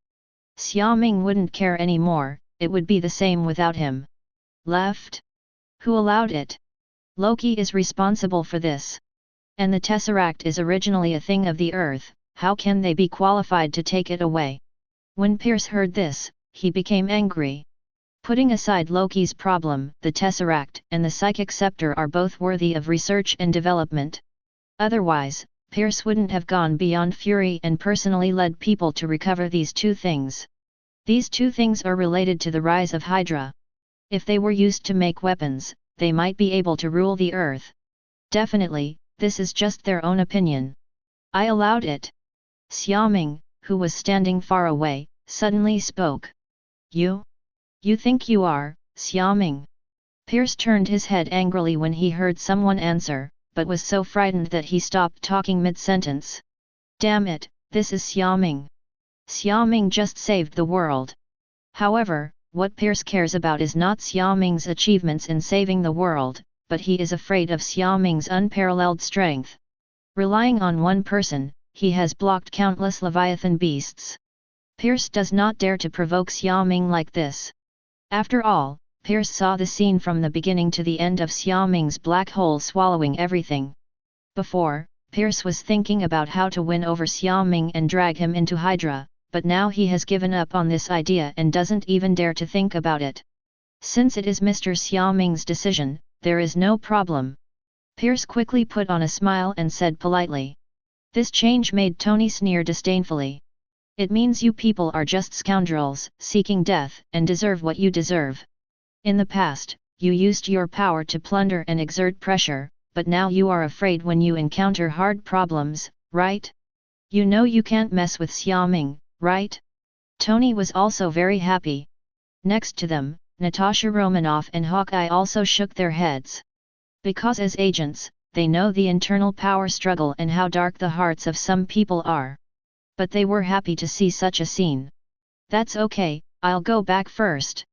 Xiaoming wouldn't care anymore, it would be the same without him. Left? Who allowed it? Loki is responsible for this. And the Tesseract is originally a thing of the earth, how can they be qualified to take it away? When Pierce heard this, he became angry. Putting aside Loki's problem, the Tesseract and the Psychic Scepter are both worthy of research and development. Otherwise, Pierce wouldn't have gone beyond fury and personally led people to recover these two things. These two things are related to the rise of Hydra. If they were used to make weapons, they might be able to rule the earth. Definitely, this is just their own opinion. I allowed it. Xiaoming, who was standing far away, suddenly spoke. You? You think you are, Xiaoming? Pierce turned his head angrily when he heard someone answer, but was so frightened that he stopped talking mid-sentence. Damn it, this is Xiaoming. Xiaoming just saved the world. However, what Pierce cares about is not Xiaoming's achievements in saving the world, but he is afraid of Xiaoming's unparalleled strength. Relying on one person, he has blocked countless Leviathan beasts. Pierce does not dare to provoke Xiaoming like this. After all, Pierce saw the scene from the beginning to the end of Xiaoming's black hole swallowing everything. Before, Pierce was thinking about how to win over Xiaoming and drag him into Hydra, but now he has given up on this idea and doesn't even dare to think about it. Since it is Mr. Xiaoming's decision, there is no problem. Pierce quickly put on a smile and said politely. This change made Tony sneer disdainfully. It means you people are just scoundrels, seeking death, and deserve what you deserve. In the past, you used your power to plunder and exert pressure, but now you are afraid when you encounter hard problems, right? You know you can't mess with Xiaoming, right? Tony was also very happy. Next to them, Natasha Romanoff and Hawkeye also shook their heads. Because as agents, they know the internal power struggle and how dark the hearts of some people are. But they were happy to see such a scene. That's okay, I'll go back first.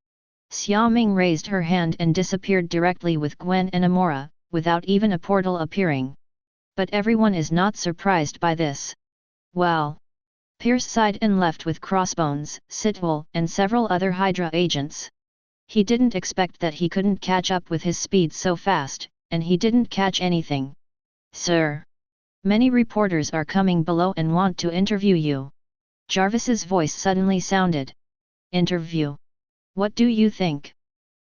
Xiaoming raised her hand and disappeared directly with Gwen and Amora, without even a portal appearing. But everyone is not surprised by this. Well. Pierce sighed and left with Crossbones, Sitwell, and several other Hydra agents. He didn't expect that he couldn't catch up with his speed so fast, and he didn't catch anything. Sir. Many reporters are coming below and want to interview you. Jarvis's voice suddenly sounded. Interview? What do you think?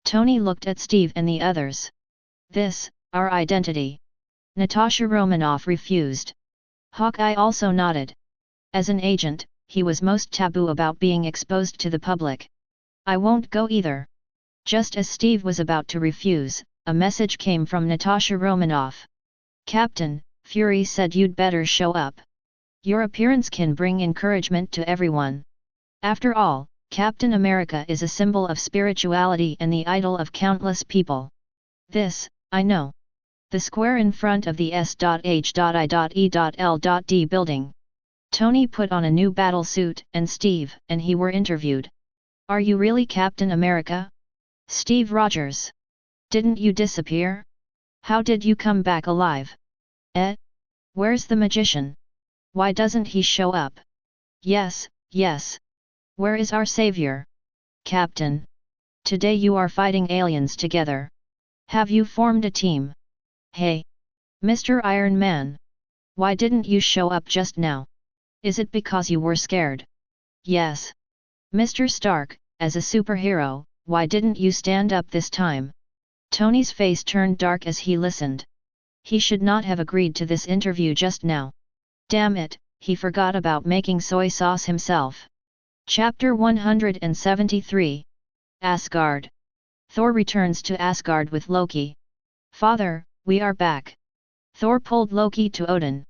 Tony looked at Steve and the others. This, our identity. Natasha Romanoff refused. Hawkeye also nodded. As an agent, he was most taboo about being exposed to the public. I won't go either. Just as Steve was about to refuse, a message came from Natasha Romanoff. Captain, Fury said you'd better show up. Your appearance can bring encouragement to everyone. After all, Captain America is a symbol of spirituality and the idol of countless people. This, I know. The square in front of the S.H.I.E.L.D. building. Tony put on a new battle suit, and Steve and he were interviewed. Are you really Captain America? Steve Rogers. Didn't you disappear? How did you come back alive? Where's the magician? Why doesn't he show up? Yes, yes. Where is our savior? Captain. Today you are fighting aliens together. Have you formed a team? Hey. Mr. Iron Man. Why didn't you show up just now? Is it because you were scared? Yes. Mr. Stark, as a superhero, why didn't you stand up this time? Tony's face turned dark as he listened. He should not have agreed to this interview just now. Damn it, he forgot about making soy sauce himself. Chapter 173. Asgard. Thor returns to Asgard with Loki. Father, we are back. Thor pulled Loki to Odin.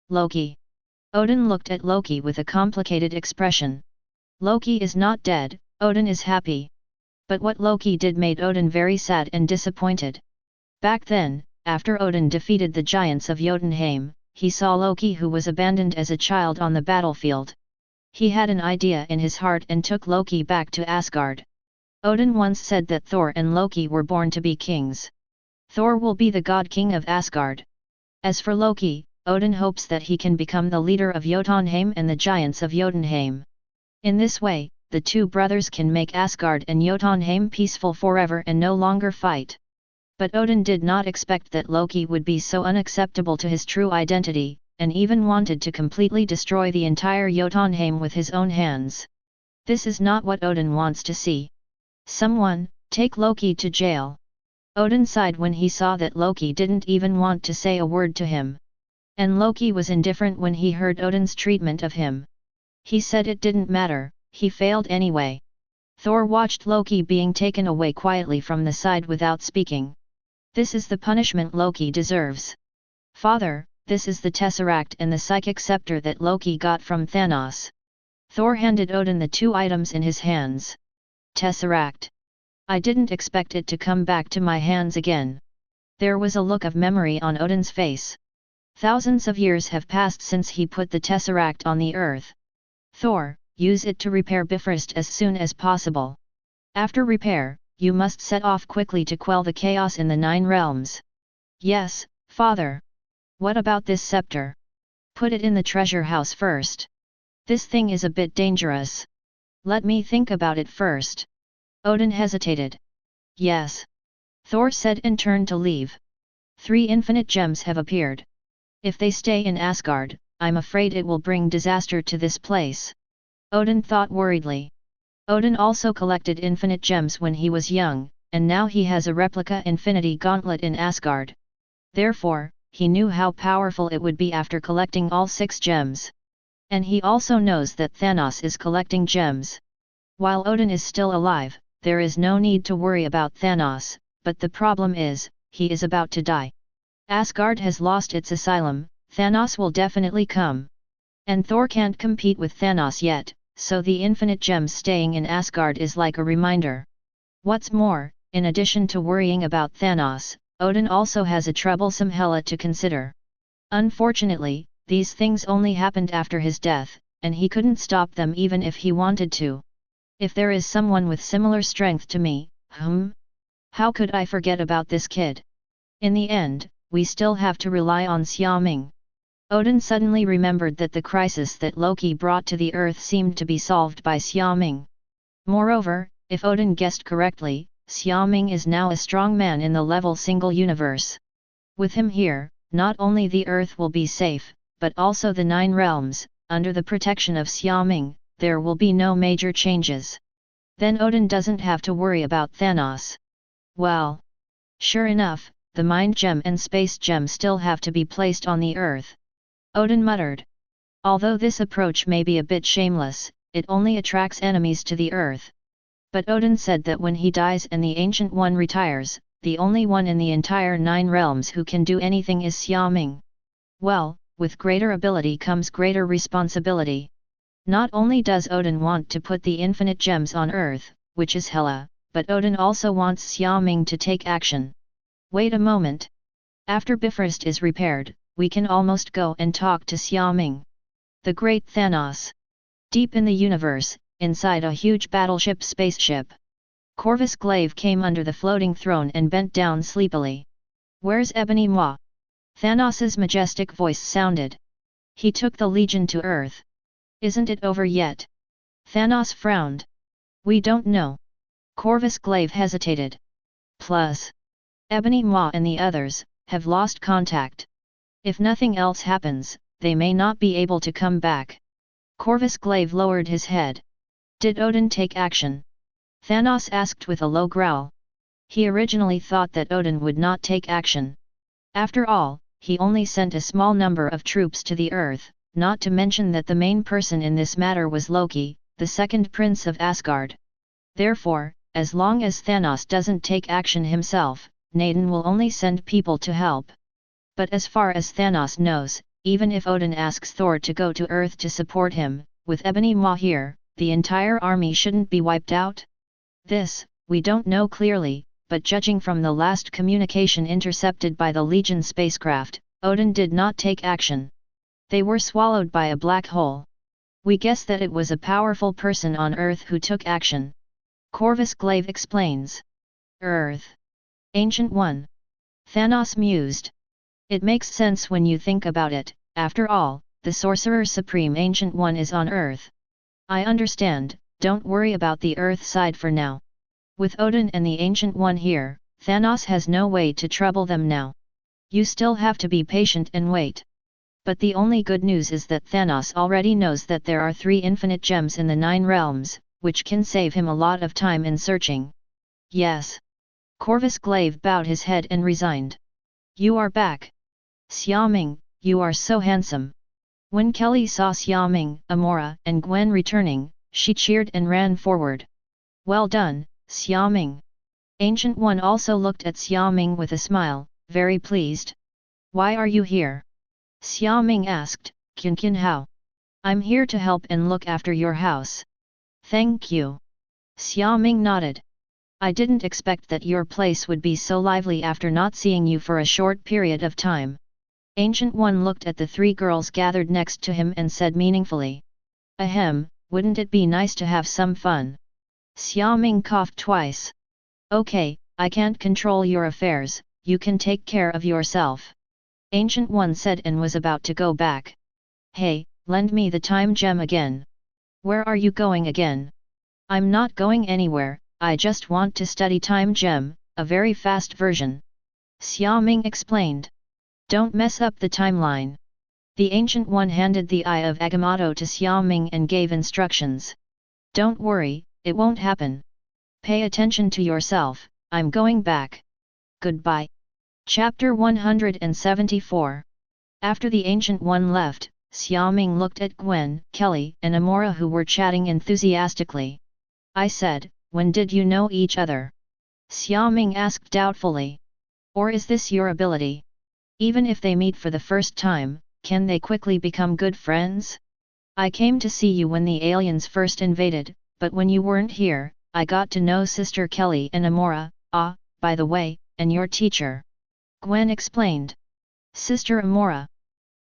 Loki. Odin looked at Loki with a complicated expression. Loki is not dead, Odin is happy. But what Loki did made Odin very sad and disappointed. Back then, after Odin defeated the giants of Jotunheim, he saw Loki who was abandoned as a child on the battlefield. He had an idea in his heart and took Loki back to Asgard. Odin once said that Thor and Loki were born to be kings. Thor will be the god king of Asgard. As for Loki, Odin hopes that he can become the leader of Jotunheim and the giants of Jotunheim. In this way, the two brothers can make Asgard and Jotunheim peaceful forever and no longer fight. But Odin did not expect that Loki would be so unacceptable to his true identity, and even wanted to completely destroy the entire Jotunheim with his own hands. This is not what Odin wants to see. Someone, take Loki to jail. Odin sighed when he saw that Loki didn't even want to say a word to him. And Loki was indifferent when he heard Odin's treatment of him. He said it didn't matter, he failed anyway. Thor watched Loki being taken away quietly from the side without speaking. This is the punishment Loki deserves. Father, this is the Tesseract and the Psychic Scepter that Loki got from Thanos. Thor handed Odin the two items in his hands. Tesseract. I didn't expect it to come back to my hands again. There was a look of memory on Odin's face. Thousands of years have passed since he put the Tesseract on the earth. Thor, use it to repair Bifrost as soon as possible. After repair, you must set off quickly to quell the chaos in the 9 realms. Yes, Father. What about this scepter? Put it in the treasure house first. This thing is a bit dangerous. Let me think about it first. Odin hesitated. Yes. Thor said and turned to leave. 3 infinite gems have appeared. If they stay in Asgard, I'm afraid it will bring disaster to this place. Odin thought worriedly. Odin also collected infinite gems when he was young, and now he has a replica infinity gauntlet in Asgard. Therefore, he knew how powerful it would be after collecting all 6 gems. And he also knows that Thanos is collecting gems. While Odin is still alive, there is no need to worry about Thanos, but the problem is, he is about to die. Asgard has lost its asylum, Thanos will definitely come. And Thor can't compete with Thanos yet, so the infinite gems staying in Asgard is like a reminder. What's more, in addition to worrying about Thanos, Odin also has a troublesome Hela to consider. Unfortunately, these things only happened after his death, and he couldn't stop them even if he wanted to. If there is someone with similar strength to me, how could I forget about this kid? In the end, we still have to rely on Xiaoming. Odin suddenly remembered that the crisis that Loki brought to the earth seemed to be solved by Xiaoming. Moreover, if Odin guessed correctly, Xiaoming is now a strong man in the level single universe. With him here, not only the earth will be safe, but also the 9 realms. Under the protection of Xiaoming, there will be no major changes. Then Odin doesn't have to worry about Thanos. Well. Sure enough, the Mind Gem and Space Gem still have to be placed on the earth. Odin muttered. Although this approach may be a bit shameless, it only attracts enemies to the earth. But Odin said that when he dies and the Ancient One retires, the only one in the entire 9 realms who can do anything is Xiaoming. Well, with greater ability comes greater responsibility. Not only does Odin want to put the infinite gems on earth, which is Hela, but Odin also wants Xiaoming to take action. Wait a moment. After Bifrost is repaired, we can almost go and talk to Xiaoming. The great Thanos. Deep in the universe, inside a huge battleship spaceship. Corvus Glaive came under the floating throne and bent down sleepily. Where's Ebony Maw? Thanos's majestic voice sounded. He took the Legion to Earth. Isn't it over yet? Thanos frowned. We don't know. Corvus Glaive hesitated. Plus, Ebony Maw and the others have lost contact. If nothing else happens, they may not be able to come back. Corvus Glaive lowered his head. Did Odin take action? Thanos asked with a low growl. He originally thought that Odin would not take action. After all, he only sent a small number of troops to the earth, not to mention that the main person in this matter was Loki, the second prince of Asgard. Therefore, as long as Thanos doesn't take action himself, Odin will only send people to help. But as far as Thanos knows, even if Odin asks Thor to go to Earth to support him, with Ebony Maw here, the entire army shouldn't be wiped out? This, we don't know clearly, but judging from the last communication intercepted by the Legion spacecraft, Odin did not take action. They were swallowed by a black hole. We guess that it was a powerful person on Earth who took action. Corvus Glaive explains. Earth. Ancient One. Thanos mused. It makes sense when you think about it, after all, the Sorcerer Supreme Ancient One is on Earth. I understand, don't worry about the Earth side for now. With Odin and the Ancient One here, Thanos has no way to trouble them now. You still have to be patient and wait. But the only good news is that Thanos already knows that there are 3 infinite gems in the 9 realms, which can save him a lot of time in searching. Yes. Corvus Glaive bowed his head and resigned. You are back. Xiaoming, you are so handsome. When Kelly saw Xiaoming, Amora, and Gwen returning, she cheered and ran forward. Well done, Xiaoming. Ancient One also looked at Xiaoming with a smile, very pleased. Why are you here? Xiaoming asked, Kin how? I'm here to help and look after your house. Thank you. Xiaoming nodded. I didn't expect that your place would be so lively after not seeing you for a short period of time. Ancient One looked at the 3 girls gathered next to him and said meaningfully. Ahem, wouldn't it be nice to have some fun? Xiaoming coughed twice. Okay, I can't control your affairs, you can take care of yourself. Ancient One said and was about to go back. Hey, lend me the time gem again. Where are you going again? I'm not going anywhere, I just want to study time gem, a very fast version. Xiaoming explained. Don't mess up the timeline. The Ancient One handed the Eye of Agamotto to Xiaoming and gave instructions. Don't worry, it won't happen. Pay attention to yourself, I'm going back. Goodbye. Chapter 174. After the Ancient One left, Xiaoming looked at Gwen, Kelly, and Amora who were chatting enthusiastically. I said, when did you know each other? Xiaoming asked doubtfully. Or is this your ability? Even if they meet for the first time, can they quickly become good friends? I came to see you when the aliens first invaded, but when you weren't here, I got to know Sister Kelly and Amora, by the way, and your teacher. Gwen explained. Sister Amora.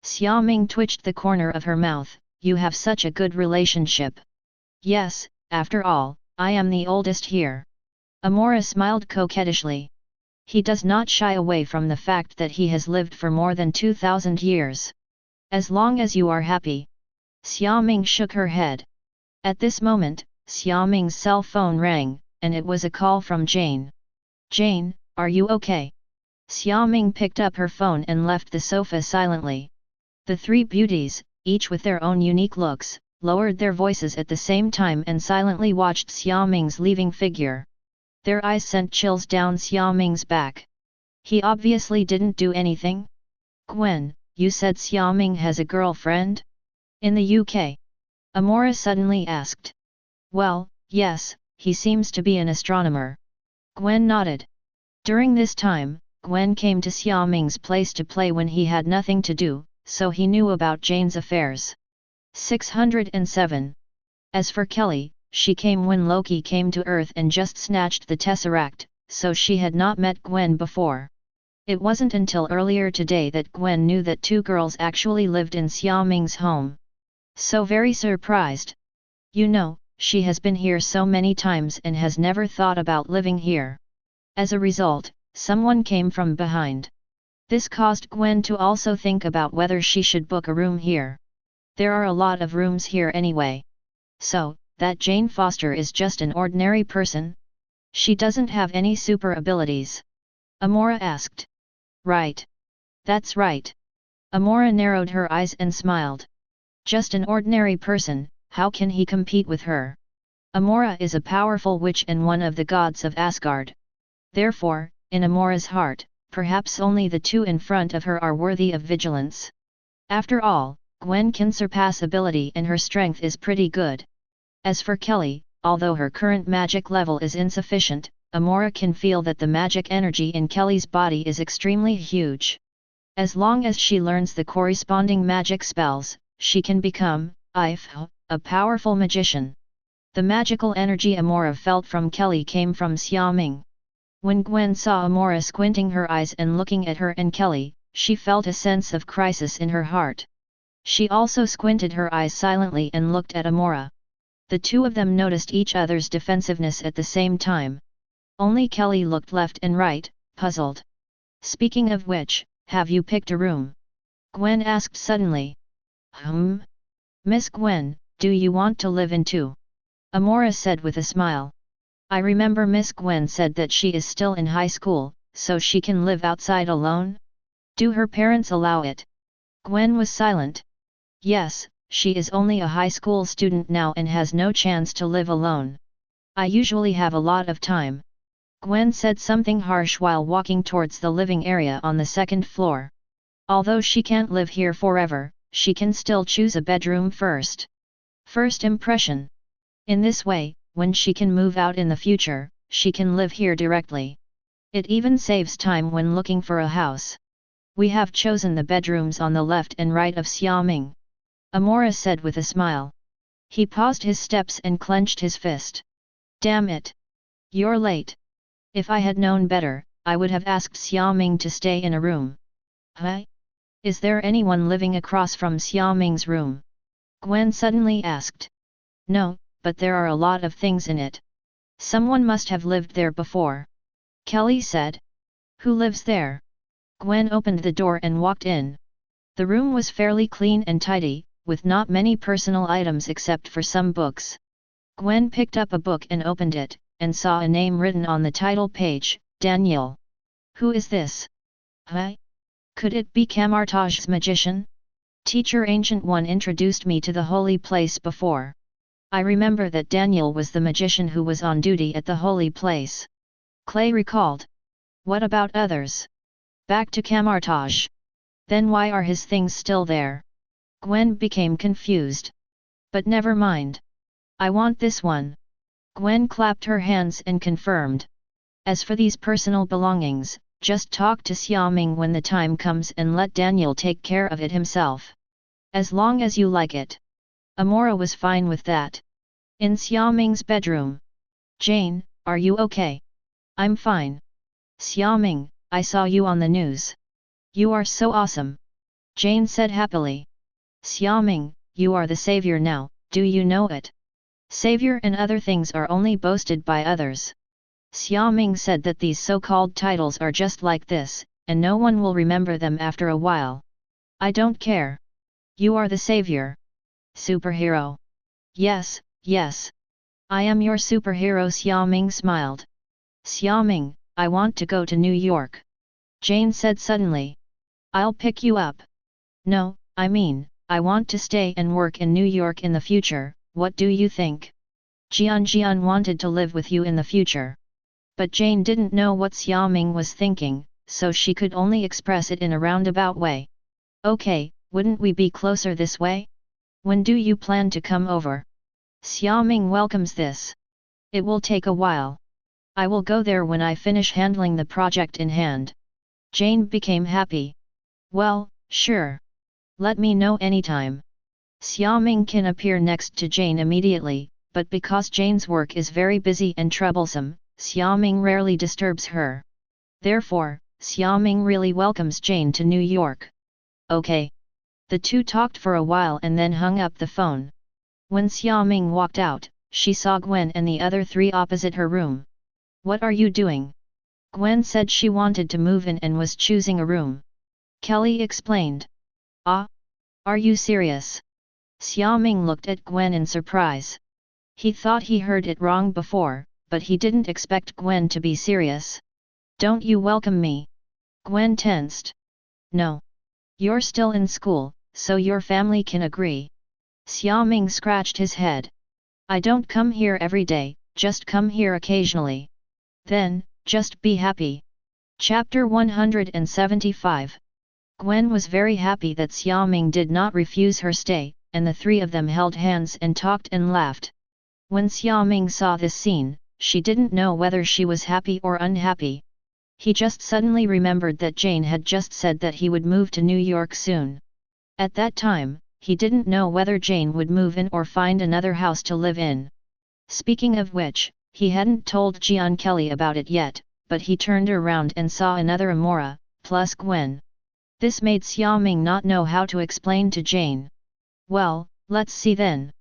Xiaoming twitched the corner of her mouth, you have such a good relationship. Yes, after all, I am the oldest here. Amora smiled coquettishly. He does not shy away from the fact that he has lived for more than 2,000 years. As long as you are happy. Xiaoming shook her head. At this moment, Xiaoming's cell phone rang, and it was a call from Jane. Jane, are you okay? Xiaoming picked up her phone and left the sofa silently. The 3 beauties, each with their own unique looks, lowered their voices at the same time and silently watched Xiaoming's leaving figure. Their eyes sent chills down Xiaoming's back. He obviously didn't do anything. Gwen, you said Xiaoming has a girlfriend? In the UK? Amora suddenly asked. Well, yes, he seems to be an astronomer. Gwen nodded. During this time, Gwen came to Xiaoming's place to play when he had nothing to do, so he knew about Jane's affairs. 607. As for Kelly, she came when Loki came to Earth and just snatched the Tesseract, so she had not met Gwen before. It wasn't until earlier today that Gwen knew that 2 girls actually lived in Xiaoming's home. So very surprised. You know, she has been here so many times and has never thought about living here. As a result, someone came from behind. This caused Gwen to also think about whether she should book a room here. There are a lot of rooms here anyway. So, that Jane Foster is just an ordinary person? She doesn't have any super abilities? Amora asked. Right. That's right. Amora narrowed her eyes and smiled. Just an ordinary person, how can he compete with her? Amora is a powerful witch and one of the gods of Asgard. Therefore, in Amora's heart, perhaps only the two in front of her are worthy of vigilance. After all, Gwen can surpass ability and her strength is pretty good. As for Kelly, although her current magic level is insufficient, Amora can feel that the magic energy in Kelly's body is extremely huge. As long as she learns the corresponding magic spells, she can become, a powerful magician. The magical energy Amora felt from Kelly came from Xiaoming. When Gwen saw Amora squinting her eyes and looking at her and Kelly, she felt a sense of crisis in her heart. She also squinted her eyes silently and looked at Amora. The two of them noticed each other's defensiveness at the same time. Only Kelly looked left and right, puzzled. Speaking of which, have you picked a room? Gwen asked suddenly. Miss Gwen, do you want to live in too? Amora said with a smile. I remember Miss Gwen said that she is still in high school, so she can live outside alone? Do her parents allow it? Gwen was silent. Yes, she is only a high school student now and has no chance to live alone. I usually have a lot of time. Gwen said something harsh while walking towards the living area on the second floor. Although she can't live here forever, she can still choose a bedroom first. First impression. In this way, when she can move out in the future, she can live here directly. It even saves time when looking for a house. We have chosen the bedrooms on the left and right of Xiaoming. Amora said with a smile. He paused his steps and clenched his fist. Damn it! You're late. If I had known better, I would have asked Xiaoming to stay in a room. Huh? Is there anyone living across from Xiaoming's room? Gwen suddenly asked. No, but there are a lot of things in it. Someone must have lived there before. Kelly said. Who lives there? Gwen opened the door and walked in. The room was fairly clean and tidy, with not many personal items except for some books. Gwen picked up a book and opened it, and saw a name written on the title page, Daniel. Who is this? Huh? Could it be Kamar-Taj's magician? Teacher Ancient One introduced me to the holy place before. I remember that Daniel was the magician who was on duty at the holy place. Clay recalled. What about others? Back to Kamar-Taj. Then why are his things still there? Gwen became confused. But never mind. I want this one. Gwen clapped her hands and confirmed. As for these personal belongings, just talk to Xiaoming when the time comes and let Daniel take care of it himself. As long as you like it. Amora was fine with that. In Xiaoming's bedroom. Jane, are you okay? I'm fine. Xiaoming, I saw you on the news. You are so awesome. Jane said happily. Xiaoming, you are the savior now, do you know it? Savior and other things are only boasted by others. Xiaoming said that these so-called titles are just like this, and no one will remember them after a while. I don't care. You are the savior. Superhero. Yes, yes. I am your superhero. Xiaoming smiled. Xiaoming, I want to go to New York. Jane said suddenly. I'll pick you up. No, I mean, I want to stay and work in New York in the future, what do you think? Jian wanted to live with you in the future. But Jane didn't know what Xiaoming was thinking, so she could only express it in a roundabout way. Okay, wouldn't we be closer this way? When do you plan to come over? Xiaoming welcomes this. It will take a while. I will go there when I finish handling the project in hand. Jane became happy. Well, sure. Let me know anytime. Xiaoming can appear next to Jane immediately, but because Jane's work is very busy and troublesome, Xiaoming rarely disturbs her. Therefore, Xiaoming really welcomes Jane to New York. Okay. The two talked for a while and then hung up the phone. When Xiaoming walked out, she saw Gwen and the other three opposite her room. What are you doing? Gwen said she wanted to move in and was choosing a room. Kelly explained. Ah? Are you serious? Xiaoming looked at Gwen in surprise. He thought he heard it wrong before, but he didn't expect Gwen to be serious. Don't you welcome me? Gwen tensed. No. You're still in school, so your family can agree. Xiaoming scratched his head. I don't come here every day, just come here occasionally. Then, just be happy. Chapter 175. Gwen was very happy that Xiaoming did not refuse her stay, and the three of them held hands and talked and laughed. When Xiaoming saw this scene, she didn't know whether she was happy or unhappy. He just suddenly remembered that Jane had just said that he would move to New York soon. At that time, he didn't know whether Jane would move in or find another house to live in. Speaking of which, he hadn't told Jian Kelly about it yet, but he turned around and saw another Amora, plus Gwen. This made Xiaoming not know how to explain to Jane. Well, let's see then.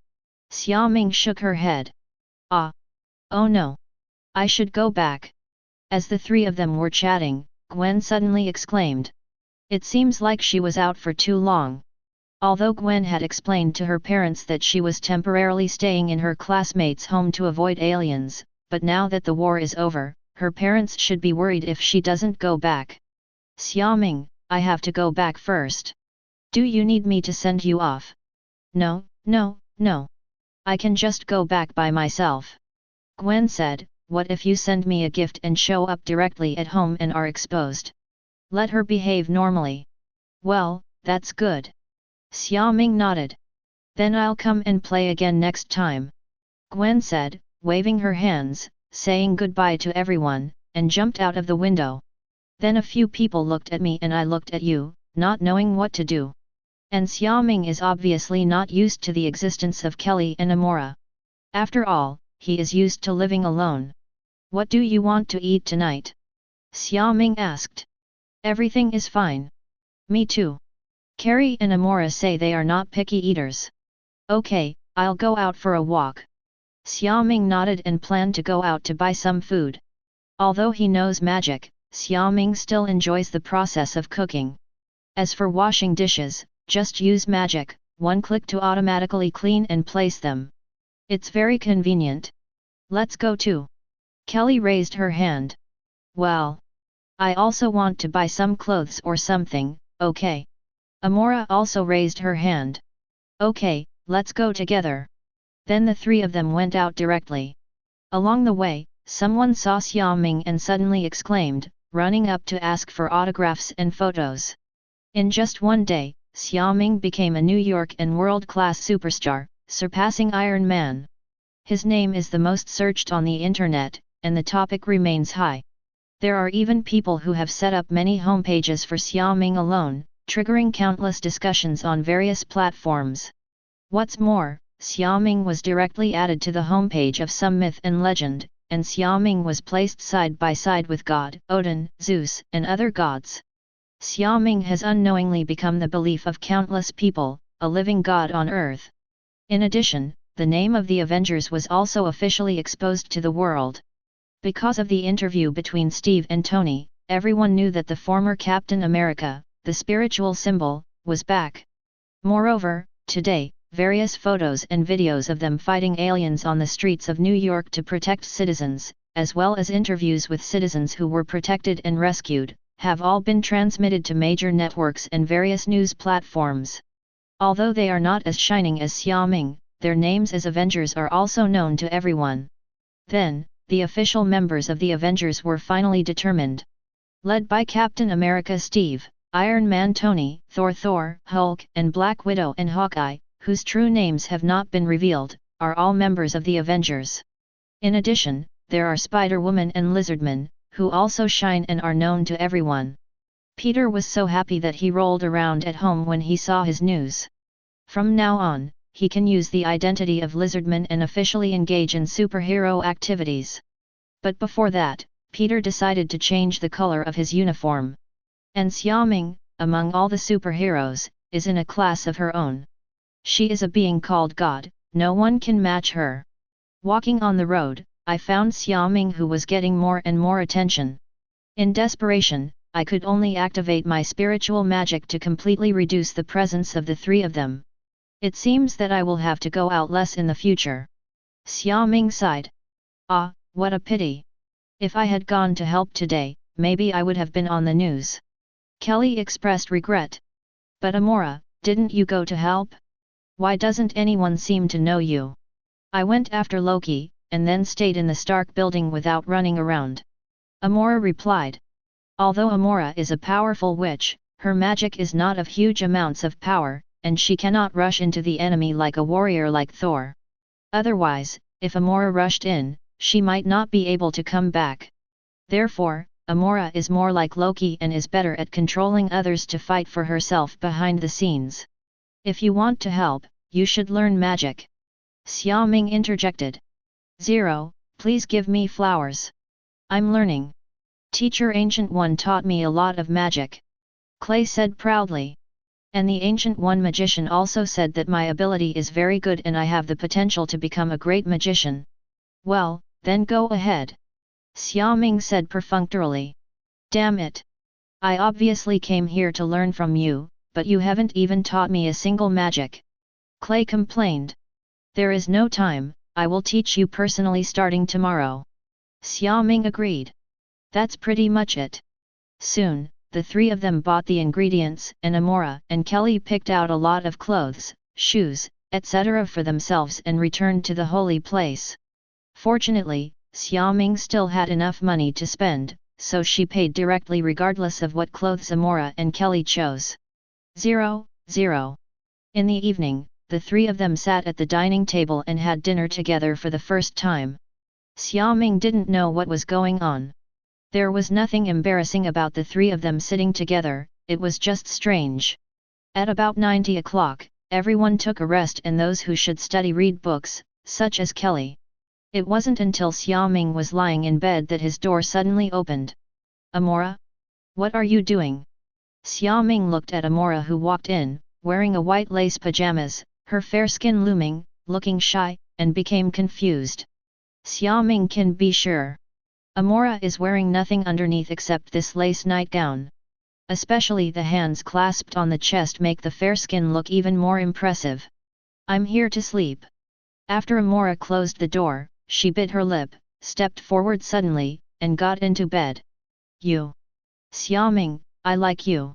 Xiaoming shook her head. Ah! Oh no! I should go back. As the three of them were chatting, Gwen suddenly exclaimed. It seems like she was out for too long. Although Gwen had explained to her parents that she was temporarily staying in her classmate's home to avoid aliens, but now that the war is over, her parents should be worried if she doesn't go back. Xiaoming, I have to go back first. Do you need me to send you off? No, no, no. I can just go back by myself. Gwen said, what if you send me a gift and show up directly at home and are exposed? Let her behave normally. Well, that's good. Xiaoming nodded. Then I'll come and play again next time. Gwen said, waving her hands, saying goodbye to everyone, and jumped out of the window. Then a few people looked at me and I looked at you, not knowing what to do. And Xiaoming is obviously not used to the existence of Kelly and Amora. After all, he is used to living alone. What do you want to eat tonight? Xiaoming asked. Everything is fine. Me too. Carrie and Amora say they are not picky eaters. Okay, I'll go out for a walk. Xiaoming nodded and planned to go out to buy some food. Although he knows magic, Xiaoming still enjoys the process of cooking. As for washing dishes, just use magic, one click to automatically clean and place them. It's very convenient. Let's go too. Kelly raised her hand. Well, I also want to buy some clothes or something, okay? Amora also raised her hand. Okay, let's go together. Then the three of them went out directly. Along the way, someone saw Xiaoming and suddenly exclaimed, running up to ask for autographs and photos. In just one day, Xiaoming became a New York and world-class superstar, surpassing Iron Man. His name is the most searched on the internet, and the topic remains high. There are even people who have set up many homepages for Xiaoming alone, triggering countless discussions on various platforms. What's more, Xiaoming was directly added to the homepage of some myth and legend, and Xiaoming was placed side by side with God, Odin, Zeus, and other gods. Xiaoming has unknowingly become the belief of countless people, a living god on earth. In addition, the name of the Avengers was also officially exposed to the world. Because of the interview between Steve and Tony, everyone knew that the former Captain America, the spiritual symbol, was back. Moreover, today, various photos and videos of them fighting aliens on the streets of New York to protect citizens, as well as interviews with citizens who were protected and rescued, have all been transmitted to major networks and various news platforms. Although they are not as shining as Xiaoming, their names as Avengers are also known to everyone. Then, the official members of the Avengers were finally determined. Led by Captain America Steve, Iron Man Tony, Thor, Hulk, and Black Widow and Hawkeye, whose true names have not been revealed, are all members of the Avengers. In addition, there are Spider-Woman and Lizardman, who also shine and are known to everyone. Peter was so happy that he rolled around at home when he saw his news. From now on, he can use the identity of Lizardman and officially engage in superhero activities. But before that, Peter decided to change the color of his uniform. And Xiaoming, among all the superheroes, is in a class of her own. She is a being called God, no one can match her. Walking on the road, I found Xiaoming who was getting more and more attention. In desperation, I could only activate my spiritual magic to completely reduce the presence of the three of them. It seems that I will have to go out less in the future. Xiaoming sighed. Ah, what a pity. If I had gone to help today, maybe I would have been on the news. Kelly expressed regret. But Amora, didn't you go to help? Why doesn't anyone seem to know you? I went after Loki, and then stayed in the Stark building without running around. Amora replied. Although Amora is a powerful witch, her magic is not of huge amounts of power, and she cannot rush into the enemy like a warrior like Thor. Otherwise, if Amora rushed in, she might not be able to come back. Therefore, Amora is more like Loki and is better at controlling others to fight for herself behind the scenes. If you want to help, you should learn magic. Xiaoming interjected. 0, please give me flowers. I'm learning. Teacher Ancient One taught me a lot of magic. Clay said proudly. And the Ancient One magician also said that my ability is very good and I have the potential to become a great magician. Well, then go ahead. Xiaoming said perfunctorily. Damn it. I obviously came here to learn from you, but you haven't even taught me a single magic. Clay complained. There is no time, I will teach you personally starting tomorrow. Xiaoming agreed. That's pretty much it. Soon, the three of them bought the ingredients and Amora and Kelly picked out a lot of clothes, shoes, etc. for themselves and returned to the holy place. Fortunately, Xiaoming still had enough money to spend, so she paid directly regardless of what clothes Amora and Kelly chose. 0. In the evening, the three of them sat at the dining table and had dinner together for the first time. Xiaoming didn't know what was going on. There was nothing embarrassing about the three of them sitting together, it was just strange. At about 90 o'clock, everyone took a rest and those who should study read books, such as Kelly. It wasn't until Xiaoming was lying in bed that his door suddenly opened. Amora? What are you doing? Xiaoming looked at Amora who walked in, wearing a white lace pajamas, her fair skin looming, looking shy, and became confused. Xiaoming can be sure. Amora is wearing nothing underneath except this lace nightgown. Especially the hands clasped on the chest make the fair skin look even more impressive. I'm here to sleep. After Amora closed the door, she bit her lip, stepped forward suddenly, and got into bed. You. Xiaoming, I like you.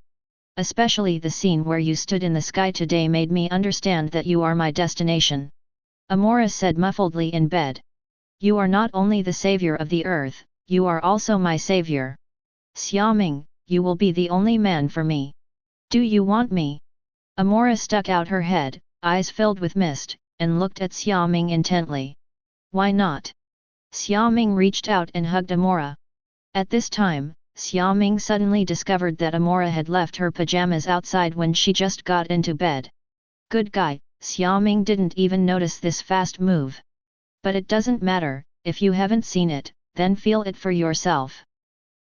Especially the scene where you stood in the sky today made me understand that you are my destination. Amora said muffledly in bed. You are not only the savior of the earth, you are also my savior. Xiaoming, you will be the only man for me. Do you want me? Amora stuck out her head, eyes filled with mist, and looked at Xiaoming intently. Why not? Xiaoming reached out and hugged Amora. At this time, Xiaoming suddenly discovered that Amora had left her pajamas outside when she just got into bed. Good guy, Xiaoming didn't even notice this fast move. But it doesn't matter, if you haven't seen it, then feel it for yourself.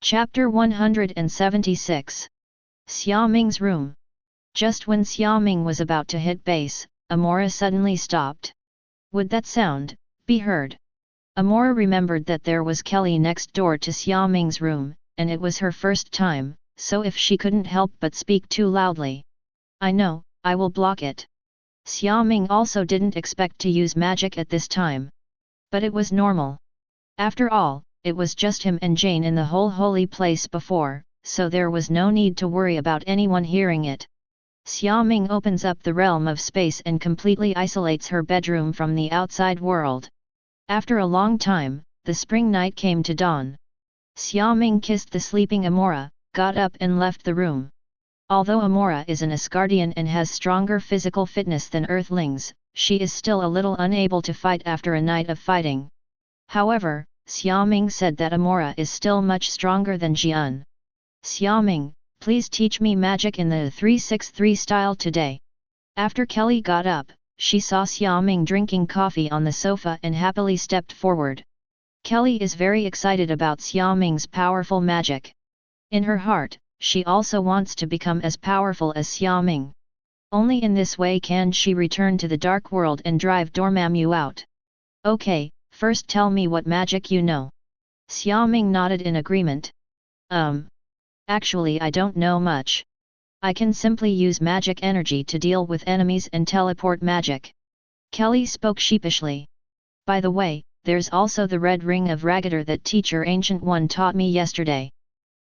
Chapter 176. Xiaoming's room. Just when Xiaoming was about to hit base, Amora suddenly stopped. Would that sound be heard? Amora remembered that there was Kelly next door to Xiaoming's room, and it was her first time, so if she couldn't help but speak too loudly. I know, I will block it. Xiaoming also didn't expect to use magic at this time. But it was normal. After all, it was just him and Jane in the whole holy place before, so there was no need to worry about anyone hearing it. Xiaoming opens up the realm of space and completely isolates her bedroom from the outside world. After a long time, the spring night came to dawn. Xiaoming kissed the sleeping Amora, got up and left the room. Although Amora is an Asgardian and has stronger physical fitness than Earthlings, she is still a little unable to fight after a night of fighting. However, Xiaoming said that Amora is still much stronger than Jian. Xiaoming, please teach me magic in the 363 style today. After Kelly got up, she saw Xiaoming drinking coffee on the sofa and happily stepped forward. Kelly is very excited about Xiaoming's powerful magic. In her heart, she also wants to become as powerful as Xiaoming. Only in this way can she return to the dark world and drive Dormammu out. Okay, first tell me what magic you know. Xiaoming nodded in agreement. Actually I don't know much. I can simply use magic energy to deal with enemies and teleport magic. Kelly spoke sheepishly. By the way, there's also the red ring of Ragator that teacher Ancient One taught me yesterday.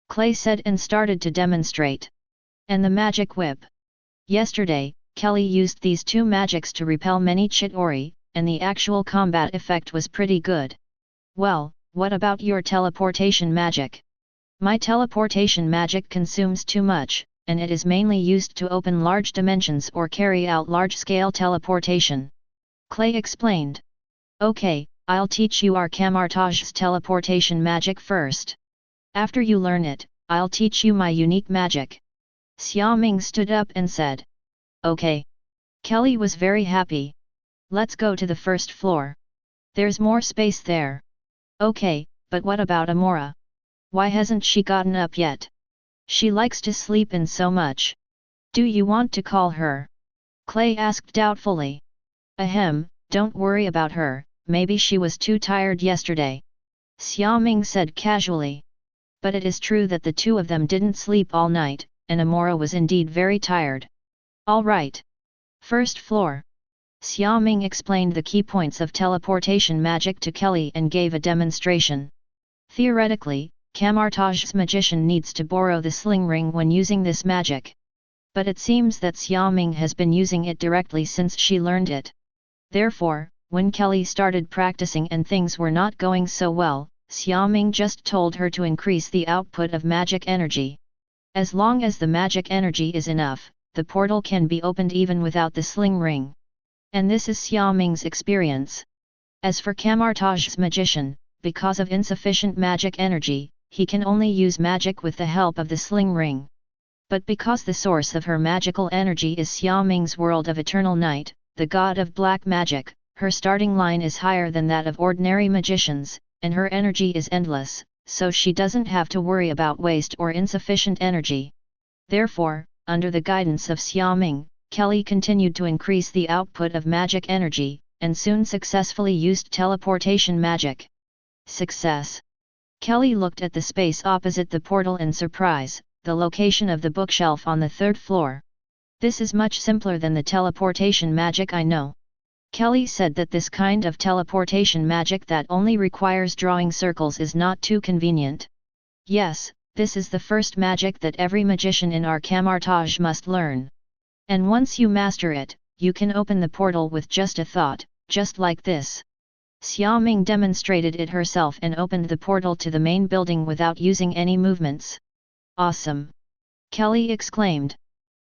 Clay said and started to demonstrate. And the magic whip. Yesterday, Kelly used these two magics to repel many Chitauri, and the actual combat effect was pretty good. Well, what about your teleportation magic? My teleportation magic consumes too much, and it is mainly used to open large dimensions or carry out large-scale teleportation. Clay explained. Okay, I'll teach you our Kamar-Taj's teleportation magic first. After you learn it, I'll teach you my unique magic. Xiaoming stood up and said. Okay. Kelly was very happy. Let's go to the first floor. There's more space there. Okay, but what about Amora? Why hasn't she gotten up yet? She likes to sleep in so much. Do you want to call her? Clay asked doubtfully. Ahem, don't worry about her, maybe she was too tired yesterday. Xiaoming said casually. But it is true that the two of them didn't sleep all night, and Amora was indeed very tired. All right. First floor. Xiaoming explained the key points of teleportation magic to Kelly and gave a demonstration. Theoretically, Kamar-Taj's magician needs to borrow the sling ring when using this magic. But it seems that Xiaoming has been using it directly since she learned it. Therefore, when Kelly started practicing and things were not going so well, Xiaoming just told her to increase the output of magic energy. As long as the magic energy is enough, the portal can be opened even without the sling ring. And this is Xiaoming's experience. As for Kamar-Taj's magician, because of insufficient magic energy, he can only use magic with the help of the sling ring. But because the source of her magical energy is Xiaoming's world of eternal night, the god of black magic, her starting line is higher than that of ordinary magicians, and her energy is endless, so she doesn't have to worry about waste or insufficient energy. Therefore, under the guidance of Xiaoming, Kelly continued to increase the output of magic energy, and soon successfully used teleportation magic. Success! Kelly looked at the space opposite the portal in surprise, the location of the bookshelf on the third floor. This is much simpler than the teleportation magic I know. Kelly said that this kind of teleportation magic that only requires drawing circles is not too convenient. Yes, this is the first magic that every magician in our Kamar-Taj must learn. And once you master it, you can open the portal with just a thought, just like this. Xiaoming demonstrated it herself and opened the portal to the main building without using any movements. Awesome! Kelly exclaimed.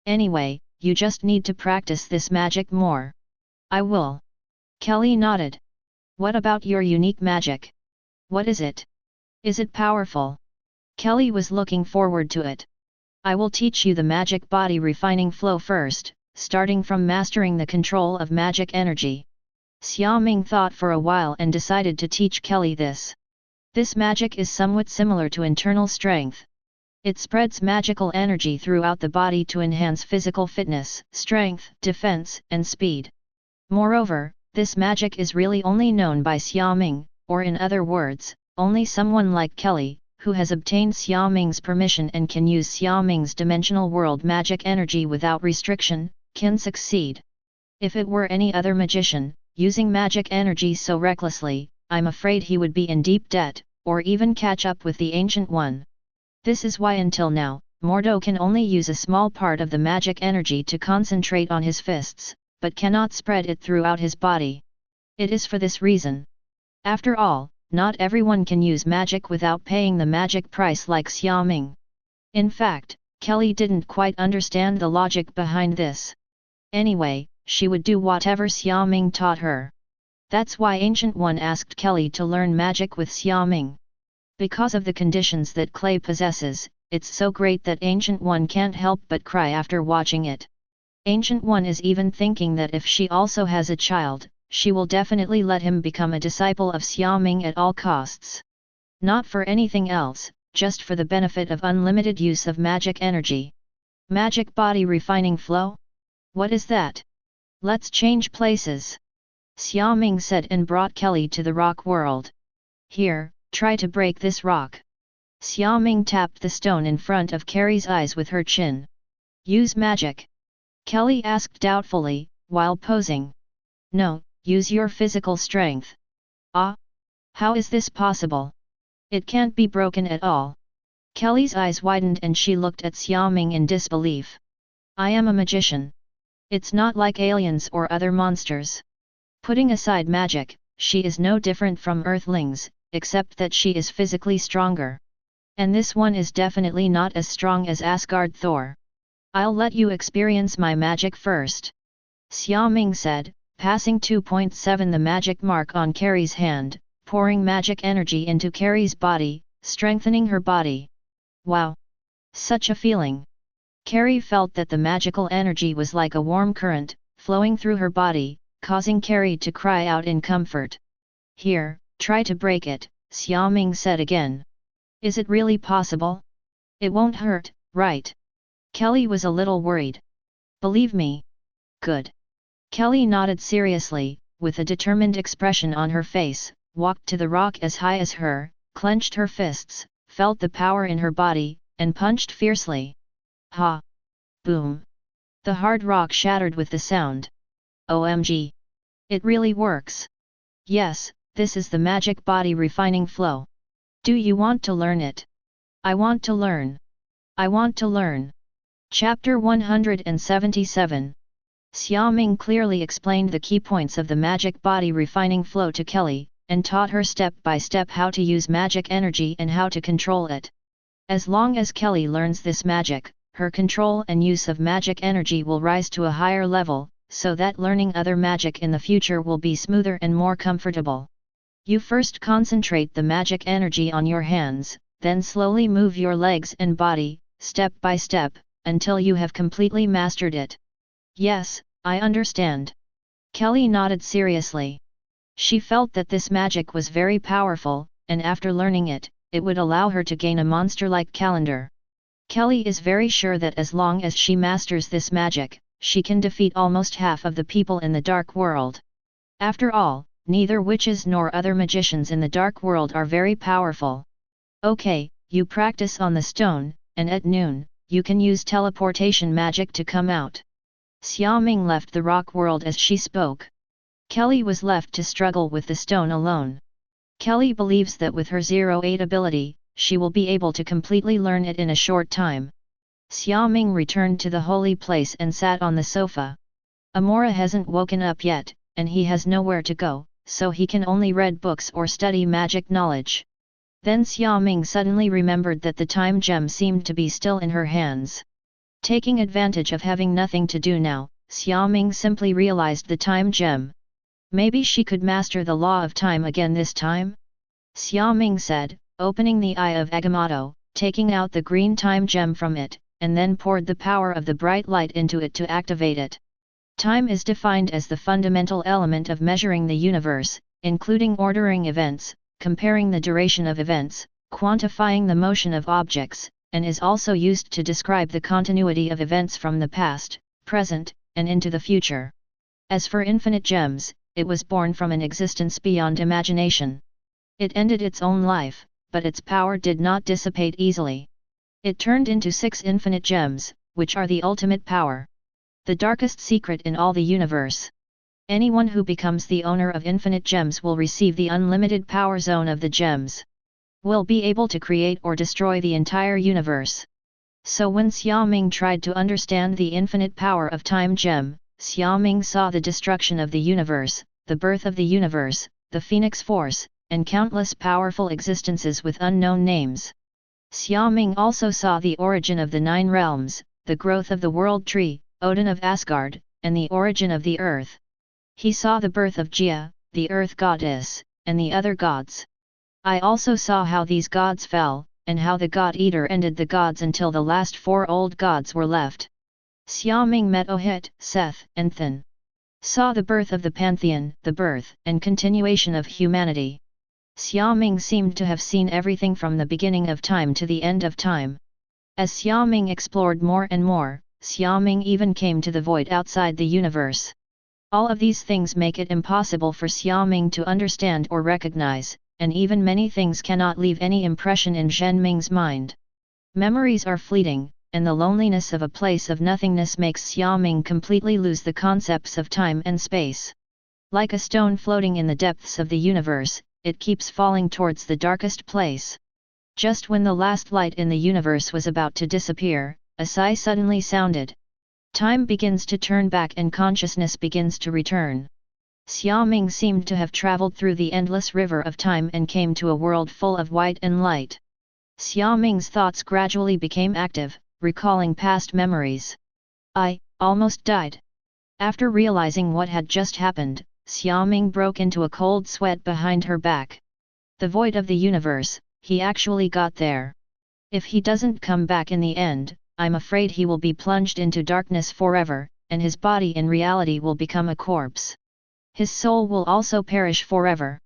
Anyway, you just need to practice this magic more. I will. Kelly nodded. What about your unique magic? What is it? Is it powerful? Kelly was looking forward to it. I will teach you the magic body refining flow first, starting from mastering the control of magic energy. Xiaoming thought for a while and decided to teach Kelly this. This magic is somewhat similar to internal strength. It spreads magical energy throughout the body to enhance physical fitness, strength, defense, and speed. Moreover, this magic is really only known by Xiaoming, or in other words, only someone like Kelly, who has obtained Xiaoming's permission and can use Xiaoming's dimensional world magic energy without restriction, can succeed. If it were any other magician, using magic energy so recklessly, I'm afraid he would be in deep debt, or even catch up with the Ancient One. This is why until now, Mordo can only use a small part of the magic energy to concentrate on his fists, but cannot spread it throughout his body. It is for this reason. After all, not everyone can use magic without paying the magic price like Xiaoming. In fact, Kelly didn't quite understand the logic behind this. Anyway, she would do whatever Xiaoming taught her. That's why Ancient One asked Kelly to learn magic with Xiaoming. Because of the conditions that Clay possesses, it's so great that Ancient One can't help but cry after watching it. Ancient One is even thinking that if she also has a child, she will definitely let him become a disciple of Xiaoming at all costs. Not for anything else, just for the benefit of unlimited use of magic energy. Magic body refining flow? What is that? Let's change places. Xiaoming said and brought Kelly to the rock world. Here, try to break this rock. Xiaoming tapped the stone in front of Carrie's eyes with her chin. Use magic. Kelly asked doubtfully, while posing. No, use your physical strength. Ah? How is this possible? It can't be broken at all. Kelly's eyes widened and she looked at Xiaoming in disbelief. I am a magician. It's not like aliens or other monsters. Putting aside magic, she is no different from Earthlings, except that she is physically stronger. And this one is definitely not as strong as Asgard Thor. I'll let you experience my magic first. Xiaoming said, passing 2.7 the magic mark on Carrie's hand, pouring magic energy into Carrie's body, strengthening her body. Wow! Such a feeling! Carrie felt that the magical energy was like a warm current, flowing through her body, causing Carrie to cry out in comfort. Here, try to break it, Xiaoming said again. Is it really possible? It won't hurt, right? Kelly was a little worried. Believe me. Good. Kelly nodded seriously, with a determined expression on her face, walked to the rock as high as her, clenched her fists, felt the power in her body, and punched fiercely. Ha! Boom! The hard rock shattered with the sound. OMG! It really works! Yes, this is the magic body refining flow. Do you want to learn it? I want to learn. I want to learn. Chapter 177. Xiaoming clearly explained the key points of the magic body refining flow to Kelly, and taught her step by step how to use magic energy and how to control it. As long as Kelly learns this magic, her control and use of magic energy will rise to a higher level, so that learning other magic in the future will be smoother and more comfortable. You first concentrate the magic energy on your hands, then slowly move your legs and body, step by step, until you have completely mastered it. Yes, I understand. Kelly nodded seriously. She felt that this magic was very powerful, and after learning it, it would allow her to gain a monster-like calendar. Kelly is very sure that as long as she masters this magic, she can defeat almost half of the people in the dark world. After all, neither witches nor other magicians in the dark world are very powerful. Okay, you practice on the stone, and at noon, you can use teleportation magic to come out. Xiaoming left the rock world as she spoke. Kelly was left to struggle with the stone alone. Kelly believes that with her 08 ability, she will be able to completely learn it in a short time. Xiaoming returned to the holy place and sat on the sofa. Amora hasn't woken up yet, and he has nowhere to go, so he can only read books or study magic knowledge. Then Xiaoming suddenly remembered that the time gem seemed to be still in her hands. Taking advantage of having nothing to do now, Xiaoming simply realized the time gem. Maybe she could master the law of time again this time? Xiaoming said, opening the eye of Agamotto, taking out the green time gem from it, and then poured the power of the bright light into it to activate it. Time is defined as the fundamental element of measuring the universe, including ordering events, comparing the duration of events, quantifying the motion of objects, and is also used to describe the continuity of events from the past, present, and into the future. As for infinite gems, it was born from an existence beyond imagination. It ended its own life, but its power did not dissipate easily. It turned into 6 infinite gems, which are the ultimate power. The darkest secret in all the universe. Anyone who becomes the owner of infinite gems will receive the unlimited power zone of the gems. Will be able to create or destroy the entire universe. So when Xiaoming tried to understand the infinite power of time gem, Xiaoming saw the destruction of the universe, the birth of the universe, the phoenix force, and countless powerful existences with unknown names. Xiaoming also saw the origin of the 9 realms, the growth of the world tree, Odin of Asgard, and the origin of the earth. He saw the birth of Xia, the earth goddess, and the other gods. I also saw how these gods fell, and how the God-Eater ended the gods until the last 4 old gods were left. Xiaoming met Ohit, Seth, and Than. Saw the birth of the pantheon, the birth and continuation of humanity. Xiaoming seemed to have seen everything from the beginning of time to the end of time. As Xiaoming explored more and more, Xiaoming even came to the void outside the universe. All of these things make it impossible for Xiaoming to understand or recognize, and even many things cannot leave any impression in Xiaoming's mind. Memories are fleeting, and the loneliness of a place of nothingness makes Xiaoming completely lose the concepts of time and space. Like a stone floating in the depths of the universe, it keeps falling towards the darkest place. Just when the last light in the universe was about to disappear, a sigh suddenly sounded. Time begins to turn back and consciousness begins to return. Xiaoming seemed to have traveled through the endless river of time and came to a world full of white and light. Xiaoming's thoughts gradually became active, recalling past memories. I almost died. After realizing what had just happened, Xiaoming broke into a cold sweat behind her back. The void of the universe, he actually got there. If he doesn't come back in the end, I'm afraid he will be plunged into darkness forever, and his body in reality will become a corpse. His soul will also perish forever.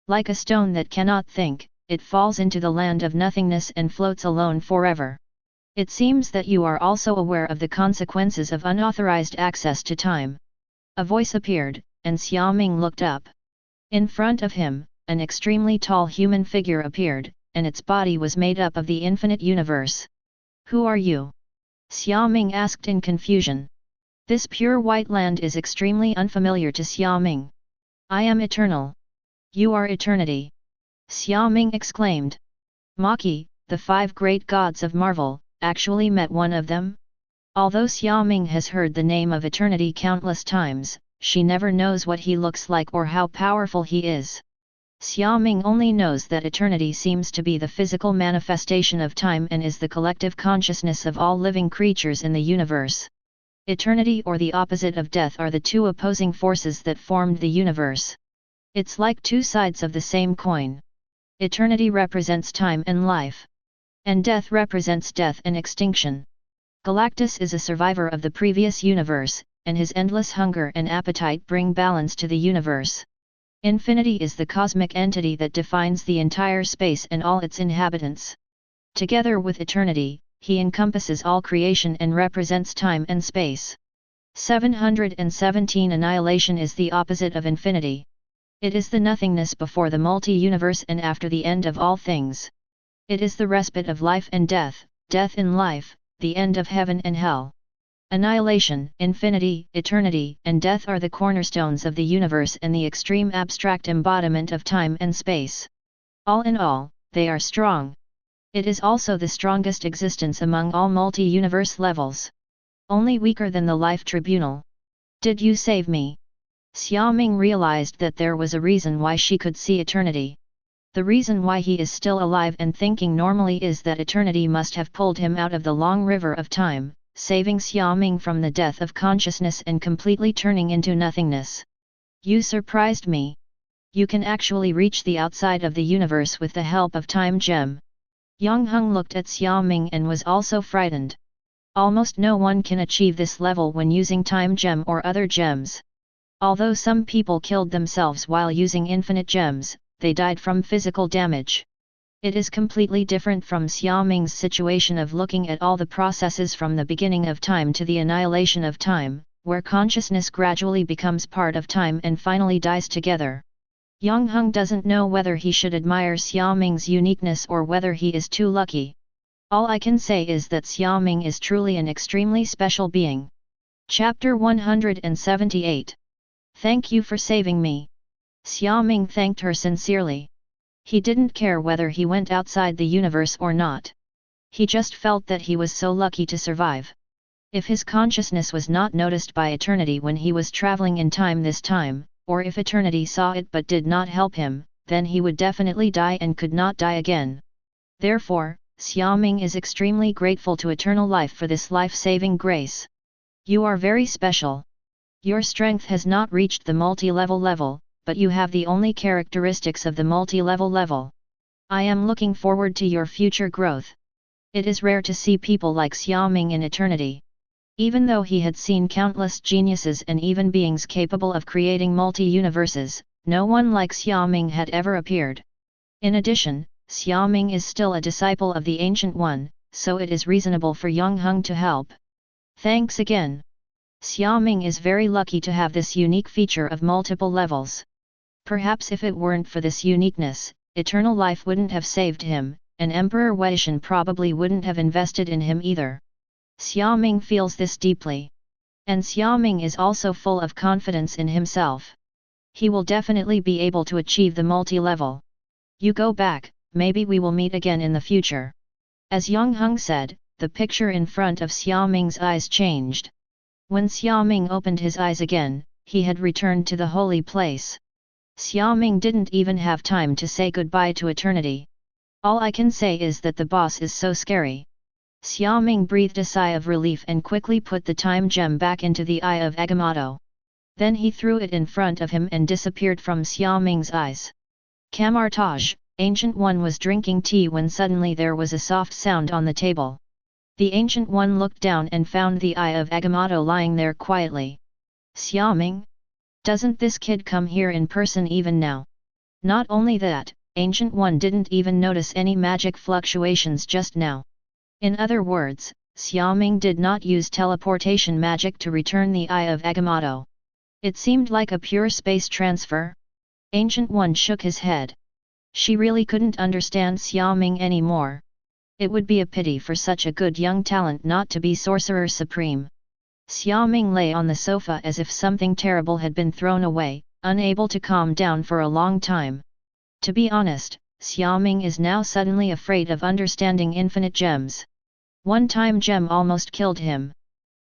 Like a stone that cannot think, it falls into the land of nothingness and floats alone forever. It seems that you are also aware of the consequences of unauthorized access to time. A voice appeared, and Xiaoming looked up. In front of him, an extremely tall human figure appeared, and its body was made up of the infinite universe. Who are you? Xiaoming asked in confusion. This pure white land is extremely unfamiliar to Xiaoming. I am eternal. You are eternity. Xiaoming exclaimed. Maki, the 5 great gods of Marvel, actually met one of them? Although Xiaoming has heard the name of eternity countless times, she never knows what he looks like or how powerful he is. Xiaoming only knows that eternity seems to be the physical manifestation of time and is the collective consciousness of all living creatures in the universe. Eternity or the opposite of death are the 2 opposing forces that formed the universe. It's like 2 sides of the same coin. Eternity represents time and life. And death represents death and extinction. Galactus is a survivor of the previous universe, and his endless hunger and appetite bring balance to the universe. Infinity is the cosmic entity that defines the entire space and all its inhabitants. Together with eternity, he encompasses all creation and represents time and space. 717 Annihilation is the opposite of infinity. It is the nothingness before the multi-universe and after the end of all things. It is the respite of life and death, death in life, the end of heaven and hell. Annihilation, infinity, eternity, and death are the cornerstones of the universe and the extreme abstract embodiment of time and space. All in all, they are strong. It is also the strongest existence among all multi-universe levels. Only weaker than the Life Tribunal. Did you save me? Xiaoming realized that there was a reason why she could see eternity. The reason why he is still alive and thinking normally is that eternity must have pulled him out of the long river of time, saving Xiaoming from the death of consciousness and completely turning into nothingness. You surprised me. You can actually reach the outside of the universe with the help of Time Gem. Yang Heng looked at Xiaoming and was also frightened. Almost no one can achieve this level when using Time Gem or other gems. Although some people killed themselves while using infinite gems, they died from physical damage. It is completely different from Xiaoming's situation of looking at all the processes from the beginning of time to the annihilation of time, where consciousness gradually becomes part of time and finally dies together. Yang Heng doesn't know whether he should admire Xiaoming's uniqueness or whether he is too lucky. All I can say is that Xiaoming is truly an extremely special being. Chapter 178. Thank you for saving me. Xiaoming thanked her sincerely. He didn't care whether he went outside the universe or not. He just felt that he was so lucky to survive. If his consciousness was not noticed by eternity when he was traveling in time this time, or if eternity saw it but did not help him, then he would definitely die and could not die again. Therefore, Xiaoming is extremely grateful to eternal life for this life-saving grace. You are very special. Your strength has not reached the multi-level level, but you have the only characteristics of the multi-level level. I am looking forward to your future growth. It is rare to see people like Xiaoming in eternity. Even though he had seen countless geniuses and even beings capable of creating multi-universes, no one like Xiaoming had ever appeared. In addition, Xiaoming is still a disciple of the Ancient One, so it is reasonable for Yang Heng to help. Thanks again. Xiaoming is very lucky to have this unique feature of multiple levels. Perhaps if it weren't for this uniqueness, eternal life wouldn't have saved him, and Emperor Weishan probably wouldn't have invested in him either. Xiaoming feels this deeply. And Xiaoming is also full of confidence in himself. He will definitely be able to achieve the multi-level. You go back, maybe we will meet again in the future. As Yang Heng said, the picture in front of Xiaoming's eyes changed. When Xiaoming opened his eyes again, he had returned to the holy place. Xiaoming didn't even have time to say goodbye to eternity. All I can say is that the boss is so scary. Xiaoming breathed a sigh of relief and quickly put the time gem back into the eye of Agamotto. Then he threw it in front of him and disappeared from Xiaoming's eyes. Kamar-Taj, Ancient One was drinking tea when suddenly there was a soft sound on the table. The Ancient One looked down and found the eye of Agamotto lying there quietly. Xiaoming? Doesn't this kid come here in person even now? Not only that, Ancient One didn't even notice any magic fluctuations just now. In other words, Xiaoming did not use teleportation magic to return the eye of Agamotto. It seemed like a pure space transfer. Ancient One shook his head. She really couldn't understand Xiaoming anymore. It would be a pity for such a good young talent not to be Sorcerer Supreme. Xiaoming lay on the sofa as if something terrible had been thrown away, unable to calm down for a long time. To be honest, Xiaoming is now suddenly afraid of understanding infinite gems. One time gem almost killed him.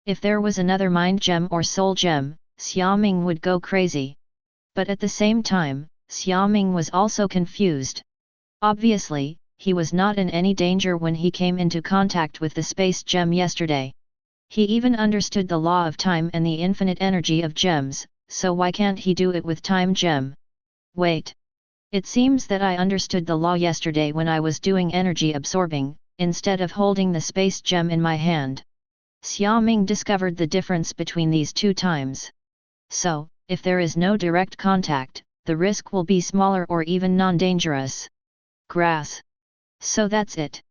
If there was another mind gem or soul gem, Xiaoming would go crazy. But at the same time, Xiaoming was also confused. Obviously, he was not in any danger when he came into contact with the space gem yesterday. He even understood the law of time and the infinite energy of gems, so why can't he do it with time gem? Wait. It seems that I understood the law yesterday when I was doing energy absorbing, instead of holding the space gem in my hand. Xiaoming discovered the difference between these two times. So, if there is no direct contact, the risk will be smaller or even non-dangerous. Grass. So that's it.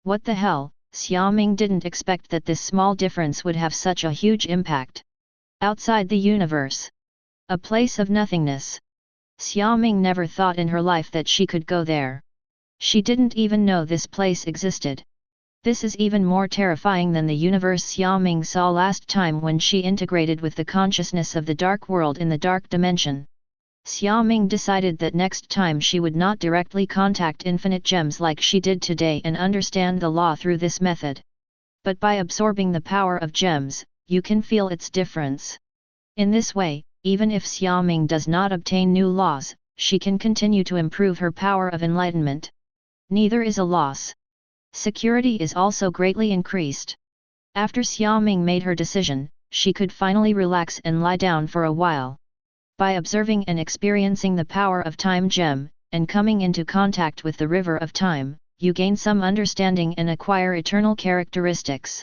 What the hell, Xiaoming didn't expect that this small difference would have such a huge impact. Outside the universe. A place of nothingness. Xiaoming never thought in her life that she could go there. She didn't even know this place existed. This is even more terrifying than the universe Xiaoming saw last time when she integrated with the consciousness of the dark world in the dark dimension. Xiaoming decided that next time she would not directly contact infinite gems like she did today and understand the law through this method. But by absorbing the power of gems, you can feel its difference. In this way, even if Xiaoming does not obtain new laws, she can continue to improve her power of enlightenment. Neither is a loss. Security is also greatly increased. After Xiaoming made her decision, she could finally relax and lie down for a while. By observing and experiencing the power of time gem, and coming into contact with the river of time, you gain some understanding and acquire eternal characteristics.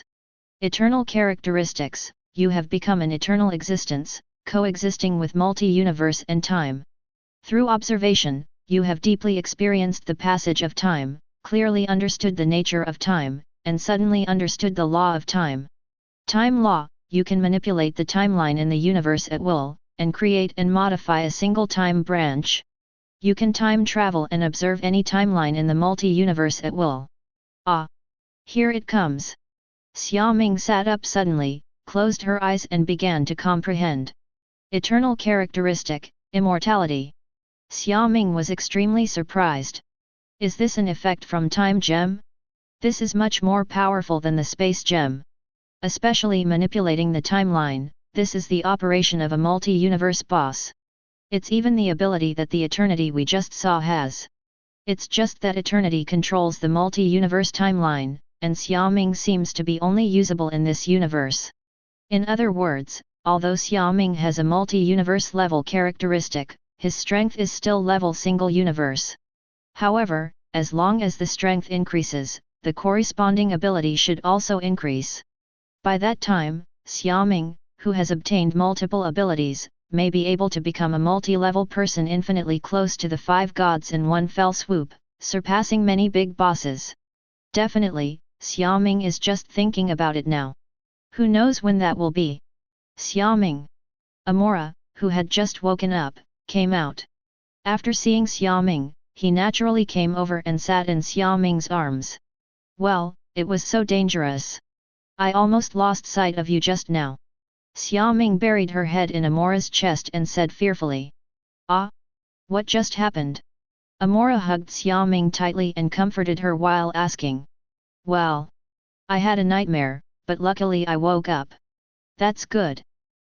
Eternal characteristics, you have become an eternal existence, coexisting with multi-universe and time. Through observation, you have deeply experienced the passage of time, clearly understood the nature of time, and suddenly understood the law of time. Time law, you can manipulate the timeline in the universe at will, and create and modify a single time branch. You can time travel and observe any timeline in the multi-universe at will. Ah! Here it comes. Xiaoming sat up suddenly, closed her eyes and began to comprehend. Eternal characteristic, immortality. Xiaoming was extremely surprised. Is this an effect from time gem? This is much more powerful than the space gem. Especially manipulating the timeline, this is the operation of a multi-universe boss. It's even the ability that the eternity we just saw has. It's just that eternity controls the multi-universe timeline, and Xiaoming seems to be only usable in this universe. In other words, although Xiaoming has a multi-universe level characteristic, his strength is still level single universe. However, as long as the strength increases, the corresponding ability should also increase. By that time, Xiaoming, who has obtained multiple abilities, may be able to become a multi-level person infinitely close to the 5 gods in one fell swoop, surpassing many big bosses. Definitely, Xiaoming is just thinking about it now. Who knows when that will be? Xiaoming. Amora, who had just woken up, came out. After seeing Xiaoming, he naturally came over and sat in Xiaoming's arms. Well, it was so dangerous. I almost lost sight of you just now. Xiaoming buried her head in Amora's chest and said fearfully. Ah? What just happened? Amora hugged Xiaoming tightly and comforted her while asking. Well, I had a nightmare, but luckily I woke up. That's good.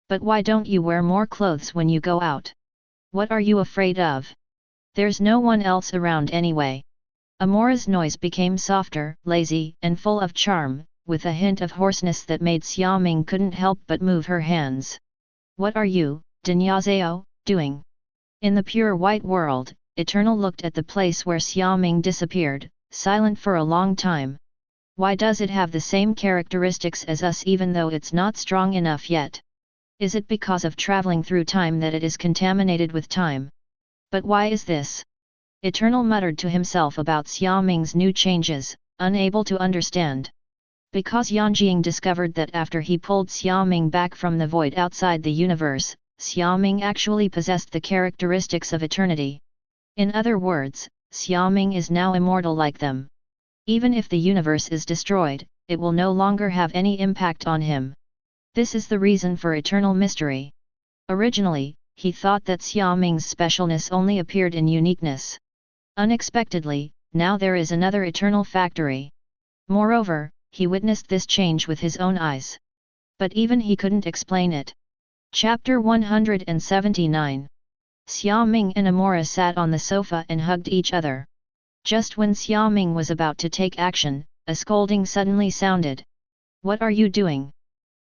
But why don't you wear more clothes when you go out? What are you afraid of? There's no one else around anyway. Amora's noise became softer, lazy, and full of charm, with a hint of hoarseness that made Xiaoming couldn't help but move her hands. What are you, Dinyazao, doing? In the pure white world, Eternal looked at the place where Xiaoming disappeared, silent for a long time. Why does it have the same characteristics as us even though it's not strong enough yet? Is it because of traveling through time that it is contaminated with time? But why is this? Eternal muttered to himself about Xiaoming's new changes, unable to understand. Because Yanjing discovered that after he pulled Xiaoming back from the void outside the universe, Xiaoming actually possessed the characteristics of eternity. In other words, Xiaoming is now immortal like them. Even if the universe is destroyed, it will no longer have any impact on him. This is the reason for eternal mystery. Originally, he thought that Xiaoming's specialness only appeared in uniqueness. Unexpectedly, now there is another eternal factory. Moreover, he witnessed this change with his own eyes. But even he couldn't explain it. Chapter 179. Xiaoming and Amora sat on the sofa and hugged each other. Just when Xiaoming was about to take action, a scolding suddenly sounded. What are you doing?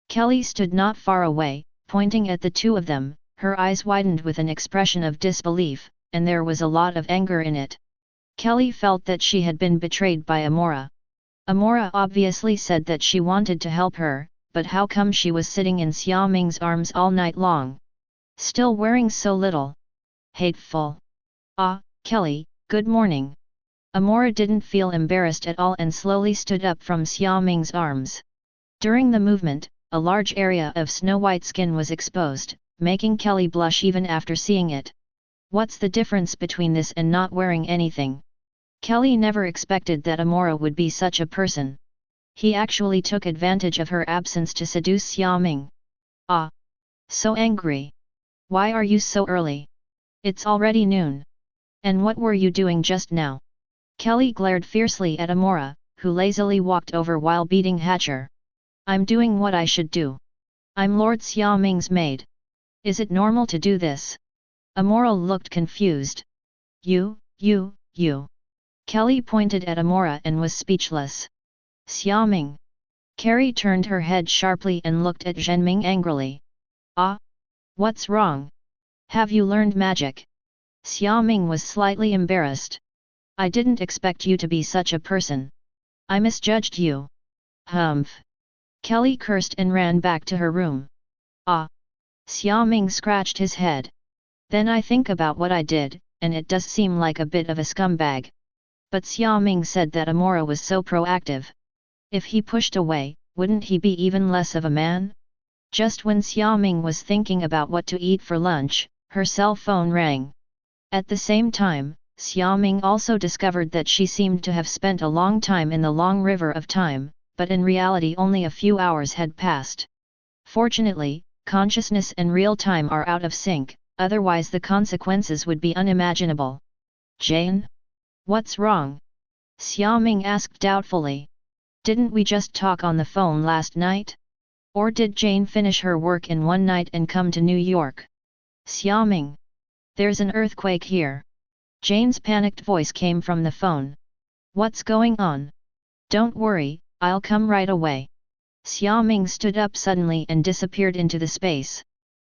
Kelly stood not far away, pointing at the two of them, her eyes widened with an expression of disbelief, and there was a lot of anger in it. Kelly felt that she had been betrayed by Amora. Amora obviously said that she wanted to help her, but how come she was sitting in Xiaoming's arms all night long? Still wearing so little. Hateful. Ah, Kelly, good morning. Amora didn't feel embarrassed at all and slowly stood up from Xiaoming's arms. During the movement, a large area of snow-white skin was exposed, making Kelly blush even after seeing it. What's the difference between this and not wearing anything? Kelly never expected that Amora would be such a person. He actually took advantage of her absence to seduce Xiaoming. Ah! So angry. Why are you so early? It's already noon. And what were you doing just now? Kelly glared fiercely at Amora, who lazily walked over while beating Hatcher. I'm doing what I should do. I'm Lord Xiaoming's maid. Is it normal to do this? Amora looked confused. You. Kelly pointed at Amora and was speechless. Xiaoming. Carrie turned her head sharply and looked at Zhenming angrily. Ah? What's wrong? Have you learned magic? Xiaoming was slightly embarrassed. I didn't expect you to be such a person. I misjudged you. Humph. Kelly cursed and ran back to her room. Ah. Xiaoming scratched his head. Then I think about what I did, and it does seem like a bit of a scumbag. But Xiaoming said that Amora was so proactive. If he pushed away, wouldn't he be even less of a man? Just when Xiaoming was thinking about what to eat for lunch, her cell phone rang. At the same time, Xiaoming also discovered that she seemed to have spent a long time in the long river of time, but in reality only a few hours had passed. Fortunately, consciousness and real time are out of sync, otherwise the consequences would be unimaginable. Jane? What's wrong? Xiaoming asked doubtfully. Didn't we just talk on the phone last night? Or did Jane finish her work in one night and come to New York? Xiaoming. There's an earthquake here. Jane's panicked voice came from the phone. What's going on? Don't worry, I'll come right away. Xiaoming stood up suddenly and disappeared into the space.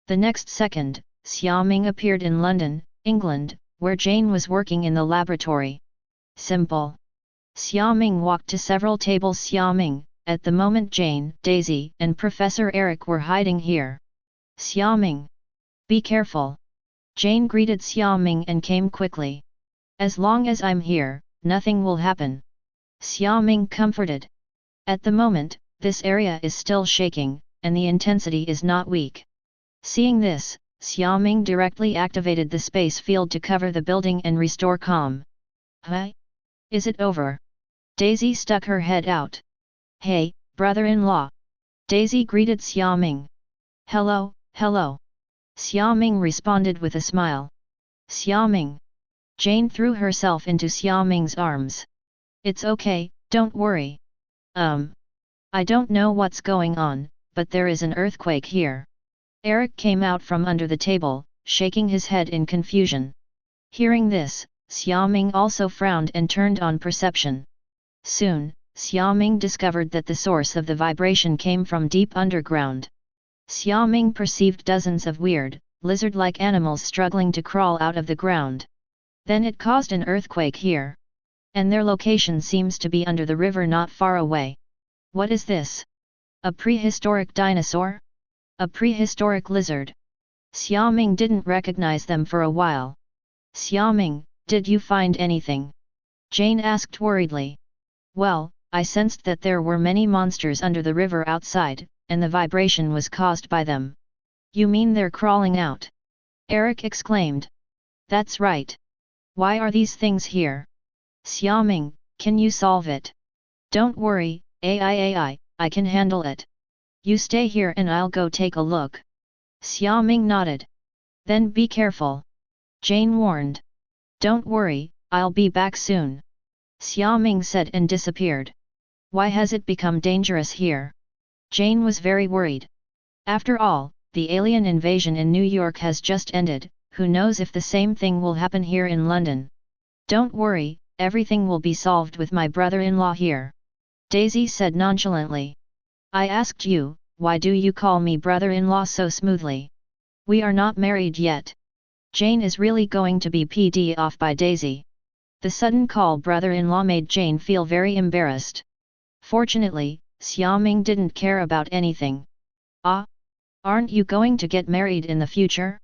The next second, Xiaoming appeared in London, England, where Jane was working in the laboratory. Simple. Xiaoming walked to several tables. Xiaoming, at the moment Jane, Daisy, and Professor Eric were hiding here. Xiaoming. Be careful. Jane greeted Xiaoming and came quickly. As long as I'm here, nothing will happen. Xiaoming comforted. At the moment, this area is still shaking, and the intensity is not weak. Seeing this, Xiaoming directly activated the space field to cover the building and restore calm. Huh? Is it over? Daisy stuck her head out. Hey, brother-in-law. Daisy greeted Xiaoming. Hello. Xiaoming responded with a smile. Xiaoming. Jane threw herself into Xiaoming's arms. It's okay, don't worry. I don't know what's going on, but there is an earthquake here. Eric came out from under the table, shaking his head in confusion. Hearing this, Xiaoming also frowned and turned on perception. Soon, Xiaoming discovered that the source of the vibration came from deep underground. Xiaoming perceived dozens of weird, lizard-like animals struggling to crawl out of the ground. Then it caused an earthquake here. And their location seems to be under the river not far away. What is this? A prehistoric dinosaur? A prehistoric lizard? Xiaoming didn't recognize them for a while. Xiaoming, did you find anything? Jane asked worriedly. Well, I sensed that there were many monsters under the river outside, and the vibration was caused by them. You mean they're crawling out? Eric exclaimed. That's right. Why are these things here? Xiaoming, can you solve it? Don't worry, I can handle it. You stay here and I'll go take a look. Xiaoming nodded. Then be careful. Jane warned. Don't worry, I'll be back soon. Xiaoming said and disappeared. Why has it become dangerous here? Jane was very worried. After all, the alien invasion in New York has just ended, who knows if the same thing will happen here in London. Don't worry, everything will be solved with my brother-in-law here. Daisy said nonchalantly. I asked you, why do you call me brother-in-law so smoothly? We are not married yet. Jane is really going to be pd off by Daisy. The sudden call brother-in-law made Jane feel very embarrassed. Fortunately, Xiaoming didn't care about anything. Ah? Aren't you going to get married in the future?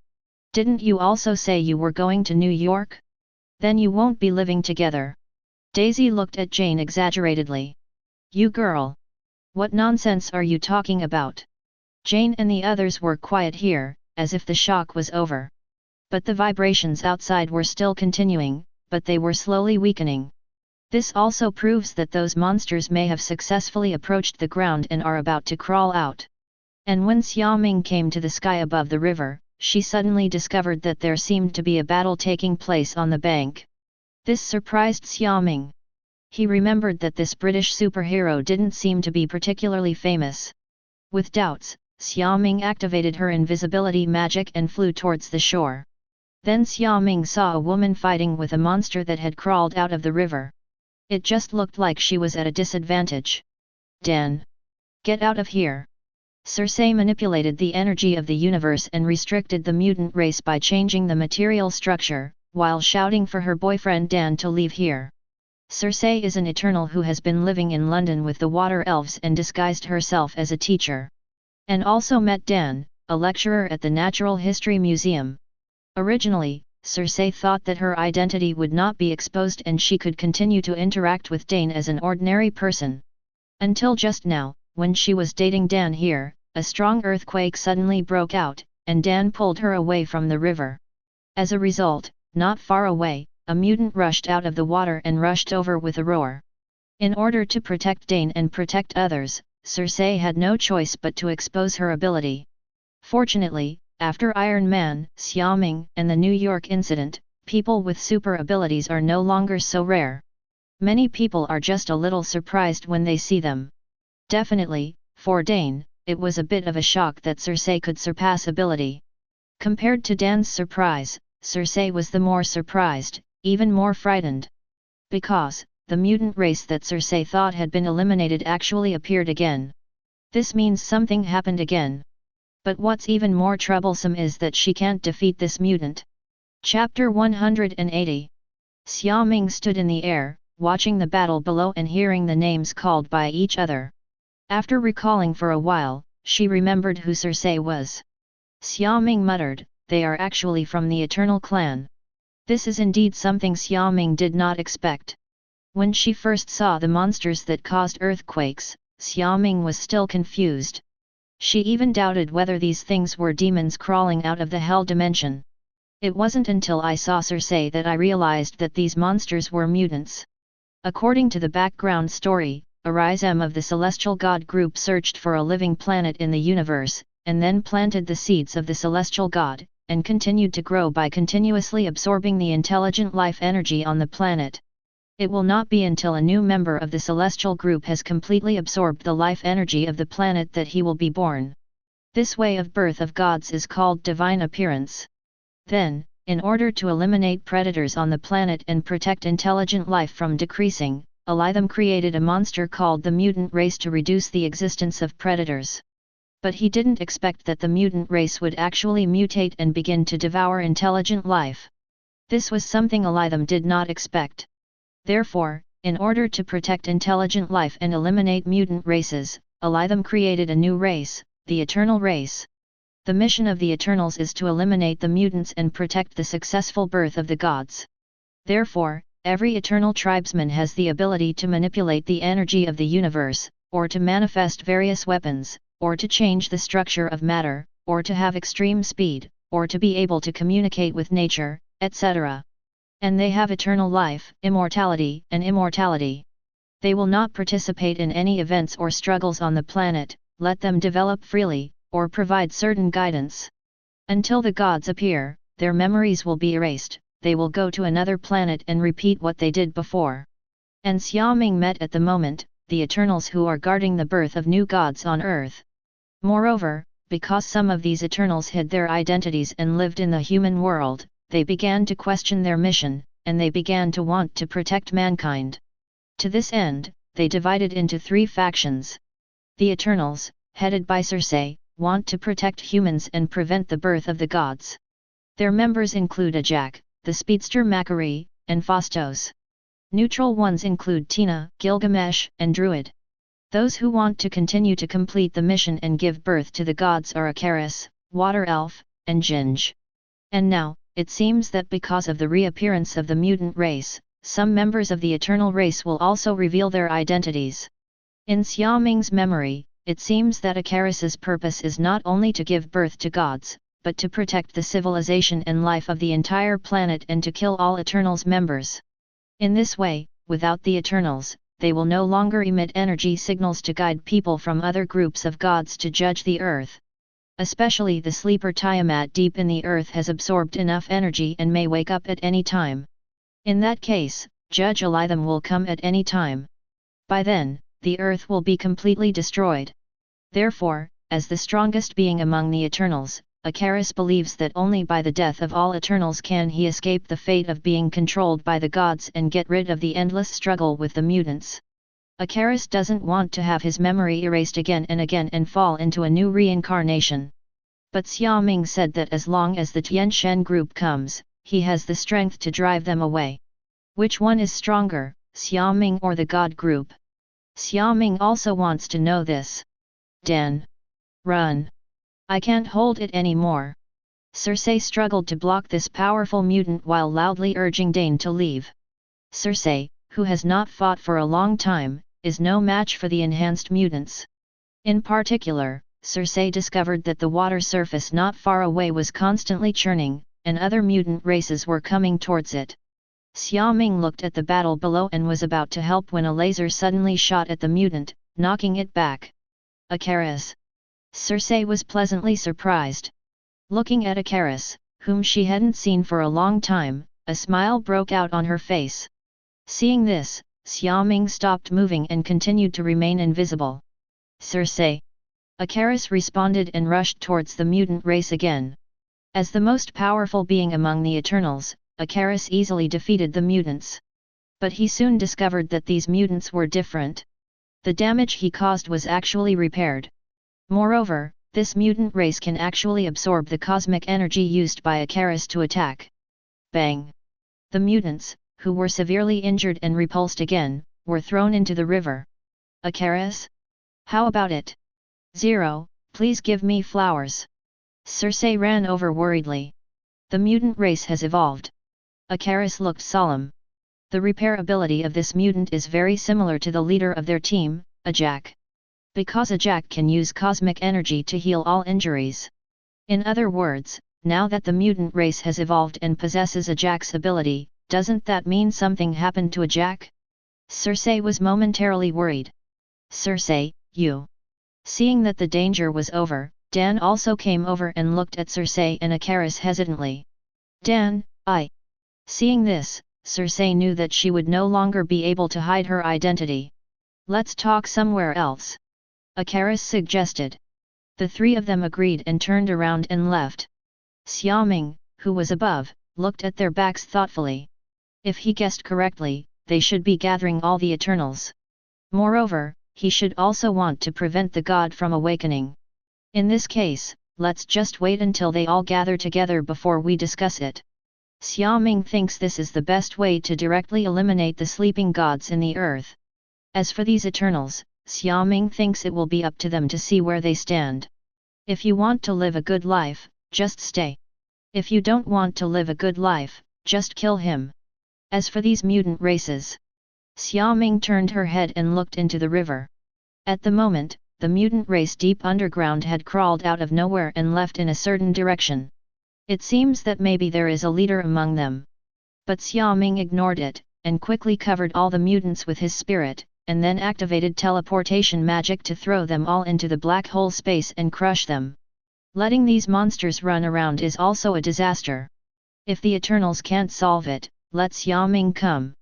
Didn't you also say you were going to New York? Then you won't be living together. Daisy looked at Jane exaggeratedly. You girl! What nonsense are you talking about? Jane and the others were quiet here, as if the shock was over. But the vibrations outside were still continuing, but they were slowly weakening. This also proves that those monsters may have successfully approached the ground and are about to crawl out. And when Xiaoming came to the sky above the river, she suddenly discovered that there seemed to be a battle taking place on the bank. This surprised Xiaoming. He remembered that this British superhero didn't seem to be particularly famous. With doubts, Xiaoming activated her invisibility magic and flew towards the shore. Then Xiaoming saw a woman fighting with a monster that had crawled out of the river. It just looked like she was at a disadvantage. Dan! Get out of here! Circe manipulated the energy of the universe and restricted the mutant race by changing the material structure, while shouting for her boyfriend Dan to leave here. Circe is an eternal who has been living in London with the water elves and disguised herself as a teacher. And also met Dan, a lecturer at the Natural History Museum. Originally, Circe thought that her identity would not be exposed and she could continue to interact with Dan as an ordinary person. Until just now, when she was dating Dan here, a strong earthquake suddenly broke out, and Dan pulled her away from the river. As a result, not far away, a mutant rushed out of the water and rushed over with a roar. In order to protect Dan and protect others, Circe had no choice but to expose her ability. Fortunately, after Iron Man, Xiaoming, and the New York incident, people with super abilities are no longer so rare. Many people are just a little surprised when they see them. Definitely, for Dane, it was a bit of a shock that Circe could surpass ability. Compared to Dan's surprise, Circe was the more surprised, even more frightened. Because, the mutant race that Circe thought had been eliminated actually appeared again. This means something happened again. But what's even more troublesome is that she can't defeat this mutant. Chapter 180. Xiaoming stood in the air, watching the battle below and hearing the names called by each other. After recalling for a while, she remembered who Circe was. Xiaoming muttered, they are actually from the Eternal Clan. This is indeed something Xiaoming did not expect. When she first saw the monsters that caused earthquakes, Xiaoming was still confused. She even doubted whether these things were demons crawling out of the hell dimension. It wasn't until I saw Circe that I realized that these monsters were mutants. According to the background story, Arishem of the Celestial God group searched for a living planet in the universe, and then planted the seeds of the Celestial God, and continued to grow by continuously absorbing the intelligent life energy on the planet. It will not be until a new member of the Celestial group has completely absorbed the life energy of the planet that he will be born. This way of birth of gods is called divine appearance. Then, in order to eliminate predators on the planet and protect intelligent life from decreasing, Elitham created a monster called the mutant race to reduce the existence of predators. But he didn't expect that the mutant race would actually mutate and begin to devour intelligent life. This was something Elitham did not expect. Therefore, in order to protect intelligent life and eliminate mutant races, Elitham created a new race, the Eternal race. The mission of the Eternals is to eliminate the mutants and protect the successful birth of the gods. Therefore, every Eternal tribesman has the ability to manipulate the energy of the universe, or to manifest various weapons, or to change the structure of matter, or to have extreme speed, or to be able to communicate with nature, etc. And they have eternal life, immortality, and immortality. They will not participate in any events or struggles on the planet, let them develop freely, or provide certain guidance. Until the gods appear, their memories will be erased, they will go to another planet and repeat what they did before. And Xiaoming met at the moment, the Eternals who are guarding the birth of new gods on Earth. Moreover, because some of these Eternals hid their identities and lived in the human world, they began to question their mission, and they began to want to protect mankind. To this end, they divided into 3 factions. The Eternals, headed by Circe, want to protect humans and prevent the birth of the gods. Their members include Ajak, the speedster Makari, and Phostos. Neutral ones include Tina, Gilgamesh, and Druid. Those who want to continue to complete the mission and give birth to the gods are Icarus, Water Elf, and Ginge. And now, it seems that because of the reappearance of the mutant race, some members of the Eternal race will also reveal their identities. In Xiaoming's memory, it seems that Icarus's purpose is not only to give birth to gods, but to protect the civilization and life of the entire planet and to kill all Eternals members. In this way, without the Eternals, they will no longer emit energy signals to guide people from other groups of gods to judge the earth. Especially the sleeper Tiamat deep in the earth has absorbed enough energy and may wake up at any time. In that case, Judge Elitham will come at any time. By then, the earth will be completely destroyed. Therefore, as the strongest being among the Eternals, Icarus believes that only by the death of all Eternals can he escape the fate of being controlled by the gods and get rid of the endless struggle with the mutants. Icarus doesn't want to have his memory erased again and fall into a new reincarnation. But Xiaoming said that as long as the Tiantian group comes, he has the strength to drive them away. Which one is stronger, Xiaoming or the God group? Xiaoming also wants to know this. Dan. Run. I can't hold it anymore. Circe struggled to block this powerful mutant while loudly urging Dane to leave. Circe, who has not fought for a long time, is no match for the enhanced mutants. In particular, Circe discovered that the water surface not far away was constantly churning, and other mutant races were coming towards it. Xiaoming looked at the battle below and was about to help when a laser suddenly shot at the mutant, knocking it back. Icarus. Circe was pleasantly surprised. Looking at Icarus, whom she hadn't seen for a long time, a smile broke out on her face. Seeing this, Xiaoming stopped moving and continued to remain invisible. Circe. Icarus responded and rushed towards the mutant race again. As the most powerful being among the Eternals, Icarus easily defeated the mutants. But he soon discovered that these mutants were different. The damage he caused was actually repaired. Moreover, this mutant race can actually absorb the cosmic energy used by Icarus to attack. Bang! The mutants, who were severely injured and repulsed again, were thrown into the river. Icarus? How about it? Zero, please give me flowers. Circe ran over worriedly. The mutant race has evolved. Icarus looked solemn. The repair ability of this mutant is very similar to the leader of their team, Ajak. Because Ajak can use cosmic energy to heal all injuries. In other words, now that the mutant race has evolved and possesses Ajak's ability, doesn't that mean something happened to Ajak? Circe was momentarily worried. Circe, you. Seeing that the danger was over, Dan also came over and looked at Circe and Icarus hesitantly. Dan, I. Seeing this, Circe knew that she would no longer be able to hide her identity. Let's talk somewhere else. Icarus suggested. The 3 of them agreed and turned around and left. Xiaoming, who was above, looked at their backs thoughtfully. If he guessed correctly, they should be gathering all the Eternals. Moreover, he should also want to prevent the god from awakening. In this case, let's just wait until they all gather together before we discuss it. Xiaoming thinks this is the best way to directly eliminate the sleeping gods in the earth. As for these Eternals, Xiaoming thinks it will be up to them to see where they stand. If you want to live a good life, just stay. If you don't want to live a good life, just kill him. As for these mutant races, Xiaoming turned her head and looked into the river. At the moment, the mutant race deep underground had crawled out of nowhere and left in a certain direction. It seems that maybe there is a leader among them. But Xiaoming ignored it, and quickly covered all the mutants with his spirit, and then activated teleportation magic to throw them all into the black hole space and crush them. Letting these monsters run around is also a disaster. If the Eternals can't solve it, let Xiaoming come.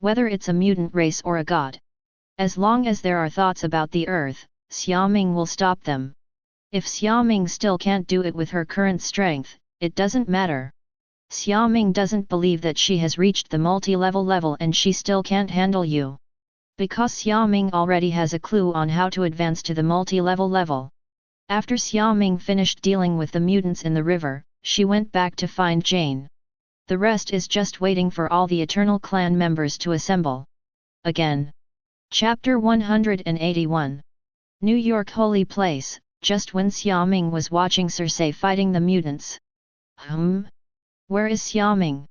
Whether it's a mutant race or a god. As long as there are thoughts about the earth, Xiaoming will stop them. If Xiaoming still can't do it with her current strength, it doesn't matter. Xiaoming doesn't believe that she has reached the multi-level level and she still can't handle you. Because Xiaoming already has a clue on how to advance to the multi-level level. After Xiaoming finished dealing with the mutants in the river, she went back to find Jane. The rest is just waiting for all the Eternal Clan members to assemble. Again. Chapter 181. New York Holy Place, just when Xiaoming was watching Cersei fighting the mutants. Where is Xiaoming?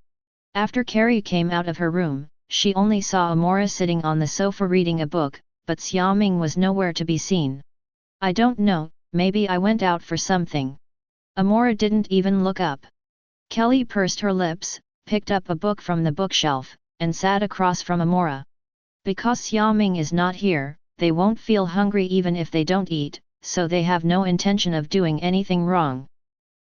After Carrie came out of her room, she only saw Amora sitting on the sofa reading a book, but Xiaoming was nowhere to be seen. I don't know, maybe I went out for something. Amora didn't even look up. Kelly pursed her lips, picked up a book from the bookshelf, and sat across from Amora. Because Xiaoming is not here, they won't feel hungry even if they don't eat, so they have no intention of doing anything wrong.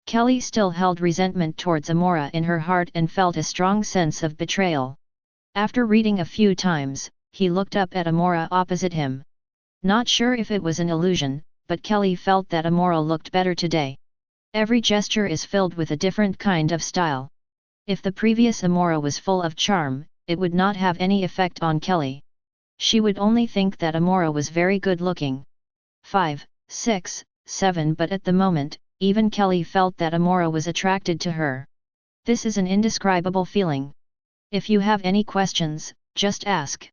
Kelly still held resentment towards Amora in her heart and felt a strong sense of betrayal. After reading a few times, he looked up at Amora opposite him. Not sure if it was an illusion, but Kelly felt that Amora looked better today. Every gesture is filled with a different kind of style. If the previous Amora was full of charm, it would not have any effect on Kelly. She would only think that Amora was very good looking. 5, 6, 7 But at the moment, even Kelly felt that Amora was attracted to her. This is an indescribable feeling. If you have any questions, just ask.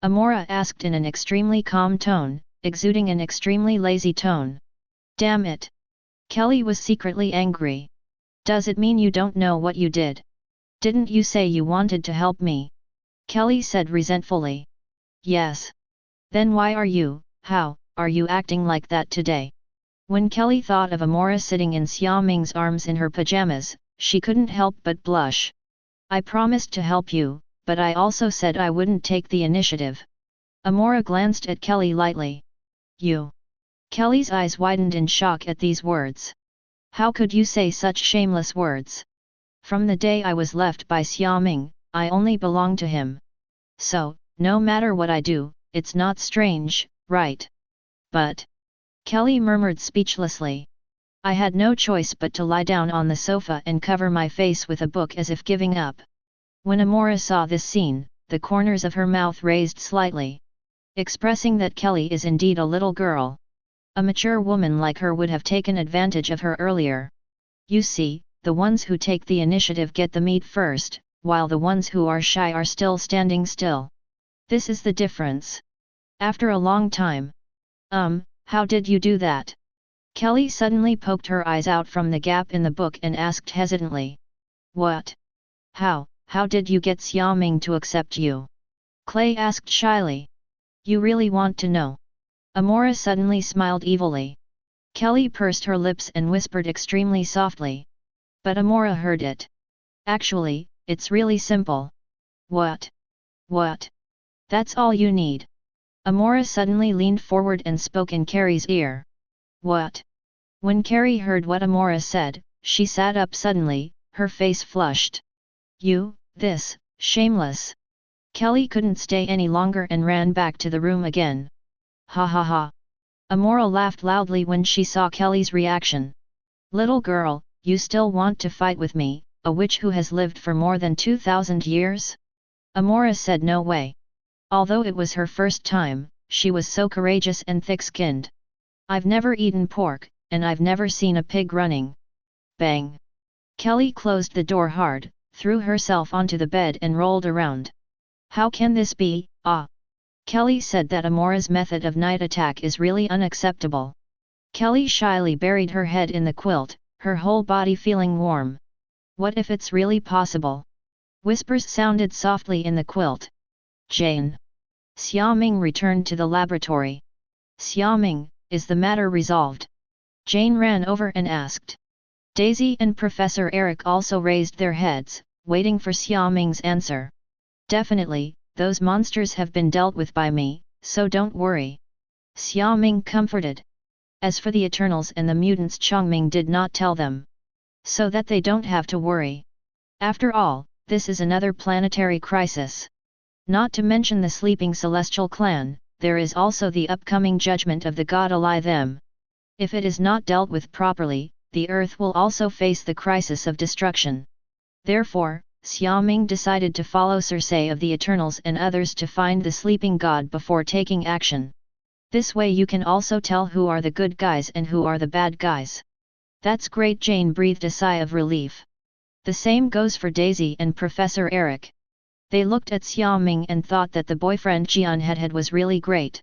Amora asked in an extremely calm tone, exuding an extremely lazy tone. Damn it! Kelly was secretly angry. Does it mean you don't know what you did? Didn't you say you wanted to help me? Kelly said resentfully. Yes. Then why are you acting like that today? When Kelly thought of Amora sitting in Xiaoming's arms in her pajamas, she couldn't help but blush. I promised to help you, but I also said I wouldn't take the initiative. Amora glanced at Kelly lightly. You. Kelly's eyes widened in shock at these words. How could you say such shameless words? From the day I was left by Xiaoming, I only belong to him. So, no matter what I do, it's not strange, right? But... Kelly murmured speechlessly. I had no choice but to lie down on the sofa and cover my face with a book as if giving up. When Amora saw this scene, the corners of her mouth raised slightly, expressing that Kelly is indeed a little girl. A mature woman like her would have taken advantage of her earlier. You see, the ones who take the initiative get the meat first, while the ones who are shy are still standing still. This is the difference. After a long time. How did you do that? Kelly suddenly poked her eyes out from the gap in the book and asked hesitantly. What? How did you get Xiaoming to accept you? Clay asked shyly. You really want to know? Amora suddenly smiled evilly. Kelly pursed her lips and whispered extremely softly. But Amora heard it. Actually, it's really simple. What? What? That's all you need. Amora suddenly leaned forward and spoke in Carrie's ear. What? When Carrie heard what Amora said, she sat up suddenly, her face flushed. You, this, shameless. Kelly couldn't stay any longer and ran back to the room again. Ha ha ha. Amora laughed loudly when she saw Kelly's reaction. Little girl, you still want to fight with me, a witch who has lived for more than 2,000 years? Amora said no way. Although it was her first time, she was so courageous and thick-skinned. I've never eaten pork, and I've never seen a pig running. Bang! Kelly closed the door hard, threw herself onto the bed and rolled around. How can this be? Ah! Kelly said that Amora's method of night attack is really unacceptable. Kelly shyly buried her head in the quilt, her whole body feeling warm. What if it's really possible? Whispers sounded softly in the quilt. Jane. Xiaoming returned to the laboratory. Xiaoming, is the matter resolved? Jane ran over and asked. Daisy and Professor Eric also raised their heads, waiting for Xiaoming's answer. Definitely, those monsters have been dealt with by me, so don't worry. Xiaoming comforted. As for the Eternals and the mutants, Xiaoming did not tell them. So that they don't have to worry. After all, this is another planetary crisis. Not to mention the sleeping celestial clan, there is also the upcoming judgment of the god them. If it is not dealt with properly, the earth will also face the crisis of destruction. Therefore, Xiaoming decided to follow Circe of the Eternals and others to find the sleeping god before taking action. This way you can also tell who are the good guys and who are the bad guys. That's great. Jane breathed a sigh of relief. The same goes for Daisy and Professor Eric. They looked at Xiaoming and thought that the boyfriend Jian had was really great.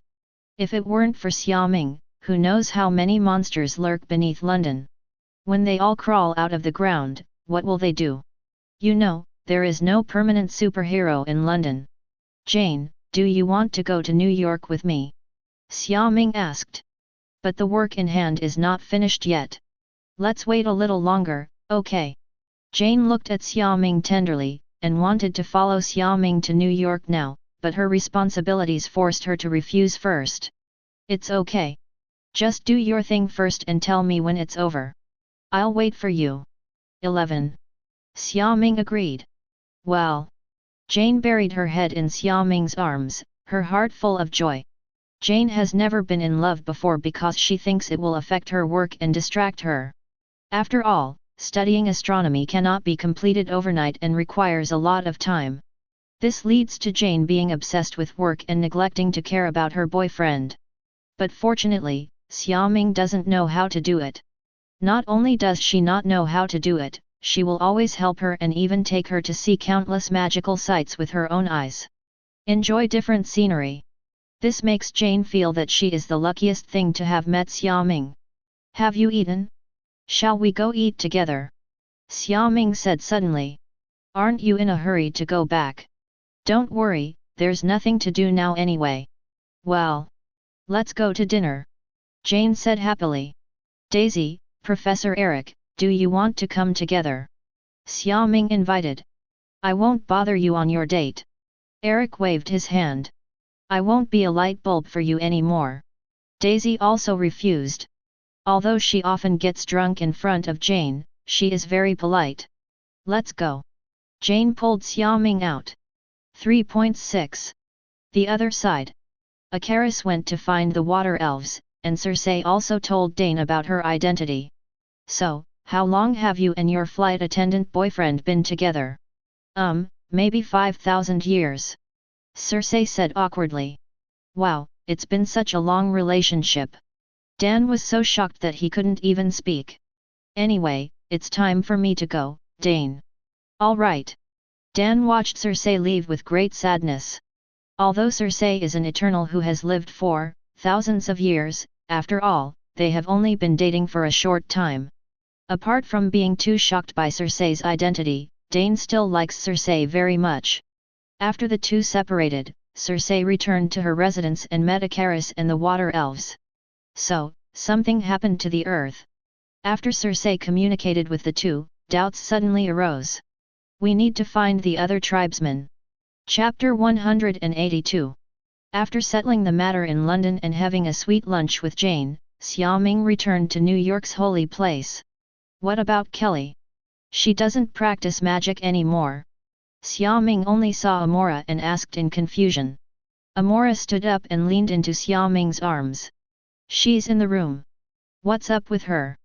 If it weren't for Xiaoming, who knows how many monsters lurk beneath London. When they all crawl out of the ground, what will they do? You know, there is no permanent superhero in London. Jane, do you want to go to New York with me? Xiaoming asked. But the work in hand is not finished yet. Let's wait a little longer, okay? Jane looked at Xiaoming tenderly, and wanted to follow Xiaoming to New York now, but her responsibilities forced her to refuse first. It's okay. Just do your thing first and tell me when it's over. I'll wait for you. 11. Xiaoming agreed. Well. Jane buried her head in Xiaoming's arms, her heart full of joy. Jane has never been in love before because she thinks it will affect her work and distract her. After all, studying astronomy cannot be completed overnight and requires a lot of time. This leads to Jane being obsessed with work and neglecting to care about her boyfriend. But fortunately, Xiaoming doesn't know how to do it. Not only does she not know how to do it, she will always help her and even take her to see countless magical sights with her own eyes. Enjoy different scenery. This makes Jane feel that she is the luckiest thing to have met Xiaoming. Have you eaten? Shall we go eat together? Xiaoming said suddenly. Aren't you in a hurry to go back? Don't worry, there's nothing to do now anyway. Well, let's go to dinner. Jane said happily. Daisy, Professor Eric, do you want to come together? Xiaoming invited. I won't bother you on your date. Eric waved his hand. I won't be a light bulb for you anymore. Daisy also refused. Although she often gets drunk in front of Jane, she is very polite. Let's go. Jane pulled Xiaoming out. 3.6. The other side. Icarus went to find the water elves, and Circe also told Dane about her identity. So, how long have you and your flight attendant boyfriend been together? Maybe 5,000 years. Circe said awkwardly. Wow, it's been such a long relationship. Dan was so shocked that he couldn't even speak. Anyway, it's time for me to go, Dane. All right. Dan watched Circe leave with great sadness. Although Circe is an eternal who has lived for thousands of years, after all, they have only been dating for a short time. Apart from being too shocked by Circe's identity, Dane still likes Circe very much. After the two separated, Circe returned to her residence and met Icarus and the water elves. So, something happened to the earth. After Circe communicated with the two, doubts suddenly arose. We need to find the other tribesmen. Chapter 182. After settling the matter in London and having a sweet lunch with Jane, Xiaoming returned to New York's holy place. What about Kelly? She doesn't practice magic anymore. Xiaoming only saw Amora and asked in confusion. Amora stood up and leaned into Xiaoming's arms. She's in the room. What's up with her?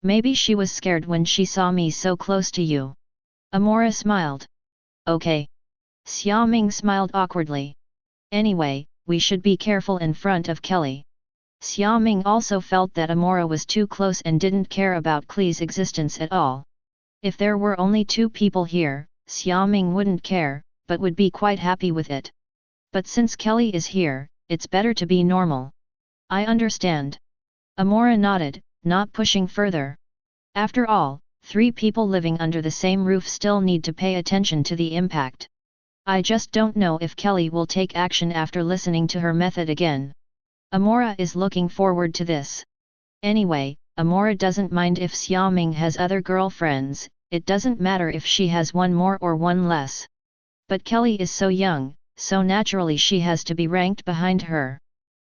Maybe she was scared when she saw me so close to you. Amora smiled. Okay. Xiaoming smiled awkwardly. Anyway, we should be careful in front of Kelly. Xiaoming also felt that Amora was too close and didn't care about Klee's existence at all. If there were only 2 people here, Xiaoming wouldn't care, but would be quite happy with it. But since Kelly is here, it's better to be normal. I understand. Amora nodded, not pushing further. After all, 3 people living under the same roof still need to pay attention to the impact. I just don't know if Kelly will take action after listening to her method again. Amora is looking forward to this. Anyway, Amora doesn't mind if Xiaoming has other girlfriends, it doesn't matter if she has one more or one less. But Kelly is so young, so naturally she has to be ranked behind her.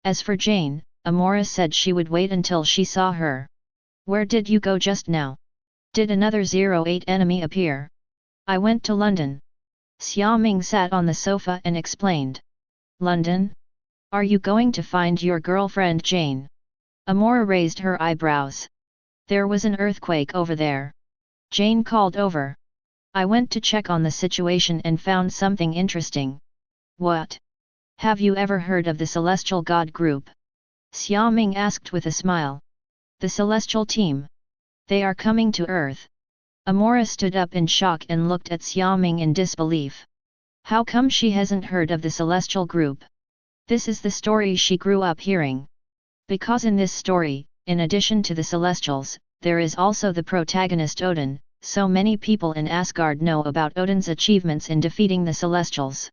As for Jane, Amora said she would wait until she saw her. Where did you go just now? Did another 08 enemy appear? I went to London. Xiaoming sat on the sofa and explained. London? Are you going to find your girlfriend Jane? Amora raised her eyebrows. There was an earthquake over there. Jane called over. I went to check on the situation and found something interesting. What? Have you ever heard of the Celestial God Group? Xiaoming asked with a smile. The Celestial Team. They are coming to Earth. Amora stood up in shock and looked at Xiaoming in disbelief. How come she hasn't heard of the Celestial Group? This is the story she grew up hearing. Because in this story, in addition to the Celestials, there is also the protagonist Odin, so many people in Asgard know about Odin's achievements in defeating the Celestials.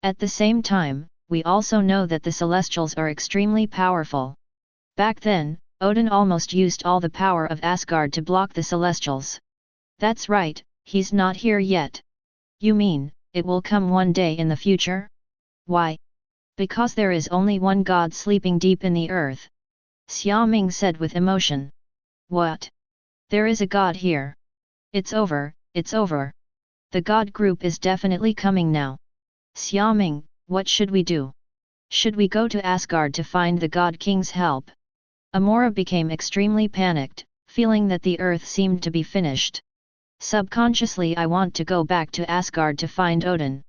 At the same time, we also know that the Celestials are extremely powerful. Back then, Odin almost used all the power of Asgard to block the Celestials. That's right, he's not here yet. You mean, it will come one day in the future? Why? Because there is only one god sleeping deep in the earth. Xiaoming said with emotion. What? There is a god here. It's over, it's over. The god group is definitely coming now. Xiaoming, what should we do? Should we go to Asgard to find the god king's help? Amora became extremely panicked, feeling that the earth seemed to be finished. Subconsciously I want to go back to Asgard to find Odin.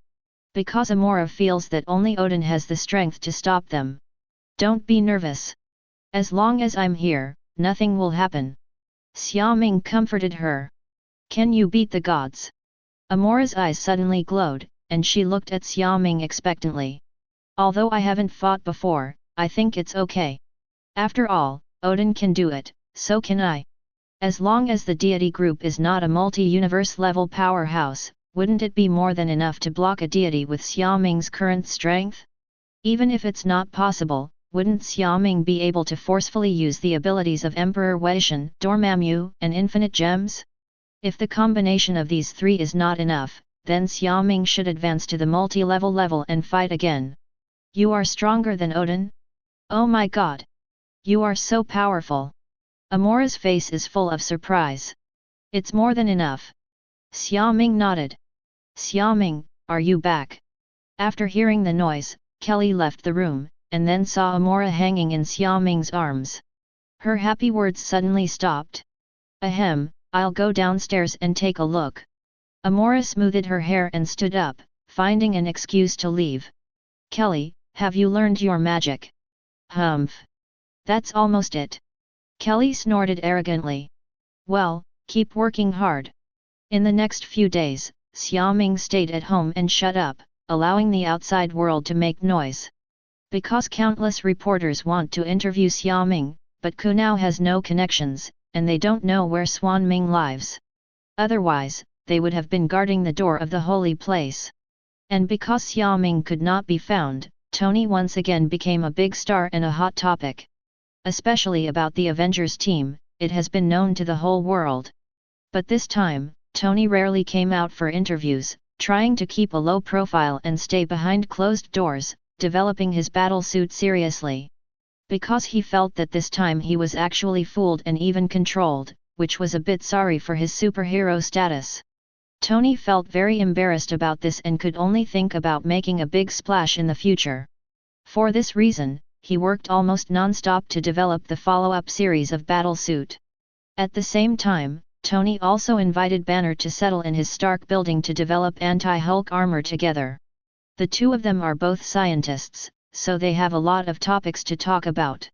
Because Amora feels that only Odin has the strength to stop them. Don't be nervous. As long as I'm here, nothing will happen. Xiaoming comforted her. Can you beat the gods? Amora's eyes suddenly glowed, and she looked at Xiaoming expectantly. Although I haven't fought before, I think it's okay. After all, Odin can do it, so can I. As long as the deity group is not a multi-universe level powerhouse, wouldn't it be more than enough to block a deity with Xiaoming's current strength? Even if it's not possible, wouldn't Xiaoming be able to forcefully use the abilities of Emperor Weishan, Dormammu, and infinite gems? If the combination of these 3 is not enough, then Xiaoming should advance to the multi-level level and fight again. You are stronger than Odin? Oh my god! You are so powerful! Amora's face is full of surprise. It's more than enough. Xiaoming nodded. Xiaoming, are you back? After hearing the noise, Kelly left the room, and then saw Amora hanging in Xiaoming's arms. Her happy words suddenly stopped. Ahem, I'll go downstairs and take a look. Amora smoothed her hair and stood up, finding an excuse to leave. Kelly, have you learned your magic? Humph. That's almost it. Kelly snorted arrogantly. Well, keep working hard. In the next few days, Xiaoming stayed at home and shut up, allowing the outside world to make noise. Because countless reporters want to interview Xiaoming, but Kunao has no connections, and they don't know where Xuanming lives. Otherwise, they would have been guarding the door of the holy place. And because Xiaoming could not be found, Tony once again became a big star and a hot topic. Especially about the Avengers team, it has been known to the whole world. But this time, Tony rarely came out for interviews, trying to keep a low profile and stay behind closed doors, developing his battle suit seriously. Because he felt that this time he was actually fooled and even controlled, which was a bit sorry for his superhero status. Tony felt very embarrassed about this and could only think about making a big splash in the future. For this reason, he worked almost non-stop to develop the follow-up series of Battle Suit. At the same time, Tony also invited Banner to settle in his Stark building to develop anti-Hulk armor together. The two of them are both scientists, so they have a lot of topics to talk about.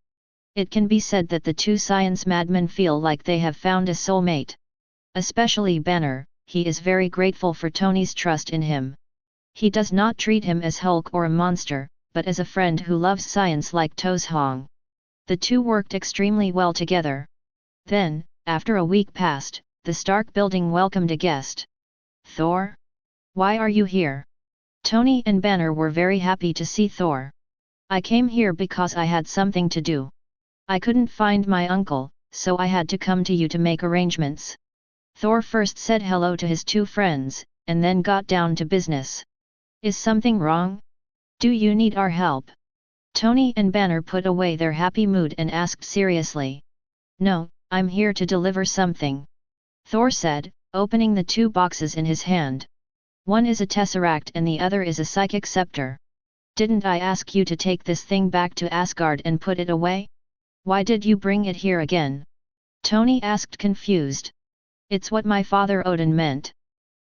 It can be said that the two science madmen feel like they have found a soulmate. Especially Banner, he is very grateful for Tony's trust in him. He does not treat him as Hulk or a monster, but as a friend who loves science like Toes Hong. The two worked extremely well together. Then, after a week passed, the Stark building welcomed a guest. Thor? Why are you here? Tony and Banner were very happy to see Thor. I came here because I had something to do. I couldn't find my uncle, so I had to come to you to make arrangements. Thor first said hello to his two friends, and then got down to business. Is something wrong? Do you need our help? Tony and Banner put away their happy mood and asked seriously. No, I'm here to deliver something. Thor said, opening the two boxes in his hand. One is a tesseract and the other is a psychic scepter. Didn't I ask you to take this thing back to Asgard and put it away? Why did you bring it here again? Tony asked confused. It's what my father Odin meant.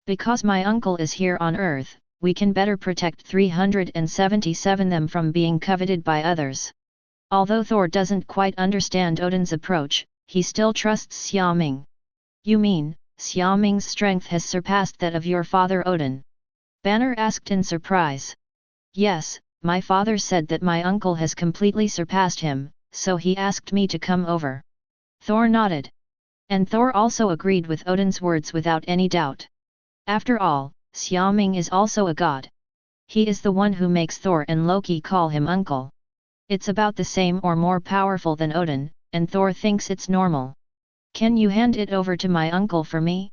Because my uncle is here on Earth, we can better protect 377 them from being coveted by others. Although Thor doesn't quite understand Odin's approach, he still trusts Xiaoming. You mean, Xiaoming's strength has surpassed that of your father Odin? Banner asked in surprise. Yes, my father said that my uncle has completely surpassed him, so he asked me to come over. Thor nodded. And Thor also agreed with Odin's words without any doubt. After all, Xiaoming is also a god. He is the one who makes Thor and Loki call him uncle. It's about the same or more powerful than Odin, and Thor thinks it's normal. Can you hand it over to my uncle for me?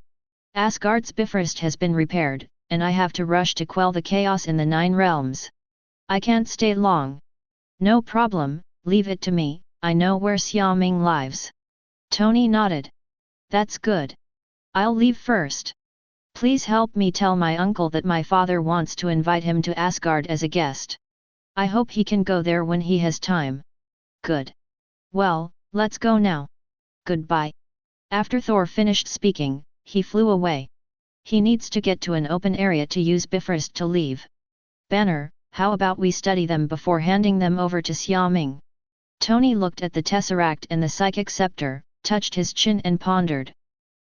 Asgard's Bifrost has been repaired, and I have to rush to quell the chaos in the 9 realms. I can't stay long. No problem, leave it to me, I know where Xiaoming lives. Tony nodded. That's good. I'll leave first. Please help me tell my uncle that my father wants to invite him to Asgard as a guest. I hope he can go there when he has time. Good. Well, let's go now. Goodbye. After Thor finished speaking, he flew away. He needs to get to an open area to use Bifrost to leave. Banner, how about we study them before handing them over to Xiaoming? Tony looked at the tesseract and the psychic scepter, touched his chin and pondered.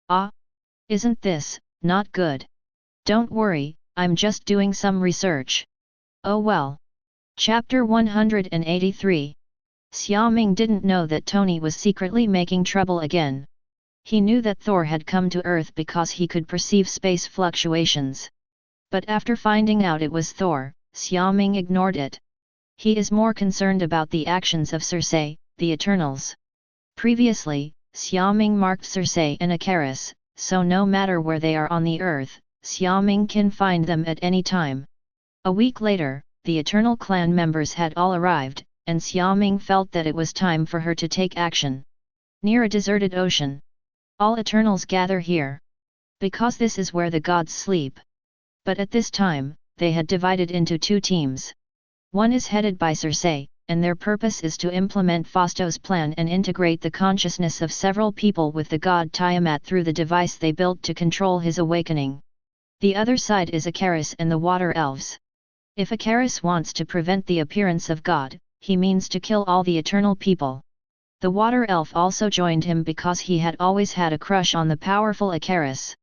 Ah! Isn't this not good? Don't worry, I'm just doing some research. Oh well. Chapter 183. Xiaoming didn't know that Tony was secretly making trouble again. He knew that Thor had come to Earth because he could perceive space fluctuations. But after finding out it was Thor, Xiaoming ignored it. He is more concerned about the actions of Circe, the Eternals. Previously, Xiaoming marked Circe and Icarus, so no matter where they are on the Earth, Xiaoming can find them at any time. A week later, the Eternal clan members had all arrived, and Xiaoming felt that it was time for her to take action. Near a deserted ocean. All Eternals gather here. Because this is where the gods sleep. But at this time, they had divided into 2 teams. One is headed by Circe, and their purpose is to implement Fausto's plan and integrate the consciousness of several people with the god Tiamat through the device they built to control his awakening. The other side is Icarus and the water elves. If Icarus wants to prevent the appearance of God, he means to kill all the eternal people. The water elf also joined him because he had always had a crush on the powerful Icarus.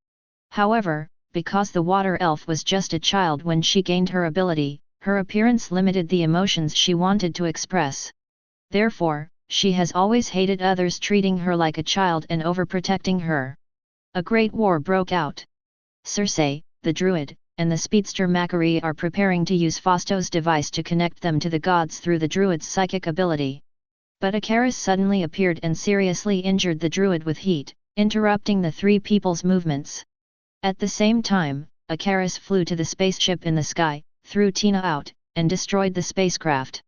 However, because the water elf was just a child when she gained her ability, her appearance limited the emotions she wanted to express. Therefore, she has always hated others treating her like a child and overprotecting her. A great war broke out. Circe, the druid, and the speedster Macquarie are preparing to use Fausto's device to connect them to the gods through the druid's psychic ability. But Icarus suddenly appeared and seriously injured the druid with heat, interrupting the 3 people's movements. At the same time, Icarus flew to the spaceship in the sky, threw Tina out, and destroyed the spacecraft.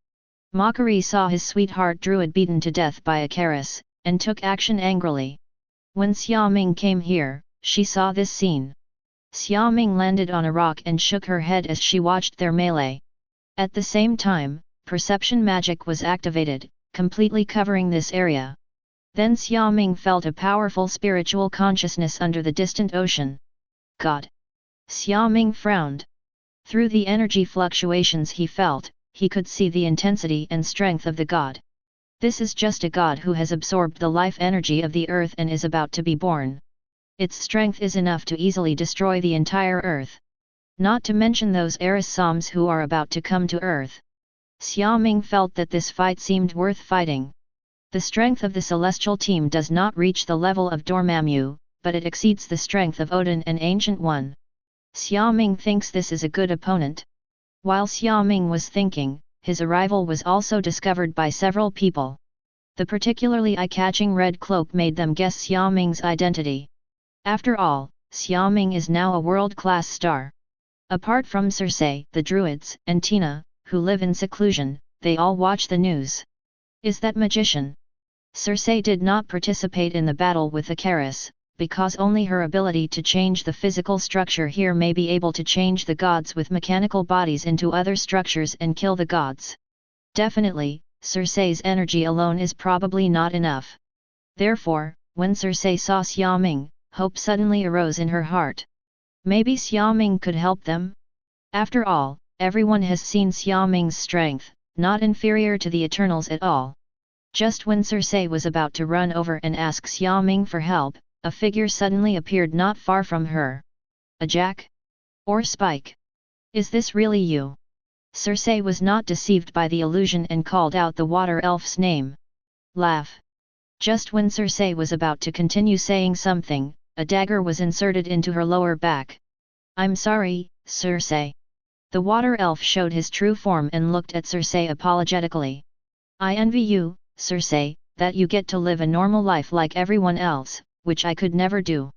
Macquarie saw his sweetheart druid beaten to death by Icarus, and took action angrily. When Xiaoming came here, she saw this scene. Xiaoming landed on a rock and shook her head as she watched their melee. At the same time, perception magic was activated, completely covering this area. Then Xiaoming felt a powerful spiritual consciousness under the distant ocean. God! Xiaoming frowned. Through the energy fluctuations he felt, he could see the intensity and strength of the god. This is just a god who has absorbed the life energy of the earth and is about to be born. Its strength is enough to easily destroy the entire earth. Not to mention those Arishems who are about to come to earth. Xiaoming felt that this fight seemed worth fighting. The strength of the celestial team does not reach the level of Dormammu, but it exceeds the strength of Odin and Ancient One. Xiaoming thinks this is a good opponent. While Xiaoming was thinking, his arrival was also discovered by several people. The particularly eye-catching red cloak made them guess Xiaoming's identity. After all, Xiaoming is now a world-class star. Apart from Circe, the Druids, and Tina, who live in seclusion, they all watch the news. Is that magician? Circe did not participate in the battle with Icarus, because only her ability to change the physical structure here may be able to change the gods with mechanical bodies into other structures and kill the gods. Definitely, Circe's energy alone is probably not enough. Therefore, when Circe saw Xiaoming, hope suddenly arose in her heart. Maybe Xiaoming could help them? After all, everyone has seen Xiaoming's strength, not inferior to the Eternals at all. Just when Circe was about to run over and ask Xiaoming for help, a figure suddenly appeared not far from her. A jack? Or spike? Is this really you? Circe was not deceived by the illusion and called out the water elf's name. Laugh. Just when Circe was about to continue saying something, a dagger was inserted into her lower back. I'm sorry, Circe. The water elf showed his true form and looked at Circe apologetically. I envy you, Circe, that you get to live a normal life like everyone else, which I could never do.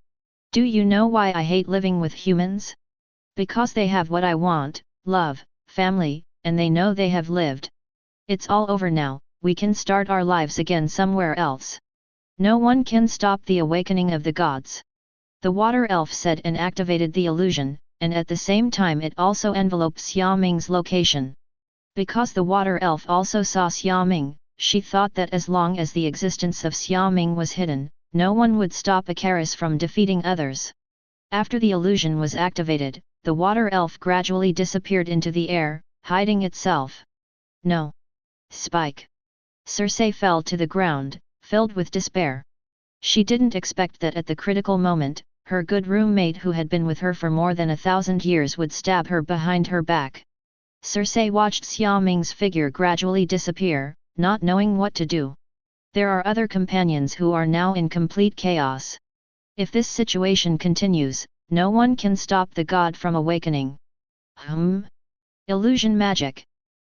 Do you know why I hate living with humans? Because they have what I want, love, family, and they know they have lived. It's all over now, we can start our lives again somewhere else. No one can stop the awakening of the gods. The water elf said and activated the illusion, and at the same time it also enveloped Xiaoming's location. Because the water elf also saw Xiaoming, she thought that as long as the existence of Xiaoming was hidden, no one would stop Icarus from defeating others. After the illusion was activated, the water elf gradually disappeared into the air, hiding itself. No. Spike. Circe fell to the ground, filled with despair. She didn't expect that at the critical moment, her good roommate who had been with her for more than 1,000 years would stab her behind her back. Circe watched Xiaoming's figure gradually disappear, not knowing what to do. There are other companions who are now in complete chaos. If this situation continues, no one can stop the god from awakening. Illusion magic.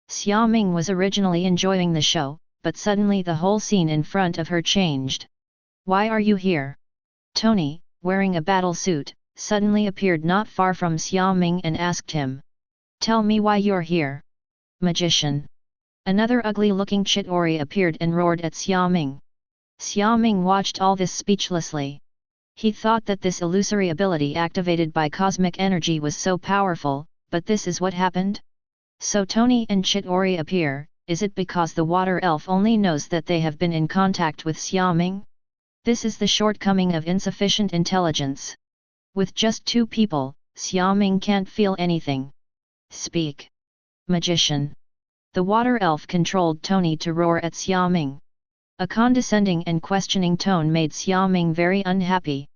Xiaoming was originally enjoying the show, but suddenly the whole scene in front of her changed. Why are you here? Tony, wearing a battle suit, suddenly appeared not far from Xiaoming and asked him. Tell me why you're here. Magician. Another ugly-looking Chitauri appeared and roared at Xiaoming. Xiaoming watched all this speechlessly. He thought that this illusory ability activated by cosmic energy was so powerful, but this is what happened? So Tony and Chitauri appear, is it because the water elf only knows that they have been in contact with Xiaoming? This is the shortcoming of insufficient intelligence. With just two people, Xiaoming can't feel anything. Speak. Magician. The water elf controlled Tony to roar at Xiaoming. A condescending and questioning tone made Xiaoming very unhappy.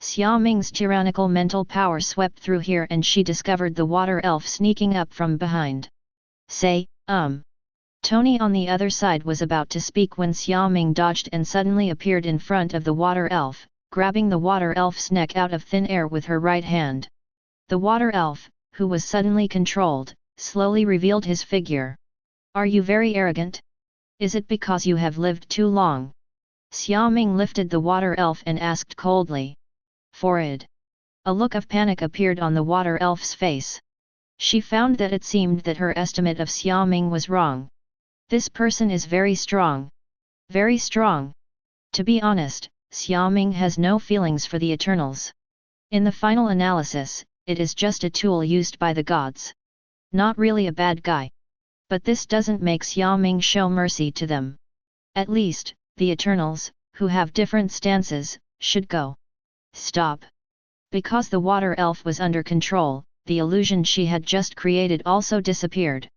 Xiaoming's tyrannical mental power swept through here and she discovered the water elf sneaking up from behind. Say, Tony on the other side was about to speak when Xiaoming dodged and suddenly appeared in front of the water elf, grabbing the water elf's neck out of thin air with her right hand. The water elf, who was suddenly controlled, slowly revealed his figure. Are you very arrogant? Is it because you have lived too long? Xiaoming lifted the water elf and asked coldly. Forward. A look of panic appeared on the water elf's face. She found that it seemed that her estimate of Xiaoming was wrong. This person is very strong. Very strong. To be honest, Xiaoming has no feelings for the Eternals. In the final analysis, it is just a tool used by the gods. Not really a bad guy. But this doesn't make Xiaoming show mercy to them. At least, the Eternals, who have different stances, should go. Stop. Because the water elf was under control, the illusion she had just created also disappeared.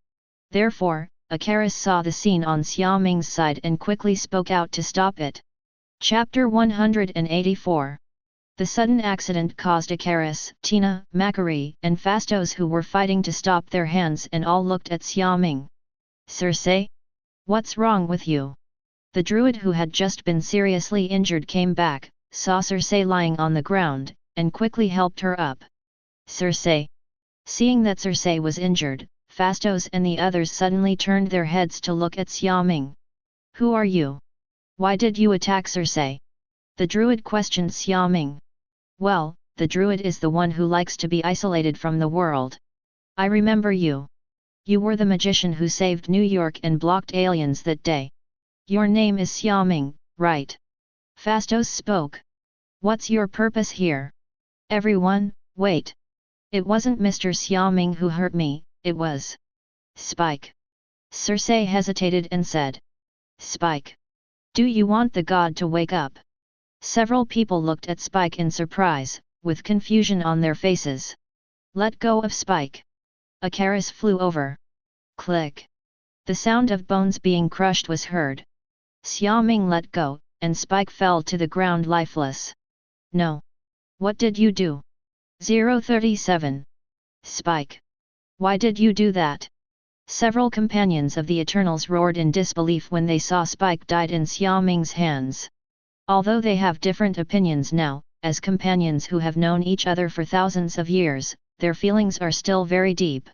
Therefore, Icarus saw the scene on Xiaoming's side and quickly spoke out to stop it. Chapter 184. The sudden accident caused Icarus, Tina, Macquarie, and Phastos, who were fighting to stop their hands, and all looked at Xiaoming. Circe? What's wrong with you? The druid who had just been seriously injured came back, saw Circe lying on the ground, and quickly helped her up. Circe. Seeing that Circe was injured, Phastos and the others suddenly turned their heads to look at Xiaoming. Who are you? Why did you attack Circe? The druid questioned Xiaoming. Well, the druid is the one who likes to be isolated from the world. I remember you. You were the magician who saved New York and blocked aliens that day. Your name is Xiaoming, right? Phastos spoke. What's your purpose here? Everyone, wait. It wasn't Mr. Xiaoming who hurt me, it was Spike. Circe hesitated and said. Spike. Do you want the god to wake up? Several people looked at Spike in surprise, with confusion on their faces. Let go of Spike. Icarus flew over. Click. The sound of bones being crushed was heard. Xiaoming let go, and Spike fell to the ground lifeless. No. What did you do? 037. Spike. Why did you do that? Several companions of the Eternals roared in disbelief when they saw Spike died in Xiaoming's hands. Although they have different opinions now, as companions who have known each other for thousands of years, their feelings are still very deep.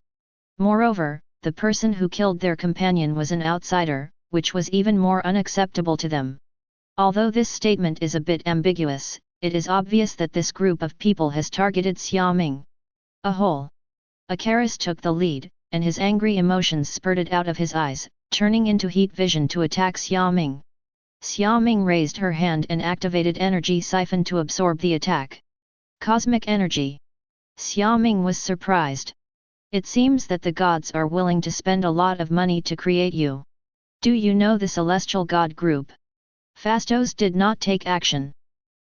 Moreover, the person who killed their companion was an outsider, which was even more unacceptable to them. Although this statement is a bit ambiguous, it is obvious that this group of people has targeted Xiaoming. A whole. Icarus took the lead, and his angry emotions spurted out of his eyes, turning into heat vision to attack Xiaoming. Xiaoming raised her hand and activated energy siphon to absorb the attack. Cosmic energy. Xiaoming was surprised. It seems that the gods are willing to spend a lot of money to create you. Do you know the celestial god group? Phastos did not take action.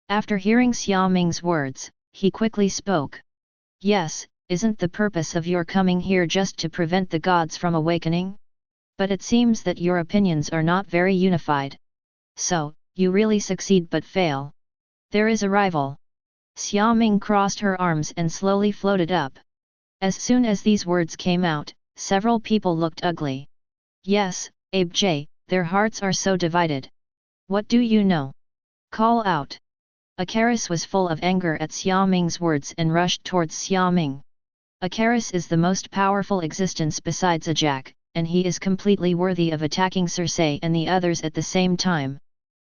After hearing Xiaoming's words, he quickly spoke. Yes, isn't the purpose of your coming here just to prevent the gods from awakening? But it seems that your opinions are not very unified. So, you really succeed but fail. There is a rival. Xiaoming crossed her arms and slowly floated up. As soon as these words came out, several people looked ugly. Yes, Abe J, their hearts are so divided. What do you know? Call out. Icarus was full of anger at Xiaoming's words and rushed towards Xiaoming. Icarus is the most powerful existence besides Ajak, and he is completely worthy of attacking Circe and the others at the same time.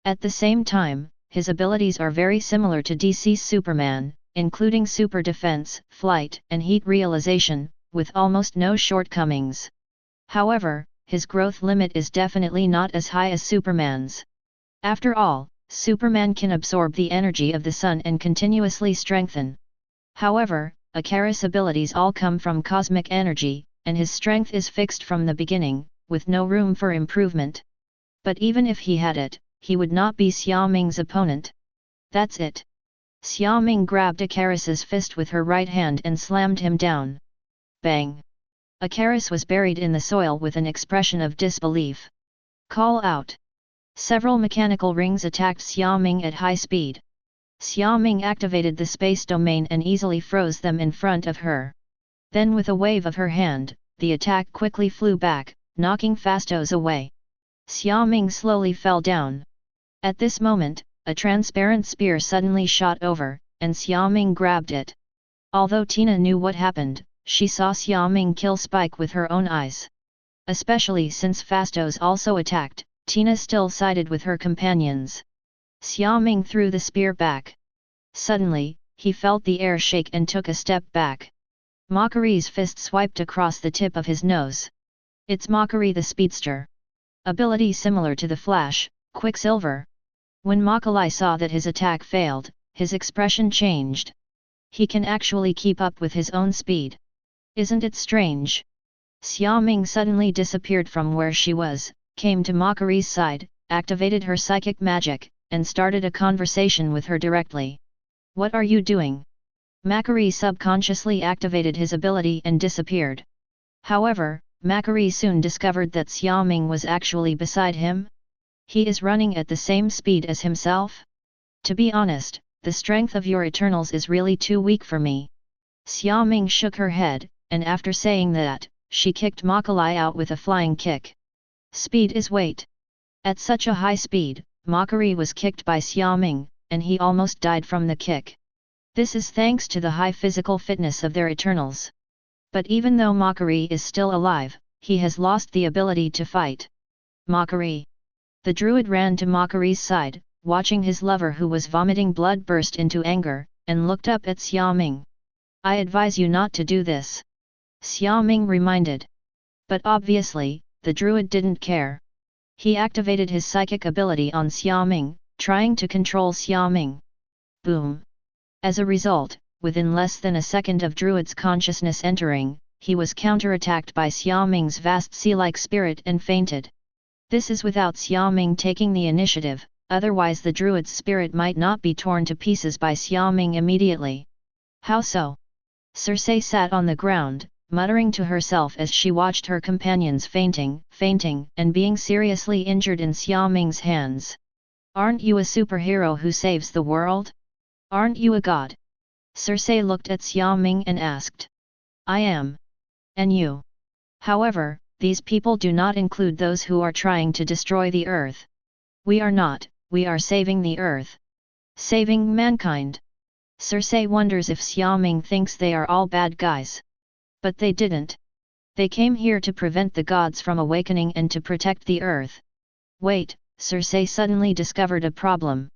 At the same time, his abilities are very similar to DC's Superman, including super defense, flight, and heat realization, with almost no shortcomings. However, his growth limit is definitely not as high as Superman's. After all, Superman can absorb the energy of the sun and continuously strengthen. However, Icarus' abilities all come from cosmic energy, and his strength is fixed from the beginning, with no room for improvement. But even if he had it, he would not be Xiaoming's opponent. That's it. Xiaoming grabbed Icarus' fist with her right hand and slammed him down. Bang! Icarus was buried in the soil with an expression of disbelief. Call out! Several mechanical rings attacked Xiaoming at high speed. Xiaoming activated the space domain and easily froze them in front of her. Then with a wave of her hand, the attack quickly flew back, knocking Phastos away. Xiaoming slowly fell down. At this moment, a transparent spear suddenly shot over, and Xiaoming grabbed it. Although Tina knew what happened, she saw Xiaoming kill Spike with her own eyes. Especially since Phastos also attacked, Tina still sided with her companions. Xiaoming threw the spear back. Suddenly, he felt the air shake and took a step back. Macquarie's fist swiped across the tip of his nose. It's Macquarie the Speedster. Ability similar to the Flash, Quicksilver. When Macquarie saw that his attack failed, his expression changed. He can actually keep up with his own speed. Isn't it strange? Xiaoming suddenly disappeared from where she was, came to Macquarie's side, activated her psychic magic, and started a conversation with her directly. "What are you doing?" Macquarie subconsciously activated his ability and disappeared. However, Macquarie soon discovered that Xiaoming was actually beside him. He is running at the same speed as himself? To be honest, the strength of your Eternals is really too weak for me. Xiaoming shook her head, and after saying that, she kicked Macquarie out with a flying kick. Speed is weight. At such a high speed, Macquarie was kicked by Xiaoming, and he almost died from the kick. This is thanks to the high physical fitness of their Eternals. But even though Macquarie is still alive, he has lost the ability to fight. Macquarie. The druid ran to Macquarie's side, watching his lover who was vomiting blood burst into anger, and looked up at Xiaoming. "I advise you not to do this," Xiaoming reminded. But obviously, the druid didn't care. He activated his psychic ability on Xiaoming, trying to control Xiaoming. Boom! As a result, within less than a second of druid's consciousness entering, he was counterattacked by Xiaoming's vast sea-like spirit and fainted. This is without Xiaoming taking the initiative, otherwise the druid's spirit might not be torn to pieces by Xiaoming immediately. How so? Circe sat on the ground, muttering to herself as she watched her companions fainting, and being seriously injured in Xiaoming's hands. "Aren't you a superhero who saves the world? Aren't you a god?" Circe looked at Xiaoming and asked. "I am. And you?" However, these people do not include those who are trying to destroy the earth. "We are not, we are saving the earth. Saving mankind." Circe wonders if Xiaoming thinks they are all bad guys. But they didn't. They came here to prevent the gods from awakening and to protect the earth. Wait, Circe suddenly discovered a problem.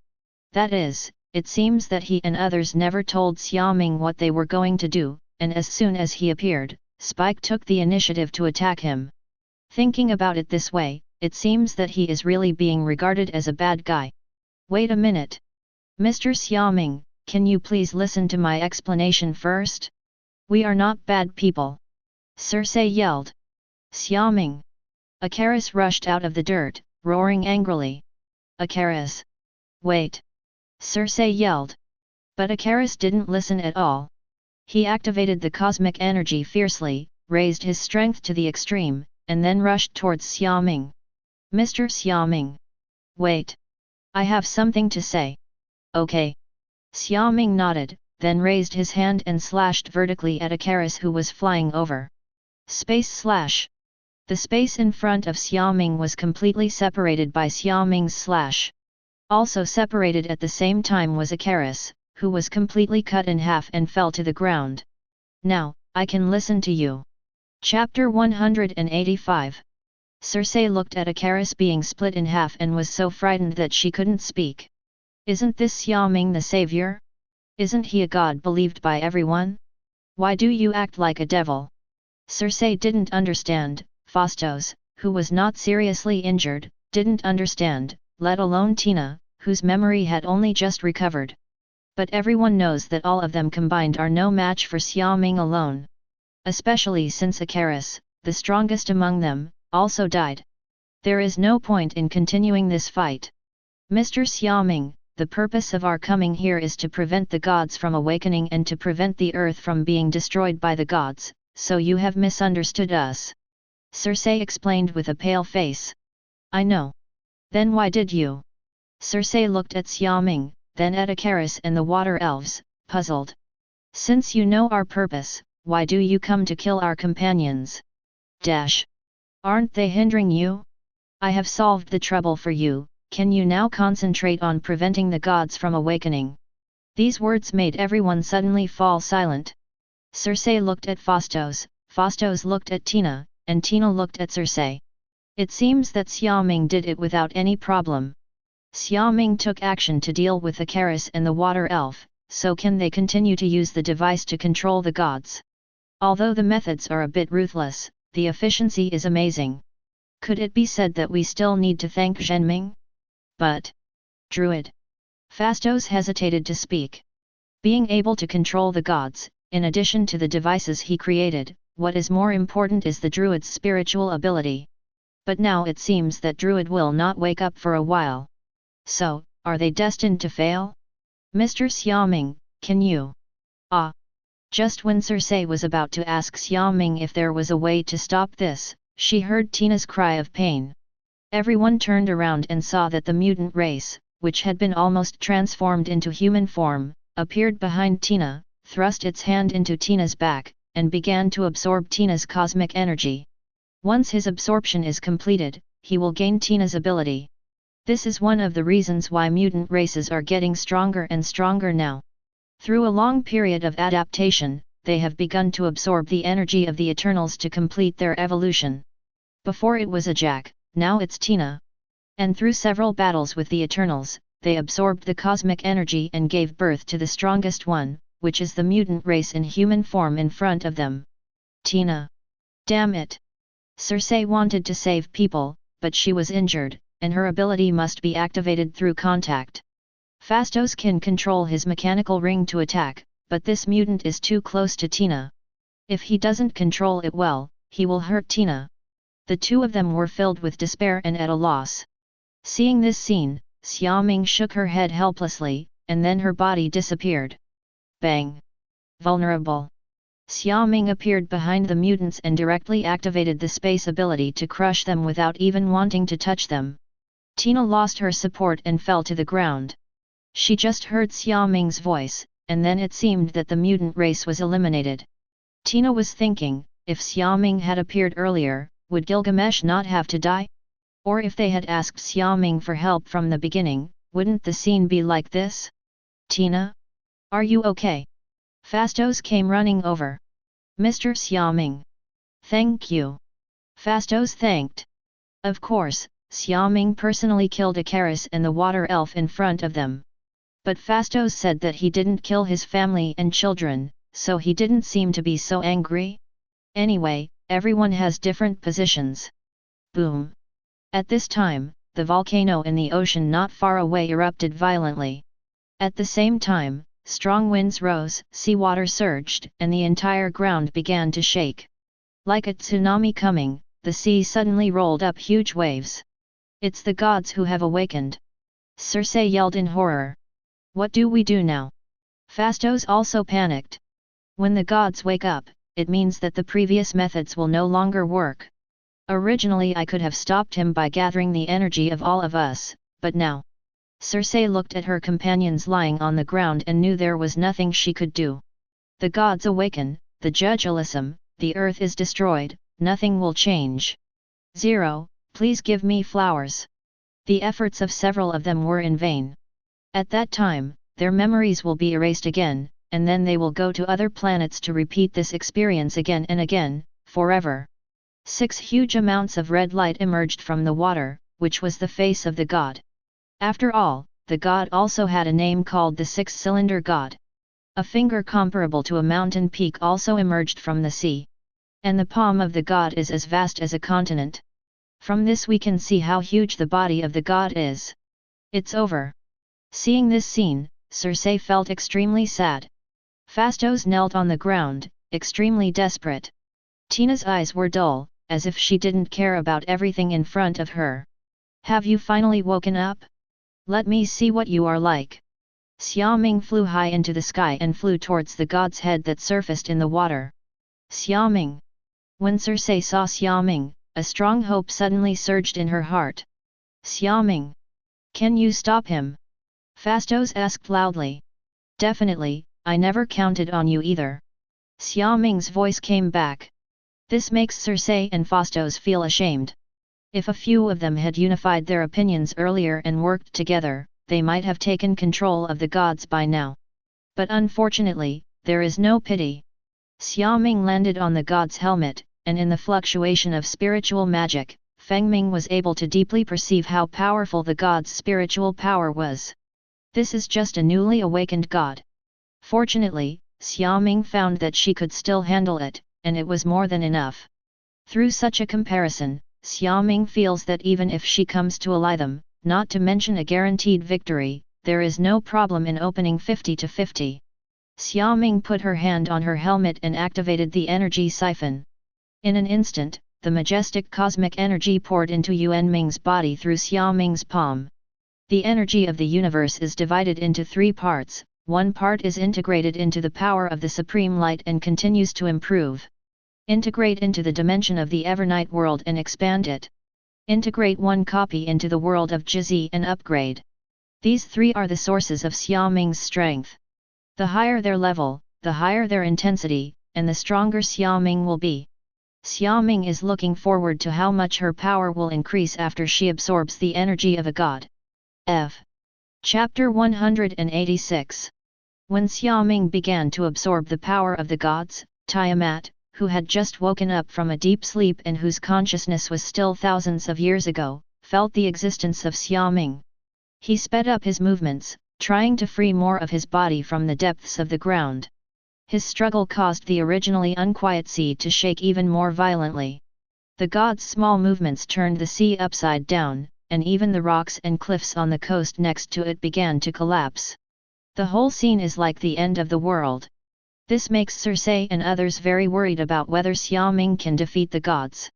That is, it seems that he and others never told Xiaoming what they were going to do, and as soon as he appeared, Spike took the initiative to attack him. Thinking about it this way, it seems that he is really being regarded as a bad guy. Wait a minute. Mr. Xiaoming, can you please listen to my explanation first? We are not bad people. Circe yelled. Xiaoming. Icarus rushed out of the dirt, roaring angrily. Icarus. Wait. Circe yelled. But Icarus didn't listen at all. He activated the cosmic energy fiercely, raised his strength to the extreme, and then rushed towards Xiaoming. Mr. Xiaoming. Wait. I have something to say. Okay. Xiaoming nodded, then raised his hand and slashed vertically at Icarus who was flying over. Space slash. The space in front of Xiaoming was completely separated by Xiaoming's slash. Also separated at the same time was Icarus, who was completely cut in half and fell to the ground. Now, I can listen to you. Chapter 185. Circe looked at Icarus being split in half and was so frightened that she couldn't speak. Isn't this Xiaoming the savior? Isn't he a god believed by everyone? Why do you act like a devil? Circe didn't understand. Phastos, who was not seriously injured, didn't understand, let alone Tina, whose memory had only just recovered. But everyone knows that all of them combined are no match for Xiaoming alone. Especially since Icarus, the strongest among them, also died. There is no point in continuing this fight. Mr. Xiaoming, the purpose of our coming here is to prevent the gods from awakening and to prevent the earth from being destroyed by the gods, so you have misunderstood us. Circe explained with a pale face. I know. Then why did you? Circe looked at Xiaoming, then at Icarus and the water elves, puzzled. Since you know our purpose, why do you come to kill our companions? Aren't they hindering you? I have solved the trouble for you, can you now concentrate on preventing the gods from awakening? These words made everyone suddenly fall silent. Circe looked at Phastos, Phastos looked at Tina, and Tina looked at Circe. It seems that Xiaoming did it without any problem. Xiaoming took action to deal with Icarus and the water elf, so can they continue to use the device to control the gods? Although the methods are a bit ruthless, the efficiency is amazing. Could it be said that we still need to thank Xiaoming? But... Druid. Phastos hesitated to speak. Being able to control the gods, in addition to the devices he created, what is more important is the druid's spiritual ability. But now it seems that druid will not wake up for a while. So, are they destined to fail? Mr. Xiaoming, can you? Ah! Just when Cersei was about to ask Xiaoming if there was a way to stop this, she heard Tina's cry of pain. Everyone turned around and saw that the mutant race, which had been almost transformed into human form, appeared behind Tina, thrust its hand into Tina's back, and began to absorb Tina's cosmic energy. Once his absorption is completed, he will gain Tina's ability. This is one of the reasons why mutant races are getting stronger and stronger now. Through a long period of adaptation, they have begun to absorb the energy of the Eternals to complete their evolution. Before it was a Jack, now it's Tina. And through several battles with the Eternals, they absorbed the cosmic energy and gave birth to the strongest one, which is the mutant race in human form in front of them. Tina! Damn it! Cersei wanted to save people, but she was injured, and her ability must be activated through contact. Phastos can control his mechanical ring to attack, but this mutant is too close to Tina. If he doesn't control it well, he will hurt Tina. The two of them were filled with despair and at a loss. Seeing this scene, Xiaoming shook her head helplessly, and then her body disappeared. Bang! Vulnerable! Xiaoming appeared behind the mutants and directly activated the space ability to crush them without even wanting to touch them. Tina lost her support and fell to the ground. She just heard Xiaoming's voice, and then it seemed that the mutant race was eliminated. Tina was thinking, if Xiaoming had appeared earlier, would Gilgamesh not have to die? Or if they had asked Xiaoming for help from the beginning, wouldn't the scene be like this? Tina? Are you okay? Phastos came running over. Mr. Xiaoming. Thank you. Phastos thanked. Of course, Xiaoming personally killed Icarus and the water elf in front of them. But Phastos said that he didn't kill his family and children, so he didn't seem to be so angry. Anyway, everyone has different positions. Boom! At this time, the volcano in the ocean not far away erupted violently. At the same time, strong winds rose, seawater surged, and the entire ground began to shake. Like a tsunami coming, the sea suddenly rolled up huge waves. It's the gods who have awakened. Cersei yelled in horror. What do we do now? Phastos also panicked. When the gods wake up, it means that the previous methods will no longer work. Originally I could have stopped him by gathering the energy of all of us, but now... Cersei looked at her companions lying on the ground and knew there was nothing she could do. The gods awaken, the judge Alyssum, the earth is destroyed, nothing will change. 0, please give me flowers. The efforts of several of them were in vain. At that time, their memories will be erased again, and then they will go to other planets to repeat this experience again and again, forever. 6 huge amounts of red light emerged from the water, which was the face of the god. After all, the god also had a name called the Six-Cylinder God. A finger comparable to a mountain peak also emerged from the sea. And the palm of the god is as vast as a continent. From this we can see how huge the body of the god is. It's over. Seeing this scene, Cersei felt extremely sad. Phastos knelt on the ground, extremely desperate. Tina's eyes were dull, as if she didn't care about everything in front of her. Have you finally woken up? Let me see what you are like. Xiaoming flew high into the sky and flew towards the god's head that surfaced in the water. Xiaoming! When Cersei saw Xiaoming, a strong hope suddenly surged in her heart. Xiaoming! Can you stop him? Phastos asked loudly. Definitely, I never counted on you either. Xiaoming's voice came back. This makes Cersei and Phastos feel ashamed. If a few of them had unified their opinions earlier and worked together, they might have taken control of the gods by now. But unfortunately, there is no pity. Xiaoming landed on the god's helmet, and in the fluctuation of spiritual magic, Fengming was able to deeply perceive how powerful the god's spiritual power was. This is just a newly awakened god. Fortunately, Xiaoming found that she could still handle it, and it was more than enough. Through such a comparison, Xiaoming feels that even if she comes to ally them, not to mention a guaranteed victory, there is no problem in opening 50-50. Xiaoming put her hand on her helmet and activated the energy siphon. In an instant, the majestic cosmic energy poured into Yuan Ming's body through Xiaoming's palm. The energy of the universe is divided into three parts. One part is integrated into the power of the Supreme Light and continues to improve. Integrate into the dimension of the Evernight world and expand it. Integrate one copy into the world of Jizi and upgrade. These three are the sources of Xiaoming's strength. The higher their level, the higher their intensity, and the stronger Xiaoming will be. Xiaoming is looking forward to how much her power will increase after she absorbs the energy of a god. F. Chapter 186. When Xiaoming began to absorb the power of the gods, Tiamat, who had just woken up from a deep sleep and whose consciousness was still thousands of years ago, felt the existence of Xiaoming. He sped up his movements, trying to free more of his body from the depths of the ground. His struggle caused the originally unquiet sea to shake even more violently. The god's small movements turned the sea upside down, and even the rocks and cliffs on the coast next to it began to collapse. The whole scene is like the end of the world. This makes Circe and others very worried about whether Xiaoming can defeat the gods.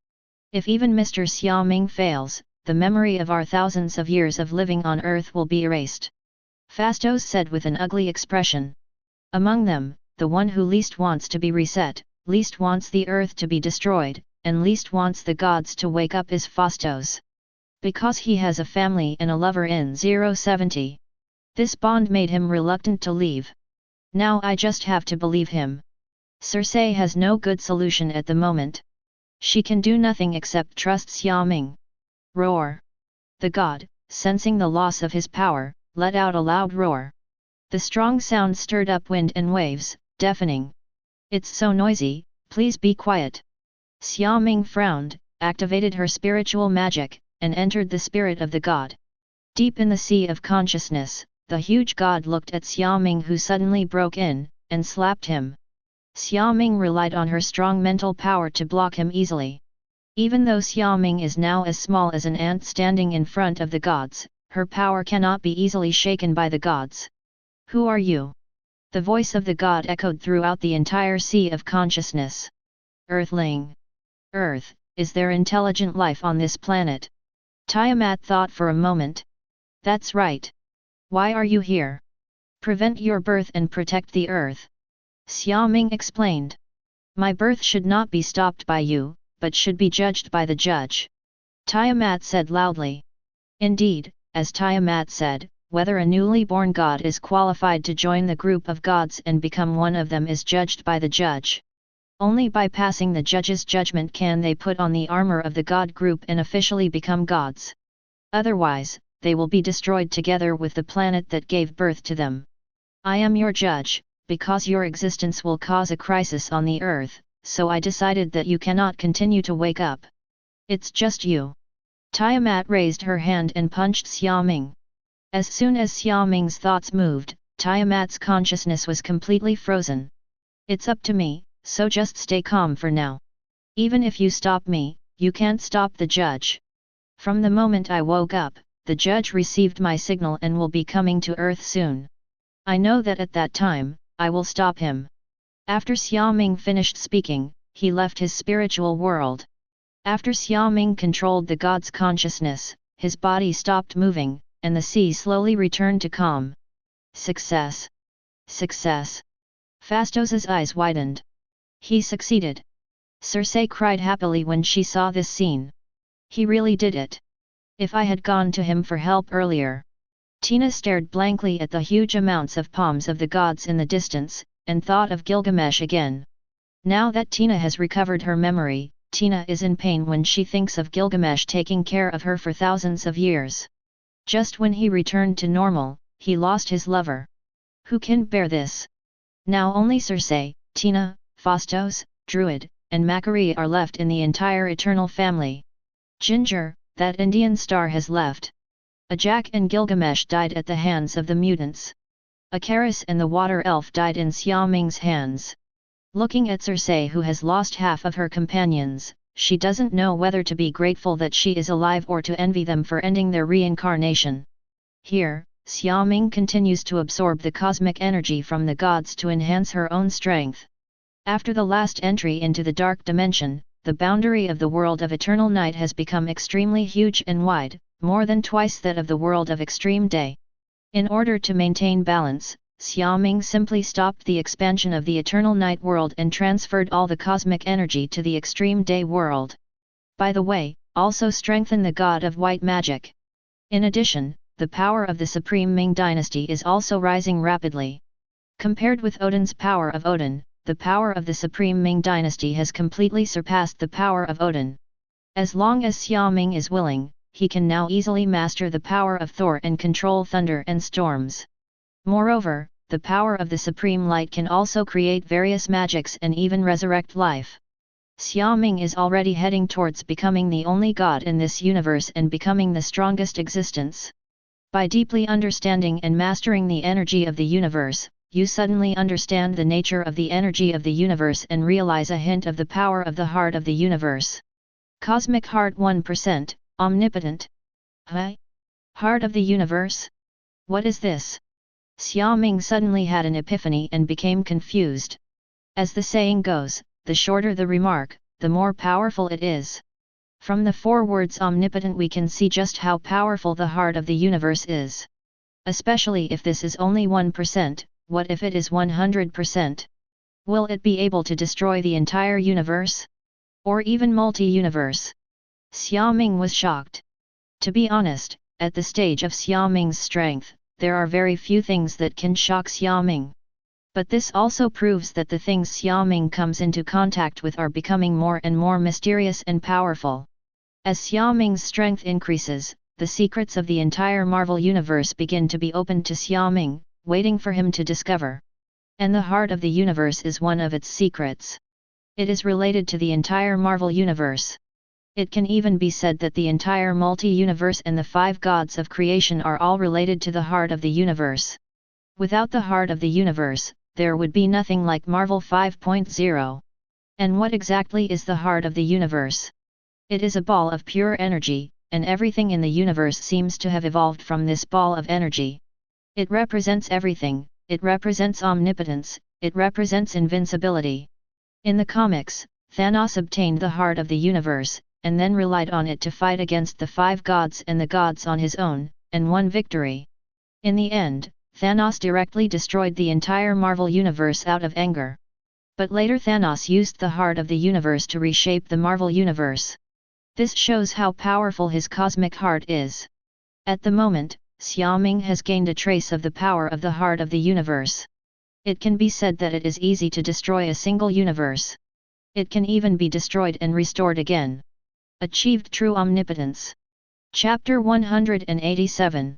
If even Mr. Xiaoming fails, the memory of our thousands of years of living on Earth will be erased. Phastos said with an ugly expression. Among them, the one who least wants to be reset, least wants the Earth to be destroyed, and least wants the gods to wake up is Phastos. Because he has a family and a lover in 070. This bond made him reluctant to leave. Now I just have to believe him. Circe has no good solution at the moment. She can do nothing except trust Xiaoming. Roar! The god, sensing the loss of his power, let out a loud roar. The strong sound stirred up wind and waves, deafening. It's so noisy, please be quiet. Xiaoming frowned, activated her spiritual magic, and entered the spirit of the god. Deep in the sea of consciousness, the huge god looked at Xiaoming, who suddenly broke in, and slapped him. Xiaoming relied on her strong mental power to block him easily. Even though Xiaoming is now as small as an ant standing in front of the gods, her power cannot be easily shaken by the gods. Who are you? The voice of the god echoed throughout the entire sea of consciousness. Earthling. Earth, is there intelligent life on this planet? Tiamat thought for a moment. That's right. Why are you here? Prevent your birth and protect the earth. Xiaoming explained. My birth should not be stopped by you, but should be judged by the judge. Tiamat said loudly. Indeed, as Tiamat said, whether a newly born god is qualified to join the group of gods and become one of them is judged by the judge. Only by passing the judge's judgment can they put on the armor of the god group and officially become gods. Otherwise, they will be destroyed together with the planet that gave birth to them. I am your judge, because your existence will cause a crisis on the earth, so I decided that you cannot continue to wake up. It's just you. Tiamat raised her hand and punched Xiaoming. As soon as Xiaoming's thoughts moved, Tiamat's consciousness was completely frozen. It's up to me, so just stay calm for now. Even if you stop me, you can't stop the judge. From the moment I woke up, the judge received my signal and will be coming to Earth soon. I know that at that time, I will stop him. After Xiaoming finished speaking, he left his spiritual world. After Xiaoming controlled the god's consciousness, his body stopped moving, and the sea slowly returned to calm. Success! Success! Phastos's eyes widened. He succeeded. Circe cried happily when she saw this scene. He really did it. If I had gone to him for help earlier. Tina stared blankly at the huge amounts of palms of the gods in the distance, and thought of Gilgamesh again. Now that Tina has recovered her memory, Tina is in pain when she thinks of Gilgamesh taking care of her for thousands of years. Just when he returned to normal, he lost his lover. Who can bear this? Now only Circe, Tina, Phastos, Druid, and Macquarie are left in the entire Eternal family. Ginger, that Indian star, has left. Ajak and Gilgamesh died at the hands of the mutants. Icarus and the water elf died in Xiaoming's hands. Looking at Circe, who has lost half of her companions, she doesn't know whether to be grateful that she is alive or to envy them for ending their reincarnation. Here, Xiaoming continues to absorb the cosmic energy from the gods to enhance her own strength. After the last entry into the dark dimension, the boundary of the world of eternal night has become extremely huge and wide, more than twice that of the world of extreme day. In order to maintain balance, Xiaoming simply stopped the expansion of the eternal night world and transferred all the cosmic energy to the extreme day world. By the way, also strengthen the god of white magic. In addition, the power of the supreme Ming dynasty is also rising rapidly. Compared with Odin's power of Odin, the power of the supreme Ming dynasty has completely surpassed the power of Odin. As long as Xiaoming is willing, he can now easily master the power of Thor and control thunder and storms. Moreover, the power of the Supreme Light can also create various magics and even resurrect life. Xiaoming is already heading towards becoming the only god in this universe and becoming the strongest existence. By deeply understanding and mastering the energy of the universe, you suddenly understand the nature of the energy of the universe and realize a hint of the power of the heart of the universe. Cosmic Heart 1%, omnipotent. Huh? Heart of the universe? What is this? Xiaoming suddenly had an epiphany and became confused. As the saying goes, the shorter the remark, the more powerful it is. From the 4 words omnipotent we can see just how powerful the heart of the universe is. Especially if this is only 1%, what if it is 100%? Will it be able to destroy the entire universe? Or even multi-universe? Xiaoming was shocked. To be honest, at the stage of Xiaoming's strength, there are very few things that can shock Xiaoming. But this also proves that the things Xiaoming comes into contact with are becoming more and more mysterious and powerful. As Xiaoming's strength increases, the secrets of the entire Marvel universe begin to be opened to Xiaoming, waiting for him to discover. And the heart of the universe is one of its secrets. It is related to the entire Marvel universe. It can even be said that the entire multi-universe and the 5 gods of creation are all related to the heart of the universe. Without the heart of the universe, there would be nothing like Marvel 5.0. And what exactly is the heart of the universe? It is a ball of pure energy, and everything in the universe seems to have evolved from this ball of energy. It represents everything, it represents omnipotence, it represents invincibility. In the comics, Thanos obtained the heart of the universe, and then relied on it to fight against the 5 gods and the gods on his own, and won victory. In the end, Thanos directly destroyed the entire Marvel universe out of anger. But later Thanos used the heart of the universe to reshape the Marvel universe. This shows how powerful his cosmic heart is. At the moment, Xiaoming has gained a trace of the power of the heart of the universe. It can be said that it is easy to destroy a single universe. It can even be destroyed and restored again. Achieved true omnipotence. Chapter 187.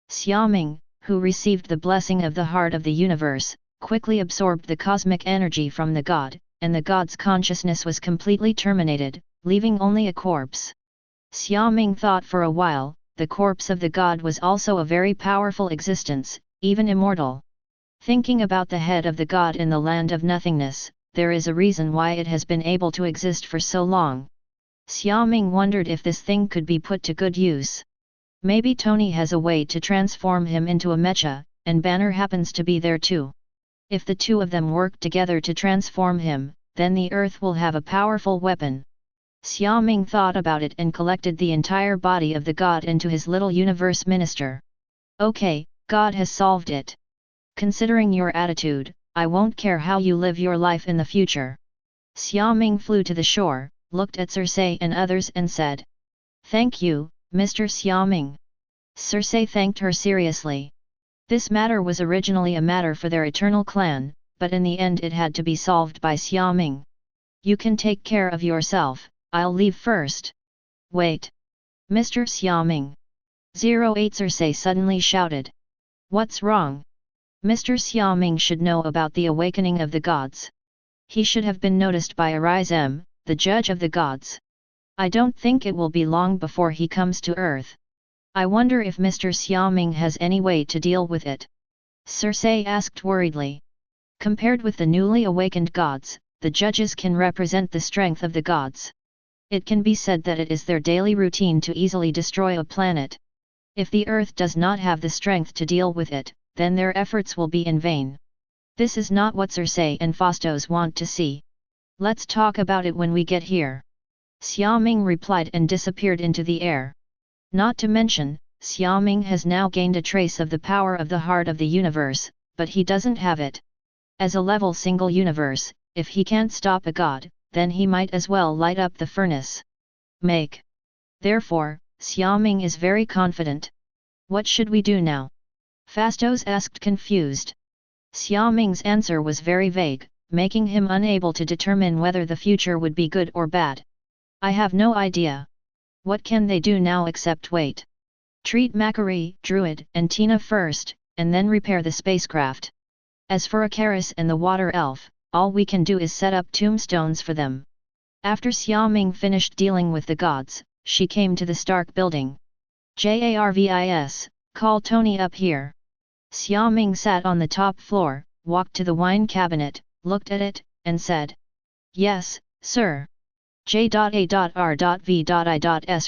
Xiaoming, who received the blessing of the heart of the universe, quickly absorbed the cosmic energy from the god, and the god's consciousness was completely terminated, leaving only a corpse. Xiaoming thought for a while, the corpse of the god was also a very powerful existence, even immortal. Thinking about the head of the god in the land of nothingness, there is a reason why it has been able to exist for so long. Xiaoming wondered if this thing could be put to good use. Maybe Tony has a way to transform him into a mecha, and Banner happens to be there too. If the two of them work together to transform him, then the Earth will have a powerful weapon. Xiaoming thought about it and collected the entire body of the god into his little universe minister. Okay, God has solved it. Considering your attitude, I won't care how you live your life in the future. Xiaoming flew to the shore, looked at Cersei and others and said, "Thank you, Mr. Xiaoming." Cersei thanked her seriously. This matter was originally a matter for their eternal clan, but in the end it had to be solved by Xiaoming. You can take care of yourself, I'll leave first. Wait. Mr. Xiaoming. 08 Cersei suddenly shouted. What's wrong? Mr. Xiaoming should know about the awakening of the gods. He should have been noticed by Arishem, the judge of the gods. I don't think it will be long before he comes to Earth. I wonder if Mr. Xiaoming has any way to deal with it. Cersei asked worriedly. Compared with the newly awakened gods, the judges can represent the strength of the gods. It can be said that it is their daily routine to easily destroy a planet. If the Earth does not have the strength to deal with it, then their efforts will be in vain. This is not what Cersei and Phastos want to see. Let's talk about it when we get here. Xiaoming replied and disappeared into the air. Not to mention, Xiaoming has now gained a trace of the power of the heart of the universe, but he doesn't have it. As a level single universe, if he can't stop a god, then he might as well light up the furnace. Make. Therefore, Xiaoming is very confident. What should we do now? Fastos asked confused. Xiaoming's answer was very vague, making him unable to determine whether the future would be good or bad. I have no idea. What can they do now except wait? Treat Macquarie, Druid, and Tina first, and then repair the spacecraft. As for Icarus and the Water Elf, all we can do is set up tombstones for them. After Xiaoming finished dealing with the gods, she came to the Stark building. Jarvis, call Tony up here. Xiaoming sat on the top floor, walked to the wine cabinet, looked at it, and said, "Yes, sir." J.A.R.V.I.S.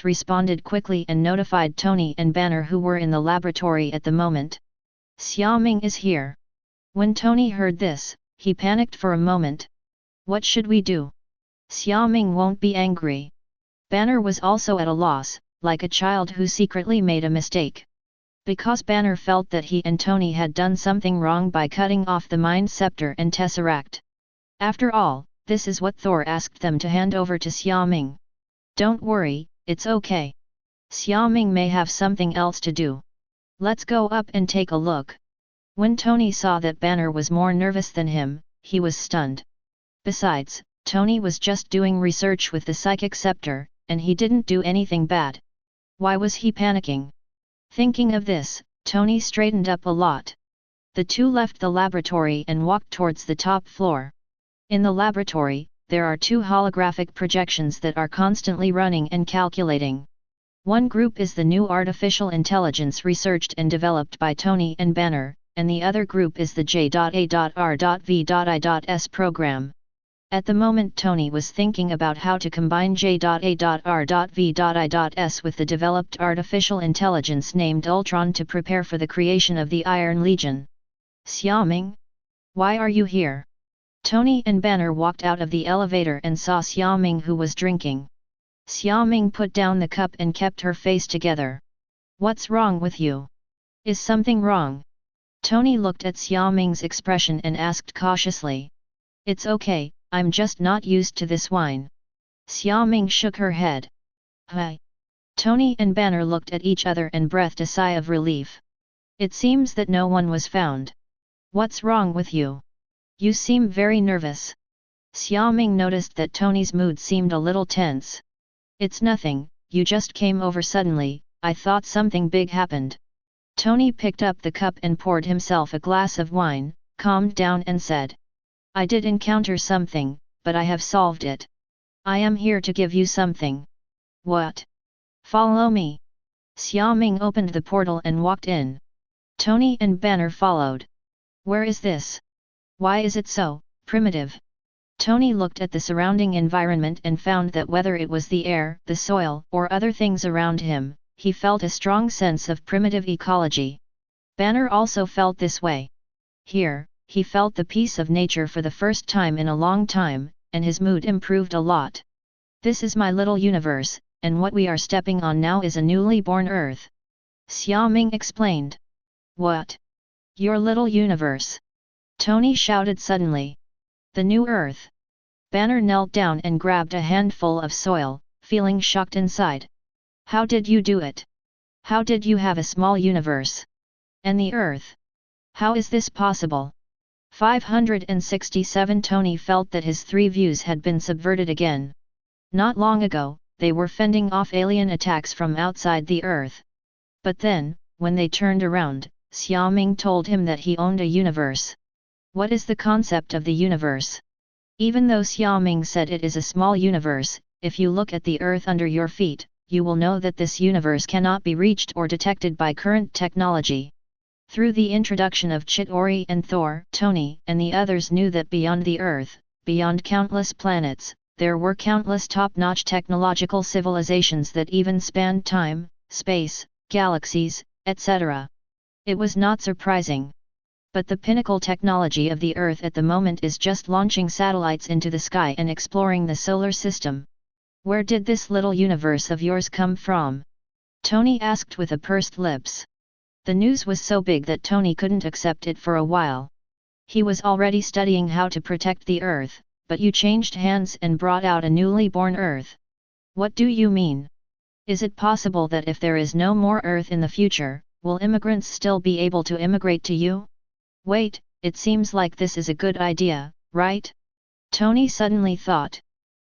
responded quickly and notified Tony and Banner, who were in the laboratory at the moment. Xiaoming is here. When Tony heard this, he panicked for a moment. What should we do? Xiaoming won't be angry. Banner was also at a loss, like a child who secretly made a mistake. Because Banner felt that he and Tony had done something wrong by cutting off the Mind Scepter and Tesseract. After all, this is what Thor asked them to hand over to Xiaoming. Don't worry, it's okay. Xiaoming may have something else to do. Let's go up and take a look. When Tony saw that Banner was more nervous than him, he was stunned. Besides, Tony was just doing research with the Psychic Scepter, and he didn't do anything bad. Why was he panicking? Thinking of this, Tony straightened up a lot. The two left the laboratory and walked towards the top floor. In the laboratory, there are two holographic projections that are constantly running and calculating. One group is the new artificial intelligence researched and developed by Tony and Banner, and the other group is the J.A.R.V.I.S program. At the moment Tony was thinking about how to combine J.A.R.V.I.S with the developed artificial intelligence named Ultron to prepare for the creation of the Iron Legion. Xiaoming? Why are you here? Tony and Banner walked out of the elevator and saw Xiaoming, who was drinking. Xiaoming put down the cup and kept her face together. What's wrong with you? Is something wrong? Tony looked at Xiaoming's expression and asked cautiously. It's okay, I'm just not used to this wine. Xiaoming shook her head. Hi. Tony and Banner looked at each other and breathed a sigh of relief. It seems that no one was found. What's wrong with you? You seem very nervous. Xiaoming noticed that Tony's mood seemed a little tense. It's nothing, you just came over suddenly, I thought something big happened. Tony picked up the cup and poured himself a glass of wine, calmed down and said. I did encounter something, but I have solved it. I am here to give you something. What? Follow me. Xiaoming opened the portal and walked in. Tony and Banner followed. Where is this? Why is it so primitive? Tony looked at the surrounding environment and found that whether it was the air, the soil, or other things around him, he felt a strong sense of primitive ecology. Banner also felt this way. Here, he felt the peace of nature for the first time in a long time, and his mood improved a lot. This is my little universe, and what we are stepping on now is a newly born Earth. Xiaoming explained. What? Your little universe? Tony shouted suddenly. The new Earth. Banner knelt down and grabbed a handful of soil, feeling shocked inside. How did you do it? How did you have a small universe? And the Earth? How is this possible? 567 Tony felt that his three views had been subverted again. Not long ago, they were fending off alien attacks from outside the Earth. But then, when they turned around, Xiaoming told him that he owned a universe. What is the concept of the universe? Even though Xiaoming said it is a small universe, if you look at the Earth under your feet, you will know that this universe cannot be reached or detected by current technology. Through the introduction of Chitauri and Thor, Tony and the others knew that beyond the Earth, beyond countless planets, there were countless top-notch technological civilizations that even spanned time, space, galaxies, etc. It was not surprising. But the pinnacle technology of the Earth at the moment is just launching satellites into the sky and exploring the solar system. Where did this little universe of yours come from? Tony asked with a pursed lips. The news was so big that Tony couldn't accept it for a while. He was already studying how to protect the Earth, but you changed hands and brought out a newly born Earth. What do you mean? Is it possible that if there is no more Earth in the future, will immigrants still be able to immigrate to you? Wait, it seems like this is a good idea, right? Tony suddenly thought.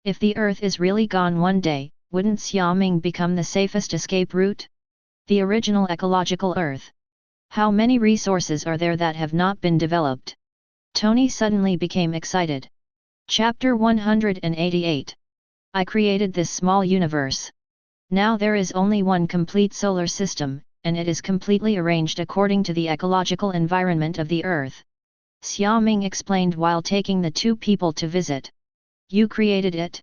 If the Earth is really gone one day, wouldn't Xiaoming become the safest escape route? The original ecological Earth. How many resources are there that have not been developed? Tony suddenly became excited. Chapter 188. I created this small universe. Now there is only one complete solar system, and it is completely arranged according to the ecological environment of the Earth. Xiaoming explained while taking the two people to visit. You created it?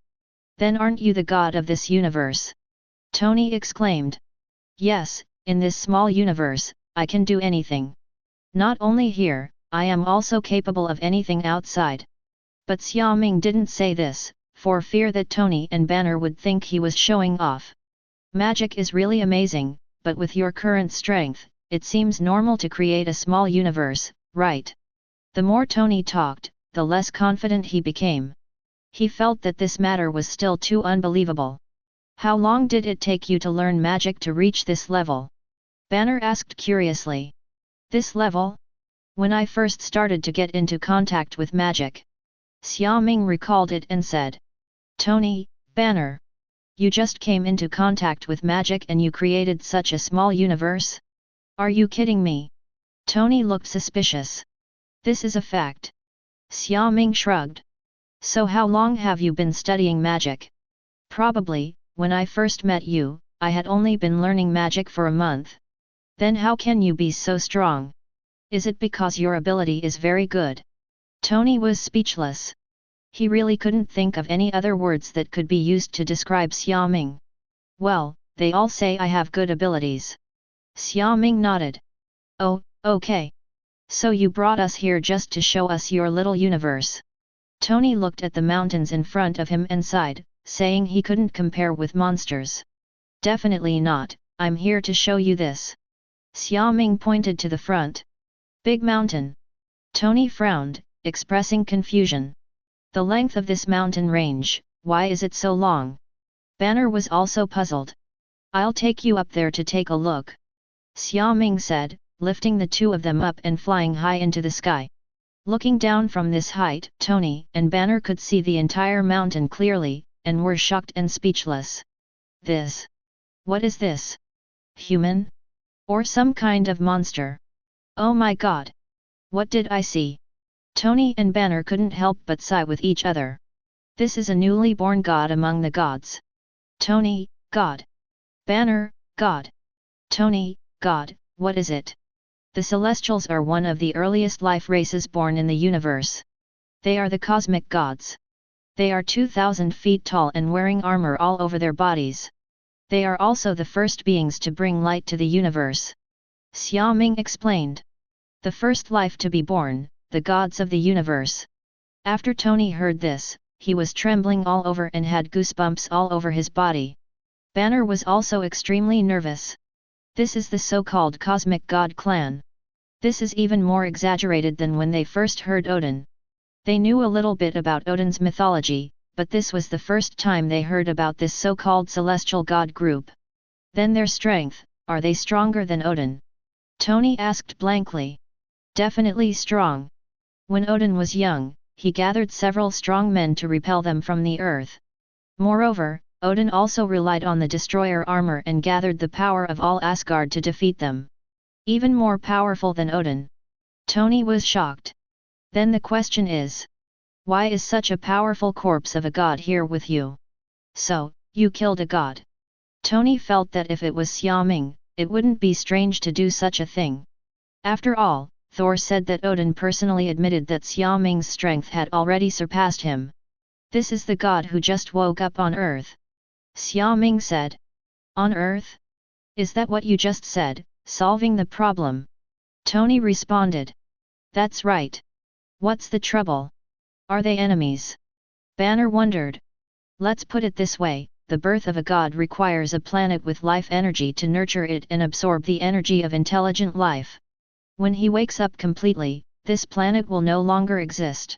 Then aren't you the god of this universe? Tony exclaimed. Yes, in this small universe, I can do anything. Not only here, I am also capable of anything outside. But Xiaoming didn't say this, for fear that Tony and Banner would think he was showing off. Magic is really amazing, but with your current strength, it seems normal to create a small universe, right? The more Tony talked, the less confident he became. He felt that this matter was still too unbelievable. How long did it take you to learn magic to reach this level? Banner asked curiously. This level? When I first started to get into contact with magic. Xiaoming recalled it and said. Tony, Banner. You just came into contact with magic and you created such a small universe? Are you kidding me? Tony looked suspicious. This is a fact. Xiaoming shrugged. So how long have you been studying magic? Probably, when I first met you, I had only been learning magic for a month. Then how can you be so strong? Is it because your ability is very good? Tony was speechless. He really couldn't think of any other words that could be used to describe Xiaoming. Well, they all say I have good abilities. Xiaoming nodded. Oh, okay. So you brought us here just to show us your little universe. Tony looked at the mountains in front of him and sighed, saying he couldn't compare with monsters. Definitely not, I'm here to show you this. Xiaoming pointed to the front. Big mountain. Tony frowned, expressing confusion. The length of this mountain range, why is it so long? Banner was also puzzled. I'll take you up there to take a look. Xiaoming said, lifting the two of them up and flying high into the sky. Looking down from this height, Tony and Banner could see the entire mountain clearly, and were shocked and speechless. This? What is this? Human? Or some kind of monster? Oh my god! What did I see? Tony and Banner couldn't help but sigh with each other. This is a newly born god among the gods. Tony, god. Banner, god. Tony, god, what is it? The Celestials are one of the earliest life races born in the universe. They are the cosmic gods. They are 2,000 feet tall and wearing armor all over their bodies. They are also the first beings to bring light to the universe. Xiaoming explained. The first life to be born, the gods of the universe. After Tony heard this, he was trembling all over and had goosebumps all over his body. Banner was also extremely nervous. This is the so-called cosmic god clan. This is even more exaggerated than when they first heard Odin. They knew a little bit about Odin's mythology, but this was the first time they heard about this so-called celestial god group. Then their strength, are they stronger than Odin? Tony asked blankly. Definitely strong. When Odin was young, he gathered several strong men to repel them from the earth. Moreover, Odin also relied on the destroyer armor and gathered the power of all Asgard to defeat them. Even more powerful than Odin. Tony was shocked. Then the question is, why is such a powerful corpse of a god here with you? So, you killed a god. Tony felt that if it was Xiaoming, it wouldn't be strange to do such a thing. After all, Thor said that Odin personally admitted that Xiaoming's strength had already surpassed him. This is the god who just woke up on Earth. Xiaoming said. On Earth? Is that what you just said, solving the problem? Tony responded. That's right. What's the trouble? Are they enemies? Banner wondered. Let's put it this way, the birth of a god requires a planet with life energy to nurture it and absorb the energy of intelligent life. When he wakes up completely, this planet will no longer exist.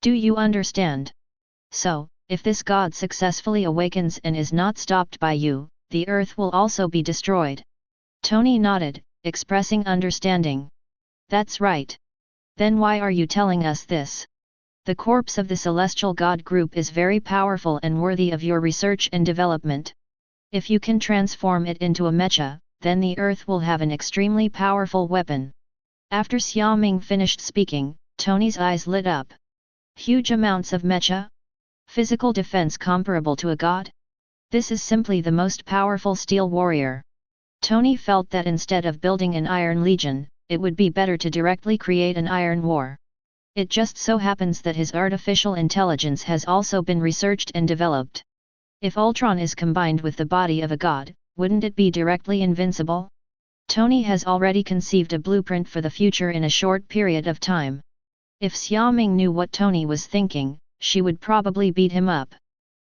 Do you understand? So, if this god successfully awakens and is not stopped by you, the earth will also be destroyed. Tony nodded, expressing understanding. That's right. Then why are you telling us this? The corpse of the celestial god group is very powerful and worthy of your research and development. If you can transform it into a mecha, then the earth will have an extremely powerful weapon. After Xiaoming finished speaking, Tony's eyes lit up. Huge amounts of mecha? Physical defense comparable to a god? This is simply the most powerful steel warrior. Tony felt that instead of building an Iron Legion, it would be better to directly create an Iron War. It just so happens that his artificial intelligence has also been researched and developed. If Ultron is combined with the body of a god, wouldn't it be directly invincible? Tony has already conceived a blueprint for the future in a short period of time. If Xiaoming knew what Tony was thinking, she would probably beat him up.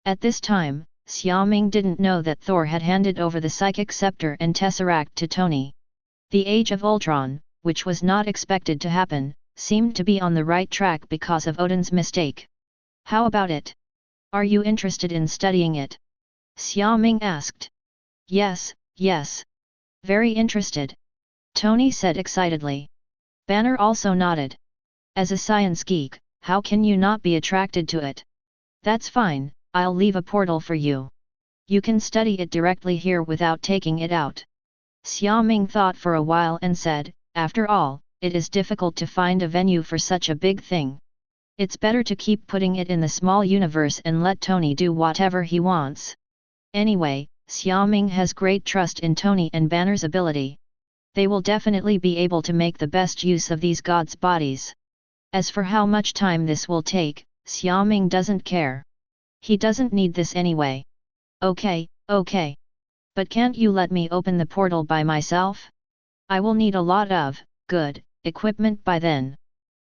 At this time, Xiaoming didn't know that Thor had handed over the psychic scepter and tesseract to Tony. The Age of Ultron, which was not expected to happen, seemed to be on the right track because of Odin's mistake. How about it? Are you interested in studying it? Xiaoming asked. Yes, yes. Very interested. Tony said excitedly. Banner also nodded. As a science geek, how can you not be attracted to it? That's fine, I'll leave a portal for you. You can study it directly here without taking it out. Xiaoming thought for a while and said, after all, it is difficult to find a venue for such a big thing. It's better to keep putting it in the small universe and let Tony do whatever he wants. Anyway, Xiaoming has great trust in Tony and Banner's ability. They will definitely be able to make the best use of these gods' bodies. As for how much time this will take, Xiaoming doesn't care. He doesn't need this anyway. Okay. But can't you let me open the portal by myself? I will need a lot of good equipment by then.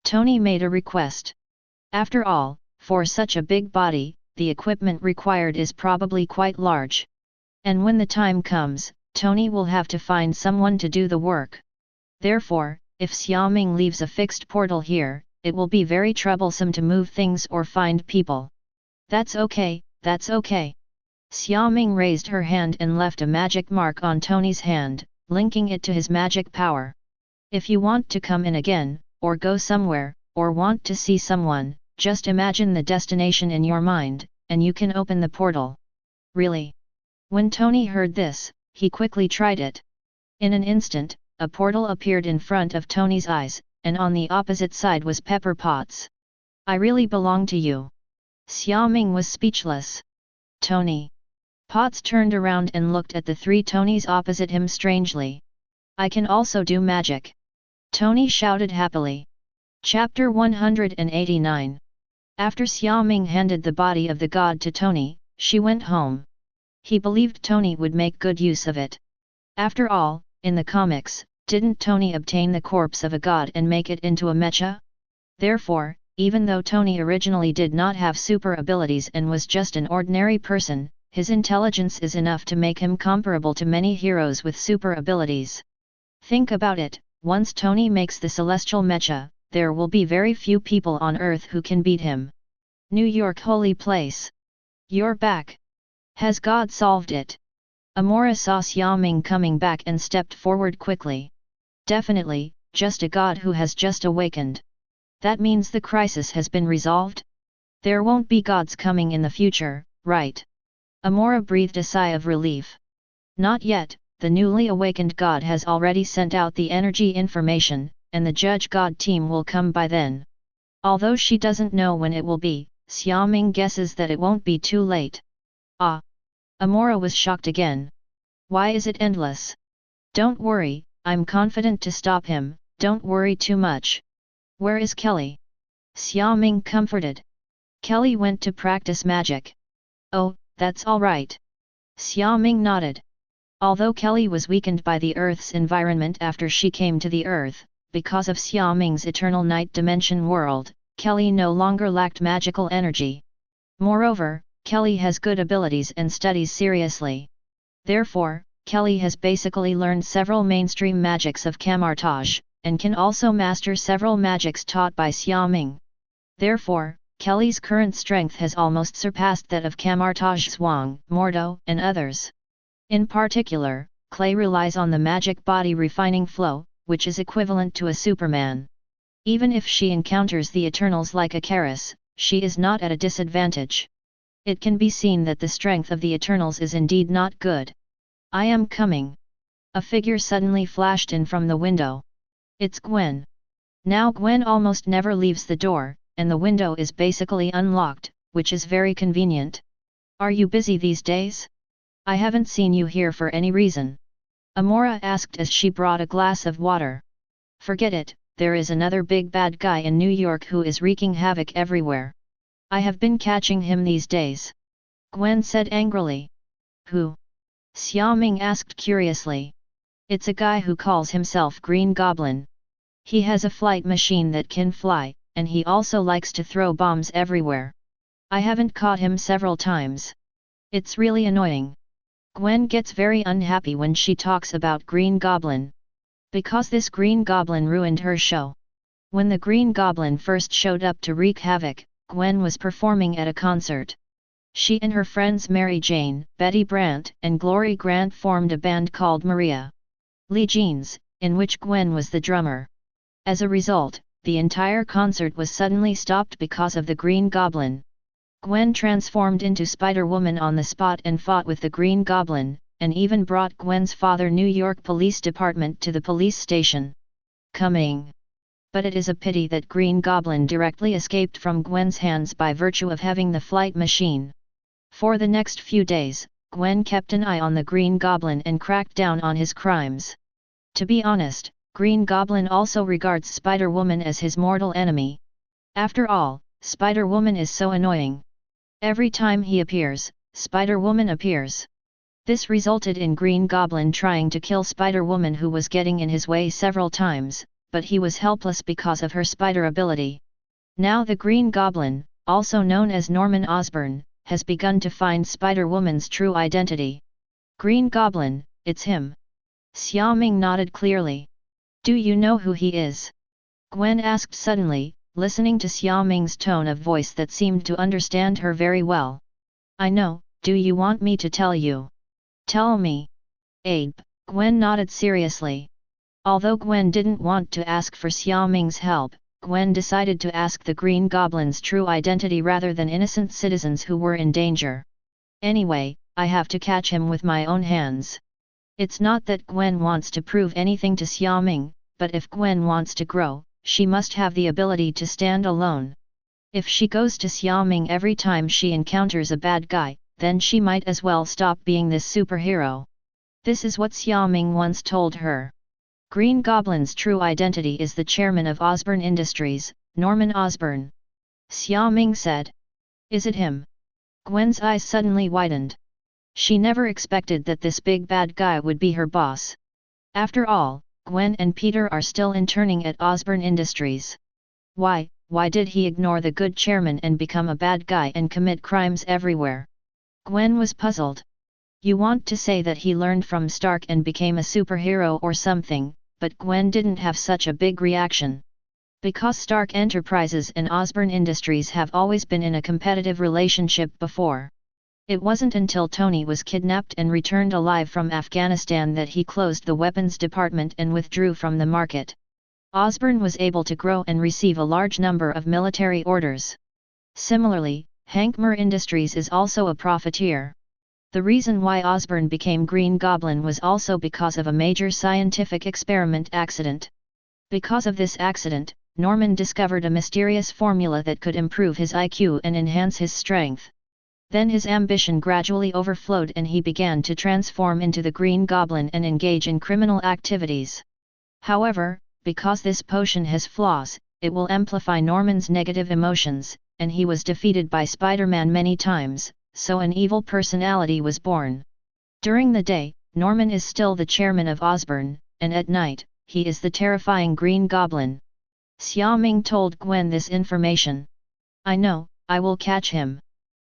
Tony made a request. After all, for such a big body, the equipment required is probably quite large. And when the time comes, Tony will have to find someone to do the work. Therefore, if Xiaoming leaves a fixed portal here, it will be very troublesome to move things or find people. That's okay. Xiaoming raised her hand and left a magic mark on Tony's hand, linking it to his magic power. If you want to come in again, or go somewhere, or want to see someone, just imagine the destination in your mind, and you can open the portal. Really? When Tony heard this, he quickly tried it. In an instant, a portal appeared in front of Tony's eyes, and on the opposite side was Pepper Potts. I really belong to you. Xiaoming was speechless. Tony. Potts turned around and looked at the three Tonys opposite him strangely. I can also do magic. Tony shouted happily. Chapter 189. After Xiaoming handed the body of the god to Tony, she went home. He believed Tony would make good use of it. After all, in the comics, didn't Tony obtain the corpse of a god and make it into a mecha? Therefore, even though Tony originally did not have super abilities and was just an ordinary person, his intelligence is enough to make him comparable to many heroes with super abilities. Think about it, once Tony makes the celestial mecha, there will be very few people on Earth who can beat him. New York holy place. You're back. Has God solved it? Amora saw Xiaoming coming back and stepped forward quickly. Definitely, just a god who has just awakened. That means the crisis has been resolved? There won't be gods coming in the future, right? Amora breathed a sigh of relief. Not yet, the newly awakened god has already sent out the energy information, and the judge god team will come by then. Although she doesn't know when it will be, Xiaoming guesses that it won't be too late. Ah! Amora was shocked again. Why is it endless? Don't worry, I'm confident to stop him, don't worry too much. Where is Kelly? Xiaoming comforted. Kelly went to practice magic. Oh, that's all right. Xiaoming nodded. Although Kelly was weakened by the Earth's environment after she came to the Earth, because of Xiaoming's eternal night dimension world, Kelly no longer lacked magical energy. Moreover, Kelly has good abilities and studies seriously. Therefore, Kelly has basically learned several mainstream magics of Kamar-Taj, and can also master several magics taught by Xiaoming. Therefore, Kelly's current strength has almost surpassed that of Kamar-Taj, Zhuang, Mordo, and others. In particular, Clay relies on the magic body refining flow, which is equivalent to a Superman. Even if she encounters the Eternals like Icarus, she is not at a disadvantage. It can be seen that the strength of the Eternals is indeed not good. I am coming. A figure suddenly flashed in from the window. It's Gwen. Now Gwen almost never leaves the door, and the window is basically unlocked, which is very convenient. Are you busy these days? I haven't seen you here for any reason. Amora asked as she brought a glass of water. Forget it, there is another big bad guy in New York who is wreaking havoc everywhere. I have been catching him these days. Gwen said angrily. Who? Xiaoming asked curiously. It's a guy who calls himself Green Goblin. He has a flight machine that can fly, and he also likes to throw bombs everywhere. I haven't caught him several times. It's really annoying. Gwen gets very unhappy when she talks about Green Goblin. Because this Green Goblin ruined her show. When the Green Goblin first showed up to wreak havoc, Gwen was performing at a concert. She and her friends Mary Jane, Betty Brant, and Glory Grant formed a band called Maria Lee Jeans, in which Gwen was the drummer. As a result, the entire concert was suddenly stopped because of the Green Goblin. Gwen transformed into Spider-Woman on the spot and fought with the Green Goblin, and even brought Gwen's father New York Police Department to the police station. Coming. But it is a pity that Green Goblin directly escaped from Gwen's hands by virtue of having the flight machine. For the next few days, Gwen kept an eye on the Green Goblin and cracked down on his crimes. To be honest, Green Goblin also regards Spider-Woman as his mortal enemy. After all, Spider-Woman is so annoying. Every time he appears, Spider-Woman appears. This resulted in Green Goblin trying to kill Spider-Woman, who was getting in his way several times, but he was helpless because of her spider ability. Now the Green Goblin, also known as Norman Osborn, has begun to find Spider-Woman's true identity. Green Goblin, it's him. Xiaoming nodded clearly. Do you know who he is? Gwen asked suddenly, listening to Xiaoming's tone of voice that seemed to understand her very well. I know, do you want me to tell you? Tell me. Abe, Gwen nodded seriously. Although Gwen didn't want to ask for Xiaoming's help, Gwen decided to ask the Green Goblin's true identity rather than innocent citizens who were in danger. Anyway, I have to catch him with my own hands. It's not that Gwen wants to prove anything to Xiaoming, but if Gwen wants to grow, she must have the ability to stand alone. If she goes to Xiaoming every time she encounters a bad guy, then she might as well stop being this superhero. This is what Xiaoming once told her. Green Goblin's true identity is the chairman of Osborn Industries, Norman Osborn. Xiaoming said. Is it him? Gwen's eyes suddenly widened. She never expected that this big bad guy would be her boss. After all, Gwen and Peter are still interning at Osborn Industries. Why did he ignore the good chairman and become a bad guy and commit crimes everywhere? Gwen was puzzled. You want to say that he learned from Stark and became a superhero or something, but Gwen didn't have such a big reaction. Because Stark Enterprises and Osborn Industries have always been in a competitive relationship before. It wasn't until Tony was kidnapped and returned alive from Afghanistan that he closed the weapons department and withdrew from the market. Osborn was able to grow and receive a large number of military orders. Similarly, Hankmer Industries is also a profiteer. The reason why Osborn became Green Goblin was also because of a major scientific experiment accident. Because of this accident, Norman discovered a mysterious formula that could improve his IQ and enhance his strength. Then his ambition gradually overflowed and he began to transform into the Green Goblin and engage in criminal activities. However, because this potion has flaws, it will amplify Norman's negative emotions, and he was defeated by Spider-Man many times, so an evil personality was born. During the day, Norman is still the chairman of Osborn, and at night, he is the terrifying Green Goblin. Xiaoming told Gwen this information. I know, I will catch him.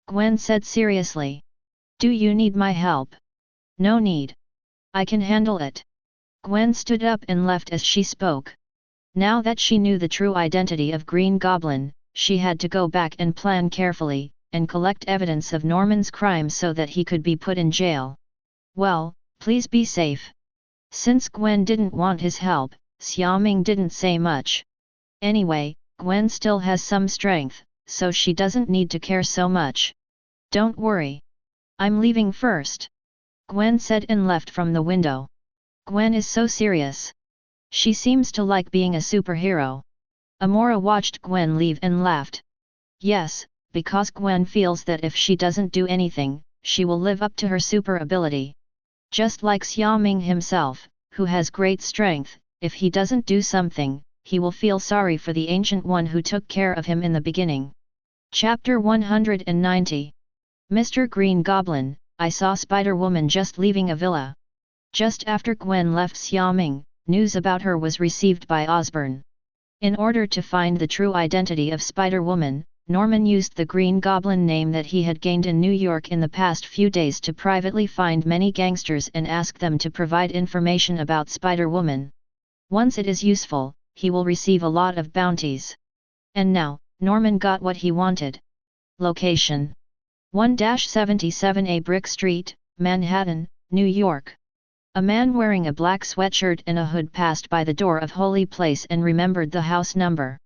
Gwen said seriously. Do you need my help? No need. I can handle it. Gwen stood up and left as she spoke. Now that she knew the true identity of Green Goblin, she had to go back and plan carefully, and collect evidence of Norman's crime so that he could be put in jail. Well, please be safe. Since Gwen didn't want his help, Xiaoming didn't say much. Anyway, Gwen still has some strength, so she doesn't need to care so much. Don't worry. I'm leaving first. Gwen said and left from the window. Gwen is so serious. She seems to like being a superhero. Amora watched Gwen leave and laughed. Yes, because Gwen feels that if she doesn't do anything, she will live up to her super ability. Just like Xiaoming himself, who has great strength, if he doesn't do something, he will feel sorry for the Ancient One who took care of him in the beginning. Chapter 190. Mr. Green Goblin, I saw Spider-Woman just leaving a villa. Just after Gwen left Xiaoming, news about her was received by Osborn. In order to find the true identity of Spider-Woman, Norman used the Green Goblin name that he had gained in New York in the past few days to privately find many gangsters and ask them to provide information about Spider-Woman. Once it is useful, he will receive a lot of bounties. And now, Norman got what he wanted. Location: 1-77A Brick Street, Manhattan, New York. A man wearing a black sweatshirt and a hood passed by the door of Holy Place and remembered the house number.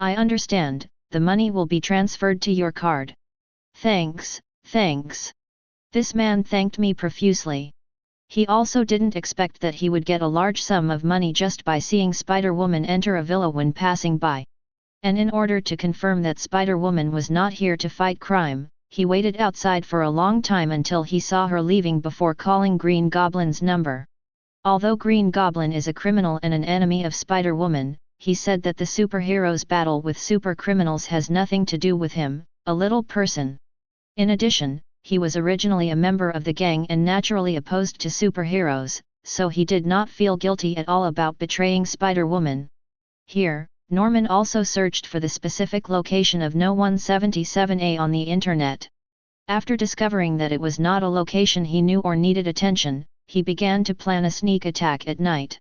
I understand, the money will be transferred to your card. Thanks, thanks. This man thanked me profusely. He also didn't expect that he would get a large sum of money just by seeing Spider-Woman enter a villa when passing by. And in order to confirm that Spider-Woman was not here to fight crime, he waited outside for a long time until he saw her leaving before calling Green Goblin's number. Although Green Goblin is a criminal and an enemy of Spider-Woman, he said that the superhero's battle with super criminals has nothing to do with him, a little person. In addition, he was originally a member of the gang and naturally opposed to superheroes, so he did not feel guilty at all about betraying Spider-Woman. Here, Norman also searched for the specific location of No 177A on the internet. After discovering that it was not a location he knew or needed attention, he began to plan a sneak attack at night.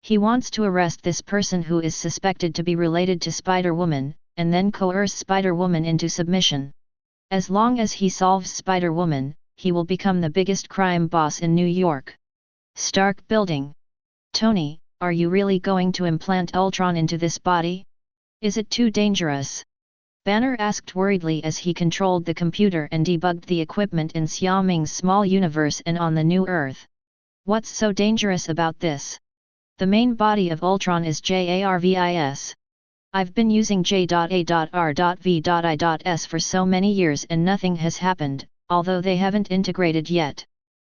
He wants to arrest this person who is suspected to be related to Spider-Woman, and then coerce Spider-Woman into submission. As long as he solves Spider-Woman, he will become the biggest crime boss in New York. Stark Building. Tony, are you really going to implant Ultron into this body? Is it too dangerous? Banner asked worriedly as he controlled the computer and debugged the equipment in Xiaoming's small universe and on the new Earth. What's so dangerous about this? The main body of Ultron is JARVIS. I've been using J.A.R.V.I.S for so many years and nothing has happened, although they haven't integrated yet.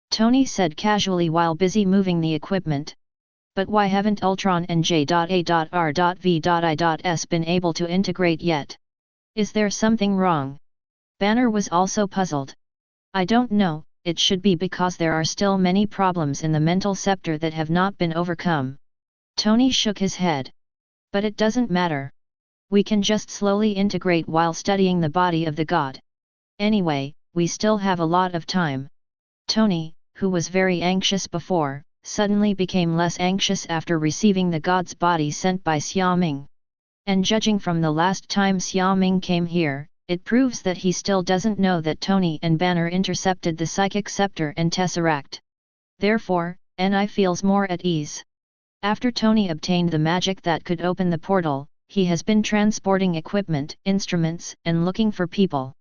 Tony said casually while busy moving the equipment. But why haven't Ultron and J.A.R.V.I.S been able to integrate yet? Is there something wrong? Banner was also puzzled. I don't know. It should be because there are still many problems in the mental scepter that have not been overcome. Tony shook his head. But it doesn't matter. We can just slowly integrate while studying the body of the god. Anyway, we still have a lot of time. Tony, who was very anxious before, suddenly became less anxious after receiving the god's body sent by Xiaoming. And judging from the last time Xiaoming came here, it proves that he still doesn't know that Tony and Banner intercepted the psychic scepter and tesseract. Therefore, Ni feels more at ease. After Tony obtained the magic that could open the portal, he has been transporting equipment, instruments, and looking for people.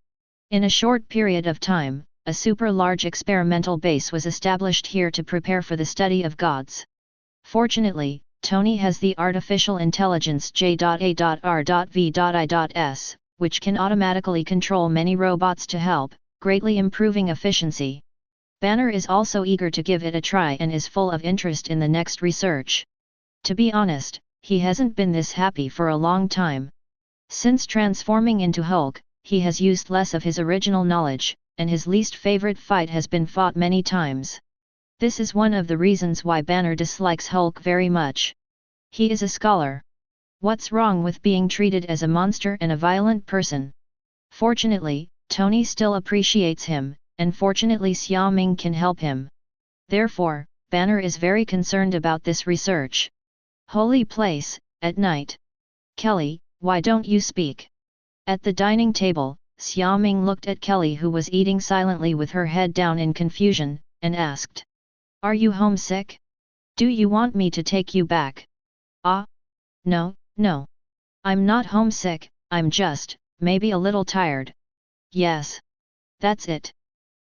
In a short period of time, a super-large experimental base was established here to prepare for the study of gods. Fortunately, Tony has the artificial intelligence J.A.R.V.I.S, which can automatically control many robots to help, greatly improving efficiency. Banner is also eager to give it a try and is full of interest in the next research. To be honest, he hasn't been this happy for a long time. Since transforming into Hulk, he has used less of his original knowledge, and his least favorite fight has been fought many times. This is one of the reasons why Banner dislikes Hulk very much. He is a scholar. What's wrong with being treated as a monster and a violent person? Fortunately, Tony still appreciates him, and fortunately Xiaoming can help him. Therefore, Banner is very concerned about this research. Holy place, at night. Kelly, why don't you speak? At the dining table, Xiaoming looked at Kelly, who was eating silently with her head down in confusion, and asked. Are you homesick? Do you want me to take you back? Ah? No, no. I'm not homesick, I'm just, maybe a little tired. Yes. That's it.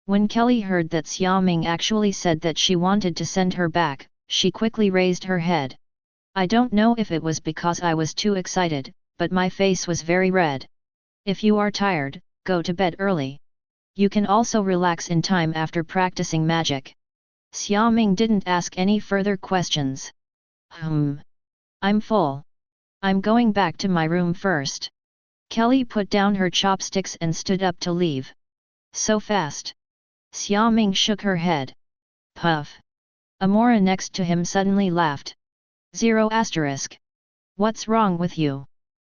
When Kelly heard that Xiaoming actually said that she wanted to send her back, she quickly raised her head. I don't know if it was because I was too excited, but my face was very red. If you are tired, go to bed early. You can also relax in time after practicing magic. Xiaoming didn't ask any further questions. I'm full. I'm going back to my room first. Kelly put down her chopsticks and stood up to leave. So fast. Xiaoming shook her head. Puff. Amora next to him suddenly laughed. 0 asterisk. What's wrong with you?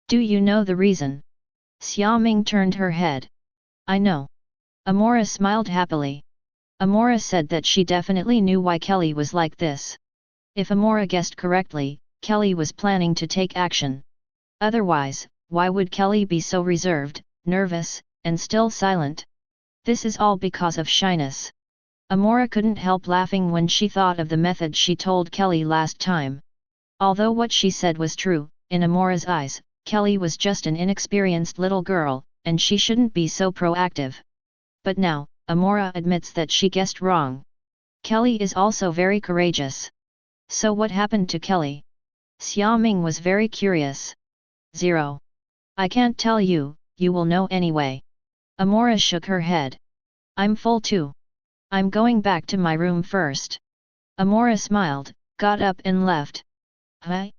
Do you know the reason? Xiaoming turned her head. I know. Amora smiled happily. Amora said that she definitely knew why Kelly was like this. If Amora guessed correctly, Kelly was planning to take action. Otherwise, why would Kelly be so reserved, nervous, and still silent? This is all because of shyness. Amora couldn't help laughing when she thought of the method she told Kelly last time. Although what she said was true, in Amora's eyes, Kelly was just an inexperienced little girl, and she shouldn't be so proactive. But now, Amora admits that she guessed wrong. Kelly is also very courageous. So what happened to Kelly? Xiaoming was very curious. 0. I can't tell you, you will know anyway. Amora shook her head. I'm full too. I'm going back to my room first. Amora smiled, got up and left. Huh?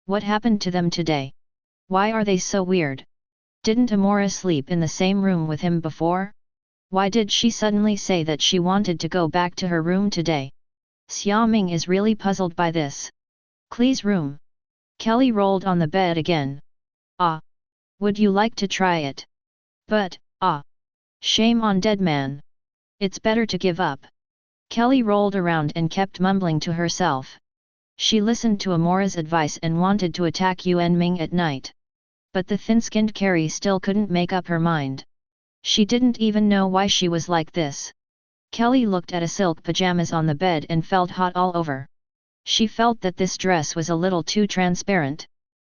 What happened to them today? Why are they so weird? Didn't Amora sleep in the same room with him before? Why did she suddenly say that she wanted to go back to her room today? Xiaoming is really puzzled by this. Klee's room. Kelly rolled on the bed again. Ah. Would you like to try it? But, shame on dead man. It's better to give up. Kelly rolled around and kept mumbling to herself. She listened to Amora's advice and wanted to attack Yuan Ming at night. But the thin-skinned Carrie still couldn't make up her mind. She didn't even know why she was like this. Kelly looked at a silk pajamas on the bed and felt hot all over. She felt that this dress was a little too transparent.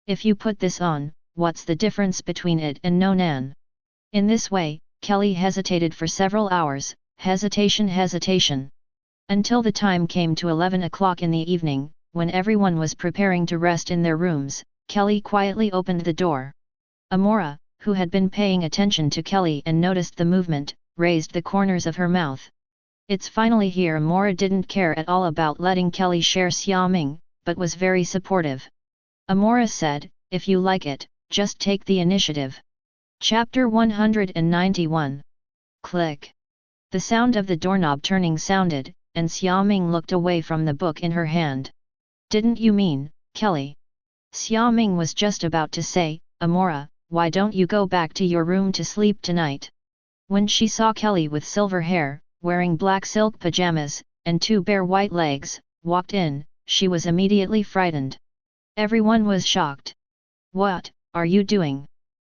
If you put this on, what's the difference between it and no nan? In this way, Kelly hesitated for several hours, hesitation. Until the time came to 11 o'clock in the evening, when everyone was preparing to rest in their rooms, Kelly quietly opened the door. Amora, who had been paying attention to Kelly and noticed the movement, raised the corners of her mouth. It's finally here. Amora didn't care at all about letting Kelly share Xiaoming, but was very supportive. Amora said, if you like it, just take the initiative. Chapter 191. Click. The sound of the doorknob turning sounded, and Xiaoming looked away from the book in her hand. Didn't you mean, Kelly? Xiaoming was just about to say, Amora, why don't you go back to your room to sleep tonight? When she saw Kelly with silver hair, wearing black silk pajamas, and 2 bare white legs, walked in, she was immediately frightened. Everyone was shocked. What are you doing?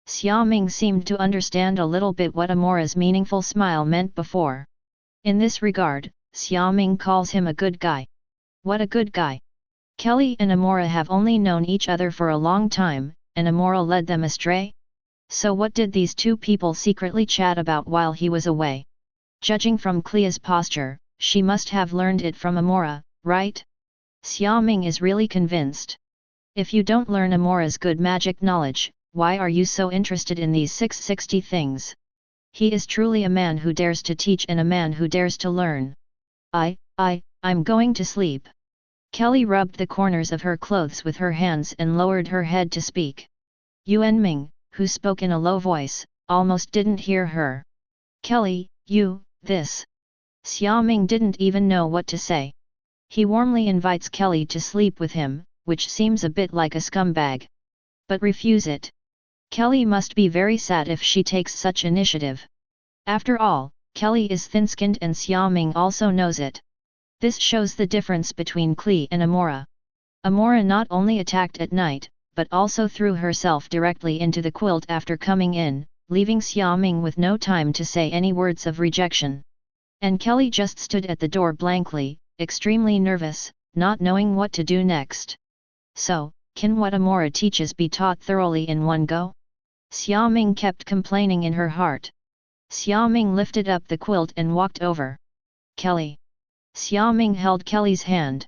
Xiaoming seemed to understand a little bit what Amora's meaningful smile meant before. In this regard, Xiaoming calls him a good guy. What a good guy! Kelly and Amora have only known each other for a long time, and Amora led them astray? So what did these two people secretly chat about while he was away? Judging from Klea's posture, she must have learned it from Amora, right? Xiaoming is really convinced. If you don't learn Amora's good magic knowledge, why are you so interested in these 660 things? He is truly a man who dares to teach and a man who dares to learn. I'm going to sleep. Kelly rubbed the corners of her clothes with her hands and lowered her head to speak. Yuan Ming, who spoke in a low voice, almost didn't hear her. Kelly, this. Xiaoming didn't even know what to say. He warmly invites Kelly to sleep with him, which seems a bit like a scumbag. But refuse it. Kelly must be very sad if she takes such initiative. After all, Kelly is thin-skinned and Xiaoming also knows it. This shows the difference between Klee and Amora. Amora not only attacked at night, but also threw herself directly into the quilt after coming in, leaving Xiaoming with no time to say any words of rejection. And Kelly just stood at the door blankly, extremely nervous, not knowing what to do next. So, can what Amora teaches be taught thoroughly in one go? Xiaoming kept complaining in her heart. Xiaoming lifted up the quilt and walked over. Kelly. Xiaoming held Kelly's hand.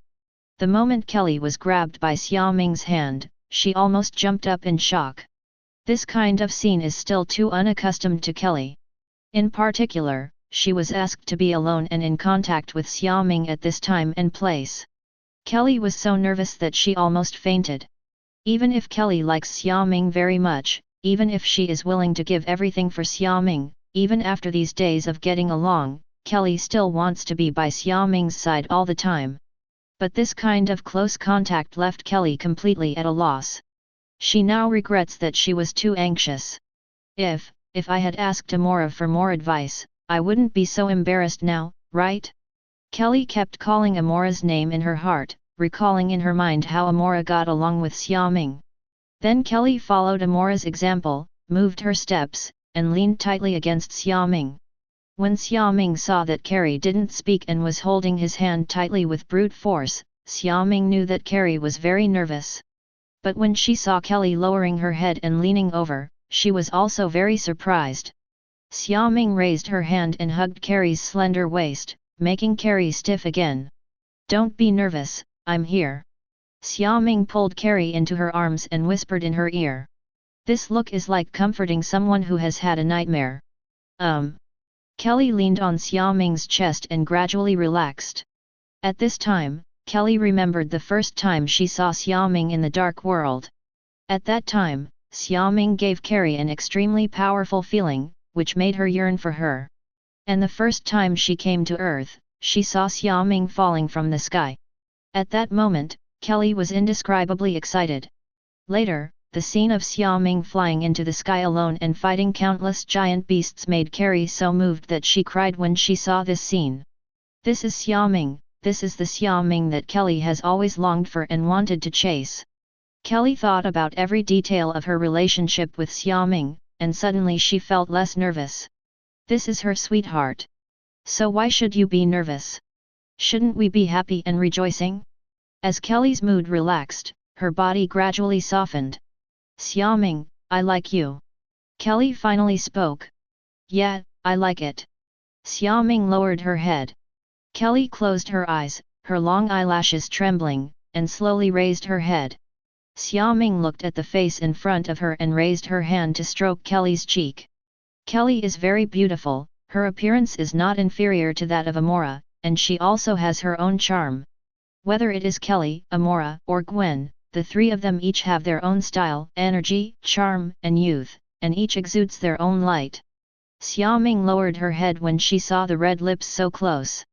The moment Kelly was grabbed by Xiaoming's hand, she almost jumped up in shock. This kind of scene is still too unaccustomed to Kelly. In particular, she was asked to be alone and in contact with Xiaoming at this time and place. Kelly was so nervous that she almost fainted. Even if Kelly likes Xiaoming very much, even if she is willing to give everything for Xiaoming, even after these days of getting along, Kelly still wants to be by Xiaoming's side all the time. But this kind of close contact left Kelly completely at a loss. She now regrets that she was too anxious. If I had asked Amora for more advice, I wouldn't be so embarrassed now, right? Kelly kept calling Amora's name in her heart, recalling in her mind how Amora got along with Xiaoming. Then Kelly followed Amora's example, moved her steps, and leaned tightly against Xiaoming. When Xiaoming saw that Carrie didn't speak and was holding his hand tightly with brute force, Xiaoming knew that Carrie was very nervous. But when she saw Kelly lowering her head and leaning over, she was also very surprised. Xiaoming raised her hand and hugged Carrie's slender waist, making Carrie stiff again. "Don't be nervous, I'm here." Xiaoming pulled Carrie into her arms and whispered in her ear. "This look is like comforting someone who has had a nightmare." Kelly leaned on Xiaoming's chest and gradually relaxed. At this time, Kelly remembered the first time she saw Xiaoming in the dark world. At that time, Xiaoming gave Carrie an extremely powerful feeling, which made her yearn for her. And the first time she came to Earth, she saw Xiaoming falling from the sky. At that moment, Kelly was indescribably excited. Later, the scene of Xiaoming flying into the sky alone and fighting countless giant beasts made Carrie so moved that she cried when she saw this scene. This is Xiaoming, this is the Xiaoming that Kelly has always longed for and wanted to chase. Kelly thought about every detail of her relationship with Xiaoming, and suddenly she felt less nervous. This is her sweetheart. So why should you be nervous? Shouldn't we be happy and rejoicing? As Kelly's mood relaxed, her body gradually softened. "Xiaoming, I like you." Kelly finally spoke. "Yeah, I like it." Xiaoming lowered her head. Kelly closed her eyes, her long eyelashes trembling, and slowly raised her head. Xiaoming looked at the face in front of her and raised her hand to stroke Kelly's cheek. Kelly is very beautiful, her appearance is not inferior to that of Amora, and she also has her own charm. Whether it is Kelly, Amora, or Gwen, the three of them each have their own style, energy, charm, and youth, and each exudes their own light. Xiaoming lowered her head when she saw the red lips so close.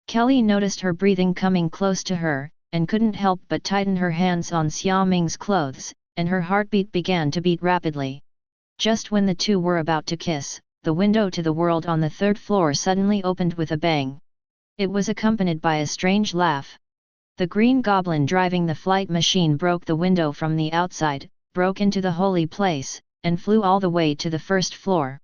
Kelly noticed her breathing coming close to her, and couldn't help but tighten her hands on Xiaoming's clothes, and her heartbeat began to beat rapidly. Just when the two were about to kiss, the window to the world on the third floor suddenly opened with a bang. It was accompanied by a strange laugh. The Green Goblin driving the flight machine broke the window from the outside, broke into the holy place, and flew all the way to the first floor.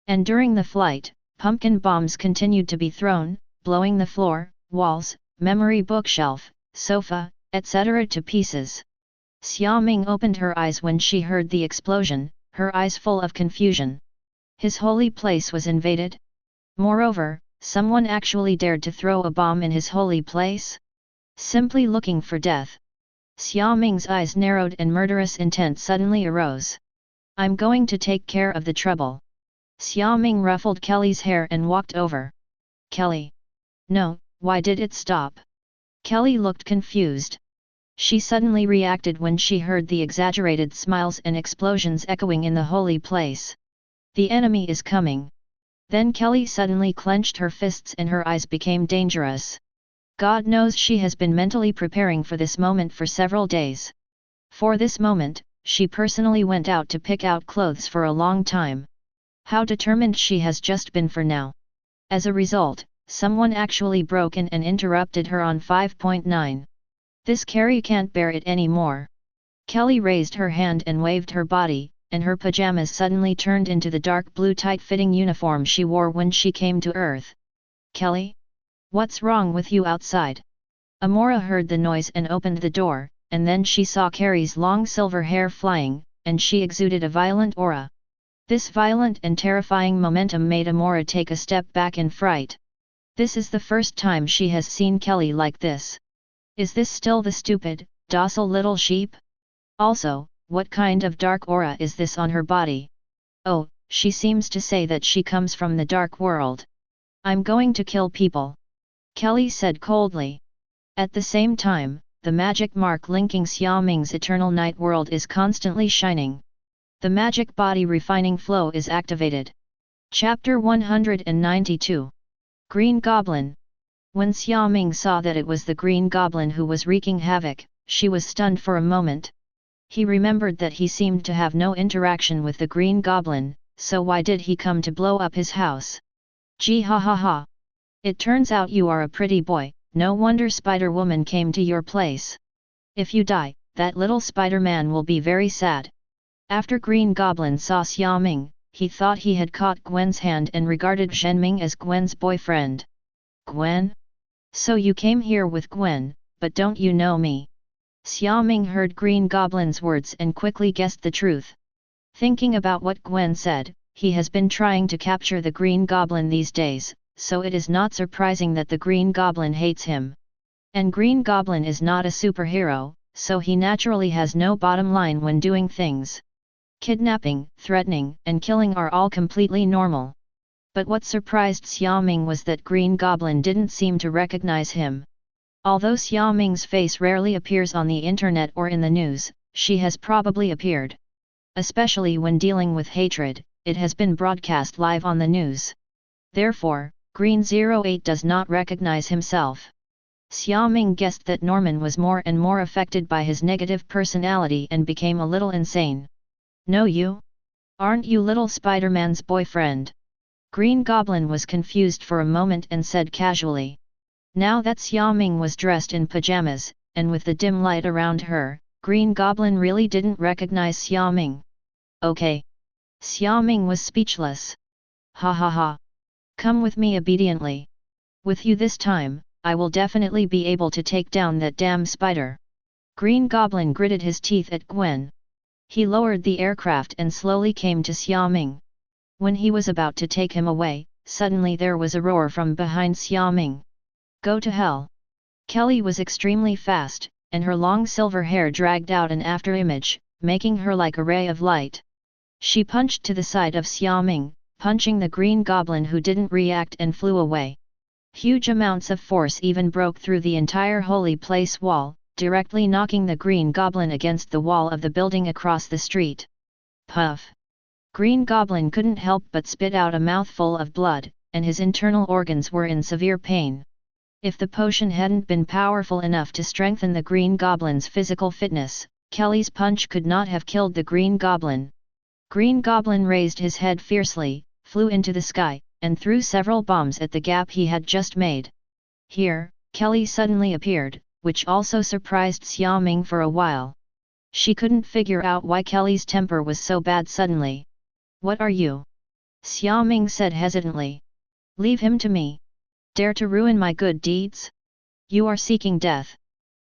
And during the flight, pumpkin bombs continued to be thrown, blowing the floor, walls, memory bookshelf, sofa, etc. to pieces. Xiaoming opened her eyes when she heard the explosion, her eyes full of confusion. His holy place was invaded? Moreover, someone actually dared to throw a bomb in his holy place? Simply looking for death. Xiaoming's eyes narrowed and murderous intent suddenly arose. "I'm going to take care of the trouble." Xiaoming ruffled Kelly's hair and walked over. "Kelly. No, why did it stop?" Kelly looked confused. She suddenly reacted when she heard the exaggerated smiles and explosions echoing in the holy place. The enemy is coming. Then Kelly suddenly clenched her fists and her eyes became dangerous. God knows she has been mentally preparing for this moment for several days. For this moment, she personally went out to pick out clothes for a long time. How determined she has just been for now. As a result, someone actually broke in and interrupted her on 5.9. This Carrie can't bear it anymore. Kelly raised her hand and waved her body, and her pajamas suddenly turned into the dark blue tight-fitting uniform she wore when she came to Earth. Kelly? What's wrong with you outside? Amora heard the noise and opened the door, and then she saw Carrie's long silver hair flying, and she exuded a violent aura. This violent and terrifying momentum made Amora take a step back in fright. This is the first time she has seen Kelly like this. Is this still the stupid, docile little sheep? Also, what kind of dark aura is this on her body? Oh, she seems to say that she comes from the dark world. I'm going to kill people. Kelly said coldly. At the same time, the magic mark linking Xiaoming's eternal night world is constantly shining. The magic body refining flow is activated. Chapter 192. Green Goblin. When Xiaoming saw that it was the Green Goblin who was wreaking havoc, she was stunned for a moment. He remembered that he seemed to have no interaction with the Green Goblin, so why did he come to blow up his house? Gee ha ha ha. It turns out you are a pretty boy, no wonder Spider-Woman came to your place. If you die, that little Spider-Man will be very sad. After Green Goblin saw Xiaoming, he thought he had caught Gwen's hand and regarded Xia Ming as Gwen's boyfriend. Gwen? So you came here with Gwen, but don't you know me? Xiaoming heard Green Goblin's words and quickly guessed the truth. Thinking about what Gwen said, he has been trying to capture the Green Goblin these days, so it is not surprising that the Green Goblin hates him. And Green Goblin is not a superhero, so he naturally has no bottom line when doing things. Kidnapping, threatening, and killing are all completely normal. But what surprised Xiaoming was that Green Goblin didn't seem to recognize him. Although Xiaoming's face rarely appears on the internet or in the news, she has probably appeared. Especially when dealing with hatred, it has been broadcast live on the news. Therefore, Green-08 does not recognize himself. Xiaoming guessed that Norman was more and more affected by his negative personality and became a little insane. No, you? Aren't you little Spider-Man's boyfriend? Green Goblin was confused for a moment and said casually. Now that Xiaoming was dressed in pajamas, and with the dim light around her, Green Goblin really didn't recognize Xiaoming. Okay. Xiaoming was speechless. Ha ha ha. Come with me obediently. With you this time, I will definitely be able to take down that damn spider. Green Goblin gritted his teeth at Gwen. He lowered the aircraft and slowly came to Xiaoming. When he was about to take him away, suddenly there was a roar from behind Xiaoming. Go to hell. Kelly was extremely fast, and her long silver hair dragged out an afterimage, making her like a ray of light. She punched to the side of Xiaoming, punching the Green Goblin who didn't react and flew away. Huge amounts of force even broke through the entire holy place wall, directly knocking the Green Goblin against the wall of the building across the street. Puff! Green Goblin couldn't help but spit out a mouthful of blood, and his internal organs were in severe pain. If the potion hadn't been powerful enough to strengthen the Green Goblin's physical fitness, Kelly's punch could not have killed the Green Goblin. Green Goblin raised his head fiercely, flew into the sky, and threw several bombs at the gap he had just made. Here, Kelly suddenly appeared, which also surprised Xiaoming for a while. She couldn't figure out why Kelly's temper was so bad suddenly. What are you? Xiaoming said hesitantly. Leave him to me. Dare to ruin my good deeds? You are seeking death.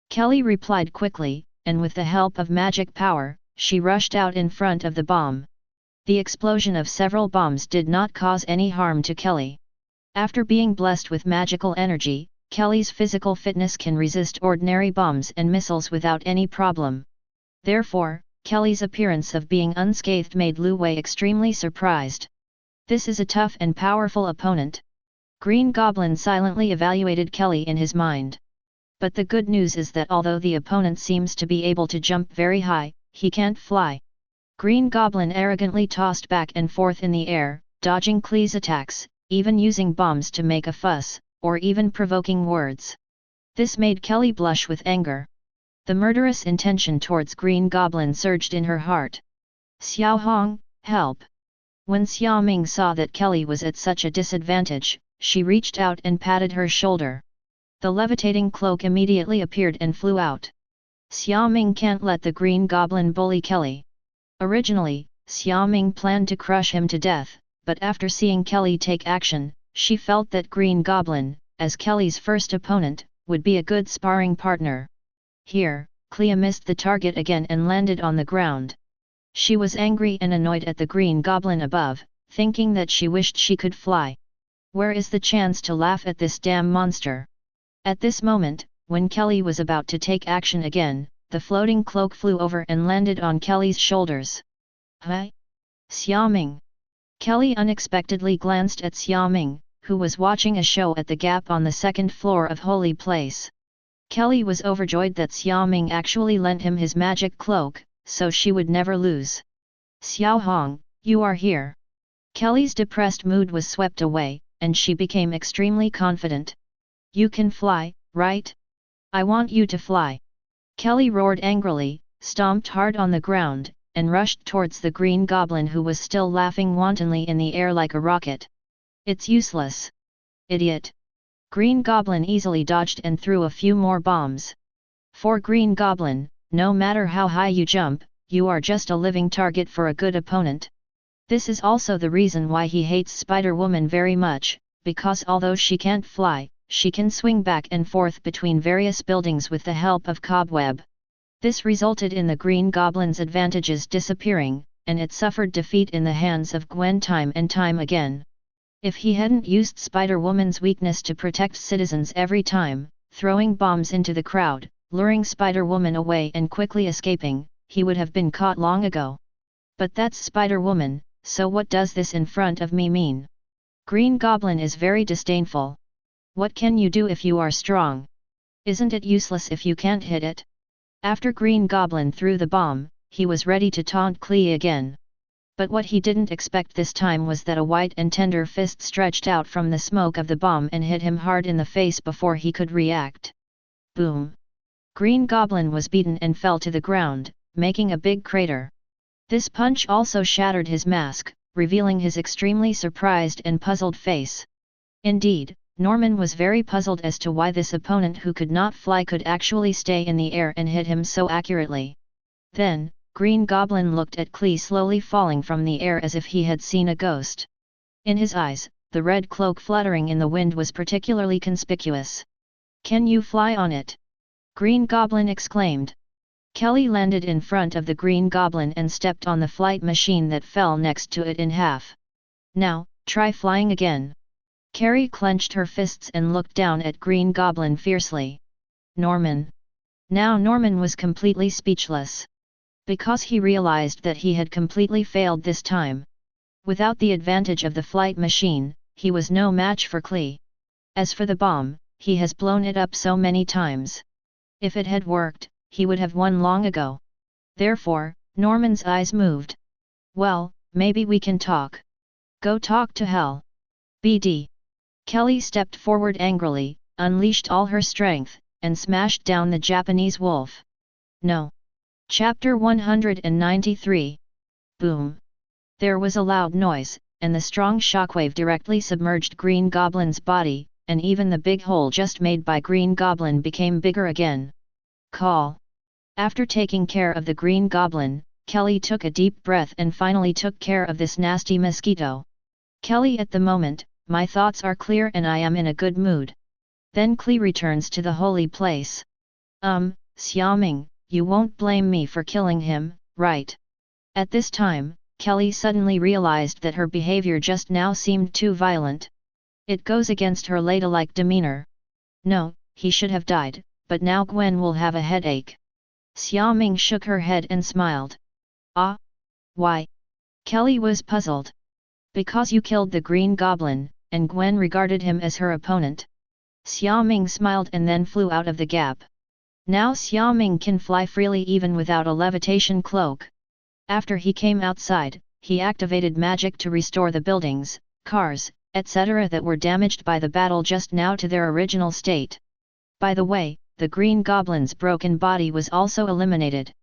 Kelly replied quickly, and with the help of magic power, she rushed out in front of the bomb. The explosion of several bombs did not cause any harm to Kelly. After being blessed with magical energy, Kelly's physical fitness can resist ordinary bombs and missiles without any problem. Therefore, Kelly's appearance of being unscathed made Lu Wei extremely surprised. This is a tough and powerful opponent. Green Goblin silently evaluated Kelly in his mind. But the good news is that although the opponent seems to be able to jump very high, he can't fly. Green Goblin arrogantly tossed back and forth in the air, dodging Klee's attacks, even using bombs to make a fuss, or even provoking words. This made Kelly blush with anger. The murderous intention towards Green Goblin surged in her heart. Xiao Hong, help! When Xiaoming saw that Kelly was at such a disadvantage, she reached out and patted her shoulder. The levitating cloak immediately appeared and flew out. Xiaoming can't let the Green Goblin bully Kelly. Originally, Xiaoming planned to crush him to death, but after seeing Kelly take action, she felt that Green Goblin, as Kelly's first opponent, would be a good sparring partner. Here, Clea missed the target again and landed on the ground. She was angry and annoyed at the Green Goblin above, thinking that she wished she could fly. Where is the chance to laugh at this damn monster? At this moment, when Kelly was about to take action again, the floating cloak flew over and landed on Kelly's shoulders. Huh? Xiaoming! Kelly unexpectedly glanced at Xiaoming, who was watching a show at the gap on the second floor of Holy Place. Kelly was overjoyed that Xiaoming actually lent him his magic cloak, so she would never lose. Xiao Hong, you are here. Kelly's depressed mood was swept away, and she became extremely confident. You can fly, right? I want you to fly. Kelly roared angrily, stomped hard on the ground, and rushed towards the Green Goblin who was still laughing wantonly in the air like a rocket. It's useless. Idiot. Green Goblin easily dodged and threw a few more bombs. For Green Goblin, no matter how high you jump, you are just a living target for a good opponent. This is also the reason why he hates Spider-Woman very much, because although she can't fly, she can swing back and forth between various buildings with the help of cobweb. This resulted in the Green Goblin's advantages disappearing, and it suffered defeat in the hands of Gwen time and time again. If he hadn't used Spider-Woman's weakness to protect citizens every time, throwing bombs into the crowd, luring Spider-Woman away and quickly escaping, he would have been caught long ago. But that's Spider-Woman, so what does this in front of me mean? Green Goblin is very disdainful. What can you do if you are strong? Isn't it useless if you can't hit it? After Green Goblin threw the bomb, he was ready to taunt Clea again. But what he didn't expect this time was that a white and tender fist stretched out from the smoke of the bomb and hit him hard in the face before he could react. Boom! Green Goblin was beaten and fell to the ground, making a big crater. This punch also shattered his mask, revealing his extremely surprised and puzzled face. Indeed, Norman was very puzzled as to why this opponent who could not fly could actually stay in the air and hit him so accurately. Then, Green Goblin looked at Clea slowly falling from the air as if he had seen a ghost. In his eyes, the red cloak fluttering in the wind was particularly conspicuous. Can you fly on it? Green Goblin exclaimed. Kelly landed in front of the Green Goblin and stepped on the flight machine that fell next to it in half. Now, try flying again. Carrie clenched her fists and looked down at Green Goblin fiercely. Norman. Now Norman was completely speechless. Because he realized that he had completely failed this time. Without the advantage of the flight machine, he was no match for Clea. As for the bomb, he has blown it up so many times. If it had worked, he would have won long ago. Therefore, Norman's eyes moved. Well, maybe we can talk. Go talk to hell. BD. Kelly stepped forward angrily, unleashed all her strength, and smashed down the Japanese wolf. No. Chapter 193. Boom. There was a loud noise, and the strong shockwave directly submerged Green Goblin's body, and even the big hole just made by Green Goblin became bigger again. Call. After taking care of the Green Goblin, Kelly took a deep breath and finally took care of this nasty mosquito. Kelly, at the moment, my thoughts are clear and I am in a good mood. Then Clea returns to the holy place. Xiaoming, you won't blame me for killing him, right? At this time, Kelly suddenly realized that her behavior just now seemed too violent. It goes against her ladylike demeanor. No, he should have died, but now Gwen will have a headache. Xiaoming shook her head and smiled. Ah? Why? Kelly was puzzled. Because you killed the Green Goblin, and Gwen regarded him as her opponent. Xiaoming smiled and then flew out of the gap. Now Xiaoming can fly freely even without a levitation cloak. After he came outside, he activated magic to restore the buildings, cars, etc. that were damaged by the battle just now to their original state. By the way, the Green Goblin's broken body was also eliminated.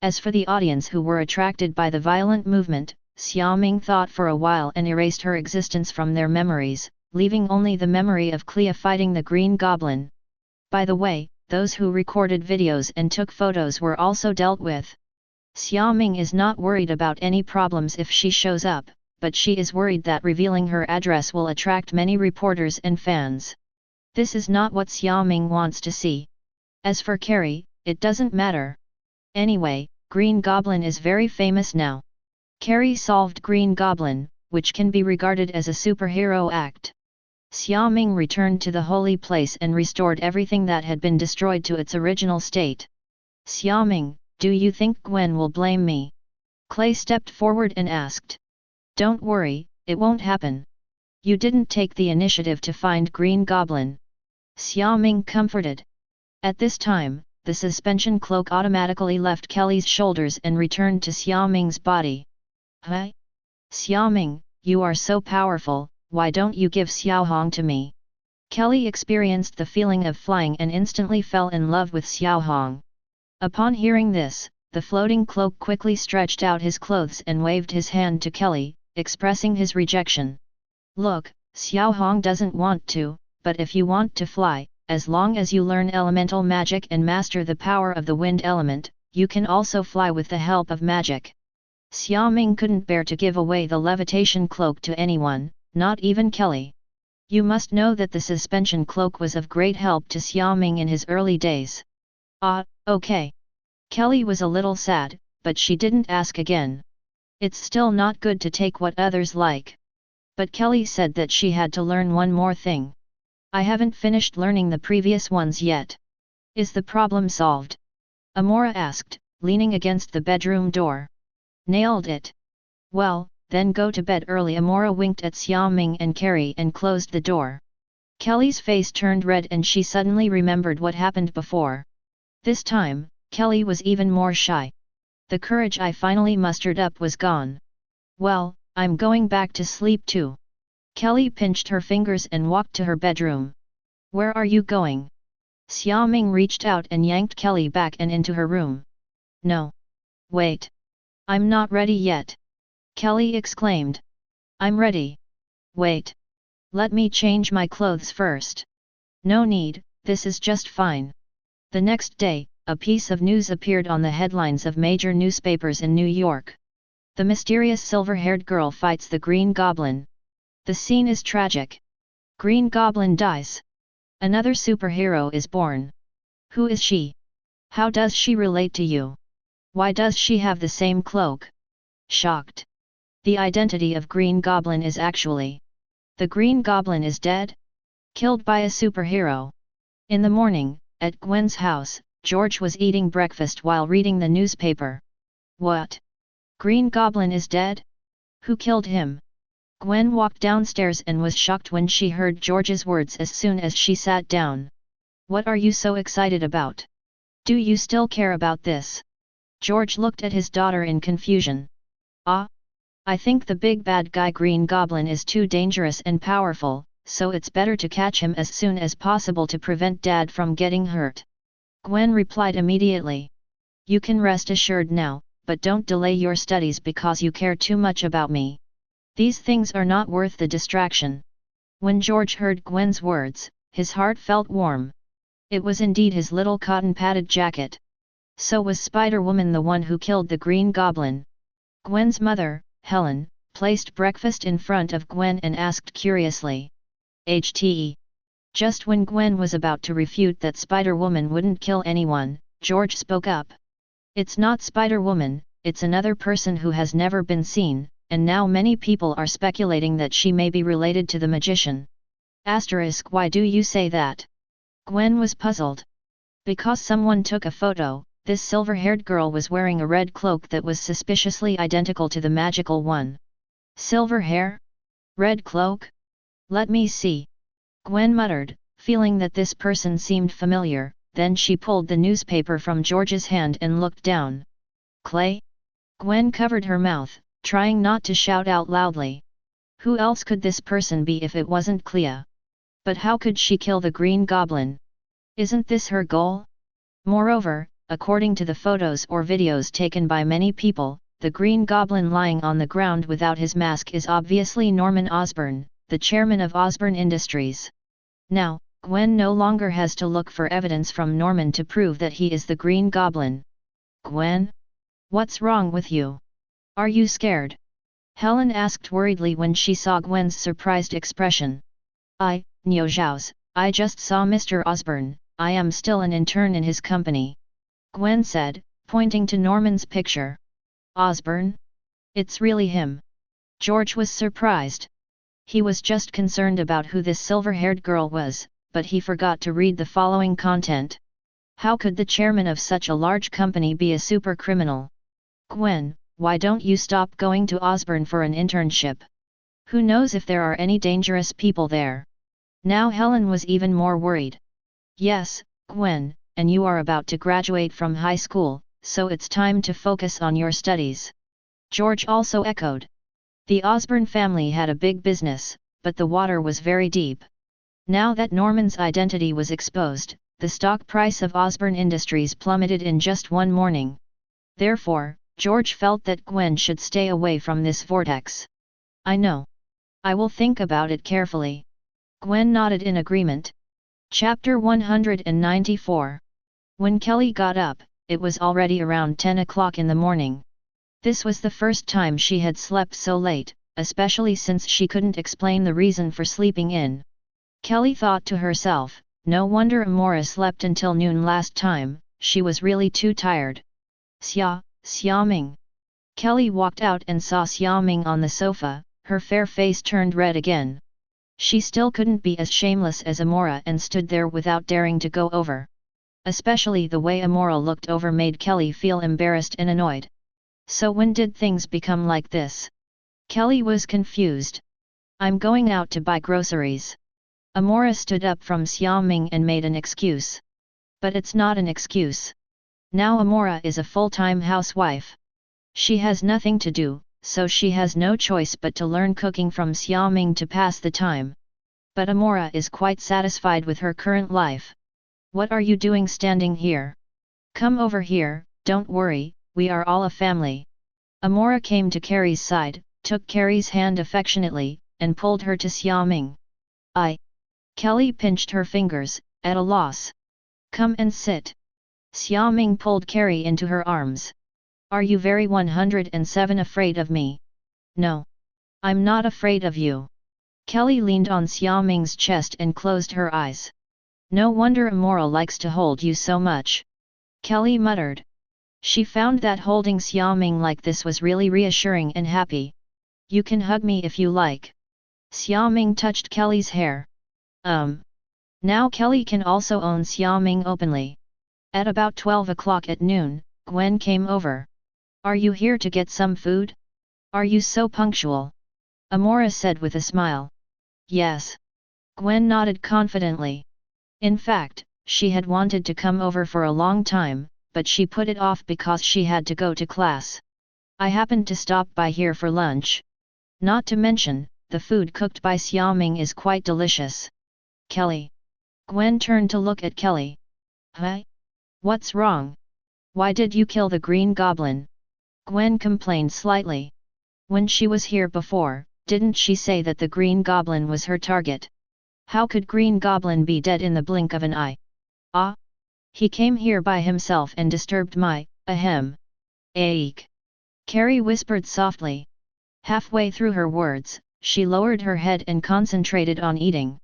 As for the audience who were attracted by the violent movement, Xiaoming thought for a while and erased her existence from their memories, leaving only the memory of Xia fighting the Green Goblin. By the way, those who recorded videos and took photos were also dealt with. Xiaoming is not worried about any problems if she shows up, but she is worried that revealing her address will attract many reporters and fans. This is not what Xiaoming wants to see. As for Carrie, it doesn't matter. Anyway, Green Goblin is very famous now. Carrie solved Green Goblin, which can be regarded as a superhero act. Xiaoming returned to the holy place and restored everything that had been destroyed to its original state. Xiaoming, do you think Gwen will blame me? Clay stepped forward and asked. Don't worry, it won't happen. You didn't take the initiative to find Green Goblin. Xiaoming comforted. At this time, the suspension cloak automatically left Kelly's shoulders and returned to Xiaoming's body. Huh? Xiaoming, you are so powerful, why don't you give Xiaohong to me? Kelly experienced the feeling of flying and instantly fell in love with Xiaohong. Upon hearing this, the floating cloak quickly stretched out his clothes and waved his hand to Kelly, expressing his rejection. Look, Xiaohong doesn't want to, but if you want to fly, as long as you learn elemental magic and master the power of the wind element, you can also fly with the help of magic. Xiaoming couldn't bear to give away the levitation cloak to anyone, not even Kelly. You must know that the suspension cloak was of great help to Xiaoming in his early days. Okay. Kelly was a little sad, but she didn't ask again. It's still not good to take what others like. But Kelly said that she had to learn one more thing. I haven't finished learning the previous ones yet. Is the problem solved? Amora asked, leaning against the bedroom door. Nailed it. Well, then go to bed early. Amora winked at Xiaoming and Carrie and closed the door. Kelly's face turned red and she suddenly remembered what happened before. This time, Kelly was even more shy. The courage I finally mustered up was gone. Well, I'm going back to sleep too. Kelly pinched her fingers and walked to her bedroom. Where are you going? Xiaoming reached out and yanked Kelly back and into her room. No. Wait. I'm not ready yet. Kelly exclaimed. I'm ready. Wait. Let me change my clothes first. No need, this is just fine. The next day, a piece of news appeared on the headlines of major newspapers in New York. The mysterious silver-haired girl fights the Green Goblin. The scene is tragic. Green Goblin dies. Another superhero is born. Who is she? How does she relate to you? Why does she have the same cloak? Shocked. The identity of Green Goblin is actually... The Green Goblin is dead? Killed by a superhero. In the morning, at Gwen's house, George was eating breakfast while reading the newspaper. What? Green Goblin is dead? Who killed him? Gwen walked downstairs and was shocked when she heard George's words as soon as she sat down. What are you so excited about? Do you still care about this? George looked at his daughter in confusion. I think the big bad guy Green Goblin is too dangerous and powerful, so it's better to catch him as soon as possible to prevent Dad from getting hurt. Gwen replied immediately. You can rest assured now, but don't delay your studies because you care too much about me. These things are not worth the distraction. When George heard Gwen's words, his heart felt warm. It was indeed his little cotton-padded jacket. So was Spider-Woman the one who killed the Green Goblin? Gwen's mother, Helen, placed breakfast in front of Gwen and asked curiously. HTE. Just when Gwen was about to refute that Spider-Woman wouldn't kill anyone, George spoke up. It's not Spider-Woman, it's another person who has never been seen, and now many people are speculating that she may be related to the magician. Asterisk, why do you say that? Gwen was puzzled. Because someone took a photo. This silver-haired girl was wearing a red cloak that was suspiciously identical to the magical one. Silver hair? Red cloak? Let me see. Gwen muttered, feeling that this person seemed familiar, then she pulled the newspaper from George's hand and looked down. Clay? Gwen covered her mouth, trying not to shout out loudly. Who else could this person be if it wasn't Clea? But how could she kill the Green Goblin? Isn't this her goal? Moreover, according to the photos or videos taken by many people, the Green Goblin lying on the ground without his mask is obviously Norman Osborn, the chairman of Osborn Industries. Now, Gwen no longer has to look for evidence from Norman to prove that he is the Green Goblin. Gwen? What's wrong with you? Are you scared? Helen asked worriedly when she saw Gwen's surprised expression. No Zhao's, I just saw Mr. Osborn, I am still an intern in his company. Gwen said, pointing to Norman's picture. Osborn? It's really him. George was surprised. He was just concerned about who this silver-haired girl was, but he forgot to read the following content. How could the chairman of such a large company be a super criminal? Gwen, why don't you stop going to Osborn for an internship? Who knows if there are any dangerous people there? Now Helen was even more worried. Yes, Gwen, and you are about to graduate from high school, so it's time to focus on your studies. George also echoed. The Osborn family had a big business, but the water was very deep. Now that Norman's identity was exposed, the stock price of Osborn Industries plummeted in just one morning. Therefore, George felt that Gwen should stay away from this vortex. I know. I will think about it carefully. Gwen nodded in agreement. Chapter 194. When Kelly got up, it was already around 10 o'clock in the morning. This was the first time she had slept so late, especially since she couldn't explain the reason for sleeping in. Kelly thought to herself, no wonder Amora slept until noon last time, she was really too tired. Xiaoming. Kelly walked out and saw Xiaoming on the sofa, her fair face turned red again. She still couldn't be as shameless as Amora and stood there without daring to go over. Especially the way Amora looked over made Kelly feel embarrassed and annoyed. So when did things become like this? Kelly was confused. I'm going out to buy groceries. Amora stood up from Xiaoming and made an excuse. But it's not an excuse. Now Amora is a full-time housewife. She has nothing to do, so she has no choice but to learn cooking from Xiaoming to pass the time. But Amora is quite satisfied with her current life. What are you doing standing here? Come over here, don't worry, we are all a family. Amora came to Carrie's side, took Carrie's hand affectionately, and pulled her to Xiaoming. Kelly pinched her fingers, at a loss. Come and sit. Xiaoming pulled Carrie into her arms. Are you very 107 afraid of me? No. I'm not afraid of you. Kelly leaned on Xiaoming's chest and closed her eyes. No wonder Amora likes to hold you so much. Kelly muttered. She found that holding Xiaoming like this was really reassuring and happy. You can hug me if you like. Xiaoming touched Kelly's hair. Now Kelly can also own Xiaoming openly. At about 12 o'clock at noon, Gwen came over. Are you here to get some food? Are you so punctual? Amora said with a smile. Yes. Gwen nodded confidently. In fact, she had wanted to come over for a long time, but she put it off because she had to go to class. I happened to stop by here for lunch. Not to mention, the food cooked by Xiaoming is quite delicious. Kelly. Gwen turned to look at Kelly. Huh? What's wrong? Why did you kill the Green Goblin? Gwen complained slightly. When she was here before, didn't she say that the Green Goblin was her target? How could Green Goblin be dead in the blink of an eye? He came here by himself and disturbed my, Ache. Carrie whispered softly. Halfway through her words, she lowered her head and concentrated on eating.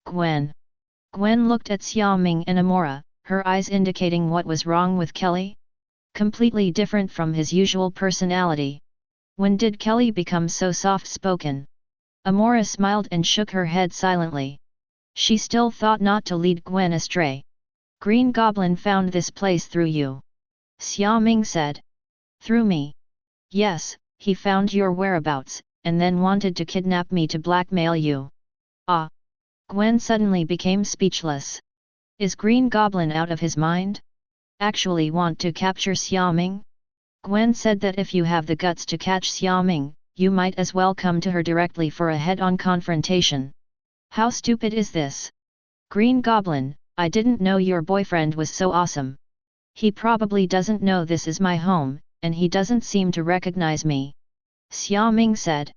Gwen. Gwen looked at Xiaoming and Amora, her eyes indicating what was wrong with Kelly. Completely different from his usual personality. When did Kelly become so soft-spoken? Amora smiled and shook her head silently. She still thought not to lead Gwen astray. Green Goblin found this place through you. Xiaoming said. Through me? Yes, he found your whereabouts, and then wanted to kidnap me to blackmail you. Gwen suddenly became speechless. Is Green Goblin out of his mind? Actually want to capture Xiaoming? Gwen said that if you have the guts to catch Xiaoming, you might as well come to her directly for a head-on confrontation. How stupid is this? Green Goblin, I didn't know your boyfriend was so awesome. He probably doesn't know this is my home, and he doesn't seem to recognize me. Xiaoming said.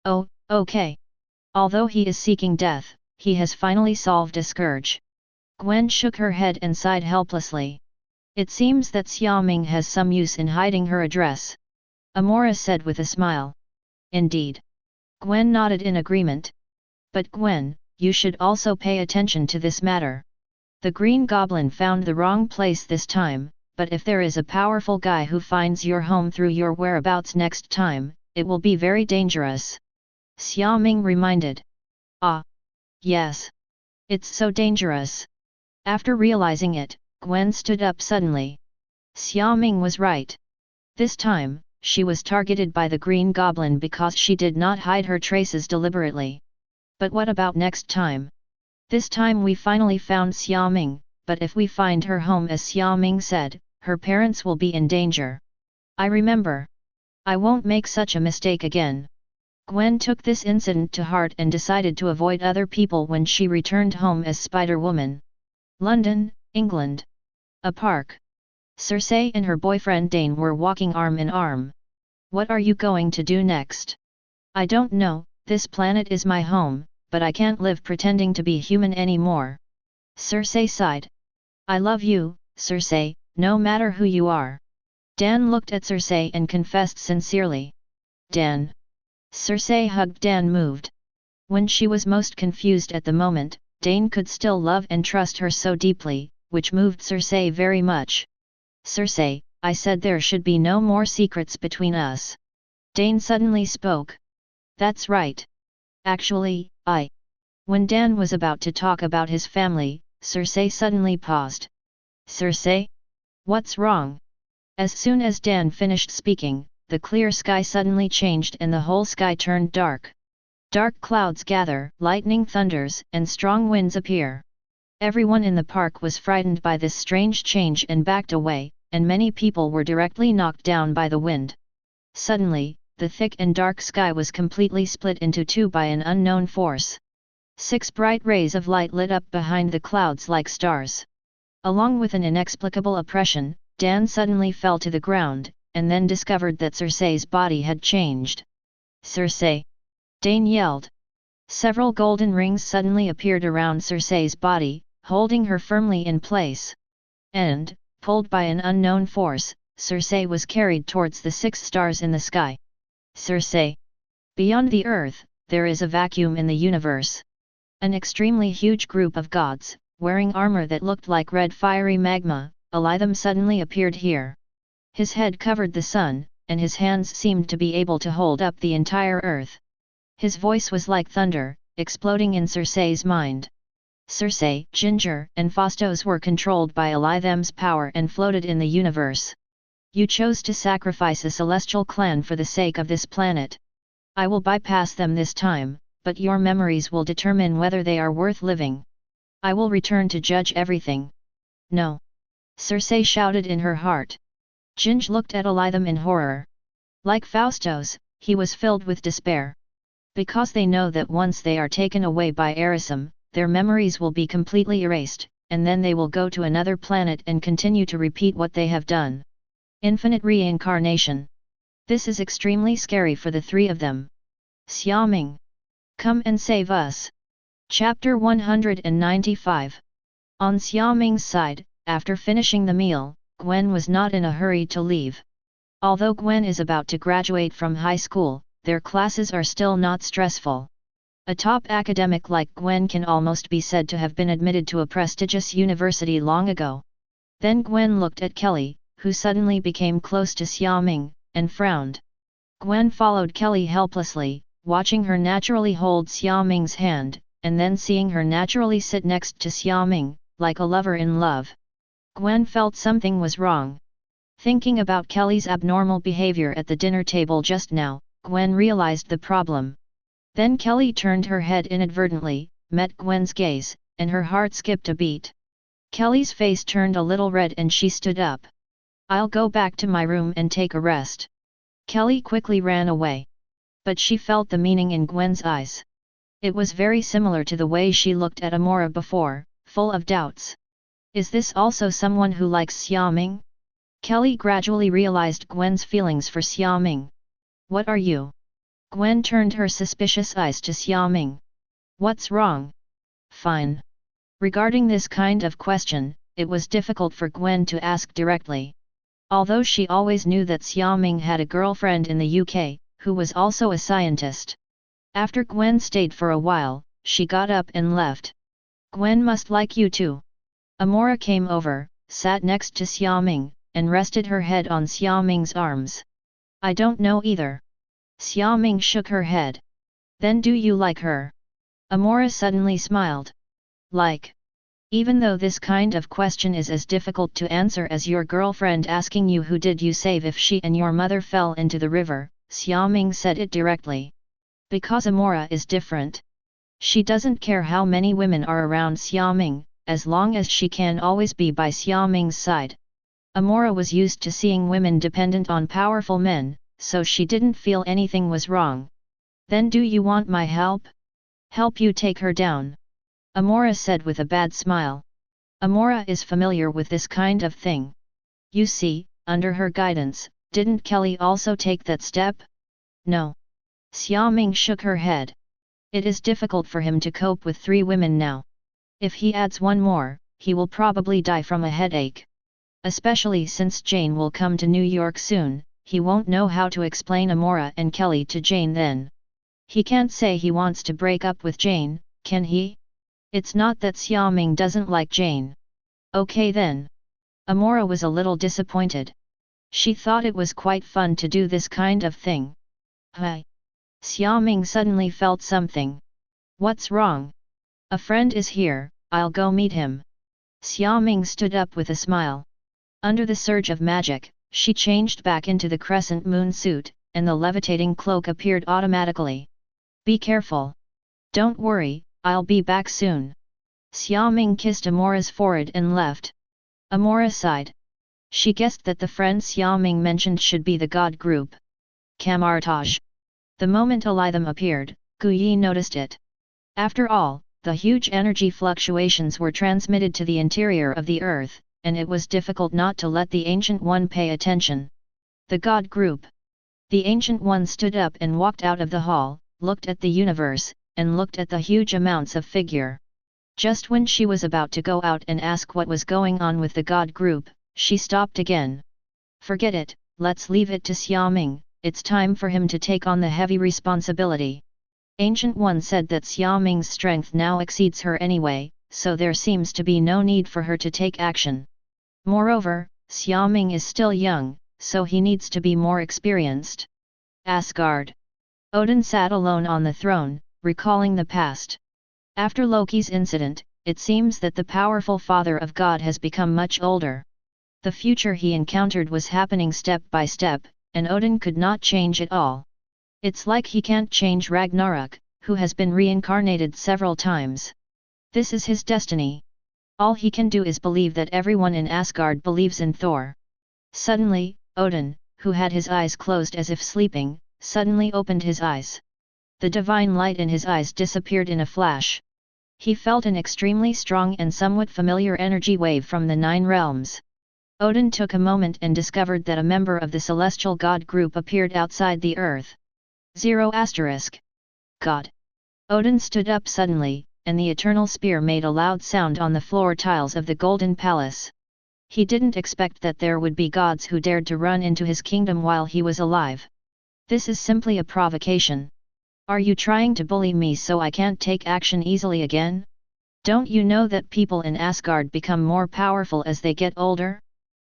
Oh, okay. Although he is seeking death, he has finally solved a scourge. Gwen shook her head and sighed helplessly. It seems that Xiaoming has some use in hiding her address. Amora said with a smile. Indeed. Gwen nodded in agreement. But Gwen, you should also pay attention to this matter. The Green Goblin found the wrong place this time, but if there is a powerful guy who finds your home through your whereabouts next time, it will be very dangerous. Xiaoming reminded. Ah. Yes. It's so dangerous. After realizing it, Gwen stood up suddenly. Xiaoming was right. This time, she was targeted by the Green Goblin because she did not hide her traces deliberately. But what about next time? This time we finally found Xiaoming, but if we find her home as Xiaoming said, her parents will be in danger. I remember. I won't make such a mistake again. Gwen took this incident to heart and decided to avoid other people when she returned home as Spider-Woman. London, England. A park. Cersei and her boyfriend Dane were walking arm in arm. What are you going to do next? I don't know, this planet is my home, but I can't live pretending to be human anymore. Cersei sighed. I love you, Cersei, no matter who you are. Dan looked at Cersei and confessed sincerely. Dan. Cersei hugged Dan moved. When she was most confused at the moment, Dane could still love and trust her so deeply, which moved Cersei very much. Cersei, I said there should be no more secrets between us. Dane suddenly spoke. That's right. Actually, When Dan was about to talk about his family, Cersei suddenly paused. Cersei? What's wrong? As soon as Dan finished speaking, the clear sky suddenly changed and the whole sky turned dark. Dark clouds gather, lightning thunders, and strong winds appear. Everyone in the park was frightened by this strange change and backed away, and many people were directly knocked down by the wind. Suddenly, the thick and dark sky was completely split into two by an unknown force. 6 bright rays of light lit up behind the clouds like stars. Along with an inexplicable oppression, Dan suddenly fell to the ground, and then discovered that Cersei's body had changed. Cersei! Dane yelled. Several golden rings suddenly appeared around Cersei's body, holding her firmly in place. And, pulled by an unknown force, Cersei was carried towards the 6 stars in the sky. Cersei! Beyond the earth, there is a vacuum in the universe. An extremely huge group of gods, wearing armor that looked like red fiery magma, Elitham suddenly appeared here. His head covered the sun, and his hands seemed to be able to hold up the entire earth. His voice was like thunder, exploding in Cersei's mind. Cersei, Ginger, and Phastos were controlled by Elitham's power and floated in the universe. You chose to sacrifice a celestial clan for the sake of this planet. I will bypass them this time, but your memories will determine whether they are worth living. I will return to judge everything. No! Cersei shouted in her heart. Ginge looked at Elitham in horror. Like Phastos, he was filled with despair. Because they know that once they are taken away by Arishem, their memories will be completely erased, and then they will go to another planet and continue to repeat what they have done. Infinite reincarnation. This is extremely scary for the 3 of them. Xiaoming! Come and save us! Chapter 195. On Xiaoming's side, after finishing the meal, Gwen was not in a hurry to leave. Although Gwen is about to graduate from high school, their classes are still not stressful. A top academic like Gwen can almost be said to have been admitted to a prestigious university long ago. Then Gwen looked at Kelly, who suddenly became close to Xiaoming, and frowned. Gwen followed Kelly helplessly, watching her naturally hold Xiaoming's hand, and then seeing her naturally sit next to Xiaoming, like a lover in love. Gwen felt something was wrong. Thinking about Kelly's abnormal behavior at the dinner table just now, Gwen realized the problem. Then Kelly turned her head inadvertently, met Gwen's gaze, and her heart skipped a beat. Kelly's face turned a little red and she stood up. I'll go back to my room and take a rest. Kelly quickly ran away. But she felt the meaning in Gwen's eyes. It was very similar to the way she looked at Amora before, full of doubts. Is this also someone who likes Xiaoming? Kelly gradually realized Gwen's feelings for Xiaoming. What are you? Gwen turned her suspicious eyes to Xiaoming. What's wrong? Fine. Regarding this kind of question, it was difficult for Gwen to ask directly. Although she always knew that Xiaoming had a girlfriend in the UK, who was also a scientist. After Gwen stayed for a while, she got up and left. Gwen must like you too. Amora came over, sat next to Xiaoming, and rested her head on Xiaoming's arms. I don't know either. Xiaoming shook her head. Then do you like her? Amora suddenly smiled. Like? Even though this kind of question is as difficult to answer as your girlfriend asking you who did you save if she and your mother fell into the river, Xiaoming said it directly. Because Amora is different. She doesn't care how many women are around Xiaoming, as long as she can always be by Xiaoming's side. Amora was used to seeing women dependent on powerful men, so she didn't feel anything was wrong. Then do you want my help? Help you take her down? Amora said with a bad smile. Amora is familiar with this kind of thing. You see, under her guidance, didn't Kelly also take that step? No. Xiaoming shook her head. It is difficult for him to cope with 3 women now. If he adds one more, he will probably die from a headache. Especially since Jane will come to New York soon, he won't know how to explain Amora and Kelly to Jane then. He can't say he wants to break up with Jane, can he? It's not that Xiaoming doesn't like Jane. Okay then. Amora was a little disappointed. She thought it was quite fun to do this kind of thing. Hi. Xiaoming suddenly felt something. What's wrong? A friend is here, I'll go meet him. Xiaoming stood up with a smile. Under the surge of magic, she changed back into the crescent moon suit, and the levitating cloak appeared automatically. Be careful. Don't worry, I'll be back soon. Xiaoming kissed Amora's forehead and left. Amora sighed. She guessed that the friend Xiaoming mentioned should be the god group. Kamar-Taj. The moment Alitham appeared, Guyi noticed it. After all, the huge energy fluctuations were transmitted to the interior of the earth, and it was difficult not to let the Ancient One pay attention. The god group. The Ancient One stood up and walked out of the hall, looked at the universe, and looked at the huge amounts of figure. Just when she was about to go out and ask what was going on with the god group, she stopped again. Forget it, let's leave it to Xiaoming, it's time for him to take on the heavy responsibility. Ancient One said that Xiaoming's strength now exceeds her anyway, so there seems to be no need for her to take action. Moreover, Xiaoming is still young, so he needs to be more experienced. Asgard. Odin sat alone on the throne, recalling the past. After Loki's incident, it seems that the powerful father of God has become much older. The future he encountered was happening step by step, and Odin could not change it all. It's like he can't change Ragnarok, who has been reincarnated several times. This is his destiny. All he can do is believe that everyone in Asgard believes in Thor. Suddenly, Odin, who had his eyes closed as if sleeping, suddenly opened his eyes. The divine light in his eyes disappeared in a flash. He felt an extremely strong and somewhat familiar energy wave from the 9 realms. Odin took a moment and discovered that a member of the celestial god group appeared outside the earth. 0*. God. Odin stood up suddenly, and the eternal spear made a loud sound on the floor tiles of the Golden Palace. He didn't expect that there would be gods who dared to run into his kingdom while he was alive. This is simply a provocation. Are you trying to bully me so I can't take action easily again? Don't you know that people in Asgard become more powerful as they get older?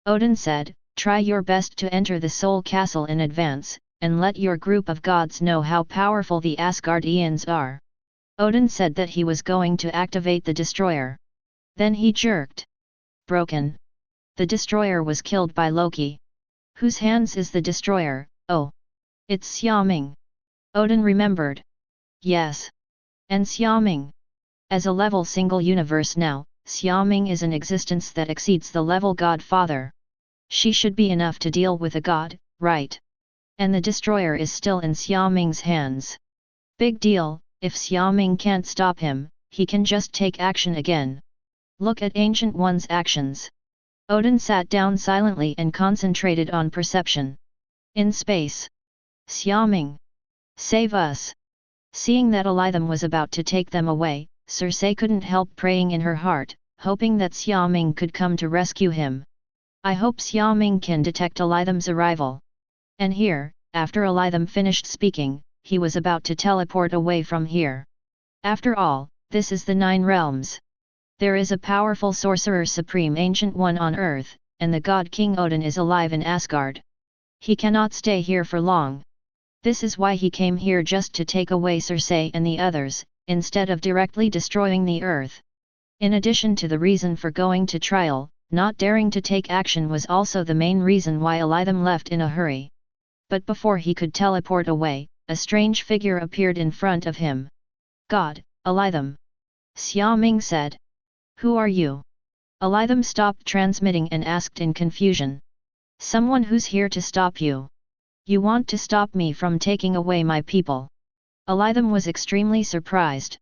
Odin said, try your best to enter the Soul Castle in advance, and let your group of gods know how powerful the Asgardians are. Odin said that he was going to activate the destroyer. Then he jerked. Broken. The destroyer was killed by Loki. Whose hands is the destroyer? Oh. It's Xiaoming. Odin remembered. Yes. And Xiaoming. As a level single universe now, Xiaoming is an existence that exceeds the level Godfather. She should be enough to deal with a god, right? And the destroyer is still in Xiaoming's hands. Big deal, if Xiaoming can't stop him, he can just take action again. Look at Ancient One's actions. Odin sat down silently and concentrated on perception. In space. Xiaoming. Save us. Seeing that Elitham was about to take them away, Circe couldn't help praying in her heart, hoping that Xiaoming could come to rescue him. I hope Xiaoming can detect Elitham's arrival. And here, after Elitham finished speaking, he was about to teleport away from here. After all, this is the 9 realms. There is a powerful sorcerer supreme ancient one on earth, and the god King Odin is alive in Asgard. He cannot stay here for long. This is why he came here, just to take away Circe and the others, instead of directly destroying the earth. In addition to the reason for going to trial, not daring to take action was also the main reason why Elitham left in a hurry. But before he could teleport away, a strange figure appeared in front of him. God, Elitham. Xiaoming said. Who are you? Elitham stopped transmitting and asked in confusion. Someone who's here to stop you. You want to stop me from taking away my people. Elitham was extremely surprised.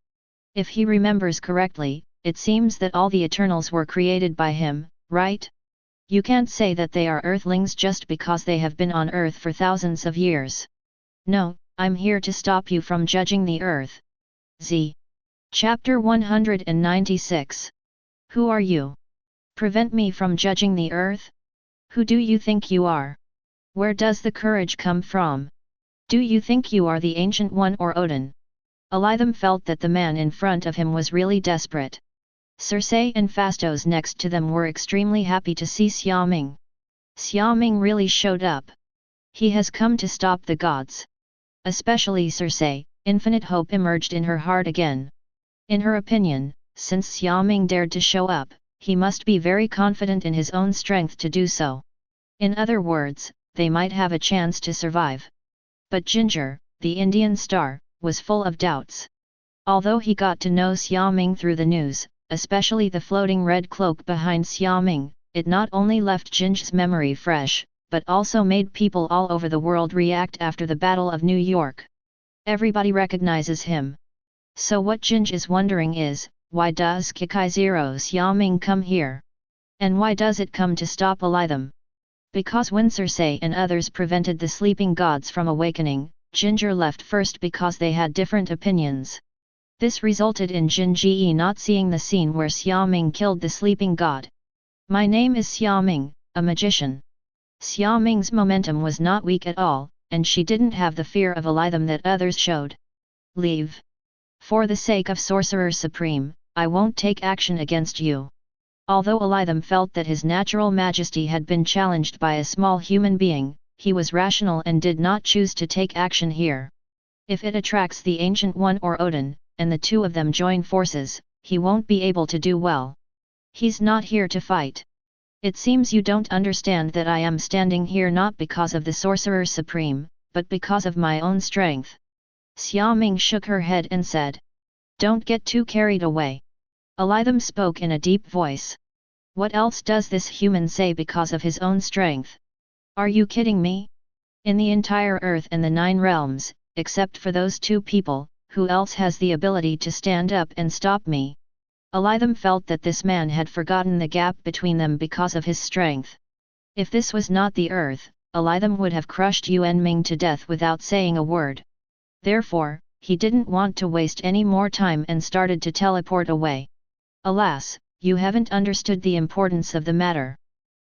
If he remembers correctly, it seems that all the Eternals were created by him, right? You can't say that they are Earthlings just because they have been on Earth for thousands of years. No, I'm here to stop you from judging the Earth. Z. Chapter 196. Who are you? Prevent me from judging the Earth? Who do you think you are? Where does the courage come from? Do you think you are the Ancient One or Odin? Elitham felt that the man in front of him was really desperate. Circe and Phastos next to them were extremely happy to see Xiaoming. Xiaoming really showed up. He has come to stop the gods. Especially Circe, infinite hope emerged in her heart again. In her opinion, since Xiaoming dared to show up, he must be very confident in his own strength to do so. In other words, they might have a chance to survive. But Ginger, the Indian star, was full of doubts. Although he got to know Xiaoming through the news, especially the floating red cloak behind Xiaoming, it not only left Ginger's memory fresh, but also made people all over the world react after the Battle of New York. Everybody recognizes him. So what Ginger is wondering is, why does Kikai Zero Xiaoming come here? And why does it come to stop Elitham? Because when Circe and others prevented the sleeping gods from awakening, Ginger left first because they had different opinions. This resulted in Jinji not seeing the scene where Xiaoming killed the sleeping god. My name is Xiaoming, a magician. Xiaoming's momentum was not weak at all, and she didn't have the fear of Elitham that others showed. Leave. For the sake of Sorcerer Supreme, I won't take action against you. Although Elitham felt that his natural majesty had been challenged by a small human being, he was rational and did not choose to take action here. If it attracts the Ancient One or Odin, and the two of them join forces, he won't be able to do well. He's not here to fight. It seems you don't understand that I am standing here not because of the Sorcerer Supreme, but because of my own strength. Xiaoming shook her head and said. Don't get too carried away. Elitham spoke in a deep voice. What else does this human say because of his own strength? Are you kidding me? In the entire earth and the 9 realms, except for those 2 people, who else has the ability to stand up and stop me? Elitham felt that this man had forgotten the gap between them because of his strength. If this was not the earth, Elitham would have crushed Yuan Ming to death without saying a word. Therefore, he didn't want to waste any more time and started to teleport away. Alas, you haven't understood the importance of the matter.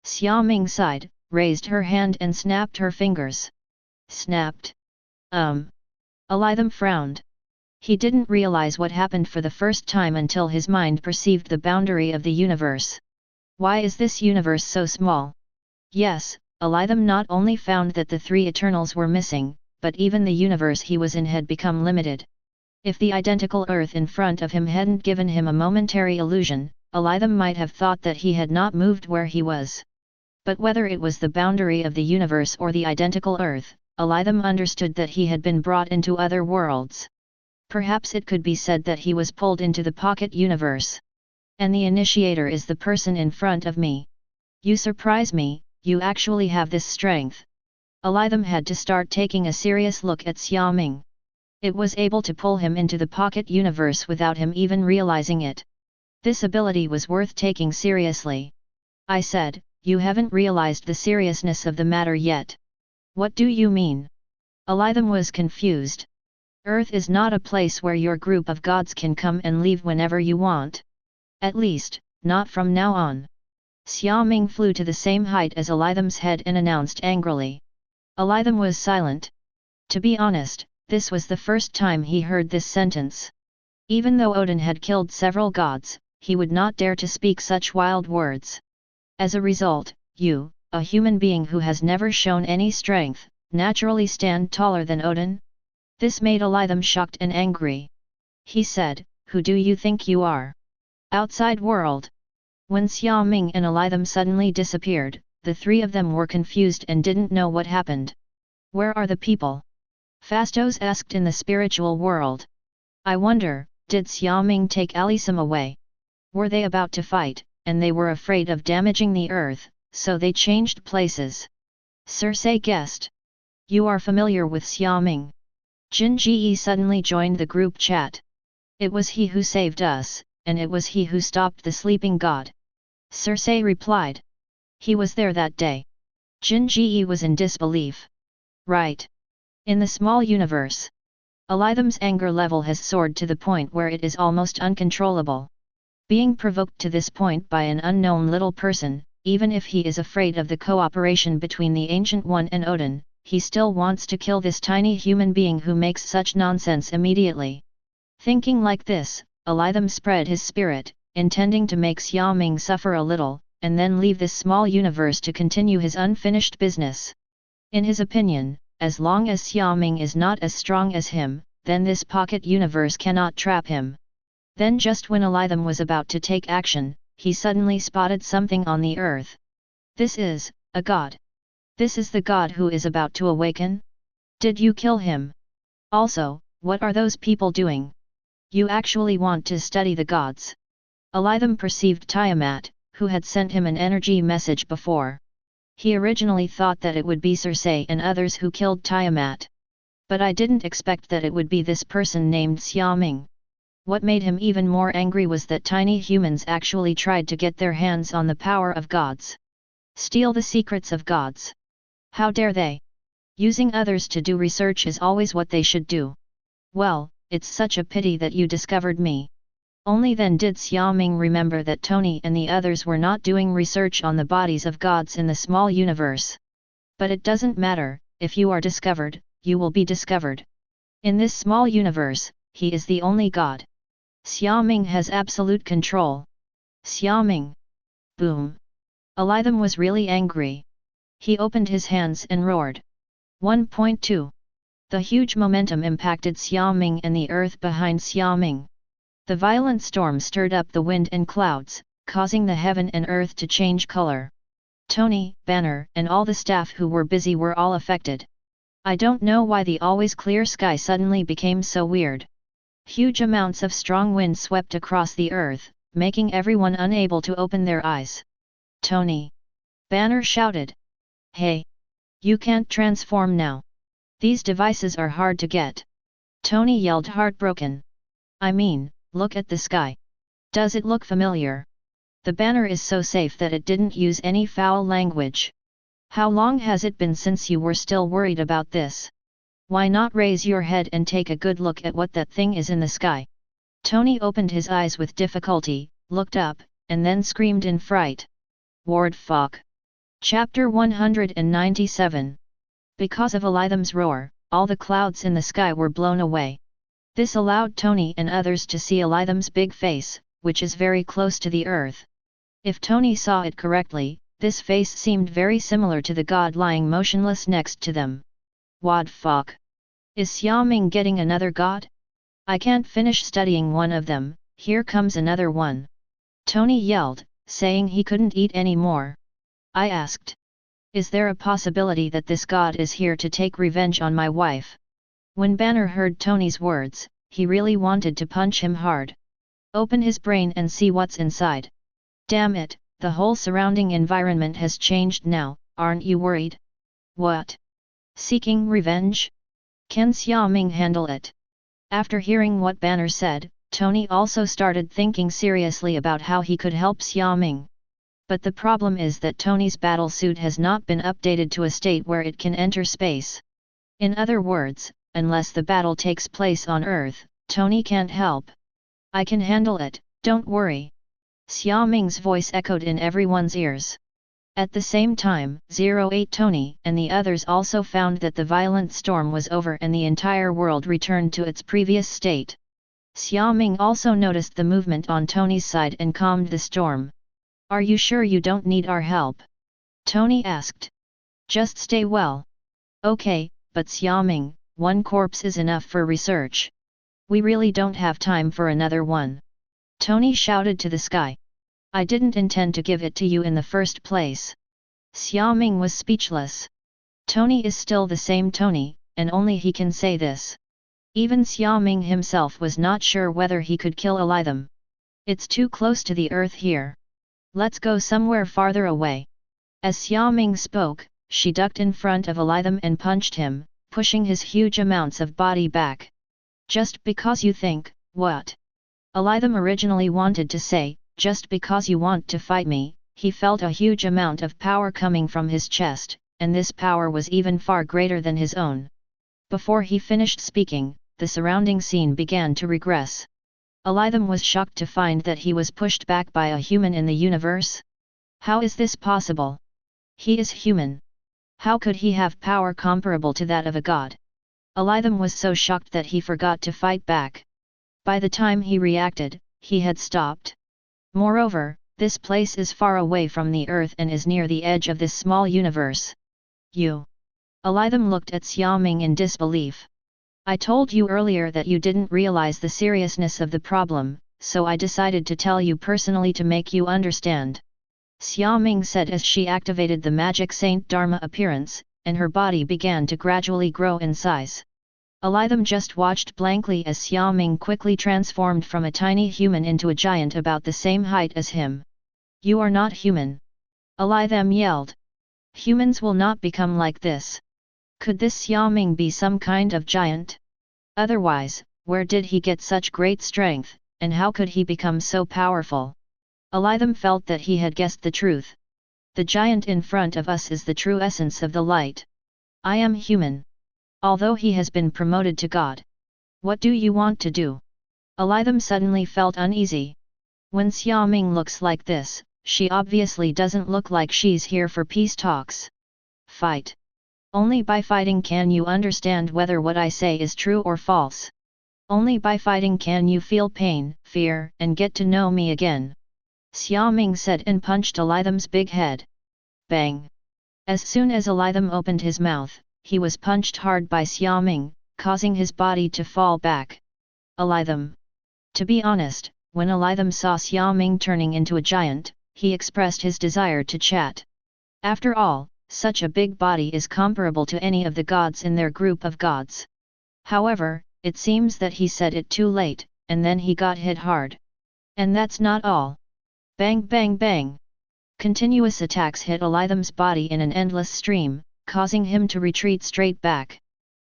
Xiaoming sighed, raised her hand and snapped her fingers. Snapped? Elitham frowned. He didn't realize what happened for the first time until his mind perceived the boundary of the universe. Why is this universe so small? Yes, Elitham not only found that the 3 Eternals were missing, but even the universe he was in had become limited. If the identical Earth in front of him hadn't given him a momentary illusion, Elitham might have thought that he had not moved where he was. But whether it was the boundary of the universe or the identical Earth, Elitham understood that he had been brought into other worlds. Perhaps it could be said that he was pulled into the pocket universe. And the initiator is the person in front of me. You surprise me, you actually have this strength. Elitham had to start taking a serious look at Xiaoming. It was able to pull him into the pocket universe without him even realizing it. This ability was worth taking seriously. I said, you haven't realized the seriousness of the matter yet. What do you mean? Alitham was confused. Earth is not a place where your group of gods can come and leave whenever you want. At least, not from now on. Xiaoming flew to the same height as Alitham's head and announced angrily. Alitham was silent. To be honest, this was the first time he heard this sentence. Even though Odin had killed several gods, he would not dare to speak such wild words. As a result, you, a human being who has never shown any strength, naturally stand taller than Odin? This made Alitham shocked and angry. He said, who do you think you are? Outside world. When Xiaoming and Alitham suddenly disappeared, the three of them were confused and didn't know what happened. Where are the people? Fastos asked in the spiritual world. I wonder, did Xiaoming take Arishem away? Were they about to fight, and they were afraid of damaging the earth, so they changed places? Circe guessed. You are familiar with Xiaoming. Jin Ji suddenly joined the group chat. It was he who saved us, and it was he who stopped the sleeping god. Circe replied. He was there that day. Jin Ji was in disbelief. Right. In the small universe, Alitham's anger level has soared to the point where it is almost uncontrollable. Being provoked to this point by an unknown little person, even if he is afraid of the cooperation between the Ancient One and Odin, he still wants to kill this tiny human being who makes such nonsense immediately. Thinking like this, Alitham spread his spirit, intending to make Xiaoming suffer a little, and then leave this small universe to continue his unfinished business. In his opinion, as long as Xiaoming is not as strong as him, then this pocket universe cannot trap him. Then just when Alitham was about to take action, he suddenly spotted something on the earth. This is a god. This is the god who is about to awaken? Did you kill him? Also, what are those people doing? You actually want to study the gods? Alitham perceived Tiamat, who had sent him an energy message before. He originally thought that it would be Circe and others who killed Tiamat. But I didn't expect that it would be this person named Xiaoming. What made him even more angry was that tiny humans actually tried to get their hands on the power of gods. Steal the secrets of gods. How dare they? Using others to do research is always what they should do. Well, it's such a pity that you discovered me. Only then did Xiaoming remember that Tony and the others were not doing research on the bodies of gods in the small universe. But it doesn't matter, if you are discovered, you will be discovered. In this small universe, he is the only god. Xiaoming has absolute control. Xiaoming! Boom! Alitham was really angry. He opened his hands and roared. 1.2. The huge momentum impacted Xiaoming and the earth behind Xiaoming. The violent storm stirred up the wind and clouds, causing the heaven and earth to change color. Tony, Banner, and all the staff who were busy were all affected. I don't know why the always clear sky suddenly became so weird. Huge amounts of strong wind swept across the earth, making everyone unable to open their eyes. Tony! Banner shouted. Hey! You can't transform now. These devices are hard to get. Tony yelled heartbroken. I mean, look at the sky. Does it look familiar? The banner is so safe that it didn't use any foul language. How long has it been since you were still worried about this? Why not raise your head and take a good look at what that thing is in the sky? Tony opened his eyes with difficulty, looked up, and then screamed in fright. Ward fuck. Chapter 197. Because of Alitham's roar, all the clouds in the sky were blown away. This allowed Tony and others to see Alitham's big face, which is very close to the earth. If Tony saw it correctly, this face seemed very similar to the god lying motionless next to them. What fuck? Is Xiaoming getting another god? I can't finish studying one of them, here comes another one. Tony yelled, saying he couldn't eat any more. I asked. Is there a possibility that this god is here to take revenge on my wife? When Banner heard Tony's words, he really wanted to punch him hard. Open his brain and see what's inside. Damn it, the whole surrounding environment has changed now, aren't you worried? What? Seeking revenge? Can Xiaoming handle it? After hearing what Banner said, Tony also started thinking seriously about how he could help Xiaoming. But the problem is that Tony's battlesuit has not been updated to a state where it can enter space. In other words, unless the battle takes place on Earth, Tony can't help. I can handle it, don't worry. Xiaoming's voice echoed in everyone's ears. At the same time, 08 Tony and the others also found that the violent storm was over and the entire world returned to its previous state. Xiaoming also noticed the movement on Tony's side and calmed the storm. Are you sure you don't need our help? Tony asked. Just stay well. Okay, but Xiaoming, one corpse is enough for research. We really don't have time for another one. Tony shouted to the sky. I didn't intend to give it to you in the first place. Xiaoming was speechless. Tony is still the same Tony, and only he can say this. Even Xiaoming himself was not sure whether he could kill Alitham. It's too close to the earth here. Let's go somewhere farther away. As Xiaoming spoke, she ducked in front of Alitham and punched him, pushing his huge amounts of body back. Just because you think, what? Alitham originally wanted to say, just because you want to fight me. He felt a huge amount of power coming from his chest, and this power was even far greater than his own. Before he finished speaking, the surrounding scene began to regress. Alitham was shocked to find that he was pushed back by a human in the universe. How is this possible? He is human. How could he have power comparable to that of a god? Alitham was so shocked that he forgot to fight back. By the time he reacted, he had stopped. Moreover, this place is far away from the earth and is near the edge of this small universe. You. Alitham looked at Xiaoming in disbelief. I told you earlier that you didn't realize the seriousness of the problem, so I decided to tell you personally to make you understand. Xiaoming said as she activated the magic Saint Dharma appearance, and her body began to gradually grow in size. Alitham just watched blankly as Xiaoming quickly transformed from a tiny human into a giant about the same height as him. You are not human. Alitham yelled. Humans will not become like this. Could this Xiaoming be some kind of giant? Otherwise, where did he get such great strength, and how could he become so powerful? Alitham felt that he had guessed the truth. The giant in front of us is the true essence of the light. I am human. Although he has been promoted to God. What do you want to do? Alitham suddenly felt uneasy. When Xiaoming looks like this, she obviously doesn't look like she's here for peace talks. Fight. Only by fighting can you understand whether what I say is true or false. Only by fighting can you feel pain, fear, and get to know me again. Xiaoming said and punched Alitham's big head. Bang! As soon as Alitham opened his mouth, he was punched hard by Xiaoming, causing his body to fall back. Alitham. To be honest, when Alitham saw Xiaoming turning into a giant, he expressed his desire to chat. After all, such a big body is comparable to any of the gods in their group of gods. However, it seems that he said it too late, and then he got hit hard. And that's not all. Bang bang bang! Continuous attacks hit Alitham's body in an endless stream, causing him to retreat straight back.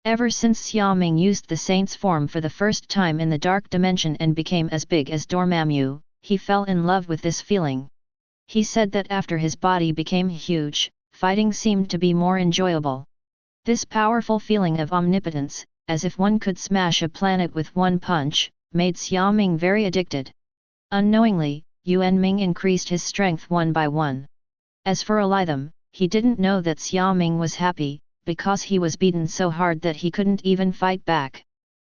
Ever since Xiaoming used the saint's form for the first time in the dark dimension and became as big as Dormammu, he fell in love with this feeling. He said that after his body became huge, fighting seemed to be more enjoyable. This powerful feeling of omnipotence, as if one could smash a planet with one punch, made Xiaoming very addicted. Unknowingly, Ming increased his strength one by one. As for Alitham, he didn't know that Xiaoming was happy, because he was beaten so hard that he couldn't even fight back.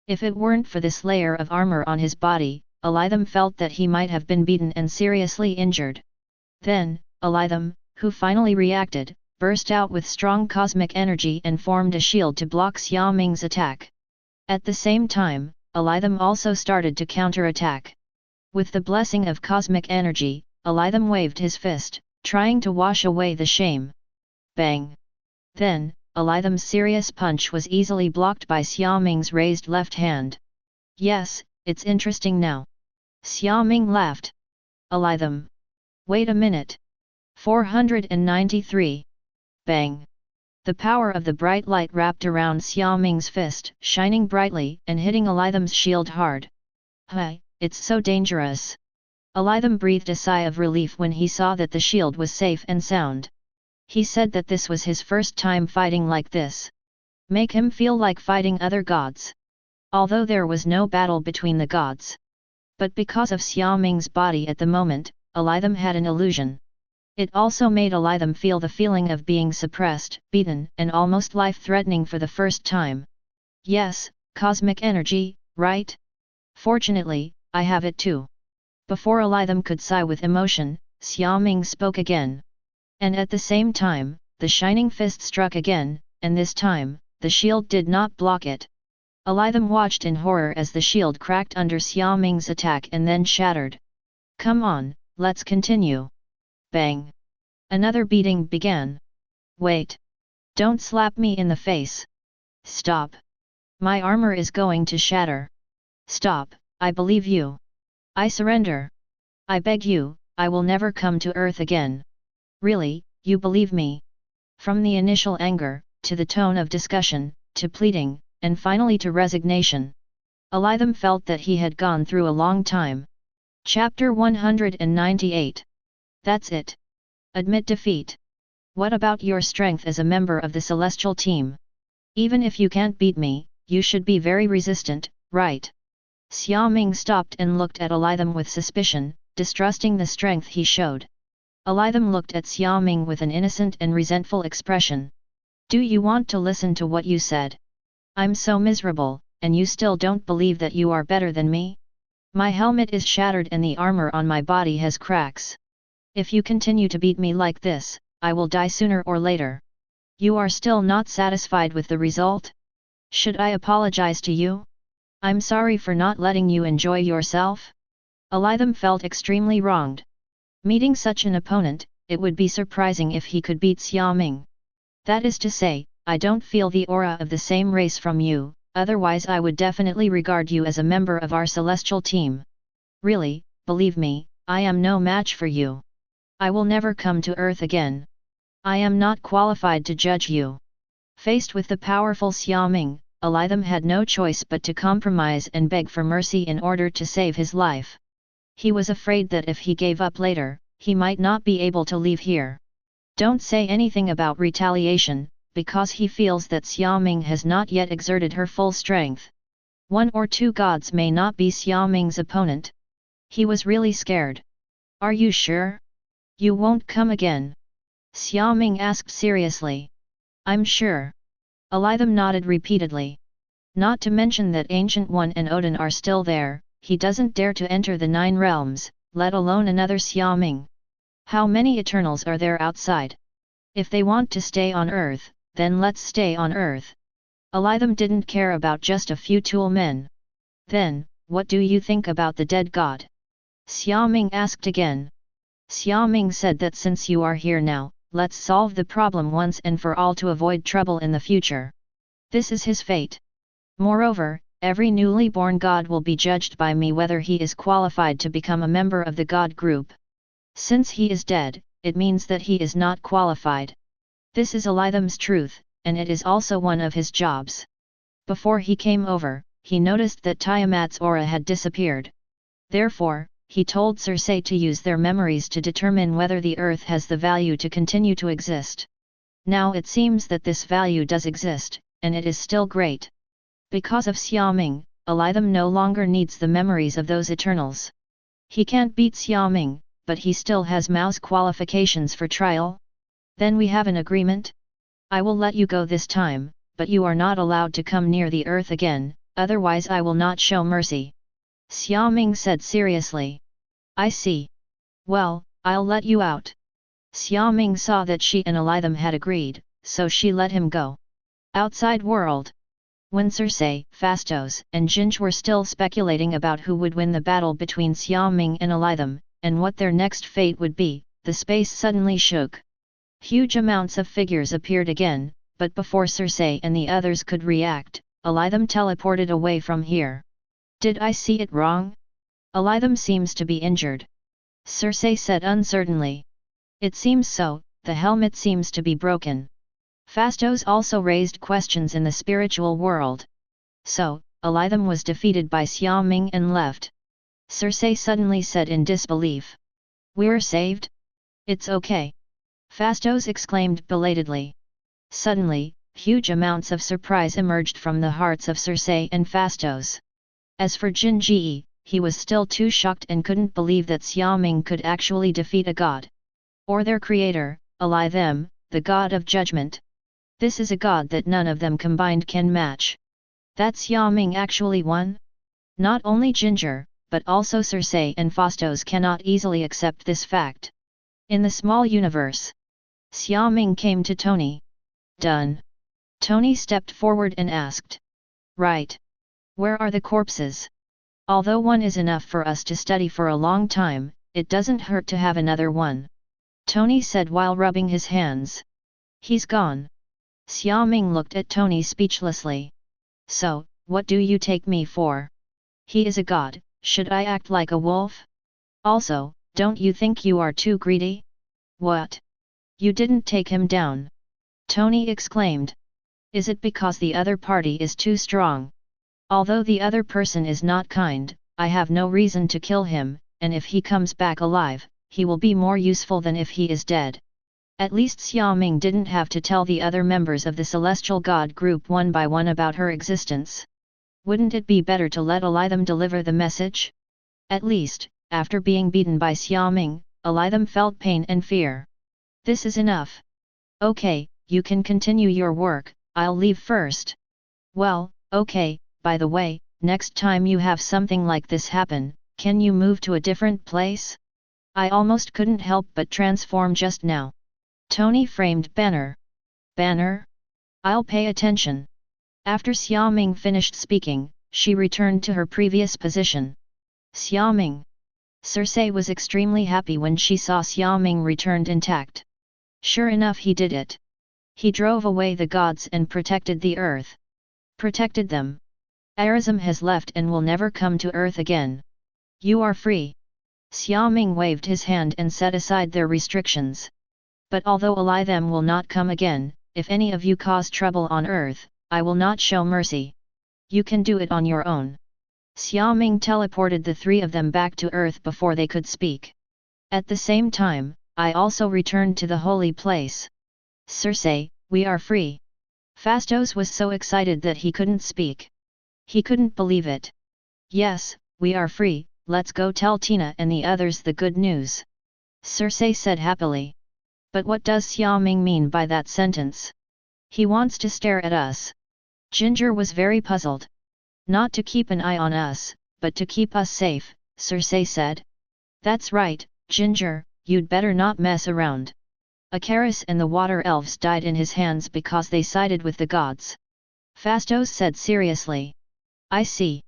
If it weren't for this layer of armor on his body, Alitham felt that he might have been beaten and seriously injured. Then, Alitham, who finally reacted, burst out with strong cosmic energy and formed a shield to block Xiaoming's attack. At the same time, Alitham also started to counterattack. With the blessing of cosmic energy, Alitham waved his fist, trying to wash away the shame. Bang! Then, Alitham's serious punch was easily blocked by Xiaoming's raised left hand. Yes, it's interesting now. Xiaoming laughed. Alitham. Wait a minute. 493. Bang! The power of the bright light wrapped around Xiaoming's fist, shining brightly and hitting Alitham's shield hard. Hi, it's so dangerous. Elitham breathed a sigh of relief when he saw that the shield was safe and sound. He said that this was his first time fighting like this. Make him feel like fighting other gods. Although there was no battle between the gods. But because of Xiaoming's body at the moment, Elitham had an illusion. It also made Elitham feel the feeling of being suppressed, beaten, and almost life-threatening for the first time. Yes, cosmic energy, right? Fortunately, I have it too. Before Elitham could sigh with emotion, Xiaoming spoke again. And at the same time, the shining fist struck again, and this time, the shield did not block it. Elitham watched in horror as the shield cracked under Xiaoming's attack and then shattered. Come on, let's continue. Bang! Another beating began. Wait! Don't slap me in the face! Stop! My armor is going to shatter! Stop, I believe you! I surrender! I beg you, I will never come to Earth again! Really, you believe me? From the initial anger, to the tone of discussion, to pleading, and finally to resignation. Elitham felt that he had gone through a long time. Chapter 198. That's it. Admit defeat. What about your strength as a member of the Celestial team? Even if you can't beat me, you should be very resistant, right? Xiaoming stopped and looked at Elitham with suspicion, distrusting the strength he showed. Elitham looked at Xiaoming with an innocent and resentful expression. Do you want to listen to what you said? I'm so miserable, and you still don't believe that you are better than me? My helmet is shattered and the armor on my body has cracks. If you continue to beat me like this, I will die sooner or later. You are still not satisfied with the result? Should I apologize to you? I'm sorry for not letting you enjoy yourself? Elitham felt extremely wronged. Meeting such an opponent, it would be surprising if he could beat Xiaoming. That is to say, I don't feel the aura of the same race from you, otherwise I would definitely regard you as a member of our celestial team. Really, believe me, I am no match for you. I will never come to Earth again. I am not qualified to judge you. Faced with the powerful Xiaoming, Elitham had no choice but to compromise and beg for mercy in order to save his life. He was afraid that if he gave up later, he might not be able to leave here. Don't say anything about retaliation, because he feels that Xiaoming has not yet exerted her full strength. One or two gods may not be Xiaoming's opponent. He was really scared. Are you sure? You won't come again? Xiaoming asked seriously. I'm sure. Elitham nodded repeatedly. Not to mention that Ancient One and Odin are still there, he doesn't dare to enter the 9 realms, let alone another Xiaoming. How many Eternals are there outside? If they want to stay on Earth, then let's stay on Earth. Elitham didn't care about just a few tool men. Then, what do you think about the dead god? Xiaoming asked again. Xiaoming said that since you are here now, let's solve the problem once and for all to avoid trouble in the future. This is his fate. Moreover, every newly born god will be judged by me whether he is qualified to become a member of the god group. Since he is dead, it means that he is not qualified. This is Elitham's truth, and it is also one of his jobs. Before he came over, he noticed that Tiamat's aura had disappeared. Therefore, he told Circe to use their memories to determine whether the earth has the value to continue to exist. Now it seems that this value does exist, and it is still great. Because of Xiaoming, Elitham no longer needs the memories of those Eternals. He can't beat Xiaoming, but he still has mouse qualifications for trial. Then we have an agreement? I will let you go this time, but you are not allowed to come near the earth again, otherwise I will not show mercy. Xiaoming said seriously. I see. Well, I'll let you out. Xiaoming saw that she and Elitham had agreed, so she let him go. Outside world. When Circe, Phastos, and Ginge were still speculating about who would win the battle between Xiaoming and Elitham, and what their next fate would be, the space suddenly shook. Huge amounts of figures appeared again, but before Circe and the others could react, Elitham teleported away from here. Did I see it wrong? Elitham seems to be injured. Circe said uncertainly. It seems so, the helmet seems to be broken. Phastos also raised questions in the spiritual world. So, Elitham was defeated by Xiaoming and left. Cersei suddenly said in disbelief. We're saved? It's okay. Phastos exclaimed belatedly. Suddenly, huge amounts of surprise emerged from the hearts of Cersei and Phastos. As for Jinji, he was still too shocked and couldn't believe that Xiaoming could actually defeat a god. Or their creator, ally them, the god of judgment. This is a god that none of them combined can match. That Xiaoming actually won? Not only Ginger, but also Cersei and Phastos cannot easily accept this fact. In the small universe, Xiaoming came to Tony. Done. Tony stepped forward and asked. Right. Where are the corpses? Although one is enough for us to study for a long time, it doesn't hurt to have another one. Tony said while rubbing his hands. He's gone. Xiaoming looked at Tony speechlessly. So, what do you take me for? He is a god, should I act like a wolf? Also, don't you think you are too greedy? What? You didn't take him down? Tony exclaimed. Is it because the other party is too strong? Although the other person is not kind, I have no reason to kill him, and if he comes back alive, he will be more useful than if he is dead. At least Xiaoming didn't have to tell the other members of the celestial god group one by one about her existence. Wouldn't it be better to let Elitham deliver the message? At least, after being beaten by Xiaoming, Elitham felt pain and fear. This is enough. Okay, you can continue your work, I'll leave first. Well, okay, by the way, next time you have something like this happen, can you move to a different place? I almost couldn't help but transform just now. Tony framed Banner. Banner? I'll pay attention. After Xiaoming finished speaking, she returned to her previous position. Xiaoming. Cersei was extremely happy when she saw Xiaoming returned intact. Sure enough, he did it. He drove away the gods and protected the earth. Protected them. Arishem has left and will never come to earth again. You are free. Xiaoming waved his hand and set aside their restrictions. But although Elitham will not come again, if any of you cause trouble on earth, I will not show mercy. You can do it on your own. Xiaoming teleported the three of them back to earth before they could speak. At the same time, I also returned to the holy place. Cersei, we are free. Phastos was so excited that he couldn't speak. He couldn't believe it. Yes, we are free, let's go tell Tina and the others the good news. Cersei said happily. But what does Xiaoming mean by that sentence? He wants to stare at us. Ginger was very puzzled. Not to keep an eye on us, but to keep us safe, Cersei said. That's right, Ginger, you'd better not mess around. Icarus and the water elves died in his hands because they sided with the gods. Phastos said seriously. I see.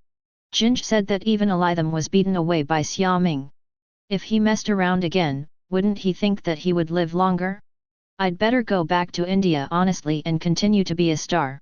Ginger said that even Elitham was beaten away by Xiaoming. If he messed around again, wouldn't he think that he would live longer? I'd better go back to India honestly and continue to be a star.